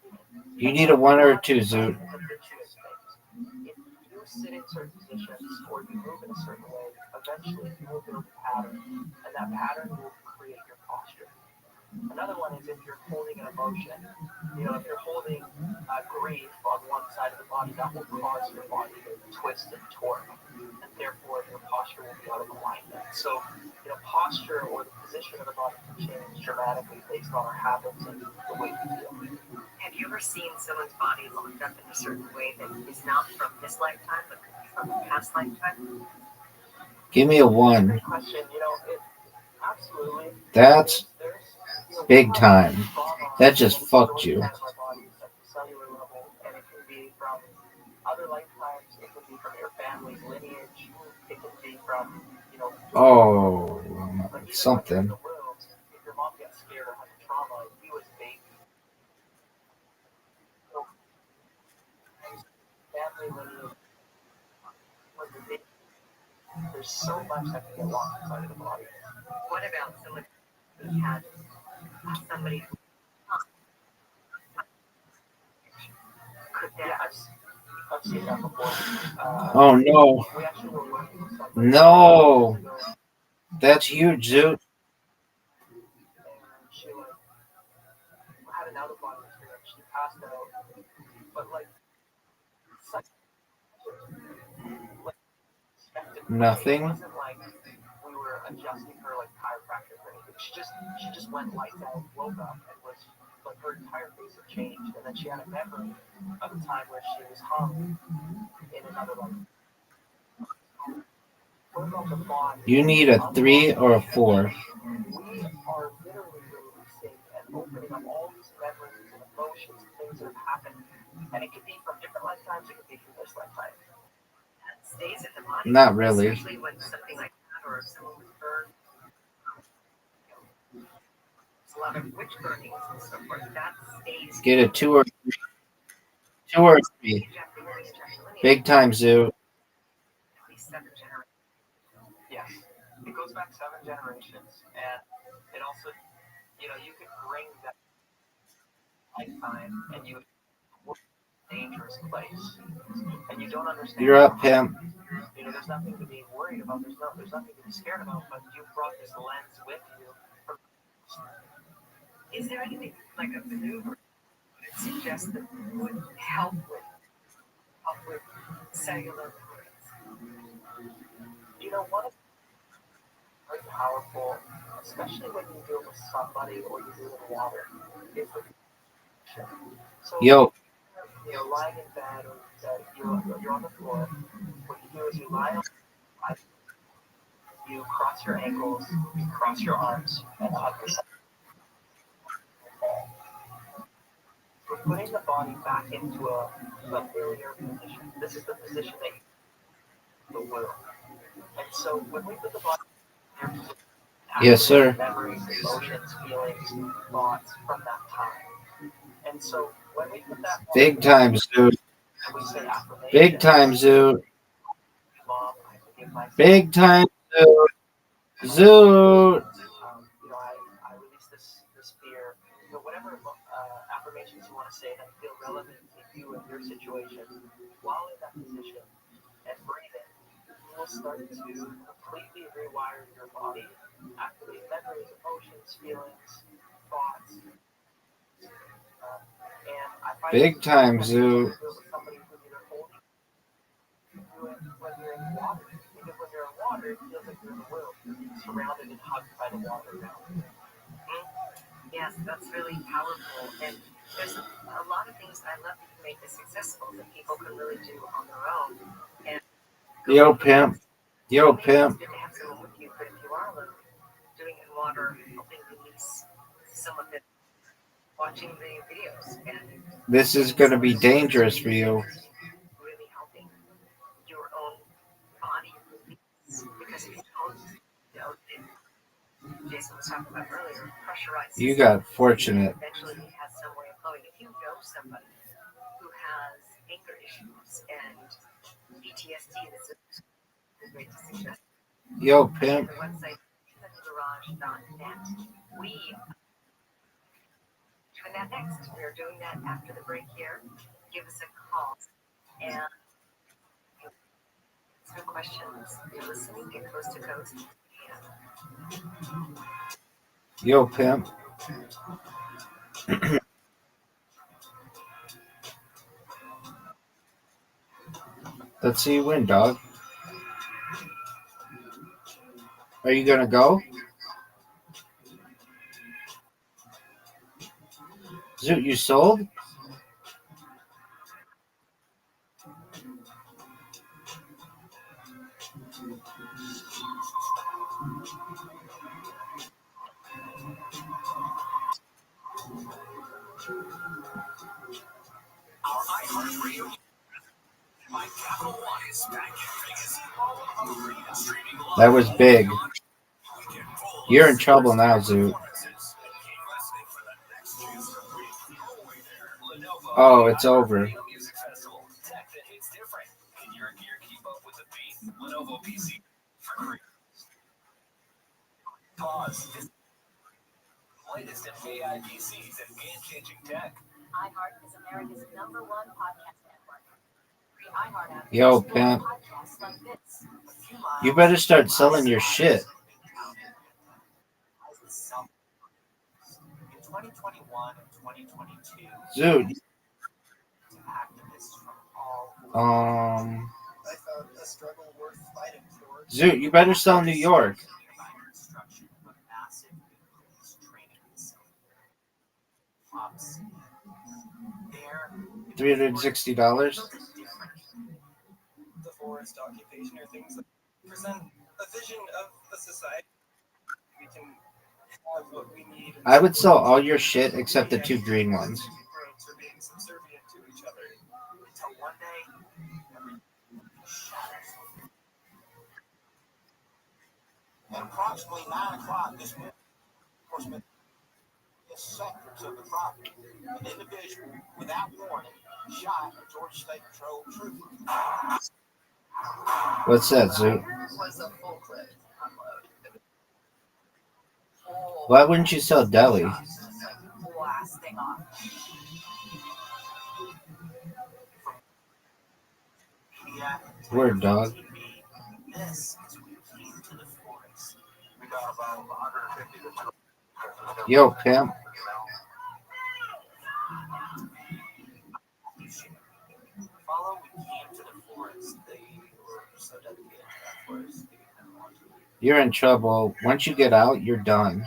You need a 1 or a 2, Zoo. Habituous things. If you sit in certain positions or you move in a certain way, eventually you will build a pattern, and that pattern will create your posture. Another one is if you're holding an emotion. If you're holding grief on one side of the body, that will cause your body to twist and torque, and therefore your posture will be out of alignment. So, posture or the position of the body can change dramatically based on our habits and the way we feel. Have you ever seen someone's body locked up in a certain way that is not from this lifetime, but could be from a past lifetime? Give me a 1. Great question. Absolutely. That's big time. That just fucked you. Cellular level, and it can be from other lifetimes. It can be from your family's lineage. It can be from Oh, something. If your mom gets scared or has a trauma, you as a baby. Family lineage. There's so much that can get locked inside of the body. What about someone who had somebody who could that? I've seen that before. Oh no. We actually were working with somebody. No. That's huge, Zoo. And she had an out of body experience. She passed out, but Nothing. It wasn't like we were adjusting her like chiropractic or anything. She just went lights out, woke up, and was like her entire face had changed, and then she had a memory of a time where she was hung in another life. You need a 3 or a 4. We are literally releasing and opening up all these memories and emotions and things that have happened, and it could be from different lifetimes. It could be from this lifetime. Stays in the body. Not really. Especially when something like that or someone was burned. There's a lot of witch burnings and so forth. That stays. Get a 2 or 3. 2 or 3. Big time, Zoo. At least 7 generations. Yes. It goes back 7 generations, and it also, you could bring that lifetime, and you would be in a dangerous place, and you don't understand. You're up, Pimp. There's nothing to be worried about. There's nothing to be scared about, but you brought this lens with you. Is there anything like a maneuver that suggests that would help with cellular memories? One of very powerful, especially when you deal with somebody or you deal with water, is the connection. So, Yo. Lying in bed or you're on the floor, what you do is you lie on the side, you cross your ankles, you cross your arms, and hug yourself. We're putting the body back into a familiar position. This is the position that you the will. And so when we put the body in their position, Yes, sir. Memories, emotions, feelings, thoughts from that time. And so when we put that Big time, Zoo. we say affirmation, Big time, Zoo. Mom, I forgive myself. Big time, Zoo. Zoo. I release this fear. Whatever affirmations you want to say that feel relevant to you and your situation, while in that position and breathing, you will start to completely rewire your body, activate memories, emotions, feelings, thoughts. And I find Big time, Zoo. somebody who's either holding you when you're in water. Because when you're in water, it feels like you're in the world. You're surrounded and hugged by the water now. Yes, that's really powerful. And there's a lot of things I love that you make this accessible that people can really do on their own. And Yo, Pimp. Yo, Pimp. it's good to have someone with you, but if you are alone, doing it in water, helping release some of it, watching the videos, and This is going to be dangerous for you. really helping your own body release. Because if you don't, Jason was talking about earlier, pressurized. You got fortunate. Eventually he has some way of flowing. If you know somebody who has anger issues and PTSD, this is great to suggest Yo, pimp. The website garage.net. We doing that next. We're doing that after the break here. Give us a call and answer questions. You're listening to Coast to Coast. Yo, pimp. Let's see you win, dog. Are you gonna go? Zoot, you sold? Our iHeartRadio by Capital One is back in Vegas. Follow free and streaming live. That was big. You're in trouble now, Zoot. Oh, it's over. Music Festival. Tech that hits different. Can your gear keep up with the beat? Lenovo PC. Pause. Latest in AI PCs and game-changing tech. iHeart is America's #1 podcast network. Free iHeart app. Yo, pimp. Podcasts like this. You better start selling your shit. In 2021 and 2022, Zoot. activists from all Zoot, you better sell New York. $360. The forest occupation are things that present a vision of a society. We can have what we need. I would sell all your shit except the 2 green ones. For being subservient to each other. Until one day, At approximately 9 o'clock this morning, enforcement sectors of the property. An individual, without warning, shot a Georgia State Patrol trooper. What's that, Zoot? Was a full clip unload. Why wouldn't you sell Delhi? Blasting off. Word, dog. This is when we came to the forest. We got about 150 to Yo, pimp. follow. We came to the forest. They were so dedicated to that forest. You're in trouble. Once you get out, you're done.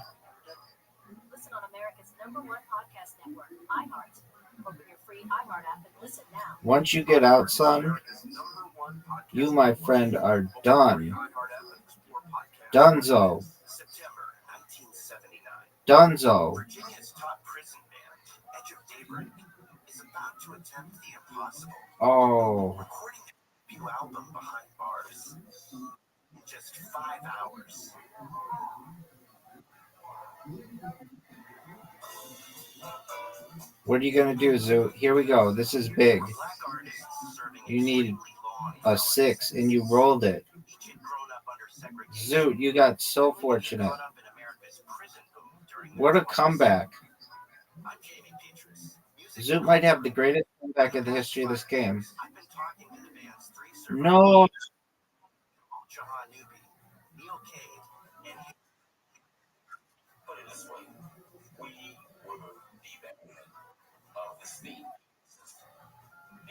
Listen on America's #1 podcast network, iHeart. Open your free iHeart app and listen now. Once you get out, son, you, my friend, are done. Dunzo. September 1979. Dunzo. Virginia's top prison band, Edge of Daybreak, is about to attempt the impossible. Oh. Recording their debut album behind bars in just 5 hours. What are you going to do, Zoot? Here we go. This is big. You need a 6, and you rolled it. Zoot, you got so fortunate. What a comeback. Zoot might have the greatest comeback in the history of this game. No.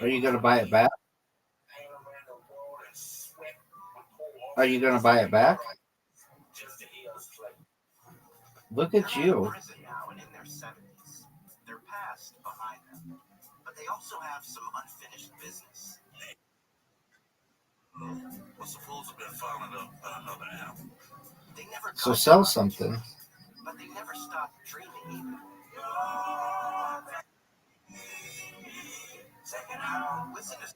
Are you going to buy it back? Are you going to buy it back? Look at you. Their past behind them, but they also have some unfinished business. What's the fools have been following up another album? They never So sell something. but they never stopped dreaming either. Listen to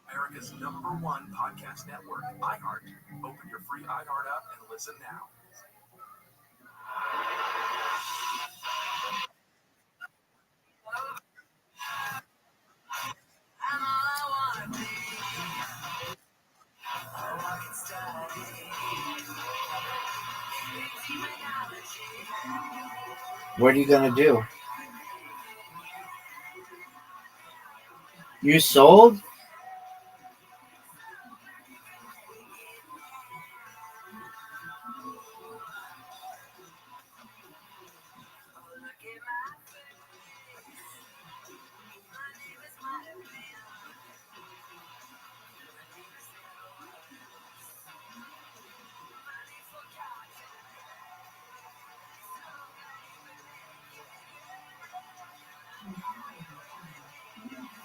America's #1 podcast network, iHeart. Open your free iHeart app and listen now. What are you gonna do? You sold?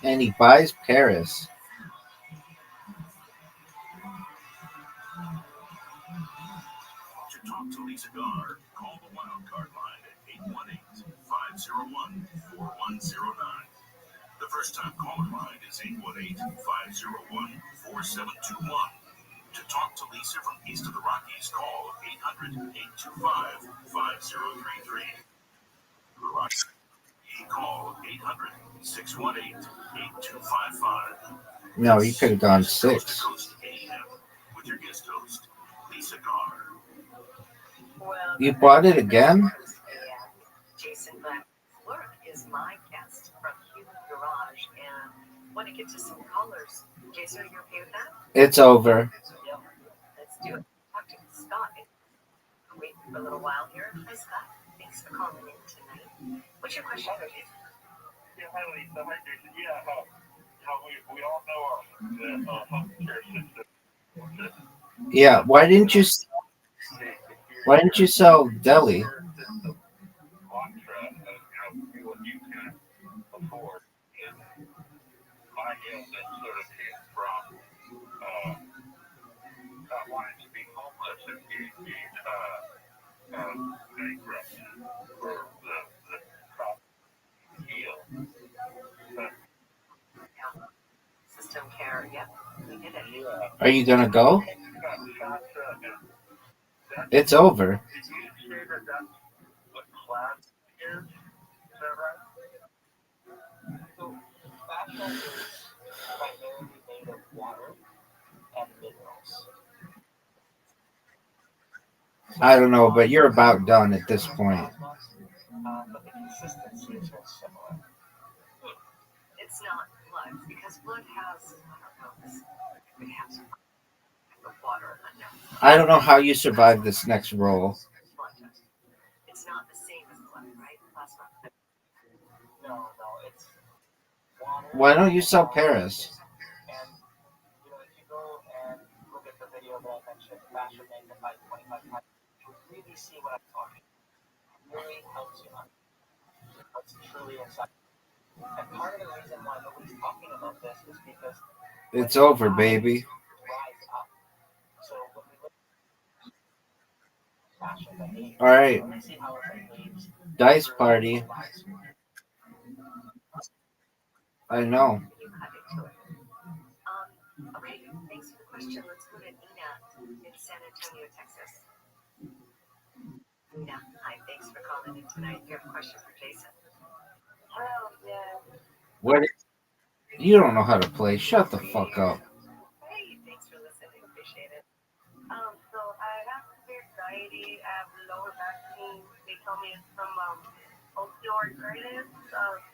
And he buys Paris. To talk to Lisa Gar, call the wildcard line at 818-501-4109. The first-time caller line is 818-501-4721. To talk to Lisa from east of the Rockies, call 800-825-5033. Call 800-618-8255. No, he could have gone 6. With your guest host, Lisa Gar. You bought it again? Jason Black's is my guest from Human Garage, and want to get to some callers. Jason, are you okay with that? It's over. Yep. Let's do it. Talk to Scott. Wait for a little while here. Hi, Scott. Thanks for calling in tonight. What's your question for Jason? Yeah, hi, Lisa. Hi, Jason. Yeah, we all know our healthcare system. Yeah, why didn't you sell Delhi? What you can afford. And my illness sort of came from not wanting to be homeless and being bankrupt for the problem to heal. System care, yep. We did it. Are you gonna go? It's over. Did you say that that's what class is? Is that right? So, fascia is primarily made of water and minerals. I don't know, but you're about done at this point. But the consistency is very similar. It's not blood, because blood has, it has the water. I don't know how you survive this next roll. It's not the same as blood, right? Plasma. No, it's water. Why don't you sell Paris? And, if you go and look at the video that I mentioned, fascia magnified 25 times, you really see what I'm talking about. It really helps you understand what's truly inside. And part of the reason why nobody's talking about this is because It's over, baby. rise up. So when we look at fascia behavior, All right. we see how it behaves. Dice party. I know. Okay, thanks for the question. Let's go to Nina in San Antonio, Texas. Nina, hi, thanks for calling in tonight. You have a question for Jason? Well, yeah. What? You don't know how to play. Shut the fuck up. Hey, thanks for listening. Appreciate it. So I have severe anxiety. I have lower back pain. They told me it's from osteoarthritis,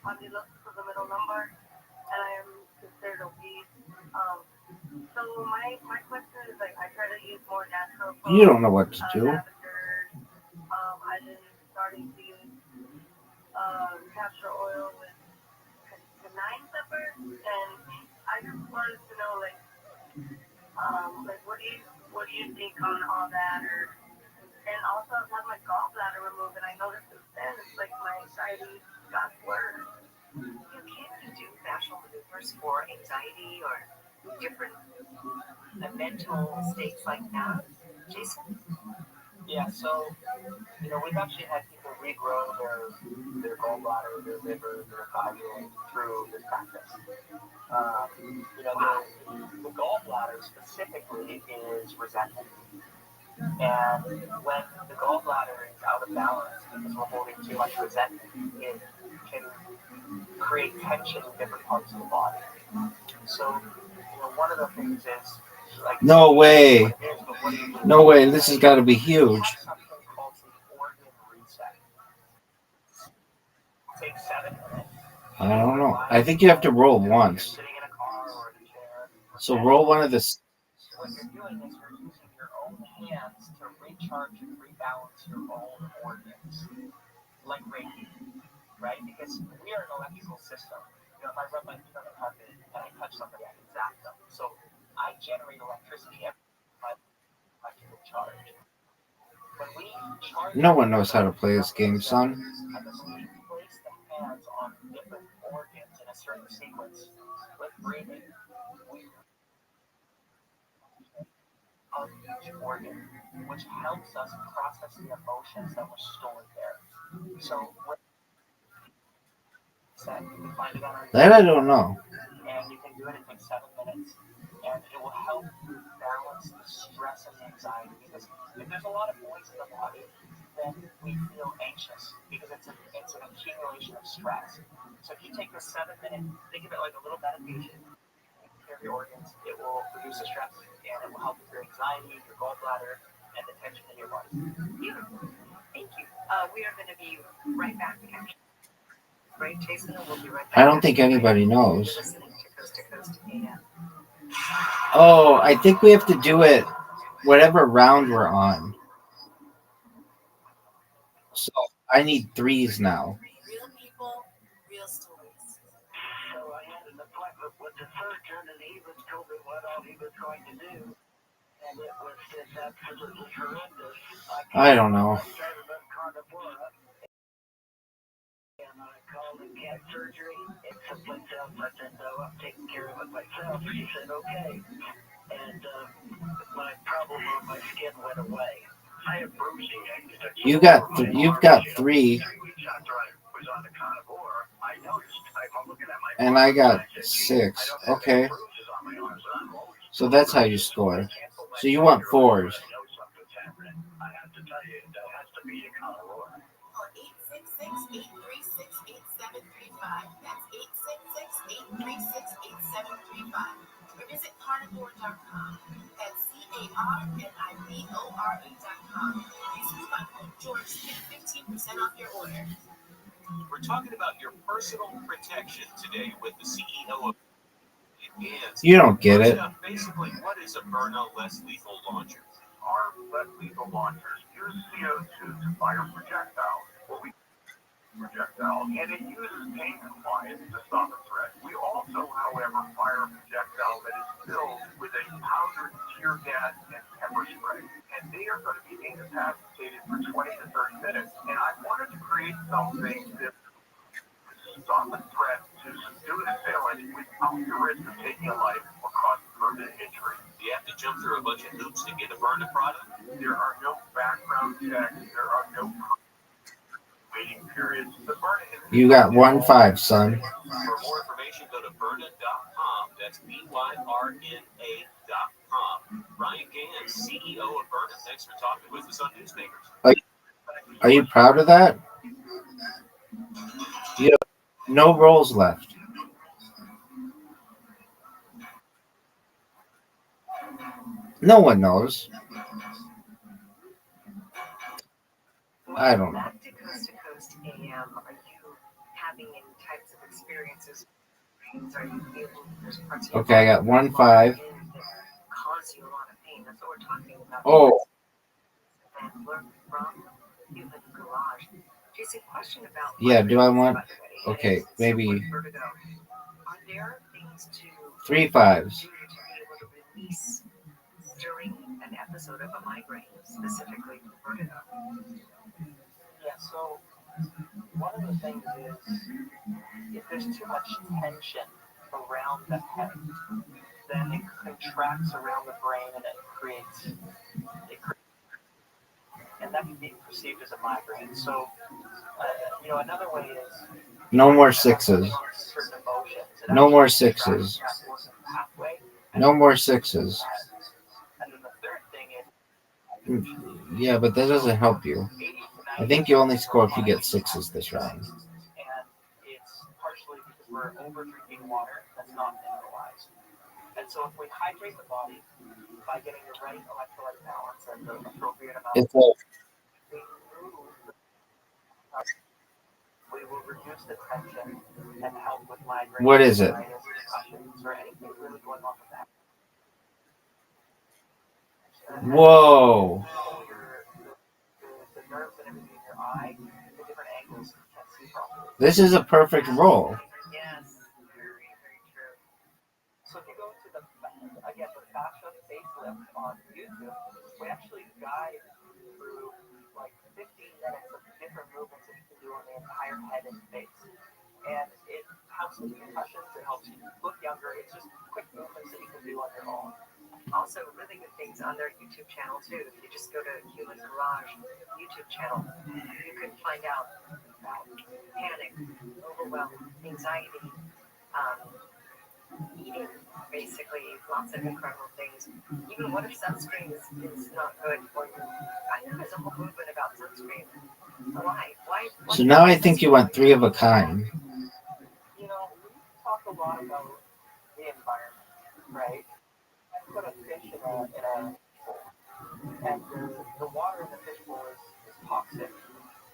spondylosis of the middle lumbar, and I am considered obese. So my question is, like, I try to use more natural. You don't know what to do. I've been starting to use castor oil with canine pepper, and I just wanted to know, like what do you think on all that? And also I've had my gallbladder removed, and I noticed since then it's like my anxiety got worse. You can do fascial maneuvers for anxiety or different mental states like that, Jason? Yeah, so, we've actually had people regrow their gallbladder, their liver, their thyroid through this practice. The gallbladder specifically is resentment. And when the gallbladder is out of balance because we're holding too much resentment, it can create tension in different parts of the body. So, one of the things is, like, No way. No way. This has got to be huge. something called I don't know. I think you have to roll once. Sitting in a car or in a chair. So roll one of the. What you're doing is you're using your own hands to recharge and rebalance your own organs, like Reiki, right? Because we are an electrical system. You know, if I rub my feet on the carpet and I touch somebody, I can zap them. So I generate electricity every time I electrical charge. When we charge, No one knows how to play this game, son. and then we place the hands on different organs in a certain sequence with breathing, we of each organ, which helps us process the emotions that were stored there. So you can find it on our That I don't know. and you can do it in like 7 minutes, and it will help balance the stress and the anxiety. Because if there's a lot of noise in the body, then we feel anxious because it's an accumulation of stress. So if you take this 7 minute, think of it like a little meditation. Your organs, it will reduce the stress and it will help with your anxiety, your gallbladder, and the tension in your body. Beautiful. Thank you. We are going to be right back. Right, Jason, we'll be right back. I don't think anybody knows. You're listening to Coast AM. Oh, I think we have to do it whatever round we're on. So I need threes now. Real people, real stories. So I had an appointment with the surgeon, and he was told me what all he was going to do, and it was just absolutely horrendous. I don't know. And I called and had surgery. It's someplace else. I said, no, I'm taking care of it myself. She said, okay. And my problem on my skin went away. I have bruising. You've got 3. And I got 6. Okay. So that's how you score. So you want 4s. Call 866-836-8735. That's 866-836-8735. Or visit carnivore.com. That's carnivore.com. Use coupon code George to get 15% off your order. We're talking about your personal protection today with the CEO of You don't get it. Basically, what is a Byrna less lethal launcher? Our less lethal launchers use CO2 to fire projectiles. And it uses pain compliance to stop a threat. We also, however, fire a projectile that is filled with a powdered tear gas and pepper spray. And they are going to be incapacitated for 20 to 30 minutes. And I wanted to create something that stop a threat to subdue an assailant without the risk of taking a life or causing permanent injury. Do you have to jump through a bunch of hoops to get a Byrna product? There are no background checks. There are no waiting periods. The Byrna is You got 1-5, son. For more information, go to Byrna.com. That's BYRNA.com. Brian Gans, CEO of Byrna. Thanks for talking with us on Newsmakers. Are you proud of that? You have no rolls left. No one knows. I don't know. Back to Coast AM, are you having any types of experiences? Are you able, there's parts of your Okay, I got 1-5. that cause you a lot of pain? That's what we're talking about. Oh. And learn from human garage. Jason, question about. Yeah, do I want? Okay, maybe Are there things to 3 5s. do to be able to release during an episode of a migraine, specifically vertigo? Yeah, so one of the things is if there's too much tension around the head, then it contracts around the brain and it creates and that can be perceived as a migraine. So, another way is No more 6s. No more 6s. No more 6s. And then the third thing is Yeah, but that doesn't help you. I think you only score if you get 6s this round. and it's partially because we're over drinking water that's not mineralized. And so if we hydrate the body by getting the right electrolyte balance and the appropriate amount It's we move We will reduce the tension and help with migraine. What is it? Concussions, or anything really going on with that. Whoa. The nerves and everything in your eye, the different angles, you can't see properly. This is a perfect roll. Yes, very, very true. So if you go to the fascia facelift on YouTube, we actually guide through like 15 minutes of different movements that you can do on the entire head and face. And it helps with concussions, it helps you look younger. It's just quick movements that you can do on your own. Also, really good things on their YouTube channel too. If you just go to Human Garage YouTube channel, you can find out about panic, overwhelm, anxiety, eating, basically lots of incredible things. Even what if sunscreen is not good for you? I know there's a whole movement about sunscreen. Why? So now I think you want 3 of a kind. You know, we talk a lot about the environment, right? I put a fish in a bowl, and the water in the fish bowl is toxic.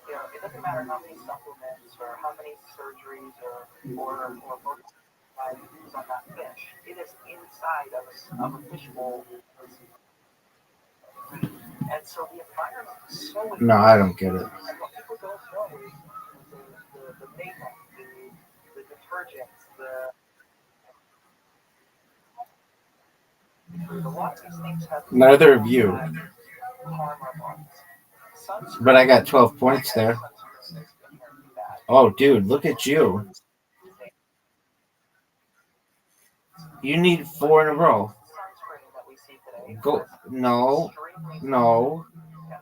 You know, it doesn't matter how many supplements or how many surgeries or is on that fish. It is inside of a fish bowl. And so the environment is so important. No, I don't get it. And what people don't know is the makeup, the detergents, a lot of these things have Neither of you. harm our bodies. But I got 12 points there. Oh, dude, look at you. You need 4 in a row. Go. No.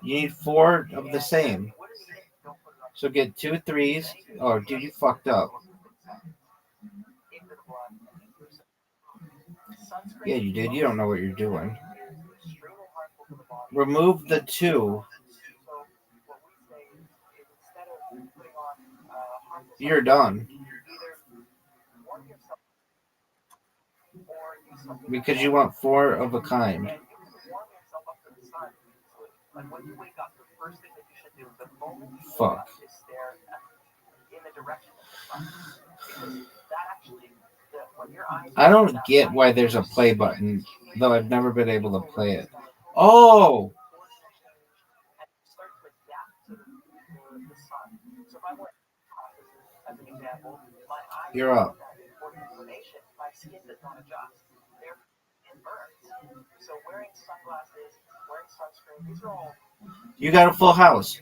You need 4 of the same. So get 2 3s. Oh, dude, you fucked up. Yeah, you did. You don't know what you're doing. Remove the 2. You're done. Because you want 4 of a kind. Fuck. I don't get why there's a play button, though I've never been able to play it. Oh! You're up. My skin does not adjust. It burns. So wearing sunglasses, wearing sunscreen, these are all You got a full house.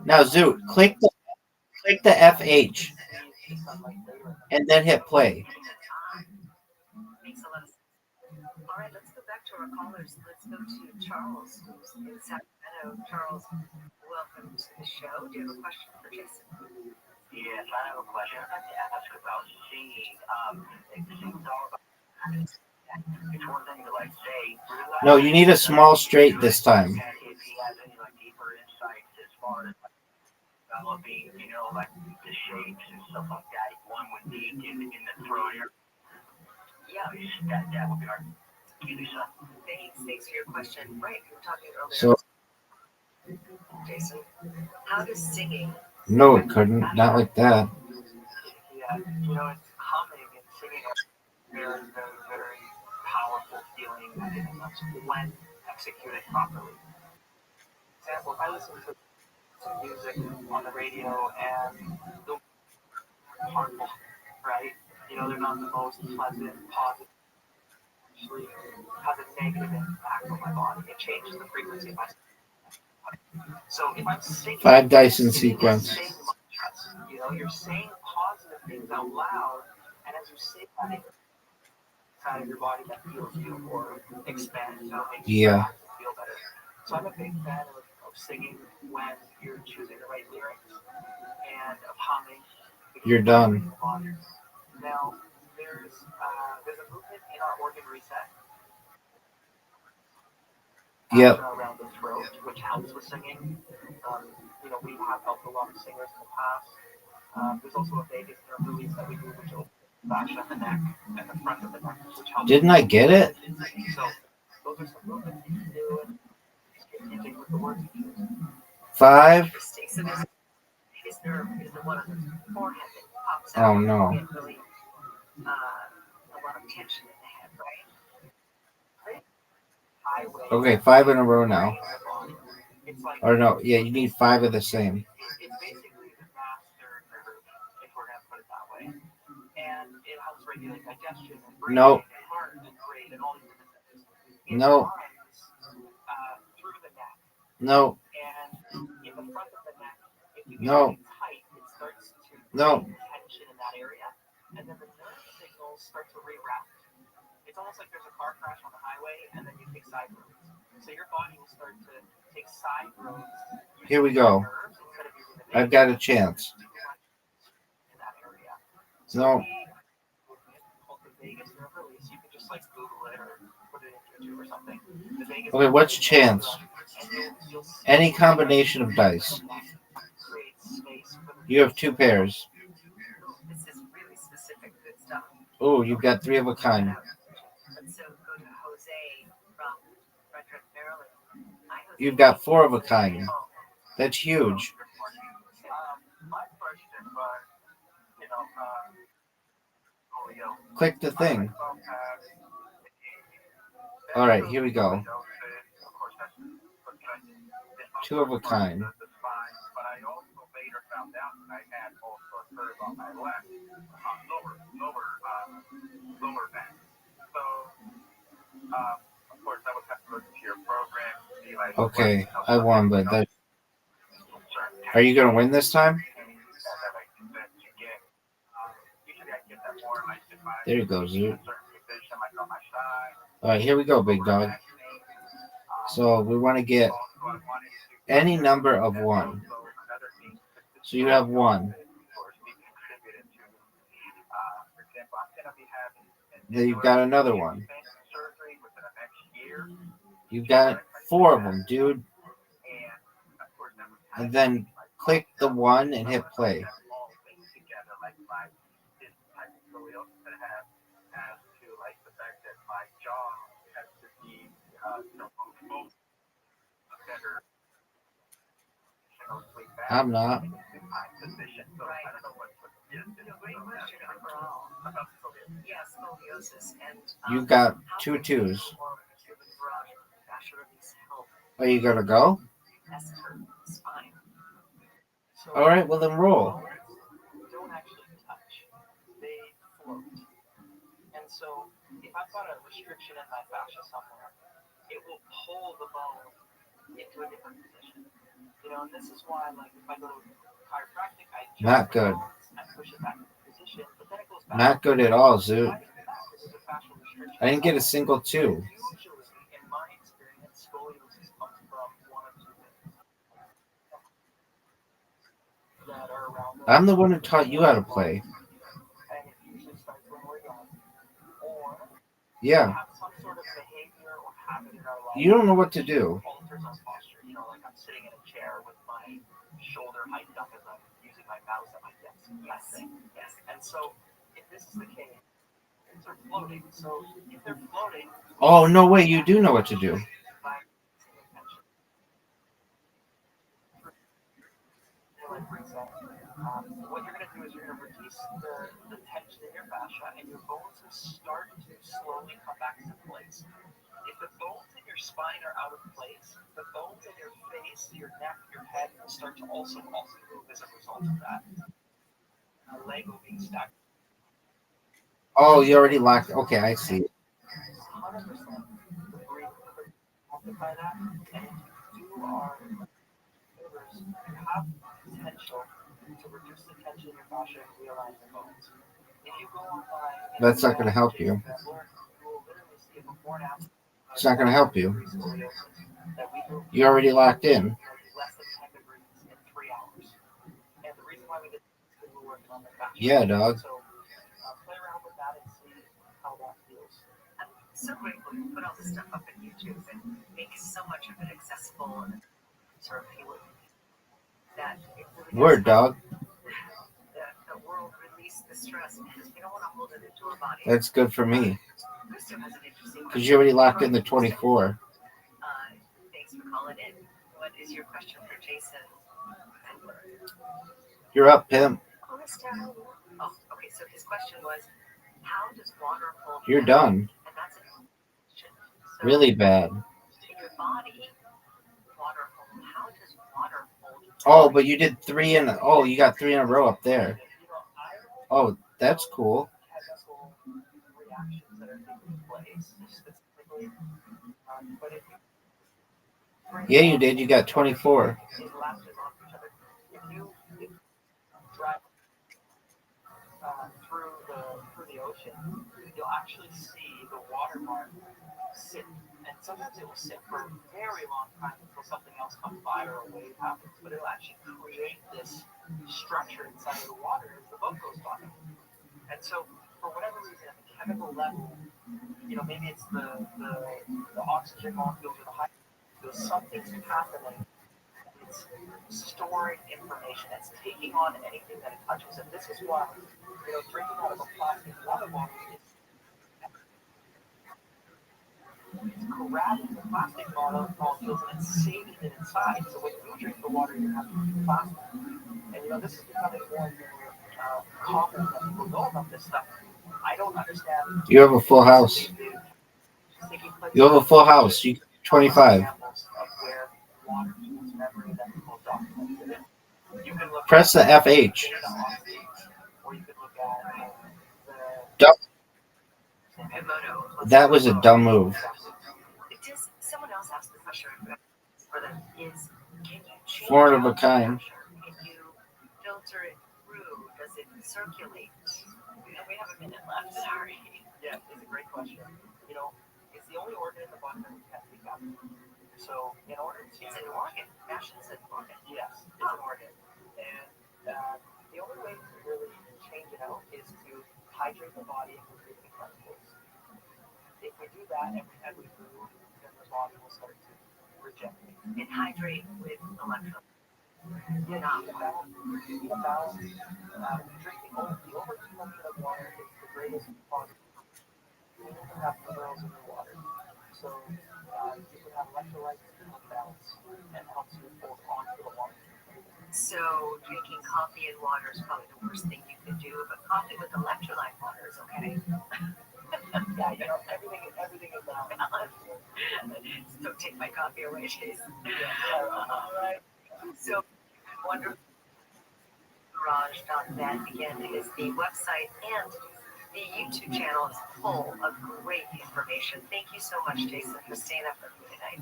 Now, Zoot, click the FH and then hit play. Makes a lot of sense. All right, let's go back to our callers. Let's go to Charles, who's in Sacramento. Charles, welcome to the show. Do you have a question for Jason? Yes, I have a question. I'd like to ask about singing. It seems all about it's one thing to like say. No, you need a small straight this time. If he has any like deeper insights as far as like developing, you know, like the shapes and stuff like that, one would need in the throat area. Yeah, that would be hard. Thanks for your question. Right, we were talking earlier. So, Jason, how does singing? No, it couldn't. Not like that. Yeah, you know, it's humming and singing are very, very, very powerful feeling when executed properly. For example, if I listen to some music on the radio and they're harmful, right? You know, they're not the most pleasant, positive. Actually has a negative impact on my body. It changes the frequency of my. So if I'm singing 5 dice in sequence. You know, you're saying positive things out loud, and as you say that, inside of your body that feels you or expands, you know, makes you feel better. So I'm a big fan of singing when you're choosing the right lyrics and of humming. You're done. Now, there's a movement in our organ reset. Yep. Around the throat, which helps with singing. You know, we have helped a lot of singers in the past. There's also a vagus nerve release that we do, which opens the fascia of the neck and the front of the neck, which helps. Didn't I get it? So those are some movements you can do, and just keep with the words you choose. 5. So this biggest nerve is the one on the forehead that pops Oh, out. no. You get really a lot of tension in the head, right? Highway. Okay, 5 in a row now. It's like Or no, yeah, you need 5 of the same. it's basically the master nerve, if we're gonna put it that way. And it helps regulate digestion and breathing No. and heart and brain and all these different things. It No. runs through the neck. No. And in the front of the neck, if you get No. it tight, it starts to No. create tension in that area. And then the nerve signals start to reroute. It's almost like there's a car crash on the highway and then you take side roads. So your body will start to take side roads. Here we go. I've got a chance. In that area. No. Called the vagus nerve release. You can just like Google it or put it in YouTube or something. The vagus Okay, what's chance? you'll Any combination of dice. create space for the You have 2 pairs. This is really specific good stuff. Oh, you've got 3 of a kind. And so go to Jose from Frederick, Maryland. You've got 4 of a kind. That's huge. My question, you know, Click the thing. All right, here we go. 2 of a kind. but I also later found out that I had also a curve on my left, lower back. So, of course, I would have to look into your program, see like. Okay, I won, but that. Are you gonna win this time? There you go, Zoot. All right, here we go, big dog. So we want to get any number of 1. So you have 1. Then you've got another 1. You've got 4 of them, dude. And then click the 1 and hit play. I'm not. You've got 2 2s. Are you gonna go? All right, well then roll. Don't actually touch. They float. And so if I've got a restriction in my fascia somewhere, it will pull the bone into a different position. You know, and this is why, like, if I go to chiropractic, I adjust Not the good. bones, I push it back into position, but then it goes back. Not good at all, Zoot. This is a fascial restriction. I didn't get a single 2. Usually, in my experience, scoliosis comes from 1 or 2 things that are around. I'm the one who taught you how to play. And it usually starts when we're young, or Yeah. have some sort of behavior or habit in our life. You don't know what to do. Alters our posture. You know, like I'm sitting in a chair with my shoulder hiked up as I'm using my mouse at my desk. Yes. Yes. And so, if this is the case, things are floating. So, if they're floating. Oh, no way. You do know what to do. What you're going to do is you're going to release the tension in your fascia, and your bones will start to slowly come back into place. If the bones in your spine are out of place, the bones in your face, your neck, your head will start to also move as a result of that. A leg will be stuck. Oh, you already locked. Okay, I see. 100%. The brain could amplify that, and if you do our fingers, you have potential to reduce the tension in your fascia and realign the bones. If you go online, That's not going to help you. you will literally see a before and after. It's not going to help you. You already locked in. Less than 10 degrees in 3 hours. And the reason why we did this is we're working on the fascia. Yeah, dog. So play around with that and see how that feels. I'm so grateful you put all this stuff up on YouTube and make so much of it accessible and sort of appealing. That it really Word, dog. The world release the stress because we don't want to hold it into our body. That's good for me. Crystal has an interesting Because you already locked in the 24. Thanks for calling in. What is your question for Jason? You're up, pimp. Oh, okay. So his question was, how does water hold? You're done. And that's a question. So Really bad. in your body, water hold. How does water hold? Oh, but you did three in. Oh, you got three in a row up there. Oh, that's cool. Reactions that are taking place specifically, but if Yeah, you did. You got 24. these lapses on each other, if you drive through the ocean, you'll actually see the watermark sit, and sometimes it will sit for a very long time until something else comes by or a wave happens. But it'll actually create this structure inside of the water as the boat goes by. And so, for whatever reason, at the chemical level, maybe it's the oxygen molecules or the hydrogen, something's happening. It's storing information. It's taking on anything that it touches. And this is why, drinking out of a plastic water bottle is grabbing the plastic molecules and it's saving it inside. So when you drink the water, you're having plastic. And this is becoming more and more common that people know about this stuff. I don't understand. You have a full house. You have a full house. You 25. Press the FH. That was a dumb move. Does someone else ask the question for them? Is can you change Four of a kind. Can you filter it through? Does it circulate? And we have a minute left. Sorry. Yeah, it's a great question. It's the only organ in the body that we can't take out. So, in order to... It's an organ. Fashion is an organ. Yes, it's an organ. And the only way to really change it out is to hydrate the body and remove the chemicals. If we do that and we move, then the body will start to reject it. And hydrate with electrolytes. Drinking the overconsumption of water is the greatest cause. You can have minerals in your water. So you can have electrolytes in balance and helps you hold on to the water. So drinking coffee and water is probably the worst thing you can do, but coffee with electrolyte water is okay. Yeah, everything is balanced. Don't take my coffee away, Chase. All right. So wonderful. Garage.net again is the website, and the YouTube channel is full of great information. Thank you so much, Jason, for staying up with me tonight.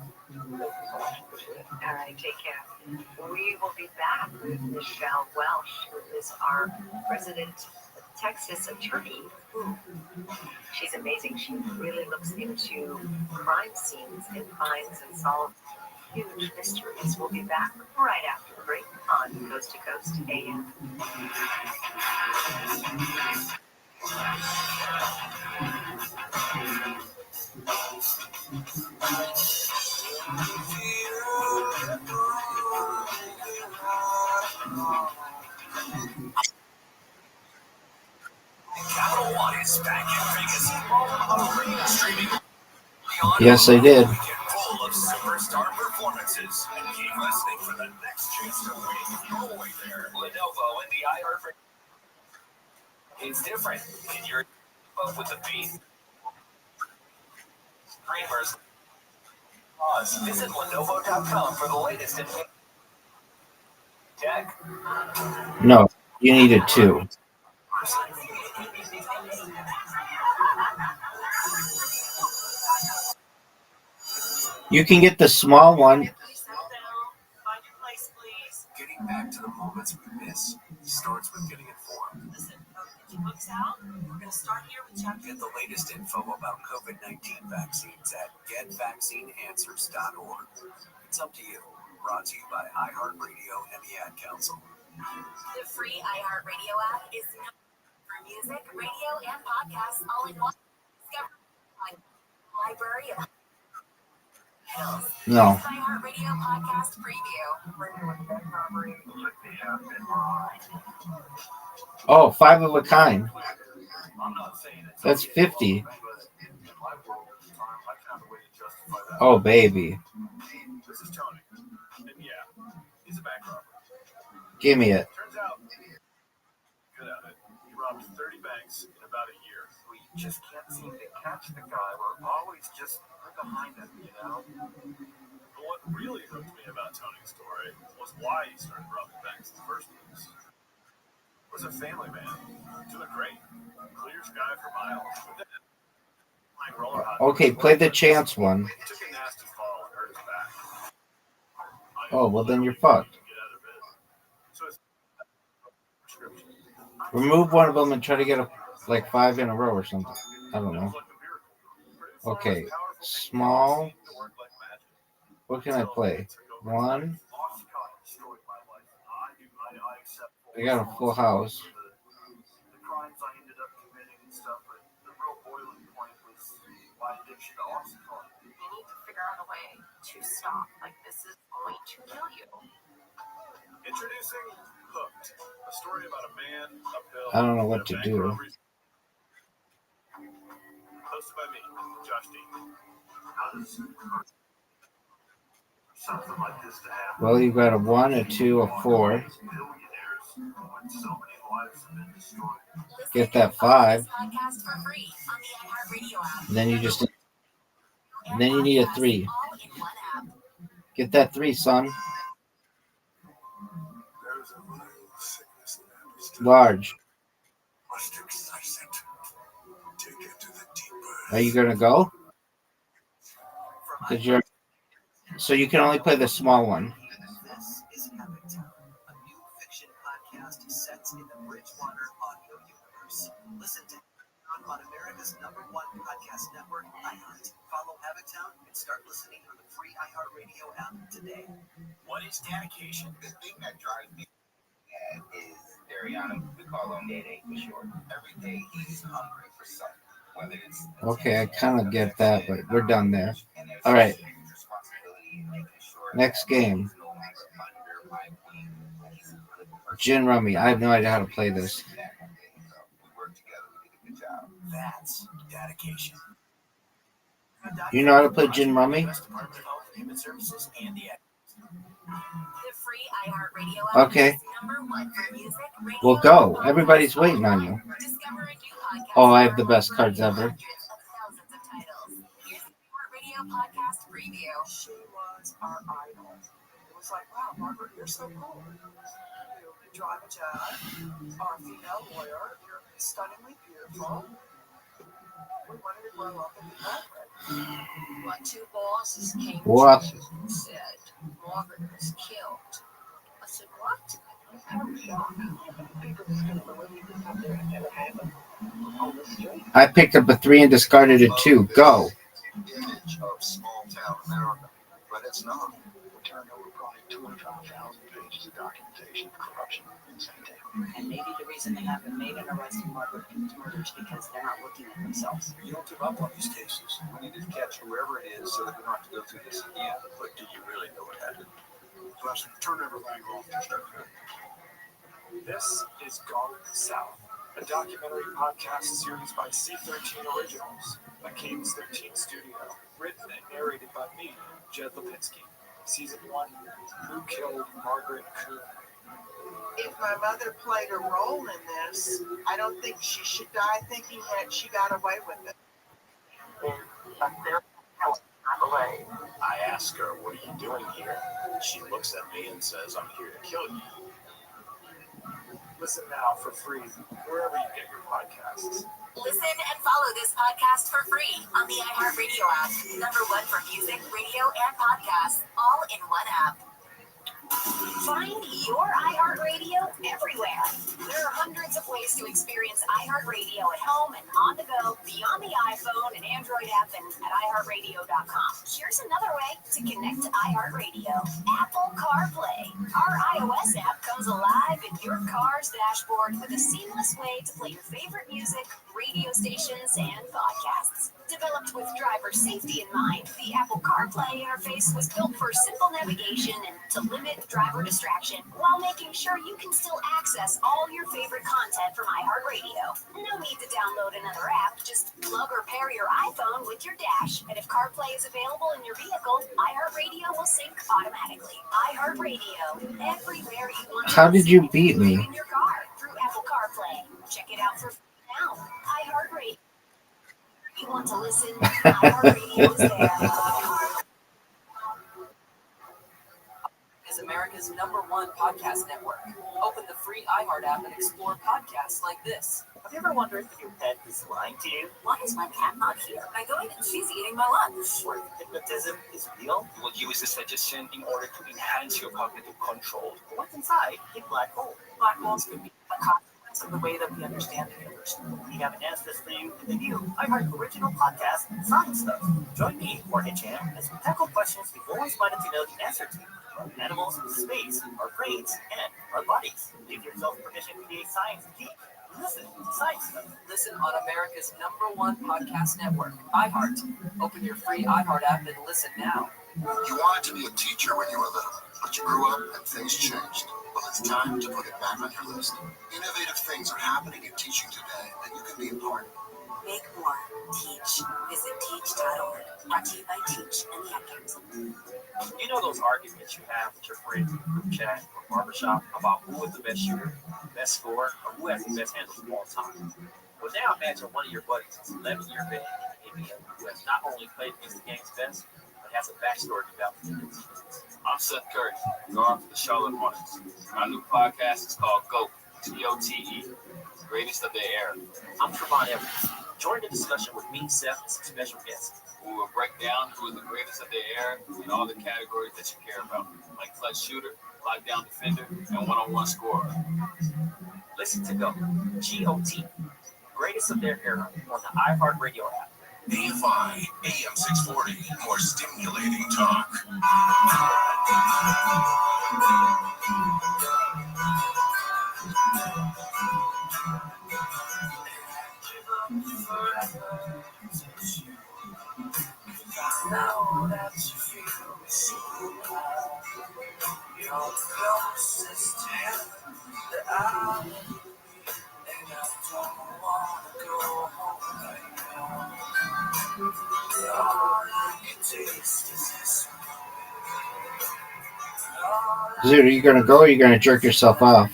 All right, take care. We will be back with Michelle Welsh, who is our resident Texas attorney. She's amazing. She really looks into crime scenes and finds and solves huge mysteries. We'll be back right after the break on Coast to Coast AM. Capital One is back in Vegas, home of streaming. Yes, I did. Full of superstar performances. And keep listening for the next chance to win your way there. Lenovo and the iHeart. It's different. Can you up with the beat? Streamers. Visit Lenovo.com for the latest in tech. No, you needed two. You can get the small one. Getting back to the moments we miss starts with getting informed. Listen, books out. We're going to start here with chapter. Get the latest info about COVID-19 vaccines at getvaccineanswers.org. It's up to you. Brought to you by iHeartRadio and the Ad Council. The free iHeartRadio app is for music, radio, and podcasts all in one. Discover library of No. iHeartRadio podcast preview. Oh, 5 of a kind. That's 50. Oh, baby. This is Tony. And yeah, Give me it. Turns out, good at it. He robbed 30 banks in about a year. We just can't seem to catch the guy. We're always just behind him, you know? But what really hooked me about Tony's story was why he started robbing banks in the first place. He was a family man, doing great. Clear sky for miles. But then, playing roller hockey. Okay, play the chance one. He took a nasty fall and hurt his back. Oh, well then you're fucked. So it's prescription. Remove one of them and try to get like 5 in a row or something. I don't know. Okay, small. What can I play? 1. I got a full house. The crimes I ended up committing and stuff, but the real boiling point was my addiction to oxycontin. You need to figure out a way to stop. Like, this is going to kill you. Introducing Hooked, a story about a man, a pill, I don't know what and a to bank do. robbery. Hosted by me, Josh Dean. How does something like this to happen? Well, you got a 1, a 2, a 4. Billionaires when so many lives have been destroyed. Get that 5. And then you just. And then you need a 3. Get that 3, son. Large. Are you gonna go? Because you're. So you can only play the small one. This is Havoctown, a new fiction podcast set in the Bridgewater audio universe. Listen to on America's #1 podcast network, iHeart. Follow Havoctown and start listening on the free iHeartRadio app today. What is dedication? The thing that drives me is Dariana. We call him Day for short. Every day he's hungry for something. Whether it's Okay, I kind of get that, but we're done there. All right. Next game. Gin Rummy. I have no idea how to play this. That's dedication. You know how to play Gin Rummy? The free iHeartRadio app Okay. is #1 for music, radio, Well, go. Everybody's waiting on you. Discover a new podcast. Oh, I have the best cards ever. Hundreds of thousands of titles. Here's the iHeartRadio podcast preview. She was our idol. It was like, wow, Margaret, you're so cool. You drive a jet, are a female lawyer, you're stunningly beautiful. We wanted to grow up and be Margaret. What 2 bosses came What? to me and said, Margaret was killed. I said, what? I picked up a 3 and discarded a 2. Go. Image of small town America, but it's not. We turned over probably 25,000 pages of documentation of corruption in St. And maybe the reason they haven't made an arrest in Margaret King's murder is because they're not looking at themselves. You don't give up on these cases. We need to catch whoever it is so that we don't have to go through this again. But do you really know what happened? Plus, turn everything off to start. This is Gone South, a documentary podcast series by C13 Originals, a Cadence 13 studio, written and narrated by me, Jed Lipinski. Season 1, Who Killed Margaret Coon? If my mother played a role in this, I don't think she should die thinking that she got away with it. I ask her, what are you doing here? She looks at me and says, I'm here to kill you. Listen now for free, wherever you get your podcasts. Listen and follow this podcast for free on the iHeartRadio app. #1 for music, radio, and podcasts, all in one app. Find your iHeartRadio everywhere. There are hundreds of ways to experience iHeartRadio at home and on the go, beyond the iPhone and Android app and at iHeartRadio.com. Here's another way to connect to iHeartRadio. Apple CarPlay. Our iOS app comes alive in your car's dashboard with a seamless way to play your favorite music, radio stations, and podcasts. Developed with driver safety in mind, the Apple CarPlay interface was built for simple navigation and to limit driver distraction, while making sure you can still access all your favorite content from iHeartRadio. No need to download another app, just plug or pair your iPhone with your dash, and if CarPlay is available in your vehicle, iHeartRadio will sync automatically. iHeartRadio, everywhere you want. How did you beat me? In your car through Apple CarPlay. Check it out for free now. iHeartRadio. You want to listen? iHeartRadio is there. Is America's #1 podcast network. Open the free iHeart app and explore podcasts like this. Have you ever wondered if your pet is lying to you? Why is my cat not here? I go in and she's eating my lunch. Or if hypnotism is real? You will use a suggestion in order to enhance your cognitive control. What's inside a black hole? Black holes could be a consequence of the way that we understand the universe. We have answers for you in the new iHeart original podcast, Science Stuff. Join me, Morgan Chan, as we tackle questions we've always wanted to know the answer to. About animals, space, our brains, and our bodies. Give yourself permission to be a science geek. Listen to Science Stuff. Listen on America's #1 podcast network, iHeart. Open your free iHeart app and listen now. You wanted to be a teacher when you were little, but you grew up and things changed. Well, it's time to put it back on your list. Innovative things are happening in teaching today, and you can be a part. Make more. Teach. Visit teach.org. Brought to you by Teach and the Ad Council. You know those arguments you have with your friends in the group chat or barbershop about who is the best shooter, best scorer, or who has the best handles of all time? Well, now imagine one of your buddies is 11-year vet in the NBA who has not only played against the game's best, but has a backstory developed. I'm Seth Curry, guard for the Charlotte Hornets. My new podcast is called GOAT, G-O-T-E, Greatest of Their Era. I'm Trevon Evans. Join the discussion with me, Seth, and some special guests. We will break down who is the greatest of their era in all the categories that you care about, like clutch shooter, lockdown defender, and one-on-one scorer. Listen to GOAT, G-O-T, Greatest of Their Era, on the iHeartRadio app. AFI, AM 640, more stimulating talk. Now that you feel so high, you're closest to heaven that I will be, and I don't wanna go home right now. All I can taste is this. Dude, are you gonna go or are you gonna jerk yourself off?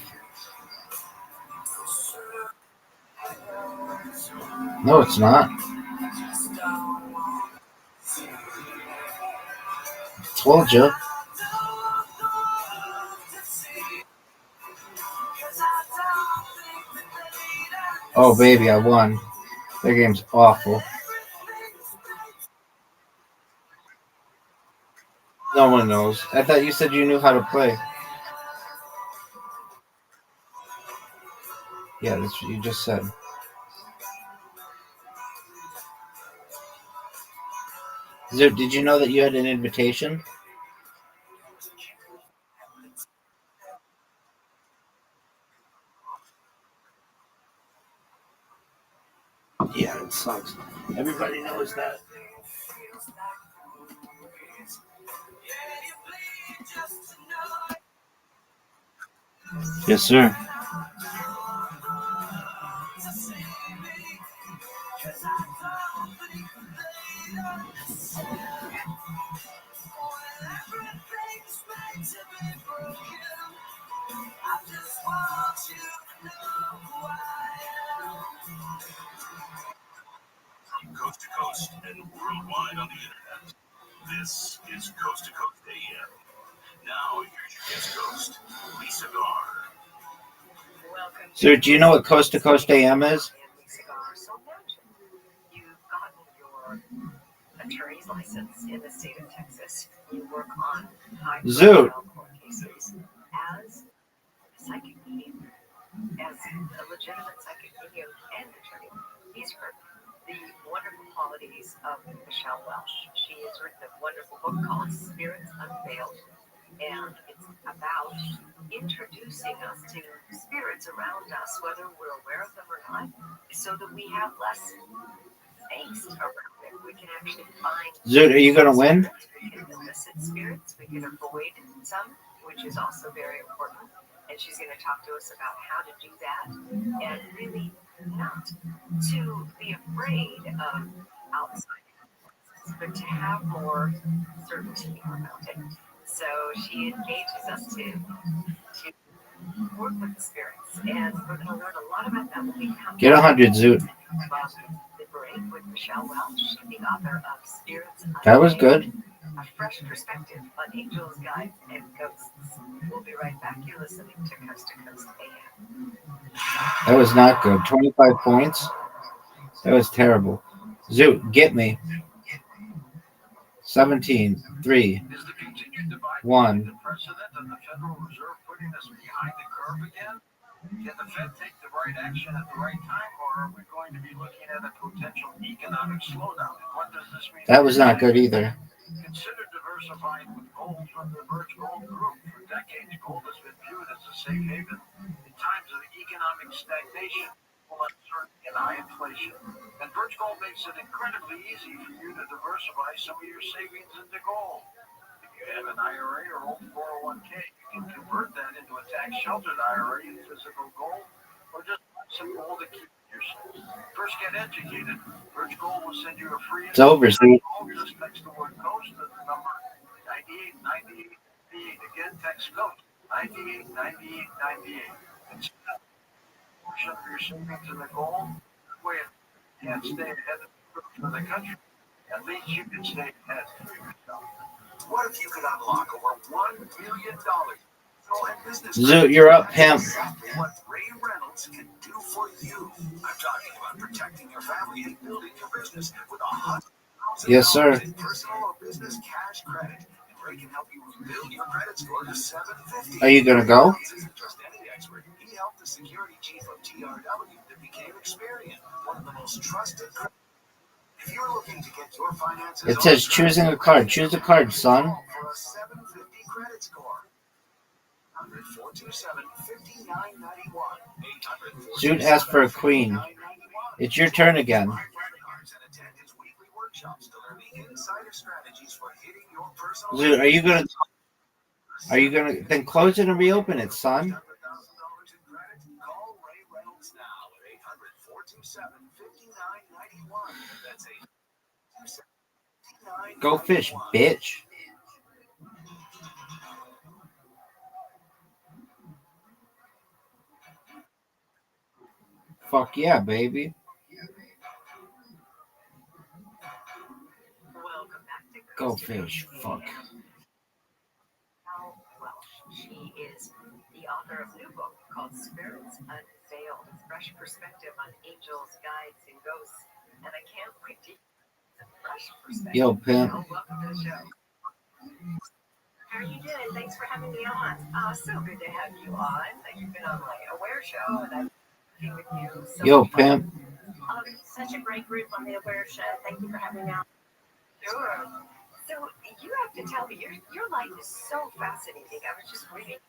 No, it's not. Told you. Oh, baby, I won. That game's awful. No one knows. I thought you said you knew how to play. Yeah, that's what you just said. Did you know that you had an invitation? Yeah, it sucks. Everybody knows that. Yes, sir. Coast to coast and worldwide on the internet. This is Coast to Coast AM. Now, here's your guest host, Lisa Gar. Sir, do you know what Coast to Coast AM is? You've gotten your attorney's license in the state of Texas. You work on Zoot. court cases as a psychic medium, as a legitimate psychic medium and attorney. These are the wonderful qualities of Michelle Welsh. She has written a wonderful book called Spirits Unveiled, and it's about introducing us to spirits around us, whether we're aware of them or not, so that we have less angst around it. We can actually find. Zoot, are you going to win? We can elicit spirits. We can avoid some, which is also very important. And she's going to talk to us about how to do that, and really not to be afraid of outside. but to have more certainty about it. So she engages us to work with the spirits, and we're going to learn a lot about that when we come Get 100, Zoot. The Break with Michelle Welch, the author of Spirits That was Unveiled, good. a fresh perspective on angels, guides, and ghosts. We'll be right back. You're listening to Coast AM. That was not good. 25 points. That was terrible. Zoot, get me. 17, 3, 1. The president of the Federal Reserve putting us behind the curve again? Can the Fed take the right action at the right time, or are we going to be looking at a potential economic slowdown? What does this mean? That was not good either. Consider diversifying with gold from the Birch Gold Group. For decades, gold has been viewed as a safe haven in times of economic stagnation, uncertainty, and high inflation. And Birch Gold makes it incredibly easy for you to diversify some of your savings into gold. If you have an IRA or old 401k, you can convert that into a tax-sheltered IRA in physical gold, or just buy some gold to keep yourself. First, get educated. Birch Gold will send you a free. It's over, see. Just text the word "Coast" to the number 989898. Again, text "Coast" 989898. Portion of your savings in the gold. That way, if you can't stay ahead of the country, at least you can stay ahead for yourself. What if you could unlock over $1 million? Zoot, you're up, pimp. Exactly what Ray Reynolds can do for you. I'm talking about protecting your family and building your business with $100,000 Yes, sir. in personal or business cash credit. And Ray can help you rebuild your credit score to 750. Are you going to go? Isn't just any expert. He helped the security chief of TRW that became Experian, one of the most trusted. If you're looking to get your finances, It says choosing a card. Choose a card, son. for a 750 credit score. 800-427-5991. Zoot asked for a queen. It's your turn again. Zoot, are you gonna then close it and reopen it, son? Go fish, bitch. Fuck yeah, baby. Go fish. Fuck. She is the author of a new book called Spirits Unveiled, a fresh perspective on angels, guides, and ghosts. And I can't wait to the fresh perspective. Yo, pimp. Welcome to the show. How are you doing? Thanks for having me on. So good to have you on. You've been on my Aware show, and I'm working with you. So Yo, pimp. Such a great group on the Aware show. Thank you for having me on. Sure. So you have to tell me, your life is so fascinating. I was just reading.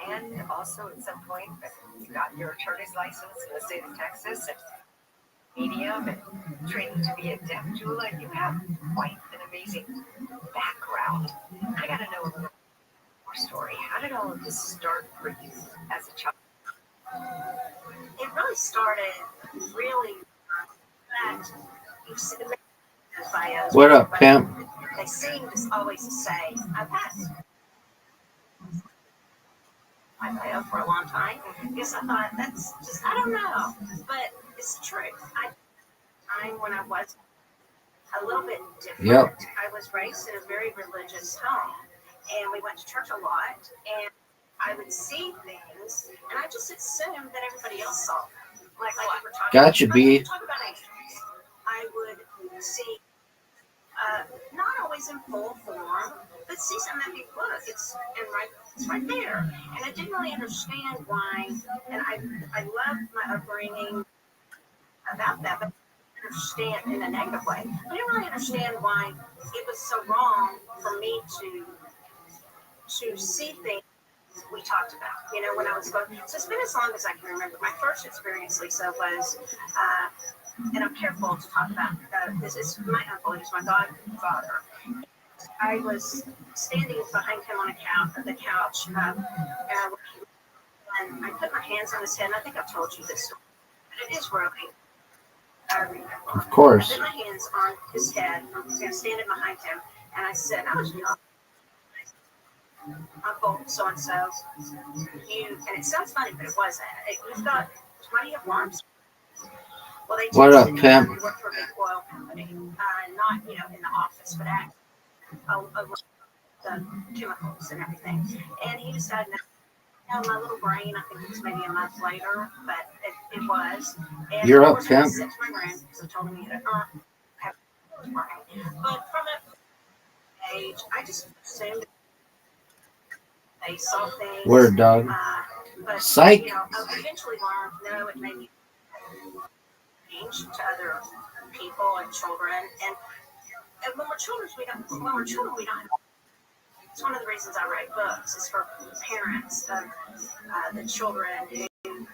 And also at some point, you got your attorney's license in the state of Texas, and medium, and training to be a deaf doula. You have quite an amazing background. I got to know a little more story. How did all of this start for you as a child? It really started that you see the bios. What up, pimp? They seem to always say, I've had my bio for a long time. Because I thought that's just, I don't know, but it's the truth. When I was a little bit different, Yep. I was raised in a very religious home, and we went to church a lot, and I would see things, and I just assumed that everybody else saw them. Like we were talking Gotcha, B. talk about angels. I would see, not always in full form, but see something and think, look, it's right there. And I didn't really understand why, and I loved my upbringing about that, but I didn't understand in a negative way. I didn't really understand why it was so wrong for me to see things we talked about, when I was going. So it's been as long as I can remember. My first experience, Lisa, was, and I'm careful to talk about this. It's my uncle, he's my godfather. I was standing behind him on the couch, and I put my hands on his head, and I think I've told you this story, but it is really I remember. Of course. I put my hands on his head. I'm standing behind him, and I said, I was young. Uncle so-and-so, and it sounds funny, but it wasn't. You've got 20 alarms. Well, they What up, texted me. pimp? We work for a big oil company, not, in the office, but at the chemicals and everything. And he decided, my little brain, I think it was maybe a month later, but it was. And You're of up, course, pimp. I sent to my room because I told him he had have a brain. But from an age, I just assumed they saw things. Word, dog. But, Psych. I eventually learned, no, it made me change to other people and children. And when we're children, we don't. It's one of the reasons I write books. Is for parents of the children who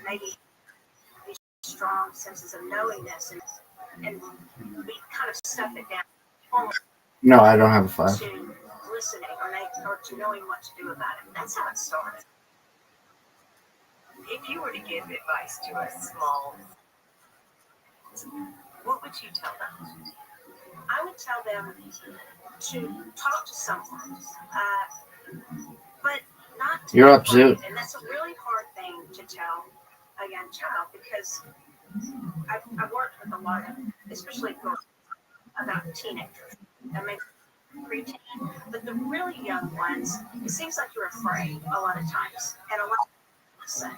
maybe have these strong senses of knowingness, and we kind of stuff it down. No, I don't have a 5. To listening or to knowing what to do about it. That's how it started. If you were to give advice to a small, what would you tell them? I would tell them to talk to someone, but not to You're be up, Zoot. afraid. And that's a really hard thing to tell a young child because I've worked with a lot of, especially girls, about teenagers. I mean, preteen, but the really young ones, it seems like you're afraid a lot of times, and a lot of listen.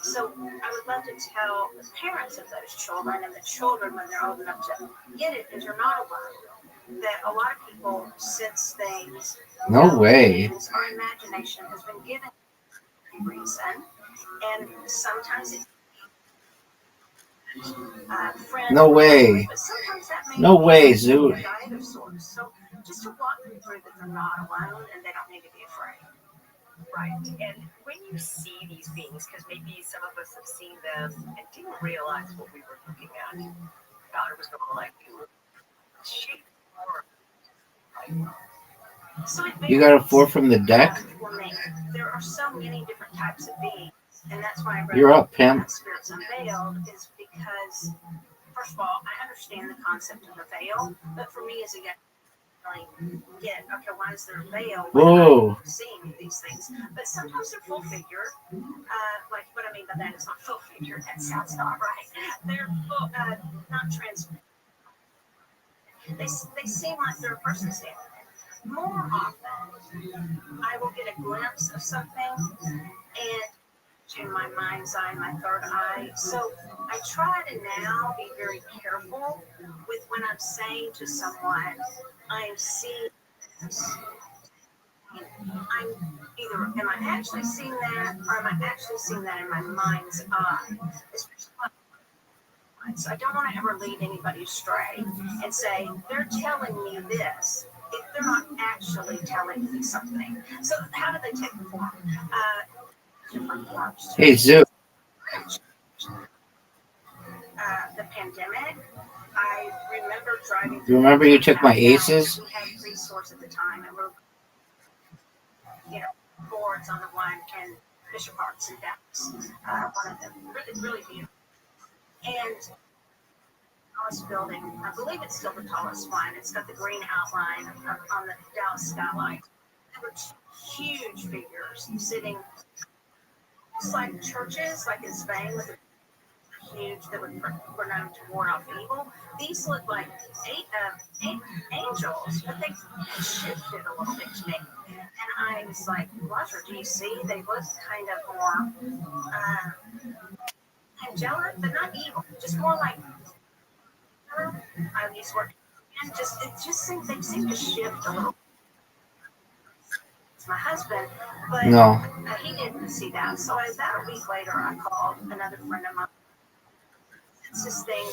So I would love to tell the parents of those children and the children when they're old enough to get it, because you're not alone. That a lot of people sense things. No way. Things, our imagination has been given a reason, and sometimes it's no way. No way, Zoot. So just to walk them through that they're not alone and they don't need to be afraid. Right. And when you see these beings, because maybe some of us have seen them and didn't realize what we were looking at, thought it was going to like shape or so you got a 4 from the deck? There are so many different types of beings, and that's why I wrote You're up, pimp. Spirits Unveiled, is because, first of all, I understand the concept of a veil, but for me as a young really get, okay, why is there a veil? Whoa. I'm seeing these things, but sometimes they're full figure. Like what I mean by that is not full figure. That sounds not right. They're full, not transparent. They seem like they're a person standing there. More often, I will get a glimpse of something, and in my mind's eye, my third eye. So I try to now be very careful with when I'm saying to someone, I'm seeing this. I'm either, am I actually seeing that, or am I actually seeing that in my mind's eye? So I don't want to ever lead anybody astray and say, they're telling me this, if they're not actually telling me something. So how do they take the form? Different forms. Hey, Zoot. The pandemic, I remember driving. You remember you took my aces? We had resource at the time, and we're, boards on the one in Bishop Arts in Dallas. One of them, really, really beautiful. And tallest building, I believe it's still the tallest one. It's got the green outline on the Dallas skyline. There were huge figures sitting, just like churches, like in Spain, with huge that were known to ward off evil. These look like angels, but they shifted a little bit to me. And I was like, Roger, do you see? They look kind of more angelic, but not evil. Just more like, I use word, and they seem to shift a little. It's my husband, but no. He didn't see that. So about a week later, I called another friend of mine.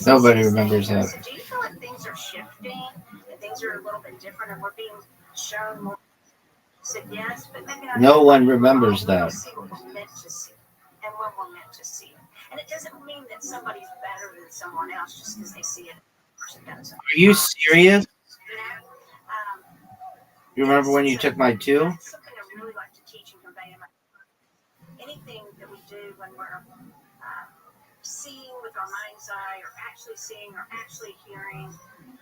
Nobody remembers that. So do you feel like things are shifting and things are a little bit different and we're being shown more? I said yes, but maybe not. No one remembers that. See what we're meant to see and when we're meant to see it. And it doesn't mean that somebody's better than someone else just because they see it. Are you serious? You remember when you took my 2? That's something I really like to teach and convey in my anything that we do when we're seeing with our mind's eye, or actually seeing, or actually hearing.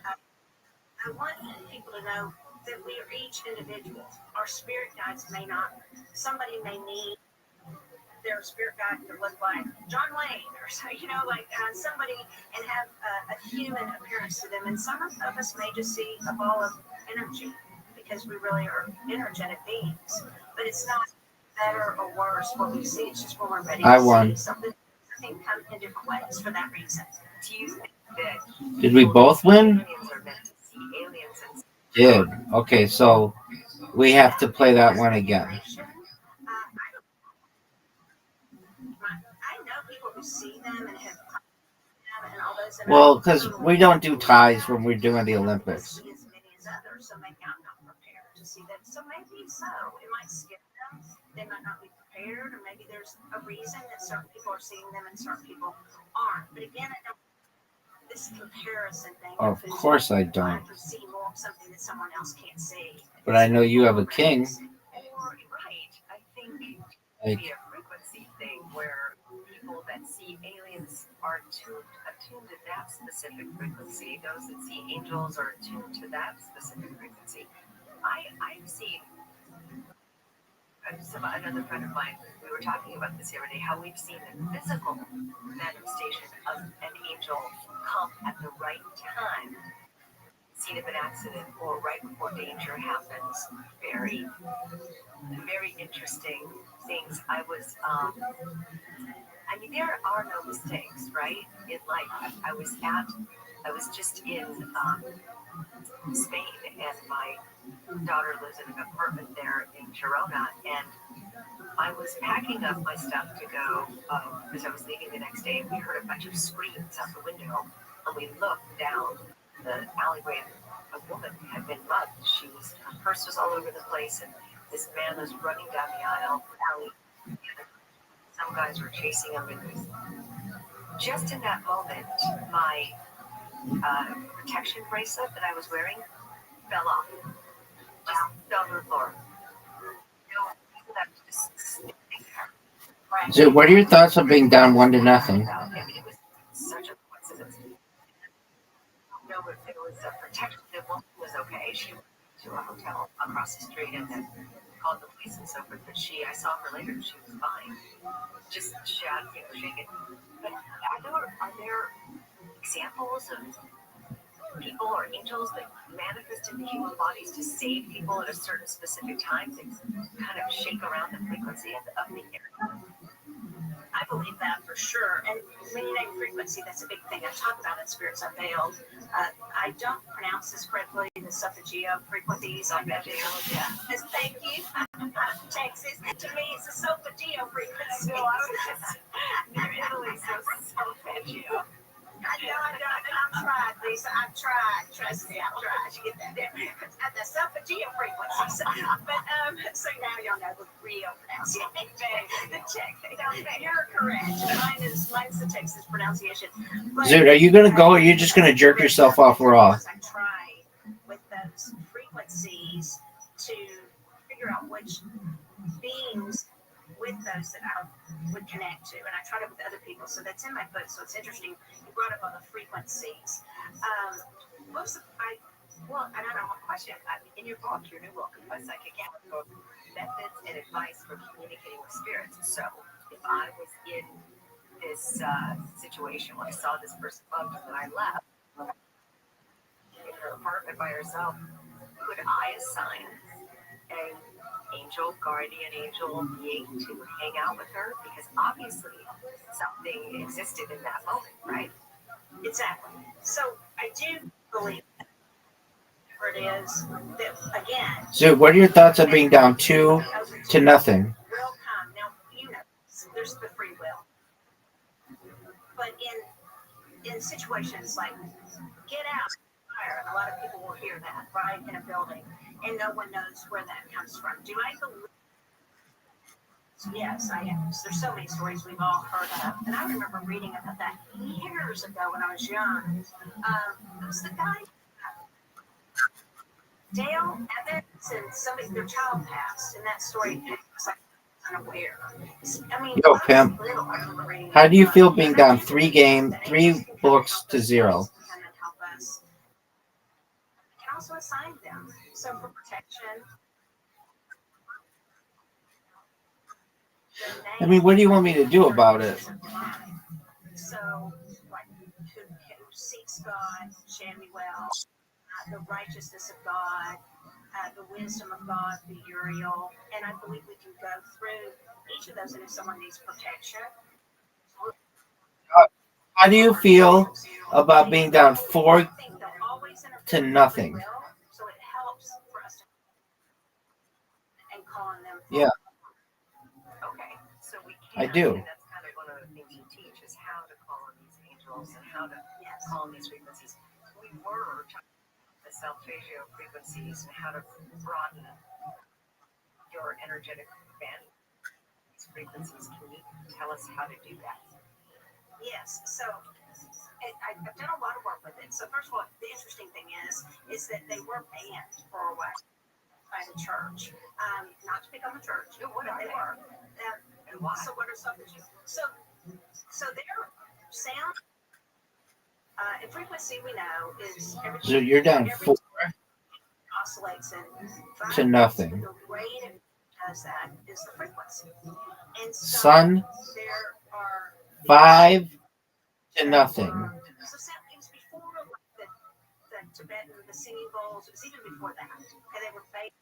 I want people to know that we are each individual. Our spirit guides may not. Somebody may need their spirit guide to look like John Wayne, or so, like somebody, and have a human appearance to them. And some of us may just see a ball of energy because we really are energetic beings. But it's not better or worse what we see. It's just when we're ready to see something come in different ways for that reason. Do you think that Did we both win? aliens are meant to see aliens and Did. Okay, so we have to play that one again. I know people who see them and have and all those. Well, because we don't do ties when we're doing the Olympics. As many as others, so maybe I'm not prepared to see them. So maybe so. It might skip them. They might not be prepared, or maybe there's a reason that certain people are seeing them and certain people aren't. But again, I don't. This comparison thing. Of course I don't. I see more of something that someone else can't see. But I know you have a king. Or, right. I think Like, be a frequency thing where people that see aliens are attuned to that specific frequency. Those that see angels are attuned to that specific frequency. I've seen another friend of mine, we were talking about this the other day, how we've seen the physical manifestation of an angel come at the right time, scene of an accident, or right before danger happens. Very, very interesting things. I mean, there are no mistakes, right? In life, I was just in Spain, and my daughter lives in an apartment there in Girona, and I was packing up my stuff to go because I was leaving the next day, and we heard a bunch of screams out the window, and we looked down the alleyway, and a woman had been mugged. Her purse was all over the place, and this man was running down the alley. Some guys were chasing him, and just in that moment, my protection bracelet that I was wearing fell off. Just fell to the floor. so what are your thoughts on being down 1-0? I mean, it was such a coincidence. No, if it was a protection, the woman was okay. She went to a hotel across the street and then called the police and so forth. But I saw her later. She was fine. Just shaking. But are there examples of people or angels that manifest in the human bodies to save people at a certain specific time to kind of shake around the frequency of the area? I believe that for sure. And when you name frequency, that's a big thing I talk about in Spirits Unveiled. I don't pronounce this correctly, the Sophageo frequencies. I bet you. Yeah. Thank you. Texas. To me, it's a Sophageo frequency. No, I was just near Italy, so Sophageo. I know, and I've tried, Lisa. I've tried. Trust me, I've tried to get that there. At the Sophageo frequencies. But so now y'all know the real pronunciation. You're correct. Mine's the Texas pronunciation. Zoot, are you going to go, or are you just going to jerk yourself off raw? I tried with those frequencies to figure out which beings with those that I would connect to, and I tried it with other people, so that's in my book. So it's interesting. You brought up on the frequencies. I don't know what question. In your book, your new book, A Psychic Handbook, Methods and Advice for Communicating with Spirits. So if I was in this situation when I saw this person bugged and then I left in her apartment by herself, could I assign an angel, guardian angel being to hang out with her? Because obviously something existed in that moment, right? Exactly. So I do believe it is that, again. So what are your thoughts on being down 2-0? Will come. Now, there's the free will. But in situations like get out, fire, and a lot of people will hear that, right, in a building, and no one knows where that comes from. Do I believe? Yes, I am. There's so many stories we've all heard of, and I remember reading about that years ago when I was young. It was the guy, Dale Evans, and their child passed, and that story was like unaware. I mean, Yo, when I was Pimp. little, I remember reading How do you feel being and I down did 3 think books to 0? can help us. We can also assign them. So for protection, I mean, what do you want me to do about it? so like who seeks God, Shamuel, the righteousness of God, the wisdom of God, the Uriel, and I believe we can go through each of those, and if someone needs protection. How do you feel about being down 4 to nothing? So it helps for us to and calling them. Yeah, Okay, so we I can, do. and that's kind of one of the things you teach is how to call on these angels and how to call on these frequencies. We were talking about the Saltatio frequencies and how to broaden your energetic band. These frequencies, can you tell us how to do that? Yes, so I've done a lot of work with it. So first of all, the interesting thing is that they were banned for a while by the church. Not to pick on the church, but they were. And why? So what are some that you? So their sound and frequency we know is everything. So you're down 4 oscillates in to nothing. the way it does that is the frequency. And so Sun, there are 5 to nothing. So it was before the Tibetan, the singing bowls. It was even before that. And they were based.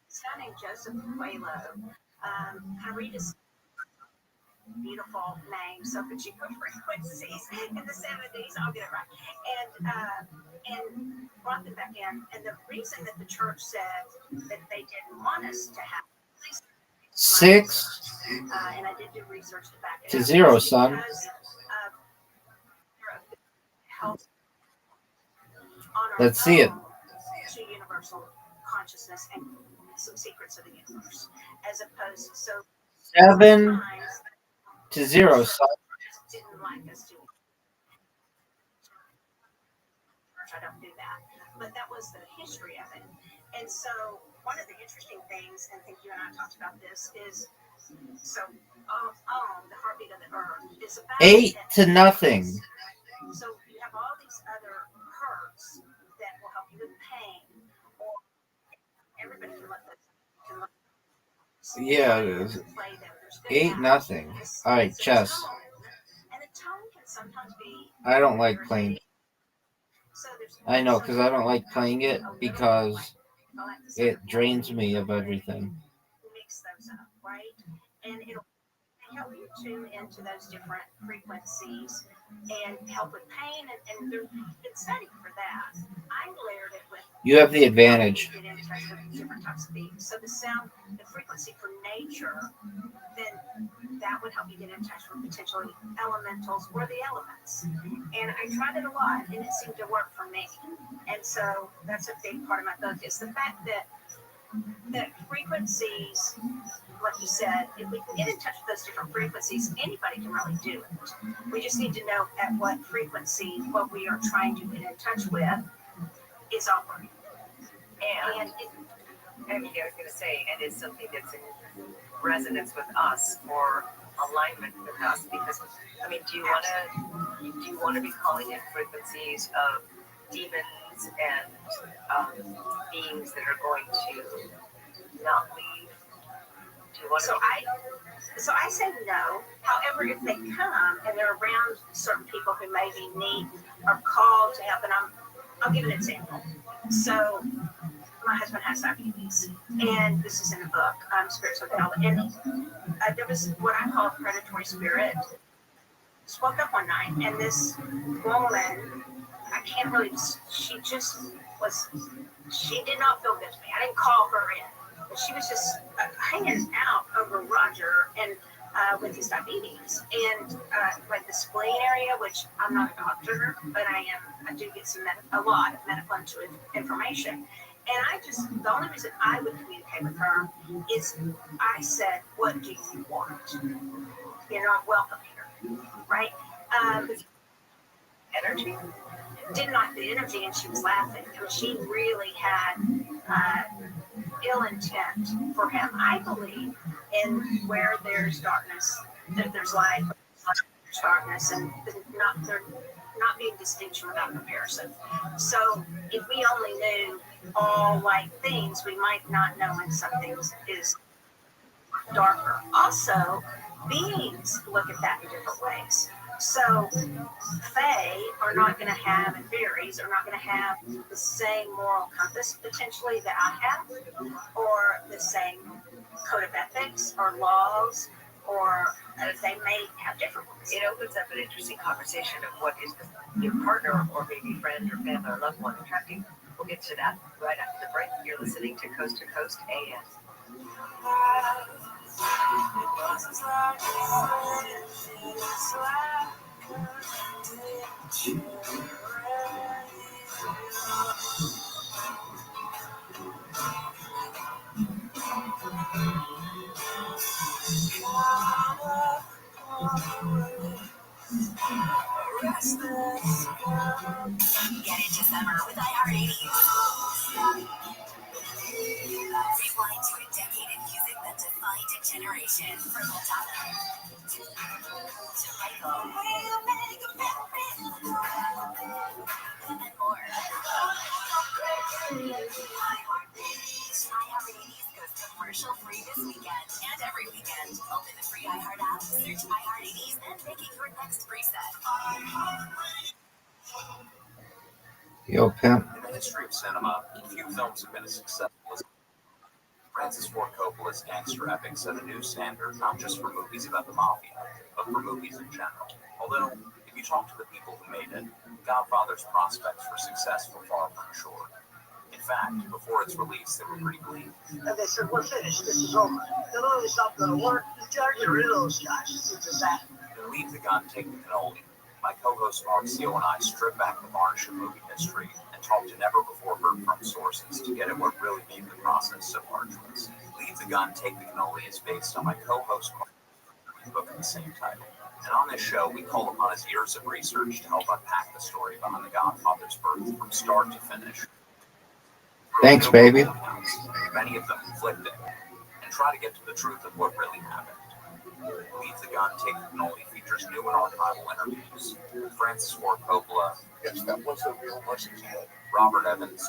This guy named Joseph Quaylo. Kind of read his beautiful name, so the cheaper frequencies in the 70s. I'll get it right. And brought them back in. And the reason that the church said that they didn't want us to have 6 and I did do research to back it to up, 0, son. Let's see it. To universal consciousness and some secrets of the universe, as opposed to 7 to 0, son. didn't like us doing. I don't do that, but that was the history of it. And so one of the interesting things, and I think you and I talked about this, is so the heartbeat of the earth is about 8 to nothing. So you have all these other hertz that will help you with pain, or everybody can let this. Yeah, it is. 8 nothing. All right, chess. And the tone can sometimes be. I don't like playing. I know, because I don't like playing it because it drains me of everything. Mix those up, right? And it'll help you tune into those different frequencies and help with pain. And there's been study for that. I layered it with. You have the advantage. Get in touch with different types of beats. So the sound, the frequency for nature, then that would help you get in touch with potentially elementals or the elements. And I tried it a lot, and it seemed to work for me. And so that's a big part of my book is the fact that frequencies, like you said, if we can get in touch with those different frequencies, anybody can really do it. We just need to know at what frequency what we are trying to get in touch with is operating. And I was going to say, and it's something that's in resonance with us or alignment with us, because I mean, do you want to be calling in frequencies of demons and beings that are going to not leave? Do you want to? So I say no. However, if they come and they're around certain people who maybe need or called to help, and I'll give an example. So my husband has diabetes, and this is in a book, Spiritual Development. And there was what I call a predatory spirit. Spoke up one night, and this woman, I can't really, she did not feel good to me. I didn't call her in, but she was just hanging out over Roger and with his diabetes and like the spleen area, which I'm not a doctor, but I do get a lot of medical information. And the only reason I would communicate with her is I said, what do you want? You're not welcome here, right? Energy? Didn't like the energy, and she was laughing. I mean, she really had ill intent for him, I believe. And where there's darkness, there's light, there's darkness, and they're not being distinction without comparison. So if we only knew all light things, we might not know when something is darker. Also, beings look at that in different ways. So Fae are not going to have, and fairies are not going to have the same moral compass potentially that I have, or the same code of ethics or laws, or they may have different ones. It opens up an interesting conversation of what is your partner or maybe friend or family or loved one attracting. We'll get to that right after the break. You're listening to Coast AM. Get into summer with iHeartRadio. Rewind to a decade of music that defined a generation. From Madonna to Michael. And more. iHeartRadio goes commercial-free this weekend and every weekend. Open the free iHeart app, search iHeartRadio, and make it your next preset. Yo, pimp. In the history of cinema, few films have been as successful as Francis Ford Coppola's gangster epic set a new standard, not just for movies about the mafia, but for movies in general. Although, if you talk to the people who made it, Godfather's prospects for success were far from assured. In fact, before its release, they were pretty bleak. And they said, we're finished. This is over. The movie's not going to work. Just gotta get rid of those guys. It's a disaster. In Leave the Gun, Take the Cannoli, my co-host Marcio and I strip back the varnish of movie history and talk to never-before-heard-from sources to get at what really made the process so arduous. Leave the Gun, Take the Cannoli is based on my co-host book of the same title. And on this show, we call upon his years of research to help unpack the story behind the Godfather's birth from start to finish. Thanks, baby. Many of them conflicting, and try to get to the truth of what really happened. Leave the Gun, Take the Cannoli features new and archival interviews with Francis Ford Coppola, yes, that was the real Russian kid, Robert Evans,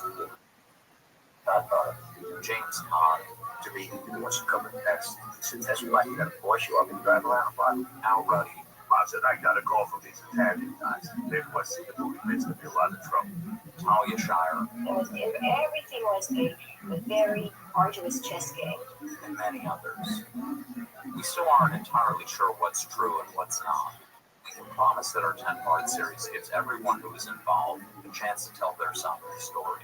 James Caan, to be what's coming next. Since you like, you gotta force you up and drive around a lot. Al Ruddy. I said, I got a call from these Italian guys. They must see the movie makes them feel a lot of trouble. Talia Shire. Everything was a very arduous chess game. And many others. We still aren't entirely sure what's true and what's not. We can promise that our 10-part series gives everyone who is involved a chance to tell their side of the story.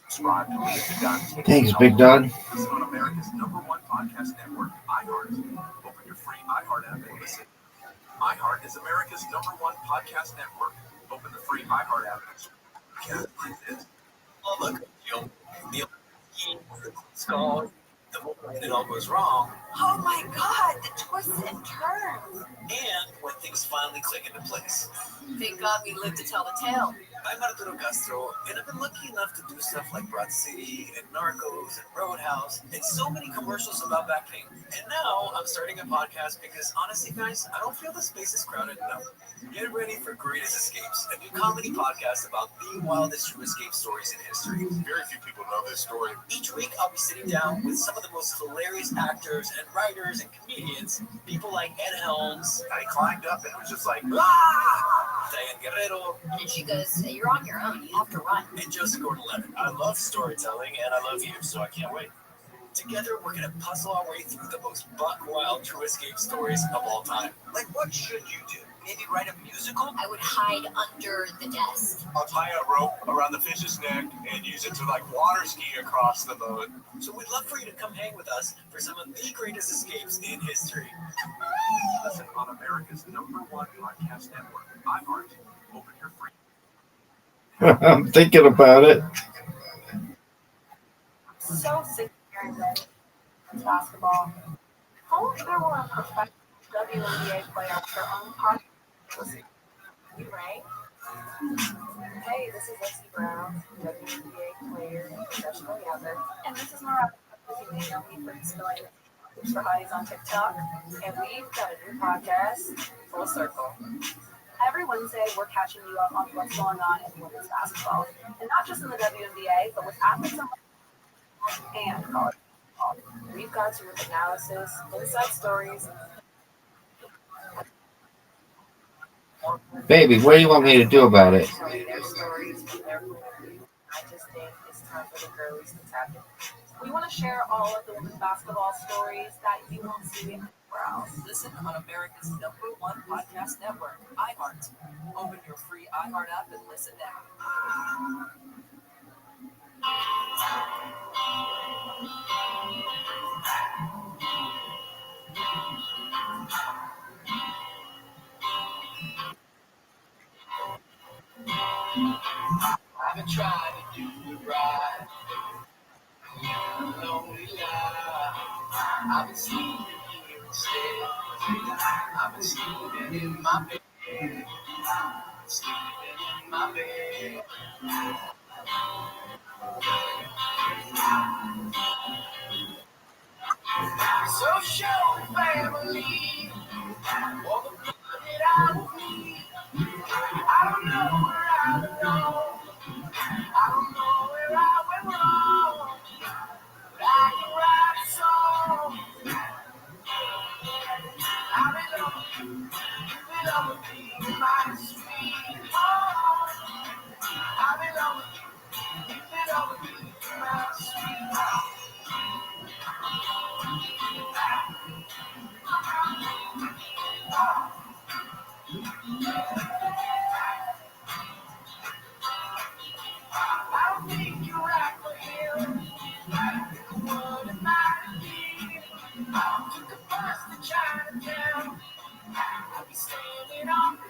Subscribe to Leave the Gun, Take Thanks, the big dog. Listen on America's #1 podcast network, iHeart. Open your free iHeart app and listen. iHeart is America's #1 podcast network. Open the free iHeart app. Oh, look, it's called The Moment It All Goes Wrong. Oh my God, the twists and turns. And when things finally click into place. Thank God we lived to tell the tale. I'm Arturo Castro, and I've been lucky enough to do stuff like Broad City and Narcos and Roadhouse and so many commercials about back pain. And now I'm starting a podcast because honestly, guys, I don't feel the space is crowded enough. Get ready for Greatest Escapes, a new comedy podcast about the wildest true escape stories in history. Very few people know this story. Each week, I'll be sitting down with some of the most hilarious actors and writers and comedians, people like Ed Helms. I climbed up and it was just like, Diane Guerrero. And she goes, you're on your own. You have to run. And Joseph Gordon-Levitt. I love storytelling, and I love you, so I can't wait. Together, we're going to puzzle our way through the most buck-wild true escape stories of all time. Like, what should you do? Maybe write a musical? I would hide under the desk. I'll tie a rope around the fish's neck and use it to water ski across the boat. So we'd love for you to come hang with us for some of the greatest escapes in history. Listen on America's #1 podcast network, iHeart. Open your free. I'm thinking about it. So sick of hearing that basketball. How if there were a professional WNBA player with their own podcast? You right? Hey, this is Essie Brown, WNBA player and professional yabber. And this is Mariah. You may know me for spelling For Hotties on TikTok, and we've got a new podcast, Full Circle. Every Wednesday, we're catching you up on what's going on in women's basketball, and not just in the WNBA, but with athletes and college basketball. We've got you with analysis, inside stories. Baby, what do you want me to do about it? Telling their stories from their point of view. I just think it's time for the girlies to tap in. We want to share all of the women's basketball stories that you won't see anywhere else. Listen on America's #1 podcast network, iHeart. Open your free iHeart app and listen now. I've been trying to do it right. Lonely life. I've been sleeping here instead. I've been sleeping in my bed. Sleeping in my bed. So show the family all the good that I will need. I don't know where I belong. I don't know where I went wrong. But I can write a song. I belong with you. You belong with me. My sweet home. I belong with you. You belong with me. My sweet home. I don't think you're right for him. What am I to be? Took a bus to Chinatown. I'll be standing on the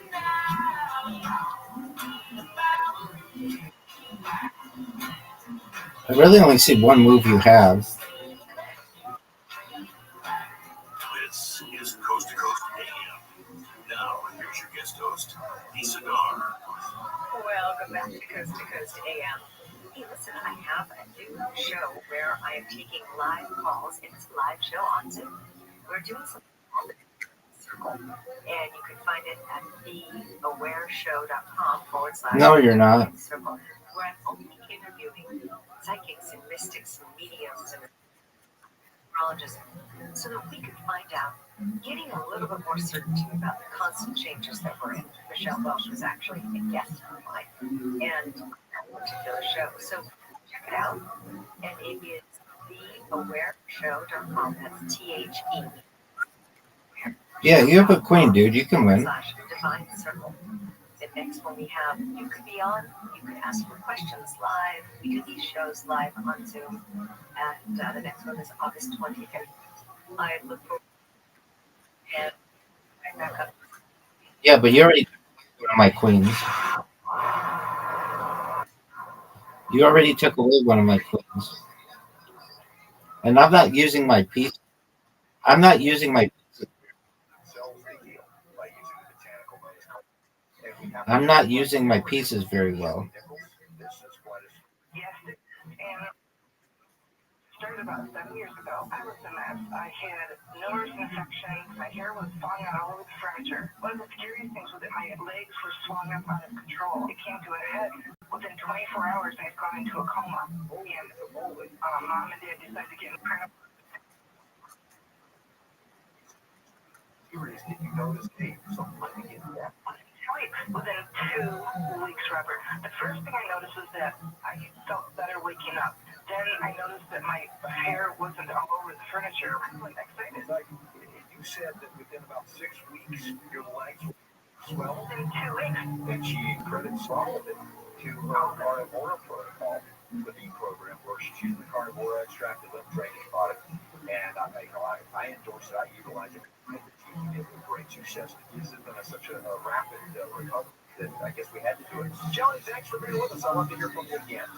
I really only see one move you have. This is Coast to Coast AM. Now, here's your guest host, the Cigar. Welcome back to Coast AM. Hey, listen, I have a new show where I am taking live calls. It's a live show on Zoom. We're doing something called the Circle, and you can find it at theawareshow.com/. No, you're not. Circle, where I'm only interviewing psychics and mystics and mediums and astrologists so that we can find out, getting a little bit more certainty about the constant changes that we're in. Michelle Welsh was actually a guest of mine and that particular show. So check it out. And it is theawareshow.com. That's THE. Yeah, you have a queen, dude. You can win. Divine Circle. And next one we have, you could be on, you could ask for questions live. We do these shows live on Zoom. And the next one is August 20th. I look forward and right back up. Yeah, but you already took one of my queens. You already took away one of my queens. And I'm not using my piece. I'm not using my pieces. I'm not using my pieces very well. Started about 7 years ago. I was a mess. I had nose infections. My hair was falling out all over the furniture. One of the scariest things was that my legs were swollen up out of control. It came to a head. Within 24 hours, I had gone into a coma. And mom and dad decided to get me pregnant. Did you notice something like that? Within 2 weeks, Robert. The first thing I noticed was that I felt better waking up. Then I noticed that my hair wasn't all over the furniture. I was excited. You said that within about 6 weeks, your legs swelled. Within 2 weeks. And she credits all of it to her carnivora protocol, the B program, where she's using the carnivora extract, the limb training product. And I endorse it. I utilize it. You did with great success. This has been such a rapid recovery that I guess we had to do it. Jelly, thanks for being with us. I'd love to hear from you again.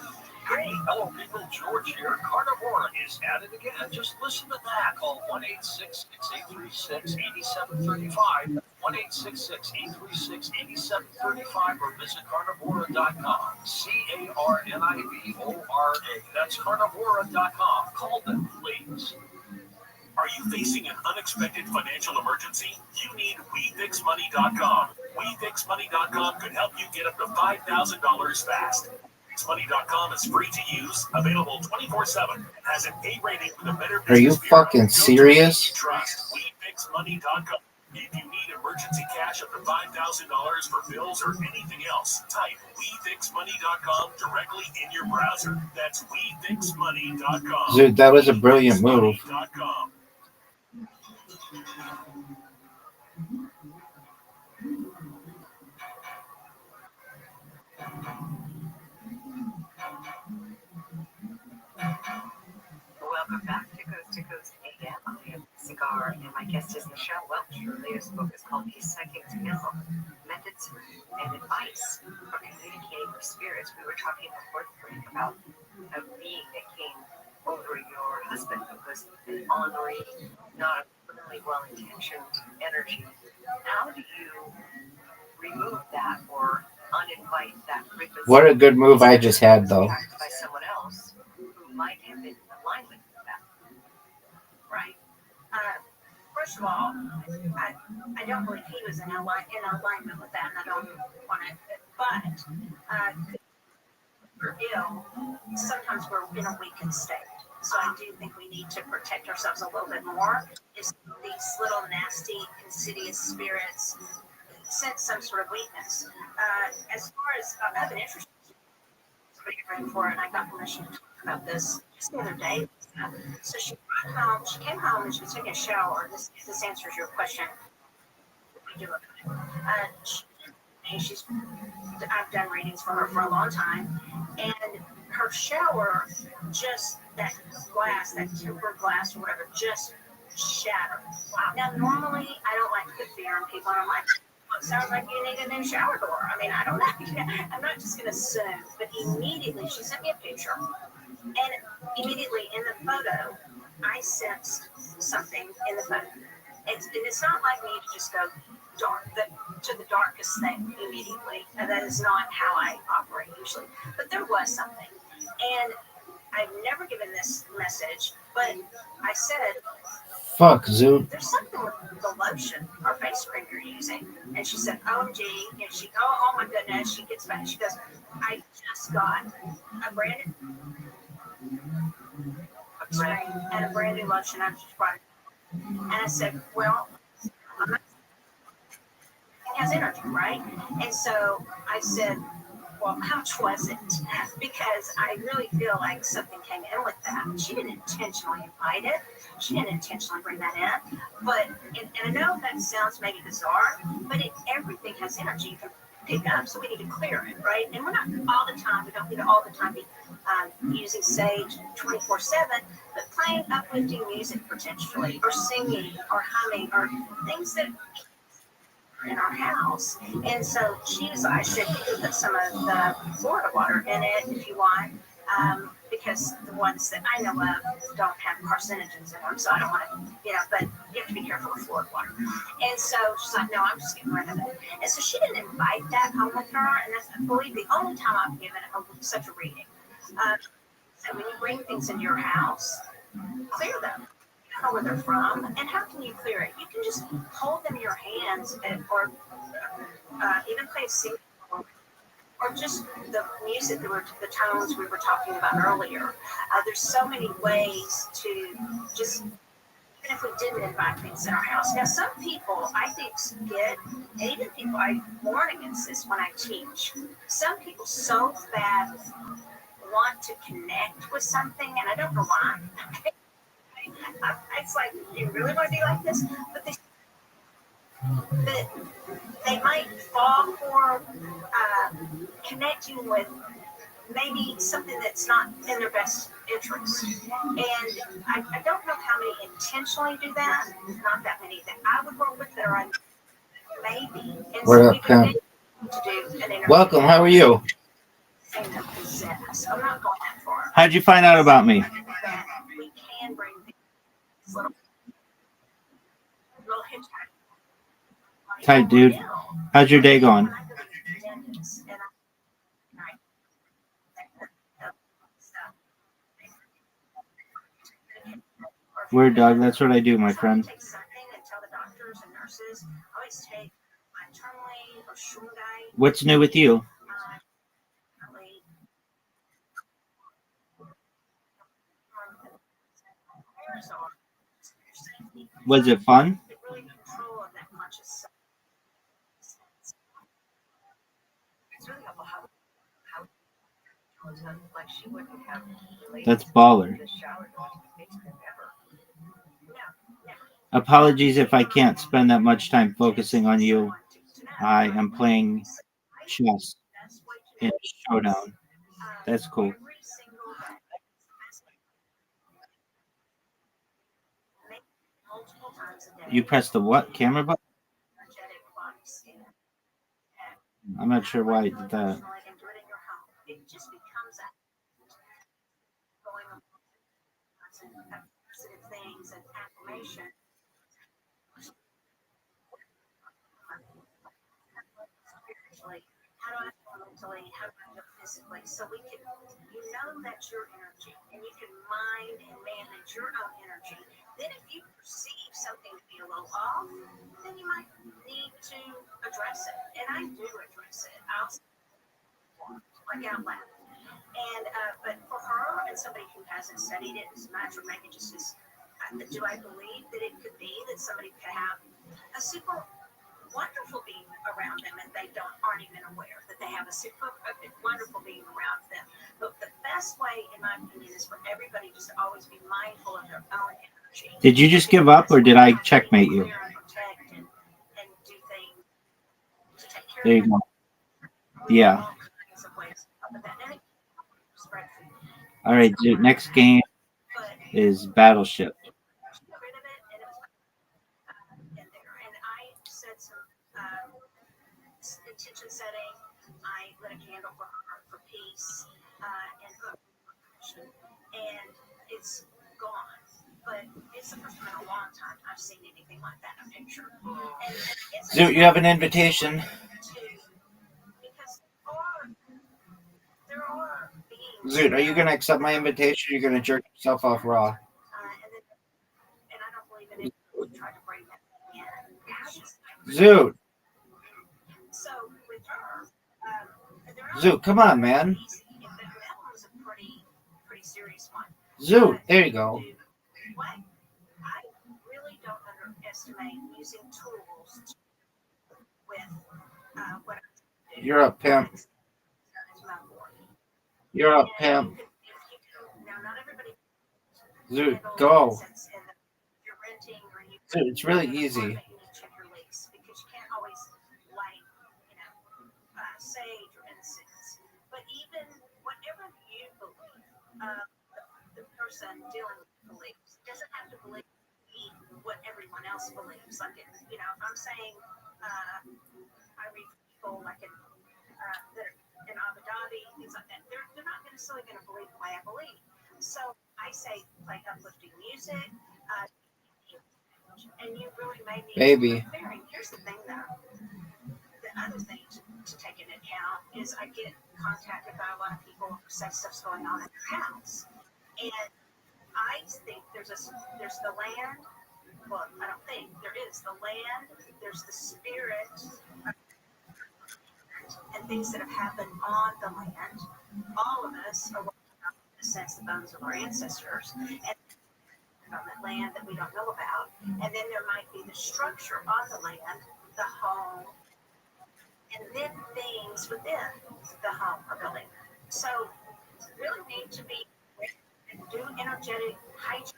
Great. Hello, people. George here. Carnivora is at it again. Just listen to that. Call 1-866-836-8735. 1-866-836-8735 or visit carnivora.com. CARNIVORA. That's carnivora.com. Call them, please. Are you facing an unexpected financial emergency? You need WeFixMoney.com. WeFixMoney.com could help you get up to $5,000 fast. WeFixMoney.com is free to use, available 24/7, and has an A rating with a Better Are you Business Bureau. fucking Go to serious? Trust WeFixMoney.com. If you need emergency cash up to $5,000 for bills or anything else, type WeFixMoney.com directly in your browser. That's WeFixMoney.com. Dude, that was a brilliant move. WeFixMoney.com. Welcome back to Coast AM. I am Cigar, and my guest is Michelle Welch. Her latest book is called A Psychic's Handbook, Methods and Advice for Communicating with Spirits. We were talking before the break about a being that came over your husband who was an ornery, not really well-intentioned energy. How do you remove that or uninvite that frequency? What a good move I just had, though. By someone else who might have been in alignment with that. Right. First of all, I don't believe he was in alignment with that, and I don't want to. But we're ill. Sometimes we're in a weakened state. So I do think we need to protect ourselves a little bit more. If these little nasty, insidious spirits sense some sort of weakness. As far as I have an interest in for it, and I got permission to talk about this just the other day. So she came home and she was taking a shower. This answers your question. I've done readings for her for a long time, and her shower, just that glass, that tempered glass or whatever, just shattered. Wow. Now, normally, I don't like to put fear in people. I'm like, well, it sounds like you need a new shower door. I mean, I don't know. I'm not just going to assume. But immediately, she sent me a picture, and immediately in the photo, I sensed something in the photo. It's not like me to just go to the darkest thing immediately. And that is not how I operate usually. But there was something. And I've never given this message, but I said, Fuck, Zoot. there's something with the lotion or face cream you're using. And she said, OMG. And she, oh my goodness. She gets back. She goes, I just got a brand new lotion. I just brought it. And I said, well, I'm not, it has energy, right? And so I said, well, how much was it? Because I really feel like something came in with that. She didn't intentionally invite it. She didn't intentionally bring that in. But, and I know that sounds maybe bizarre, but everything has energy you can pick up, so we need to clear it, right? And we're not all the time, we don't need to all the time be using sage 24/7, but playing uplifting music potentially, or singing, or humming, or things that in our house. And so I said, you can put some of the Florida water in it if you want, because the ones that I know of don't have carcinogens in them, so I don't want to, but you have to be careful with Florida water. And so she's like, no, I'm just getting rid of it. And so she didn't invite that home with her, and that's, I believe, the only time I've given such a reading. So when you bring things into your house, clear them. Know where they're from, and how can you clear it? You can just hold them in your hands, or even play a single, or just the music the tones we were talking about earlier. There's so many ways to just, even if we didn't invite things in our house. Now, some people I think get, and even people I warn against this when I teach. Some people so bad want to connect with something, and I don't know why. It's like, you really want to be like this? But they might fall for connecting with maybe something that's not in their best interest. And I don't know how many intentionally do that. Not that many that I would work with that are maybe. And What so up, we can Pam? to do an interview. Welcome, how are you? I'm not going that far. How'd you find out about me? We can bring these little hitchhikers. Tight, dude. How's your day going? Word dog, that's what I do, my friend. Take something and tell the doctors and nurses. I always take my tourmaline or shungite. What's new with you? Was it fun? Like she wouldn't have That's baller. the shower going to the basement ever. Apologies if I can't spend that much time focusing on you. I am playing chess in Showdown. That's cool. You press the what? Camera button? I'm not sure why I did that. It just becomes a going on positive things and affirmation. Spiritually, how do I feel mentally? How do I feel physically? So we can, you know, that's your energy, and you can mind and manage your own energy. Then, if you perceive something to be a little off, then you might need to address it. And I do address it. I'll like out loud. And but for her and somebody who hasn't studied it as much, or maybe just as, do I believe that it could be that somebody could have a super wonderful being around them and they aren't even aware that they have a super wonderful being around them. But the best way, in my opinion, is for everybody just to always be mindful of their own energy. Did you just give up or did I checkmate you? And do things to take care There you of go. Yeah. All right, dude, next game is Battleship. Intention setting. I lit a candle for her for peace and it's gone. But it's the first time in a long time I've seen anything like that in a picture. Zoot, you have an invitation. Zoot, are you going to accept my invitation? Or are you going to jerk yourself off raw? And I don't believe in it. Try to bring that in. Zoot. So with her, Zoot, come on, man. Pretty serious one. Zoot, there you go. What? I really don't underestimate using tools with what I do. You're a pimp. You're a pimp. Now, not everybody. Zoot, go. You're renting or you. Zoot, it's really easy. You need to check your leaks because you can't always light, sage or incense. But even whatever you believe, the person dealing with beliefs doesn't have to believe what everyone else believes. Like, I'm saying, I read people like that are in Abu Dhabi, things like that. They're not necessarily going to believe the way I believe. So I say, play uplifting music, and you really may need Baby. to be Here's the thing, though. The other thing to take into account is I get contacted by a lot of people who say stuff's going on in their house. And I think there's the land. Well, I don't think there is the land. There's the spirit and things that have happened on the land. All of us are, in a sense, the bones of our ancestors, and on the land that we don't know about. And then there might be the structure on the land, the home, and then things within the home or building. So really need to be and do energetic hygiene,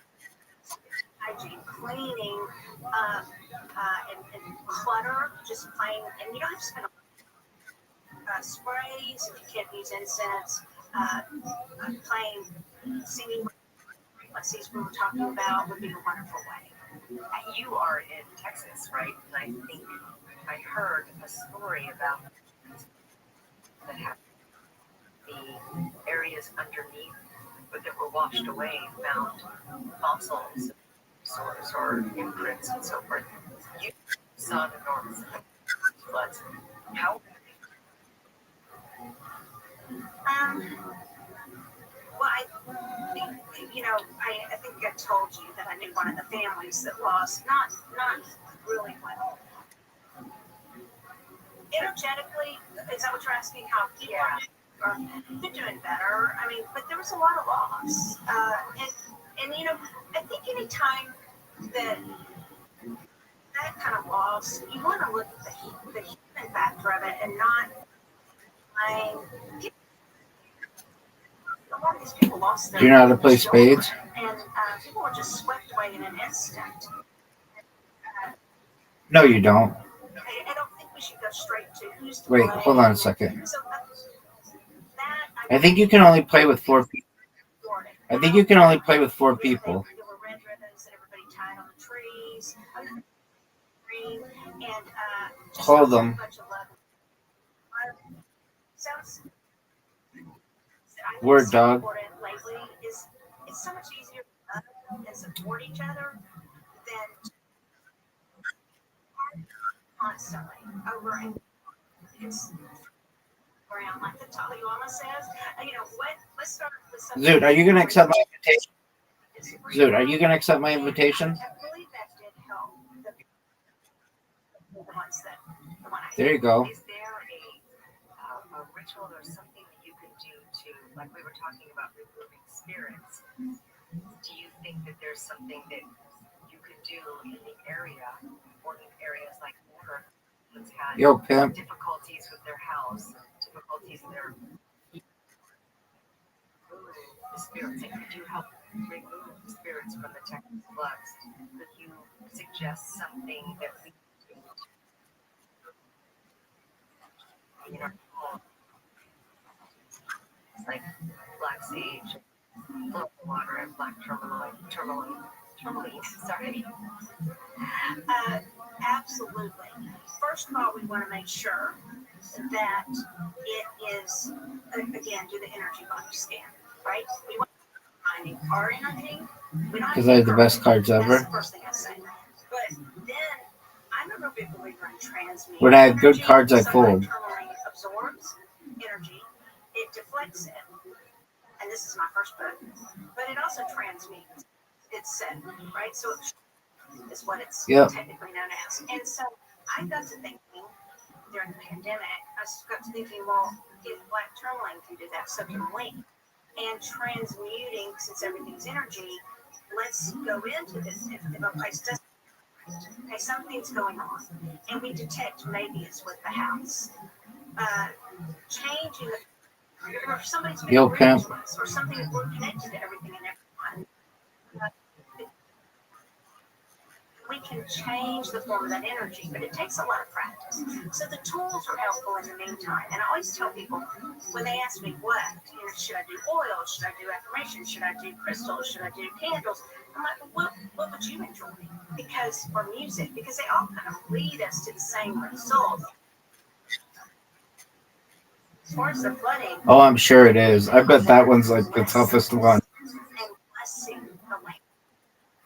cleaning, and clutter, just plain. And you don't have to spend sprays if you can't use incense, playing singing frequencies we were talking about would be a wonderful way. You are in Texas, right? And I think I heard a story about that happened. The areas underneath, but that were washed away, found fossils, sores, or imprints, and so forth. You saw the enormous floods. How? Well, I think I told you that I knew one of the families that lost, not really well. Energetically, is that what you're asking? How people are they're doing better. I mean, but there was a lot of loss. And I think any time that kind of loss, you want to look at the human factor of it and not blame. A lot of these people lost their Do you know how to play spades? and people were just swept away in an instant. No, you don't. I don't think we should go straight to who's to Wait, blame. hold on a second. So I think you can only play with 4 people. I think you can only play with 4 people. there were red ribbons that everybody tied on the trees. And Hold them. Sounds Word, dog. lately is it's so much easier to love and support each other than constantly over and it's around like the Dalai Lama says. Let's start with something. Zoot, are you going to accept my invitation? Zoot, are you going to accept my invitation? I believe that did help the ones that the one I There you go. Is there a ritual or something that you can do to, like we were talking about removing spirits? Do you think that there's something that you could do in the area or in areas like water that's had Yo, pimp. difficulties with their house, difficulties in their the spirits, and could you help remove the spirits from the Texas floods? Could you suggest something that we in our home, like black sage, black water, and black tourmaline, sorry. Absolutely. First of all, we want to make sure that it is, again, do the energy body scan, right? We want to find our energy. Because I have the best cards ever. That's the first thing I say. But then, I'm a real big believer in transmuting. When I have good cards, I fold. Tourmaline absorbs energy, it deflects it. And this is my first book. But it also transmutes. It's set, right? So is what it's technically known as. And so I got to thinking during the pandemic, well, if black tourmaline can do that, so can we. And transmuting, since everything's energy, let's go into this. If a place doesn't, okay, something's going on, and we detect maybe it's with the house. Changing or somebody's been rude to us, or something we're connected to everything and everyone. We can change the form of that energy, but it takes a lot of practice. So the tools are helpful in the meantime. And I always tell people when they ask me should I do oil? Should I do affirmations? Should I do crystals? Should I do candles? I'm like, what would you enjoy? Or music, because they all kind of lead us to the same result. As far as the flooding. Oh, I'm sure it is. I bet that one's like the toughest one. And blessing the land,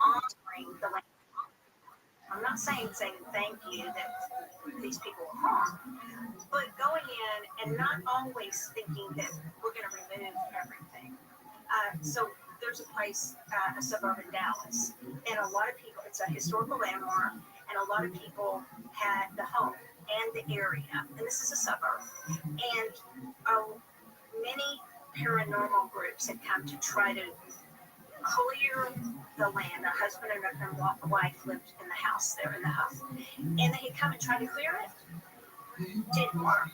honoring the land. I'm not saying thank you that these people were harmed, but going in and not always thinking that we're going to remove everything. So there's a place, a suburb in Dallas, and a lot of people, it's a historical landmark, and a lot of people had the home and the area, and this is a suburb, and many paranormal groups had come to try to clear the land. A husband and a wife lived in the house there in the house, and they had come and tried to clear it. Didn't work,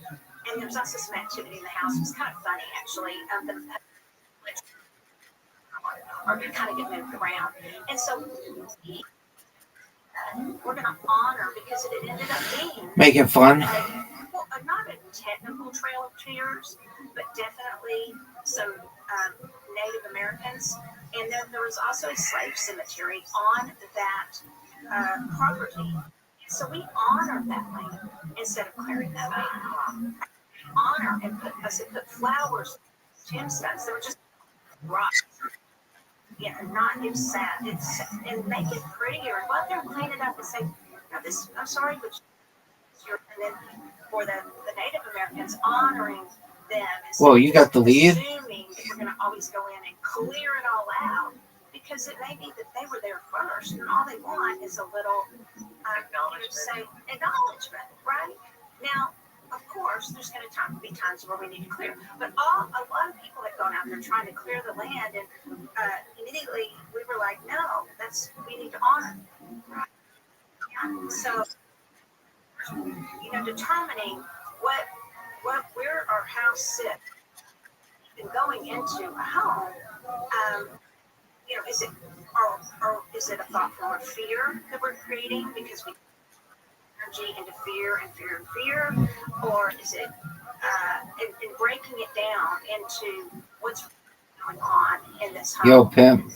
and there was also some activity in the house. It was kind of funny, actually. Or could kind of get moved around, and so we're going to honor, because it ended up being make it fun. Not a technical Trail of Tears, but definitely some Native Americans, and then there was also a slave cemetery on that property. So we honor that land instead of clearing that land. Honor and put flowers, tombstones. They were just rocks. It's sad. And make it prettier. Go out there and clean it up and say, I'm sorry, but and then for the Native Americans, honoring them. Whoa, you got the lead? Assuming that we're going to always go in and clear it all out, because it may be that they were there first, and all they want is a little acknowledgement, right? Now, of course, there's going to be times where we need to clear, but a lot of people have gone out there trying to clear the land, and immediately we were like, no, we need to honor. Right? Yeah. So, determining where our house sits and going into a home, is it is it a thought form of fear that we're creating because we energy into fear and fear and fear, or is it in breaking it down into what's going on in this home? Yo, pimp.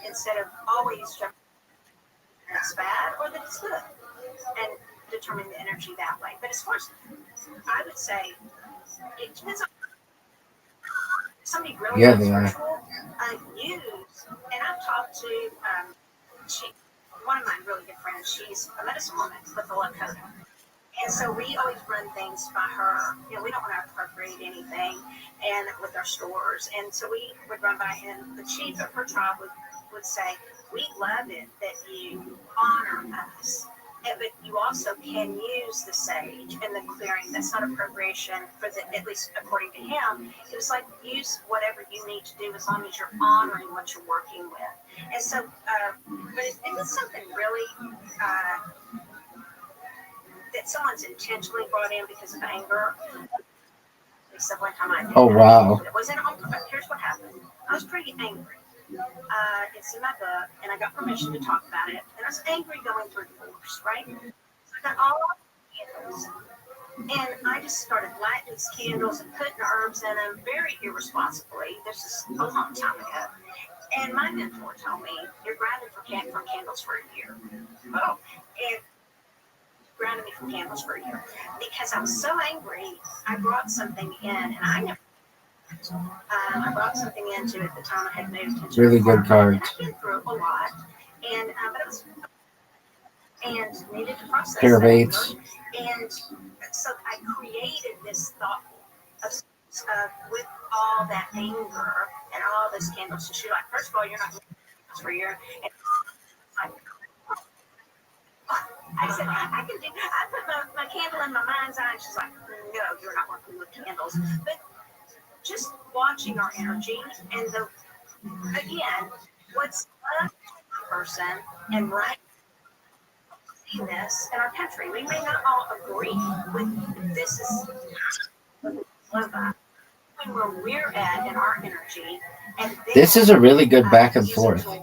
Instead of always jumping that's bad or that it's good, and determine the energy that way. But as far as I would say, it depends on somebody really spiritual. Use, and I've talked to one of my really good friends. She's a medicine woman with the Lakota. And so we always run things by her. We don't want to appropriate anything and with our stores. And so we would run by him. The chief of her tribe would say, we love it that you honor us. But you also can use the sage and the clearing. That's not appropriation at least according to him. It was like, use whatever you need to do as long as you're honoring what you're working with. And so, but if it's something really that someone's intentionally brought in because of anger, one time I did wow. It wasn't on purpose. Here's what happened. I was pretty angry. It's in my book, and I got permission to talk about it. And I was angry going through divorce, right? So I got all the candles, and I just started lighting these candles and putting herbs in them very irresponsibly. This is a long time ago. And my mentor told me, you're grounded from candles for a year. Oh, and grounded me from candles for a year because I was so angry. I brought something in, and I brought something into at the time I had moved into really good cards. I've been through a lot, and but it was needed to process pair of eights. And so I created this thought with all that anger and all those candles. So she's like, first of all, you're not for a year. And I said, I can do. I put my candle in my mind's eye. And she's like, no, you're not working with candles. But just watching our energy and again, what's a person and right this in our country. We may not all agree with this is where we're at in our energy, and this is a really good back and forth. We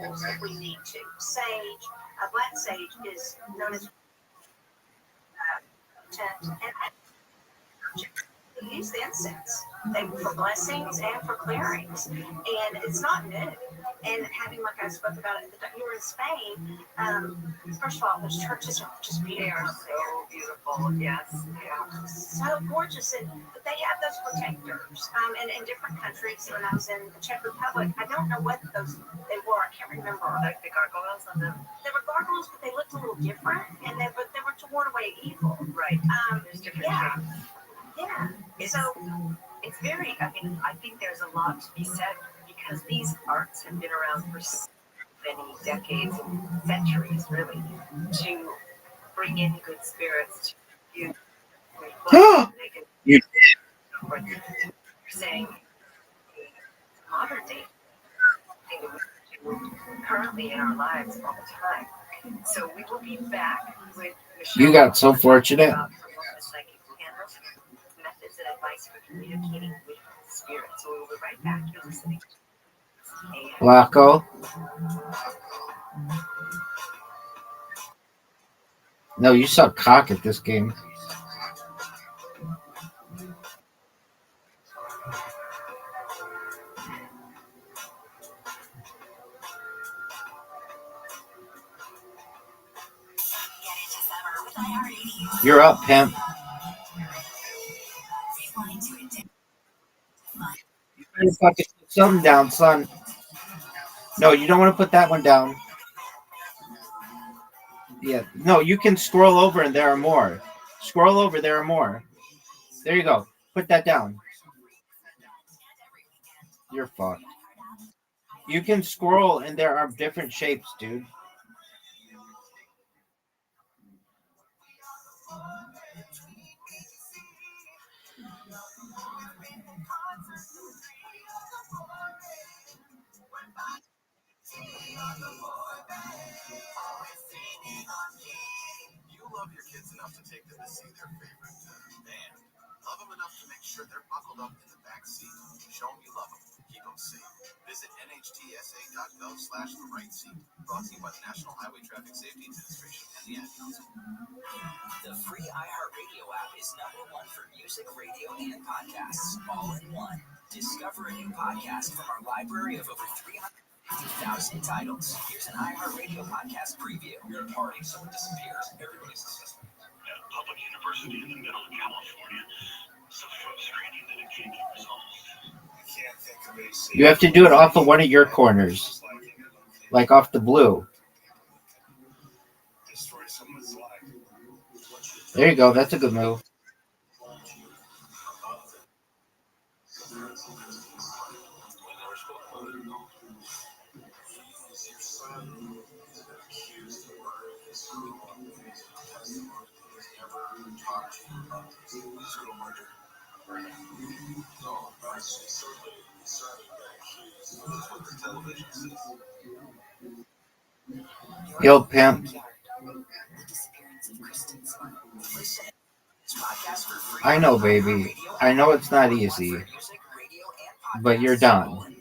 need to sage. Black sage is known as and they use the incense for blessings and for clearings, and it's not new. And having, like I spoke about it, you were in Spain. First of all, those churches are just beautiful. They are so beautiful. Yes, yeah, so gorgeous. But they have those protectors. And in different countries. When I was in the Czech Republic, I don't know what they were. I can't remember. Like the gargoyles on them. They were gargoyles, but they looked a little different, and they were to ward away evil. Right. There's different. Yeah. Yeah. It's very, I think there's a lot to be said because these arts have been around for so many decades and centuries, really, to bring in good spirits to you. You You're saying modern day thing currently in our lives all the time. So we will be back with Michelle. You got so fortunate. Methods and advice for communicating with spirit. So we'll be right back. You're listening. Blacko. No, you suck cock at this game. You're up, pimp. You better fucking put something down, son. No, you don't want to put that one down. Yeah. No, you can scroll over and there are more. Scroll over, there are more. There you go. Put that down. You're fucked. You can scroll and there are different shapes, dude. You love your kids enough to take them to see their favorite band. Love them enough to make sure they're buckled up in the back seat. Show them you love them. Keep them safe. Visit nhtsa.gov/the right seat. Brought to you by the National Highway Traffic Safety Administration and the Ad Council. The free iHeartRadio app is #1 for music, radio, and podcasts, all in one. Discover a new podcast from our library of over 350,000 titles. Here's an iHeartRadio podcast preview. You're at a party, someone disappears. Everybody's successful. At a public university in the middle of California, suffering screening that it can't get resolved. You can't think of a You have to do it off of one of your corners, like off the blue. destroy someone's life. There you go. That's a good move. Yo, pimp. I know, baby. I know it's not easy, but you're done.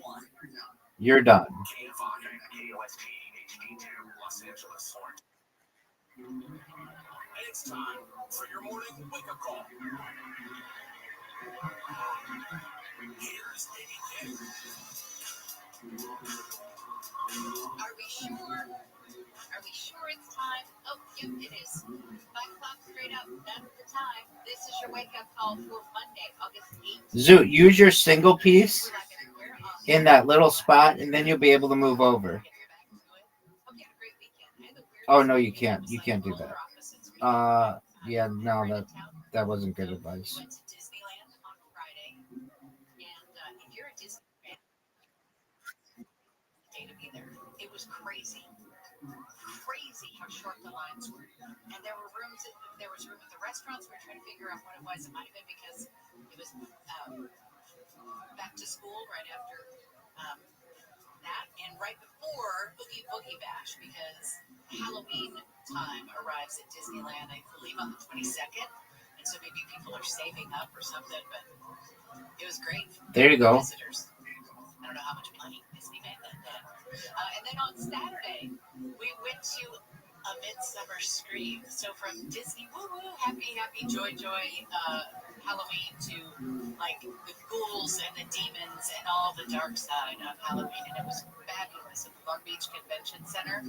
You're done. It's time for your morning wake-up call. Here's Lady K. Are we sure? Are we sure it's time? Oh, yep, it is. 5 o'clock straight up. That's the time. This is your wake-up call for Monday, August 8th. Zoot, use your single piece in that little spot, and then you'll be able to move over. Oh no, you can't. You can't do that. Yeah, no, that wasn't good advice. Went to Disneyland on Friday, and if you're a Disney fan, day to be there. It was crazy how short the lines were, and there was room at the restaurants. We were trying to figure out what it was. It might have been because it was back to school right after that, and right before Boogie Boogie Bash, because Halloween time arrives at Disneyland, I believe, on the 22nd, and so maybe people are saving up or something, but it was great. There you go. Visitors. I don't know how much money Disney made that day. And then on Saturday, we went to A Midsummer Scream. So from Disney, woo woo, happy, happy, joy, joy, Halloween to like the ghouls and the demons and all the dark side of Halloween. And it was fabulous at the Long Beach Convention Center.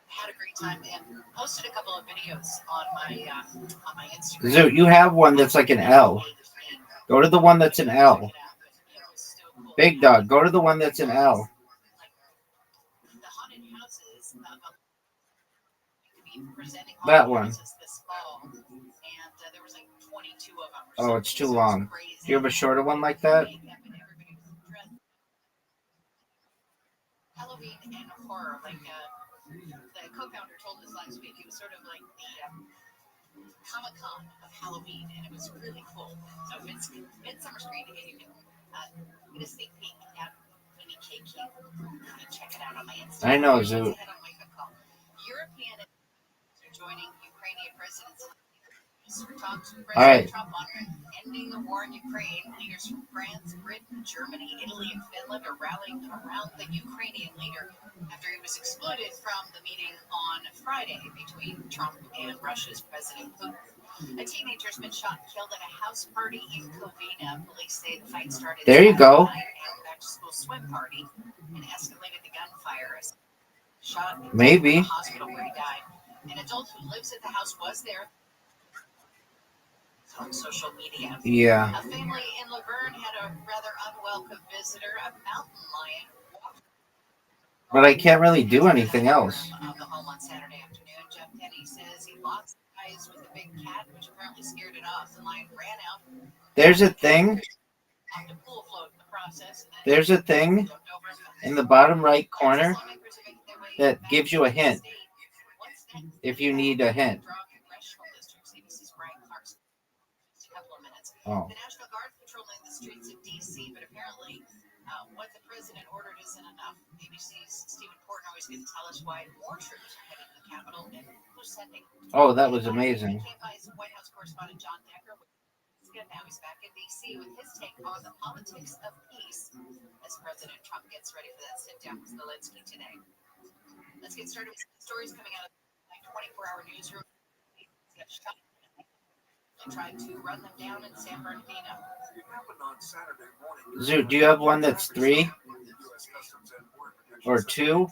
Had a great time and posted a couple of videos on my Instagram. Zoot, you have one that's like an L. Go to the one that's an L. Big Dog, go to the one that's an L. The haunted houses presenting That one. this fall, and there was like 22 of them. Oh, it's too long. Do you have a shorter one like that? Halloween and horror, like the co-founder told us last week, it was sort of like the Comic-Con of Halloween, and it was really cool. So Midsummer Screen, and you can get a sneak peek at Mini KQ. You can check it out on my Instagram. I know, Zoot. European are joining Ukrainian presidents. All right. Trump on ending the war in Ukraine. Leaders from France, Britain, Germany, Italy, and Finland are rallying around the Ukrainian leader after he was excluded from the meeting on Friday between Trump and Russia's President Putin. A teenager's been shot and killed at a house party in Covina. Police say the fight started There you go. at a back-to-school swim party and escalated to gunfire. Shot Maybe. in the hospital where he died. An adult who lives at the house was there on social media. Yeah. A family in Laverne had a rather unwelcome visitor, a mountain lion. But I can't really do anything else. Of the home on Saturday afternoon, Jeff Penny says he lost eyes with a big cat, which apparently scared it off. The lion ran out. There's a thing. The pool float in the process, and then There's a thing in the bottom right corner that gives you a hint if you need a hint. Oh. The National Guard patrolling the streets of D.C., but apparently what the president ordered isn't enough. ABC's Stephen Portnoy is going to tell us why more troops are heading to the Capitol and who's sending. Oh, that was amazing. White House correspondent John Decker. Now he's back in D.C. with his take on the politics of peace as President Trump gets ready for that sit-down with Zelensky today. Let's get started with some stories coming out of the 24-hour newsroom. Tried to run them down in San Bernardino. Zoo, do you have one that's 3 or 2?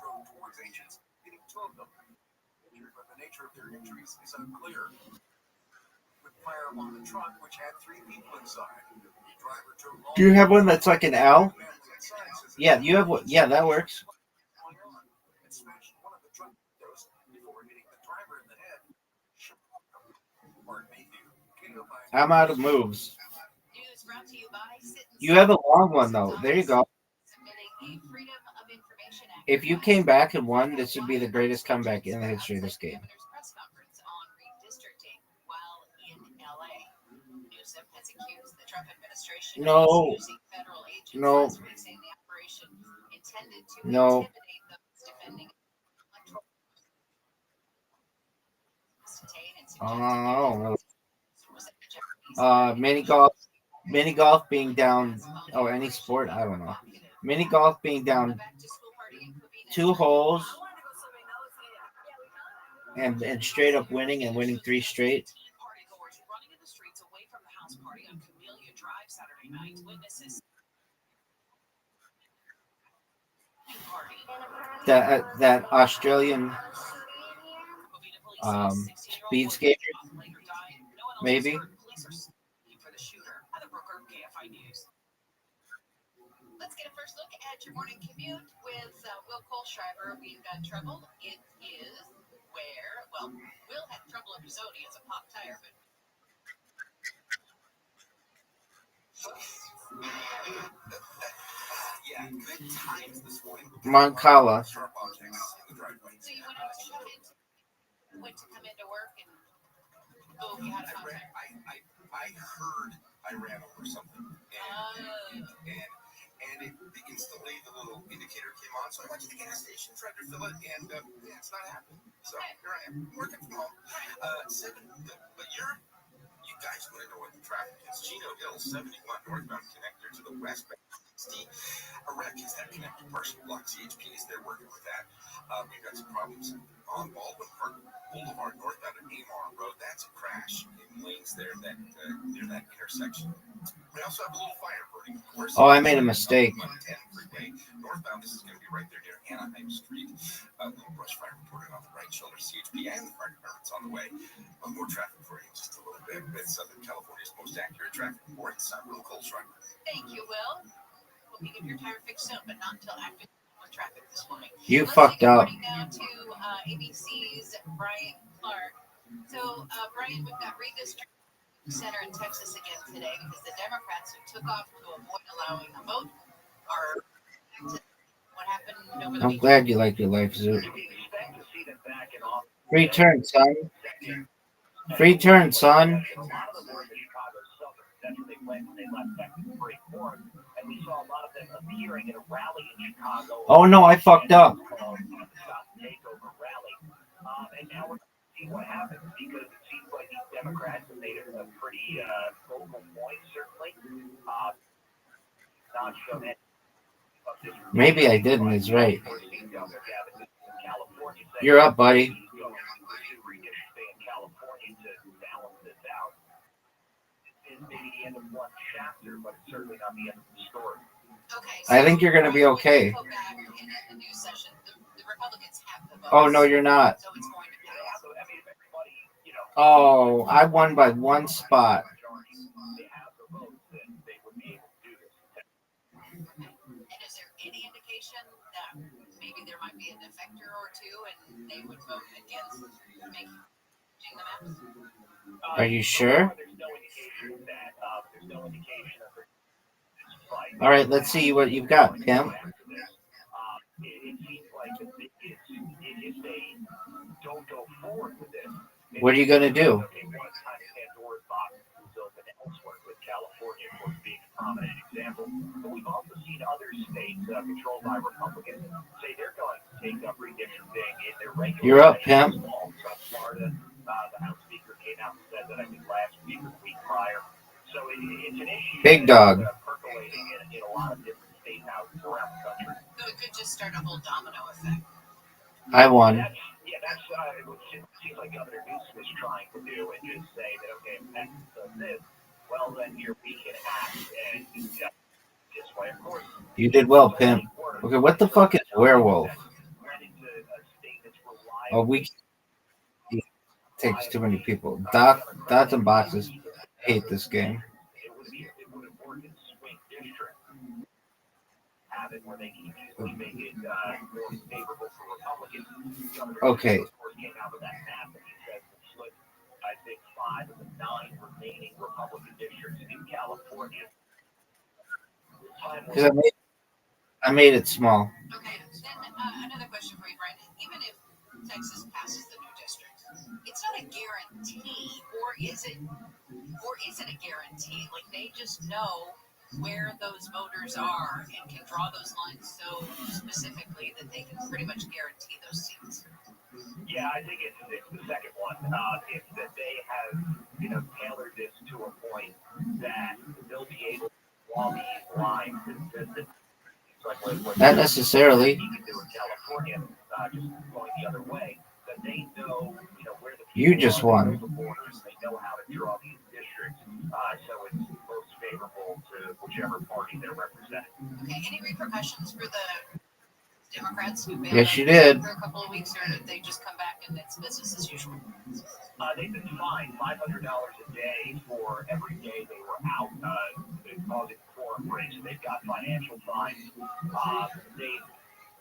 Do you have one that's like an L? Yeah, you have one. Yeah, that works. I'm out of moves. You have a long one, though. There you go. If you came back and won, this would be the greatest comeback in the history of this game. No. No. No. Oh. Mini golf being down. Oh, any sport? I don't know. Mini golf being down 2 holes and straight up winning and winning 3 straight. That Australian speed skater, maybe. Let's get a first look at your morning commute with Will Kohlschreiber. We've got trouble. It is where, well, Will had trouble in his own. He has a pop tire, but. Yeah, good times this morning. Moncala. So you went to come into work and you had a contract. I heard I ran over something. And it instantly the little indicator came on. So I went to the gas station, tried to fill it, and it's not happening. So here I am, working from home. But you guys want to know what the traffic is. Chino Hill 71 northbound connector to the west bank. A wreck is that connector partially blocked. CHP is there working with that. We've got some problems on Baldwin Park Boulevard northbound at Amar Road. That's a crash in lanes there that near that intersection. We also have a little fire burning. Of course, Oh, I made a mistake. 110 freeway northbound. This is going to be right there near Anaheim Street. A little brush fire reported on the right shoulder. CHP and the fire department's on the way. More traffic for you in just a little bit. With Southern California's most accurate traffic report. It's Will Kohlschreiber. Thank you, Will. We'll be getting your tire fixed soon, but not until after traffic this morning. You fucked up. Now to ABC's Brian Clark. So, Brian, we've got Redistricting Center in Texas again today because the Democrats who took off to avoid allowing a vote are. What happened over the I'm glad you like your life, Zoo. Free turn, son. Free turn, son. That's what they planned when they left Texas for reform. And we saw a lot of them appearing at a rally in Chicago. Oh no, I fucked up. Takeover rally. And now we're going to see what happens because it seems like these Democrats have made it a pretty vocal point, certainly. Not shown any of this. Maybe I didn't. He's right. You're up, buddy. Maybe the end of one chapter, but it's certainly not the end of the story. Okay, I think you're going to be okay. Go back in the news session. The Republicans have the votes. Oh, no, you're not. So it's going to pass. I mean, if everybody, Oh, I won by 1 spot. they have the votes, then they would be able to do this. And is there any indication that maybe there might be a defector or two and they would vote against changing the maps? Are you sure? There's no indication that All right, let's see what you've got, Pam. It seems like the thing is, if they don't go forward with this, What are you gonna do? okay, one time Pandora's box is open elsewhere, with California, of course, being a prominent example. But we've also seen other states controlled by Republicans say they're going to take up redistricting in their regular. You're up, Pam. Florida, the House Speaker came out and said that I think last week or the week prior. So it's an issue. Big dog. Percolating in a lot of different state houses around the country. So it could just start a whole domino effect. I won. That's what it seems like Governor Newsom is trying to do, and just say that, okay, if Texas does this, well, then here we can act and this way, of course. You did well, Pam. Okay, what the fuck is werewolf? Oh, we takes too many people. Dots and boxes. I hate this game. Okay. I think 5 of the 9 remaining Republican districts in California. Because I made it small. Okay, then another question for you, Brian. Even if Texas passes the new district, it's not a guarantee, or is it? Or is it a guarantee? Like they just know where those voters are and can draw those lines so specifically that they can pretty much guarantee those seats. Yeah, I think it's the second one. It's that they have, tailored this to a point that they'll be able to draw these lines consistent. Like Not necessarily. You can do in California, just going the other way. That they know, where the You just won. borders. They know how to draw these districts, so it's most favorable to whichever party they're representing. Okay, any repercussions for the Democrats who bailed Yes, you did. for a couple of weeks, or did they just come back and it's business as usual? They've been fined $500 a day for every day they were out causing quorum breaks. They've got financial fines.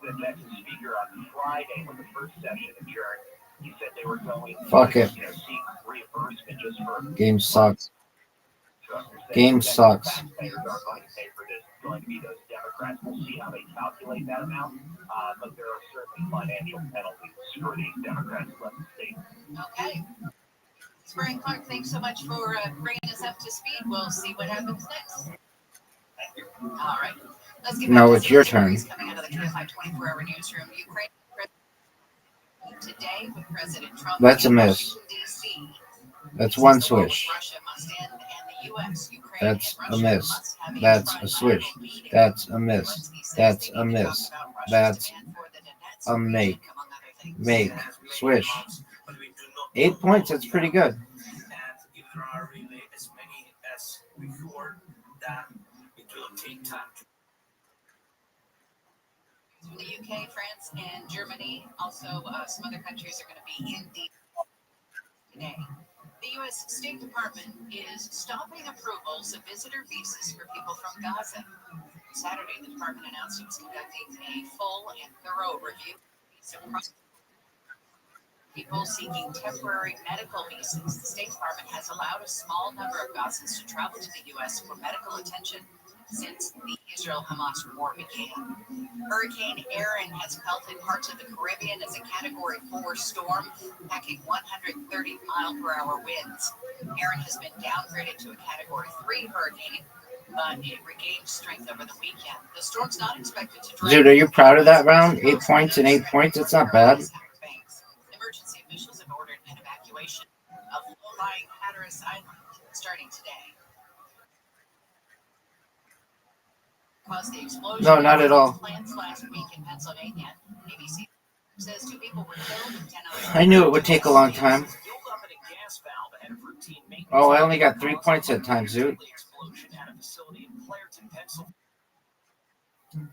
The Texas Speaker on Friday, when the first session adjourned, he said they were going to seek reimbursement just for Game sucks. Game sucks. Taxpayers are going to pay for this. It's going to be those Democrats. We'll see how they calculate that amount. But there are certainly financial penalties for these Democrats who left the state. Okay. Brian Clark, thanks so much for bringing us up to speed. We'll see what happens next. Thank you. All right. Let's get No, back it's to your some turn. stories coming out of the KFI 24-hour newsroom. Ukraine today with President Trump. That's a miss. DC. That's one swish. Russia must end, and the US, Ukraine, That's and a Russia miss. must have That's a trilateral swish. meeting. That's a miss. That's a miss. That's a make. Make. Swish. 8 points. That's pretty good. And if there are really as many as before, then it will take time to. From the UK, France, and Germany, also some other countries are going to be in D today. The U.S. State Department is stopping approvals of visitor visas for people from Gaza. Saturday, the department announced it was conducting a full and thorough review of people seeking temporary medical visas. The State Department has allowed a small number of Gazans to travel to the U.S. for medical attention since the Israel-Hamas war began. Hurricane Erin has pelted parts of the Caribbean as a Category 4 storm, packing 130-mile-per-hour winds. Erin has been downgraded to a Category 3 hurricane, but it regained strength over the weekend. The storm's not expected to Dude, are you proud of that round? 8 points and 8 points? That's not bad. Emergency officials have ordered an evacuation of low-lying Hatteras Island starting today. Caused the explosion. No, not at all. Plants last week in Pennsylvania. ABC says 2 people were killed and 10 others. I knew it would take a long time. Oh, I only got 3 points that time, Zoot.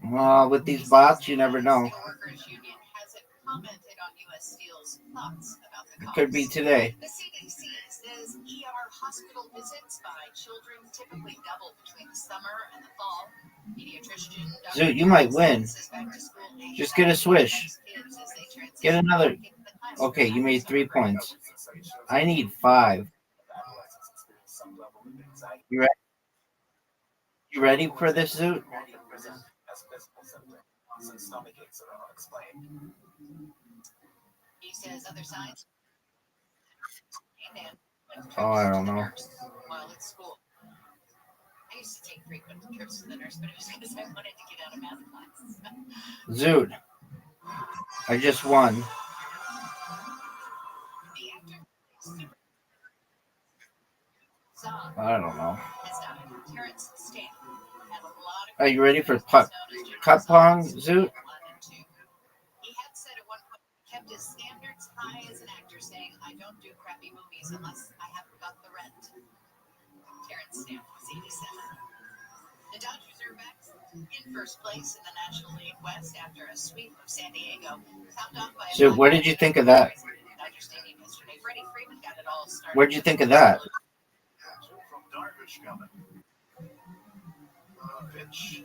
Well, with these bots, you never know. It could be today. The CDC says ER hospital visits by children typically double between the summer and the fall. Pediatrician Zoot, you might win. Just get a swish. Get another. Okay, you made 3 points. I need 5. You ready? You ready for this, Zoot? As physical symptoms and stomach aches that are unexplained. He says other signs. Oh, I don't know. While at school. I used to take frequent trips to the nurse, but it was because I wanted to get out of math classes. Zoot, I just won. I don't know. Are you ready for cut pong, Zoot? He had said at one point he kept his standards high as an actor, saying, I don't do crappy movies unless I haven't got the rent. Terrence Stamp was 87. The Dodgers are back in first place in the National League West after a sweep of San Diego. So what did you think of that? Dodger Stadium yesterday. Freddie Freeman got it all started. What did you think of that? From Darvish coming. Pitch.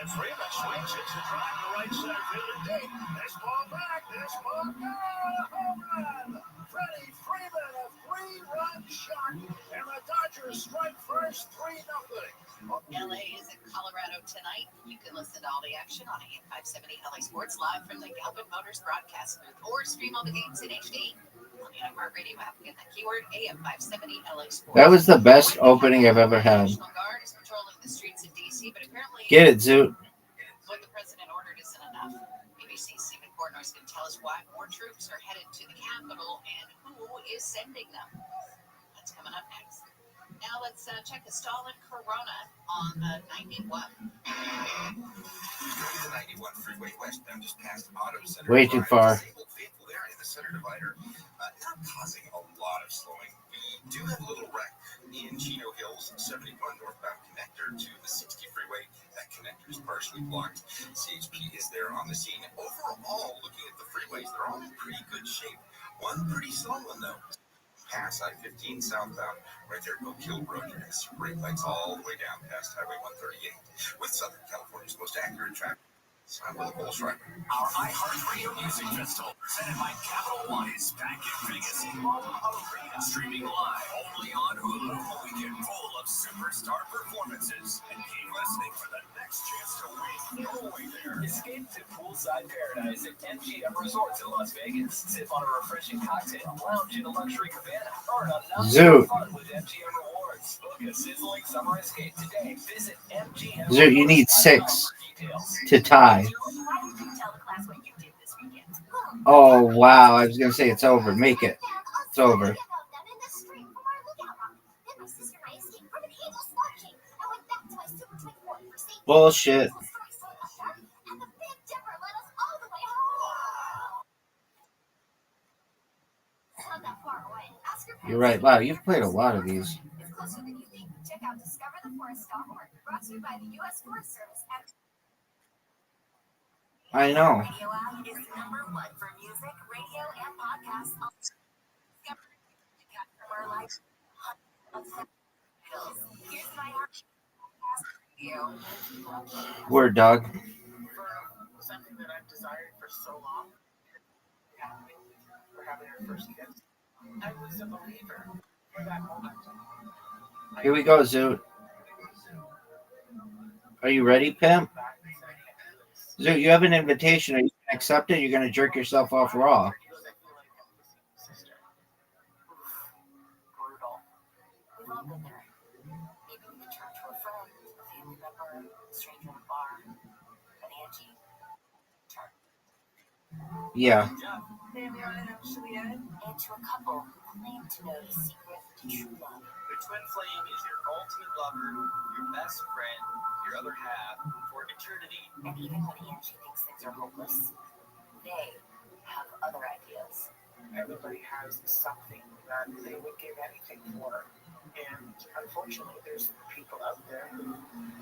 And Freeman swings. It's a drive to right center field and deep. This ball back. This ball home run. Freddie Freeman, a 3-run shot. And the Dodgers strike first 3-0. LA is in Colorado tonight. You can listen to all the action on AM 570 LA Sports live from the Galvin Motors broadcast booth or stream all the games in HD on the iHeartRadio app. Get the keyword AM 570 LA Sports. That was the best opening I've ever had. Get it, Zoot. What the president ordered isn't enough. BBC's Stephen Portnoy's going to tell us why more troops are headed to the Capitol and who is sending them. That's coming up next. Now let's check the stall in Corona on the 91. The 91 freeway westbound just past Auto Center. Way too far. Faithful there in the center divider, not causing a lot of slowing. We do have a little wreck in Chino Hills, 71 northbound connector to the 60 freeway. That connector is partially blocked. CHP is there on the scene. Overall, looking at the freeways, they're all in pretty good shape. One pretty slow one though. Pass I-15 southbound, right there at Oak Hill Road. You're going to see brake lights all the way down past Highway 138 with Southern California's most accurate traffic. I'm with a bull striper. Our iHeartRadio Music Festival, presented by Capital One, is back in Vegas. Arena streaming live only on Hulu. A weekend full of superstar performances. And keep listening for the next chance to win your way there. Escape to poolside paradise at MGM Resorts in Las Vegas. Sip on a refreshing cocktail, lounge in a luxury cabana, or Zoot. fun with MGM Rewards. Book a sizzling summer escape today. Visit MGM. Zoot, you need 6 to tie. Oh, wow. I was going to say it's over. Make it. It's over. Bullshit. You're right. Wow, you've played a lot of these. Check out discovertheforest.org. Brought to you by the U.S. Forest Service. I know. Radio app is number 1 for music, radio, and podcasts. Here's my Word, dog. For something that I've desired for so long, for having our first kids, I was a believer for that moment. Here we go, Zoot. Are you ready, Pimp? Zoot, you have an invitation. Are you going to accept it? You're going to jerk yourself off raw. Brutal. We've all been there. Maybe we could turn to a friend, a family member, a stranger in a bar, an auntie. Yeah. And to a couple who claim to know the secret to true love. The twin flame is your ultimate lover, your best friend, your other half, for eternity. And even when Angie thinks things are hopeless, they have other ideas. Everybody has something that they would give anything for. And unfortunately, there's people out there who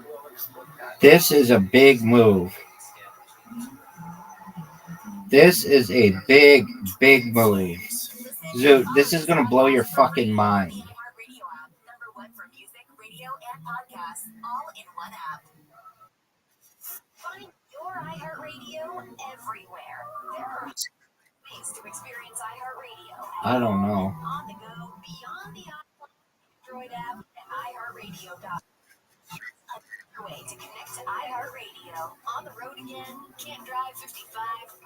will exploit that. This is a big move. This is a big, big move. Zoot, this is going to blow your fucking mind. Radio app, number 1 for music, radio, and podcasts, all in one app. Find your iHeartRadio everywhere. There are ways to experience iHeartRadio. I don't know. On the go, beyond the Android app, and iHeartRadio.com. way to connect to iHeartRadio. On the road again? Can't drive 55?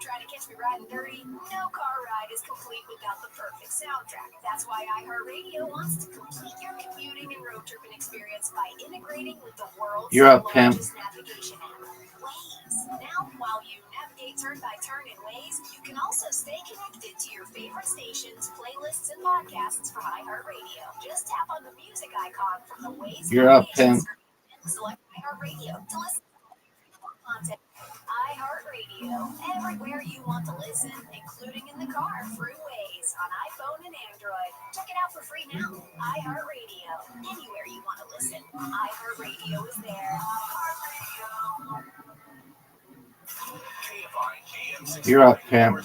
Trying to catch me riding dirty? No car ride is complete without the perfect soundtrack. That's why iHeartRadio wants to complete your commuting and road tripping experience by integrating with the world's largest navigation app, Waze. Now, while you navigate turn by turn in Waze, you can also stay connected to your favorite stations, playlists, and podcasts from iHeartRadio. Just tap on the music icon from the Waze navigation screen and select iHeartRadio to listen to more content. iHeartRadio, everywhere you want to listen, including in the car, through Waze, on iPhone and Android. Check it out for free now. iHeartRadio, anywhere you want to listen. iHeartRadio is there. You're up, Pam.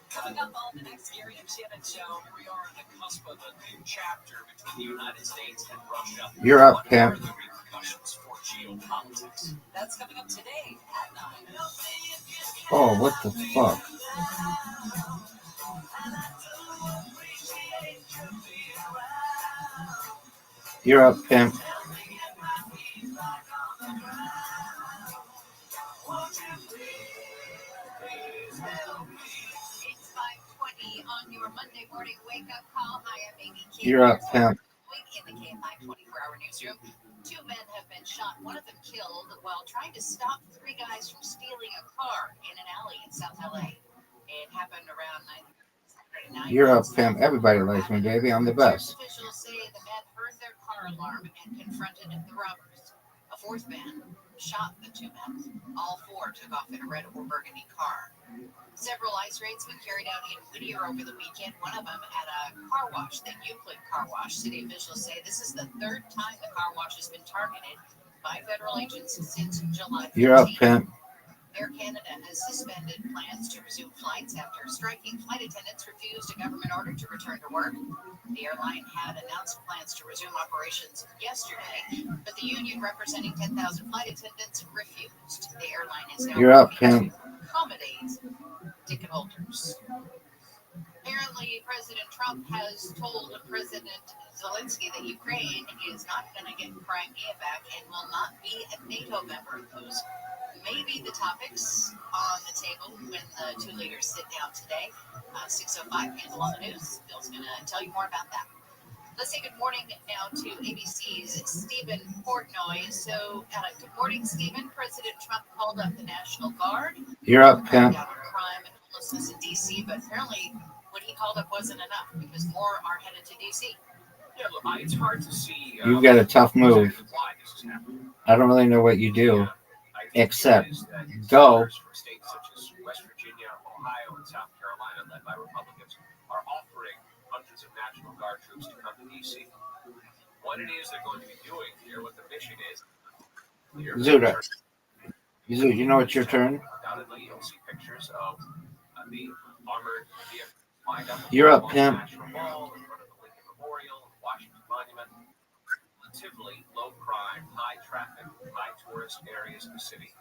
Coming up on the next Gary and Shannon show, we are on the cusp of a new chapter between the United States and Russia. You're up, Pam. What are the repercussions for geopolitics? That's coming up today at 9. Oh, what the fuck? You're up, Pimp. On your Monday morning wake-up call. Hi, I'm Amy King. You're up, Pimp. In the KMI 24-hour newsroom, 2 men have been shot, one of them killed, while trying to stop 3 guys from stealing a car in an alley in South LA. It happened around 9:39. You're up, Pimp. Everybody likes me, baby. I'm the best. Officials say the men heard their car alarm and confronted the robbers. A 4th man shot the 2 men. All 4 took off in a red or burgundy car. Several ICE raids were carried out in Whittier over the weekend, one of them at a car wash, the Euclid Car Wash. City officials say this is the 3rd time the car wash has been targeted by federal agents since July 15th. You're up, Pimp. Air Canada has suspended plans to resume flights after striking flight attendants refused a government order to return to work. The airline had announced plans to resume operations yesterday, but the union representing 10,000 flight attendants refused. The airline is now You're up, working Pimp. to accommodate ticket holders. Apparently, President Trump has told President Zelensky that Ukraine is not going to get Crimea back and will not be a NATO member. Those may be the topics on the table when the 2 leaders sit down today. 6:05, Handle on the News. Bill's going to tell you more about that. Let's say good morning now to ABC's Stephen Portnoy. So, good morning, Stephen. President Trump called up the National Guard. You're up, Pimp. Down on crime and homelessness in D.C., but apparently what he called up wasn't enough because more are headed to D.C. Yeah, look, it's hard to see. You've got a tough move. Why this is happening. I don't really know what you do, except go. States such as West Virginia, Ohio, and South Carolina, led by Republicans, are offering hundreds of National Guard troops to come to D.C. What it is they're going to be doing here, what the mission is. Zuda. Zuda, you know it's your turn? Undoubtedly, you'll see pictures of the armored vehicles lined up. You're up, Pimp. National Mall, in front of the Lincoln Memorial, Washington Monument. Relatively low crime, high traffic, high tourist areas of the city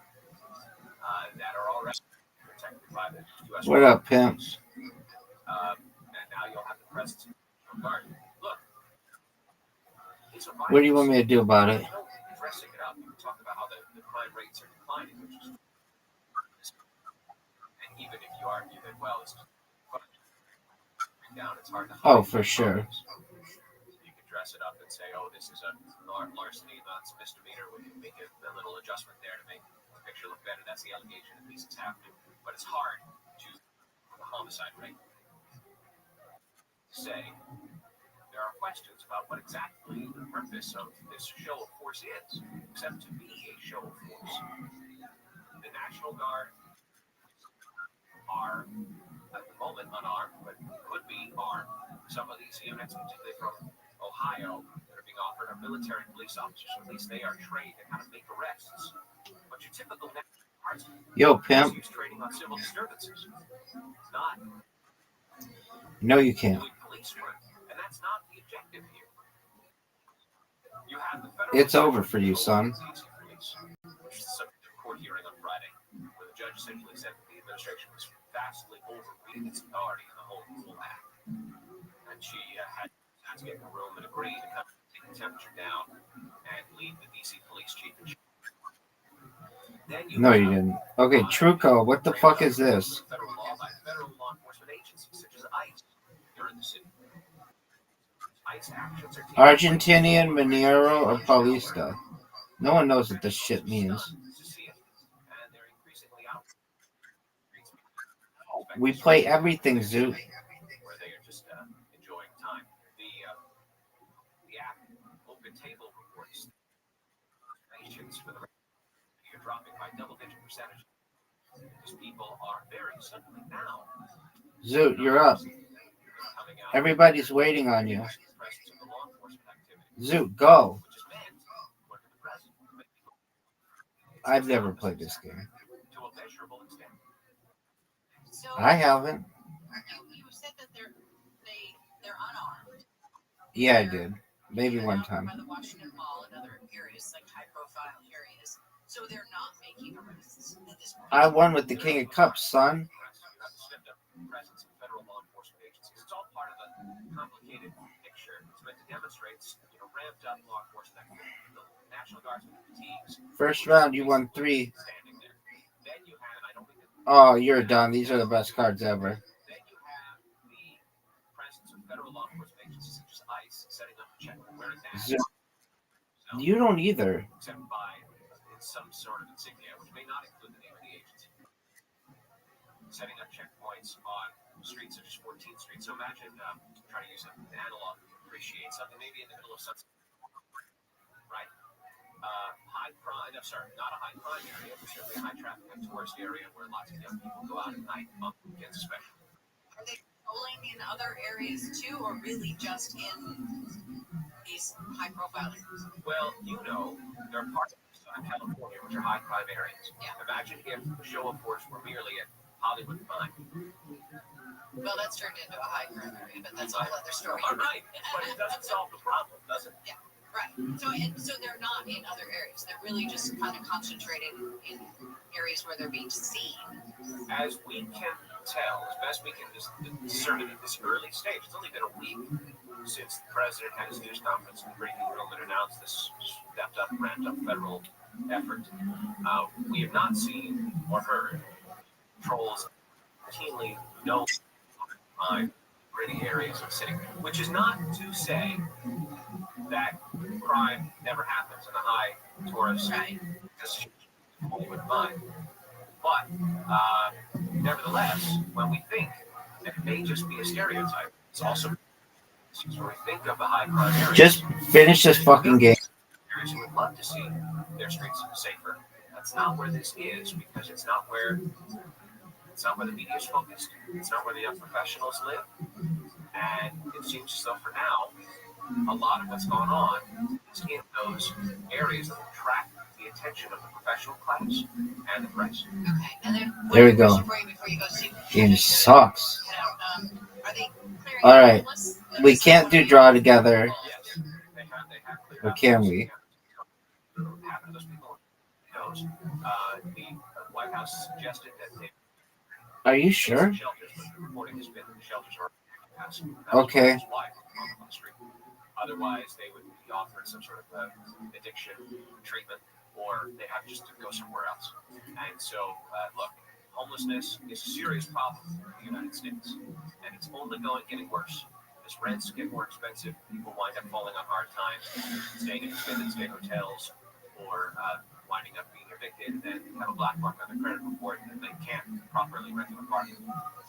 that are already protected by the U.S. What up, Pimp? And now you'll have the presence of the Guard. Look, What do you want me to do about it? dressing it up. You talk about how the crime rates are declining, which is, and even if you argue that, well, it's down, it's hard to hide. Oh, for sure. You can dress it up and say, oh, this is a larceny, not a misdemeanor. We can make a little adjustment there to make the picture look better. That's the allegation, at least it's happening. But it's hard to, for the homicide rate, say there are questions about what exactly the purpose of this show of force is, except to be a show of force. The National Guard are, at the moment, unarmed, but could be armed. Some of these units, particularly from Ohio, that are being offered are military police officers, so at least they are trained to kind of make arrests. But your typical Yo, Pimp. is training on civil disturbances. It's not. No, you can't. Police work, and that's not the objective here. You have the federal It's over for you, son. Which is the subject of court hearing on Friday, where the judge essentially said that the administration was vastly overreading its authority in the whole act. And she had had to get in a room and agree to kind of take the temperature down and leave the DC police chief in charge. No, you didn't. Okay, Truco, what the fuck is this? Federal law by federal law enforcement agencies such as ICE here in the city. ICE actions are taken Argentinian Minero or Paulista. No one knows what this shit means. to see it, and they're increasingly out. We play everything, Zoo. Where they are just enjoying time. The app Open Table reports nations for the are dropping by double-digit percentage. These people are very suddenly now Zoot, you're up. coming out. Everybody's waiting on you. Presence of the law enforcement activity, Zoot, go. which is meant, according to the president, I've never played this game. to a measurable extent. So I haven't. you said that they're unarmed. Yeah, I did. Maybe one time. By the Washington Mall and other areas, like high-profile areas. So they're not making arrests at this point. I won with the King of Cups, son. Presence of federal law enforcement agencies. It's all part of a complicated picture. It's meant to demonstrate, ramped up law enforcement activity. The National Guardsmen fatigues First round, you won 3. standing there. Then you have, and I don't think that, Oh, you're done. These are the best cards ever. then you have the presence of federal law enforcement agencies such as ICE setting up a check where it's at. Zoot. You don't either. Except by some sort of insignia, which may not include the name of the agency. Setting up checkpoints on streets such as 14th Street. So imagine trying to use an analog to appreciate something maybe in the middle of Sunset, right? High crime, I'm sorry, not a high crime area, but certainly a high traffic and tourist area where lots of young people go out at night, on weekends especially. Are they patrolling in other areas too, or really just in these high-profile areas? Well, there are parts of California which are high crime areas. Yeah. Imagine if the show of force were merely at Hollywood Fine. Well, that's turned into a high-crime area, but that's a whole other story. All right, but it doesn't solve the problem, does it? Yeah, right. So they're not in other areas. They're really just kind of concentrating in areas where they're being seen. As we can tell, as best we can discern it at this early stage, it's only been a week since the president had his news conference in the briefing room and announced this stepped up, ramped up federal effort. We have not seen or heard patrols routinely know gritty areas of the city, which is not to say that crime never happens in a high tourist Hollywood Fine. But nevertheless, when we think that it may just be a stereotype, it's also when we think of the high crime areas. Just finish this fucking game. Areas who would love to see their streets safer. That's not where this is, because it's not where the media is focused. It's not where the young professionals live. And it seems as though for now, a lot of what's going on is in those areas that attract the attention of the professional class and the press. Okay, and then There we go. before you go see Game sucks. are they clearing All right. homeless? We can't do draw together. Yes, they have cleared Or out can those we? half of those people knows. The White House suggested that they Are you sure? shelters, but the reporting has been that the shelters are Okay. on the street. Otherwise, they would be offered some sort of addiction treatment, or they have just to go somewhere else. And so, look, homelessness is a serious problem in the United States, and it's only getting worse. As rents get more expensive, people wind up falling on hard times, staying in extended stay hotels, or winding up being evicted and have a black mark on their credit report, and they can't properly rent an apartment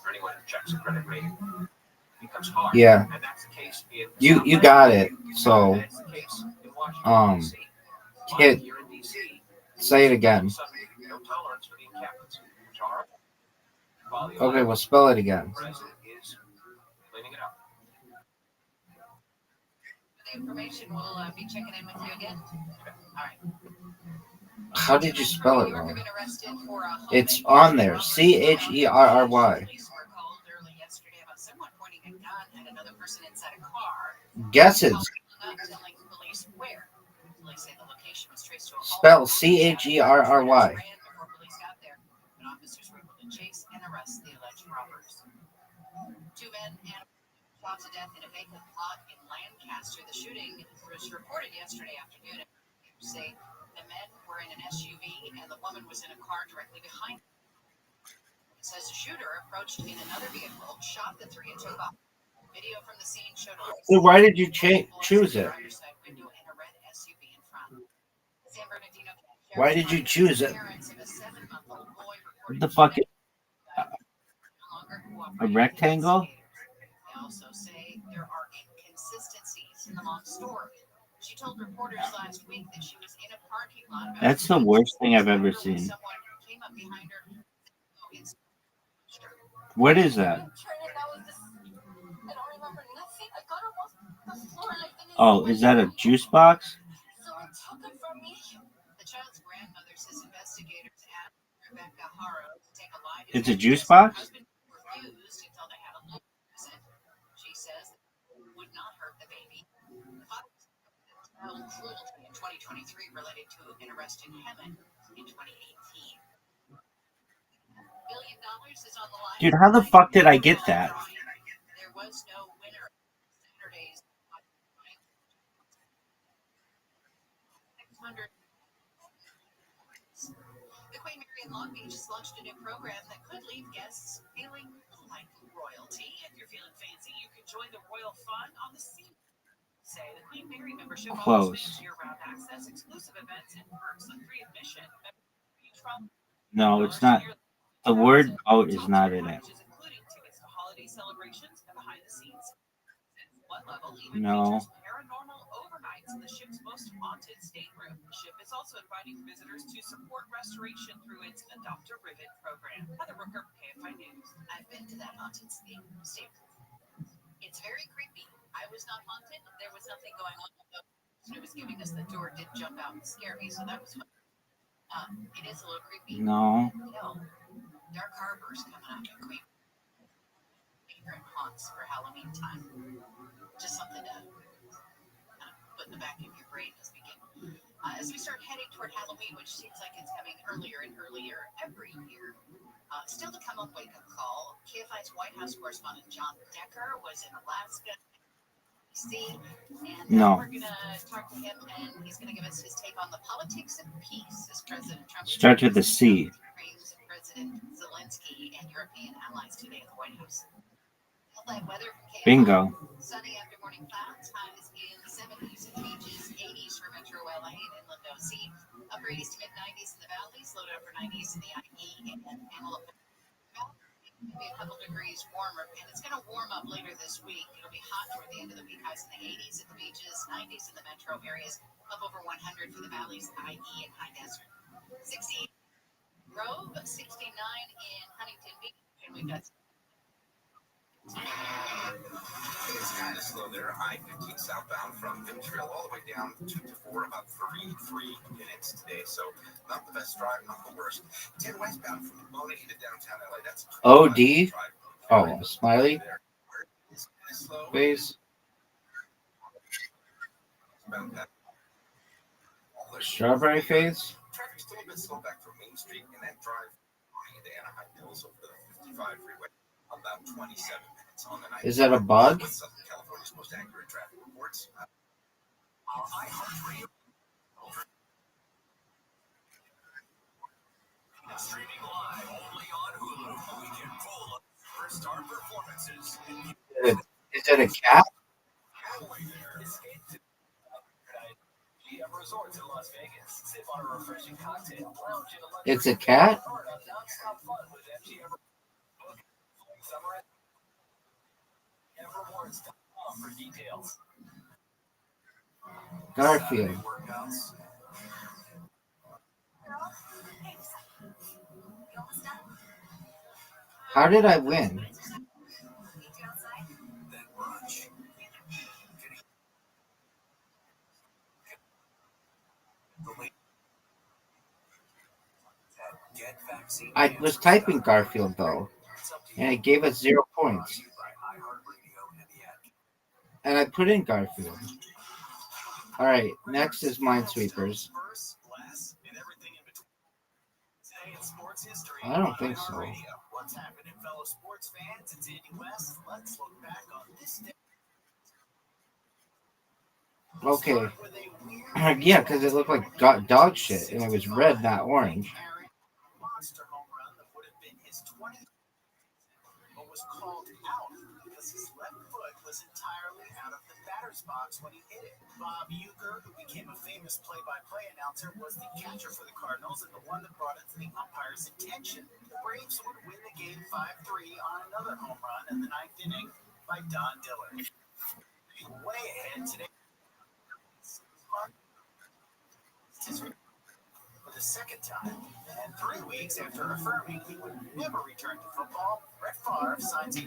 for anyone who checks a credit rating. It becomes hard. Yeah. And that's the case in You got it. So, that's the case in Washington, D.C. hit. Here in D.C., Say it again. no tolerance for the encampments, which are quality of Okay, life. well, spell it again. The president is cleaning it up. The information will be checking in with you again. All right. How did you spell it You were wrong? given arrested for a home It's invasion on there. robbery. CHERRY. Police were called early yesterday about someone pointing a gun at another person inside a car. Guesses. Not telling police where. Police say the location was traced to a home. Spell CHERRY. Ran before police got there, but officers were able to chase and arrest the alleged robbers. Two men and shot to death in a vacant lot in Lancaster. The shooting was reported yesterday afternoon. Say the men were in an SUV and the woman was in a car directly behind them. It says the shooter approached in another vehicle, shot the three, and took off. Video from the scene showed So why did you choose it? Why did you choose it? What the fuck? A rectangle? They also say there are inconsistencies in the long story. She told reporters last week that she was in a parking lot. That's the worst thing I've ever seen. Someone came up behind her. What is that? Oh, is that a juice box? The child's grandmother says investigators asked Rebecca Haro to take a lie. It's a juice box? Refused until they had a look. She says it would not hurt the baby. The father child cruelty in 2023 related to an arrest in Hemet in 2018. $1 billion is on the line. Dude, how the fuck did I get that? There was no winner Saturday's 600. The Queen Mary in Long Beach has launched a new program that could leave guests feeling like royalty. If you're feeling fancy, you can join the royal fun on the sea. Say the Queen Mary membership offers fans year-round access, exclusive events, and perks on free admission. No, it's not. The word "boat" is not in it. Including tickets to holiday celebrations and behind the scenes. One level even No. features paranormal overnights in the ship's most haunted stateroom. The ship is also inviting visitors to support restoration through its Adopt a Rivet program. Heather Rooker, KFI News. I've been to that haunted stateroom. It's very creepy. I was not haunted. There was nothing going on. It was giving us the tour. Did jump out and scare me, so that was fun. It is a little creepy. No. Dark Harbor's coming up in Queen. Favorite haunts for Halloween time. Just something to put in the back of your brain as we get. As we start heading toward Halloween, which seems like it's coming earlier and earlier every year. Still to come on Wake Up Call, KFI's White House correspondent John Decker was in Alaska. And No. we're going to talk to him, and he's going to give us his take on the politics of peace as President Trump Starts with the C. brings President Zelensky and European allies today at the White House. Weather from KFI. Bingo. Sunny after morning clouds, highs in the 70s and beaches, 80s for Metro LA and Inland OC, upper 80s to mid 90s in the valleys, low to upper 90s in the IE and Antelope. Be a couple degrees warmer, and it's going to warm up later this week. It'll be hot toward the end of the week. Highs in the 80s at the beaches, 90s in the metro areas, up over 100 for the valleys, IE and high desert. 68 Grove, 69 in Huntington Beach, and we've got. It's kind of slow there. I-15 southbound from Ventura all the way down 2 to 4, about 3 minutes today. So not the best drive, not the worst. 10 westbound from Pomona to downtown LA. That's OD. Oh, smiley face. Strawberry face. Traffic's still a bit slow back from Main Street, and that drive into Anaheim Hills over the 55 freeway about 27 minutes on the night. Is that a bug? With Southern California's most accurate traffic reports. Streaming live only on Hulu. A weekend full of superstar performances. Is it a cat? Resorts in Las Vegas. Sip on a refreshing cocktail. Lounge in a It's a cat? non-stop fun with MGM Summer Everrewards.com for details. Garfield. How did I win? I was typing Garfield though, and it gave us 0 points. And I put in Garfield. All right, next is Minesweepers. Less, and everything in between. Today in sports history, I don't think so. What's happening, fellow sports fans? It's Andy West. Let's look back on this day. Okay. Yeah, because it looked like dog shit, and it was red, not orange. Monster home run that would have been his 20th, but was called out because his left foot was entirely out of the batter's box when he hit it. Bob Uecker, who became a famous play-by-play announcer, was the catcher for the Cardinals and the one that brought it to the umpire's attention. The Braves would win the game 5-3 on another home run in the ninth inning by Don Dillard. Way ahead today. For the second time, and 3 weeks after affirming he would never return to football, Brett Favre signs a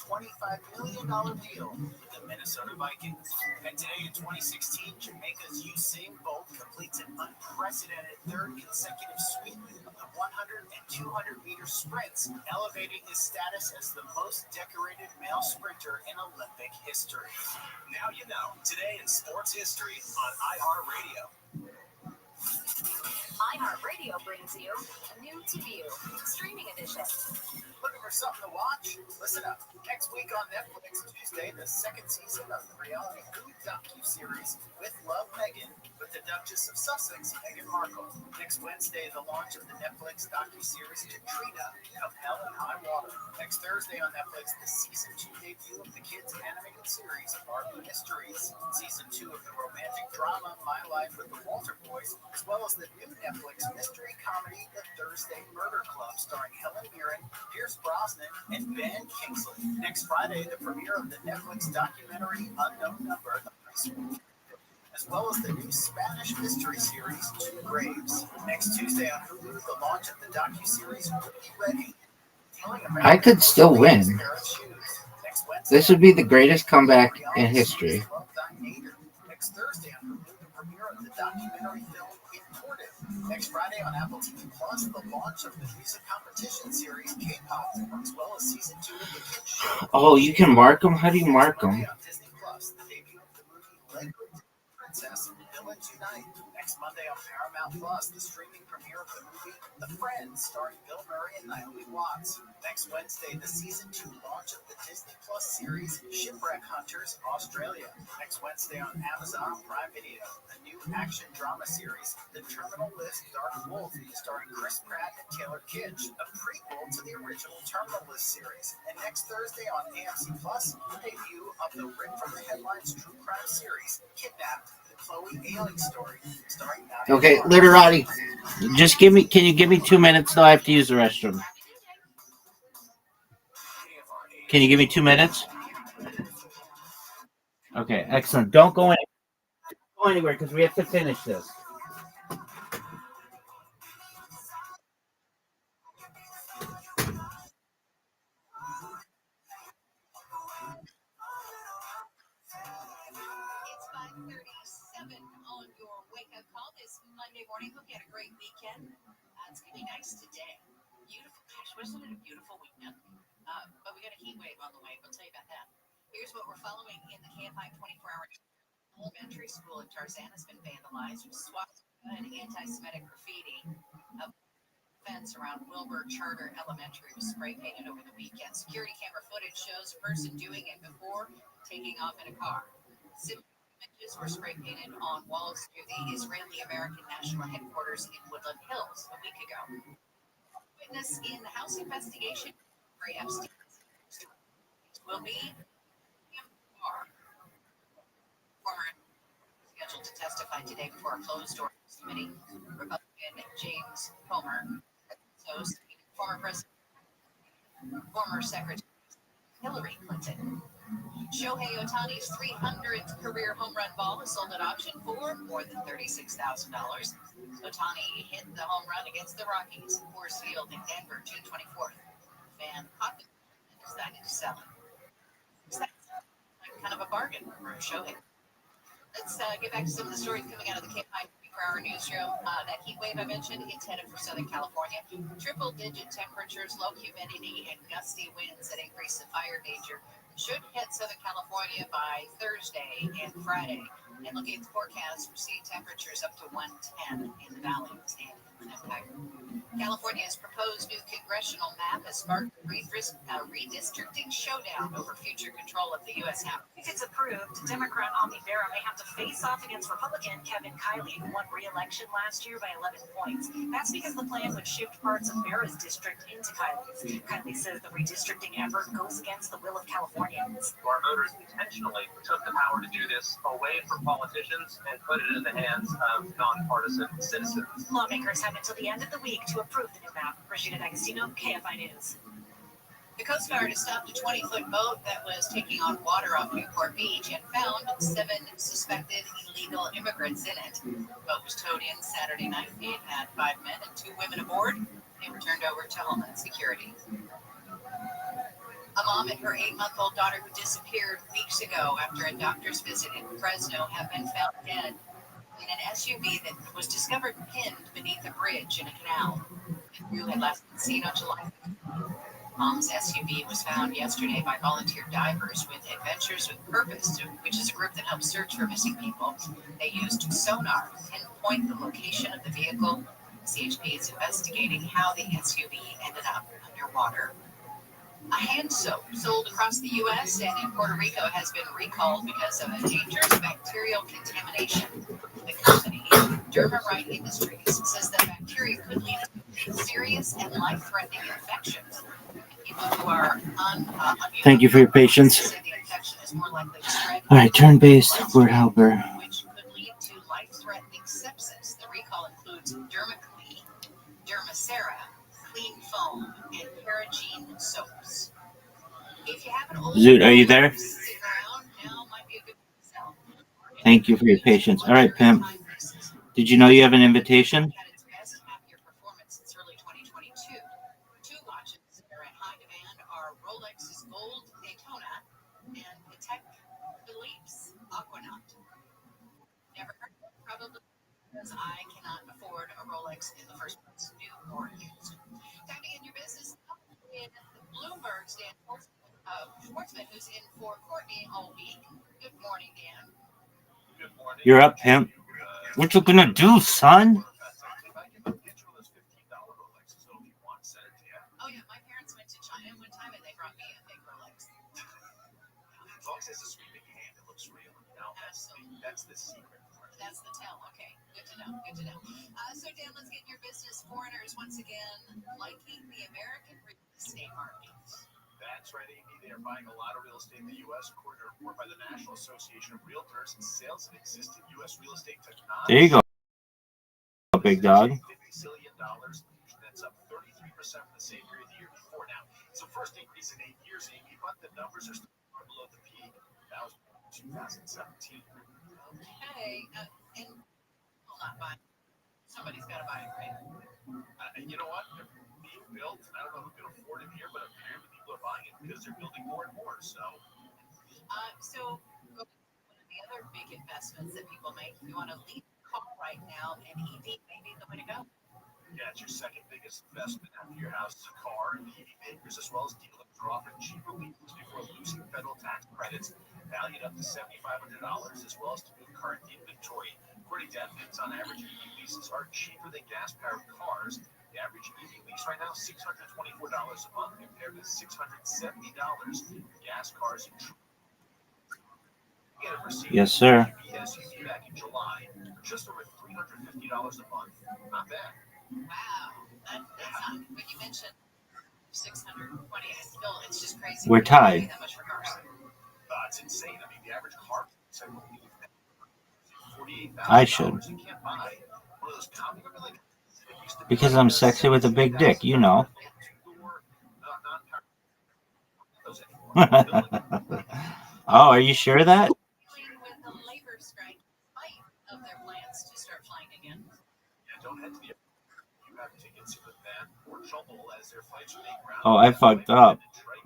$25 million deal with the Minnesota Vikings. And today in 2016, Jamaica's Usain Bolt completes an unprecedented third consecutive sweep of the 100 and 200 meter sprints, elevating his status as the most decorated male sprinter in Olympic history. Now you know, today in sports history on iHeartRadio. iHeartRadio brings you New to View, streaming edition. Looking for something to watch? Listen up. Next week on Netflix, Tuesday, the second season of the reality food docu-series With Love, Meghan, with the Duchess of Sussex, Meghan Markle. Next Wednesday, the launch of the Netflix docu-series Katrina, Come Hell and High Water. Next Thursday on Netflix, the season 2 debut of the kids' animated series Barbie Mysteries. Season 2 of the romantic drama My Life with the Walter Boys, as well as the new Netflix mystery comedy The Thursday Murder Club, starring Helen Mirren, Pierce Brosnan, and Ben Kingsley. Next Friday, the premiere of the Netflix documentary Unknown Number, as well as the new Spanish mystery series Two Graves. Next Tuesday on Hulu, the launch of the docu-series Ready. I could still win. This would be the greatest comeback in history. Next Thursday on Hulu, the premiere of the documentary film Imported. Next Friday on Apple TV Plus, the launch of the music competition series K-pop, as well as season 2 of the kids show. Oh, you can mark them? How do you mark them? On Disney Plus, the debut of the movie Lego Princess Villains Unite. Next Monday on Paramount Plus, the streaming premiere of the movie The Friends, starring Bill Murray and Naomi Watts. Next Wednesday, the season 2 launch of the Disney Plus series Shipwreck Hunters Australia. Next Wednesday on Amazon Prime Video, a new action drama series, The Terminal List Dark Wolf, starring Chris Pratt and Taylor Kitsch, a prequel to the original Terminal List series. And next Thursday on AMC Plus, the debut of the Ripped from the Headlines true crime series Kidnapped, the Chloe Ailing story, starring Nadia Okay, Clark. literati. Can you give me 2 minutes though? I have to use the restroom. Can you give me 2 minutes? Okay, excellent. Don't go anywhere because we have to finish this. It's 5:37 on your wake-up call this Monday morning. Hope you had a great weekend. It's going to be nice today. Beautiful. Gosh, wasn't it a beautiful weekend? But we got a heat wave on the way. We'll tell you about that. Here's what we're following in the Campine 24-hour elementary school in Tarzan has been vandalized with swastika and anti-Semitic graffiti. A fence around Wilbur Charter Elementary was spray painted over the weekend. Security camera footage shows a person doing it before taking off in a car. Similar images were spray painted on walls near the Israeli-American National Headquarters in Woodland Hills a week ago. Witness in the House investigation, Ray Epstein will be scheduled to testify today before a closed-door committee. Republican James Comer, so former President, former Secretary Hillary Clinton. Shohei Ohtani's 300th career home run ball is sold at auction for more than $36,000. Ohtani hit the home run against the Rockies at Coors Field in Denver, June 24th. Fan caught the and decided to sell it. That's kind of a bargain for Shohei. Let's get back to some of the stories coming out of the Campine 24-hour newsroom. That heat wave I mentioned, it's headed for Southern California. Triple-digit temperatures, low humidity, and gusty winds that increase the fire danger should hit Southern California by Thursday and Friday. And looking at the forecast, we're seeing temperatures up to 110 in the valley and in the Empire. California's proposed new congressional map has sparked a redistricting showdown over future control of the U.S. House. If it's approved, Democrat Ami Bera may have to face off against Republican Kevin Kiley, who won re-election last year by 11 points. That's because the plan would shift parts of Bera's district into Kiley's. Kiley says the redistricting effort goes against the will of Californians. Our voters intentionally took the power to do this away from politicians and put it in the hands of nonpartisan citizens. Lawmakers have until the end of the week to approve the new map. Rashida D'Agostino, KFI News. The Coast Guard has stopped a 20-foot boat that was taking on water off Newport Beach and found 7 suspected illegal immigrants in it. The boat was towed in Saturday night. It had 5 men and 2 women aboard. They were turned over to Homeland Security. A mom and her 8-month-old daughter who disappeared weeks ago after a doctor's visit in Fresno have been found dead in an SUV that was discovered pinned beneath a bridge in a canal. The crew had last been seen on July 5th. Mom's SUV was found yesterday by volunteer divers with Adventures with Purpose, which is a group that helps search for missing people. They used sonar to pinpoint the location of the vehicle. CHP is investigating how the SUV ended up underwater. A hand soap sold across the U.S. and in Puerto Rico has been recalled because of a dangerous bacterial contamination. The company, Right Industries, says that bacteria could lead to serious and life-threatening infections. People who are Thank you for your patience. say the infection is more likely to spread. All right, turn-based word helper. Which could lead to life-threatening sepsis. The recall includes Dermaclean, Dermacera, Clean Foam, and Paragene soaps. If you have an old Zoot, are you there? sitting around, now might be a good sell. Thank you for your patience. All right, Pimp. Did you know you have an invitation? Had its best half-year performance since early 2022. 2 watches that are in high demand are Rolex's Gold Daytona and Patek Philippe's Aquanaut. Never heard of it, probably because I cannot afford a Rolex in the first place, new or used. Diving in your business in Bloomberg's Dan Schwartzman, who's in for Courtney all week. Good morning, Dan. Good morning. You're up, Pimp. What you gonna do, son? Oh yeah, my parents went to China one time and they brought me a big Rolex. As long as it's a sweeping hand, it looks real. Absolutely. That's the secret. That's the tell. Okay, good to know. Good to know. So Dan, let's get your business. Foreigners once again liking the American real estate market. That's right, Amy. They are buying a lot of real estate in the U.S. According to a report by the National Association of Realtors, sales of existing U.S. real estate took There you go, big dog. $50 billion. That's up 33% from the same period the year before. Now, it's the first increase in 8 years, Amy, but the numbers are still far below the peak. That was 2017. Okay, and will not buy. Somebody's got to buy it, right? You know what? They're being built. I don't know who can afford it here, but apparently people are buying it because they're building more and more. So one of the other big investments that people make, if you want to leave a car right now, an EV may be the way to go. yeah, it's your second biggest investment after your house is a car, and EV makers as well as dealers are offering cheaper leases before losing federal tax credits valued up to $7,500 as well as to move current inventory. According to estimates, on average, EV leases are cheaper than gas-powered cars. The average EV lease right now is $624 a month compared to $670 for gas cars. Yes, sir. SUV back in July, just over $350 a month. Not bad. Wow, that's not. When you mentioned 620, it's just crazy. We're tied. That much for cars. It's insane. I mean, the average car is $48,000. I should. You can't buy one of those Because I'm sexy with a big dick, you know. Oh, are you sure of that? With the labor strike, despite of their plans to start flying again. Yeah, don't head to the you have tickets with that or trouble as their flights are being grounded. Oh, I fucked up.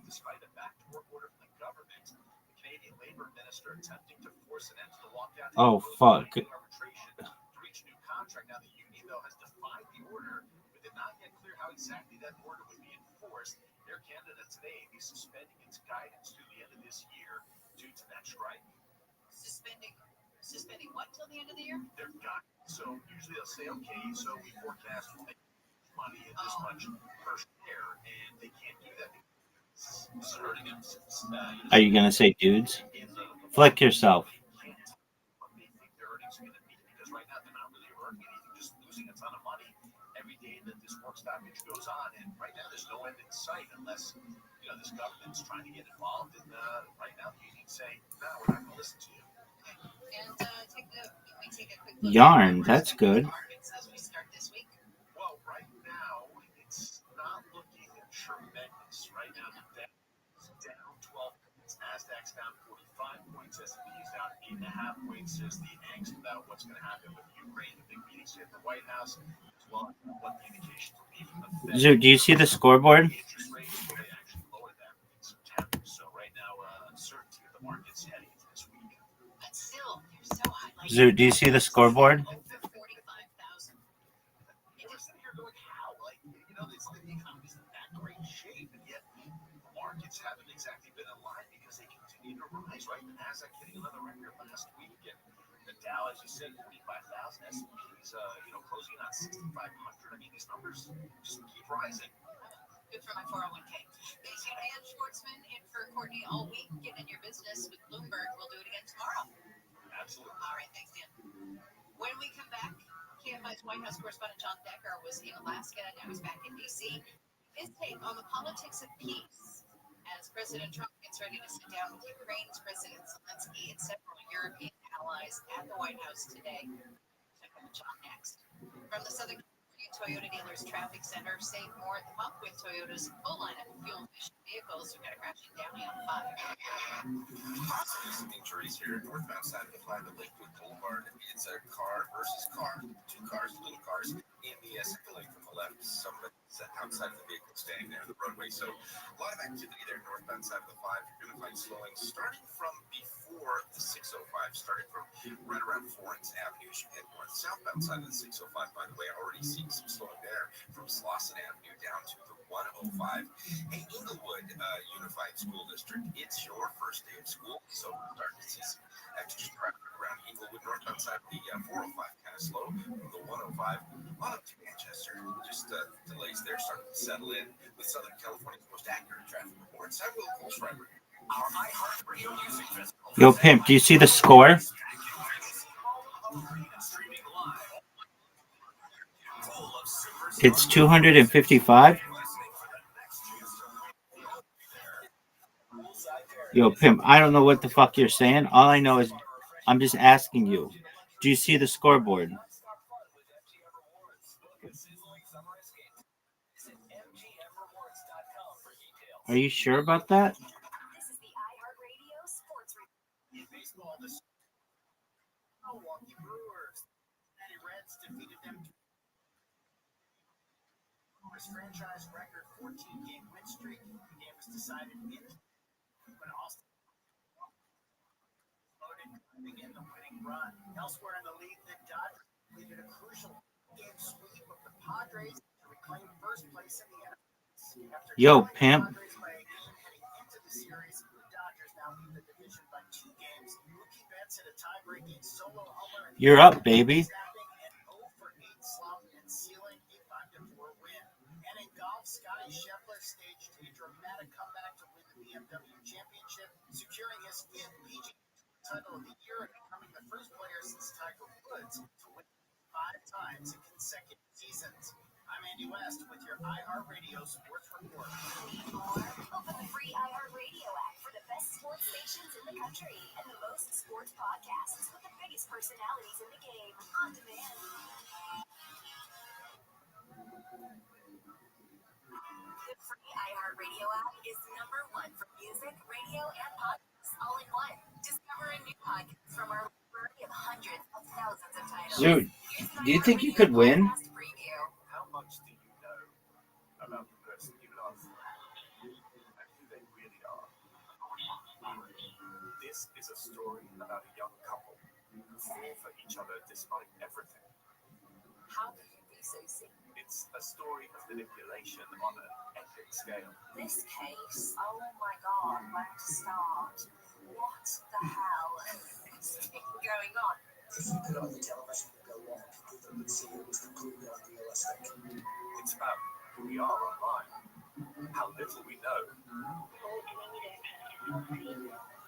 Despite a back-to-work order from the government, the Canadian Labor Minister attempting to force an end to the lockdown. Oh, fuck. Arbitration to reach a new contract. Now, the union, though, has defied the order, but did not yet clear how exactly that order would be enforced. Air Canada today be suspending its guidance through the end of this year due to that strike. Suspending what till the end of the year? Their guidance. So usually they'll say, okay, so we forecast money and this much per share, and they can't do that. It's hurting them. Are you gonna say dudes? Flick yourself. What they think their earnings are going to be, because right now they're not really earning anything, just losing a ton of money every day that this work stoppage goes on. And right now there's no end in sight unless this government's trying to get involved. And right now the unions say, no, we're not going to listen to you. And take a quick look Yarn, that's good. markets as we start this week. Well, right now it's not looking tremendous. Right now the Dow is down 12 points, Nasdaq's down 45 points, S&P's down 8.5 points. There's the angst about what's going to happen with Ukraine, the big meetings at the White House, as well as what the indications will be from the Fed. Zoo, do you see the scoreboard? Interest rates, they actually lowered that in September. So right now, uncertainty of the markets heading into this week. But still, they're so highlighted. Zoo, do you see the scoreboard? Over 45,000. We're sitting here going, how? Like, the economy's in that great shape, and yet the markets haven't exactly been in line because they continue to rise, right? The Nasdaq hitting another record last week, and the Dow, as you said, 45,000. S&P's, closing on 6,500. I mean, these numbers just keep rising. Good for my 401k. Thanks to Dan Schwartzman and for Courtney all week. Get in your business with Bloomberg. We'll do it again tomorrow. Absolutely. All right, thanks, Dan. When we come back, KFI's White House correspondent John Decker was in Alaska. Now he's back in D.C. His take on the politics of peace as President Trump gets ready to sit down with Ukraine's President Zelensky and several European allies at the White House today. Check out John next. From the Southern California Toyota Dealers Traffic Center, save more at the pump with Toyota's full line of fuel-efficient vehicles. We've got a crashing down on 5. Some injuries here northbound side of the 5 at Lakewood Boulevard. It's a car versus car, 2 cars, little cars in the second lane from the left. Somebody outside of the vehicle staying there on the roadway. So a lot of activity there northbound side of the 5. You're going to find slowing starting from before the 605, starting from right around Florence Avenue as you head north. Southbound side of the 605, by the way, already seeing some slowing there from Slauson Avenue down to the 105. Hey, Inglewood Unified School District, it's your first day of school, so we're starting to see some extra traffic around Inglewood, northbound side of the 405, kind of slow from the 105 on up to Manchester. Just delays there starting to settle in with Southern California's most accurate traffic reports. I will Pulse Driver. Our iHeartRadio Music Festival. Yo, Pimp, do you see the score? It's 255. Yo, Pimp, I don't know what the fuck you're saying. All I know is I'm just asking you. Do you see the scoreboard? Are you sure about that? This is the iHeartRadio Sports Review. In baseball, the Milwaukee Brewers. Cincinnati Reds defeated them. Franchise record 14-game win streak. The game was decided in when Austin begin the winning run. Elsewhere in the league, the Dodgers completed a crucial game sweep of the Padres to reclaim first place in the NFC. Yo, Pimp. Heading into the series, the Dodgers now lead the division by 2 games. Mookie Betts hit a tie-breaking solo homer. You're up, baby. Scotty Scheffler staged a dramatic comeback to win the BMW Championship, securing his 5th PGA title of the year and becoming the first player since Tiger Woods to win 5 times in consecutive seasons. I'm Andy West with your iHeartRadio Sports Report. Need more? Open the free iHeartRadio app for the best sports stations in the country and the most sports podcasts with the biggest personalities in the game on demand. The free iHeartRadio app is #1 for music, radio, and podcasts all in one. Discover a new podcast from our library of hundreds of thousands of titles. Dude, do you think you could win? How much do you know about the person you love and who they really are? This is a story about a young couple who fall for each other despite everything. How can you be so sick? It's a story of manipulation on an epic scale. This case, oh my god, where to start? What the hell is going on? If you put it on the television and go on, people would say it was completely unrealistic. It's about who we are online, how little we know,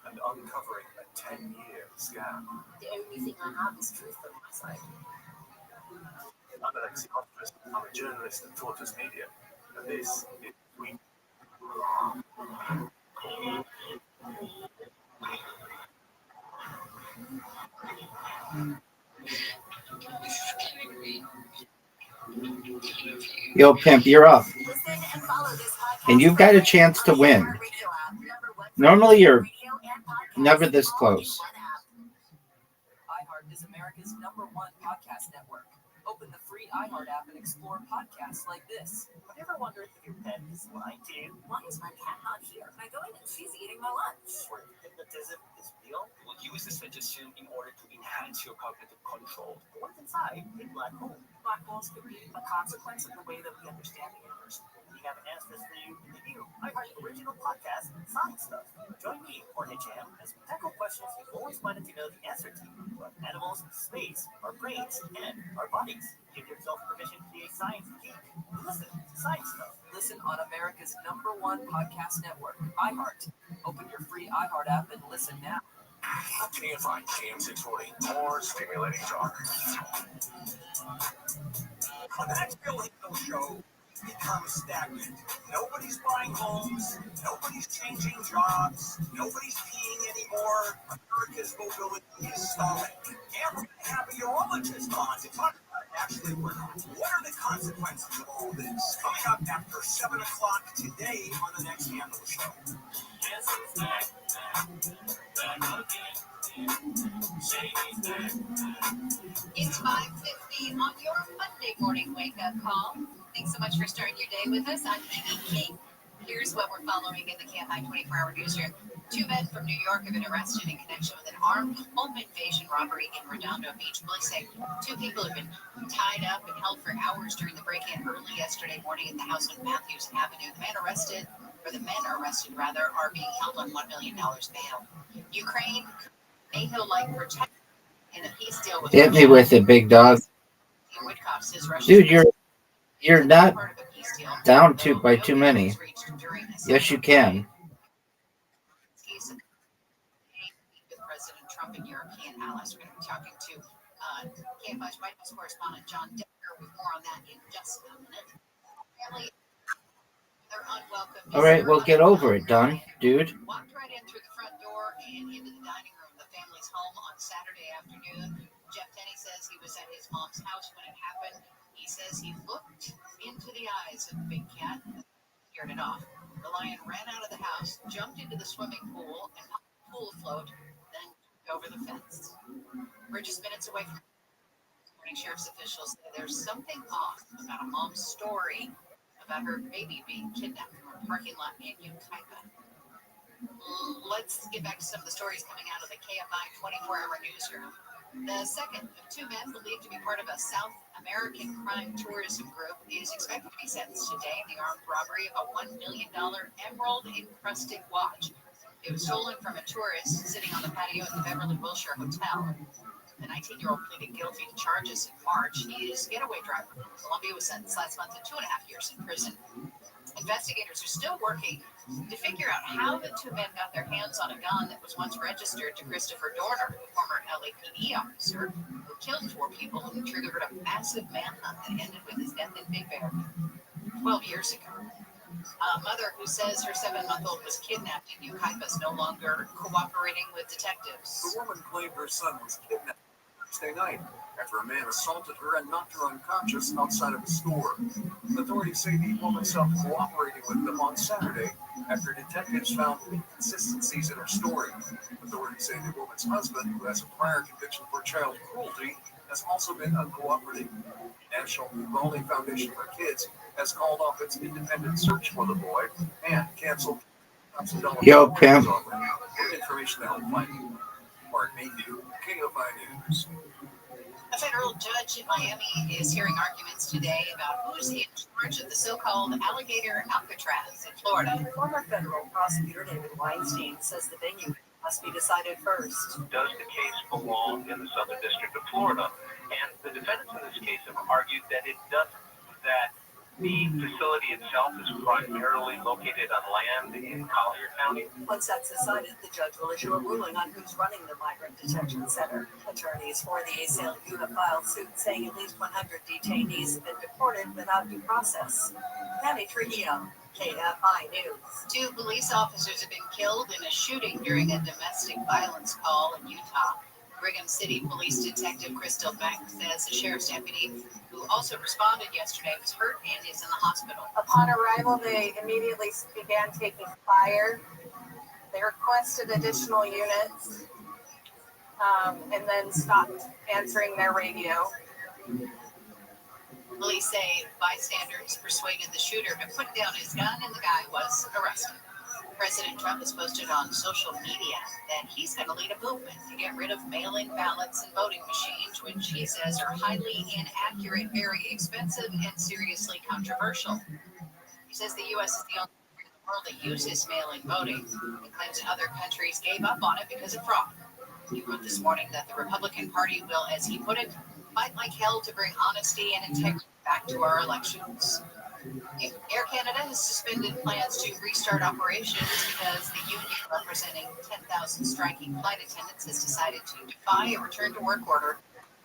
and uncovering a 10-year scam. The only thing I have is truth on my side. I'm Alexi Hoffman. I'm a journalist at Tortoise Media, and this is We. Yo, pimp, you're up. And you've got a chance to win. Normally, you're never this close. iHeart is America's #1 podcast network. Open the free iHeart app and explore podcasts like this. Have you ever wondered if your pet is lying to you? Why is my cat not here? I go in and she's eating my lunch. Or if hypnotism is real? We'll use this suggestion in order to enhance your cognitive control. What's inside a black hole? Black holes could be a consequence of the way that we understand the universe. We have answers for you in the new iHeart original podcast, Science Stuff. Join me, Jorge Cham, as we tackle questions you've always wanted to know the answer to about animals, space, our brains, and our bodies. Give yourself permission to be a science geek. Listen to Science Stuff. Listen on America's #1 podcast network, iHeart. Open your free iHeart app and listen now. KFI KM 640, more stimulating talk. On that Bill Hill show, it's become stagnant. Nobody's buying homes. Nobody's changing jobs. Nobody's peeing anymore. America's mobility is stalling. And we're going to have a urologist on to talk about it actually works. What are the consequences of all this? Coming up after 7 o'clock today on the Next Handle Show. It's 5:50 on your Monday morning wake-up call. Thanks so much for starting your day with us. I'm Amy King. Here's what we're following in the KFI 24-hour newsroom. 2 men from New York have been arrested in connection with an armed home invasion robbery in Redondo Beach. Police say 2 people have been tied up and held for hours during the break-in early yesterday morning at the house on Matthews Avenue. The men arrested are being held on $1 million bail. Ukraine, NATO-like protection in a peace deal with Hit me with it, big dog. Dude, you're not down by too many. Yes, you can. President Trump and European allies. We're going to be talking to KFI's White House correspondent John Decker with more on that in just a minute. Family, they're unwelcome. All right, well, get over it, Don, dude. Walked right in through the front door and into the dining room of the family's home on Saturday afternoon. Jeff Tenney says he was at his mom's house when it happened. He says he looked into the eyes of the big cat and scared it off. The lion ran out of the house, jumped into the swimming pool and popped the pool float, then over the fence. We're just minutes away from morning. Sheriff's officials say there's something off about a mom's story about her baby being kidnapped from a parking lot in Yucaipa. Let's get back to some of the stories coming out of the KFI 24-hour newsroom. The second of 2 men believed to be part of a South American crime tourism group is expected to be sentenced today in the armed robbery of a $1 million emerald-encrusted watch. It was stolen from a tourist sitting on the patio at the Beverly Wilshire Hotel. The 19-year-old pleaded guilty to charges in March. He is a getaway driver from Colombia, was sentenced last month to 2.5 years in prison. Investigators are still working to figure out how the 2 men got their hands on a gun that was once registered to Christopher Dorner, a former LAPD officer who killed 4 people and triggered a massive manhunt that ended with his death in Big Bear 12 years ago. A mother who says her 7-month-old was kidnapped in Yucaipa is no longer cooperating with detectives. The woman claimed her son was kidnapped Thursday night after a man assaulted her and knocked her unconscious outside of a store. Authorities say the woman stopped cooperating with them on Saturday after detectives found inconsistencies in her story. Authorities say the woman's husband, who has a prior conviction for child cruelty, has also been uncooperative. The National Uvalde Foundation for Kids has called off its independent search for the boy and canceled Yo, pimp. information that will find you. Mark Mayhew, KFI News. A federal judge in Miami is hearing arguments today about who's in charge of the so-called alligator Alcatraz in Florida. Former federal prosecutor David Weinstein says the venue must be decided first. Does the case belong in the Southern District of Florida? And the defendants in this case have argued that it doesn't, that the facility itself is primarily located on land in Collier County. Once that's decided, the judge will issue a ruling on who's running the Migrant Detention Center. Attorneys for the ACLU have filed suit saying at least 100 detainees have been deported without due process. Penny Trujillo, KFI News. 2 police officers have been killed in a shooting during a domestic violence call in Utah. Brigham City Police Detective Crystal Banks says the sheriff's deputy, who also responded yesterday, was hurt and is in the hospital. Upon arrival, they immediately began taking fire. They requested additional units and then stopped answering their radio. Police say bystanders persuaded the shooter to put down his gun and the guy was arrested. President Trump has posted on social media that he's going to lead a movement to get rid of mail-in ballots and voting machines, which he says are highly inaccurate, very expensive, and seriously controversial. He says the U.S. is the only country in the world that uses mail-in voting. He claims that other countries gave up on it because of fraud. He wrote this morning that the Republican Party will, as he put it, fight like hell to bring honesty and integrity back to our elections. Air Canada has suspended plans to restart operations because the union representing 10,000 striking flight attendants has decided to defy a return-to-work order.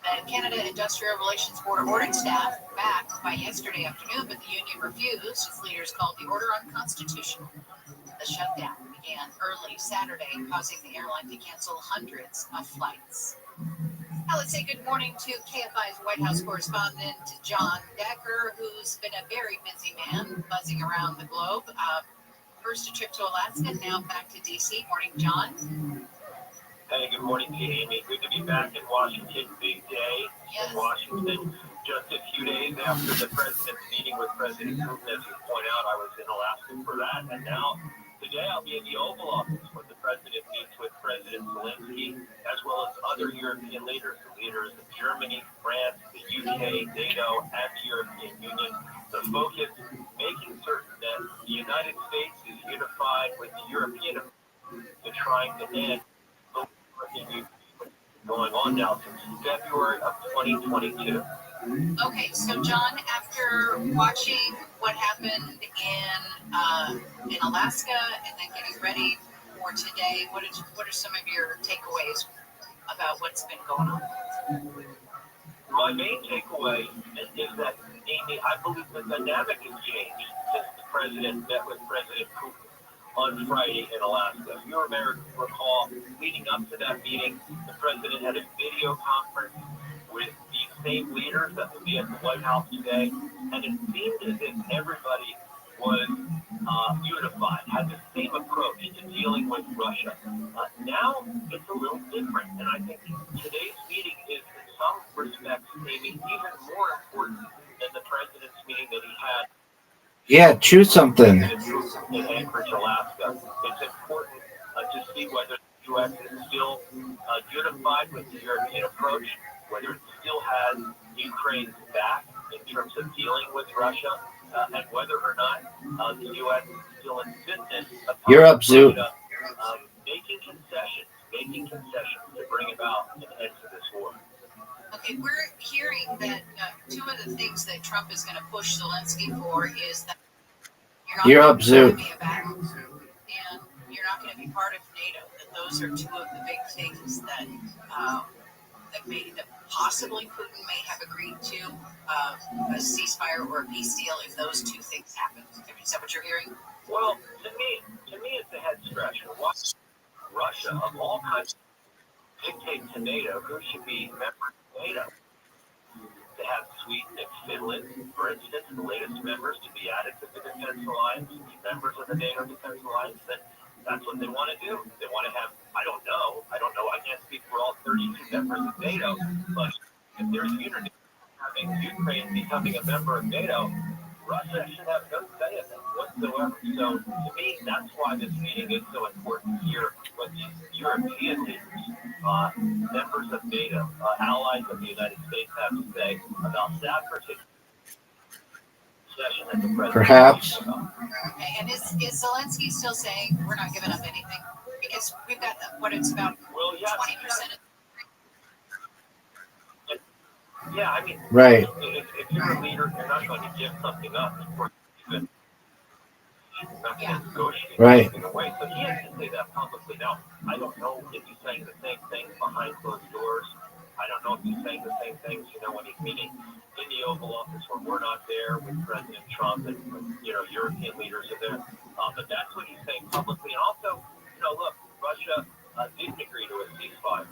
The Canada Industrial Relations Board ordered staff back by yesterday afternoon, but the union refused. Its leaders called the order unconstitutional. The shutdown began early Saturday, causing the airline to cancel hundreds of flights. Now let's say good morning to KFI's White House correspondent, John Decker, who's been a very busy man buzzing around the globe. First a trip to Alaska, now back to D.C. Morning, John. Hey, good morning to you, Amy. Good to be back in Washington. Big day in Washington. Just a few days after the president's meeting with President Putin, as you point out, I was in Alaska for that. And now, today, I'll be in the Oval Office when the president meets with President Zelensky, as well as other European leaders, the leaders of Germany, France, the UK, NATO, and the European Union. The focus, making certain that the United States is unified with the European to trying to end the going on now since February of 2022. Okay, so John, after watching what happened in Alaska and then getting ready for today, what are some of your takeaways about what's been going on? My main takeaway is that, Amy, I believe the dynamic has changed since the president met with President Putin on Friday in Alaska. You may recall, leading up to that meeting, the president had a video conference with these same leaders that will be at the White House today, and it seemed as if everybody was unified, had the same approach to dealing with Russia. Now it's a little different, and I think today's meeting is, in some respects, maybe even more important than the president's meeting that he had. Yeah, choose something. In Anchorage, Alaska. It's important to see whether the U.S. is still unified with the European approach, whether it still has Ukraine's back in terms of dealing with Russia, and whether or not the U.S. is still insistent upon You're up, Zoot. making concessions to bring about an end to this war. Okay, we're hearing that two of the things that Trump is going to push Zelensky for is that you're up, Zoot. And you're not going to be part of NATO. That those are two of the big things that that possibly Putin may have agreed to a ceasefire or a peace deal if those two things happen. Is that what you're hearing? Well, to me, it's a head scratcher. Russia, of all countries, dictate to NATO who should be members of NATO. To have Sweden and Finland, for instance, the latest members, to be added to the Defense Alliance, to be members of the NATO Defense Alliance, then that's what they want to do. They want to have, I don't know, I can't speak for all 32 members of NATO, but if there's unity having Ukraine becoming a member of NATO, Russia should have no say in it whatsoever. So, to me, that's why this meeting is so important to hear what the European leaders, members of NATO, allies of the United States have to say about that particular session that the president. Perhaps. Okay, and is Zelensky still saying we're not giving up anything? because we've got what it's about 20%. Yeah, I mean, Right. if you're a leader, you're not going to give something up before you even not going to negotiate Right. something away. So he has to say that publicly. Now, I don't know if he's saying the same thing behind closed doors. I don't know if he's saying the same things, when he's meeting in the Oval Office when we're not there with President Trump and, European leaders are there. But that's what he's saying publicly. And also, look, Russia didn't agree to a ceasefire.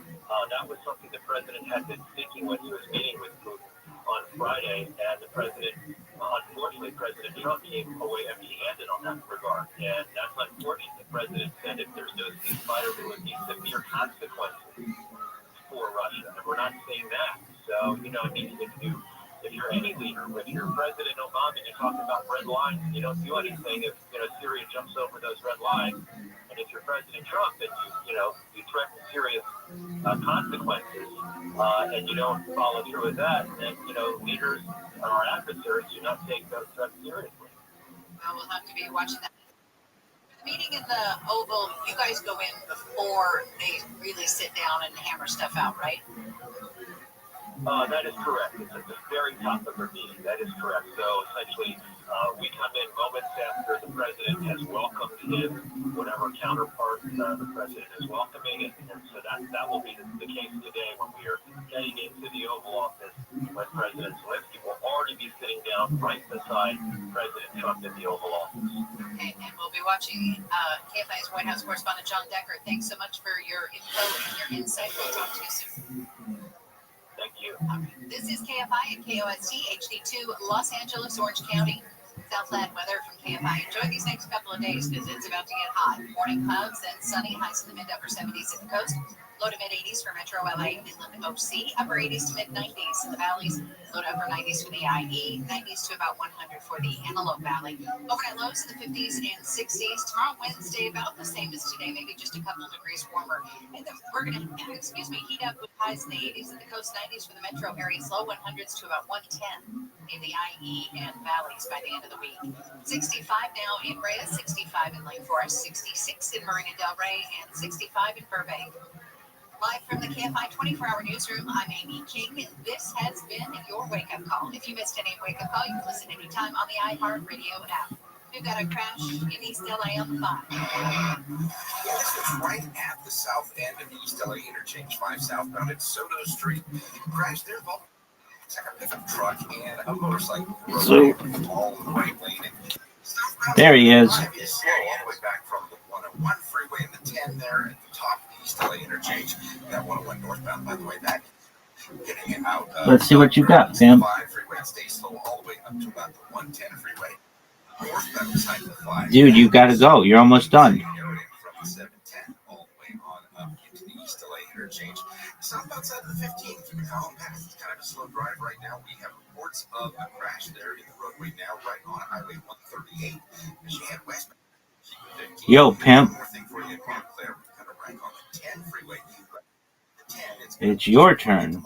That was something the president had been seeking when he was meeting with Putin on Friday, and the president, unfortunately, President Trump came away empty-handed on that regard, and that's unfortunate. The president said if there's no ceasefire, there would be severe consequences for Russia, and we're not seeing that. So, if you're any leader, if you're President Obama and you talk about red lines, you don't do anything if, Syria jumps over those red lines. And if you're President Trump and you threaten serious consequences and you don't follow through with that, then, leaders or our adversaries do not take those threats seriously. Well, we'll have to be watching that. The meeting in the Oval, you guys go in before they really sit down and hammer stuff out, right? That is correct. It's at the very top of their meeting. That is correct. So essentially, we come in moments after the president has welcomed his whatever counterpart the president is welcoming, and so that will be the case today when we are heading into the Oval Office. When President Zelensky will already be sitting down right beside President Trump in the Oval Office. Okay, and we'll be watching KFI's White House correspondent John Decker. Thanks so much for your info and your insight. We'll talk to you soon. Thank you. This is KFI and KOST HD2 Los Angeles, Orange County. Southland weather from KFI. Enjoy these next couple of days because it's about to get hot. Morning clouds, then sunny, highs in the mid upper 70s at the coast. Low to mid 80s for Metro LA and Inland OC. Upper 80s to mid 90s in the valleys. Low to upper 90s for the IE. 90s to about 100 for the Antelope Valley. Overnight lows in the 50s and 60s. Tomorrow, Wednesday, about the same as today, maybe just a couple degrees warmer. And then we're going to, heat up with highs in the 80s at the coast, 90s for the metro areas. Low 100s to about 110 in the IE and valleys by the end of the week. 65 now in Brea, 65 in Lake Forest, 66 in Marina Del Rey, and 65 in Burbank. Live from the KFI 24-hour newsroom, I'm Amy King. This has been your wake-up call. If you missed any wake-up call, you can listen anytime on the iHeartRadio app. We've got a crash in East LA on the 5. Yes, it's right at the south end of the East LA interchange, 5 southbound at Soto Street. Crash there, involved a pickup truck and a motorcycle. So, all in the right lane. there he is. Slow all the way back from the 101 freeway and the 10 there at the top of the East LA interchange. That 101 northbound, by the way, that getting it out. Let's see what you got, Sam. 5 freeway stays slow all the way up to about the 110 freeway. Northbound beside the 5. Dude, you gotta go. You're almost done. From the 710 all the way on up into the East LA interchange. Southbound side of the 15 through the Column Pass. It's kind of a slow drive right now. We have reports of a crash there in the roadway now, right on Highway 138. As you head west. Yo, pimp. It's your turn.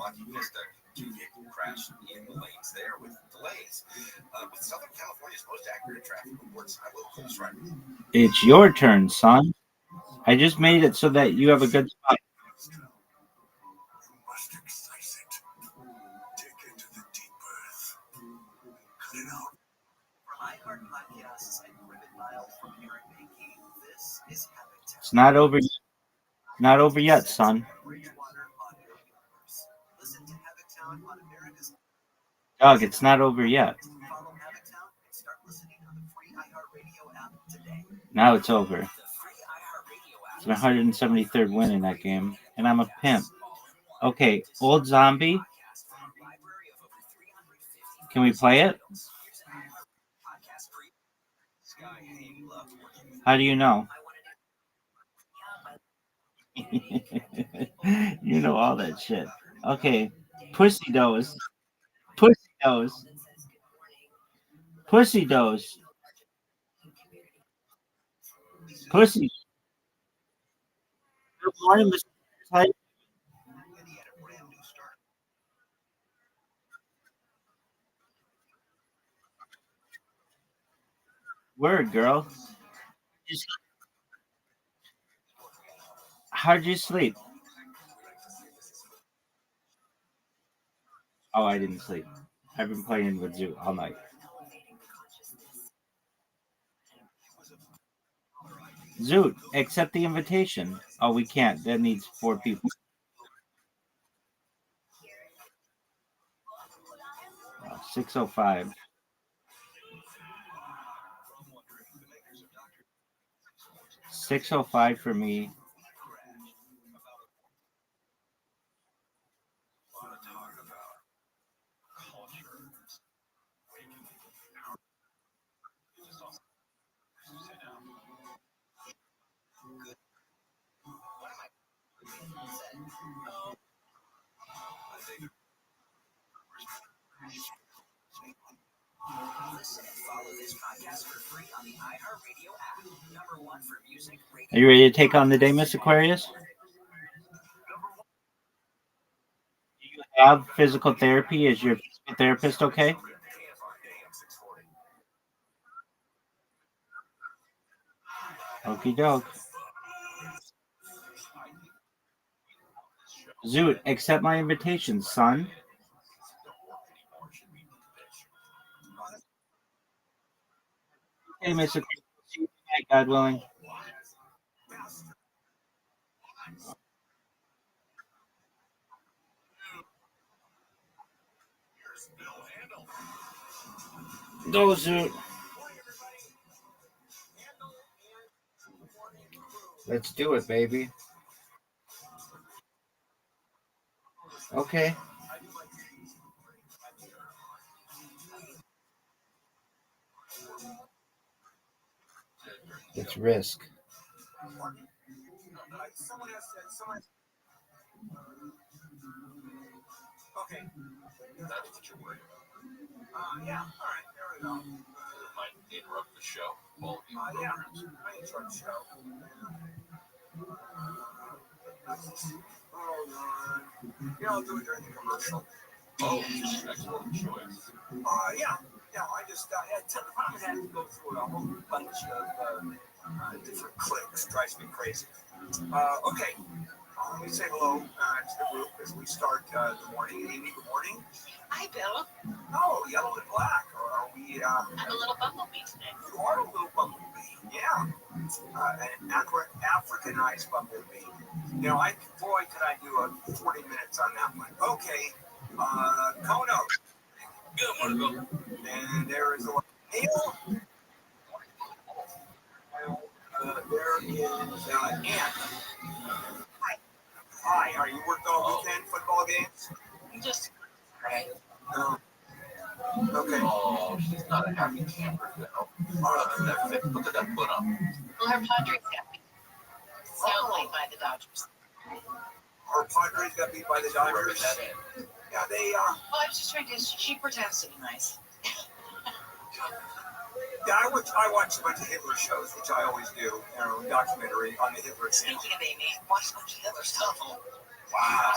It's your turn, son. I just made it so that you have a good spot. It's not over. Not over yet, son. Doug, it's not over yet. Now it's over. It's my 173rd win in that game, and I'm a pimp. Okay, old zombie. Can we play it? How do you know? You know all that shit. Okay, pussy dose. Pussy dose. Pussy dose. Pussy. Good morning, Mr. Hyde. Word, girl. How'd you sleep? Oh, I didn't sleep. I've been playing with Zoo all night. Zoot, accept the invitation. Oh, we can't. That needs 4 people. 6:05. 6:05 for me. Listen and follow this podcast for free on the iHeartRadio app. #1 for music, radio. Are you ready to take on the day, Miss Aquarius? You have physical therapy? Is your physical therapist okay? Okie doke. Zoot, accept my invitation, son. Hey, Miss Aquarius. See you tonight, God willing. Go, Zoot. Let's do it, baby. Okay. It's risk. Someone else said, okay. That's what you're worried about. Yeah, all right, there we go. It might interrupt the show. Well, yeah, I interrupt the show. Oh, Lord. Yeah, I'll do it during the commercial. Oh, excellent choice. Yeah. Yeah, I just, the problem is I have to go through a whole bunch of different clicks. Drives me crazy. Okay. Let me say hello to the group as we start the morning. Amy, good morning. Hi, Bill. Oh, yellow and black. Are we? I'm a little bumblebee today. You are a little bumblebee. Yeah. An Africanized bumblebee. You know, could I do a 40 minutes on that one? Okay. Kono. Good morning, Bill. And there is Neil. There is Ann. Hi, are you worked all weekend? Football games? Just right. No. Okay. Oh, she's not a happy camper, though. Look at that foot up. Well, her Padres got beat. Soundly by the Dodgers. Our Padres got beat by the Dodgers. Yeah, they. Well, I was just trying to. She pretends to be nice. Yeah, I watch a bunch of Hitler shows, which I always do. You know, documentary on the Hitler channel. Speaking of Amy, watch a bunch of Hitler stuff. Wow.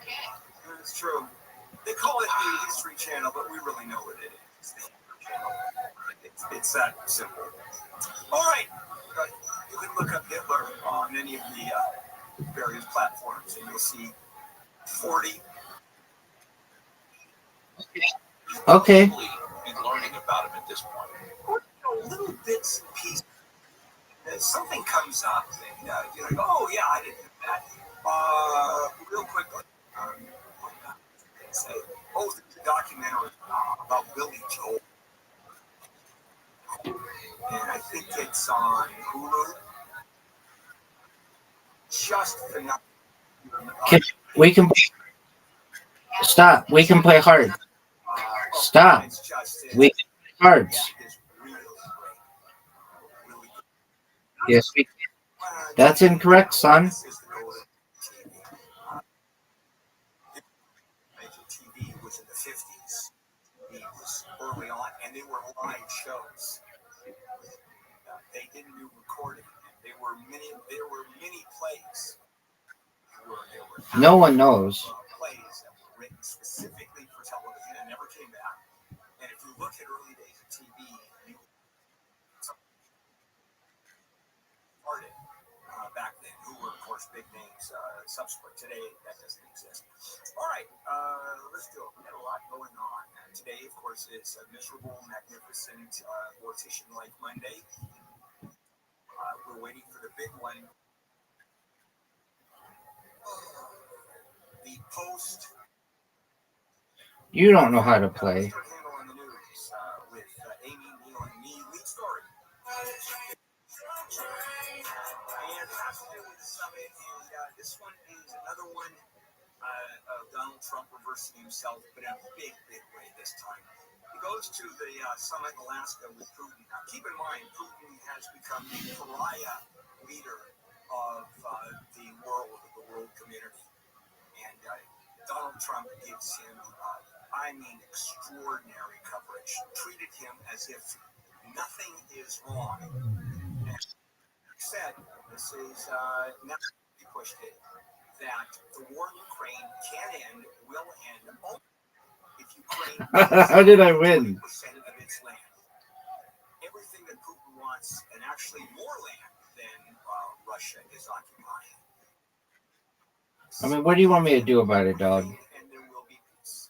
Okay. It's true. They call it the History Channel, but we really know what it is. It's that simple. All right. You can look up Hitler on any of the various platforms, and you'll see 40. Okay. Be learning about him at this point. Little bits and pieces. Something comes up, and you're like, oh, yeah, I didn't do that. Real quickly. Say, there's a documentary about Billy Joel. And I think it's on Hulu. Just phenomenal. We can stop. We can play hard. Stop. We can play cards. Yes, we can. That's incorrect, son. TV was in the 50s. It was early on, and they were live shows. They didn't do recording. There were many plays. No one knows. Plays that were written specifically for television and never came back. And if you look at early days of TV, you started back then, who were, of course, course, big names subsequent. Today, that doesn't exist. All right, let's do it. We got a lot going on. And today, of course, is a miserable, magnificent, mortician-like Monday. We're waiting for the big one. The Post. You don't know how to play. On the news with Amy, Neil, and me. Lead story. And it has to do with the summit. And this one is another one of Donald Trump reversing himself, but in a big, big way this time. He goes to the summit in Alaska with Putin. Now, keep in mind, Putin has become the pariah leader of the world community. And Donald Trump gives him, extraordinary coverage. Treated him as if nothing is wrong. And he said, this is now he pushed it, that the war in Ukraine can end, will end, only if Ukraine How did I win? 20% of its land. Everything that Putin wants, and actually more land than Russia is occupying. I mean, what do you want me to do about it, dog? And there will be peace.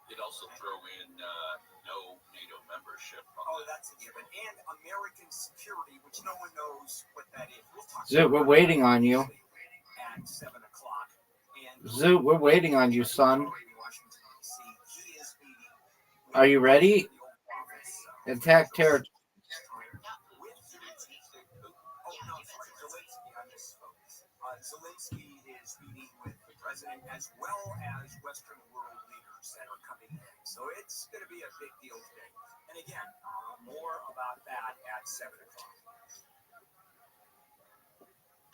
You'd also throw in no NATO membership. Oh, that's a given. And American security, which no one knows what that is. We'll talk Zoot, we're waiting on you. at 7 o'clock. And Zoot, we're waiting on you, son. Are you ready? Attack territory. Zelensky is meeting with the president as well as Western world leaders that are coming in. So it's going to be a big deal today. And again, more about that at 7 o'clock.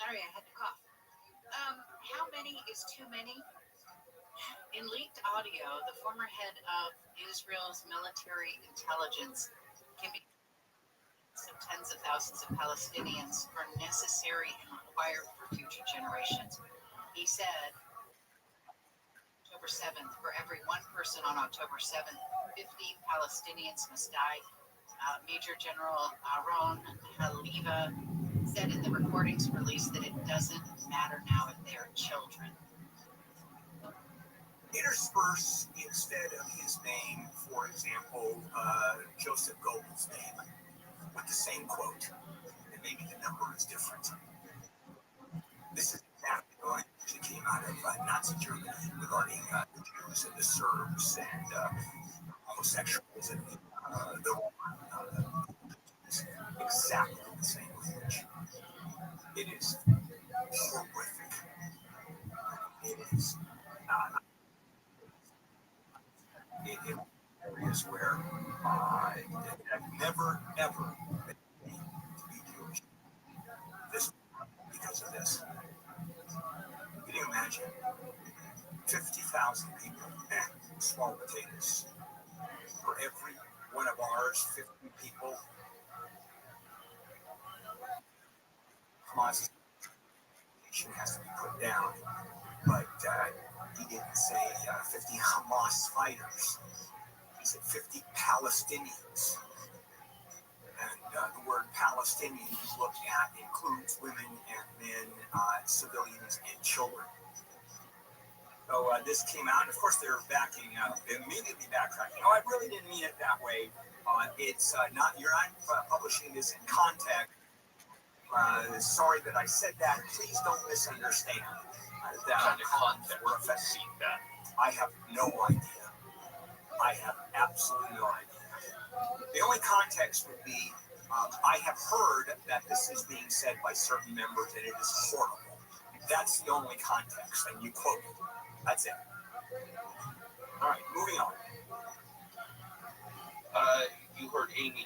Sorry, I had to cough. How many is too many? In leaked audio, the former head of Israel's military intelligence can be of tens of thousands of Palestinians are necessary and required for future generations. He said, October 7th, for every one person on October 7th, 50 Palestinians must die. Major General Aaron Haliva said in the recordings released that it doesn't matter now if they are children. Intersperse instead of his name, for example, Joseph Goebbels' name, with the same quote, and maybe the number is different. This is exactly what came out of Nazi Germany regarding the Jews and the Serbs and homosexuals and the exactly the same language. It is horrific. It is it areas where I've never ever been to be Jewish. This because of this. Can you imagine? 50,000 people, small potatoes. For every one of ours, 50 people. Hamas has to be put down, but he didn't say 50 Hamas fighters. He said 50 Palestinians. And the word Palestinian you look at includes women and men, civilians and children. So this came out, and of course they're backing up, immediately backtracking. Oh, I really didn't mean it that way. It's not, you're not publishing this in context. Sorry that I said that. Please don't misunderstand that the context were affecting that. I have no idea. I have absolutely no idea. The only context would be, I have heard that this is being said by certain members and it is horrible. That's the only context, and you quote it. That's it. All right, moving on. You heard Amy